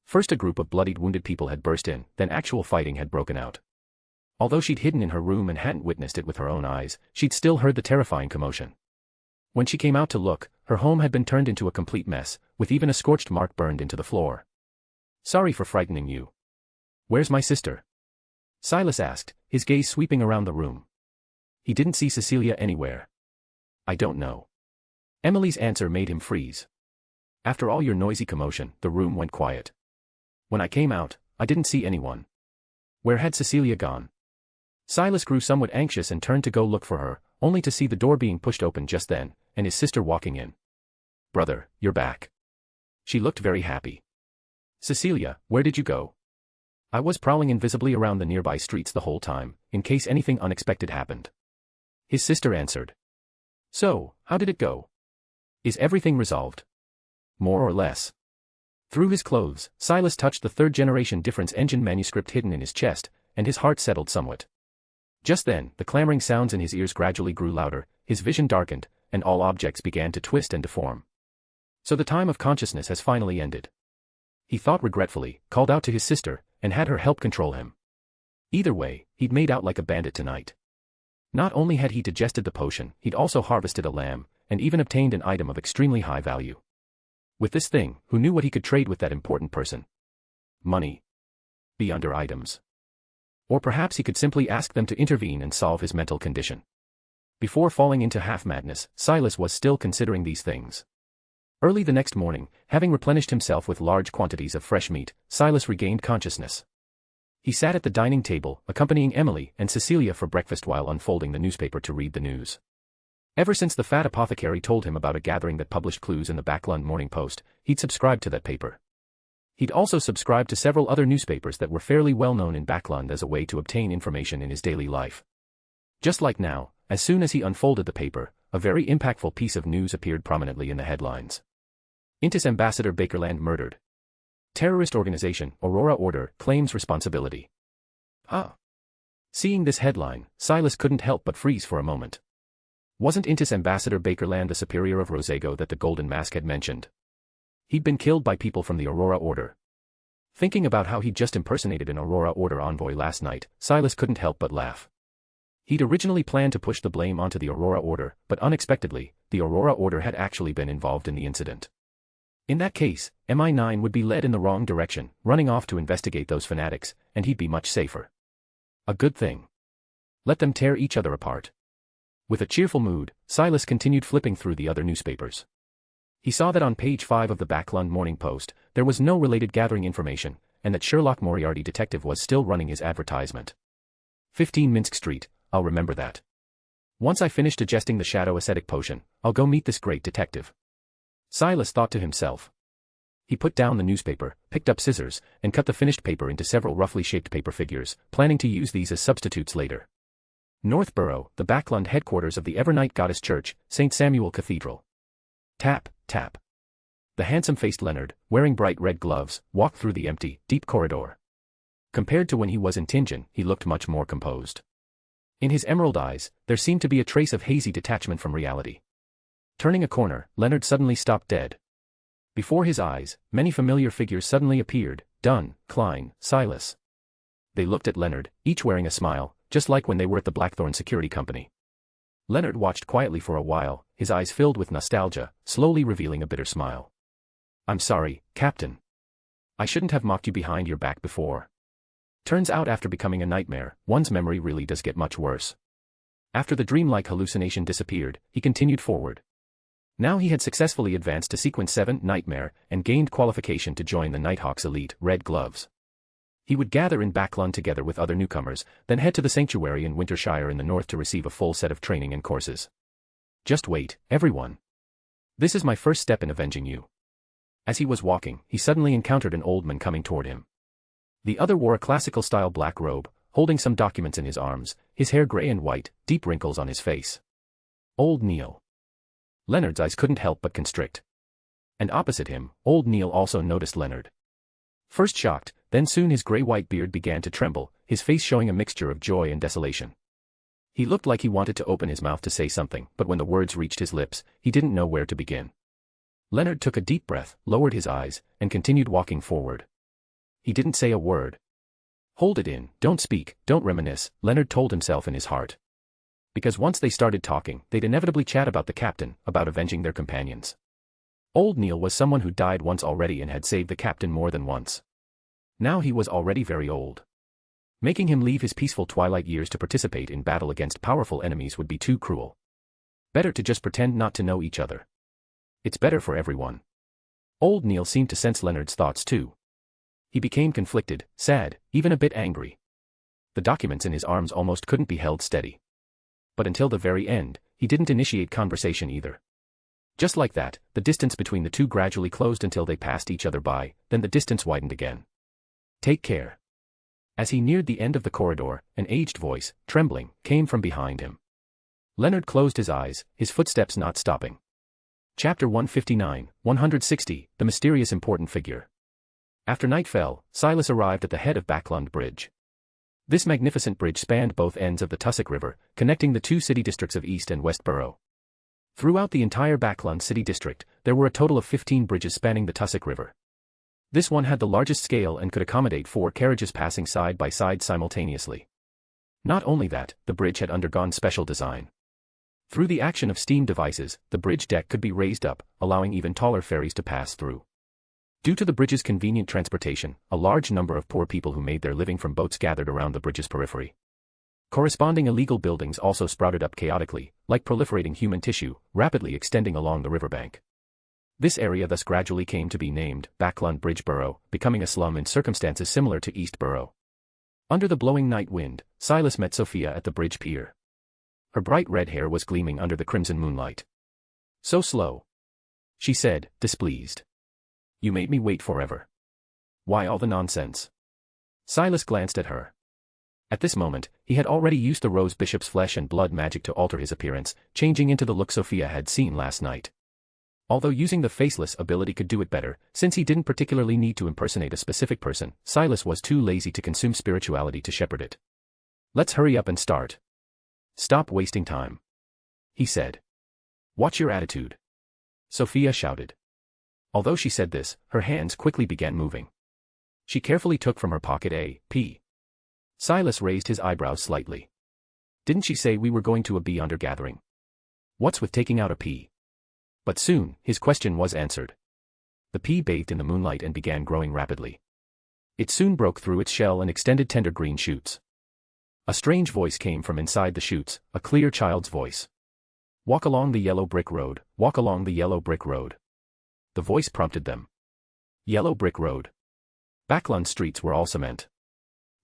First a group of bloodied wounded people had burst in, then actual fighting had broken out. Although she'd hidden in her room and hadn't witnessed it with her own eyes, she'd still heard the terrifying commotion. When she came out to look, her home had been turned into a complete mess, with even a scorched mark burned into the floor. "Sorry for frightening you. Where's my sister?" Silas asked, his gaze sweeping around the room. He didn't see Cecilia anywhere. "I don't know." Emily's answer made him freeze. "After all your noisy commotion, the room went quiet. When I came out, I didn't see anyone. Where had Cecilia gone?" Silas grew somewhat anxious and turned to go look for her, only to see the door being pushed open just then, and his sister walking in. "Brother, you're back." She looked very happy. "Cecilia, where did you go?" "I was prowling invisibly around the nearby streets the whole time, in case anything unexpected happened." His sister answered. "So, how did it go? Is everything resolved?" "More or less." Through his clothes, Silas touched the third-generation difference engine manuscript hidden in his chest, and his heart settled somewhat. Just then, the clamoring sounds in his ears gradually grew louder, his vision darkened, and all objects began to twist and deform. So the time of consciousness has finally ended. He thought regretfully, called out to his sister, and had her help control him. Either way, he'd made out like a bandit tonight. Not only had he digested the potion, he'd also harvested a lamb, and even obtained an item of extremely high value. With this thing, who knew what he could trade with that important person? Money. Beyonder items. Or perhaps he could simply ask them to intervene and solve his mental condition. Before falling into half-madness, Silas was still considering these things. Early the next morning, having replenished himself with large quantities of fresh meat, Silas regained consciousness. He sat at the dining table, accompanying Emily and Cecilia for breakfast while unfolding the newspaper to read the news. Ever since the fat apothecary told him about a gathering that published clues in the Backlund Morning Post, he'd subscribed to that paper. He'd also subscribed to several other newspapers that were fairly well known in Backlund as a way to obtain information in his daily life. Just like now, as soon as he unfolded the paper, a very impactful piece of news appeared prominently in the headlines. Intis Ambassador Bakerland murdered. Terrorist organization, Aurora Order, claims responsibility. Seeing this headline, Silas couldn't help but freeze for a moment. Wasn't Intis Ambassador Bakerland the superior of Rosago that the Golden Mask had mentioned? He'd been killed by people from the Aurora Order. Thinking about how he'd just impersonated an Aurora Order envoy last night, Silas couldn't help but laugh. He'd originally planned to push the blame onto the Aurora Order, but unexpectedly, the Aurora Order had actually been involved in the incident. In that case, MI9 would be led in the wrong direction, running off to investigate those fanatics, and he'd be much safer. A good thing. Let them tear each other apart. With a cheerful mood, Silas continued flipping through the other newspapers. He saw that on page 5 of the Backlund Morning Post, there was no related gathering information, and that Sherlock Moriarty detective was still running his advertisement. 15 Minsk Street, I'll remember that. Once I finish digesting the shadow ascetic potion, I'll go meet this great detective. Silas thought to himself. He put down the newspaper, picked up scissors, and cut the finished paper into several roughly shaped paper figures, planning to use these as substitutes later. Northborough, the Backlund headquarters of the Evernight Goddess Church, St. Samuel Cathedral. Tap, tap. The handsome-faced Leonard, wearing bright red gloves, walked through the empty, deep corridor. Compared to when he was in Tingen, he looked much more composed. In his emerald eyes, there seemed to be a trace of hazy detachment from reality. Turning a corner, Leonard suddenly stopped dead. Before his eyes, many familiar figures suddenly appeared: Dunn, Klein, Silas. They looked at Leonard, each wearing a smile, just like when they were at the Blackthorn Security Company. Leonard watched quietly for a while, his eyes filled with nostalgia, slowly revealing a bitter smile. I'm sorry, Captain. I shouldn't have mocked you behind your back before. Turns out after becoming a nightmare, one's memory really does get much worse. After the dreamlike hallucination disappeared, he continued forward. Now he had successfully advanced to Sequence 7, Nightmare, and gained qualification to join the Nighthawk's elite, Red Gloves. He would gather in Backlund together with other newcomers, then head to the sanctuary in Wintershire in the north to receive a full set of training and courses. Just wait, everyone. This is my first step in avenging you. As he was walking, he suddenly encountered an old man coming toward him. The other wore a classical-style black robe, holding some documents in his arms, his hair gray and white, deep wrinkles on his face. Old Neil. Leonard's eyes couldn't help but constrict. And opposite him, old Neil also noticed Leonard. First shocked, then soon his gray-white beard began to tremble, his face showing a mixture of joy and desolation. He looked like he wanted to open his mouth to say something, but when the words reached his lips, he didn't know where to begin. Leonard took a deep breath, lowered his eyes, and continued walking forward. He didn't say a word. Hold it in, don't speak, don't reminisce, Leonard told himself in his heart. Because once they started talking, they'd inevitably chat about the captain, about avenging their companions. Old Neil was someone who died once already and had saved the captain more than once. Now he was already very old. Making him leave his peaceful twilight years to participate in battle against powerful enemies would be too cruel. Better to just pretend not to know each other. It's better for everyone. Old Neil seemed to sense Leonard's thoughts too. He became conflicted, sad, even a bit angry. The documents in his arms almost couldn't be held steady. But until the very end, he didn't initiate conversation either. Just like that, the distance between the two gradually closed until they passed each other by, then the distance widened again. Take care. As he neared the end of the corridor, an aged voice, trembling, came from behind him. Leonard closed his eyes, his footsteps not stopping. Chapter 159, 160, The Mysterious Important Figure. After night fell, Silas arrived at the head of Backlund Bridge. This magnificent bridge spanned both ends of the Tussock River, connecting the two city districts of East and West Borough. Throughout the entire Backlund city district, there were a total of 15 bridges spanning the Tussock River. This one had the largest scale and could accommodate 4 carriages passing side by side simultaneously. Not only that, the bridge had undergone special design. Through the action of steam devices, the bridge deck could be raised up, allowing even taller ferries to pass through. Due to the bridge's convenient transportation, a large number of poor people who made their living from boats gathered around the bridge's periphery. Corresponding illegal buildings also sprouted up chaotically, like proliferating human tissue, rapidly extending along the riverbank. This area thus gradually came to be named Backlund Bridge Borough, becoming a slum in circumstances similar to East Borough. Under the blowing night wind, Silas met Sophia at the bridge pier. Her bright red hair was gleaming under the crimson moonlight. "So slow," she said, displeased. "You made me wait forever. Why all the nonsense?" Silas glanced at her. At this moment, he had already used the Rose Bishop's flesh and blood magic to alter his appearance, changing into the look Sophia had seen last night. Although using the faceless ability could do it better, since he didn't particularly need to impersonate a specific person, Silas was too lazy to consume spirituality to shepherd it. "Let's hurry up and start. Stop wasting time," he said. "Watch your attitude," Sophia shouted. Although she said this, her hands quickly began moving. She carefully took from her pocket a pea. Silas raised his eyebrows slightly. "Didn't she say we were going to a bee undergathering? What's with taking out a pea?" But soon, his question was answered. The pea bathed in the moonlight and began growing rapidly. It soon broke through its shell and extended tender green shoots. A strange voice came from inside the shoots, a clear child's voice. "Walk along the yellow brick road, walk along the yellow brick road." The voice prompted them. Yellow brick road. Backland's streets were all cement.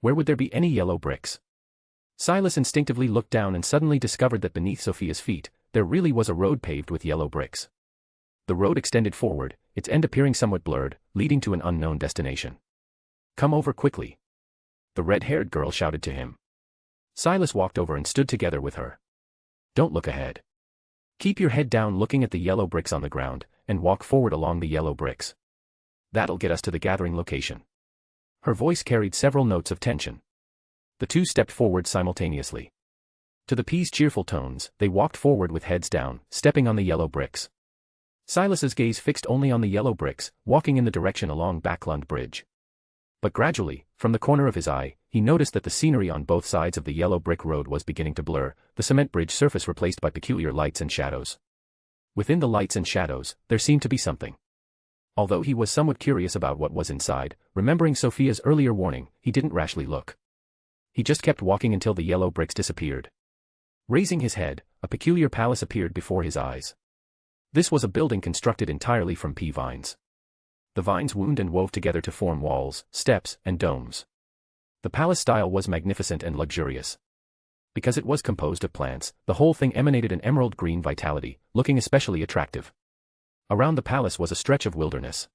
Where would there be any yellow bricks? Silas instinctively looked down and suddenly discovered that beneath Sophia's feet, there really was a road paved with yellow bricks. The road extended forward, its end appearing somewhat blurred, leading to an unknown destination. "Come over quickly," the red-haired girl shouted to him. Silas walked over and stood together with her. "Don't look ahead. Keep your head down looking at the yellow bricks on the ground, and walk forward along the yellow bricks. That'll get us to the gathering location." Her voice carried several notes of tension. The two stepped forward simultaneously. To the pea's cheerful tones, they walked forward with heads down, stepping on the yellow bricks. Silas's gaze fixed only on the yellow bricks, walking in the direction along Backland Bridge. But gradually, from the corner of his eye, he noticed that the scenery on both sides of the yellow brick road was beginning to blur, the cement bridge surface replaced by peculiar lights and shadows. Within the lights and shadows, there seemed to be something. Although he was somewhat curious about what was inside, remembering Sophia's earlier warning, he didn't rashly look. He just kept walking until the yellow bricks disappeared. Raising his head, a peculiar palace appeared before his eyes. This was a building constructed entirely from pea vines. The vines wound and wove together to form walls, steps, and domes. The palace style was magnificent and luxurious. Because it was composed of plants, the whole thing emanated an emerald green vitality, looking especially attractive. Around the palace was a stretch of wilderness.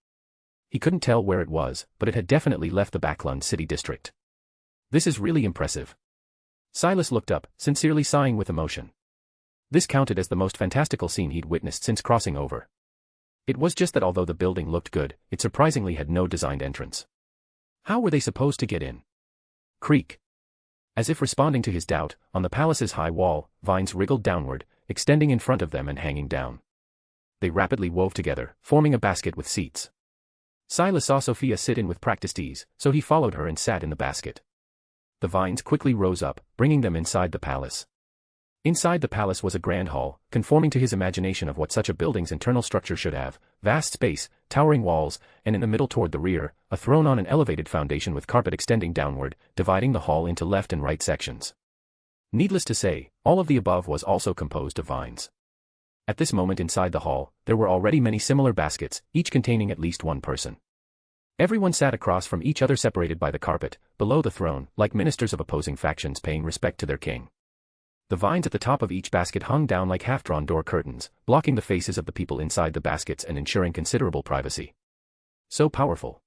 He couldn't tell where it was, but it had definitely left the Backland city district. "This is really impressive." Silas looked up, sincerely sighing with emotion. This counted as the most fantastical scene he'd witnessed since crossing over. It was just that although the building looked good, it surprisingly had no designed entrance. How were they supposed to get in? Creak. As if responding to his doubt, on the palace's high wall, vines wriggled downward, extending in front of them and hanging down. They rapidly wove together, forming a basket with seats. Silas saw Sophia sit in with practiced ease, so he followed her and sat in the basket. The vines quickly rose up, bringing them inside the palace. Inside the palace was a grand hall, conforming to his imagination of what such a building's internal structure should have: vast space, towering walls, and in the middle toward the rear, a throne on an elevated foundation with carpet extending downward, dividing the hall into left and right sections. Needless to say, all of the above was also composed of vines. At this moment inside the hall, there were already many similar baskets, each containing at least one person. Everyone sat across from each other separated by the carpet, below the throne, like ministers of opposing factions paying respect to their king. The vines at the top of each basket hung down like half-drawn door curtains, blocking the faces of the people inside the baskets and ensuring considerable privacy. So powerful.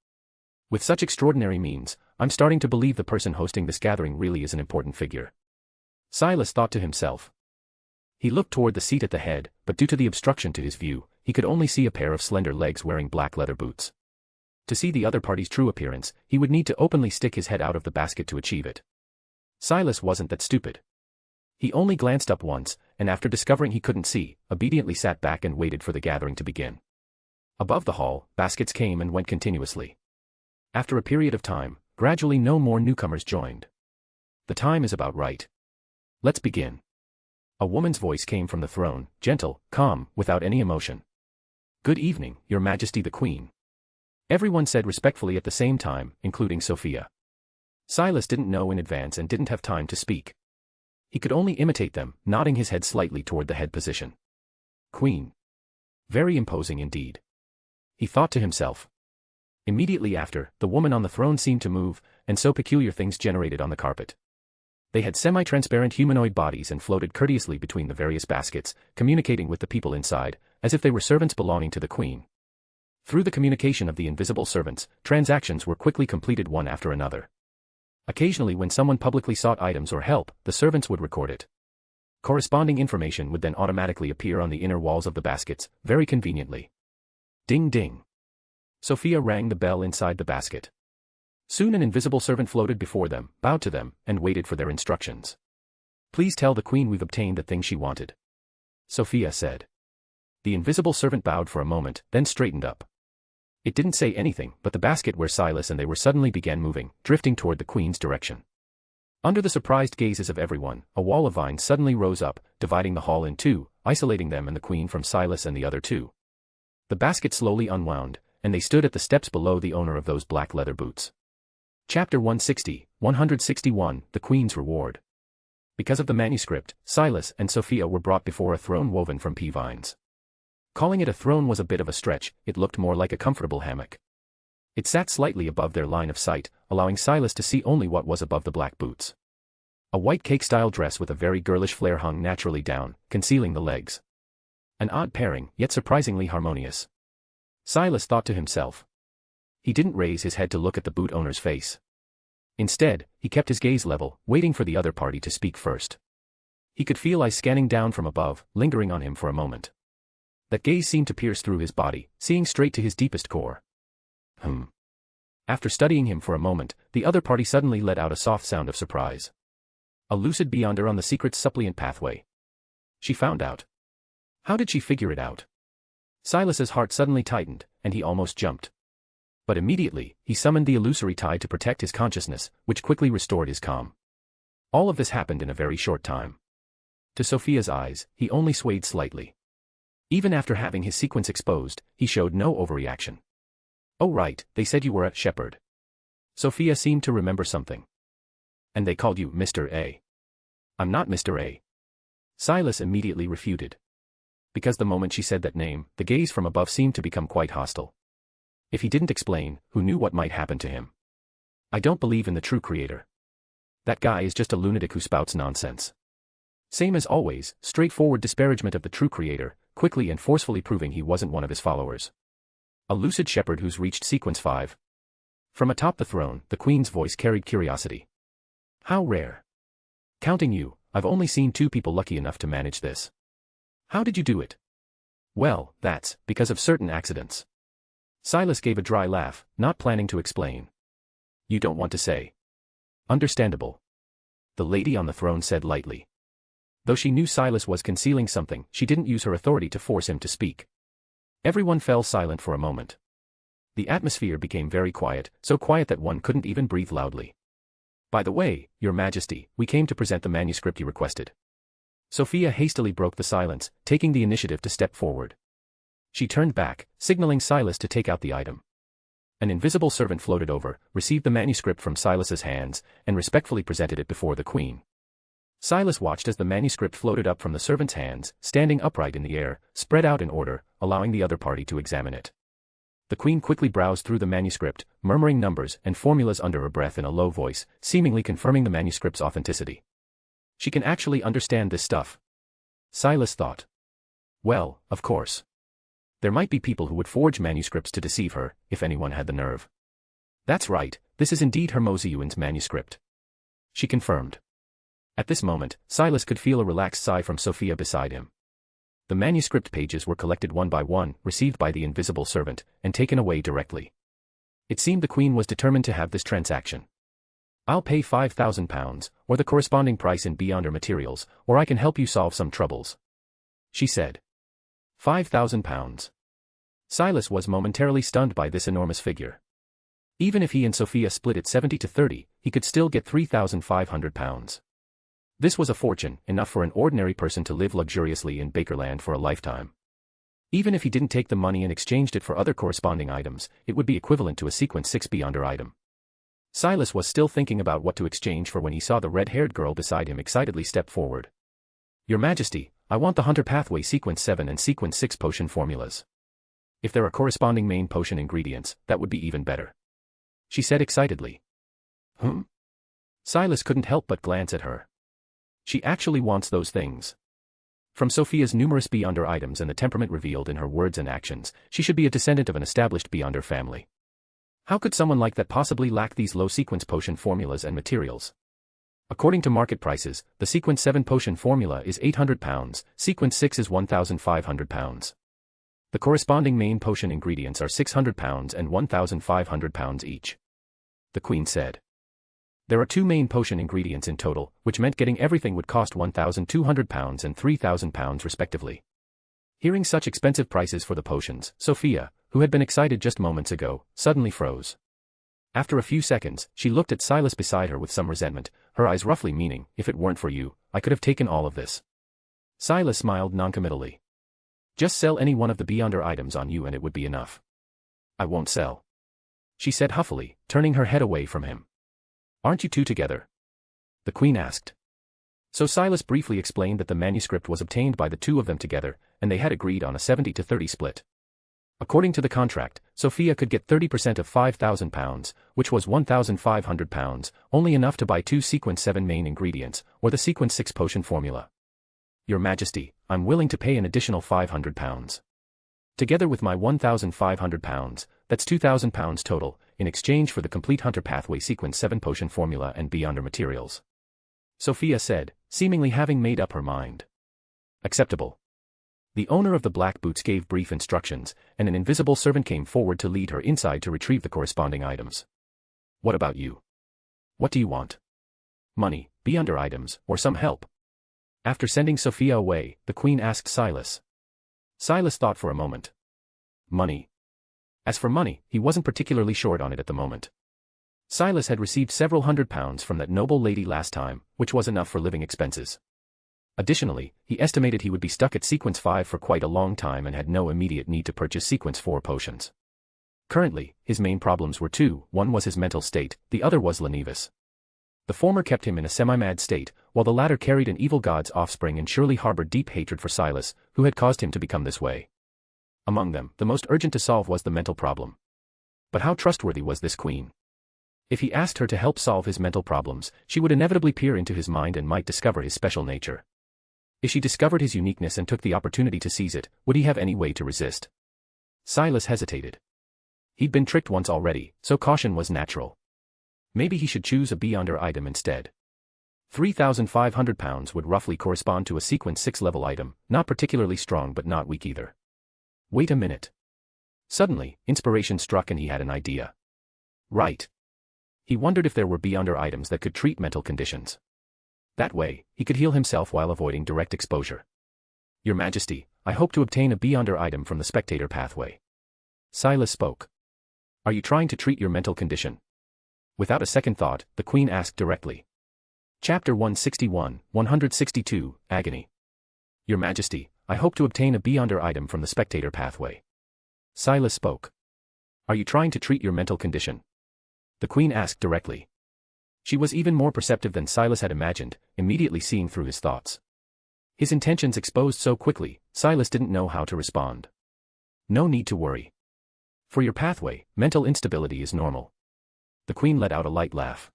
With such extraordinary means, I'm starting to believe the person hosting this gathering really is an important figure. Silas thought to himself. He looked toward the seat at the head, but due to the obstruction to his view, he could only see a pair of slender legs wearing black leather boots. To see the other party's true appearance, he would need to openly stick his head out of the basket to achieve it. Silas wasn't that stupid. He only glanced up once, and after discovering he couldn't see, obediently sat back and waited for the gathering to begin. Above the hall, baskets came and went continuously. After a period of time, gradually no more newcomers joined. The time is about right. Let's begin. A woman's voice came from the throne, gentle, calm, without any emotion. "Good evening, Your Majesty the Queen." Everyone said respectfully at the same time, including Sophia. Silas didn't know in advance and didn't have time to speak. He could only imitate them, nodding his head slightly toward the head position. Queen. Very imposing indeed. He thought to himself. Immediately after, the woman on the throne seemed to move, and so peculiar things generated on the carpet. They had semi-transparent humanoid bodies and floated courteously between the various baskets, communicating with the people inside, as if they were servants belonging to the queen. Through the communication of the invisible servants, transactions were quickly completed one after another. Occasionally when someone publicly sought items or help, the servants would record it. Corresponding information would then automatically appear on the inner walls of the baskets, very conveniently. Ding ding. Sophia rang the bell inside the basket. Soon an invisible servant floated before them, bowed to them, and waited for their instructions. Please tell the queen we've obtained the thing she wanted, Sophia said. The invisible servant bowed for a moment, then straightened up. It didn't say anything, but the basket where Silas and they were suddenly began moving, drifting toward the queen's direction. Under the surprised gazes of everyone, a wall of vines suddenly rose up, dividing the hall in two, isolating them and the queen from Silas and the other two. The basket slowly unwound, and they stood at the steps below the owner of those black leather boots. Chapter 161, The Queen's Reward. Because of the manuscript, Silas and Sophia were brought before a throne woven from pea vines. Calling it a throne was a bit of a stretch, it looked more like a comfortable hammock. It sat slightly above their line of sight, allowing Silas to see only what was above the black boots. A white cake-style dress with a very girlish flare hung naturally down, concealing the legs. An odd pairing, yet surprisingly harmonious. Silas thought to himself. He didn't raise his head to look at the boot owner's face. Instead, he kept his gaze level, waiting for the other party to speak first. He could feel eyes scanning down from above, lingering on him for a moment. That gaze seemed to pierce through his body, seeing straight to his deepest core. After studying him for a moment, the other party suddenly let out a soft sound of surprise. A lucid beyonder on the Secrets Suppliant pathway. She found out. How did she figure it out? Silas's heart suddenly tightened, and he almost jumped. But immediately, he summoned the illusory tide to protect his consciousness, which quickly restored his calm. All of this happened in a very short time. To Sophia's eyes, he only swayed slightly. Even after having his sequence exposed, he showed no overreaction. Oh right, they said you were a shepherd. Sophia seemed to remember something. And they called you Mr. A. I'm not Mr. A. Silas immediately refuted. Because the moment she said that name, the gaze from above seemed to become quite hostile. If he didn't explain, who knew what might happen to him? I don't believe in the true creator. That guy is just a lunatic who spouts nonsense. Same as always, straightforward disparagement of the true creator, quickly and forcefully proving he wasn't one of his followers. A lucid shepherd who's reached sequence 5. From atop the throne, the queen's voice carried curiosity. How rare. Counting you, I've only seen 2 people lucky enough to manage this. How did you do it? Well, that's because of certain accidents. Silas gave a dry laugh, not planning to explain. You don't want to say. Understandable. The lady on the throne said lightly. Though she knew Silas was concealing something, she didn't use her authority to force him to speak. Everyone fell silent for a moment. The atmosphere became very quiet, so quiet that one couldn't even breathe loudly. By the way, Your Majesty, we came to present the manuscript you requested. Sophia hastily broke the silence, taking the initiative to step forward. She turned back, signaling Silas to take out the item. An invisible servant floated over, received the manuscript from Silas's hands, and respectfully presented it before the queen. Silas watched as the manuscript floated up from the servant's hands, standing upright in the air, spread out in order, allowing the other party to examine it. The queen quickly browsed through the manuscript, murmuring numbers and formulas under her breath in a low voice, seemingly confirming the manuscript's authenticity. She can actually understand this stuff. Silas thought. Well, of course. There might be people who would forge manuscripts to deceive her, if anyone had the nerve. That's right, this is indeed Hermosiuen's manuscript. She confirmed. At this moment, Silas could feel a relaxed sigh from Sophia beside him. The manuscript pages were collected one by one, received by the invisible servant, and taken away directly. It seemed the queen was determined to have this transaction. I'll pay £5,000, or the corresponding price in Beyonder materials, or I can help you solve some troubles. She said. £5,000. Silas was momentarily stunned by this enormous figure. Even if he and Sophia split it 70-30, he could still get £3,500. This was a fortune, enough for an ordinary person to live luxuriously in Bakerland for a lifetime. Even if he didn't take the money and exchanged it for other corresponding items, it would be equivalent to a sequence 6 Beyonder item. Silas was still thinking about what to exchange for when he saw the red-haired girl beside him excitedly step forward. Your Majesty, I want the Hunter Pathway Sequence 7 and Sequence 6 potion formulas. If there are corresponding main potion ingredients, that would be even better. She said excitedly. Silas couldn't help but glance at her. She actually wants those things. From Sophia's numerous Beyonder items and the temperament revealed in her words and actions, she should be a descendant of an established Beyonder family. How could someone like that possibly lack these low-sequence potion formulas and materials? According to market prices, the Sequence 7 potion formula is £800, Sequence 6 is £1,500. The corresponding main potion ingredients are £600 and £1,500 each. The Queen said. There are 2 main potion ingredients in total, which meant getting everything would cost £1,200 and £3,000 respectively. Hearing such expensive prices for the potions, Sophia, who had been excited just moments ago, suddenly froze. After a few seconds, she looked at Silas beside her with some resentment, her eyes roughly meaning, if it weren't for you, I could have taken all of this. Silas smiled noncommittally. Just sell any one of the Beyonder items on you and it would be enough. I won't sell, she said huffily, turning her head away from him. Aren't you two together? The Queen asked. So Silas briefly explained that the manuscript was obtained by the two of them together, and they had agreed on a 70-30 split. According to the contract, Sophia could get 30% of £5,000, which was £1,500, only enough to buy 2 Sequence 7 main ingredients, or the Sequence 6 potion formula. Your Majesty, I'm willing to pay an additional £500. Together with my £1,500, that's £2,000 total, in exchange for the complete Hunter Pathway Sequence 7 potion formula and Beyonder materials. Sophia said, seemingly having made up her mind. Acceptable. The owner of the black boots gave brief instructions, and an invisible servant came forward to lead her inside to retrieve the corresponding items. What about you? What do you want? Money, Beyonder items, or some help? After sending Sophia away, the Queen asked Silas. Silas thought for a moment. Money. As for money, he wasn't particularly short on it at the moment. Silas had received several £100s from that noble lady last time, which was enough for living expenses. Additionally, he estimated he would be stuck at Sequence 5 for quite a long time and had no immediate need to purchase Sequence 4 potions. Currently, his main problems were 2, one was his mental state, the other was Lenivus. The former kept him in a semi-mad state, while the latter carried an evil god's offspring and surely harbored deep hatred for Silas, who had caused him to become this way. Among them, the most urgent to solve was the mental problem. But how trustworthy was this Queen? If he asked her to help solve his mental problems, she would inevitably peer into his mind and might discover his special nature. If she discovered his uniqueness and took the opportunity to seize it, would he have any way to resist? Silas hesitated. He'd been tricked once already, so caution was natural. Maybe he should choose a Beyonder item instead. £3,500 would roughly correspond to a Sequence 6 level item, not particularly strong but not weak either. Wait a minute. Suddenly, inspiration struck and he had an idea. Right. He wondered if there were Beyonder items that could treat mental conditions. That way, he could heal himself while avoiding direct exposure. Your Majesty, I hope to obtain a Beyonder item from the spectator pathway. Silas spoke. Are you trying to treat your mental condition? Without a second thought, the Queen asked directly. Chapter 161, 162, Agony. Your Majesty, I hope to obtain a Beyonder item from the spectator pathway. Silas spoke. Are you trying to treat your mental condition? The Queen asked directly. She was even more perceptive than Silas had imagined, immediately seeing through his thoughts. His intentions exposed so quickly, Silas didn't know how to respond. No need to worry. For your pathway, mental instability is normal. The Queen let out a light laugh.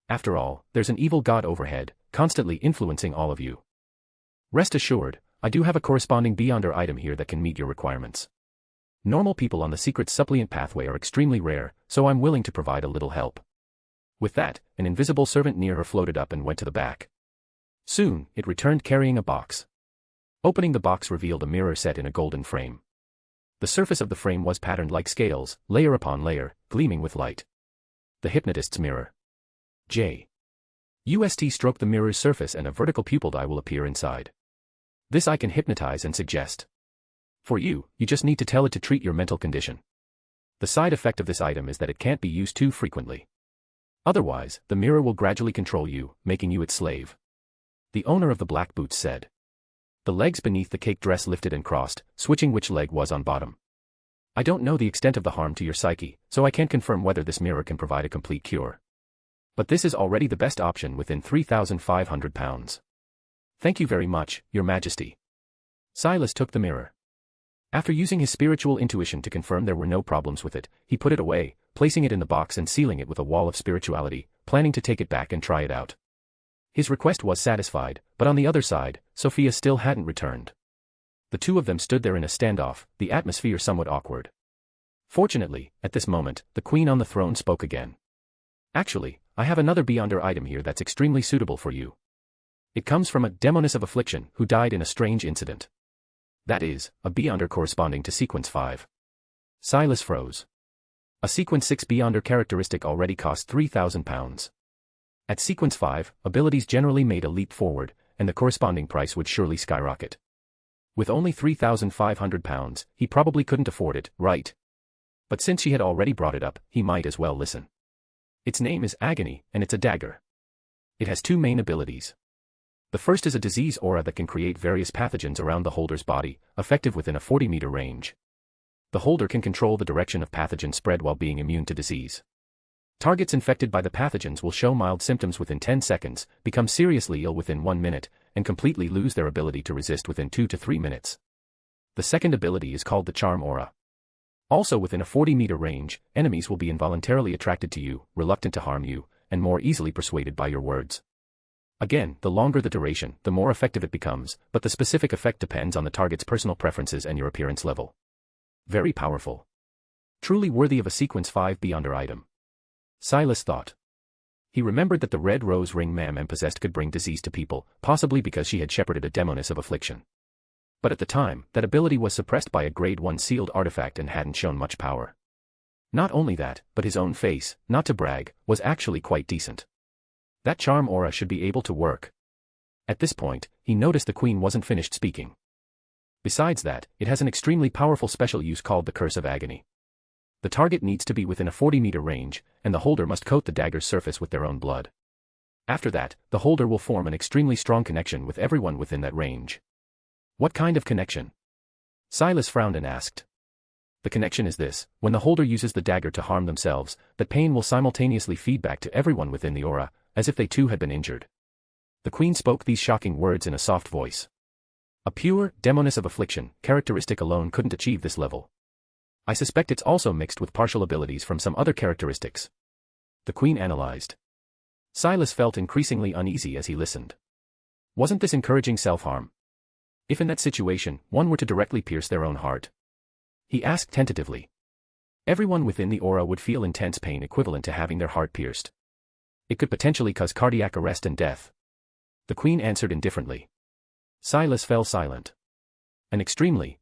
After all, there's an evil god overhead, constantly influencing all of you. Rest assured, I do have a corresponding Beyonder item here that can meet your requirements. Normal people on the Secrets Suppliant pathway are extremely rare, so I'm willing to provide a little help. With that, an invisible servant near her floated up and went to the back. Soon, it returned carrying a box. Opening the box revealed a mirror set in a golden frame. The surface of the frame was patterned like scales, layer upon layer, gleaming with light. The hypnotist's mirror. J.U.S.T. stroked the mirror's surface and a vertical pupilled eye will appear inside. This eye can hypnotize and suggest. For you, you just need to tell it to treat your mental condition. The side effect of this item is that it can't be used too frequently. Otherwise, the mirror will gradually control you, making you its slave. The owner of the black boots said. The legs beneath the cake dress lifted and crossed, switching which leg was on bottom. I don't know the extent of the harm to your psyche, so I can't confirm whether this mirror can provide a complete cure. But this is already the best option within £3,500. Thank you very much, Your Majesty. Silas took the mirror. After using his spiritual intuition to confirm there were no problems with it, he put it away, placing it in the box and sealing it with a wall of spirituality, planning to take it back and try it out. His request was satisfied, but on the other side, Sophia still hadn't returned. The two of them stood there in a standoff, the atmosphere somewhat awkward. Fortunately, at this moment, the queen on the throne spoke again. Actually, I have another Beyonder item here that's extremely suitable for you. It comes from a demoness of affliction who died in a strange incident. That is, a Beyonder corresponding to Sequence 5. Silas froze. A Sequence 6 Beyonder characteristic already cost £3,000. At Sequence 5, abilities generally made a leap forward, and the corresponding price would surely skyrocket. With only £3,500, he probably couldn't afford it, right? But since she had already brought it up, he might as well listen. Its name is Agony, and it's a dagger. It has two main abilities. The first is a disease aura that can create various pathogens around the holder's body, effective within a 40-meter range. The holder can control the direction of pathogen spread while being immune to disease. Targets infected by the pathogens will show mild symptoms within 10 seconds, become seriously ill within 1 minute, and completely lose their ability to resist within 2 to 3 minutes. The second ability is called the Charm Aura. Also within a 40-meter range, enemies will be involuntarily attracted to you, reluctant to harm you, and more easily persuaded by your words. Again, the longer the duration, the more effective it becomes, but the specific effect depends on the target's personal preferences and your appearance level. Very powerful. Truly worthy of a Sequence 5 Beyonder item. Silas thought. He remembered that the Red Rose Ring Mam possessed could bring disease to people, possibly because she had shepherded a demoness of affliction. But at the time, that ability was suppressed by a Grade 1 sealed artifact and hadn't shown much power. Not only that, but his own face, not to brag, was actually quite decent. That charm aura should be able to work. At this point, he noticed the queen wasn't finished speaking. Besides that, it has an extremely powerful special use called the Curse of Agony. The target needs to be within a 40-meter range, and the holder must coat the dagger's surface with their own blood. After that, the holder will form an extremely strong connection with everyone within that range. What kind of connection? Silas frowned and asked. The connection is this: when the holder uses the dagger to harm themselves, that pain will simultaneously feed back to everyone within the aura, as if they too had been injured. The queen spoke these shocking words in a soft voice. A pure, demoness of affliction, characteristic alone couldn't achieve this level. I suspect it's also mixed with partial abilities from some other characteristics. The queen analyzed. Silas felt increasingly uneasy as he listened. Wasn't this encouraging self-harm? If in that situation, one were to directly pierce their own heart? He asked tentatively. Everyone within the aura would feel intense pain equivalent to having their heart pierced. It could potentially cause cardiac arrest and death. The queen answered indifferently. Silas fell silent. An extremely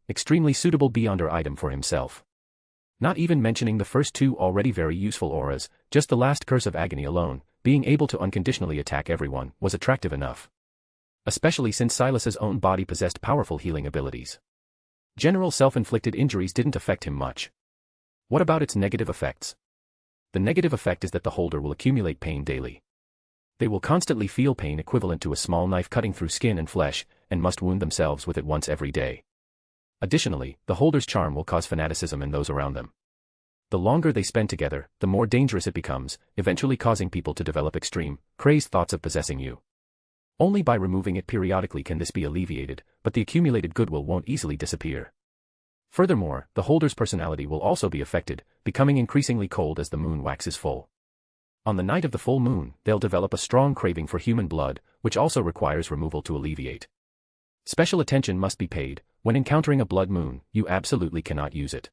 suitable Beyonder item for himself. Not even mentioning the first two already very useful auras, just the last Curse of Agony alone, being able to unconditionally attack everyone, was attractive enough. Especially since Silas's own body possessed powerful healing abilities. General self-inflicted injuries didn't affect him much. What about its negative effects? The negative effect is that the holder will accumulate pain daily. They will constantly feel pain equivalent to a small knife cutting through skin and flesh, and must wound themselves with it once every day. Additionally, the holder's charm will cause fanaticism in those around them. The longer they spend together, the more dangerous it becomes, eventually causing people to develop extreme, crazed thoughts of possessing you. Only by removing it periodically can this be alleviated, but the accumulated goodwill won't easily disappear. Furthermore, the holder's personality will also be affected, becoming increasingly cold as the moon waxes full. On the night of the full moon, they'll develop a strong craving for human blood, which also requires removal to alleviate. Special attention must be paid. When encountering a blood moon, you absolutely cannot use it.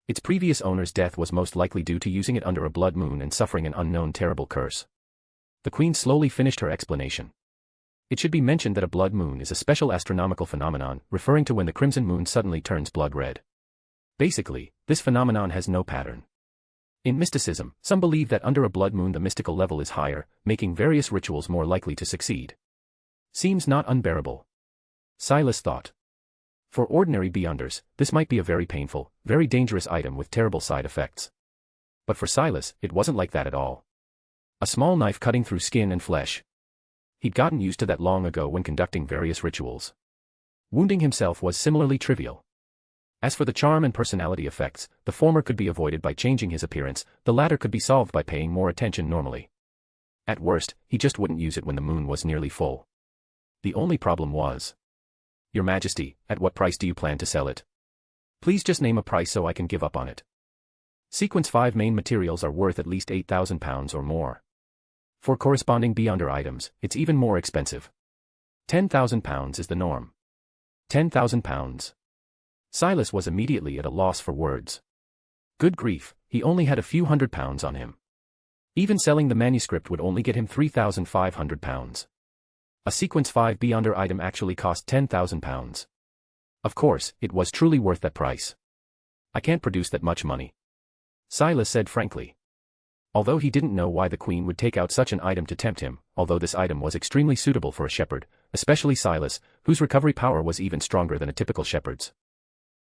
Its previous owner's death was most likely due to using it under a blood moon and suffering an unknown terrible curse. The queen slowly finished her explanation. It should be mentioned that a blood moon is a special astronomical phenomenon, referring to when the crimson moon suddenly turns blood red. Basically, this phenomenon has no pattern. In mysticism, some believe that under a blood moon the mystical level is higher, making various rituals more likely to succeed. Seems not unbearable. Silas thought. For ordinary Beyonders, this might be a very painful, very dangerous item with terrible side effects. But for Silas, it wasn't like that at all. A small knife cutting through skin and flesh. He'd gotten used to that long ago when conducting various rituals. Wounding himself was similarly trivial. As for the charm and personality effects, the former could be avoided by changing his appearance, the latter could be solved by paying more attention normally. At worst, he just wouldn't use it when the moon was nearly full. The only problem was, Your Majesty, at what price do you plan to sell it? Please just name a price so I can give up on it. Sequence 5 main materials are worth at least £8,000 or more. For corresponding Beyonder items, it's even more expensive. £10,000 is the norm. £10,000. Silas was immediately at a loss for words. Good grief, he only had a few £100 on him. Even selling the manuscript would only get him £3,500. A Sequence 5 Beyonder item actually cost £10,000. Of course, it was truly worth that price. I can't produce that much money, Silas said frankly. Although he didn't know why the Queen would take out such an item to tempt him, although this item was extremely suitable for a shepherd, especially Silas, whose recovery power was even stronger than a typical shepherd's.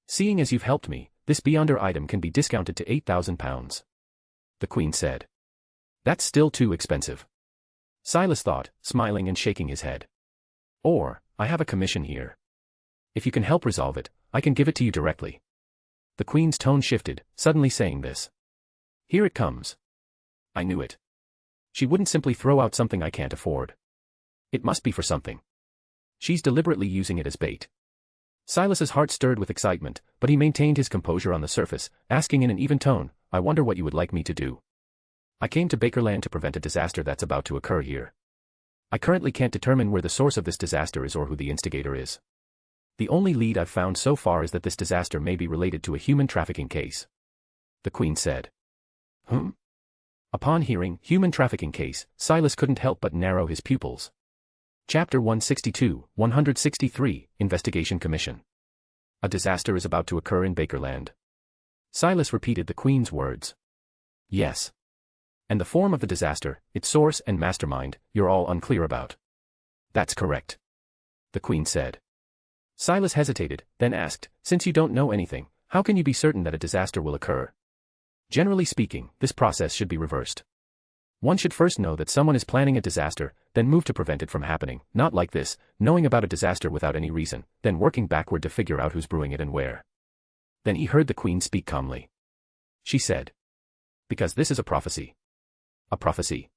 Seeing as you've helped me, this Beyonder item can be discounted to £8,000. The Queen said. That's still too expensive, Silas thought, smiling and shaking his head. Or, I have a commission here. If you can help resolve it, I can give it to you directly. The Queen's tone shifted, suddenly saying this. Here it comes. I knew it. She wouldn't simply throw out something I can't afford. It must be for something. She's deliberately using it as bait. Silas's heart stirred with excitement, but he maintained his composure on the surface, asking in an even tone, I wonder what you would like me to do. I came to Bakerland to prevent a disaster that's about to occur here. I currently can't determine where the source of this disaster is or who the instigator is. The only lead I've found so far is that this disaster may be related to a human trafficking case. The Queen said. Upon hearing human trafficking case, Silas couldn't help but narrow his pupils. Chapter 162, 163, Investigation Commission. A disaster is about to occur in Bakerland. Silas repeated the Queen's words. Yes. And the form of the disaster, its source and mastermind, you're all unclear about. That's correct, the Queen said. Silas hesitated, then asked, since you don't know anything, how can you be certain that a disaster will occur? Generally speaking, this process should be reversed. One should first know that someone is planning a disaster, then move to prevent it from happening, not like this, knowing about a disaster without any reason, then working backward to figure out who's brewing it and where. Then he heard the Queen speak calmly. She said. Because this is a prophecy. A prophecy.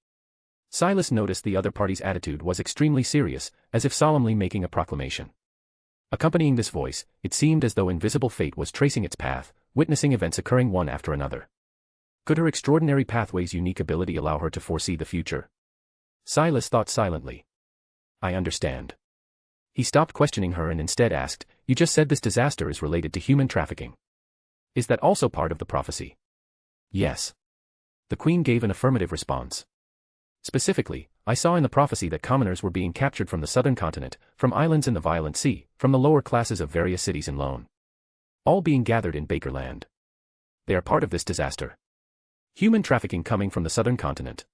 Silas noticed the other party's attitude was extremely serious, as if solemnly making a proclamation. Accompanying this voice, it seemed as though invisible fate was tracing its path, witnessing events occurring one after another. Could her extraordinary pathway's unique ability allow her to foresee the future? Silas thought silently. I understand. He stopped questioning her and instead asked, you just said this disaster is related to human trafficking. Is that also part of the prophecy? Yes. The Queen gave an affirmative response. Specifically, I saw in the prophecy that commoners were being captured from the southern continent, from islands in the Violent Sea, from the lower classes of various cities in Lone. All being gathered in Bakerland. They are part of this disaster. Human trafficking coming from the southern continent.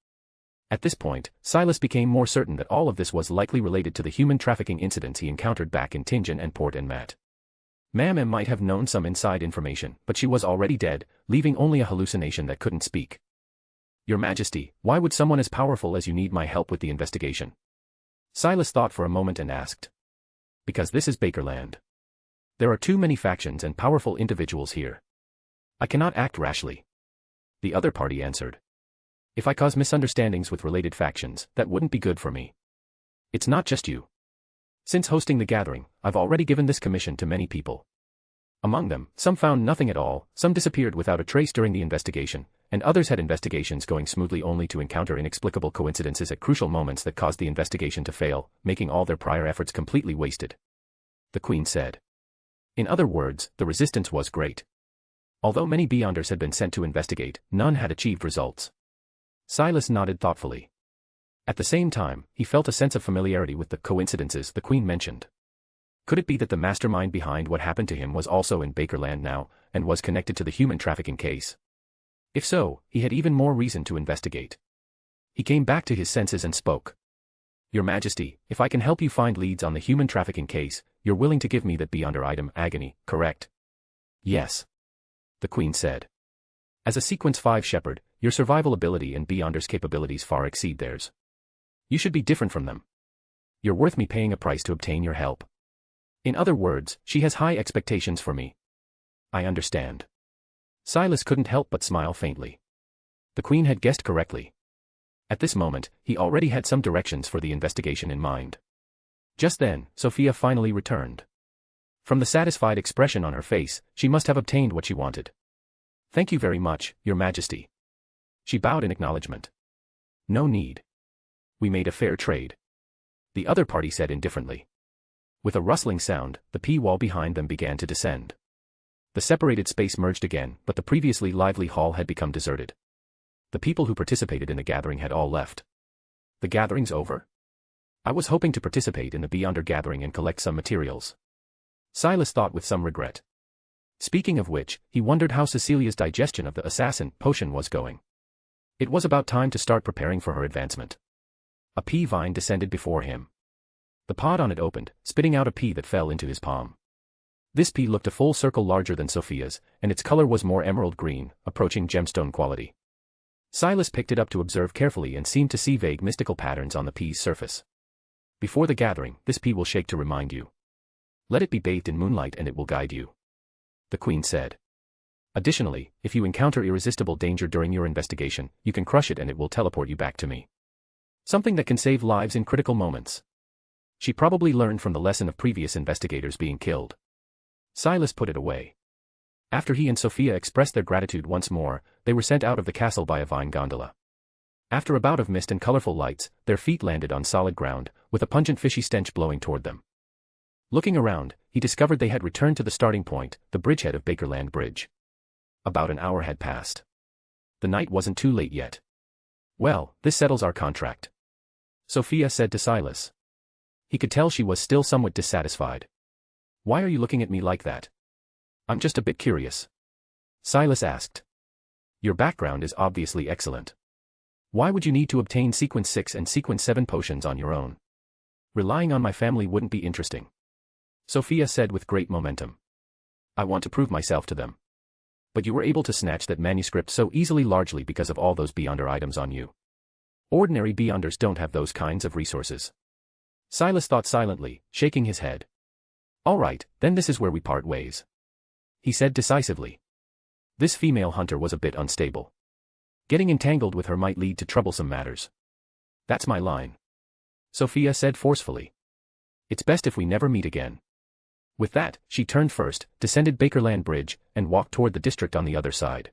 At this point, Silas became more certain that all of this was likely related to the human trafficking incidents he encountered back in Tingen and Port and Mat. Ma'am might have known some inside information, but she was already dead, leaving only a hallucination that couldn't speak. Your Majesty, why would someone as powerful as you need my help with the investigation? Silas thought for a moment and asked. Because this is Bakerland. There are too many factions and powerful individuals here. I cannot act rashly. The other party answered. If I cause misunderstandings with related factions, that wouldn't be good for me. It's not just you. Since hosting the gathering, I've already given this commission to many people. Among them, some found nothing at all, some disappeared without a trace during the investigation, and others had investigations going smoothly only to encounter inexplicable coincidences at crucial moments that caused the investigation to fail, making all their prior efforts completely wasted. The Queen said. In other words, the resistance was great. Although many Beyonders had been sent to investigate, none had achieved results. Silas nodded thoughtfully. At the same time, he felt a sense of familiarity with the coincidences the Queen mentioned. Could it be that the mastermind behind what happened to him was also in Bakerland now, and was connected to the human trafficking case? If so, he had even more reason to investigate. He came back to his senses and spoke. Your Majesty, if I can help you find leads on the human trafficking case, you're willing to give me that Beyonder item, Agony, correct? Yes. The Queen said. As a Sequence 5 shepherd, your survival ability and Beyonder's capabilities far exceed theirs. You should be different from them. You're worth me paying a price to obtain your help. In other words, she has high expectations for me. I understand. Silas couldn't help but smile faintly. The Queen had guessed correctly. At this moment, he already had some directions for the investigation in mind. Just then, Sophia finally returned. From the satisfied expression on her face, she must have obtained what she wanted. Thank you very much, Your Majesty. She bowed in acknowledgement. No need. We made a fair trade. The other party said indifferently. With a rustling sound, the P-wall behind them began to descend. The separated space merged again, but the previously lively hall had become deserted. The people who participated in the gathering had all left. The gathering's over? I was hoping to participate in the Beyonder gathering and collect some materials. Silas thought with some regret. Speaking of which, he wondered how Cecilia's digestion of the assassin potion was going. It was about time to start preparing for her advancement. A pea vine descended before him. The pod on it opened, spitting out a pea that fell into his palm. This pea looked a full circle larger than Sophia's, and its color was more emerald green, approaching gemstone quality. Silas picked it up to observe carefully and seemed to see vague mystical patterns on the pea's surface. Before the gathering, this pea will shake to remind you. Let it be bathed in moonlight and it will guide you. The Queen said. Additionally, if you encounter irresistible danger during your investigation, you can crush it and it will teleport you back to me. Something that can save lives in critical moments. She probably learned from the lesson of previous investigators being killed. Silas put it away. After he and Sophia expressed their gratitude once more, they were sent out of the castle by a vine gondola. After a bout of mist and colorful lights, their feet landed on solid ground, with a pungent fishy stench blowing toward them. Looking around, he discovered they had returned to the starting point, the bridgehead of Bakerland Bridge. About an hour had passed. The night wasn't too late yet. Well, this settles our contract, Sophia said to Silas. He could tell she was still somewhat dissatisfied. Why are you looking at me like that? I'm just a bit curious. Silas asked. Your background is obviously excellent. Why would you need to obtain Sequence 6 and Sequence 7 potions on your own? Relying on my family wouldn't be interesting. Sophia said with great momentum. I want to prove myself to them. But you were able to snatch that manuscript so easily largely because of all those Beyonder items on you. Ordinary Beyonders don't have those kinds of resources. Silas thought silently, shaking his head. All right, then this is where we part ways, he said decisively. This female hunter was a bit unstable. Getting entangled with her might lead to troublesome matters. That's my line, Sophia said forcefully. It's best if we never meet again. With that, she turned first, descended Bakerland Bridge, and walked toward the district on the other side.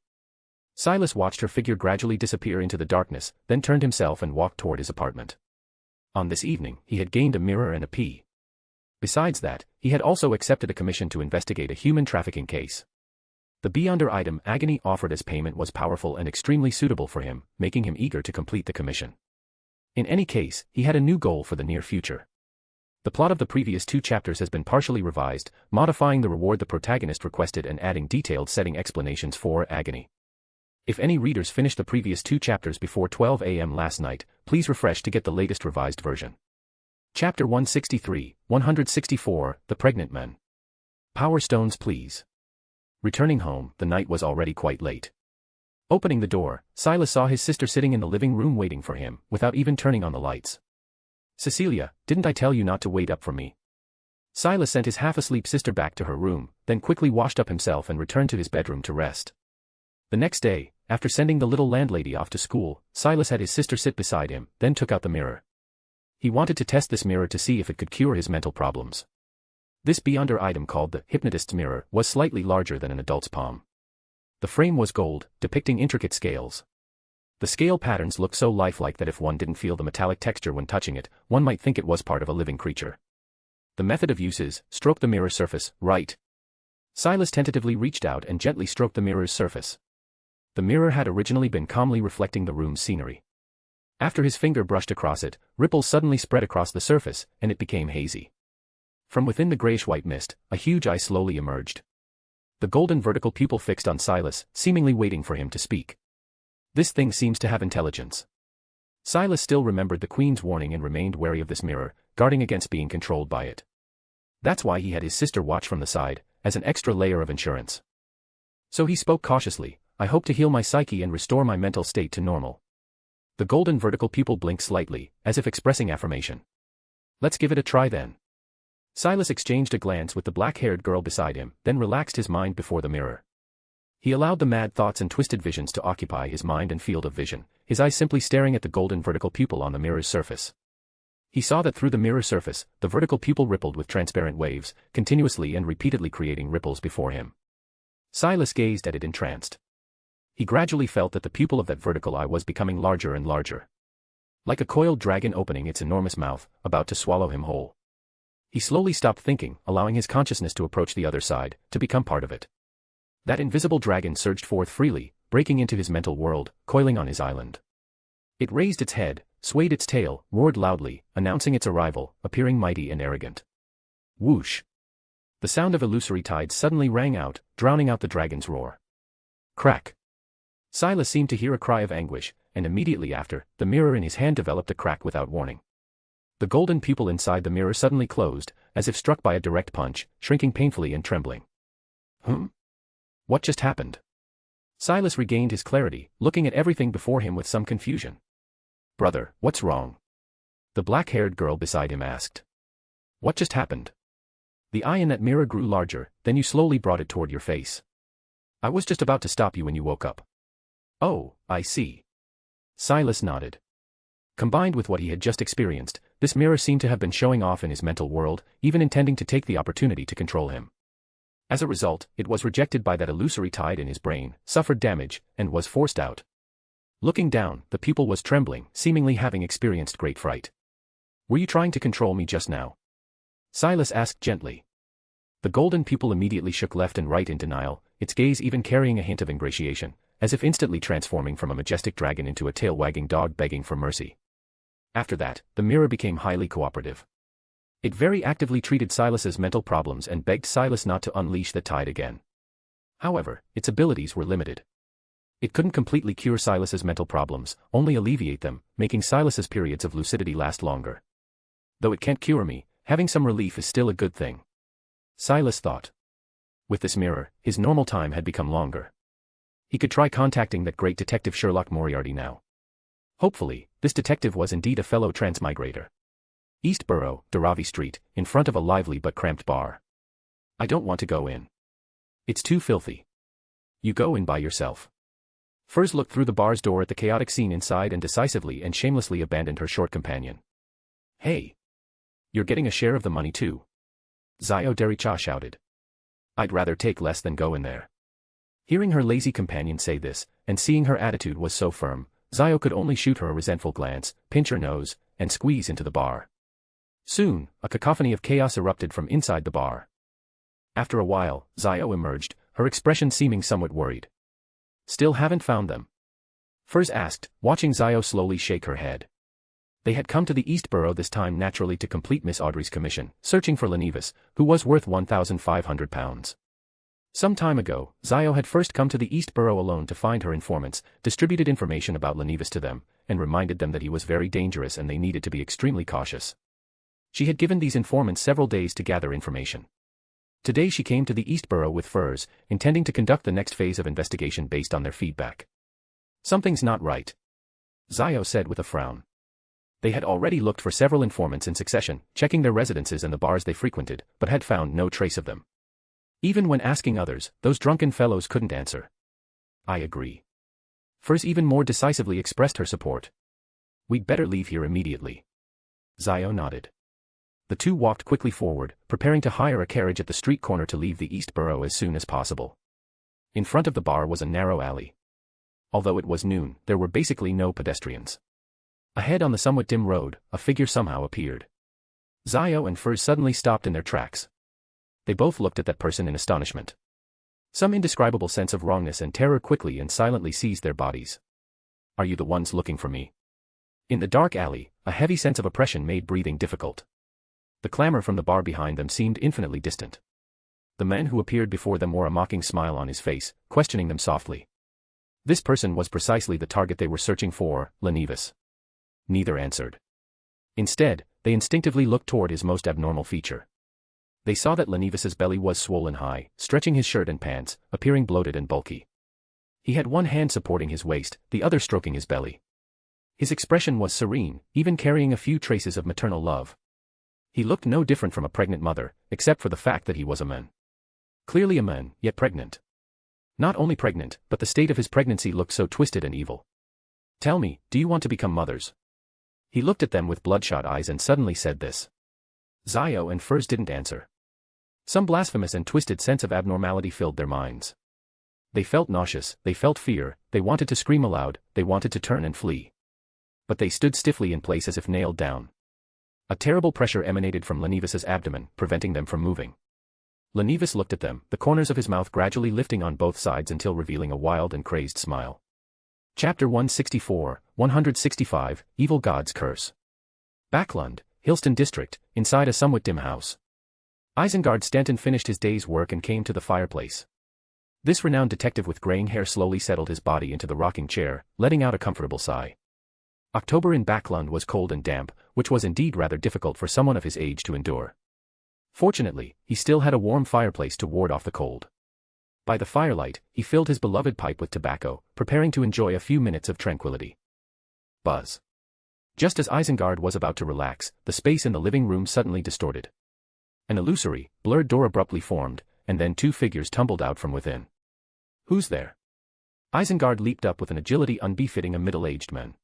Silas watched her figure gradually disappear into the darkness, then turned himself and walked toward his apartment. On this evening, he had gained a mirror and a pea. Besides that, he had also accepted a commission to investigate a human trafficking case. The Beyonder item Agony offered as payment was powerful and extremely suitable for him, making him eager to complete the commission. In any case, he had a new goal for the near future. The plot of the previous 2 chapters has been partially revised, modifying the reward the protagonist requested and adding detailed setting explanations for Agony. If any readers finished the previous 2 chapters before 12 a.m. last night, please refresh to get the latest revised version. Chapter 163, 164, The Pregnant Men. Power stones please. Returning home, the night was already quite late. Opening the door, Silas saw his sister sitting in the living room waiting for him, without even turning on the lights. Cecilia, didn't I tell you not to wait up for me? Silas sent his half-asleep sister back to her room, then quickly washed up himself and returned to his bedroom to rest. The next day, after sending the little landlady off to school, Silas had his sister sit beside him, then took out the mirror. He wanted to test this mirror to see if it could cure his mental problems. This Beyonder item called the Hypnotist's Mirror was slightly larger than an adult's palm. The frame was gold, depicting intricate scales. The scale patterns looked so lifelike that if one didn't feel the metallic texture when touching it, one might think it was part of a living creature. The method of use is, stroke the mirror surface, right? Silas tentatively reached out and gently stroked the mirror's surface. The mirror had originally been calmly reflecting the room's scenery. After his finger brushed across it, ripples suddenly spread across the surface, and it became hazy. From within the grayish-white mist, a huge eye slowly emerged. The golden vertical pupil fixed on Silas, seemingly waiting for him to speak. This thing seems to have intelligence. Silas still remembered the Queen's warning and remained wary of this mirror, guarding against being controlled by it. That's why he had his sister watch from the side, as an extra layer of insurance. So he spoke cautiously, I hope to heal my psyche and restore my mental state to normal. The golden vertical pupil blinked slightly, as if expressing affirmation. Let's give it a try then. Silas exchanged a glance with the black-haired girl beside him, then relaxed his mind before the mirror. He allowed the mad thoughts and twisted visions to occupy his mind and field of vision, his eyes simply staring at the golden vertical pupil on the mirror's surface. He saw that through the mirror surface, the vertical pupil rippled with transparent waves, continuously and repeatedly creating ripples before him. Silas gazed at it entranced. He gradually felt that the pupil of that vertical eye was becoming larger and larger. Like a coiled dragon opening its enormous mouth, about to swallow him whole. He slowly stopped thinking, allowing his consciousness to approach the other side, to become part of it. That invisible dragon surged forth freely, breaking into his mental world, coiling on his island. It raised its head, swayed its tail, roared loudly, announcing its arrival, appearing mighty and arrogant. Whoosh! The sound of illusory tides suddenly rang out, drowning out the dragon's roar. Crack! Silas seemed to hear a cry of anguish, and immediately after, the mirror in his hand developed a crack without warning. The golden pupil inside the mirror suddenly closed, as if struck by a direct punch, shrinking painfully and trembling. What just happened? Silas regained his clarity, looking at everything before him with some confusion. Brother, what's wrong? The black-haired girl beside him asked. What just happened? The eye in that mirror grew larger, then you slowly brought it toward your face. I was just about to stop you when you woke up. Oh, I see. Silas nodded. Combined with what he had just experienced, this mirror seemed to have been showing off in his mental world, even intending to take the opportunity to control him. As a result, it was rejected by that illusory tide in his brain, suffered damage, and was forced out. Looking down, the pupil was trembling, seemingly having experienced great fright. Were you trying to control me just now? Silas asked gently. The golden pupil immediately shook left and right in denial, its gaze even carrying a hint of ingratiation, as if instantly transforming from a majestic dragon into a tail-wagging dog begging for mercy. After that, the mirror became highly cooperative. It very actively treated Silas's mental problems and begged Silas not to unleash the tide again. However, its abilities were limited. It couldn't completely cure Silas's mental problems, only alleviate them, making Silas's periods of lucidity last longer. Though it can't cure me, having some relief is still a good thing. Silas thought. With this mirror, his normal time had become longer. He could try contacting that great detective Sherlock Moriarty now. Hopefully, this detective was indeed a fellow transmigrator. Eastborough, Daravi Street, in front of a lively but cramped bar. I don't want to go in. It's too filthy. You go in by yourself. Furs looked through the bar's door at the chaotic scene inside and decisively and shamelessly abandoned her short companion. Hey! You're getting a share of the money too. Zio Dericha shouted. I'd rather take less than go in there. Hearing her lazy companion say this, and seeing her attitude was so firm, Zio could only shoot her a resentful glance, pinch her nose, and squeeze into the bar. Soon, a cacophony of chaos erupted from inside the bar. After a while, Zio emerged, her expression seeming somewhat worried. Still haven't found them? Furs asked, watching Zio slowly shake her head. They had come to the Eastborough this time naturally to complete Miss Audrey's commission, searching for Lenivis, who was worth £1,500. Some time ago, Zio had first come to the Eastborough alone to find her informants, distributed information about Lenivis to them, and reminded them that he was very dangerous and they needed to be extremely cautious. She had given these informants several days to gather information. Today she came to the Eastborough with Furs, intending to conduct the next phase of investigation based on their feedback. Something's not right, Zio said with a frown. They had already looked for several informants in succession, checking their residences and the bars they frequented, but had found no trace of them. Even when asking others, those drunken fellows couldn't answer. I agree. Furs even more decisively expressed her support. We'd better leave here immediately. Zio nodded. The two walked quickly forward, preparing to hire a carriage at the street corner to leave the Eastborough as soon as possible. In front of the bar was a narrow alley. Although it was noon, there were basically no pedestrians. Ahead on the somewhat dim road, a figure somehow appeared. Zio and Furs suddenly stopped in their tracks. They both looked at that person in astonishment. Some indescribable sense of wrongness and terror quickly and silently seized their bodies. Are you the ones looking for me? In the dark alley, a heavy sense of oppression made breathing difficult. The clamor from the bar behind them seemed infinitely distant. The man who appeared before them wore a mocking smile on his face, questioning them softly. This person was precisely the target they were searching for, Lenivis. Neither answered. Instead, they instinctively looked toward his most abnormal feature. They saw that Lenivis's belly was swollen high, stretching his shirt and pants, appearing bloated and bulky. He had one hand supporting his waist, the other stroking his belly. His expression was serene, even carrying a few traces of maternal love. He looked no different from a pregnant mother, except for the fact that he was a man. Clearly a man, yet pregnant. Not only pregnant, but the state of his pregnancy looked so twisted and evil. Tell me, do you want to become mothers? He looked at them with bloodshot eyes and suddenly said this. Zio and Furs didn't answer. Some blasphemous and twisted sense of abnormality filled their minds. They felt nauseous, they felt fear, they wanted to scream aloud, they wanted to turn and flee. But they stood stiffly in place as if nailed down. A terrible pressure emanated from Lenivis's abdomen, preventing them from moving. Lenivis looked at them, the corners of his mouth gradually lifting on both sides until revealing a wild and crazed smile. Chapter 164, 165, Evil God's Curse. Backlund, Hillston District, inside a somewhat dim house. Isengard Stanton finished his day's work and came to the fireplace. This renowned detective with graying hair slowly settled his body into the rocking chair, letting out a comfortable sigh. October in Backlund was cold and damp, which was indeed rather difficult for someone of his age to endure. Fortunately, he still had a warm fireplace to ward off the cold. By the firelight, he filled his beloved pipe with tobacco, preparing to enjoy a few minutes of tranquility. Buzz. Just as Isengard was about to relax, the space in the living room suddenly distorted. An illusory, blurred door abruptly formed, and then two figures tumbled out from within. Who's there? Isengard leaped up with an agility unbefitting a middle-aged man.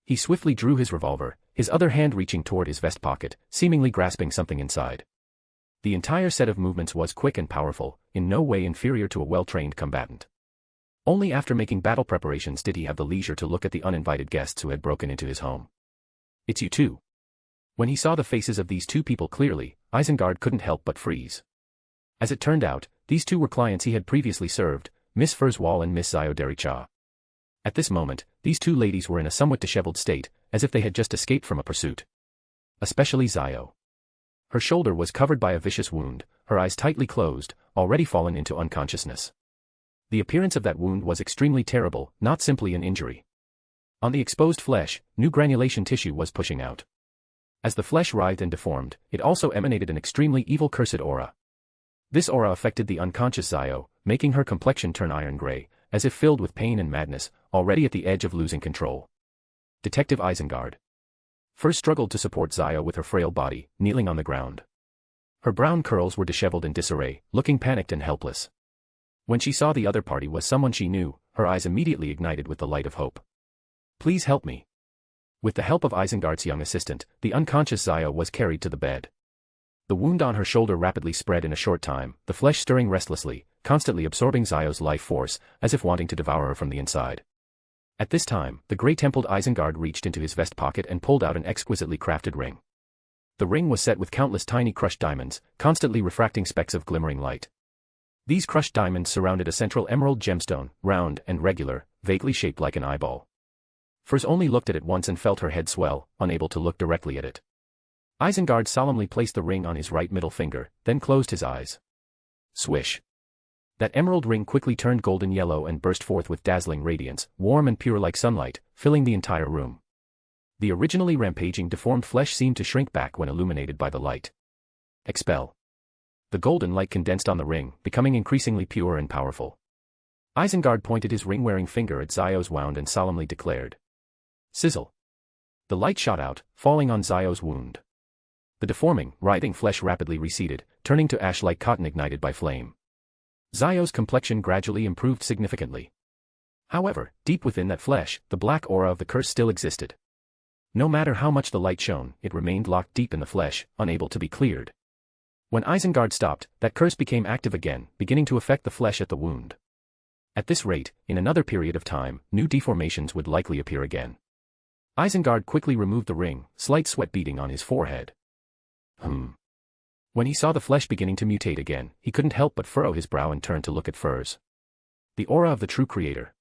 He swiftly drew his revolver, his other hand reaching toward his vest pocket, seemingly grasping something inside. The entire set of movements was quick and powerful, in no way inferior to a well-trained combatant. Only after making battle preparations did he have the leisure to look at the uninvited guests who had broken into his home. It's you two. When he saw the faces of these two people clearly, Isengard couldn't help but freeze. As it turned out, these two were clients he had previously served, Miss Furzwall and Miss Zyodericha. At this moment, these two ladies were in a somewhat disheveled state, as if they had just escaped from a pursuit. Especially Zio. Her shoulder was covered by a vicious wound, her eyes tightly closed, already fallen into unconsciousness. The appearance of that wound was extremely terrible, not simply an injury. On the exposed flesh, new granulation tissue was pushing out. As the flesh writhed and deformed, it also emanated an extremely evil cursed aura. This aura affected the unconscious Zio, making her complexion turn iron gray, as if filled with pain and madness, already at the edge of losing control. Detective Isengard first struggled to support Zio with her frail body, kneeling on the ground. Her brown curls were disheveled in disarray, looking panicked and helpless. When she saw the other party was someone she knew, her eyes immediately ignited with the light of hope. Please help me. With the help of Isengard's young assistant, the unconscious Zio was carried to the bed. The wound on her shoulder rapidly spread in a short time, the flesh stirring restlessly, constantly absorbing Zio's life force, as if wanting to devour her from the inside. At this time, the grey-templed Isengard reached into his vest pocket and pulled out an exquisitely crafted ring. The ring was set with countless tiny crushed diamonds, constantly refracting specks of glimmering light. These crushed diamonds surrounded a central emerald gemstone, round and regular, vaguely shaped like an eyeball. Furs only looked at it once and felt her head swell, unable to look directly at it. Isengard solemnly placed the ring on his right middle finger, then closed his eyes. Swish. That emerald ring quickly turned golden yellow and burst forth with dazzling radiance, warm and pure like sunlight, filling the entire room. The originally rampaging deformed flesh seemed to shrink back when illuminated by the light. Expel. The golden light condensed on the ring, becoming increasingly pure and powerful. Isengard pointed his ring-wearing finger at Zio's wound and solemnly declared. Sizzle. The light shot out, falling on Zio's wound. The deforming, writhing flesh rapidly receded, turning to ash like cotton ignited by flame. Zio's complexion gradually improved significantly. However, deep within that flesh, the black aura of the curse still existed. No matter how much the light shone, it remained locked deep in the flesh, unable to be cleared. When Isengard stopped, that curse became active again, beginning to affect the flesh at the wound. At this rate, in another period of time, new deformations would likely appear again. Isengard quickly removed the ring, slight sweat beading on his forehead. When he saw the flesh beginning to mutate again, he couldn't help but furrow his brow and turn to look at Furs. The aura of the true creator.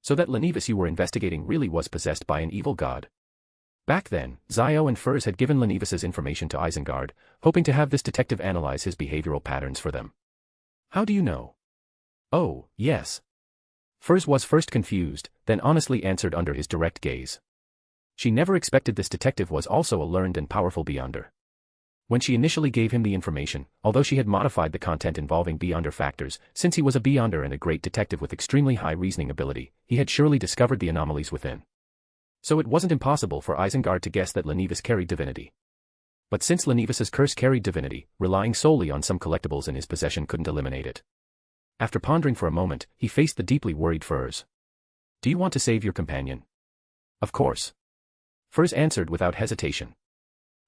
So that Lenivis you were investigating really was possessed by an evil god. Back then, Zio and Furs had given Lenivis's information to Isengard, hoping to have this detective analyze his behavioral patterns for them. How do you know? Oh, yes. Furs was first confused, then honestly answered under his direct gaze. She never expected this detective was also a learned and powerful Beyonder. When she initially gave him the information, although she had modified the content involving Beyonder factors, since he was a Beyonder and a great detective with extremely high reasoning ability, he had surely discovered the anomalies within. So it wasn't impossible for Isengard to guess that Lenivis carried divinity. But since Lenivis's curse carried divinity, relying solely on some collectibles in his possession couldn't eliminate it. After pondering for a moment, he faced the deeply worried Furs. Do you want to save your companion? Of course. Furs answered without hesitation.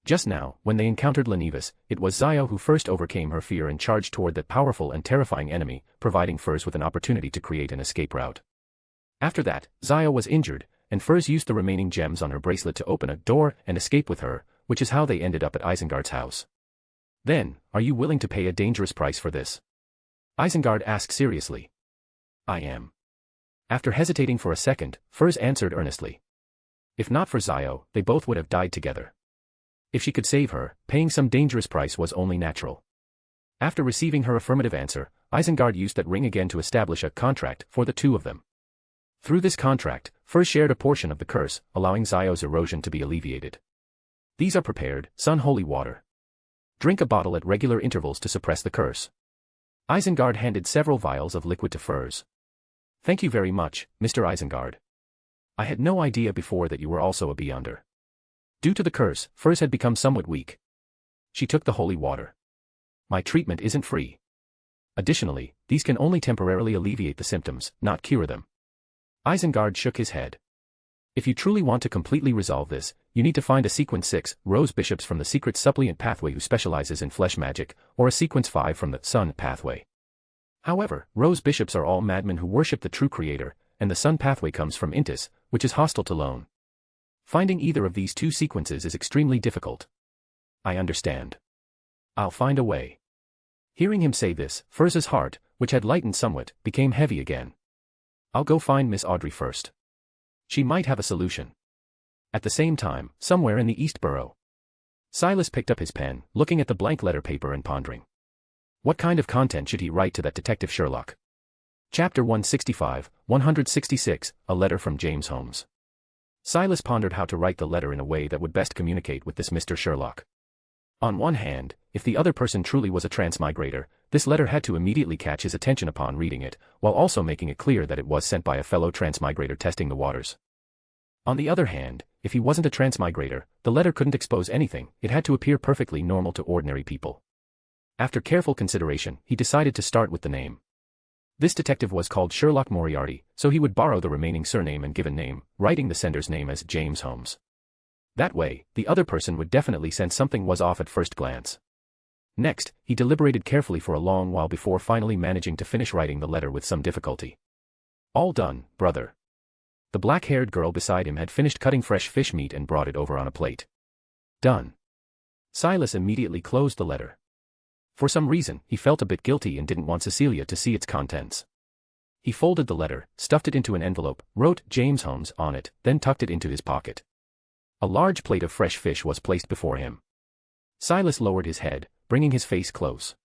Just now, when they encountered Lenivas, it was Zio who first overcame her fear and charged toward that powerful and terrifying enemy, providing Furs with an opportunity to create an escape route. After that, Zio was injured, and Furs used the remaining gems on her bracelet to open a door and escape with her, which is how they ended up at Isengard's house. Then, are you willing to pay a dangerous price for this? Isengard asked seriously. I am. After hesitating for a second, Furs answered earnestly. If not for Zio, they both would have died together. If she could save her, paying some dangerous price was only natural. After receiving her affirmative answer, Isengard used that ring again to establish a contract for the two of them. Through this contract, Furs shared a portion of the curse, allowing Zio's erosion to be alleviated. These are prepared, Sun Holy Water. Drink a bottle at regular intervals to suppress the curse. Isengard handed several vials of liquid to Furs. Thank you very much, Mr. Isengard. I had no idea before that you were also a Beyonder. Due to the curse, Furs had become somewhat weak. She took the holy water. My treatment isn't free. Additionally, these can only temporarily alleviate the symptoms, not cure them. Isengard shook his head. If you truly want to completely resolve this, you need to find a Sequence 6 Rose Bishops from the Secrets Suppliant pathway who specializes in flesh magic, or a Sequence 5 from the Sun pathway. However, Rose Bishops are all madmen who worship the true creator, and the Sun pathway comes from Intis, which is hostile to Lone. Finding either of these two sequences is extremely difficult. I understand. I'll find a way. Hearing him say this, Furs's heart, which had lightened somewhat, became heavy again. I'll go find Miss Audrey first. She might have a solution. At the same time, somewhere in the East Borough. Silas picked up his pen, looking at the blank letter paper and pondering. What kind of content should he write to that Detective Sherlock? Chapter 165, 166, A Letter from James Holmes. Silas pondered how to write the letter in a way that would best communicate with this Mr. Sherlock. On one hand, if the other person truly was a transmigrator, this letter had to immediately catch his attention upon reading it, while also making it clear that it was sent by a fellow transmigrator testing the waters. On the other hand, if he wasn't a transmigrator, the letter couldn't expose anything, it had to appear perfectly normal to ordinary people. After careful consideration, he decided to start with the name. This detective was called Sherlock Moriarty, so he would borrow the remaining surname and given name, writing the sender's name as James Holmes. That way, the other person would definitely sense something was off at first glance. Next, he deliberated carefully for a long while before finally managing to finish writing the letter with some difficulty. All done, brother. The black-haired girl beside him had finished cutting fresh fish meat and brought it over on a plate. Done. Silas immediately closed the letter. For some reason, he felt a bit guilty and didn't want Cecilia to see its contents. He folded the letter, stuffed it into an envelope, wrote James Holmes on it, then tucked it into his pocket. A large plate of fresh fish was placed before him. Silas lowered his head, bringing his face close.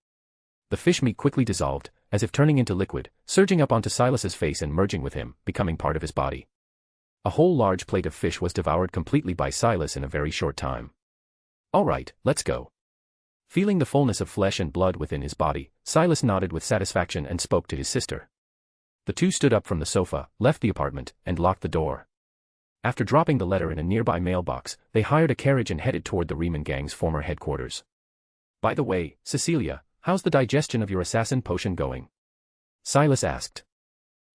The fish meat quickly dissolved, as if turning into liquid, surging up onto Silas's face and merging with him, becoming part of his body. A whole large plate of fish was devoured completely by Silas in a very short time. All right, let's go. Feeling the fullness of flesh and blood within his body, Silas nodded with satisfaction and spoke to his sister. The two stood up from the sofa, left the apartment, and locked the door. After dropping the letter in a nearby mailbox, they hired a carriage and headed toward the Riemann gang's former headquarters. By the way, Cecilia, how's the digestion of your assassin potion going? Silas asked.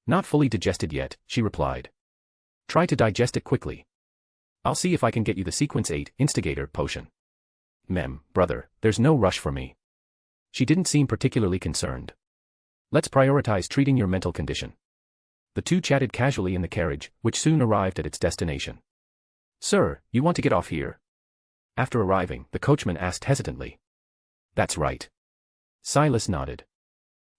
Not fully digested yet, she replied. Try to digest it quickly. I'll see if I can get you the Sequence 8 Instigator potion. Brother, there's no rush for me. She didn't seem particularly concerned. Let's prioritize treating your mental condition. The two chatted casually in the carriage, which soon arrived at its destination. Sir, you want to get off here? After arriving, the coachman asked hesitantly. That's right. Silas nodded.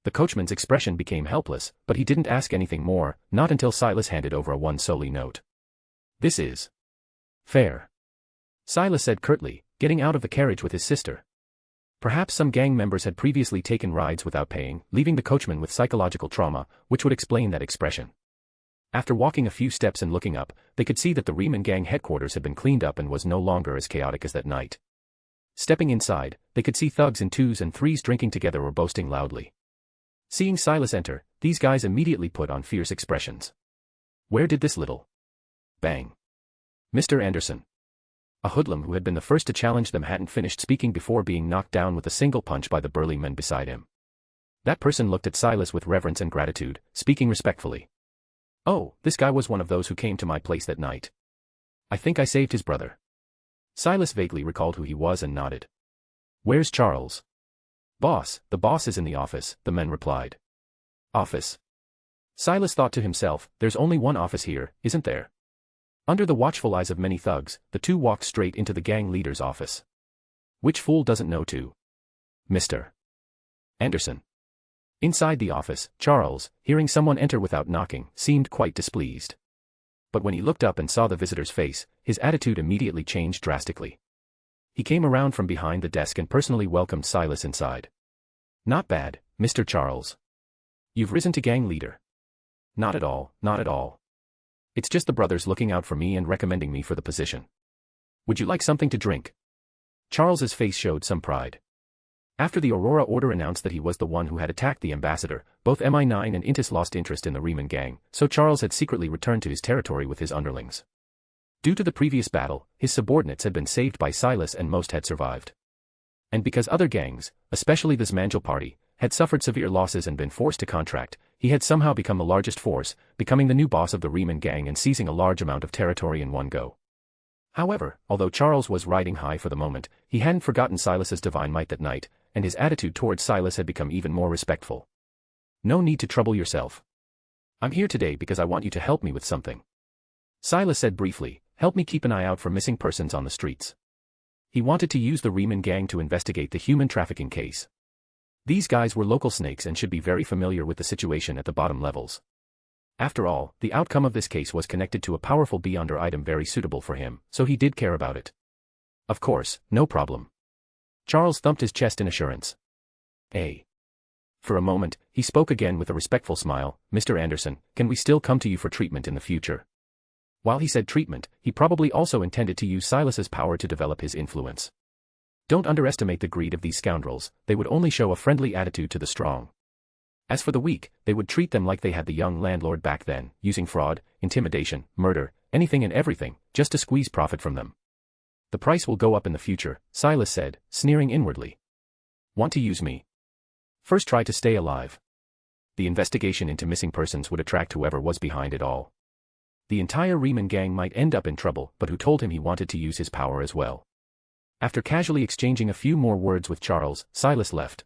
The coachman's expression became helpless, but he didn't ask anything more, not until Silas handed over a one-solely note. This is fair, Silas said curtly, getting out of the carriage with his sister. Perhaps some gang members had previously taken rides without paying, leaving the coachman with psychological trauma, which would explain that expression. After walking a few steps and looking up, they could see that the Riemann gang headquarters had been cleaned up and was no longer as chaotic as that night. Stepping inside, they could see thugs in 2s and 3s drinking together or boasting loudly. Seeing Silas enter, these guys immediately put on fierce expressions. Where did this little bang? Mr. Anderson. A hoodlum who had been the first to challenge them hadn't finished speaking before being knocked down with a single punch by the burly men beside him. That person looked at Silas with reverence and gratitude, speaking respectfully. Oh, this guy was one of those who came to my place that night. I think I saved his brother. Silas vaguely recalled who he was and nodded. Where's Charles? Boss, the boss is in the office, the men replied. Office? Silas thought to himself, there's only one office here, isn't there? Under the watchful eyes of many thugs, the two walked straight into the gang leader's office. Which fool doesn't know to? Mr. Anderson. Inside the office, Charles, hearing someone enter without knocking, seemed quite displeased. But when he looked up and saw the visitor's face, his attitude immediately changed drastically. He came around from behind the desk and personally welcomed Silas inside. Not bad, Mr. Charles. You've risen to gang leader. Not at all, not at all. It's just the brothers looking out for me and recommending me for the position. Would you like something to drink? Charles's face showed some pride. After the Aurora Order announced that he was the one who had attacked the ambassador, both MI9 and Intis lost interest in the Riemann gang, so Charles had secretly returned to his territory with his underlings. Due to the previous battle, his subordinates had been saved by Silas and most had survived. And because other gangs, especially the Zmanjal party, had suffered severe losses and been forced to contract, he had somehow become the largest force, becoming the new boss of the Riemann gang and seizing a large amount of territory in one go. However, although Charles was riding high for the moment, he hadn't forgotten Silas's divine might that night, and his attitude towards Silas had become even more respectful. No need to trouble yourself. I'm here today because I want you to help me with something. Silas said briefly, help me keep an eye out for missing persons on the streets. He wanted to use the Riemann gang to investigate the human trafficking case. These guys were local snakes and should be very familiar with the situation at the bottom levels. After all, the outcome of this case was connected to a powerful Beyonder item very suitable for him, so he did care about it. Of course, no problem. Charles thumped his chest in assurance. For a moment, he spoke again with a respectful smile, Mr. Anderson, can we still come to you for treatment in the future? While he said treatment, he probably also intended to use Silas's power to develop his influence. Don't underestimate the greed of these scoundrels, they would only show a friendly attitude to the strong. As for the weak, they would treat them like they had the young landlord back then, using fraud, intimidation, murder, anything and everything, just to squeeze profit from them. The price will go up in the future, Silas said, sneering inwardly. Want to use me? First try to stay alive. The investigation into missing persons would attract whoever was behind it all. The entire Riemann gang might end up in trouble, but who told him he wanted to use his power as well? After casually exchanging a few more words with Charles, Silas left.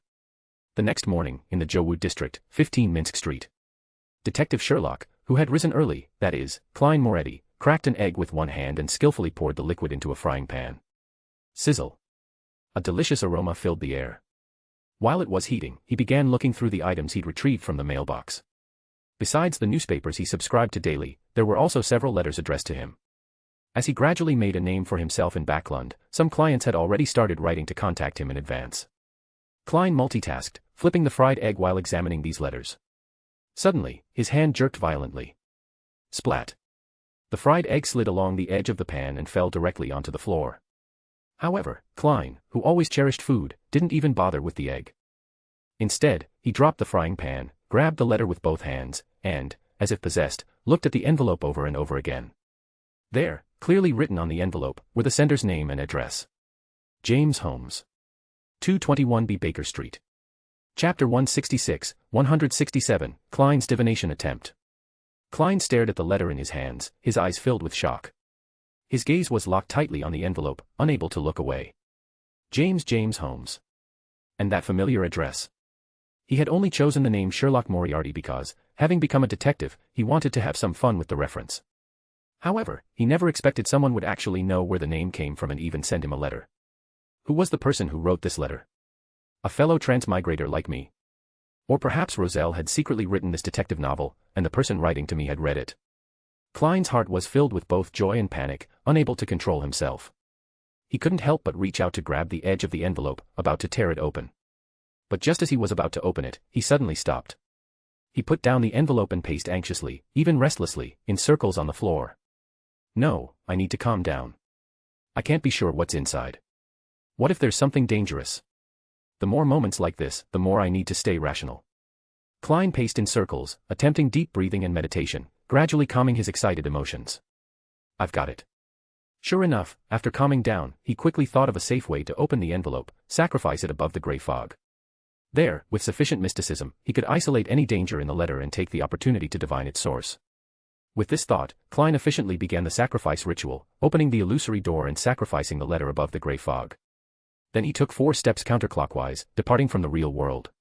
The next morning, in the Jowood district, 15 Minsk Street. Detective Sherlock, who had risen early, that is, Klein Moretti, cracked an egg with one hand and skillfully poured the liquid into a frying pan. Sizzle. A delicious aroma filled the air. While it was heating, he began looking through the items he'd retrieved from the mailbox. Besides the newspapers he subscribed to daily, there were also several letters addressed to him. As he gradually made a name for himself in Backlund, some clients had already started writing to contact him in advance. Klein multitasked, flipping the fried egg while examining these letters. Suddenly, his hand jerked violently. Splat. The fried egg slid along the edge of the pan and fell directly onto the floor. However, Klein, who always cherished food, didn't even bother with the egg. Instead, he dropped the frying pan, grabbed the letter with both hands, and, as if possessed, looked at the envelope over and over again. There, clearly written on the envelope, were the sender's name and address. James Holmes. 221B Baker Street. Chapter 166, 167, Klein's Divination Attempt. Klein stared at the letter in his hands, his eyes filled with shock. His gaze was locked tightly on the envelope, unable to look away. James Holmes. And that familiar address. He had only chosen the name Sherlock Moriarty because, having become a detective, he wanted to have some fun with the reference. However, he never expected someone would actually know where the name came from and even send him a letter. Who was the person who wrote this letter? A fellow transmigrator like me. Or perhaps Roselle had secretly written this detective novel, and the person writing to me had read it. Klein's heart was filled with both joy and panic, unable to control himself. He couldn't help but reach out to grab the edge of the envelope, about to tear it open. But just as he was about to open it, he suddenly stopped. He put down the envelope and paced anxiously, even restlessly, in circles on the floor. No, I need to calm down. I can't be sure what's inside. What if there's something dangerous? The more moments like this, the more I need to stay rational. Klein paced in circles, attempting deep breathing and meditation, gradually calming his excited emotions. I've got it. Sure enough, after calming down, he quickly thought of a safe way to open the envelope, sacrifice it above the gray fog. There, with sufficient mysticism, he could isolate any danger in the letter and take the opportunity to divine its source. With this thought, Klein efficiently began the sacrifice ritual, opening the illusory door and sacrificing the letter above the gray fog. Then he took 4 steps counterclockwise, departing from the real world.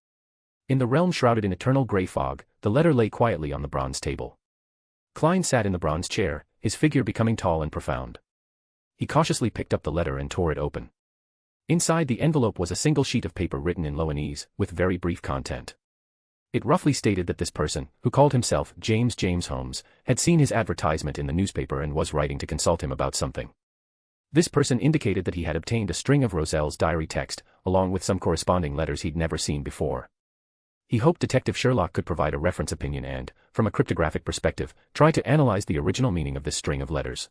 In the realm shrouded in eternal gray fog, the letter lay quietly on the bronze table. Klein sat in the bronze chair, his figure becoming tall and profound. He cautiously picked up the letter and tore it open. Inside the envelope was a single sheet of paper written in Loanese, with very brief content. It roughly stated that this person, who called himself James Holmes, had seen his advertisement in the newspaper and was writing to consult him about something. This person indicated that he had obtained a string of Roselle's diary text, along with some corresponding letters he'd never seen before. He hoped Detective Sherlock could provide a reference opinion and, from a cryptographic perspective, try to analyze the original meaning of this string of letters.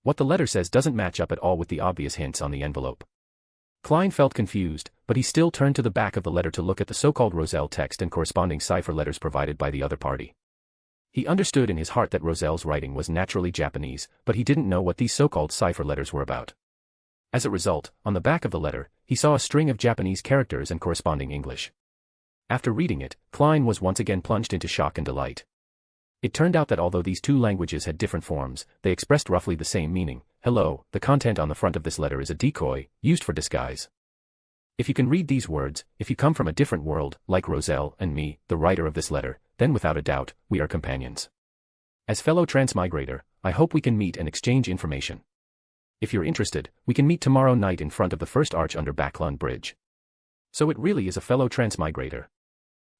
What the letter says doesn't match up at all with the obvious hints on the envelope. Klein felt confused, but he still turned to the back of the letter to look at the so-called Roselle text and corresponding cipher letters provided by the other party. He understood in his heart that Roselle's writing was naturally Japanese, but he didn't know what these so-called cipher letters were about. As a result, on the back of the letter, he saw a string of Japanese characters and corresponding English. After reading it, Klein was once again plunged into shock and delight. It turned out that although these two languages had different forms, they expressed roughly the same meaning. Hello, the content on the front of this letter is a decoy, used for disguise. If you can read these words, if you come from a different world, like Roselle and me, the writer of this letter, then without a doubt, we are companions. As fellow transmigrator, I hope we can meet and exchange information. If you're interested, we can meet tomorrow night in front of the first arch under Backlund Bridge. So it really is a fellow transmigrator.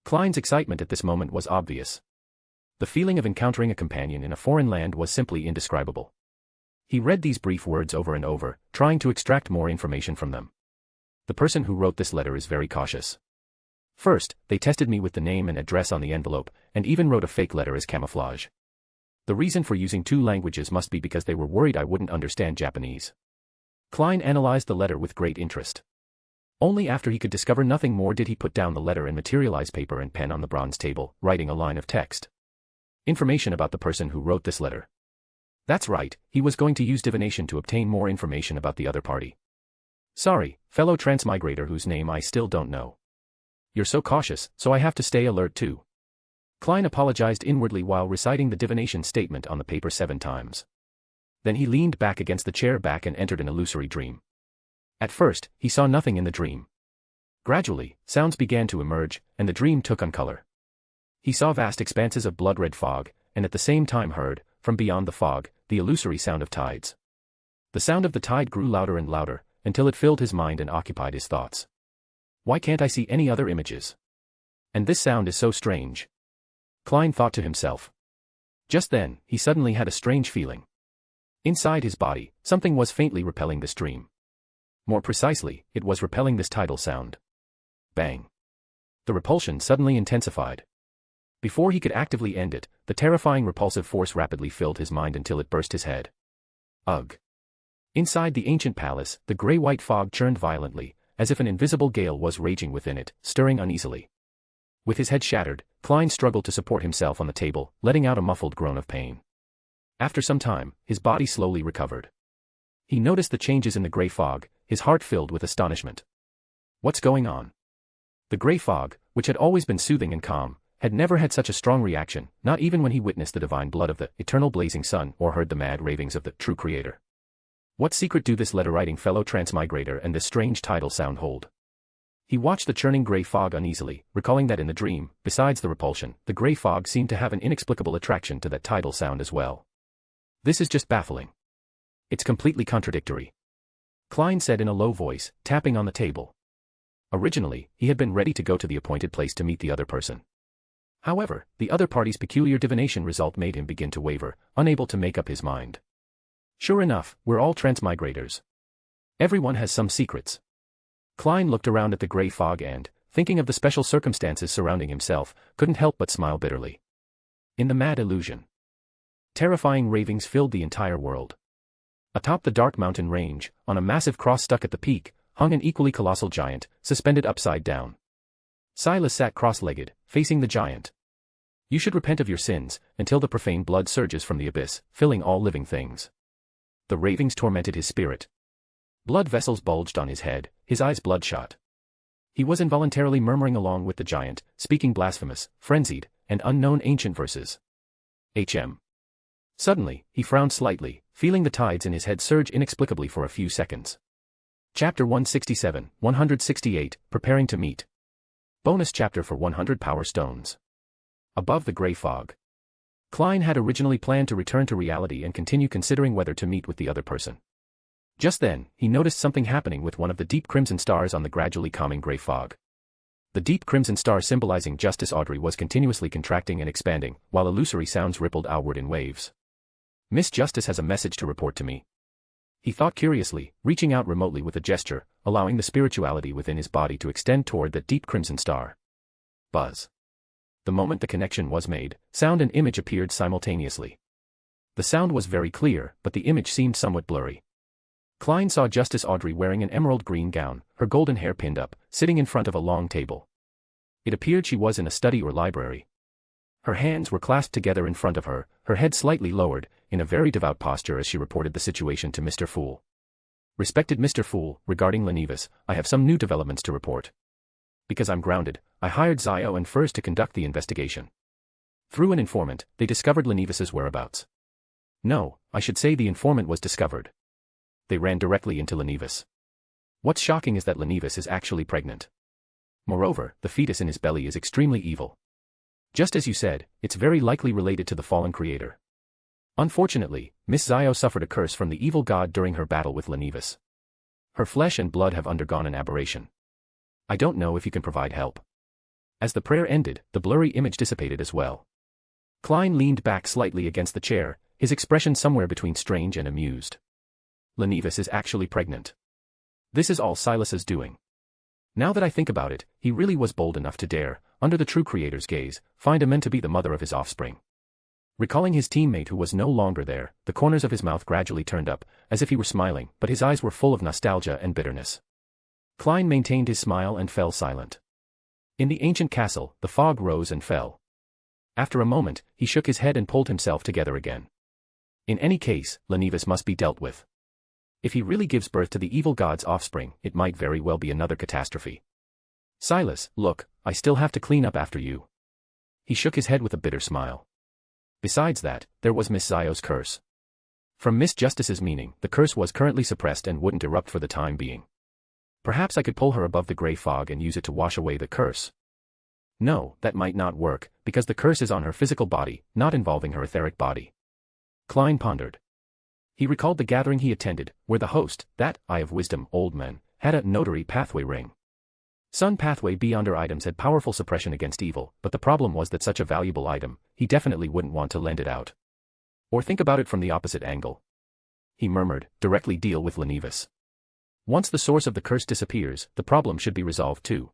Klein's excitement at this moment was obvious. The feeling of encountering a companion in a foreign land was simply indescribable. He read these brief words over and over, trying to extract more information from them. The person who wrote this letter is very cautious. First, they tested me with the name and address on the envelope, and even wrote a fake letter as camouflage. The reason for using 2 languages must be because they were worried I wouldn't understand Japanese. Klein analyzed the letter with great interest. Only after he could discover nothing more did he put down the letter and materialize paper and pen on the bronze table, writing a line of text. Information about the person who wrote this letter. That's right, he was going to use divination to obtain more information about the other party. Sorry, fellow transmigrator whose name I still don't know. You're so cautious, so I have to stay alert too. Klein apologized inwardly while reciting the divination statement on the paper 7 times. Then he leaned back against the chair back and entered an illusory dream. At first, he saw nothing in the dream. Gradually, sounds began to emerge, and the dream took on color. He saw vast expanses of blood-red fog, and at the same time heard, from beyond the fog, the illusory sound of tides. The sound of the tide grew louder and louder, until it filled his mind and occupied his thoughts. Why can't I see any other images? And this sound is so strange. Klein thought to himself. Just then, he suddenly had a strange feeling. Inside his body, something was faintly repelling this dream. More precisely, it was repelling this tidal sound. Bang. The repulsion suddenly intensified. Before he could actively end it, the terrifying repulsive force rapidly filled his mind until it burst his head. Ugh. Inside the ancient palace, the gray-white fog churned violently, as if an invisible gale was raging within it, stirring uneasily. With his head shattered, Klein struggled to support himself on the table, letting out a muffled groan of pain. After some time, his body slowly recovered. He noticed the changes in the gray fog, his heart filled with astonishment. What's going on? The gray fog, which had always been soothing and calm, had never had such a strong reaction, not even when he witnessed the divine blood of the eternal blazing sun or heard the mad ravings of the true creator. What secret do this letter-writing fellow transmigrator and this strange tidal sound hold? He watched the churning gray fog uneasily, recalling that in the dream, besides the repulsion, the gray fog seemed to have an inexplicable attraction to that tidal sound as well. This is just baffling. It's completely contradictory. Klein said in a low voice, tapping on the table. Originally, he had been ready to go to the appointed place to meet the other person. However, the other party's peculiar divination result made him begin to waver, unable to make up his mind. Sure enough, we're all transmigrators. Everyone has some secrets. Klein looked around at the gray fog and, thinking of the special circumstances surrounding himself, couldn't help but smile bitterly. In the mad illusion. Terrifying ravings filled the entire world. Atop the dark mountain range, on a massive cross stuck at the peak, hung an equally colossal giant, suspended upside down. Silas sat cross-legged, facing the giant. You should repent of your sins, until the profane blood surges from the abyss, filling all living things. The ravings tormented his spirit. Blood vessels bulged on his head, his eyes bloodshot. He was involuntarily murmuring along with the giant, speaking blasphemous, frenzied, and unknown ancient verses. Suddenly, he frowned slightly, feeling the tides in his head surge inexplicably for a few seconds. Chapter 167, 168, Preparing to Meet. Bonus chapter for 100 power stones. Above the gray fog. Klein had originally planned to return to reality and continue considering whether to meet with the other person. Just then, he noticed something happening with one of the deep crimson stars on the gradually calming gray fog. The deep crimson star symbolizing Justice Audrey was continuously contracting and expanding, while illusory sounds rippled outward in waves. Miss Justice has a message to report to me. He thought curiously, reaching out remotely with a gesture, allowing the spirituality within his body to extend toward that deep crimson star. Buzz. The moment the connection was made, sound and image appeared simultaneously. The sound was very clear, but the image seemed somewhat blurry. Klein saw Justice Audrey wearing an emerald green gown, her golden hair pinned up, sitting in front of a long table. It appeared she was in a study or library. Her hands were clasped together in front of her, her head slightly lowered, in a very devout posture as she reported the situation to Mr. Fool. Respected Mr. Fool, regarding Lenivas, I have some new developments to report. Because I'm grounded, I hired Zio and Furs to conduct the investigation. Through an informant, they discovered Lenivas's whereabouts. No, I should say the informant was discovered. They ran directly into Lenivas. What's shocking is that Lenivas is actually pregnant. Moreover, the fetus in his belly is extremely evil. Just as you said, it's very likely related to the fallen creator. Unfortunately, Miss Zio suffered a curse from the evil god during her battle with Lenivas. Her flesh and blood have undergone an aberration. I don't know if you can provide help. As the prayer ended, the blurry image dissipated as well. Klein leaned back slightly against the chair, his expression somewhere between strange and amused. Lenivas is actually pregnant. This is all Silas's doing. Now that I think about it, he really was bold enough to dare, under the true creator's gaze, find a man to be the mother of his offspring. Recalling his teammate who was no longer there, the corners of his mouth gradually turned up, as if he were smiling, but his eyes were full of nostalgia and bitterness. Klein maintained his smile and fell silent. In the ancient castle, the fog rose and fell. After a moment, he shook his head and pulled himself together again. In any case, Lenivas must be dealt with. If he really gives birth to the evil god's offspring, it might very well be another catastrophe. Silas, look, I still have to clean up after you. He shook his head with a bitter smile. Besides that, there was Miss Zio's curse. From Miss Justice's meaning, the curse was currently suppressed and wouldn't erupt for the time being. Perhaps I could pull her above the gray fog and use it to wash away the curse. No, that might not work, because the curse is on her physical body, not involving her etheric body. Klein pondered. He recalled the gathering he attended, where the host, that Eye of Wisdom old man, had a notary pathway ring. Sun Pathway Beyonder items had powerful suppression against evil, but the problem was that such a valuable item, he definitely wouldn't want to lend it out. Or think about it from the opposite angle. He murmured, directly deal with Lenivas. Once the source of the curse disappears, the problem should be resolved too.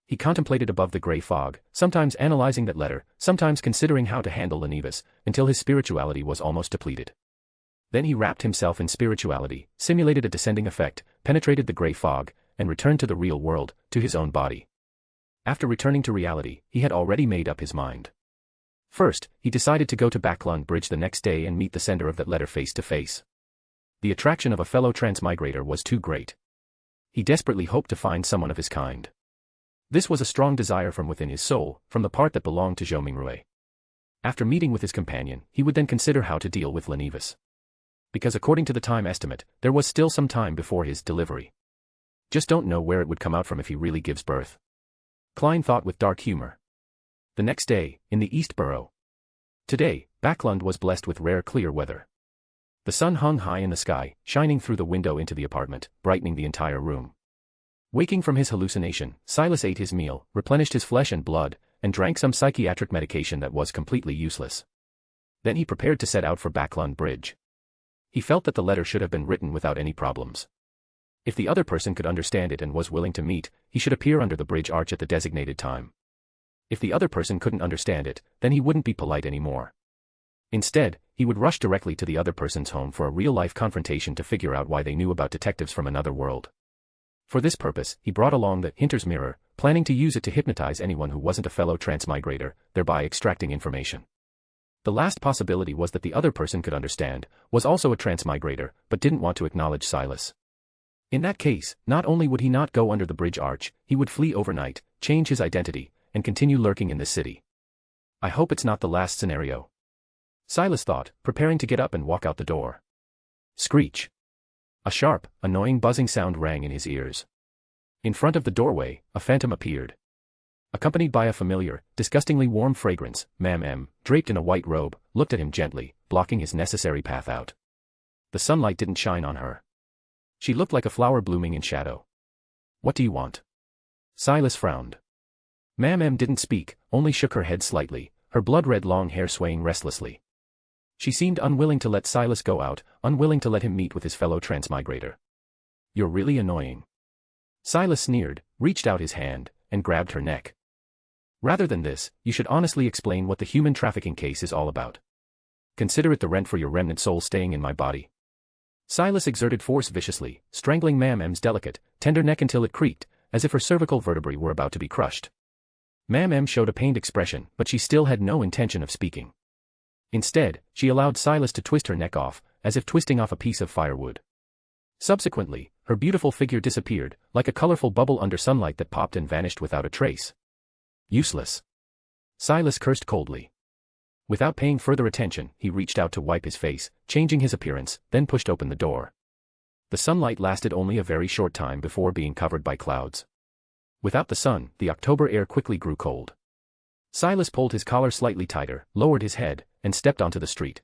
He contemplated above the gray fog, sometimes analyzing that letter, sometimes considering how to handle Lenivas, until his spirituality was almost depleted. Then he wrapped himself in spirituality, simulated a descending effect, penetrated the gray fog, and returned to the real world, to his own body. After returning to reality, he had already made up his mind. First, he decided to go to Backlund Bridge the next day and meet the sender of that letter face to face. The attraction of a fellow transmigrator was too great. He desperately hoped to find someone of his kind. This was a strong desire from within his soul, from the part that belonged to Zhou Mingrui. After meeting with his companion, he would then consider how to deal with Lenivas. Because according to the time estimate, there was still some time before his delivery. Just don't know where it would come out from if he really gives birth. Klein thought with dark humor. The next day, in the East Borough. Today, Backlund was blessed with rare clear weather. The sun hung high in the sky, shining through the window into the apartment, brightening the entire room. Waking from his hallucination, Silas ate his meal, replenished his flesh and blood, and drank some psychiatric medication that was completely useless. Then he prepared to set out for Backlund Bridge. He felt that the letter should have been written without any problems. If the other person could understand it and was willing to meet, he should appear under the bridge arch at the designated time. If the other person couldn't understand it, then he wouldn't be polite anymore. Instead, he would rush directly to the other person's home for a real-life confrontation to figure out why they knew about detectives from another world. For this purpose, he brought along the Hinter's Mirror, planning to use it to hypnotize anyone who wasn't a fellow transmigrator, thereby extracting information. The last possibility was that the other person could understand, was also a transmigrator, but didn't want to acknowledge Silas. In that case, not only would he not go under the bridge arch, he would flee overnight, change his identity, and continue lurking in this city. I hope it's not the last scenario. Silas thought, preparing to get up and walk out the door. Screech. A sharp, annoying buzzing sound rang in his ears. In front of the doorway, a phantom appeared. Accompanied by a familiar, disgustingly warm fragrance, Ma'am M, draped in a white robe, looked at him gently, blocking his necessary path out. The sunlight didn't shine on her. She looked like a flower blooming in shadow. What do you want? Silas frowned. Ma'am M didn't speak, only shook her head slightly, her blood-red long hair swaying restlessly. She seemed unwilling to let Silas go out, unwilling to let him meet with his fellow transmigrator. You're really annoying. Silas sneered, reached out his hand, and grabbed her neck. Rather than this, you should honestly explain what the human trafficking case is all about. Consider it the rent for your remnant soul staying in my body. Silas exerted force viciously, strangling Ma'am M's delicate, tender neck until it creaked, as if her cervical vertebrae were about to be crushed. Ma'am M showed a pained expression, but she still had no intention of speaking. Instead, she allowed Silas to twist her neck off, as if twisting off a piece of firewood. Subsequently, her beautiful figure disappeared, like a colorful bubble under sunlight that popped and vanished without a trace. Useless. Silas cursed coldly. Without paying further attention, he reached out to wipe his face, changing his appearance, then pushed open the door. The sunlight lasted only a very short time before being covered by clouds. Without the sun, the October air quickly grew cold. Silas pulled his collar slightly tighter, lowered his head, and stepped onto the street.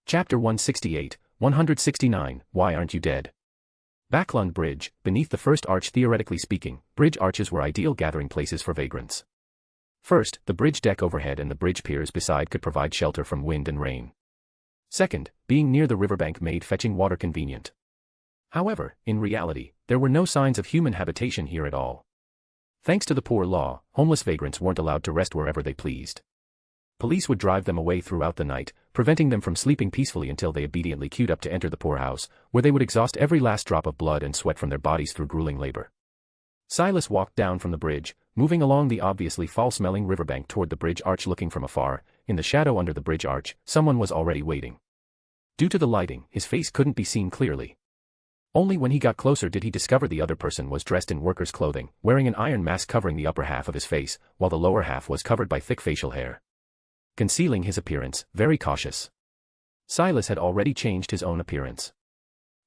Chapter 168, 169, Why Aren't You Dead? Backlund Bridge, beneath the first arch. Theoretically speaking, bridge arches were ideal gathering places for vagrants. First, the bridge deck overhead and the bridge piers beside could provide shelter from wind and rain. Second, being near the riverbank made fetching water convenient. However, in reality, there were no signs of human habitation here at all. Thanks to the poor law, homeless vagrants weren't allowed to rest wherever they pleased. Police would drive them away throughout the night, preventing them from sleeping peacefully until they obediently queued up to enter the poorhouse, where they would exhaust every last drop of blood and sweat from their bodies through grueling labor. Silas walked down from the bridge, moving along the obviously foul-smelling riverbank toward the bridge arch. Looking from afar, in the shadow under the bridge arch, someone was already waiting. Due to the lighting, his face couldn't be seen clearly. Only when he got closer did he discover the other person was dressed in worker's clothing, wearing an iron mask covering the upper half of his face, while the lower half was covered by thick facial hair, concealing his appearance, very cautious. Silas had already changed his own appearance.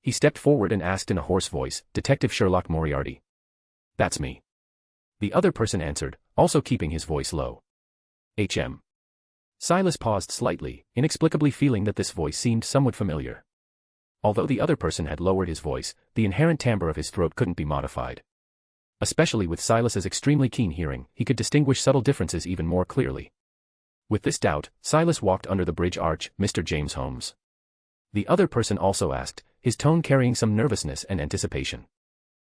He stepped forward and asked in a hoarse voice, "Detective Sherlock Moriarty?" "That's me." The other person answered, also keeping his voice low. "HM." Silas paused slightly, inexplicably feeling that this voice seemed somewhat familiar. Although the other person had lowered his voice, the inherent timbre of his throat couldn't be modified. Especially with Silas's extremely keen hearing, he could distinguish subtle differences even more clearly. With this doubt, Silas walked under the bridge arch. "Mr. James Holmes?" The other person also asked, his tone carrying some nervousness and anticipation.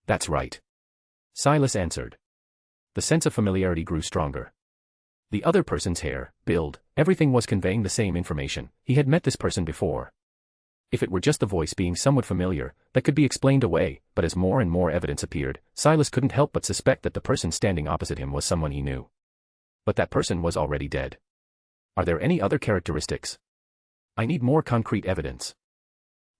"That's right." Silas answered. The sense of familiarity grew stronger. The other person's hair, build, everything was conveying the same information. He had met this person before. If it were just the voice being somewhat familiar, that could be explained away, but as more and more evidence appeared, Silas couldn't help but suspect that the person standing opposite him was someone he knew. But that person was already dead. Are there any other characteristics? I need more concrete evidence.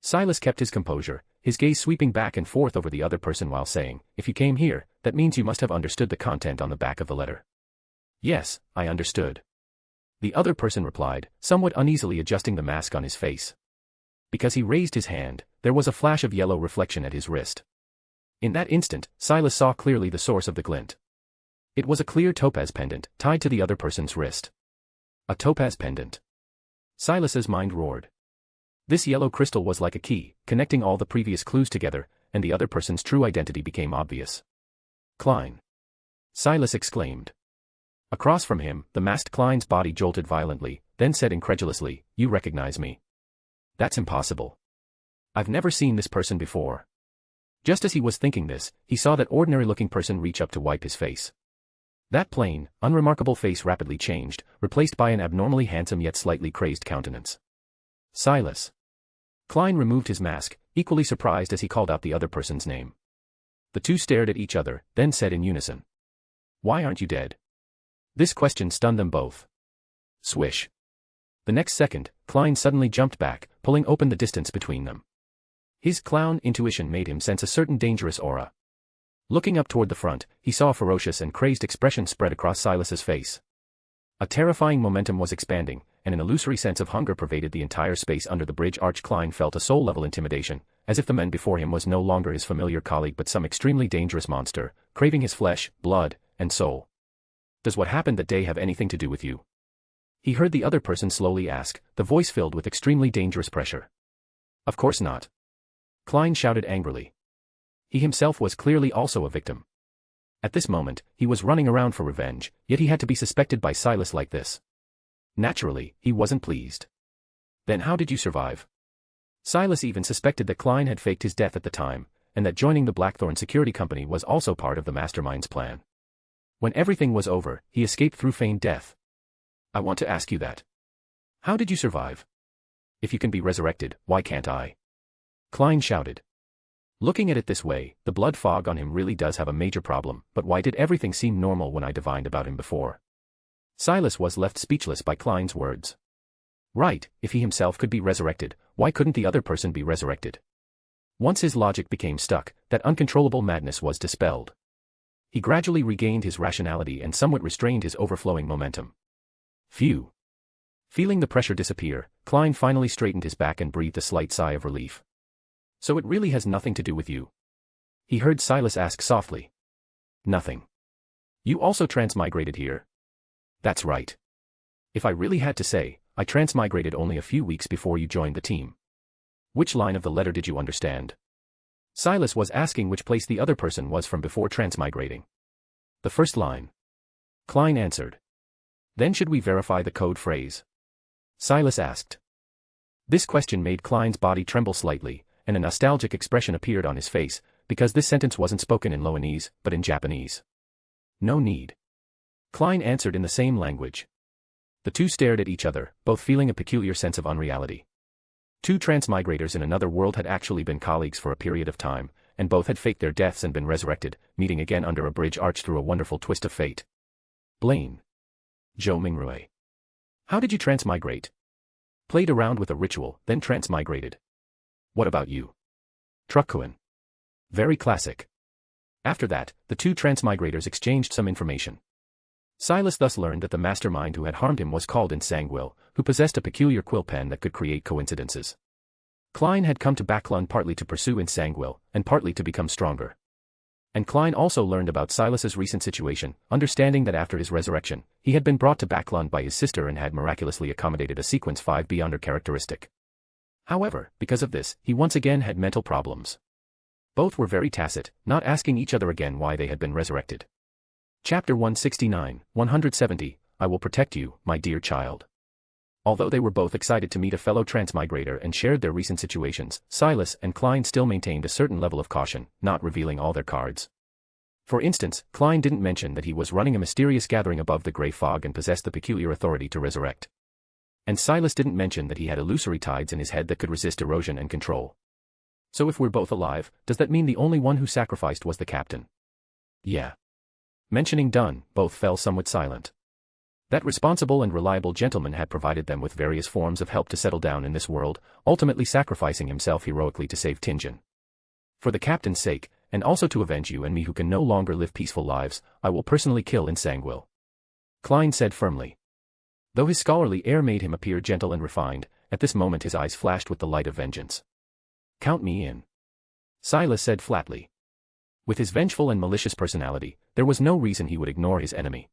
Silas kept his composure, his gaze sweeping back and forth over the other person while saying, "If you came here, that means you must have understood the content on the back of the letter." "Yes, I understood." The other person replied, somewhat uneasily adjusting the mask on his face. Because he raised his hand, there was a flash of yellow reflection at his wrist. In that instant, Silas saw clearly the source of the glint. It was a clear topaz pendant, tied to the other person's wrist. A topaz pendant. Silas's mind roared. This yellow crystal was like a key, connecting all the previous clues together, and the other person's true identity became obvious. "Klein!" Silas exclaimed. Across from him, the masked Klein's body jolted violently, then said incredulously, "You recognize me?" "That's impossible. I've never seen this person before." Just as he was thinking this, he saw that ordinary-looking person reach up to wipe his face. That plain, unremarkable face rapidly changed, replaced by an abnormally handsome yet slightly crazed countenance. "Silas." Klein removed his mask, equally surprised as he called out the other person's name. The two stared at each other, then said in unison, "Why aren't you dead?" This question stunned them both. Swish. The next second, Klein suddenly jumped back, pulling open the distance between them. His clown intuition made him sense a certain dangerous aura. Looking up toward the front, he saw a ferocious and crazed expression spread across Silas's face. A terrifying momentum was expanding, and an illusory sense of hunger pervaded the entire space under the bridge arch. Klein felt a soul-level intimidation, as if the man before him was no longer his familiar colleague but some extremely dangerous monster, craving his flesh, blood, and soul. Does what happened that day have anything to do with you? He heard the other person slowly ask, the voice filled with extremely dangerous pressure. Of course not. Klein shouted angrily. He himself was clearly also a victim. At this moment, he was running around for revenge, yet he had to be suspected by Silas like this. Naturally, he wasn't pleased. Then how did you survive? Silas even suspected that Klein had faked his death at the time, and that joining the Blackthorn security company was also part of the mastermind's plan. When everything was over, he escaped through feigned death. I want to ask you that. How did you survive? If you can be resurrected, why can't I? Klein shouted. Looking at it this way, the blood fog on him really does have a major problem, but why did everything seem normal when I divined about him before? Silas was left speechless by Klein's words. Right, if he himself could be resurrected, why couldn't the other person be resurrected? Once his logic became stuck, that uncontrollable madness was dispelled. He gradually regained his rationality and somewhat restrained his overflowing momentum. Phew. Feeling the pressure disappear, Klein finally straightened his back and breathed a slight sigh of relief. So it really has nothing to do with you? He heard Silas ask softly. Nothing. You also transmigrated here? That's right. If I really had to say, I transmigrated only a few weeks before you joined the team. Which line of the letter did you understand? Silas was asking which place the other person was from before transmigrating. The first line. Klein answered. Then should we verify the code phrase? Silas asked. This question made Klein's body tremble slightly, and a nostalgic expression appeared on his face, because this sentence wasn't spoken in Loanese, but in Japanese. No need. Klein answered in the same language. The two stared at each other, both feeling a peculiar sense of unreality. Two transmigrators in another world had actually been colleagues for a period of time, and both had faked their deaths and been resurrected, meeting again under a bridge arch through a wonderful twist of fate. Blaine. Joe Mingrue. How did you transmigrate? Played around with a ritual, then transmigrated. What about you? Truckkuin. Very classic. After that, the two transmigrators exchanged some information. Silas thus learned that the mastermind who had harmed him was called Insangwil, who possessed a peculiar quill pen that could create coincidences. Klein had come to Backlund partly to pursue Insangwil, and partly to become stronger. And Klein also learned about Silas's recent situation, understanding that after his resurrection, he had been brought to Backlund by his sister and had miraculously accommodated a Sequence 5 Beyonder characteristic. However, because of this, he once again had mental problems. Both were very tacit, not asking each other again why they had been resurrected. Chapter 169, 170, I will protect you, my dear child. Although they were both excited to meet a fellow transmigrator and shared their recent situations, Silas and Klein still maintained a certain level of caution, not revealing all their cards. For instance, Klein didn't mention that he was running a mysterious gathering above the grey fog and possessed the peculiar authority to resurrect. And Silas didn't mention that he had illusory tides in his head that could resist erosion and control. So if we're both alive, does that mean the only one who sacrificed was the captain? Yeah. Mentioning done, both fell somewhat silent. That responsible and reliable gentleman had provided them with various forms of help to settle down in this world, ultimately sacrificing himself heroically to save Tingen. For the captain's sake, and also to avenge you and me who can no longer live peaceful lives, I will personally kill Insangwil. Klein said firmly. Though his scholarly air made him appear gentle and refined, at this moment his eyes flashed with the light of vengeance. Count me in. Silas said flatly. With his vengeful and malicious personality, there was no reason he would ignore his enemy.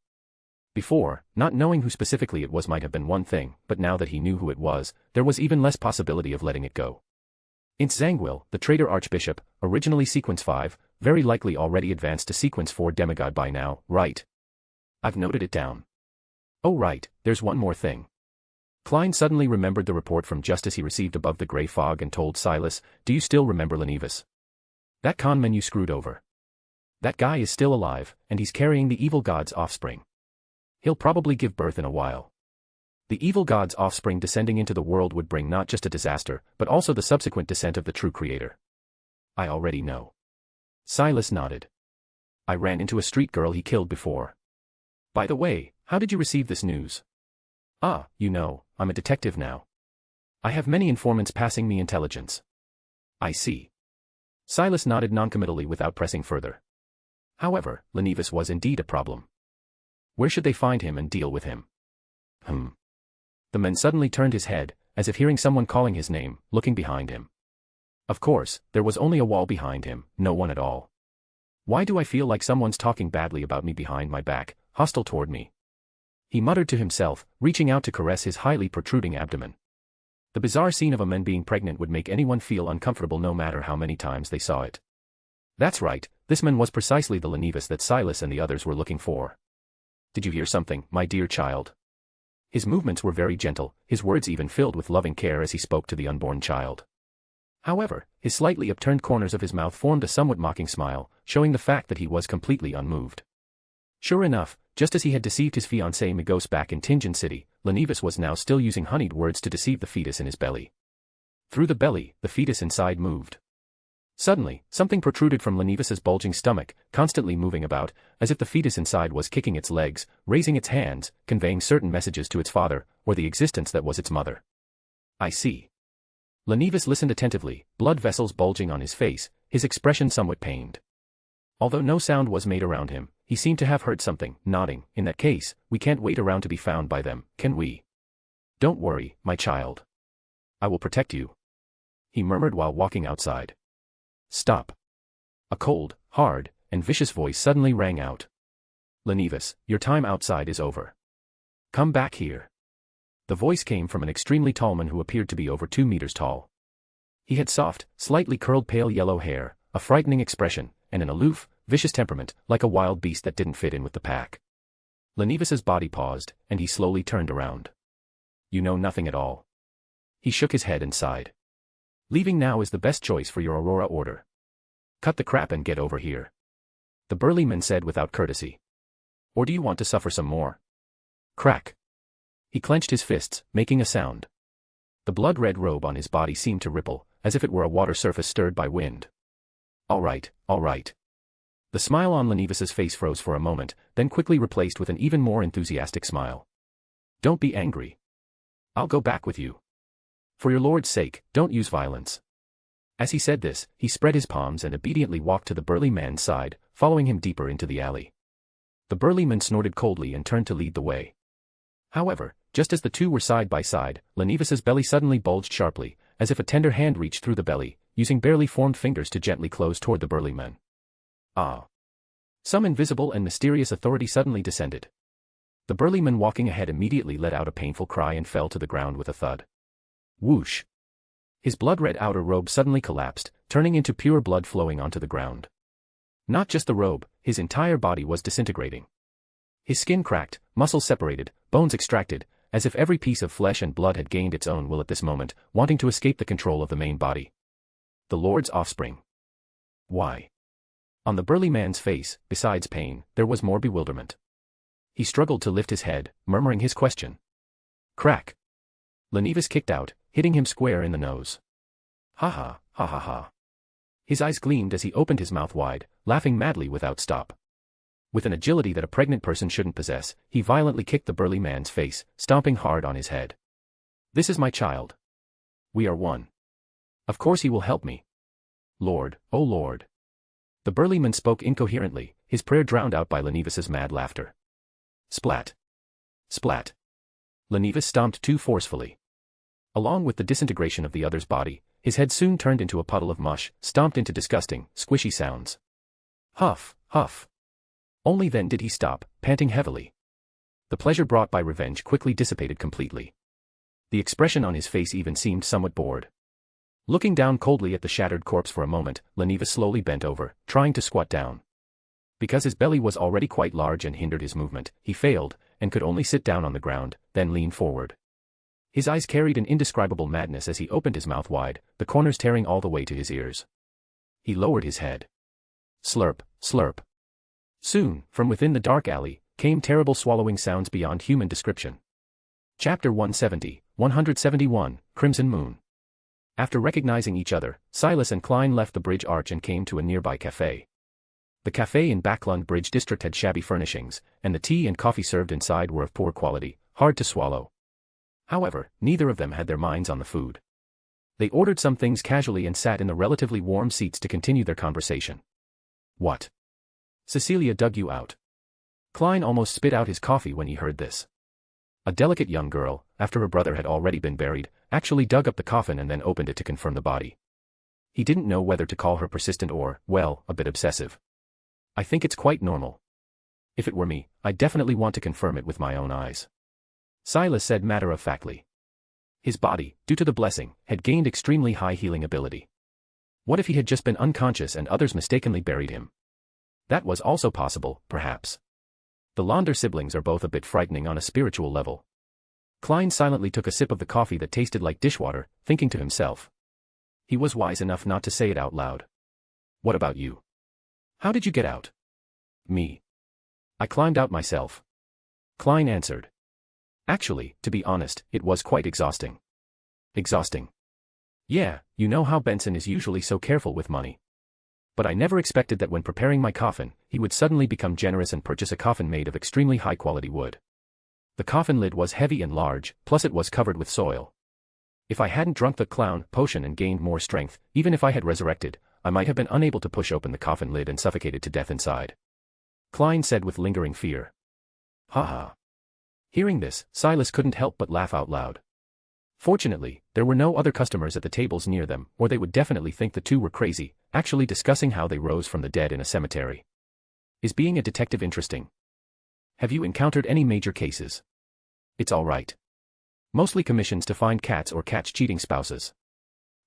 Before, not knowing who specifically it was might have been one thing, but now that he knew who it was, there was even less possibility of letting it go. Insangwil, the traitor archbishop, originally Sequence 5, very likely already advanced to Sequence 4 demigod by now, right? I've noted it down. Oh right, there's one more thing. Klein suddenly remembered the report from Justice he received above the grey fog and told Silas, do you still remember Lenevis? That con man you screwed over. That guy is still alive, and he's carrying the evil god's offspring. He'll probably give birth in a while. The evil god's offspring descending into the world would bring not just a disaster, but also the subsequent descent of the true creator. I already know. Silas nodded. I ran into a street girl he killed before. By the way, how did you receive this news? Ah, you know, I'm a detective now. I have many informants passing me intelligence. I see. Silas nodded noncommittally without pressing further. However, Lenevis was indeed a problem. Where should they find him and deal with him? The man suddenly turned his head, as if hearing someone calling his name, looking behind him. Of course, there was only a wall behind him, no one at all. Why do I feel like someone's talking badly about me behind my back, hostile toward me? He muttered to himself, reaching out to caress his highly protruding abdomen. The bizarre scene of a man being pregnant would make anyone feel uncomfortable no matter how many times they saw it. That's right, this man was precisely the Lenivus that Silas and the others were looking for. Did you hear something, my dear child? His movements were very gentle, his words even filled with loving care as he spoke to the unborn child. However, his slightly upturned corners of his mouth formed a somewhat mocking smile, showing the fact that he was completely unmoved. Sure enough, just as he had deceived his fiancée Migos back in Tinjin City, Lenivus was now still using honeyed words to deceive the fetus in his belly. Through the belly, the fetus inside moved. Suddenly, something protruded from Lenivus's bulging stomach, constantly moving about, as if the fetus inside was kicking its legs, raising its hands, conveying certain messages to its father, or the existence that was its mother. I see. Lenivus listened attentively, blood vessels bulging on his face, his expression somewhat pained. Although no sound was made around him, he seemed to have heard something, nodding. In that case, we can't wait around to be found by them, can we? Don't worry, my child. I will protect you. He murmured while walking outside. Stop. A cold, hard, and vicious voice suddenly rang out. Lenivus, your time outside is over. Come back here. The voice came from an extremely tall man who appeared to be over 2 meters tall. He had soft, slightly curled pale yellow hair, a frightening expression, and an aloof, vicious temperament, like a wild beast that didn't fit in with the pack. Lenivus's body paused, and he slowly turned around. You know nothing at all. He shook his head and sighed. Leaving now is the best choice for your Aurora Order. Cut the crap and get over here. The burly man said without courtesy. Or do you want to suffer some more? Crack. He clenched his fists, making a sound. The blood-red robe on his body seemed to ripple, as if it were a water surface stirred by wind. All right, all right. The smile on Lenivus's face froze for a moment, then quickly replaced with an even more enthusiastic smile. Don't be angry. I'll go back with you. For your Lord's sake, don't use violence. As he said this, he spread his palms and obediently walked to the burly man's side, following him deeper into the alley. The burly man snorted coldly and turned to lead the way. However, just as the two were side by side, Lenivus's belly suddenly bulged sharply, as if a tender hand reached through the belly, using barely formed fingers to gently close toward the burly man. Ah! Some invisible and mysterious authority suddenly descended. The burly man walking ahead immediately let out a painful cry and fell to the ground with a thud. Whoosh! His blood-red outer robe suddenly collapsed, turning into pure blood flowing onto the ground. Not just the robe, his entire body was disintegrating. His skin cracked, muscles separated, bones extracted, as if every piece of flesh and blood had gained its own will at this moment, wanting to escape the control of the main body. The Lord's offspring. Why? On the burly man's face, besides pain, there was more bewilderment. He struggled to lift his head, murmuring his question. Crack! Lenivus kicked out, hitting him square in the nose. Ha ha, ha ha ha. His eyes gleamed as he opened his mouth wide, laughing madly without stop. With an agility that a pregnant person shouldn't possess, he violently kicked the burly man's face, stomping hard on his head. This is my child. We are one. Of course he will help me. Lord, oh Lord. The burly man spoke incoherently, his prayer drowned out by Lenivus's mad laughter. Splat. Splat. Lenivus stomped too forcefully. Along with the disintegration of the other's body, his head soon turned into a puddle of mush, stomped into disgusting, squishy sounds. Huff, huff. Only then did he stop, panting heavily. The pleasure brought by revenge quickly dissipated completely. The expression on his face even seemed somewhat bored. Looking down coldly at the shattered corpse for a moment, Lenivus slowly bent over, trying to squat down. Because his belly was already quite large and hindered his movement, he failed, and could only sit down on the ground, then lean forward. His eyes carried an indescribable madness as he opened his mouth wide, the corners tearing all the way to his ears. He lowered his head. Slurp, slurp. Soon, from within the dark alley, came terrible swallowing sounds beyond human description. Chapter 171, Crimson Moon. After recognizing each other, Silas and Klein left the bridge arch and came to a nearby cafe. The cafe in Backlund Bridge District had shabby furnishings, and the tea and coffee served inside were of poor quality, hard to swallow. However, neither of them had their minds on the food. They ordered some things casually and sat in the relatively warm seats to continue their conversation. What? Cecilia dug you out. Klein almost spit out his coffee when he heard this. A delicate young girl, after her brother had already been buried, actually dug up the coffin and then opened it to confirm the body. He didn't know whether to call her persistent or, well, a bit obsessive. I think it's quite normal. If it were me, I'd definitely want to confirm it with my own eyes. Silas said matter-of-factly. His body, due to the blessing, had gained extremely high healing ability. What if he had just been unconscious and others mistakenly buried him? That was also possible, perhaps. The Londer siblings are both a bit frightening on a spiritual level. Klein silently took a sip of the coffee that tasted like dishwater, thinking to himself. He was wise enough not to say it out loud. What about you? How did you get out? Me. I climbed out myself. Klein answered. Actually, to be honest, it was quite exhausting. Exhausting. Yeah, you know how Benson is usually so careful with money. But I never expected that when preparing my coffin, he would suddenly become generous and purchase a coffin made of extremely high-quality wood. The coffin lid was heavy and large, plus it was covered with soil. If I hadn't drunk the clown potion and gained more strength, even if I had resurrected, I might have been unable to push open the coffin lid and suffocated to death inside. Klein said with lingering fear. Ha ha. Hearing this, Silas couldn't help but laugh out loud. Fortunately, there were no other customers at the tables near them, or they would definitely think the two were crazy, actually discussing how they rose from the dead in a cemetery. Is being a detective interesting? Have you encountered any major cases? It's all right. Mostly commissions to find cats or catch cheating spouses.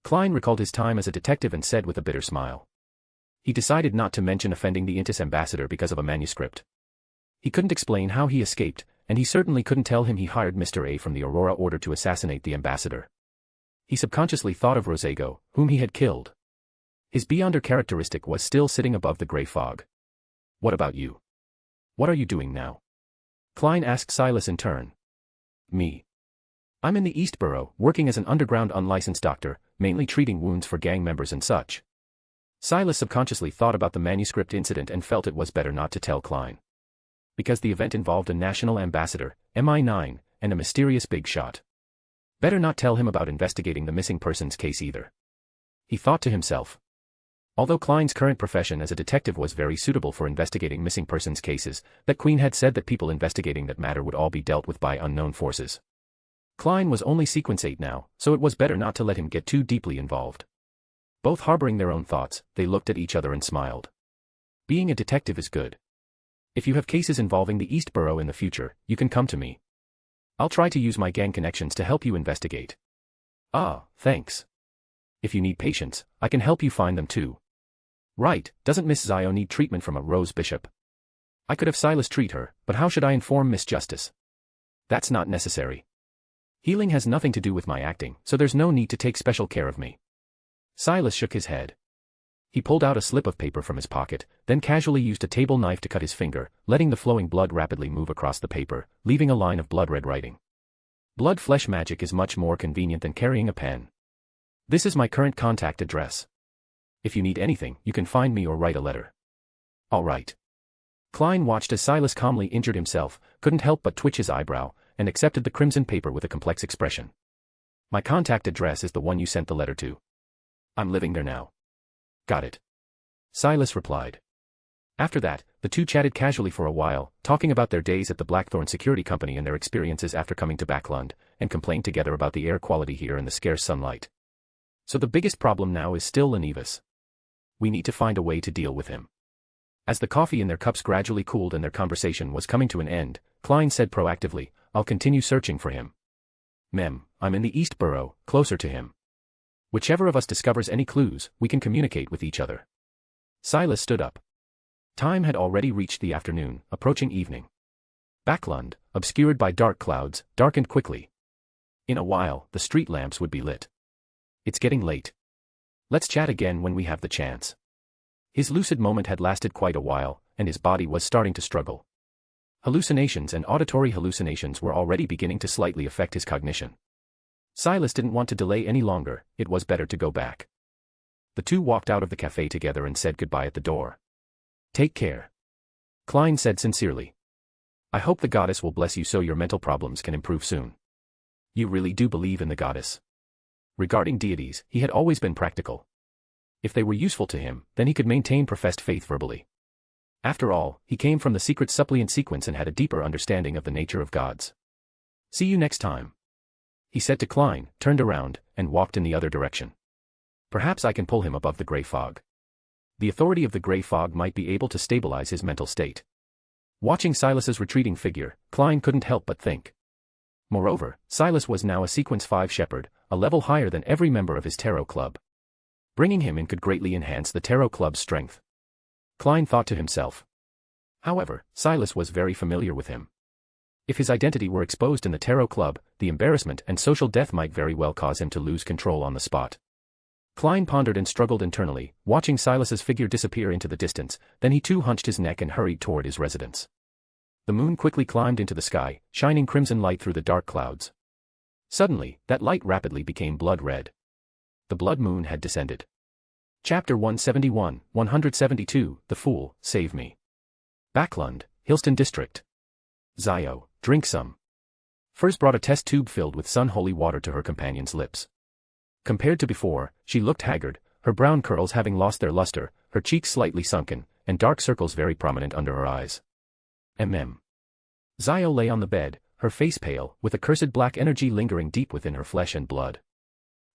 Klein recalled his time as a detective and said with a bitter smile. He decided not to mention offending the Intis ambassador because of a manuscript. He couldn't explain how he escaped, and he certainly couldn't tell him he hired Mr. A from the Aurora Order to assassinate the ambassador. He subconsciously thought of Rosego, whom he had killed. His Beyonder characteristic was still sitting above the gray fog. What about you? What are you doing now? Klein asked Silas in turn. Me. I'm in the East Borough, working as an underground unlicensed doctor, mainly treating wounds for gang members and such. Silas subconsciously thought about the manuscript incident and felt it was better not to tell Klein. Because the event involved a national ambassador, MI9, and a mysterious big shot. Better not tell him about investigating the missing persons case either. He thought to himself. Although Klein's current profession as a detective was very suitable for investigating missing persons cases, that Queen had said that people investigating that matter would all be dealt with by unknown forces. Klein was only Sequence 8 now, so it was better not to let him get too deeply involved. Both harboring their own thoughts, they looked at each other and smiled. Being a detective is good. If you have cases involving the East Borough in the future, you can come to me. I'll try to use my gang connections to help you investigate. Ah, thanks. If you need patients, I can help you find them too. Right, doesn't Miss Zio need treatment from a Rose Bishop? I could have Silas treat her, but how should I inform Miss Justice? That's not necessary. Healing has nothing to do with my acting, so there's no need to take special care of me. Silas shook his head. He pulled out a slip of paper from his pocket, then casually used a table knife to cut his finger, letting the flowing blood rapidly move across the paper, leaving a line of blood-red writing. Blood flesh magic is much more convenient than carrying a pen. This is my current contact address. If you need anything, you can find me or write a letter. All right. Klein watched as Silas calmly injured himself, couldn't help but twitch his eyebrow, and accepted the crimson paper with a complex expression. My contact address is the one you sent the letter to. I'm living there now. Got it. Silas replied. After that, the two chatted casually for a while, talking about their days at the Blackthorn Security Company and their experiences after coming to Backlund, and complained together about the air quality here and the scarce sunlight. So the biggest problem now is still Lenivas. We need to find a way to deal with him. As the coffee in their cups gradually cooled and their conversation was coming to an end, Klein said proactively, I'll continue searching for him. Mem, I'm in the East Borough, closer to him. Whichever of us discovers any clues, we can communicate with each other. Silas stood up. Time had already reached the afternoon, approaching evening. Backlund, obscured by dark clouds, darkened quickly. In a while, the street lamps would be lit. It's getting late. Let's chat again when we have the chance. His lucid moment had lasted quite a while, and his body was starting to struggle. Hallucinations and auditory hallucinations were already beginning to slightly affect his cognition. Silas didn't want to delay any longer, it was better to go back. The two walked out of the cafe together and said goodbye at the door. Take care. Klein said sincerely. I hope the goddess will bless you so your mental problems can improve soon. You really do believe in the goddess? Regarding deities, he had always been practical. If they were useful to him, then he could maintain professed faith verbally. After all, he came from the Secrets Suppliant sequence and had a deeper understanding of the nature of gods. See you next time. He said to Klein, turned around, and walked in the other direction. Perhaps I can pull him above the gray fog. The authority of the gray fog might be able to stabilize his mental state. Watching Silas's retreating figure, Klein couldn't help but think. Moreover, Silas was now a Sequence 5 shepherd, a level higher than every member of his tarot club. Bringing him in could greatly enhance the tarot club's strength. Klein thought to himself. However, Silas was very familiar with him. If his identity were exposed in the tarot club, the embarrassment and social death might very well cause him to lose control on the spot. Klein pondered and struggled internally, watching Silas's figure disappear into the distance, then he too hunched his neck and hurried toward his residence. The moon quickly climbed into the sky, shining crimson light through the dark clouds. Suddenly, that light rapidly became blood red. The blood moon had descended. Chapter 171, 172, The Fool, Save Me. Backlund, Hillston District. Zio, drink some. First brought a test tube filled with sun-holy water to her companion's lips. Compared to before, she looked haggard, her brown curls having lost their luster, her cheeks slightly sunken, and dark circles very prominent under her eyes. Zio lay on the bed, her face pale, with accursed black energy lingering deep within her flesh and blood.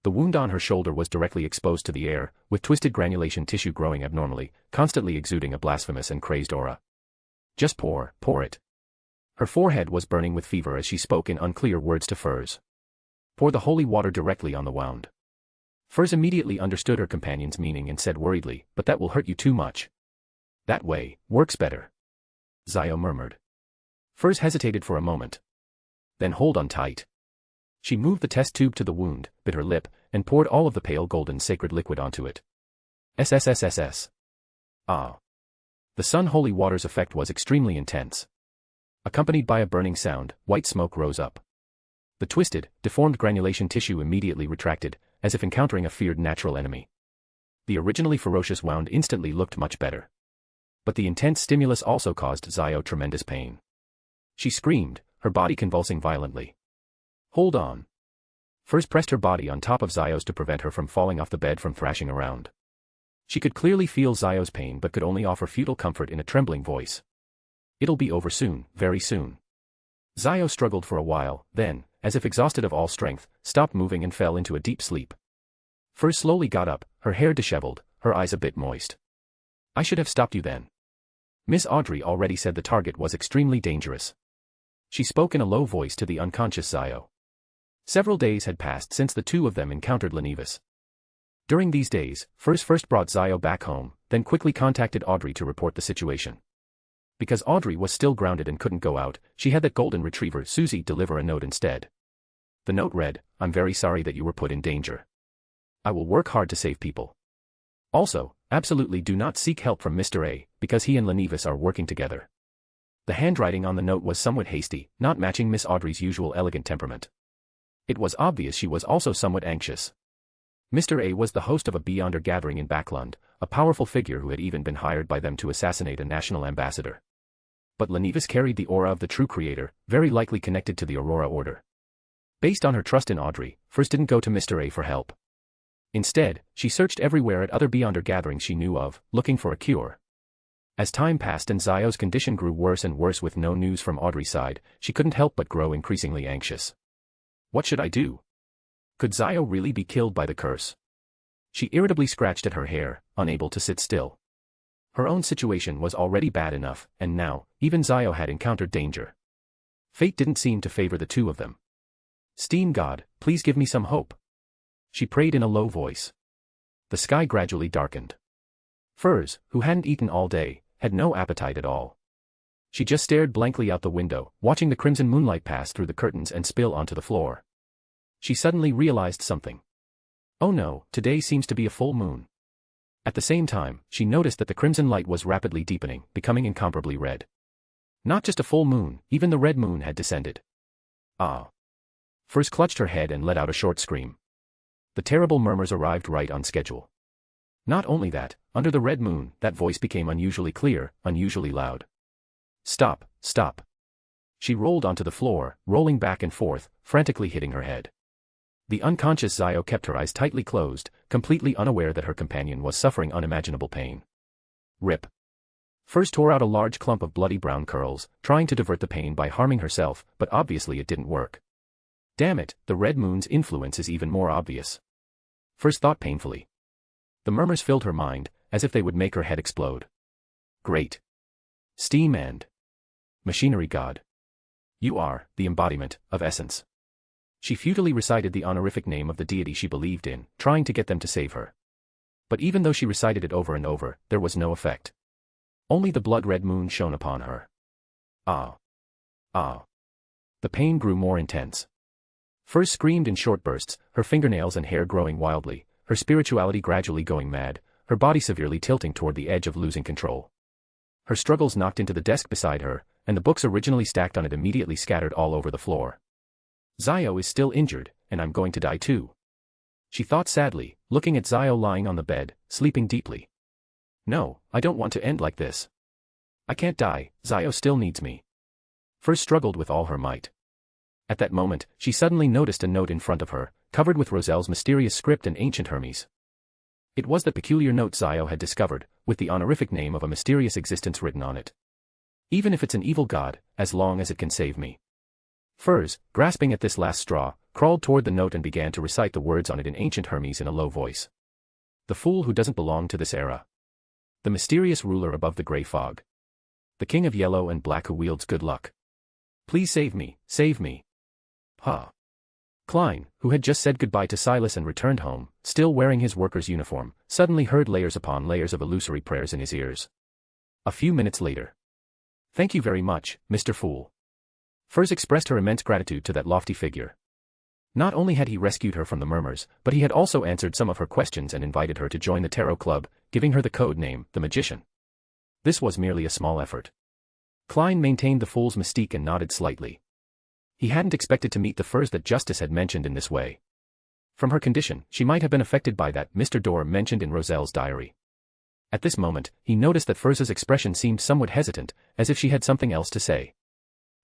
The wound on her shoulder was directly exposed to the air, with twisted granulation tissue growing abnormally, constantly exuding a blasphemous and crazed aura. Just pour it. Her forehead was burning with fever as she spoke in unclear words to Furs. Pour the holy water directly on the wound. Furs immediately understood her companion's meaning and said worriedly, but that will hurt you too much. That way, works better. Zio murmured. Furs hesitated for a moment. Then hold on tight. She moved the test tube to the wound, bit her lip, and poured all of the pale golden sacred liquid onto it. SSSSS. Ah. The sun-holy water's effect was extremely intense. Accompanied by a burning sound, white smoke rose up. The twisted, deformed granulation tissue immediately retracted, as if encountering a feared natural enemy. The originally ferocious wound instantly looked much better. But the intense stimulus also caused Zio tremendous pain. She screamed, her body convulsing violently. Hold on. First pressed her body on top of Zio's to prevent her from falling off the bed from thrashing around. She could clearly feel Zio's pain but could only offer futile comfort in a trembling voice. It'll be over soon, very soon. Zio struggled for a while, then, as if exhausted of all strength, stopped moving and fell into a deep sleep. Furs slowly got up, her hair disheveled, her eyes a bit moist. I should have stopped you then. Miss Audrey already said the target was extremely dangerous. She spoke in a low voice to the unconscious Zio. Several days had passed since the two of them encountered Lenivis. During these days, Furs first brought Zio back home, then quickly contacted Audrey to report the situation. Because Audrey was still grounded and couldn't go out, she had that golden retriever Susie deliver a note instead. The note read, I'm very sorry that you were put in danger. I will work hard to save people. Also, absolutely do not seek help from Mr. A, because he and Lenivis are working together. The handwriting on the note was somewhat hasty, not matching Miss Audrey's usual elegant temperament. It was obvious she was also somewhat anxious. Mr. A was the host of a Beyonder gathering in Backlund, a powerful figure who had even been hired by them to assassinate a national ambassador. But Lenivis carried the aura of the true creator, very likely connected to the Aurora Order. Based on her trust in Audrey, First didn't go to Mr. A for help. Instead, she searched everywhere at other Beyonder gatherings she knew of, looking for a cure. As time passed and Zio's condition grew worse and worse with no news from Audrey's side, she couldn't help but grow increasingly anxious. What should I do? Could Zio really be killed by the curse? She irritably scratched at her hair, unable to sit still. Her own situation was already bad enough, and now, even Zio had encountered danger. Fate didn't seem to favor the two of them. Steam God, please give me some hope. She prayed in a low voice. The sky gradually darkened. Furs, who hadn't eaten all day, had no appetite at all. She just stared blankly out the window, watching the crimson moonlight pass through the curtains and spill onto the floor. She suddenly realized something. Oh no, today seems to be a full moon. At the same time, she noticed that the crimson light was rapidly deepening, becoming incomparably red. Not just a full moon, even the red moon had descended. Ah. Furs clutched her head and let out a short scream. The terrible murmurs arrived right on schedule. Not only that, under the red moon, that voice became unusually clear, unusually loud. Stop, stop. She rolled onto the floor, rolling back and forth, frantically hitting her head. The unconscious Zio kept her eyes tightly closed, completely unaware that her companion was suffering unimaginable pain. Rip. First tore out a large clump of bloody brown curls, trying to divert the pain by harming herself, but obviously it didn't work. Damn it, the red moon's influence is even more obvious. First thought painfully. The murmurs filled her mind, as if they would make her head explode. Great. Steam and machinery god. You are the embodiment of essence. She futilely recited the honorific name of the deity she believed in, trying to get them to save her. But even though she recited it over and over, there was no effect. Only the blood-red moon shone upon her. Ah. Ah. The pain grew more intense. First screamed in short bursts, her fingernails and hair growing wildly, her spirituality gradually going mad, her body severely tilting toward the edge of losing control. Her struggles knocked into the desk beside her, and the books originally stacked on it immediately scattered all over the floor. Zio is still injured, and I'm going to die too. She thought sadly, looking at Zio lying on the bed, sleeping deeply. No, I don't want to end like this. I can't die, Zio still needs me. First struggled with all her might. At that moment, she suddenly noticed a note in front of her, covered with Roselle's mysterious script and ancient Hermes. It was the peculiar note Zio had discovered, with the honorific name of a mysterious existence written on it. Even if it's an evil god, as long as it can save me. Furs, grasping at this last straw, crawled toward the note and began to recite the words on it in ancient Hermes in a low voice. The fool who doesn't belong to this era. The mysterious ruler above the gray fog. The king of yellow and black who wields good luck. Please save me, save me. Ha. Klein, who had just said goodbye to Silas and returned home, still wearing his worker's uniform, suddenly heard layers upon layers of illusory prayers in his ears. A few minutes later. Thank you very much, Mr. Fool. Furs expressed her immense gratitude to that lofty figure. Not only had he rescued her from the murmurs, but he had also answered some of her questions and invited her to join the tarot club, giving her the code name, the Magician. This was merely a small effort. Klein maintained the fool's mystique and nodded slightly. He hadn't expected to meet the Furs that Justice had mentioned in this way. From her condition, she might have been affected by that Mr. Dorr mentioned in Roselle's diary. At this moment, he noticed that Furs's expression seemed somewhat hesitant, as if she had something else to say.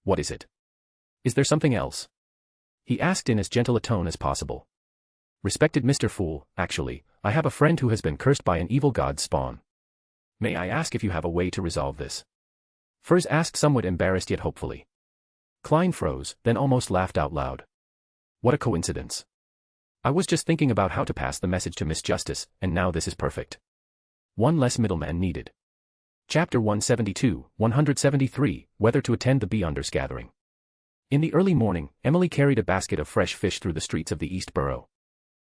What is it? Is there something else? He asked in as gentle a tone as possible. Respected Mr. Fool, actually, I have a friend who has been cursed by an evil god's spawn. May I ask if you have a way to resolve this? Furs asked somewhat embarrassed yet hopefully. Klein froze, then almost laughed out loud. What a coincidence. I was just thinking about how to pass the message to Miss Justice, and now this is perfect. One less middleman needed. Chapter 172-173, Whether to attend the Beyonders gathering. In the early morning, Emily carried a basket of fresh fish through the streets of the East Borough.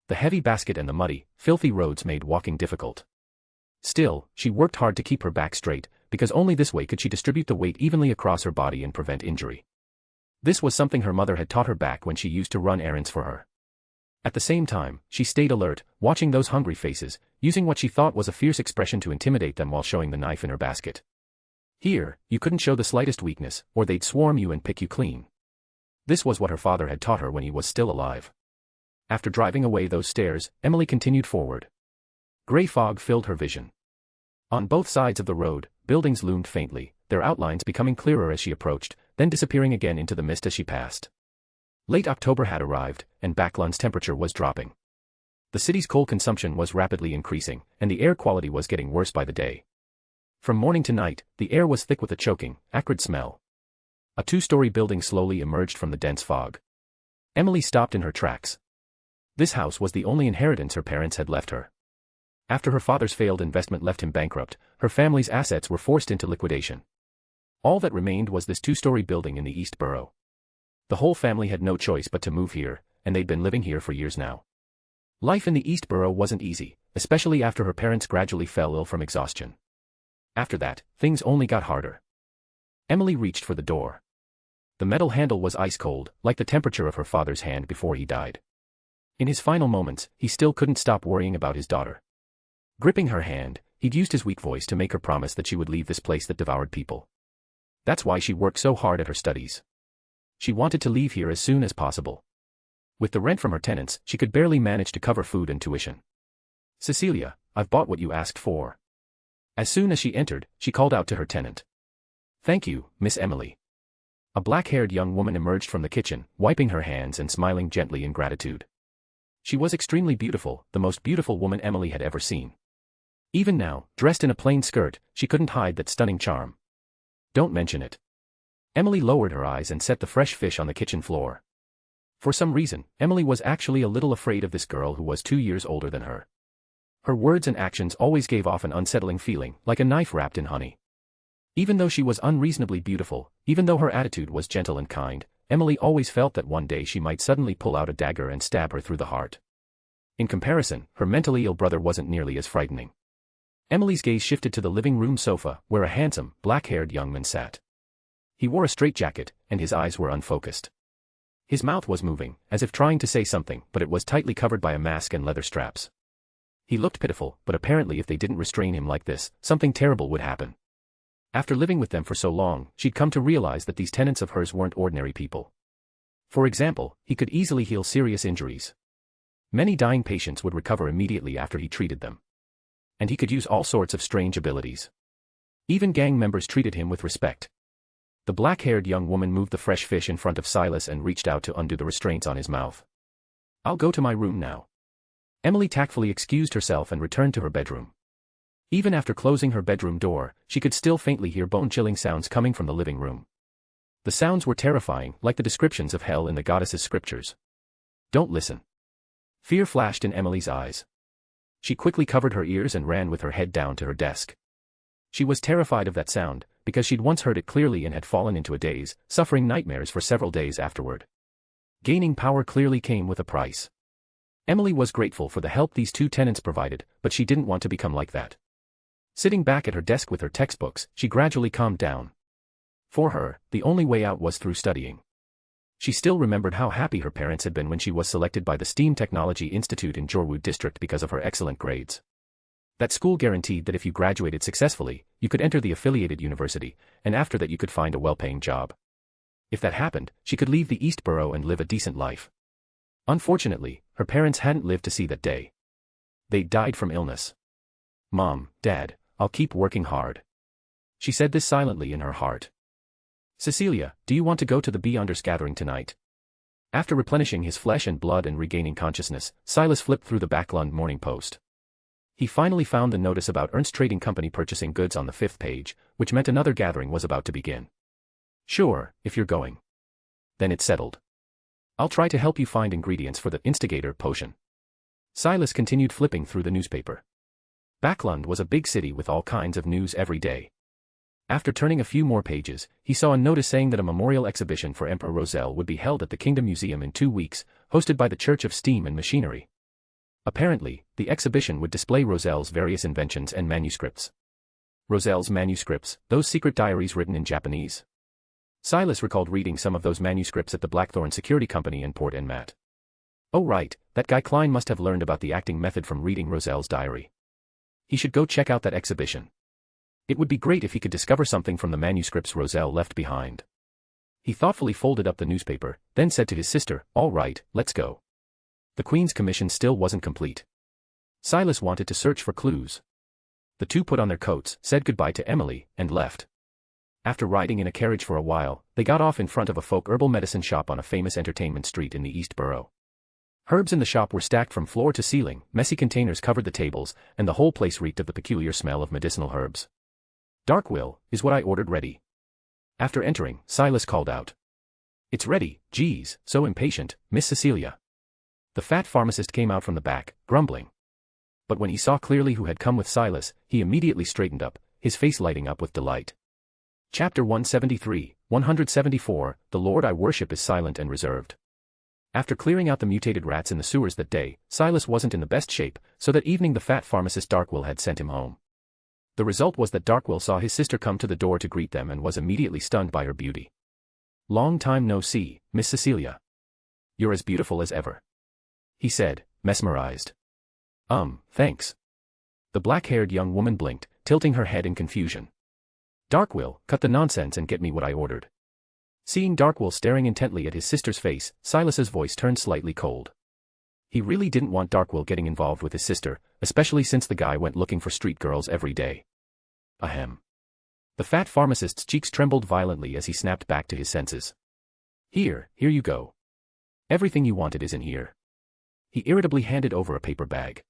The heavy basket and the muddy, filthy roads made walking difficult. Still, she worked hard to keep her back straight, because only this way could she distribute the weight evenly across her body and prevent injury. This was something her mother had taught her back when she used to run errands for her. At the same time, she stayed alert, watching those hungry faces, using what she thought was a fierce expression to intimidate them while showing the knife in her basket. Here, you couldn't show the slightest weakness, or they'd swarm you and pick you clean. This was what her father had taught her when he was still alive. After driving away those stairs, Emily continued forward. Gray fog filled her vision. On both sides of the road, buildings loomed faintly, their outlines becoming clearer as she approached, then disappearing again into the mist as she passed. Late October had arrived, and Backlund's temperature was dropping. The city's coal consumption was rapidly increasing, and the air quality was getting worse by the day. From morning to night, the air was thick with a choking, acrid smell. A two-story building slowly emerged from the dense fog. Emily stopped in her tracks. This house was the only inheritance her parents had left her. After her father's failed investment left him bankrupt, her family's assets were forced into liquidation. All that remained was this two-story building in the East Borough. The whole family had no choice but to move here, and they'd been living here for years now. Life in the East Borough wasn't easy, especially after her parents gradually fell ill from exhaustion. After that, things only got harder. Emily reached for the door. The metal handle was ice-cold, like the temperature of her father's hand before he died. In his final moments, he still couldn't stop worrying about his daughter. Gripping her hand, he'd used his weak voice to make her promise that she would leave this place that devoured people. That's why she worked so hard at her studies. She wanted to leave here as soon as possible. With the rent from her tenants, she could barely manage to cover food and tuition. Cecilia, I've bought what you asked for. As soon as she entered, she called out to her tenant. Thank you, Miss Emily. A black-haired young woman emerged from the kitchen, wiping her hands and smiling gently in gratitude. She was extremely beautiful, the most beautiful woman Emily had ever seen. Even now, dressed in a plain skirt, she couldn't hide that stunning charm. Don't mention it. Emily lowered her eyes and set the fresh fish on the kitchen floor. For some reason, Emily was actually a little afraid of this girl who was 2 years older than her. Her words and actions always gave off an unsettling feeling, like a knife wrapped in honey. Even though she was unreasonably beautiful, even though her attitude was gentle and kind, Emily always felt that one day she might suddenly pull out a dagger and stab her through the heart. In comparison, her mentally ill brother wasn't nearly as frightening. Emily's gaze shifted to the living room sofa, where a handsome, black-haired young man sat. He wore a straitjacket, and his eyes were unfocused. His mouth was moving, as if trying to say something, but it was tightly covered by a mask and leather straps. He looked pitiful, but apparently if they didn't restrain him like this, something terrible would happen. After living with them for so long, she'd come to realize that these tenants of hers weren't ordinary people. For example, he could easily heal serious injuries. Many dying patients would recover immediately after he treated them. And he could use all sorts of strange abilities. Even gang members treated him with respect. The black-haired young woman moved the fresh fish in front of Silas and reached out to undo the restraints on his mouth. "I'll go to my room now." Emily tactfully excused herself and returned to her bedroom. Even after closing her bedroom door, she could still faintly hear bone-chilling sounds coming from the living room. The sounds were terrifying, like the descriptions of hell in the goddess's scriptures. "Don't listen." Fear flashed in Emily's eyes. She quickly covered her ears and ran with her head down to her desk. She was terrified of that sound, because she'd once heard it clearly and had fallen into a daze, suffering nightmares for several days afterward. Gaining power clearly came with a price. Emily was grateful for the help these two tenants provided, but she didn't want to become like that. Sitting back at her desk with her textbooks, she gradually calmed down. For her, the only way out was through studying. She still remembered how happy her parents had been when she was selected by the STEAM Technology Institute in Jorwood District because of her excellent grades. That school guaranteed that if you graduated successfully, you could enter the affiliated university, and after that you could find a well-paying job. If that happened, she could leave the East Borough and live a decent life. Unfortunately, her parents hadn't lived to see that day. They died from illness. "Mom, Dad, I'll keep working hard." She said this silently in her heart. "Cecilia, do you want to go to the Beyonders gathering tonight?" After replenishing his flesh and blood and regaining consciousness, Silas flipped through the Backlund Morning Post. He finally found the notice about Ernst Trading Company purchasing goods on the 5th page, which meant another gathering was about to begin. "Sure, if you're going." "Then it's settled. I'll try to help you find ingredients for the Instigator potion." Silas continued flipping through the newspaper. Backlund was a big city with all kinds of news every day. After turning a few more pages, he saw a notice saying that a memorial exhibition for Emperor Roselle would be held at the Kingdom Museum in 2 weeks, hosted by the Church of Steam and Machinery. Apparently, the exhibition would display Roselle's various inventions and manuscripts. Roselle's manuscripts, those secret diaries written in Japanese. Silas recalled reading some of those manuscripts at the Blackthorn Security Company in Port Enmat. Oh right, that guy Klein must have learned about the acting method from reading Roselle's diary. He should go check out that exhibition. It would be great if he could discover something from the manuscripts Roselle left behind. He thoughtfully folded up the newspaper, then said to his sister, "All right, let's go." The Queen's commission still wasn't complete. Silas wanted to search for clues. The two put on their coats, said goodbye to Emily, and left. After riding in a carriage for a while, they got off in front of a folk herbal medicine shop on a famous entertainment street in the East Borough. Herbs in the shop were stacked from floor to ceiling, messy containers covered the tables, and the whole place reeked of the peculiar smell of medicinal herbs. "Dark Will, is what I ordered ready?" After entering, Silas called out. "It's ready, geez, so impatient, Miss Cecilia." The fat pharmacist came out from the back, grumbling. But when he saw clearly who had come with Silas, he immediately straightened up, his face lighting up with delight. Chapter 173, 174, The Lord I Worship is Silent and Reserved. After clearing out the mutated rats in the sewers that day, Silas wasn't in the best shape, so that evening the fat pharmacist Darkwill had sent him home. The result was that Darkwill saw his sister come to the door to greet them and was immediately stunned by her beauty. "Long time no see, Miss Cecilia. You're as beautiful as ever," he said, mesmerized. Thanks." The black-haired young woman blinked, tilting her head in confusion. "Darkwill, cut the nonsense and get me what I ordered." Seeing Darkwill staring intently at his sister's face, Silas's voice turned slightly cold. He really didn't want Darkwill getting involved with his sister, especially since the guy went looking for street girls every day. Ahem. The fat pharmacist's cheeks trembled violently as he snapped back to his senses. Here you go. Everything you wanted is in here." He irritably handed over a paper bag.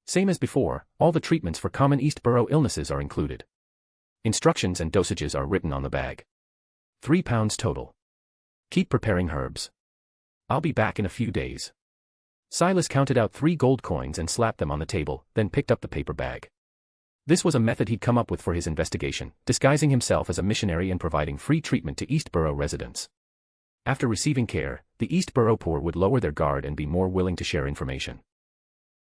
"Same as before, all the treatments for common East Borough illnesses are included. Instructions and dosages are written on the bag. £3 total. Keep preparing herbs. I'll be back in a few days. Silas counted out 3 gold coins and slapped them on the table, then picked up the paper bag. This was a method he'd come up with for his investigation, disguising himself as a missionary and providing free treatment to East Borough residents. After receiving care, the East Borough poor would lower their guard and be more willing to share information.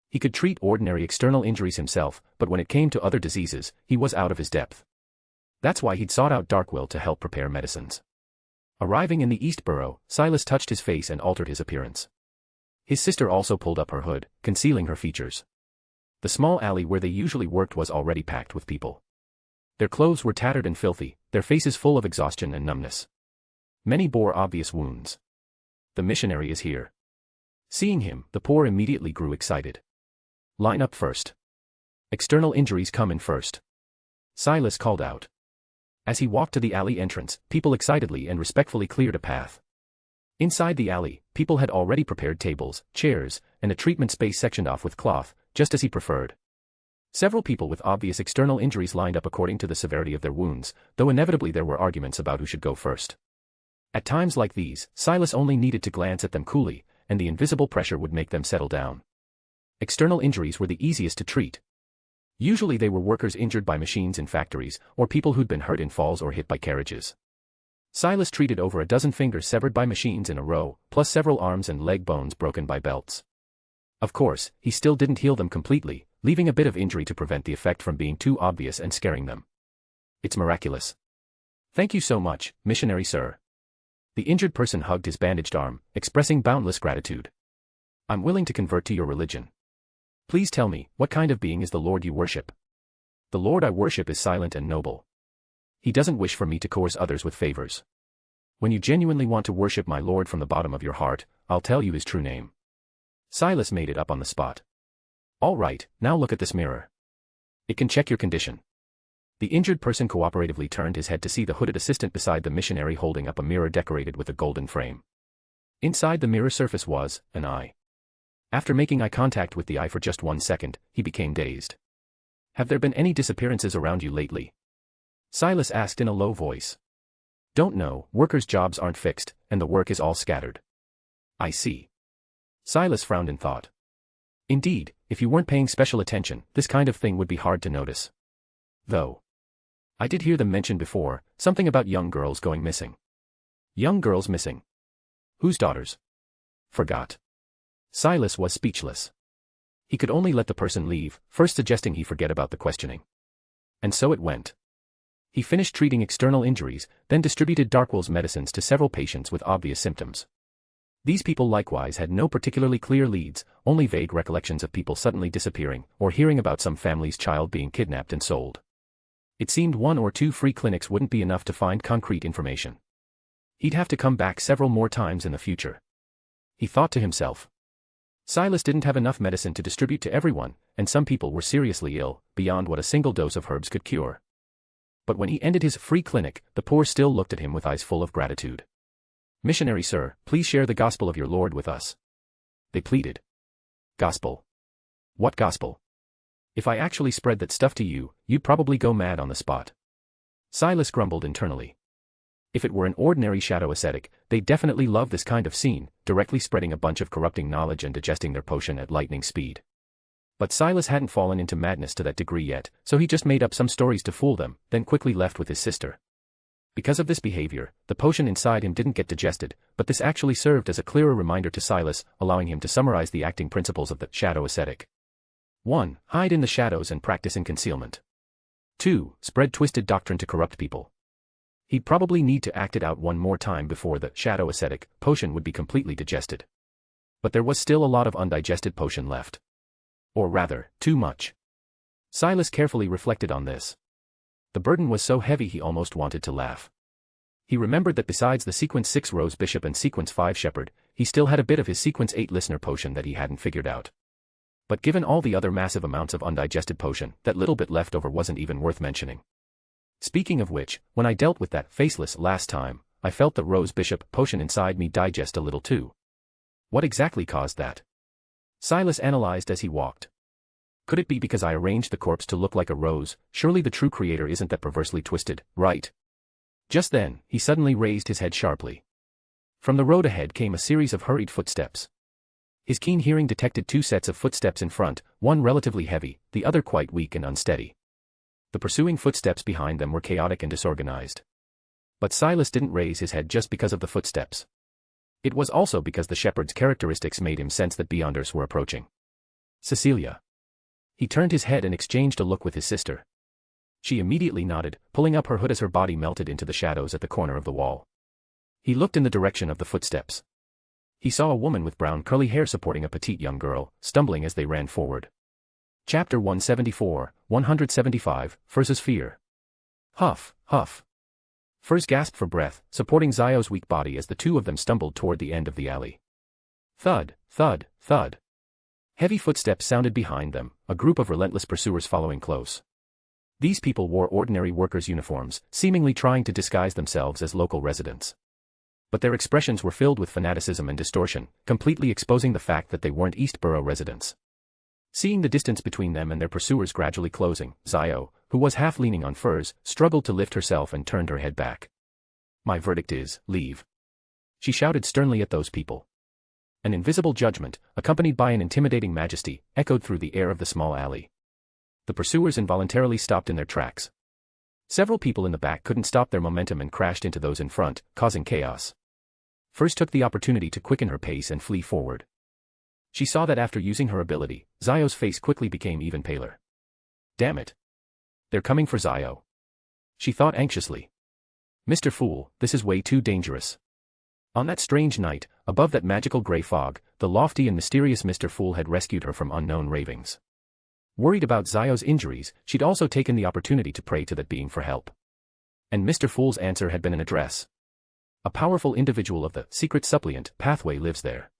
He could treat ordinary external injuries himself, but when it came to other diseases, he was out of his depth. That's why he'd sought out Darkwill to help prepare medicines. Arriving in the East Borough, Silas touched his face and altered his appearance. His sister also pulled up her hood, concealing her features. The small alley where they usually worked was already packed with people. Their clothes were tattered and filthy, their faces full of exhaustion and numbness. Many bore obvious wounds. The missionary is here. Seeing him, the poor immediately grew excited. Line up first. External injuries come in first. Silas called out. As he walked to the alley entrance, people excitedly and respectfully cleared a path. Inside the alley, people had already prepared tables, chairs, and a treatment space sectioned off with cloth, just as he preferred. Several people with obvious external injuries lined up according to the severity of their wounds, though inevitably there were arguments about who should go first. At times like these, Silas only needed to glance at them coolly, and the invisible pressure would make them settle down. External injuries were the easiest to treat. Usually they were workers injured by machines in factories, or people who'd been hurt in falls or hit by carriages. Silas treated over a dozen fingers severed by machines in a row, plus several arms and leg bones broken by belts. Of course, he still didn't heal them completely, leaving a bit of injury to prevent the effect from being too obvious and scaring them. It's miraculous. Thank you so much, missionary sir. The injured person hugged his bandaged arm, expressing boundless gratitude. I'm willing to convert to your religion. Please tell me, what kind of being is the Lord you worship? The Lord I worship is silent and noble. He doesn't wish for me to coerce others with favors. When you genuinely want to worship my Lord from the bottom of your heart, I'll tell you his true name. Silas made it up on the spot. All right, now look at this mirror. It can check your condition. The injured person cooperatively turned his head to see the hooded assistant beside the missionary holding up a mirror decorated with a golden frame. Inside the mirror surface was an eye. After making eye contact with the eye for just 1 second, he became dazed. Have there been any disappearances around you lately? Silas asked in a low voice. Don't know, workers' jobs aren't fixed, and the work is all scattered. I see. Silas frowned in thought. Indeed, if you weren't paying special attention, this kind of thing would be hard to notice. Though. I did hear them mention before, something about young girls going missing. Young girls missing. Whose daughters? Forgot. Silas was speechless. He could only let the person leave, first suggesting he forget about the questioning. And so it went. He finished treating external injuries, then distributed Darkwill's medicines to several patients with obvious symptoms. These people likewise had no particularly clear leads, only vague recollections of people suddenly disappearing, or hearing about some family's child being kidnapped and sold. It seemed 1 or 2 free clinics wouldn't be enough to find concrete information. He'd have to come back several more times in the future. He thought to himself. Silas didn't have enough medicine to distribute to everyone, and some people were seriously ill, beyond what a single dose of herbs could cure. But when he ended his free clinic, the poor still looked at him with eyes full of gratitude. Missionary sir, please share the gospel of your Lord with us. They pleaded. Gospel? What gospel? If I actually spread that stuff to you, you'd probably go mad on the spot. Silas grumbled internally. If it were an ordinary shadow ascetic, they'd definitely love this kind of scene, directly spreading a bunch of corrupting knowledge and digesting their potion at lightning speed. But Silas hadn't fallen into madness to that degree yet, so he just made up some stories to fool them, then quickly left with his sister. Because of this behavior, the potion inside him didn't get digested, but this actually served as a clearer reminder to Silas, allowing him to summarize the acting principles of the shadow ascetic. 1. Hide in the shadows and practice in concealment. 2. Spread twisted doctrine to corrupt people. He'd probably need to act it out one more time before the shadow ascetic potion would be completely digested. But there was still a lot of undigested potion left. Or rather, too much. Silas carefully reflected on this. The burden was so heavy he almost wanted to laugh. He remembered that besides the Sequence 6 Rose Bishop and Sequence 5 Shepherd, he still had a bit of his Sequence 8 Listener potion that he hadn't figured out. But given all the other massive amounts of undigested potion, that little bit left over wasn't even worth mentioning. Speaking of which, when I dealt with that faceless last time, I felt the Rose Bishop potion inside me digest a little too. What exactly caused that? Silas analyzed as he walked. Could it be because I arranged the corpse to look like a rose? Surely the true creator isn't that perversely twisted, right? Just then, he suddenly raised his head sharply. From the road ahead came a series of hurried footsteps. His keen hearing detected two sets of footsteps in front, one relatively heavy, the other quite weak and unsteady. The pursuing footsteps behind them were chaotic and disorganized. But Silas didn't raise his head just because of the footsteps. It was also because the shepherd's characteristics made him sense that Beyonders were approaching. Cecilia. He turned his head and exchanged a look with his sister. She immediately nodded, pulling up her hood as her body melted into the shadows at the corner of the wall. He looked in the direction of the footsteps. He saw a woman with brown curly hair supporting a petite young girl, stumbling as they ran forward. Chapter 174, 175, Furz's Fear. Huff, huff. Furz gasped for breath, supporting Zio's weak body as the two of them stumbled toward the end of the alley. Thud, thud, thud. Heavy footsteps sounded behind them, a group of relentless pursuers following close. These people wore ordinary workers' uniforms, seemingly trying to disguise themselves as local residents. But their expressions were filled with fanaticism and distortion, completely exposing the fact that they weren't Eastborough residents. Seeing the distance between them and their pursuers gradually closing, Zio, who was half leaning on Furz, struggled to lift herself and turned her head back. My verdict is, leave. She shouted sternly at those people. An invisible judgment, accompanied by an intimidating majesty, echoed through the air of the small alley. The pursuers involuntarily stopped in their tracks. Several people in the back couldn't stop their momentum and crashed into those in front, causing chaos. Furz took the opportunity to quicken her pace and flee forward. She saw that after using her ability, Zio's face quickly became even paler. Damn it. They're coming for Zio. She thought anxiously. Mr. Fool, this is way too dangerous. On that strange night, above that magical gray fog, the lofty and mysterious Mr. Fool had rescued her from unknown ravings. Worried about Zio's injuries, she'd also taken the opportunity to pray to that being for help. And Mr. Fool's answer had been an address. A powerful individual of the Secrets Suppliant pathway lives there.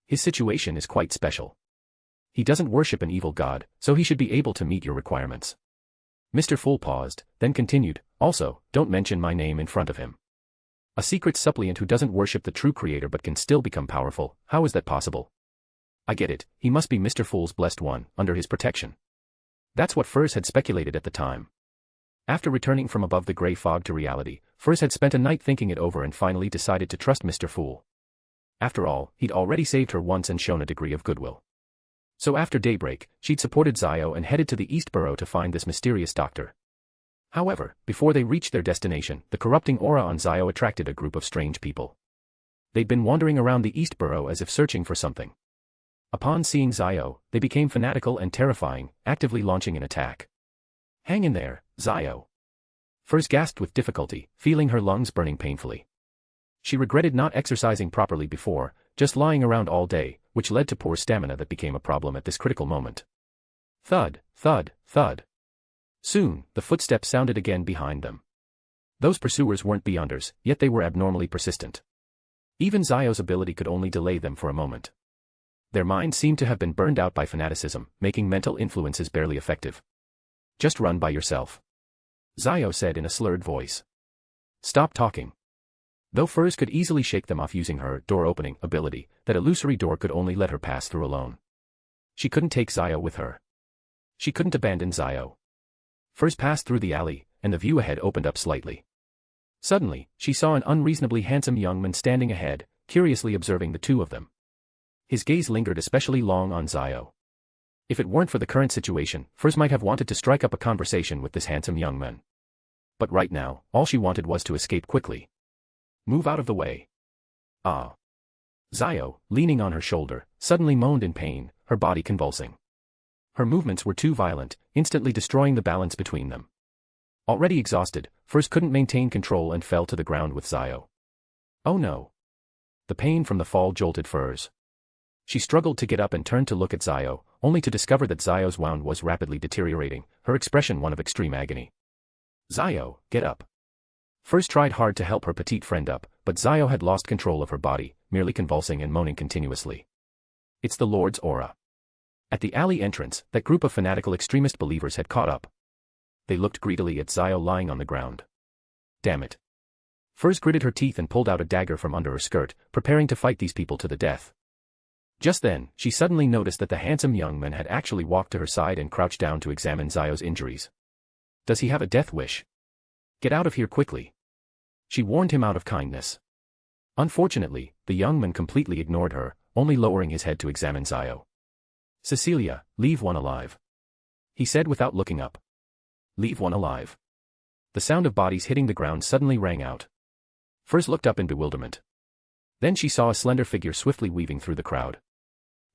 His situation is quite special. He doesn't worship an evil god, so he should be able to meet your requirements. Mr. Fool paused, then continued, also, don't mention my name in front of him. A Secrets Suppliant who doesn't worship the true creator but can still become powerful, how is that possible? I get it, he must be Mr. Fool's blessed one, under his protection. That's what Furz had speculated at the time. After returning from above the gray fog to reality, Furz had spent a night thinking it over and finally decided to trust Mr. Fool. After all, he'd already saved her once and shown a degree of goodwill. So after daybreak, she'd supported Zio and headed to the Eastborough to find this mysterious doctor. However, before they reached their destination, the corrupting aura on Zio attracted a group of strange people. They'd been wandering around the Eastborough as if searching for something. Upon seeing Zio, they became fanatical and terrifying, actively launching an attack. Hang in there, Zio. Furz gasped with difficulty, feeling her lungs burning painfully. She regretted not exercising properly before, just lying around all day, which led to poor stamina that became a problem at this critical moment. Thud, thud, thud. Soon, the footsteps sounded again behind them. Those pursuers weren't Beyonders, yet they were abnormally persistent. Even Zio's ability could only delay them for a moment. Their minds seemed to have been burned out by fanaticism, making mental influences barely effective. Just run by yourself. Zio said in a slurred voice. Stop talking. Though Furz could easily shake them off using her door-opening ability, that illusory door could only let her pass through alone. She couldn't take Zio with her. She couldn't abandon Zio. Furz passed through the alley, and the view ahead opened up slightly. Suddenly, she saw an unreasonably handsome young man standing ahead, curiously observing the two of them. His gaze lingered especially long on Zio. If it weren't for the current situation, Furz might have wanted to strike up a conversation with this handsome young man. But right now, all she wanted was to escape quickly. Move out of the way. Ah. Zio, leaning on her shoulder, suddenly moaned in pain, her body convulsing. Her movements were too violent, instantly destroying the balance between them. Already exhausted, Furz couldn't maintain control and fell to the ground with Zio. Oh no. The pain from the fall jolted Furz. She struggled to get up and turned to look at Zio, only to discover that Zio's wound was rapidly deteriorating, her expression one of extreme agony. Zio, get up. Furz tried hard to help her petite friend up, but Zio had lost control of her body, merely convulsing and moaning continuously. It's the Lord's aura. At the alley entrance, that group of fanatical extremist believers had caught up. They looked greedily at Zio lying on the ground. Damn it. Furz gritted her teeth and pulled out a dagger from under her skirt, preparing to fight these people to the death. Just then, she suddenly noticed that the handsome young man had actually walked to her side and crouched down to examine Zio's injuries. Does he have a death wish? Get out of here quickly. She warned him out of kindness. Unfortunately, the young man completely ignored her, only lowering his head to examine Zio. "Cecilia, leave one alive," he said without looking up. "Leave one alive." The sound of bodies hitting the ground suddenly rang out. Furs looked up in bewilderment. Then she saw a slender figure swiftly weaving through the crowd.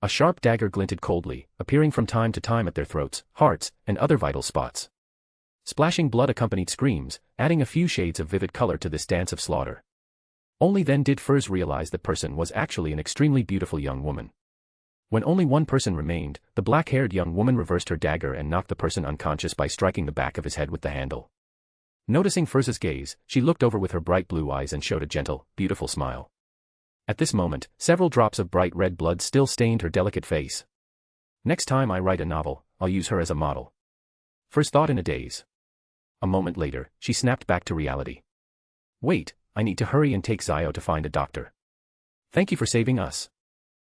A sharp dagger glinted coldly, appearing from time to time at their throats, hearts, and other vital spots. Splashing blood accompanied screams, adding a few shades of vivid color to this dance of slaughter. Only then did Furs realize the person was actually an extremely beautiful young woman. When only one person remained, the black-haired young woman reversed her dagger and knocked the person unconscious by striking the back of his head with the handle. Noticing Furs's gaze, she looked over with her bright blue eyes and showed a gentle, beautiful smile. At this moment, several drops of bright red blood still stained her delicate face. "Next time I write a novel, I'll use her as a model," Furs thought in a daze. A moment later, she snapped back to reality. "Wait, I need to hurry and take Zio to find a doctor. Thank you for saving us."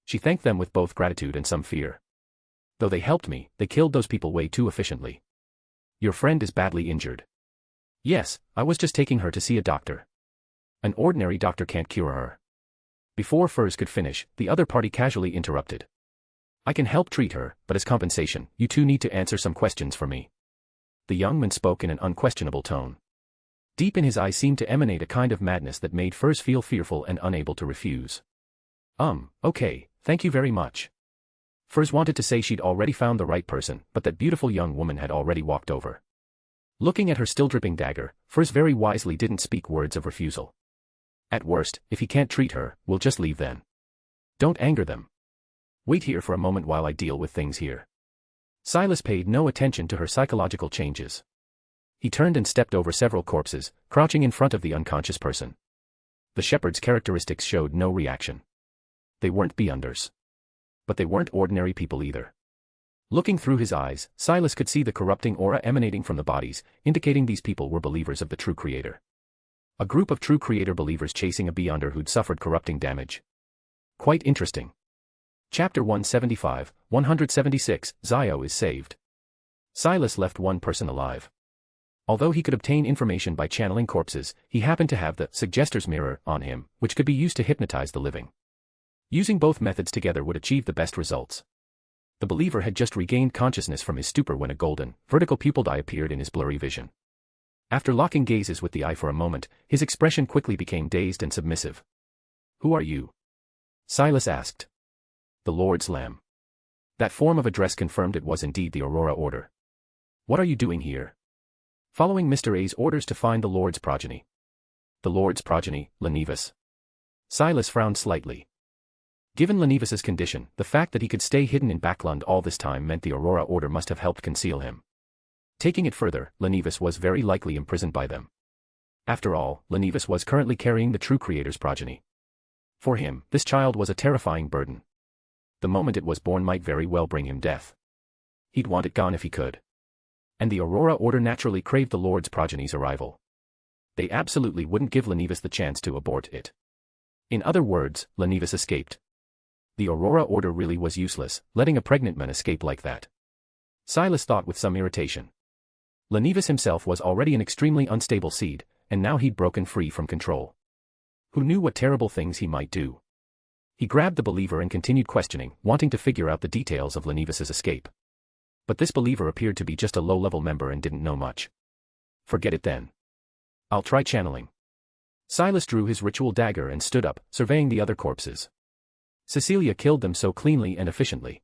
She thanked them with both gratitude and some fear. "Though they helped me, they killed those people way too efficiently. Your friend is badly injured." "Yes, I was just taking her to see a doctor. An ordinary doctor can't cure her." Before Furs could finish, the other party casually interrupted. "I can help treat her, but as compensation, you two need to answer some questions for me." The young man spoke in an unquestionable tone. Deep in his eyes seemed to emanate a kind of madness that made Furs feel fearful and unable to refuse. Okay, thank you very much." Furs wanted to say she'd already found the right person, but that beautiful young woman had already walked over. Looking at her still dripping dagger, Furs very wisely didn't speak words of refusal. "At worst, if he can't treat her, we'll just leave then. Don't anger them. Wait here for a moment while I deal with things here." Silas paid no attention to her psychological changes. He turned and stepped over several corpses, crouching in front of the unconscious person. The shepherd's characteristics showed no reaction. They weren't beyonders. But they weren't ordinary people either. Looking through his eyes, Silas could see the corrupting aura emanating from the bodies, indicating these people were believers of the true Creator. A group of true Creator believers chasing a beyonder who'd suffered corrupting damage. Quite interesting. Chapter 175, 176, Zio is saved. Silas left one person alive. Although he could obtain information by channeling corpses, he happened to have the Suggestor's Mirror on him, which could be used to hypnotize the living. Using both methods together would achieve the best results. The believer had just regained consciousness from his stupor when a golden, vertical pupilled eye appeared in his blurry vision. After locking gazes with the eye for a moment, his expression quickly became dazed and submissive. "Who are you?" Silas asked. "The Lord's Lamb." That form of address confirmed it was indeed the Aurora Order. "What are you doing here?" "Following Mr. A's orders to find the Lord's progeny." "The Lord's progeny, Lenivus?" Silas frowned slightly. Given Lenivus's condition, the fact that he could stay hidden in Backlund all this time meant the Aurora Order must have helped conceal him. Taking it further, Lenivus was very likely imprisoned by them. After all, Lenivus was currently carrying the true Creator's progeny. For him, this child was a terrifying burden. The moment it was born might very well bring him death. He'd want it gone if he could. And the Aurora Order naturally craved the Lord's progeny's arrival. They absolutely wouldn't give Lenivus the chance to abort it. In other words, Lenivus escaped. The Aurora Order really was useless, letting a pregnant man escape like that. Silas thought with some irritation. Lenivus himself was already an extremely unstable seed, and now he'd broken free from control. Who knew what terrible things he might do? He grabbed the believer and continued questioning, wanting to figure out the details of Lenivus's escape. But this believer appeared to be just a low-level member and didn't know much. Forget it then. I'll try channeling. Silas drew his ritual dagger and stood up, surveying the other corpses. Cecilia killed them so cleanly and efficiently.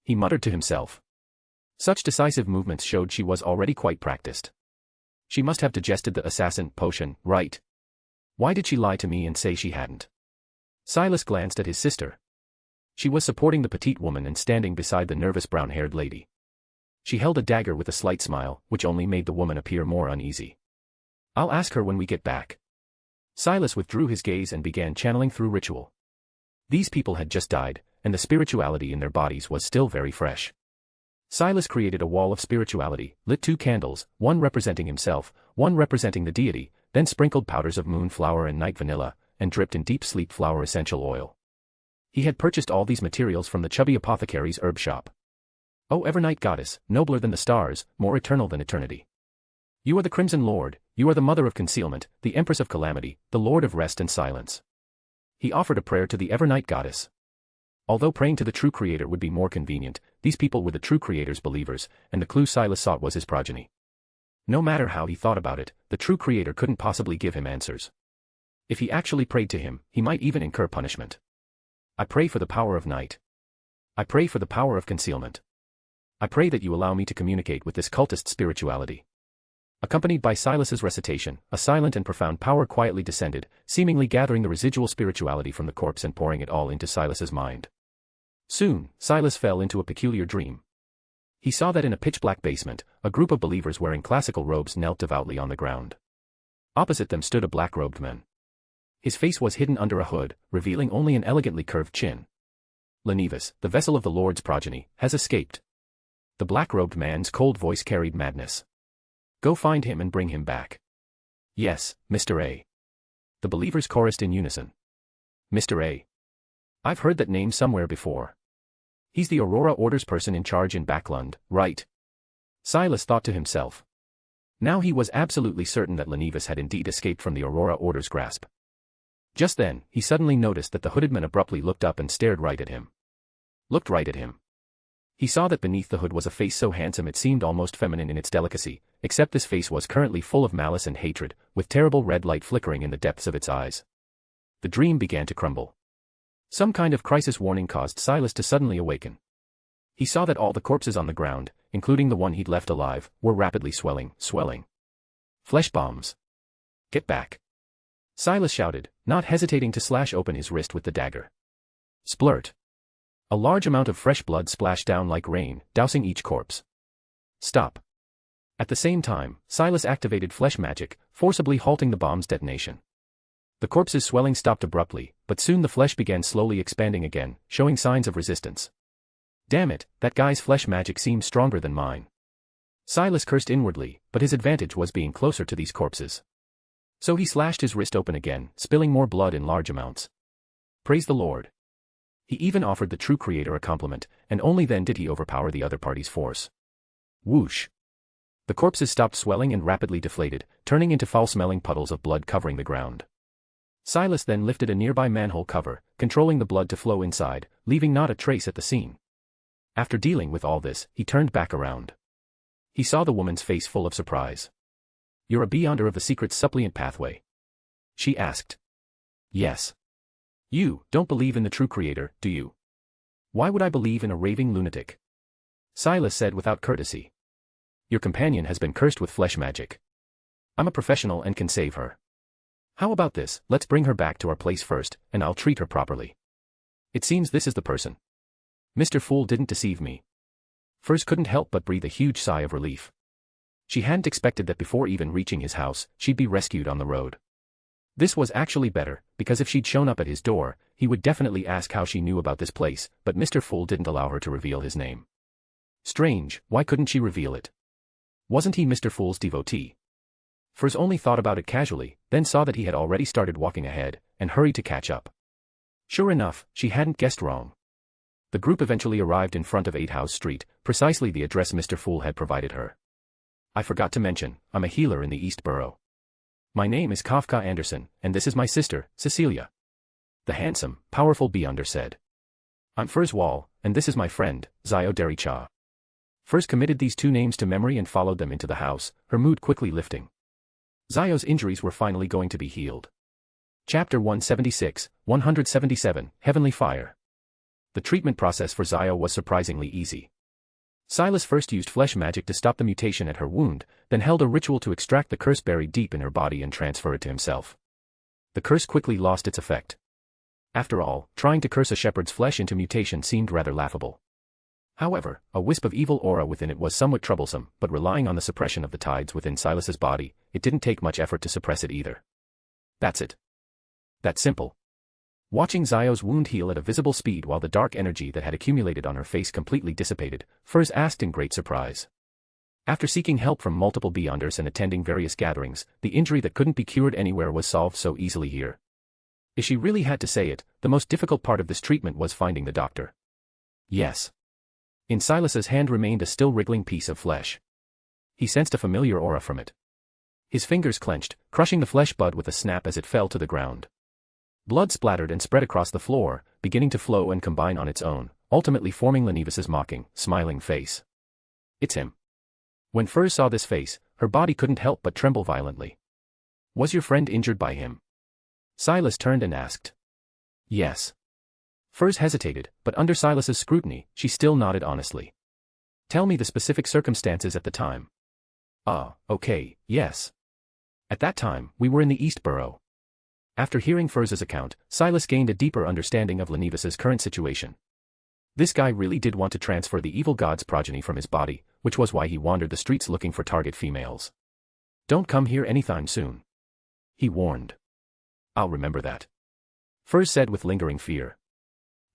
He muttered to himself. Such decisive movements showed she was already quite practiced. She must have digested the assassin potion, right? Why did she lie to me and say she hadn't? Silas glanced at his sister. She was supporting the petite woman and standing beside the nervous brown-haired lady. She held a dagger with a slight smile, which only made the woman appear more uneasy. "I'll ask her when we get back." Silas withdrew his gaze and began channeling through ritual. These people had just died, and the spirituality in their bodies was still very fresh. Silas created a wall of spirituality, lit 2 candles, one representing himself, one representing the deity, then sprinkled powders of moon flower and night vanilla, and dripped in deep sleep flower essential oil. He had purchased all these materials from the chubby apothecary's herb shop. "O Evernight Goddess, nobler than the stars, more eternal than eternity. You are the Crimson Lord, you are the Mother of Concealment, the Empress of Calamity, the Lord of Rest and Silence. He offered a prayer to the Evernight goddess. Although praying to the true creator would be more convenient, these people were the true creator's believers, and the clue Silas sought was his progeny. No matter how he thought about it, the true creator couldn't possibly give him answers. If he actually prayed to him, he might even incur punishment. I pray for the power of night. I pray for the power of concealment. I pray that you allow me to communicate with this cultist spirituality. Accompanied by Silas's recitation, a silent and profound power quietly descended, seemingly gathering the residual spirituality from the corpse and pouring it all into Silas's mind. Soon, Silas fell into a peculiar dream. He saw that in a pitch-black basement, a group of believers wearing classical robes knelt devoutly on the ground. Opposite them stood a black-robed man. His face was hidden under a hood, revealing only an elegantly curved chin. Lenivus, the vessel of the Lord's progeny, has escaped. The black-robed man's cold voice carried madness. Go find him and bring him back. Yes, Mr. A. The believers chorused in unison. Mr. A. I've heard that name somewhere before. He's the Aurora Order's person in charge in Backlund, right? Silas thought to himself. Now he was absolutely certain that Lenivus had indeed escaped from the Aurora Order's grasp. Just then, he suddenly noticed that the hooded man abruptly looked up and stared right at him. Looked right at him. He saw that beneath the hood was a face so handsome it seemed almost feminine in its delicacy, except this face was currently full of malice and hatred, with terrible red light flickering in the depths of its eyes. The dream began to crumble. Some kind of crisis warning caused Silas to suddenly awaken. He saw that all the corpses on the ground, including the one he'd left alive, were rapidly swelling. Flesh bombs. Get back. Silas shouted, not hesitating to slash open his wrist with the dagger. Splurt. A large amount of fresh blood splashed down like rain, dousing each corpse. Stop. At the same time, Silas activated flesh magic, forcibly halting the bomb's detonation. The corpse's swelling stopped abruptly, but soon the flesh began slowly expanding again, showing signs of resistance. Damn it, that guy's flesh magic seems stronger than mine. Silas cursed inwardly, but his advantage was being closer to these corpses. So he slashed his wrist open again, spilling more blood in large amounts. Praise the Lord. He even offered the true creator a compliment, and only then did he overpower the other party's force. Whoosh. The corpses stopped swelling and rapidly deflated, turning into foul-smelling puddles of blood covering the ground. Silas then lifted a nearby manhole cover, controlling the blood to flow inside, leaving not a trace at the scene. After dealing with all this, he turned back around. He saw the woman's face full of surprise. You're a Beyonder of the Secrets Suppliant pathway? She asked. Yes. You don't believe in the true creator, do you? Why would I believe in a raving lunatic? Silas said without courtesy. Your companion has been cursed with flesh magic. I'm a professional and can save her. How about this, let's bring her back to our place first, and I'll treat her properly. It seems this is the person. Mr. Fool didn't deceive me. Furs couldn't help but breathe a huge sigh of relief. She hadn't expected that before even reaching his house, she'd be rescued on the road. This was actually better, because if she'd shown up at his door, he would definitely ask how she knew about this place, but Mr. Fool didn't allow her to reveal his name. Strange, why couldn't she reveal it? Wasn't he Mr. Fool's devotee? Furs only thought about it casually, then saw that he had already started walking ahead, and hurried to catch up. Sure enough, she hadn't guessed wrong. The group eventually arrived in front of 8 House Street, precisely the address Mr. Fool had provided her. I forgot to mention, I'm a healer in the East Borough. My name is Kafka Anderson, and this is my sister, Cecilia. The handsome, powerful Beyonder said. I'm Furs Wall, and this is my friend, Zio Dericha. Furs committed these 2 names to memory and followed them into the house, her mood quickly lifting. Zio's injuries were finally going to be healed. Chapter 177, Heavenly Fire. The treatment process for Zio was surprisingly easy. Silas first used flesh magic to stop the mutation at her wound, then held a ritual to extract the curse buried deep in her body and transfer it to himself. The curse quickly lost its effect. After all, trying to curse a shepherd's flesh into mutation seemed rather laughable. However, a wisp of evil aura within it was somewhat troublesome, but relying on the suppression of the tides within Silas's body, it didn't take much effort to suppress it either. That's it. That simple. Watching Zio's wound heal at a visible speed while the dark energy that had accumulated on her face completely dissipated, Furs asked in great surprise. After seeking help from multiple Beyonders and attending various gatherings, the injury that couldn't be cured anywhere was solved so easily here. If she really had to say it, the most difficult part of this treatment was finding the doctor. Yes. In Silas's hand remained a still wriggling piece of flesh. He sensed a familiar aura from it. His fingers clenched, crushing the flesh bud with a snap as it fell to the ground. Blood splattered and spread across the floor, beginning to flow and combine on its own, ultimately forming Lenivis's mocking, smiling face. It's him. When Furs saw this face, her body couldn't help but tremble violently. Was your friend injured by him? Silas turned and asked. Yes. Furs hesitated, but under Silas's scrutiny, she still nodded honestly. Tell me the specific circumstances at the time. Okay, yes. At that time, we were in the East Borough. After hearing Furs's account, Silas gained a deeper understanding of Lenivis's current situation. This guy really did want to transfer the evil god's progeny from his body, which was why he wandered the streets looking for target females. Don't come here anytime soon. He warned. I'll remember that. Furs said with lingering fear.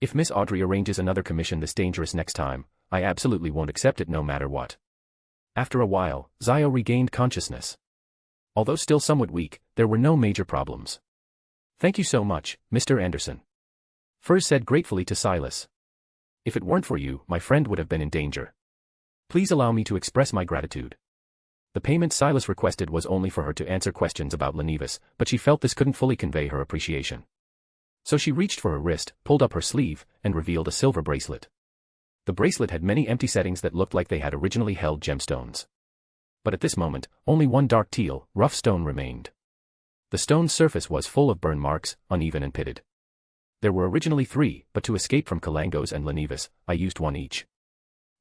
If Miss Audrey arranges another commission this dangerous next time, I absolutely won't accept it no matter what. After a while, Zio regained consciousness. Although still somewhat weak, there were no major problems. Thank you so much, Mr. Anderson. Furs said gratefully to Silas. If it weren't for you, my friend would have been in danger. Please allow me to express my gratitude. The payment Silas requested was only for her to answer questions about Lenivis, but she felt this couldn't fully convey her appreciation. So she reached for her wrist, pulled up her sleeve, and revealed a silver bracelet. The bracelet had many empty settings that looked like they had originally held gemstones. But at this moment, only one dark teal, rough stone remained. The stone's surface was full of burn marks, uneven and pitted. There were originally 3, but to escape from Kalangos and Lenivis, I used 1 each.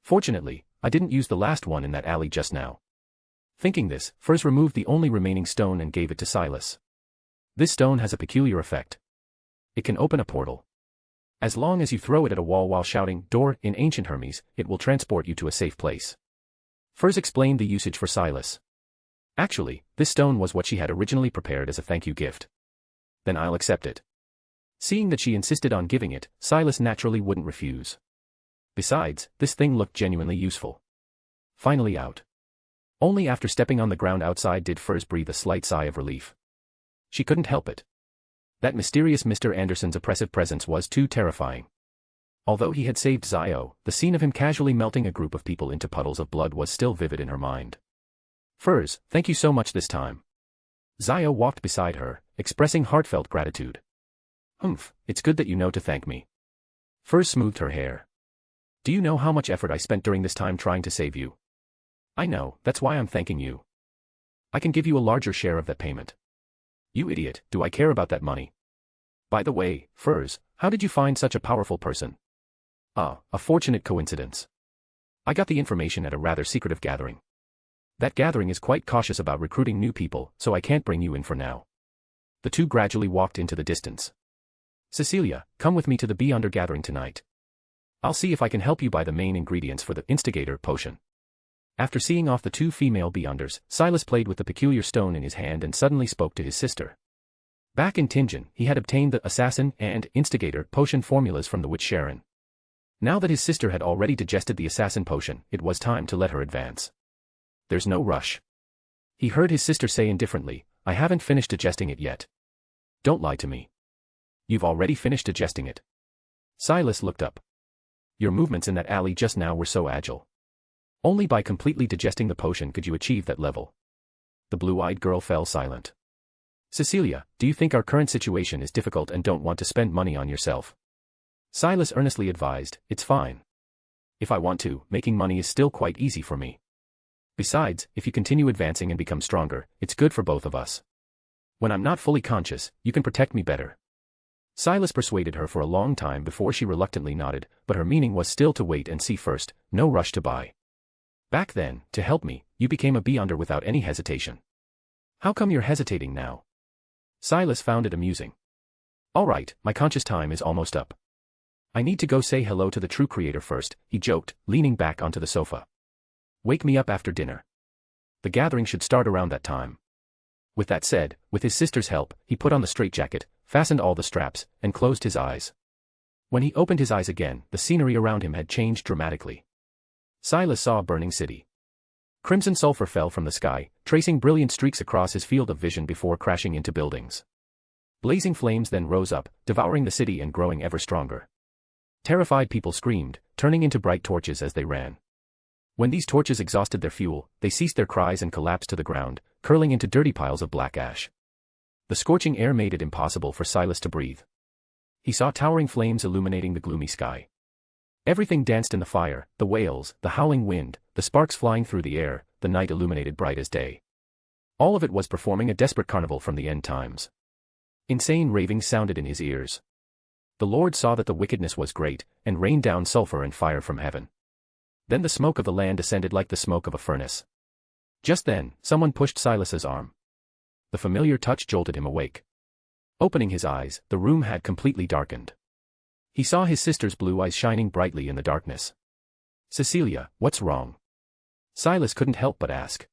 Fortunately, I didn't use the last one in that alley just now. Thinking this, Furs removed the only remaining stone and gave it to Silas. This stone has a peculiar effect. It can open a portal. As long as you throw it at a wall while shouting, "Door," in ancient Hermes, it will transport you to a safe place. Furs explained the usage for Silas. Actually, this stone was what she had originally prepared as a thank you gift. Then I'll accept it. Seeing that she insisted on giving it, Silas naturally wouldn't refuse. Besides, this thing looked genuinely useful. Finally out. Only after stepping on the ground outside did Furs breathe a slight sigh of relief. She couldn't help it. That mysterious Mr. Anderson's oppressive presence was too terrifying. Although he had saved Zio, the scene of him casually melting a group of people into puddles of blood was still vivid in her mind. Furs, thank you so much this time. Zio walked beside her, expressing heartfelt gratitude. It's good that you know to thank me. Furs smoothed her hair. Do you know how much effort I spent during this time trying to save you? I know, that's why I'm thanking you. I can give you a larger share of that payment. You idiot, do I care about that money? By the way, Furs, how did you find such a powerful person? A fortunate coincidence. I got the information at a rather secretive gathering. That gathering is quite cautious about recruiting new people, so I can't bring you in for now. The two gradually walked into the distance. Cecilia, come with me to the Beyonder gathering tonight. I'll see if I can help you buy the main ingredients for the Instigator potion. After seeing off the 2 female Beyonders, Silas played with the peculiar stone in his hand and suddenly spoke to his sister. Back in Tingen, he had obtained the Assassin and Instigator potion formulas from the witch Sharon. Now that his sister had already digested the Assassin potion, it was time to let her advance. There's no rush. He heard his sister say indifferently, I haven't finished digesting it yet. Don't lie to me. You've already finished digesting it. Silas looked up. Your movements in that alley just now were so agile. Only by completely digesting the potion could you achieve that level. The blue-eyed girl fell silent. Cecilia, do you think our current situation is difficult and don't want to spend money on yourself? Silas earnestly advised, it's fine. If I want to, making money is still quite easy for me. Besides, if you continue advancing and become stronger, it's good for both of us. When I'm not fully conscious, you can protect me better. Silas persuaded her for a long time before she reluctantly nodded, but her meaning was still to wait and see first, no rush to buy. Back then, to help me, you became a Beyonder without any hesitation. How come you're hesitating now? Silas found it amusing. All right, my conscious time is almost up. I need to go say hello to the true creator first, he joked, leaning back onto the sofa. Wake me up after dinner. The gathering should start around that time. With that said, with his sister's help, he put on the straitjacket, fastened all the straps, and closed his eyes. When he opened his eyes again, the scenery around him had changed dramatically. Silas saw a burning city. Crimson sulfur fell from the sky, tracing brilliant streaks across his field of vision before crashing into buildings. Blazing flames then rose up, devouring the city and growing ever stronger. Terrified people screamed, turning into bright torches as they ran. When these torches exhausted their fuel, they ceased their cries and collapsed to the ground, curling into dirty piles of black ash. The scorching air made it impossible for Silas to breathe. He saw towering flames illuminating the gloomy sky. Everything danced in the fire, the wails, the howling wind, the sparks flying through the air, the night illuminated bright as day. All of it was performing a desperate carnival from the end times. Insane ravings sounded in his ears. The Lord saw that the wickedness was great, and rained down sulfur and fire from heaven. Then the smoke of the land ascended like the smoke of a furnace. Just then, someone pushed Silas's arm. The familiar touch jolted him awake. Opening his eyes, the room had completely darkened. He saw his sister's blue eyes shining brightly in the darkness. "Cecilia, what's wrong?" Silas couldn't help but ask.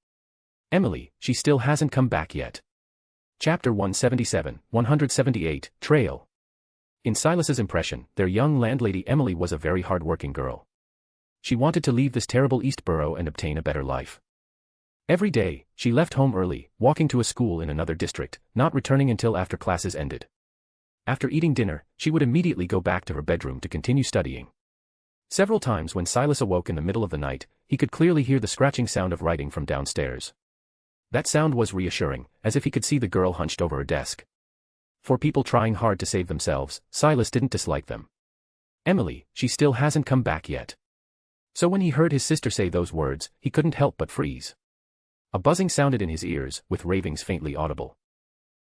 "Emily, she still hasn't come back yet." Chapter 177, 178, Trail. In Silas's impression, their young landlady Emily was a very hard-working girl. She wanted to leave this terrible Eastborough and obtain a better life. Every day, she left home early, walking to a school in another district, not returning until after classes ended. After eating dinner, she would immediately go back to her bedroom to continue studying. Several times when Silas awoke in the middle of the night, he could clearly hear the scratching sound of writing from downstairs. That sound was reassuring, as if he could see the girl hunched over a desk. For people trying hard to save themselves, Silas didn't dislike them. Emily, she still hasn't come back yet. So when he heard his sister say those words, he couldn't help but freeze. A buzzing sounded in his ears, with ravings faintly audible.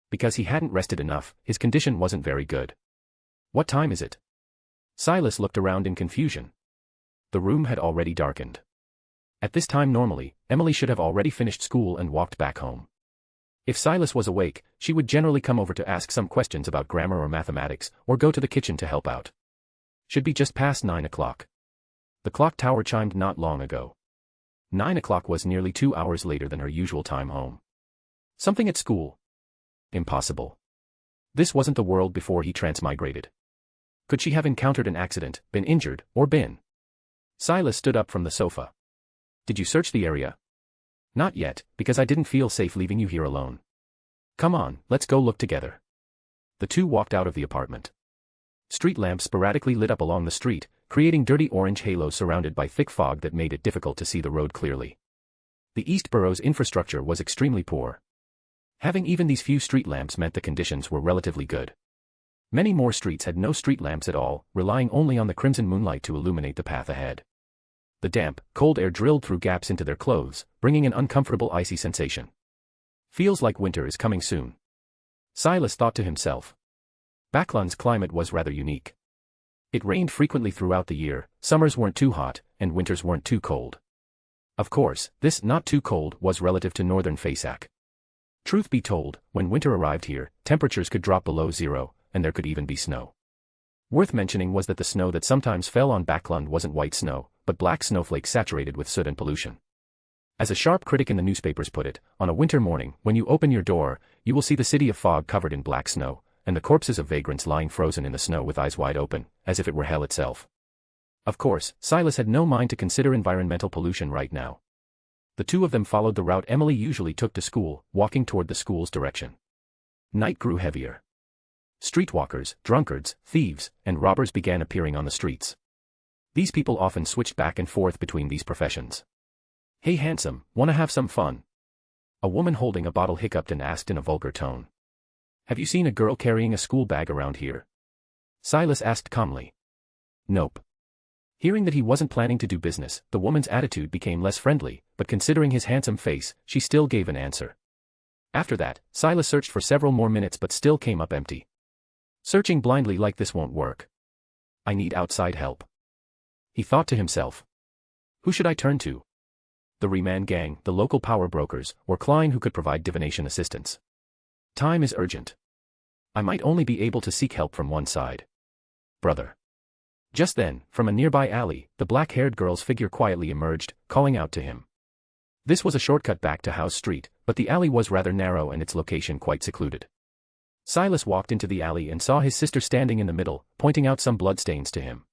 Because he hadn't rested enough, his condition wasn't very good. What time is it? Silas looked around in confusion. The room had already darkened. At this time normally, Emily should have already finished school and walked back home. If Silas was awake, she would generally come over to ask some questions about grammar or mathematics, or go to the kitchen to help out. Should be just past 9 o'clock. The clock tower chimed not long ago. 9 o'clock was nearly 2 hours later than her usual time home. Something at school. Impossible. This wasn't the world before he transmigrated. Could she have encountered an accident, been injured, or been? Silas stood up from the sofa. Did you search the area? Not yet, because I didn't feel safe leaving you here alone. Come on, let's go look together. The two walked out of the apartment. Street lamps sporadically lit up along the street, creating dirty orange halos surrounded by thick fog that made it difficult to see the road clearly. The East Borough's infrastructure was extremely poor. Having even these few street lamps meant the conditions were relatively good. Many more streets had no street lamps at all, relying only on the crimson moonlight to illuminate the path ahead. The damp, cold air drilled through gaps into their clothes, bringing an uncomfortable icy sensation. Feels like winter is coming soon. Silas thought to himself. Backlund's climate was rather unique. It rained frequently throughout the year, summers weren't too hot, and winters weren't too cold. Of course, this not too cold was relative to northern Fasak. Truth be told, when winter arrived here, temperatures could drop below zero, and there could even be snow. Worth mentioning was that the snow that sometimes fell on Backlund wasn't white snow, but black snowflakes saturated with soot and pollution. As a sharp critic in the newspapers put it, on a winter morning, when you open your door, you will see the city of fog covered in black snow, and the corpses of vagrants lying frozen in the snow with eyes wide open, as if it were hell itself. Of course, Silas had no mind to consider environmental pollution right now. The two of them followed the route Emily usually took to school, walking toward the school's direction. Night grew heavier. Streetwalkers, drunkards, thieves, and robbers began appearing on the streets. These people often switched back and forth between these professions. "Hey handsome, wanna have some fun?" A woman holding a bottle hiccuped and asked in a vulgar tone. "Have you seen a girl carrying a school bag around here?" Silas asked calmly. "Nope." Hearing that he wasn't planning to do business, the woman's attitude became less friendly, but considering his handsome face, she still gave an answer. After that, Silas searched for several more minutes but still came up empty. Searching blindly like this won't work. I need outside help. He thought to himself. Who should I turn to? The Reman gang, the local power brokers, or Klein who could provide divination assistance. Time is urgent. I might only be able to seek help from one side. Brother. Just then, from a nearby alley, the black-haired girl's figure quietly emerged, calling out to him. This was a shortcut back to House Street, but the alley was rather narrow and its location quite secluded. Silas walked into the alley and saw his sister standing in the middle, pointing out some bloodstains to him.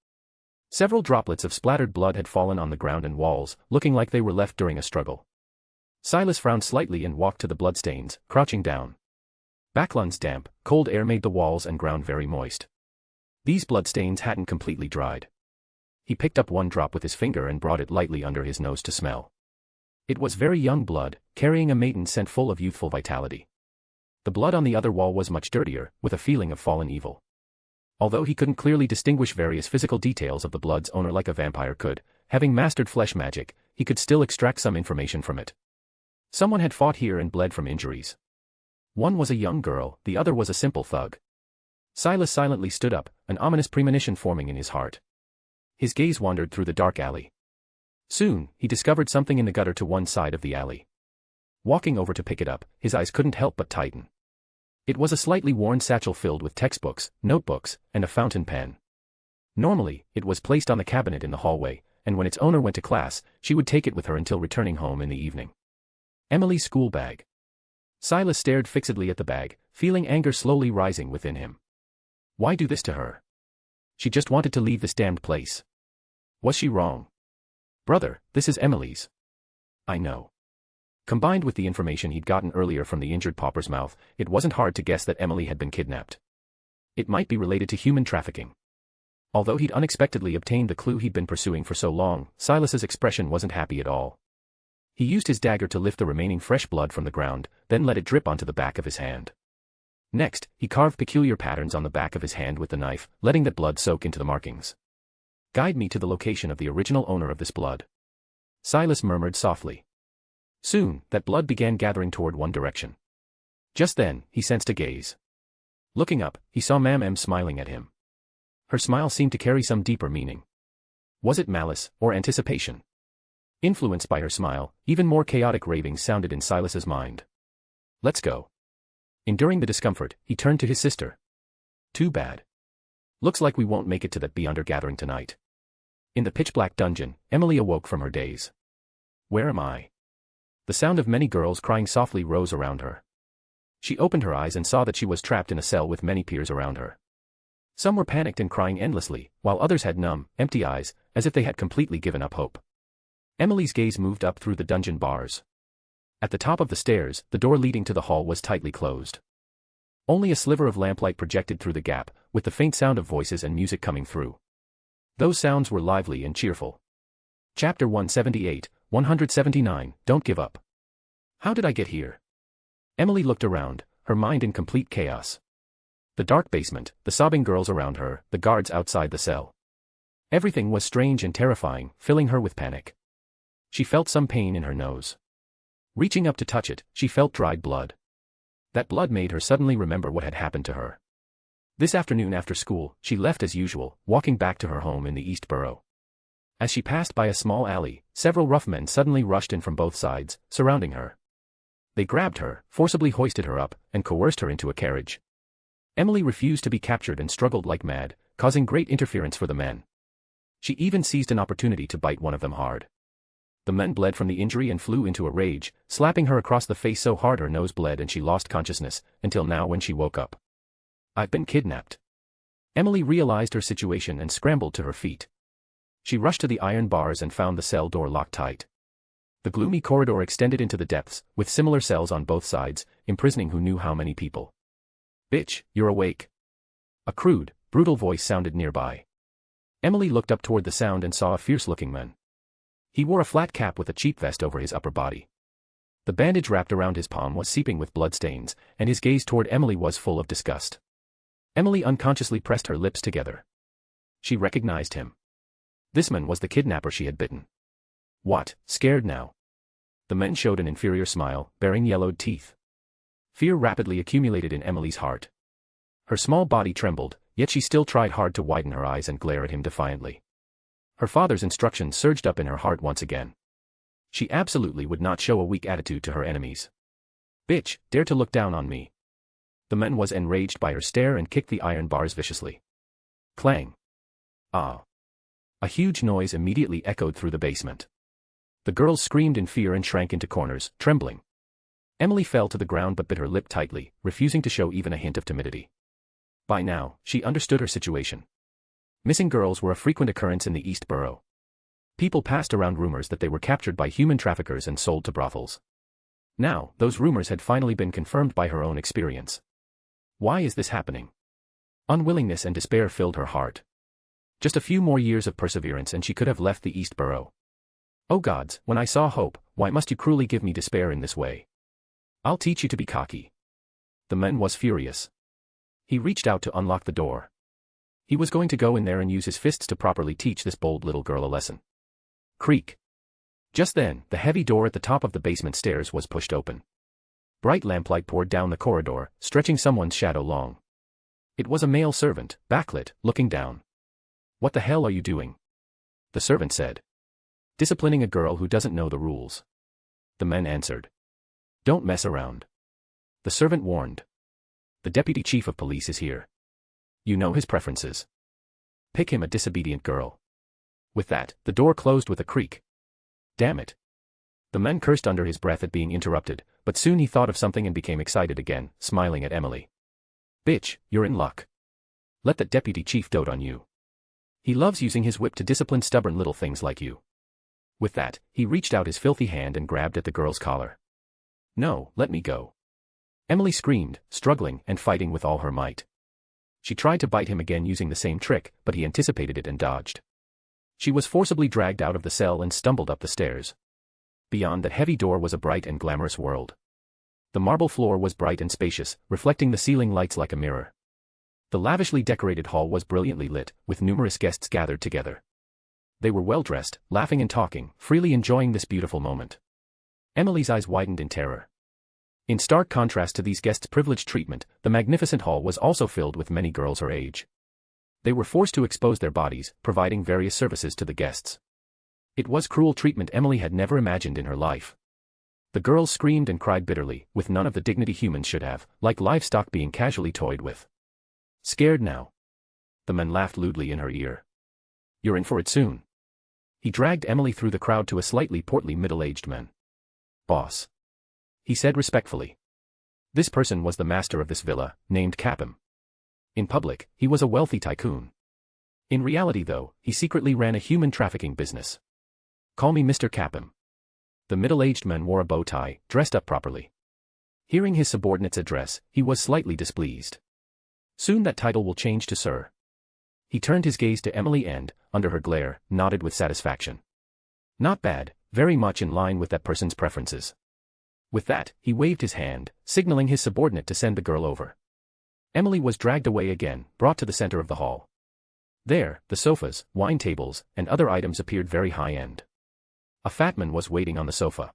Several droplets of splattered blood had fallen on the ground and walls, looking like they were left during a struggle. Silas frowned slightly and walked to the bloodstains, crouching down. Backlund's damp, cold air made the walls and ground very moist. These bloodstains hadn't completely dried. He picked up one drop with his finger and brought it lightly under his nose to smell. It was very young blood, carrying a maiden scent full of youthful vitality. The blood on the other wall was much dirtier, with a feeling of fallen evil. Although he couldn't clearly distinguish various physical details of the blood's owner like a vampire could, having mastered flesh magic, he could still extract some information from it. Someone had fought here and bled from injuries. One was a young girl, the other was a simple thug. Silas silently stood up, an ominous premonition forming in his heart. His gaze wandered through the dark alley. Soon, he discovered something in the gutter to one side of the alley. Walking over to pick it up, his eyes couldn't help but tighten. It was a slightly worn satchel filled with textbooks, notebooks, and a fountain pen. Normally, it was placed on the cabinet in the hallway, and when its owner went to class, she would take it with her until returning home in the evening. Emily's school bag. Silas stared fixedly at the bag, feeling anger slowly rising within him. Why do this to her? She just wanted to leave this damned place. Was she wrong? Brother, this is Emily's. I know. Combined with the information he'd gotten earlier from the injured pauper's mouth, it wasn't hard to guess that Emily had been kidnapped. It might be related to human trafficking. Although he'd unexpectedly obtained the clue he'd been pursuing for so long, Silas's expression wasn't happy at all. He used his dagger to lift the remaining fresh blood from the ground, then let it drip onto the back of his hand. Next, he carved peculiar patterns on the back of his hand with the knife, letting that blood soak into the markings. Guide me to the location of the original owner of this blood. Silas murmured softly. Soon, that blood began gathering toward one direction. Just then, he sensed a gaze. Looking up, he saw Mam M smiling at him. Her smile seemed to carry some deeper meaning. Was it malice, or anticipation? Influenced by her smile, even more chaotic ravings sounded in Silas's mind. Let's go. Enduring the discomfort, he turned to his sister. Too bad. Looks like we won't make it to that Beyonder gathering tonight. In the pitch-black dungeon, Emily awoke from her daze. Where am I? The sound of many girls crying softly rose around her. She opened her eyes and saw that she was trapped in a cell with many peers around her. Some were panicked and crying endlessly, while others had numb, empty eyes, as if they had completely given up hope. Emily's gaze moved up through the dungeon bars. At the top of the stairs, the door leading to the hall was tightly closed. Only a sliver of lamplight projected through the gap, with the faint sound of voices and music coming through. Those sounds were lively and cheerful. Chapter 178, 179, Don't Give Up. How did I get here? Emily looked around, her mind in complete chaos. The dark basement, the sobbing girls around her, the guards outside the cell. Everything was strange and terrifying, filling her with panic. She felt some pain in her nose. Reaching up to touch it, she felt dried blood. That blood made her suddenly remember what had happened to her. This afternoon after school, she left as usual, walking back to her home in the East Borough. As she passed by a small alley, several rough men suddenly rushed in from both sides, surrounding her. They grabbed her, forcibly hoisted her up, and coerced her into a carriage. Emily refused to be captured and struggled like mad, causing great interference for the men. She even seized an opportunity to bite one of them hard. The men bled from the injury and flew into a rage, slapping her across the face so hard her nose bled and she lost consciousness, until now when she woke up. I've been kidnapped. Emily realized her situation and scrambled to her feet. She rushed to the iron bars and found the cell door locked tight. The gloomy corridor extended into the depths, with similar cells on both sides, imprisoning who knew how many people. Bitch, you're awake. A crude, brutal voice sounded nearby. Emily looked up toward the sound and saw a fierce-looking man. He wore a flat cap with a cheap vest over his upper body. The bandage wrapped around his palm was seeping with bloodstains, and his gaze toward Emily was full of disgust. Emily unconsciously pressed her lips together. She recognized him. This man was the kidnapper she had bitten. What, scared now? The man showed an inferior smile, baring yellowed teeth. Fear rapidly accumulated in Emily's heart. Her small body trembled, yet she still tried hard to widen her eyes and glare at him defiantly. Her father's instructions surged up in her heart once again. She absolutely would not show a weak attitude to her enemies. Bitch, dare to look down on me. The man was enraged by her stare and kicked the iron bars viciously. Clang. Ah. A huge noise immediately echoed through the basement. The girls screamed in fear and shrank into corners, trembling. Emily fell to the ground but bit her lip tightly, refusing to show even a hint of timidity. By now, she understood her situation. Missing girls were a frequent occurrence in the East Borough. People passed around rumors that they were captured by human traffickers and sold to brothels. Now, those rumors had finally been confirmed by her own experience. Why is this happening? Unwillingness and despair filled her heart. Just a few more years of perseverance and she could have left the East Borough. Oh gods, when I saw hope, why must you cruelly give me despair in this way? I'll teach you to be cocky. The man was furious. He reached out to unlock the door. He was going to go in there and use his fists to properly teach this bold little girl a lesson. Creak. Just then, the heavy door at the top of the basement stairs was pushed open. Bright lamplight poured down the corridor, stretching someone's shadow long. It was a male servant, backlit, looking down. "What the hell are you doing?" the servant said. "Disciplining a girl who doesn't know the rules." The man answered. "Don't mess around." The servant warned. "The deputy chief of police is here. You know his preferences. Pick him a disobedient girl." With that, the door closed with a creak. Damn it. The man cursed under his breath at being interrupted, but soon he thought of something and became excited again, smiling at Emily. "Bitch, you're in luck. Let that deputy chief dote on you. He loves using his whip to discipline stubborn little things like you." With that, he reached out his filthy hand and grabbed at the girl's collar. "No, let me go." Emily screamed, struggling and fighting with all her might. She tried to bite him again using the same trick, but he anticipated it and dodged. She was forcibly dragged out of the cell and stumbled up the stairs. Beyond that heavy door was a bright and glamorous world. The marble floor was bright and spacious, reflecting the ceiling lights like a mirror. The lavishly decorated hall was brilliantly lit, with numerous guests gathered together. They were well-dressed, laughing and talking, freely enjoying this beautiful moment. Emily's eyes widened in terror. In stark contrast to these guests' privileged treatment, the magnificent hall was also filled with many girls her age. They were forced to expose their bodies, providing various services to the guests. It was cruel treatment Emily had never imagined in her life. The girls screamed and cried bitterly, with none of the dignity humans should have, like livestock being casually toyed with. "Scared now?" The man laughed lewdly in her ear. "You're in for it soon." He dragged Emily through the crowd to a slightly portly middle-aged man. "Boss," he said respectfully. This person was the master of this villa, named Capim. In public, he was a wealthy tycoon. In reality though, he secretly ran a human trafficking business. "Call me Mr. Capim." The middle-aged man wore a bow tie, dressed up properly. Hearing his subordinate's address, he was slightly displeased. "Soon that title will change to Sir." He turned his gaze to Emily and, under her glare, nodded with satisfaction. "Not bad, very much in line with that person's preferences." With that, he waved his hand, signaling his subordinate to send the girl over. Emily was dragged away again, brought to the center of the hall. There, the sofas, wine tables, and other items appeared very high-end. A fat man was waiting on the sofa.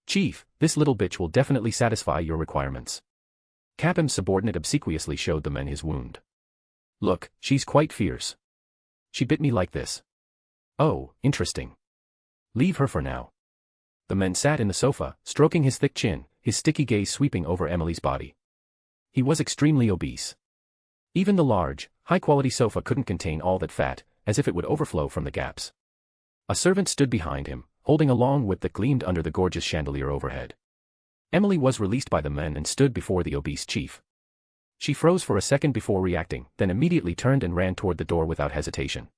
"Chief, this little bitch will definitely satisfy your requirements." Capim's subordinate obsequiously showed the man his wound. "Look, she's quite fierce. She bit me like this." "Oh, interesting. Leave her for now." The man sat in the sofa, stroking his thick chin, his sticky gaze sweeping over Emily's body. He was extremely obese. Even the large, high-quality sofa couldn't contain all that fat, as if it would overflow from the gaps. A servant stood behind him, holding a long whip that gleamed under the gorgeous chandelier overhead. Emily was released by the men and stood before the obese chief. She froze for a second before reacting, then immediately turned and ran toward the door without hesitation.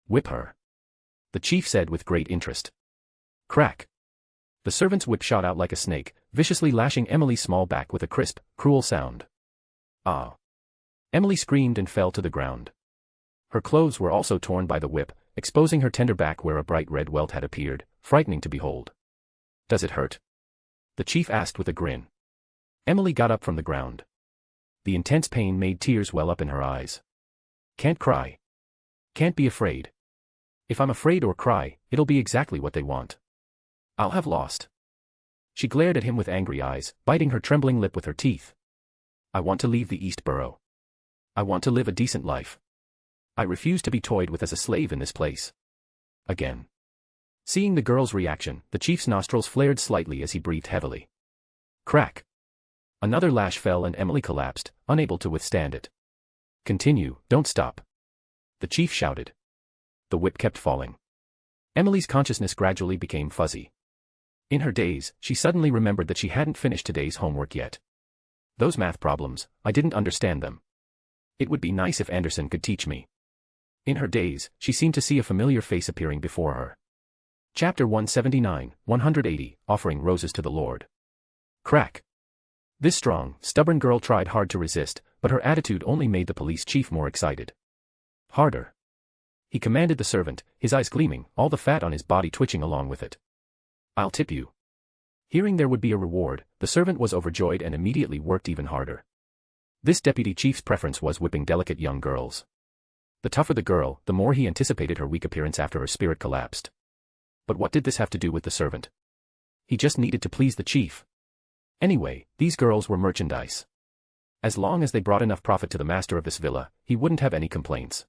"Whip her," the chief said with great interest. Crack. The servant's whip shot out like a snake, viciously lashing Emily's small back with a crisp, cruel sound. "Ah!" Emily screamed and fell to the ground. Her clothes were also torn by the whip, exposing her tender back where a bright red welt had appeared, frightening to behold. "Does it hurt?" the chief asked with a grin. Emily got up from the ground. The intense pain made tears well up in her eyes. "Can't cry. Can't be afraid. If I'm afraid or cry, it'll be exactly what they want. I'll have lost." She glared at him with angry eyes, biting her trembling lip with her teeth. "I want to leave the East Borough. I want to live a decent life. I refuse to be toyed with as a slave in this place." Again. Seeing the girl's reaction, the chief's nostrils flared slightly as he breathed heavily. Crack. Another lash fell and Emily collapsed, unable to withstand it. "Continue, don't stop," the chief shouted. The whip kept falling. Emily's consciousness gradually became fuzzy. In her daze, she suddenly remembered that she hadn't finished today's homework yet. Those math problems, I didn't understand them. It would be nice if Anderson could teach me. In her daze, she seemed to see a familiar face appearing before her. Chapter 179, 180, Offering Roses to the Lord. Crack. This strong, stubborn girl tried hard to resist, but her attitude only made the police chief more excited. "Harder," he commanded the servant, his eyes gleaming, all the fat on his body twitching along with it. "I'll tip you." Hearing there would be a reward, the servant was overjoyed and immediately worked even harder. This deputy chief's preference was whipping delicate young girls. The tougher the girl, the more he anticipated her weak appearance after her spirit collapsed. But what did this have to do with the servant? He just needed to please the chief. Anyway, these girls were merchandise. As long as they brought enough profit to the master of this villa, he wouldn't have any complaints.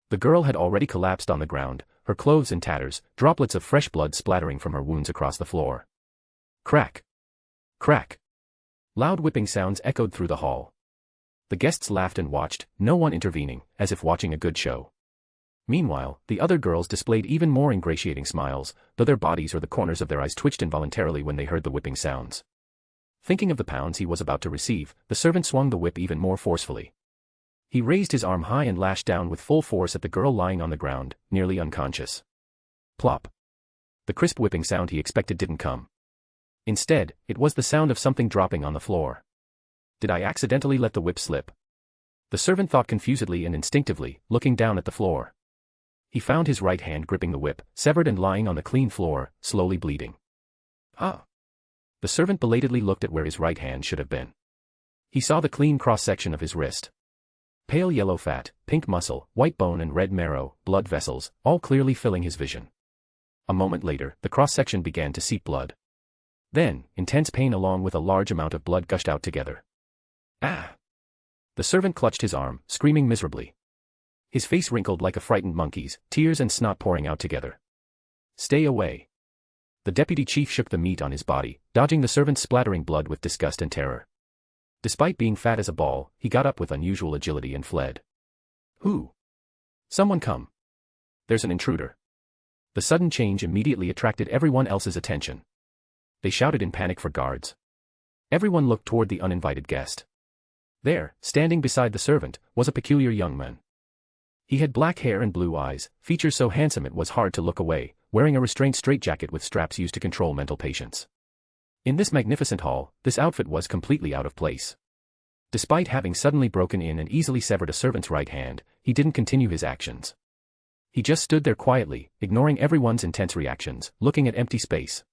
The girl had already collapsed on the ground, her clothes in tatters, droplets of fresh blood splattering from her wounds across the floor. Crack! Crack! Loud whipping sounds echoed through the hall. The guests laughed and watched, no one intervening, as if watching a good show. Meanwhile, the other girls displayed even more ingratiating smiles, though their bodies or the corners of their eyes twitched involuntarily when they heard the whipping sounds. Thinking of the pounds he was about to receive, the servant swung the whip even more forcefully. He raised his arm high and lashed down with full force at the girl lying on the ground, nearly unconscious. Plop. The crisp whipping sound he expected didn't come. Instead, it was the sound of something dropping on the floor. Did I accidentally let the whip slip? The servant thought confusedly and instinctively, looking down at the floor. He found his right hand gripping the whip, severed and lying on the clean floor, slowly bleeding. Ah! The servant belatedly looked at where his right hand should have been. He saw the clean cross-section of his wrist. Pale yellow fat, pink muscle, white bone and red marrow, blood vessels, all clearly filling his vision. A moment later, the cross-section began to seep blood. Then, intense pain along with a large amount of blood gushed out together. Ah! The servant clutched his arm, screaming miserably. His face wrinkled like a frightened monkey's, tears and snot pouring out together. Stay away. The deputy chief shook the meat on his body, dodging the servant's splattering blood with disgust and terror. Despite being fat as a ball, he got up with unusual agility and fled. Who? Someone come. There's an intruder. The sudden change immediately attracted everyone else's attention. They shouted in panic for guards. Everyone looked toward the uninvited guest. There, standing beside the servant, was a peculiar young man. He had black hair and blue eyes, features so handsome it was hard to look away, wearing a restrained straitjacket with straps used to control mental patients. In this magnificent hall, this outfit was completely out of place. Despite having suddenly broken in and easily severed a servant's right hand, he didn't continue his actions. He just stood there quietly, ignoring everyone's intense reactions, looking at empty space.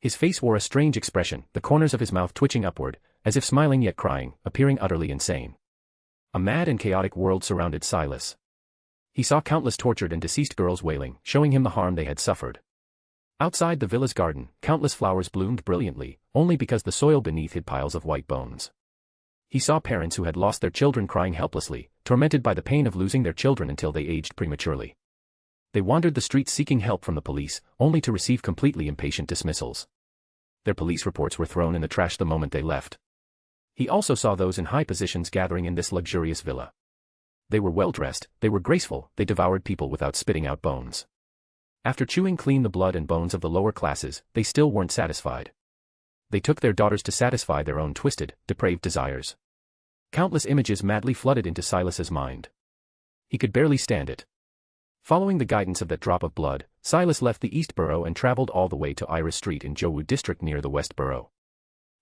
His face wore a strange expression, the corners of his mouth twitching upward, as if smiling yet crying, appearing utterly insane. A mad and chaotic world surrounded Silas. He saw countless tortured and deceased girls wailing, showing him the harm they had suffered. Outside the villa's garden, countless flowers bloomed brilliantly, only because the soil beneath hid piles of white bones. He saw parents who had lost their children crying helplessly, tormented by the pain of losing their children until they aged prematurely. They wandered the streets seeking help from the police, only to receive completely impatient dismissals. Their police reports were thrown in the trash the moment they left. He also saw those in high positions gathering in this luxurious villa. They were well-dressed, they were graceful, they devoured people without spitting out bones. After chewing clean the blood and bones of the lower classes, they still weren't satisfied. They took their daughters to satisfy their own twisted, depraved desires. Countless images madly flooded into Silas's mind. He could barely stand it. Following the guidance of that drop of blood, Silas left the East Borough and traveled all the way to Iris Street in Jowu District near the West Borough.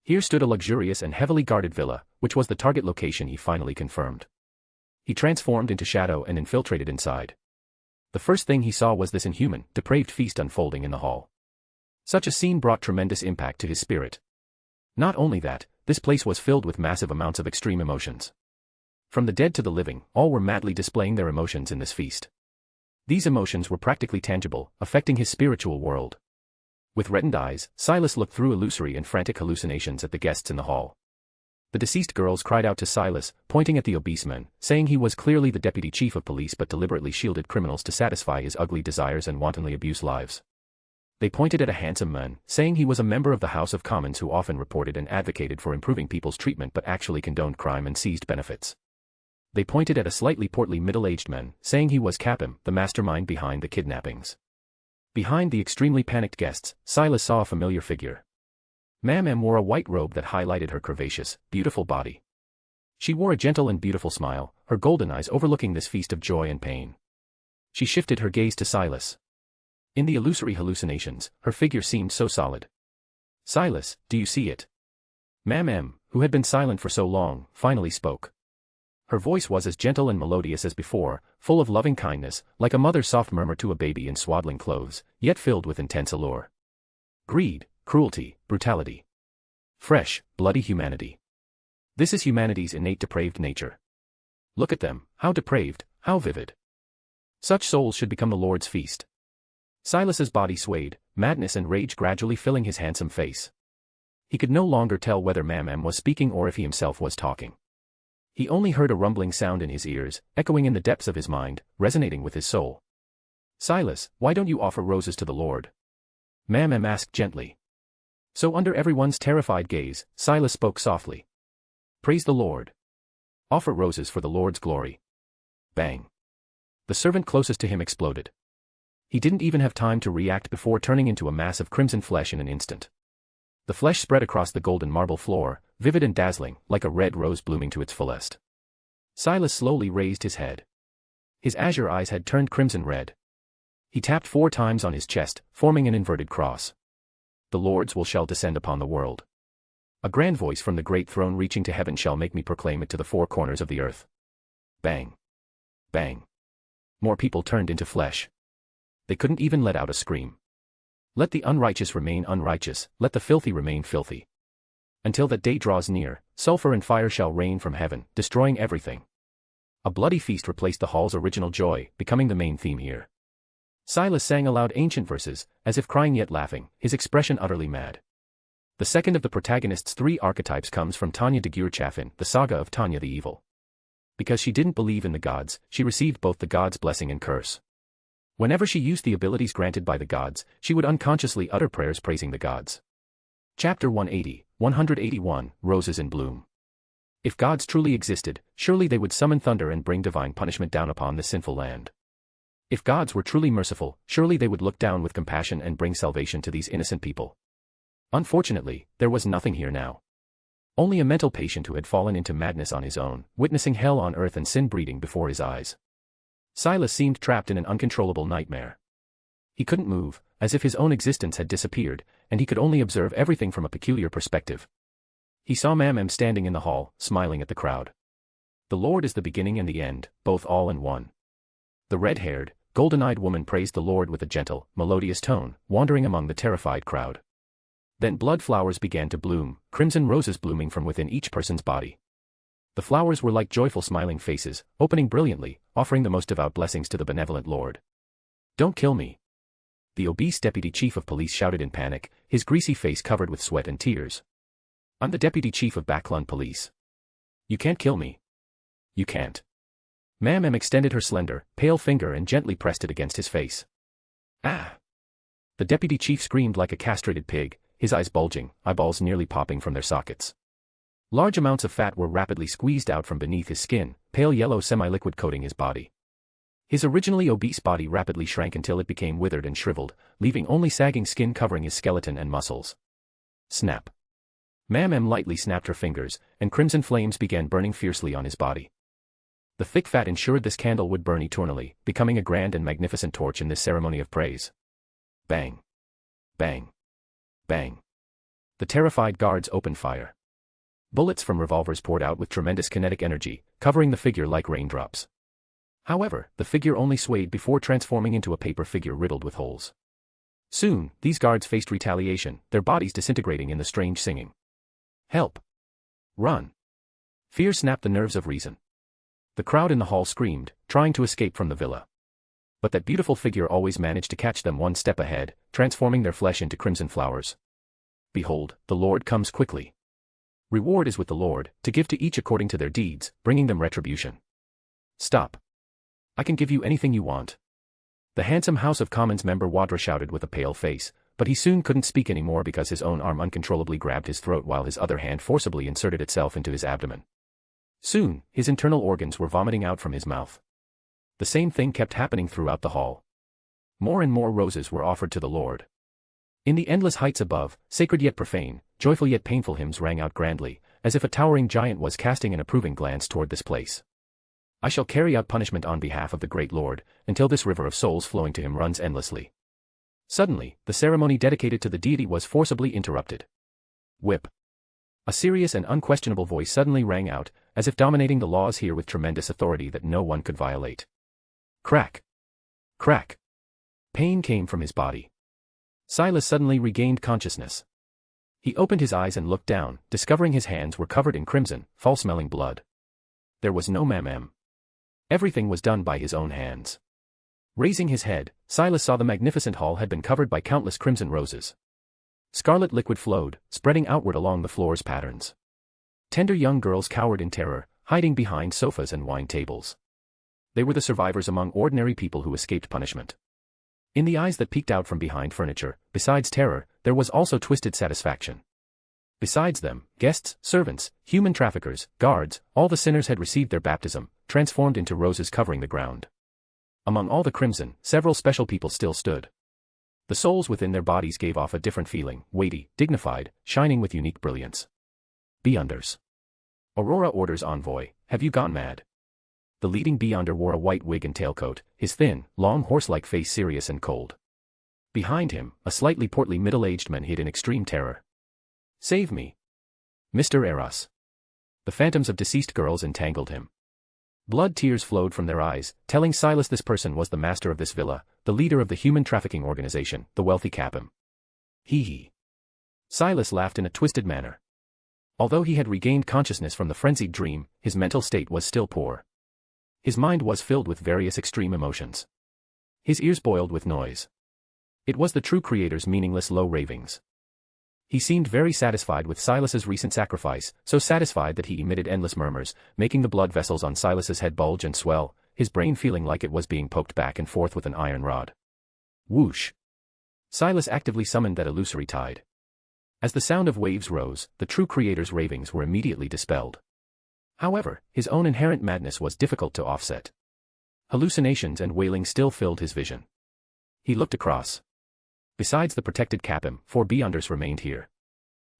Here stood a luxurious and heavily guarded villa, which was the target location he finally confirmed. He transformed into shadow and infiltrated inside. The first thing he saw was this inhuman, depraved feast unfolding in the hall. Such a scene brought tremendous impact to his spirit. Not only that, this place was filled with massive amounts of extreme emotions. From the dead to the living, all were madly displaying their emotions in this feast. These emotions were practically tangible, affecting his spiritual world. With reddened eyes, Silas looked through illusory and frantic hallucinations at the guests in the hall. The deceased girls cried out to Silas, pointing at the obese man, saying he was clearly the deputy chief of police but deliberately shielded criminals to satisfy his ugly desires and wantonly abuse lives. They pointed at a handsome man, saying he was a member of the House of Commons who often reported and advocated for improving people's treatment but actually condoned crime and seized benefits. They pointed at a slightly portly middle-aged man, saying he was Capim, the mastermind behind the kidnappings. Behind the extremely panicked guests, Silas saw a familiar figure. Mam wore a white robe that highlighted her curvaceous, beautiful body. She wore a gentle and beautiful smile, her golden eyes overlooking this feast of joy and pain. She shifted her gaze to Silas. In the illusory hallucinations, her figure seemed so solid. Silas, do you see it? Mam, who had been silent for so long, finally spoke. Her voice was as gentle and melodious as before, full of loving kindness, like a mother's soft murmur to a baby in swaddling clothes, yet filled with intense allure. Greed, cruelty, brutality. Fresh, bloody humanity. This is humanity's innate depraved nature. Look at them, how depraved, how vivid. Such souls should become the Lord's feast. Silas's body swayed, madness and rage gradually filling his handsome face. He could no longer tell whether Mam was speaking or if he himself was talking. He only heard a rumbling sound in his ears, echoing in the depths of his mind, resonating with his soul. Silas, why don't you offer roses to the Lord? Mam asked gently. So under everyone's terrified gaze, Silas spoke softly. Praise the Lord. Offer roses for the Lord's glory. Bang. The servant closest to him exploded. He didn't even have time to react before turning into a mass of crimson flesh in an instant. The flesh spread across the golden marble floor, vivid and dazzling, like a red rose blooming to its fullest. Silas slowly raised his head. His azure eyes had turned crimson red. He tapped 4 times on his chest, forming an inverted cross. The Lord's will shall descend upon the world. A grand voice from the great throne reaching to heaven shall make me proclaim it to the 4 corners of the earth. Bang. Bang. More people turned into flesh. They couldn't even let out a scream. Let the unrighteous remain unrighteous, let the filthy remain filthy. Until that day draws near, sulfur and fire shall rain from heaven, destroying everything. A bloody feast replaced the hall's original joy, becoming the main theme here. Silas sang aloud ancient verses, as if crying yet laughing, his expression utterly mad. The second of the protagonist's 3 archetypes comes from Tanya de Gurchaffin, the saga of Tanya the Evil. Because she didn't believe in the gods, she received both the gods' blessing and curse. Whenever she used the abilities granted by the gods, she would unconsciously utter prayers praising the gods. Chapter 181, Roses in Bloom. If gods truly existed, surely they would summon thunder and bring divine punishment down upon this sinful land. If gods were truly merciful, surely they would look down with compassion and bring salvation to these innocent people. Unfortunately, there was nothing here now. Only a mental patient who had fallen into madness on his own, witnessing hell on earth and sin breeding before his eyes. Silas seemed trapped in an uncontrollable nightmare. He couldn't move, as if his own existence had disappeared, and he could only observe everything from a peculiar perspective. He saw Mam standing in the hall, smiling at the crowd. The Lord is the beginning and the end, both all in one. The red-haired, golden-eyed woman praised the Lord with a gentle, melodious tone, wandering among the terrified crowd. Then blood flowers began to bloom, crimson roses blooming from within each person's body. The flowers were like joyful smiling faces, opening brilliantly, offering the most devout blessings to the benevolent Lord. Don't kill me. The obese deputy chief of police shouted in panic, his greasy face covered with sweat and tears. I'm the deputy chief of Backlund Police. You can't kill me. You can't. Mam extended her slender, pale finger and gently pressed it against his face. Ah! The deputy chief screamed like a castrated pig, his eyes bulging, eyeballs nearly popping from their sockets. Large amounts of fat were rapidly squeezed out from beneath his skin, pale yellow semi-liquid coating his body. His originally obese body rapidly shrank until it became withered and shriveled, leaving only sagging skin covering his skeleton and muscles. Snap. Mam lightly snapped her fingers, and crimson flames began burning fiercely on his body. The thick fat ensured this candle would burn eternally, becoming a grand and magnificent torch in this ceremony of praise. Bang. Bang. Bang. The terrified guards opened fire. Bullets from revolvers poured out with tremendous kinetic energy, covering the figure like raindrops. However, the figure only swayed before transforming into a paper figure riddled with holes. Soon, these guards faced retaliation, their bodies disintegrating in the strange singing. Help! Run! Fear snapped the nerves of reason. The crowd in the hall screamed, trying to escape from the villa. But that beautiful figure always managed to catch them one step ahead, transforming their flesh into crimson flowers. Behold, the Lord comes quickly. Reward is with the Lord, to give to each according to their deeds, bringing them retribution. Stop. I can give you anything you want. The handsome House of Commons member Wadra shouted with a pale face, but he soon couldn't speak anymore because his own arm uncontrollably grabbed his throat while his other hand forcibly inserted itself into his abdomen. Soon, his internal organs were vomiting out from his mouth. The same thing kept happening throughout the hall. More and more roses were offered to the Lord. In the endless heights above, sacred yet profane, joyful yet painful hymns rang out grandly, as if a towering giant was casting an approving glance toward this place. I shall carry out punishment on behalf of the great Lord, until this river of souls flowing to him runs endlessly. Suddenly, the ceremony dedicated to the deity was forcibly interrupted. Whip. A serious and unquestionable voice suddenly rang out, as if dominating the laws here with tremendous authority that no one could violate. Crack. Crack. Pain came from his body. Silas suddenly regained consciousness. He opened his eyes and looked down, discovering his hands were covered in crimson, foul-smelling blood. There was no ma'am. Everything was done by his own hands. Raising his head, Silas saw the magnificent hall had been covered by countless crimson roses. Scarlet liquid flowed, spreading outward along the floor's patterns. Tender young girls cowered in terror, hiding behind sofas and wine tables. They were the survivors among ordinary people who escaped punishment. In the eyes that peeked out from behind furniture, besides terror, there was also twisted satisfaction. Besides them, guests, servants, human traffickers, guards, all the sinners had received their baptism, transformed into roses covering the ground. Among all the crimson, several special people still stood. The souls within their bodies gave off a different feeling, weighty, dignified, shining with unique brilliance. Beyonders. Aurora Order's envoy, have you gone mad? The leading Beyonder wore a white wig and tailcoat, his thin, long horse-like face serious and cold. Behind him, a slightly portly middle-aged man hid in extreme terror. Save me. Mr. Eros. The phantoms of deceased girls entangled him. Blood tears flowed from their eyes, telling Silas this person was the master of this villa, the leader of the human trafficking organization, the wealthy Capim. Hee. Silas laughed in a twisted manner. Although he had regained consciousness from the frenzied dream, his mental state was still poor. His mind was filled with various extreme emotions. His ears boiled with noise. It was the true creator's meaningless low ravings. He seemed very satisfied with Silas's recent sacrifice, so satisfied that he emitted endless murmurs, making the blood vessels on Silas's head bulge and swell, his brain feeling like it was being poked back and forth with an iron rod. Whoosh! Silas actively summoned that illusory tide. As the sound of waves rose, the true creator's ravings were immediately dispelled. However, his own inherent madness was difficult to offset. Hallucinations and wailing still filled his vision. He looked across. Besides the protected Capim, 4 Beyonders remained here.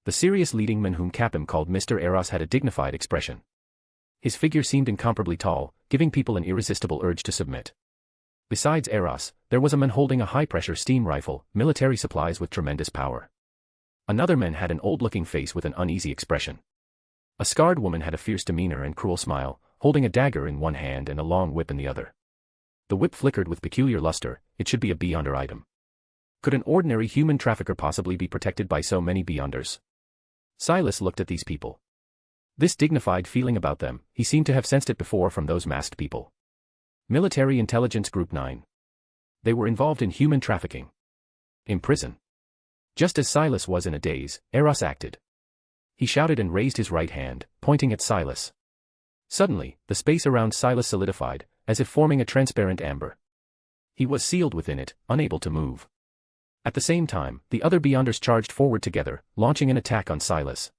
The serious leading man whom Capim called Mr. Eros had a dignified expression. His figure seemed incomparably tall, giving people an irresistible urge to submit. Besides Eros, there was a man holding a high-pressure steam rifle, military supplies with tremendous power. Another man had an old-looking face with an uneasy expression. A scarred woman had a fierce demeanor and cruel smile, holding a dagger in one hand and a long whip in the other. The whip flickered with peculiar luster, it should be a Beyonder item. Could an ordinary human trafficker possibly be protected by so many Beyonders? Silas looked at these people. This dignified feeling about them, he seemed to have sensed it before from those masked people. Military Intelligence Group 9. They were involved in human trafficking. In prison. Just as Silas was in a daze, Eros acted. He shouted and raised his right hand, pointing at Silas. Suddenly, the space around Silas solidified, as if forming a transparent amber. He was sealed within it, unable to move. At the same time, the other Beyonders charged forward together, launching an attack on Silas.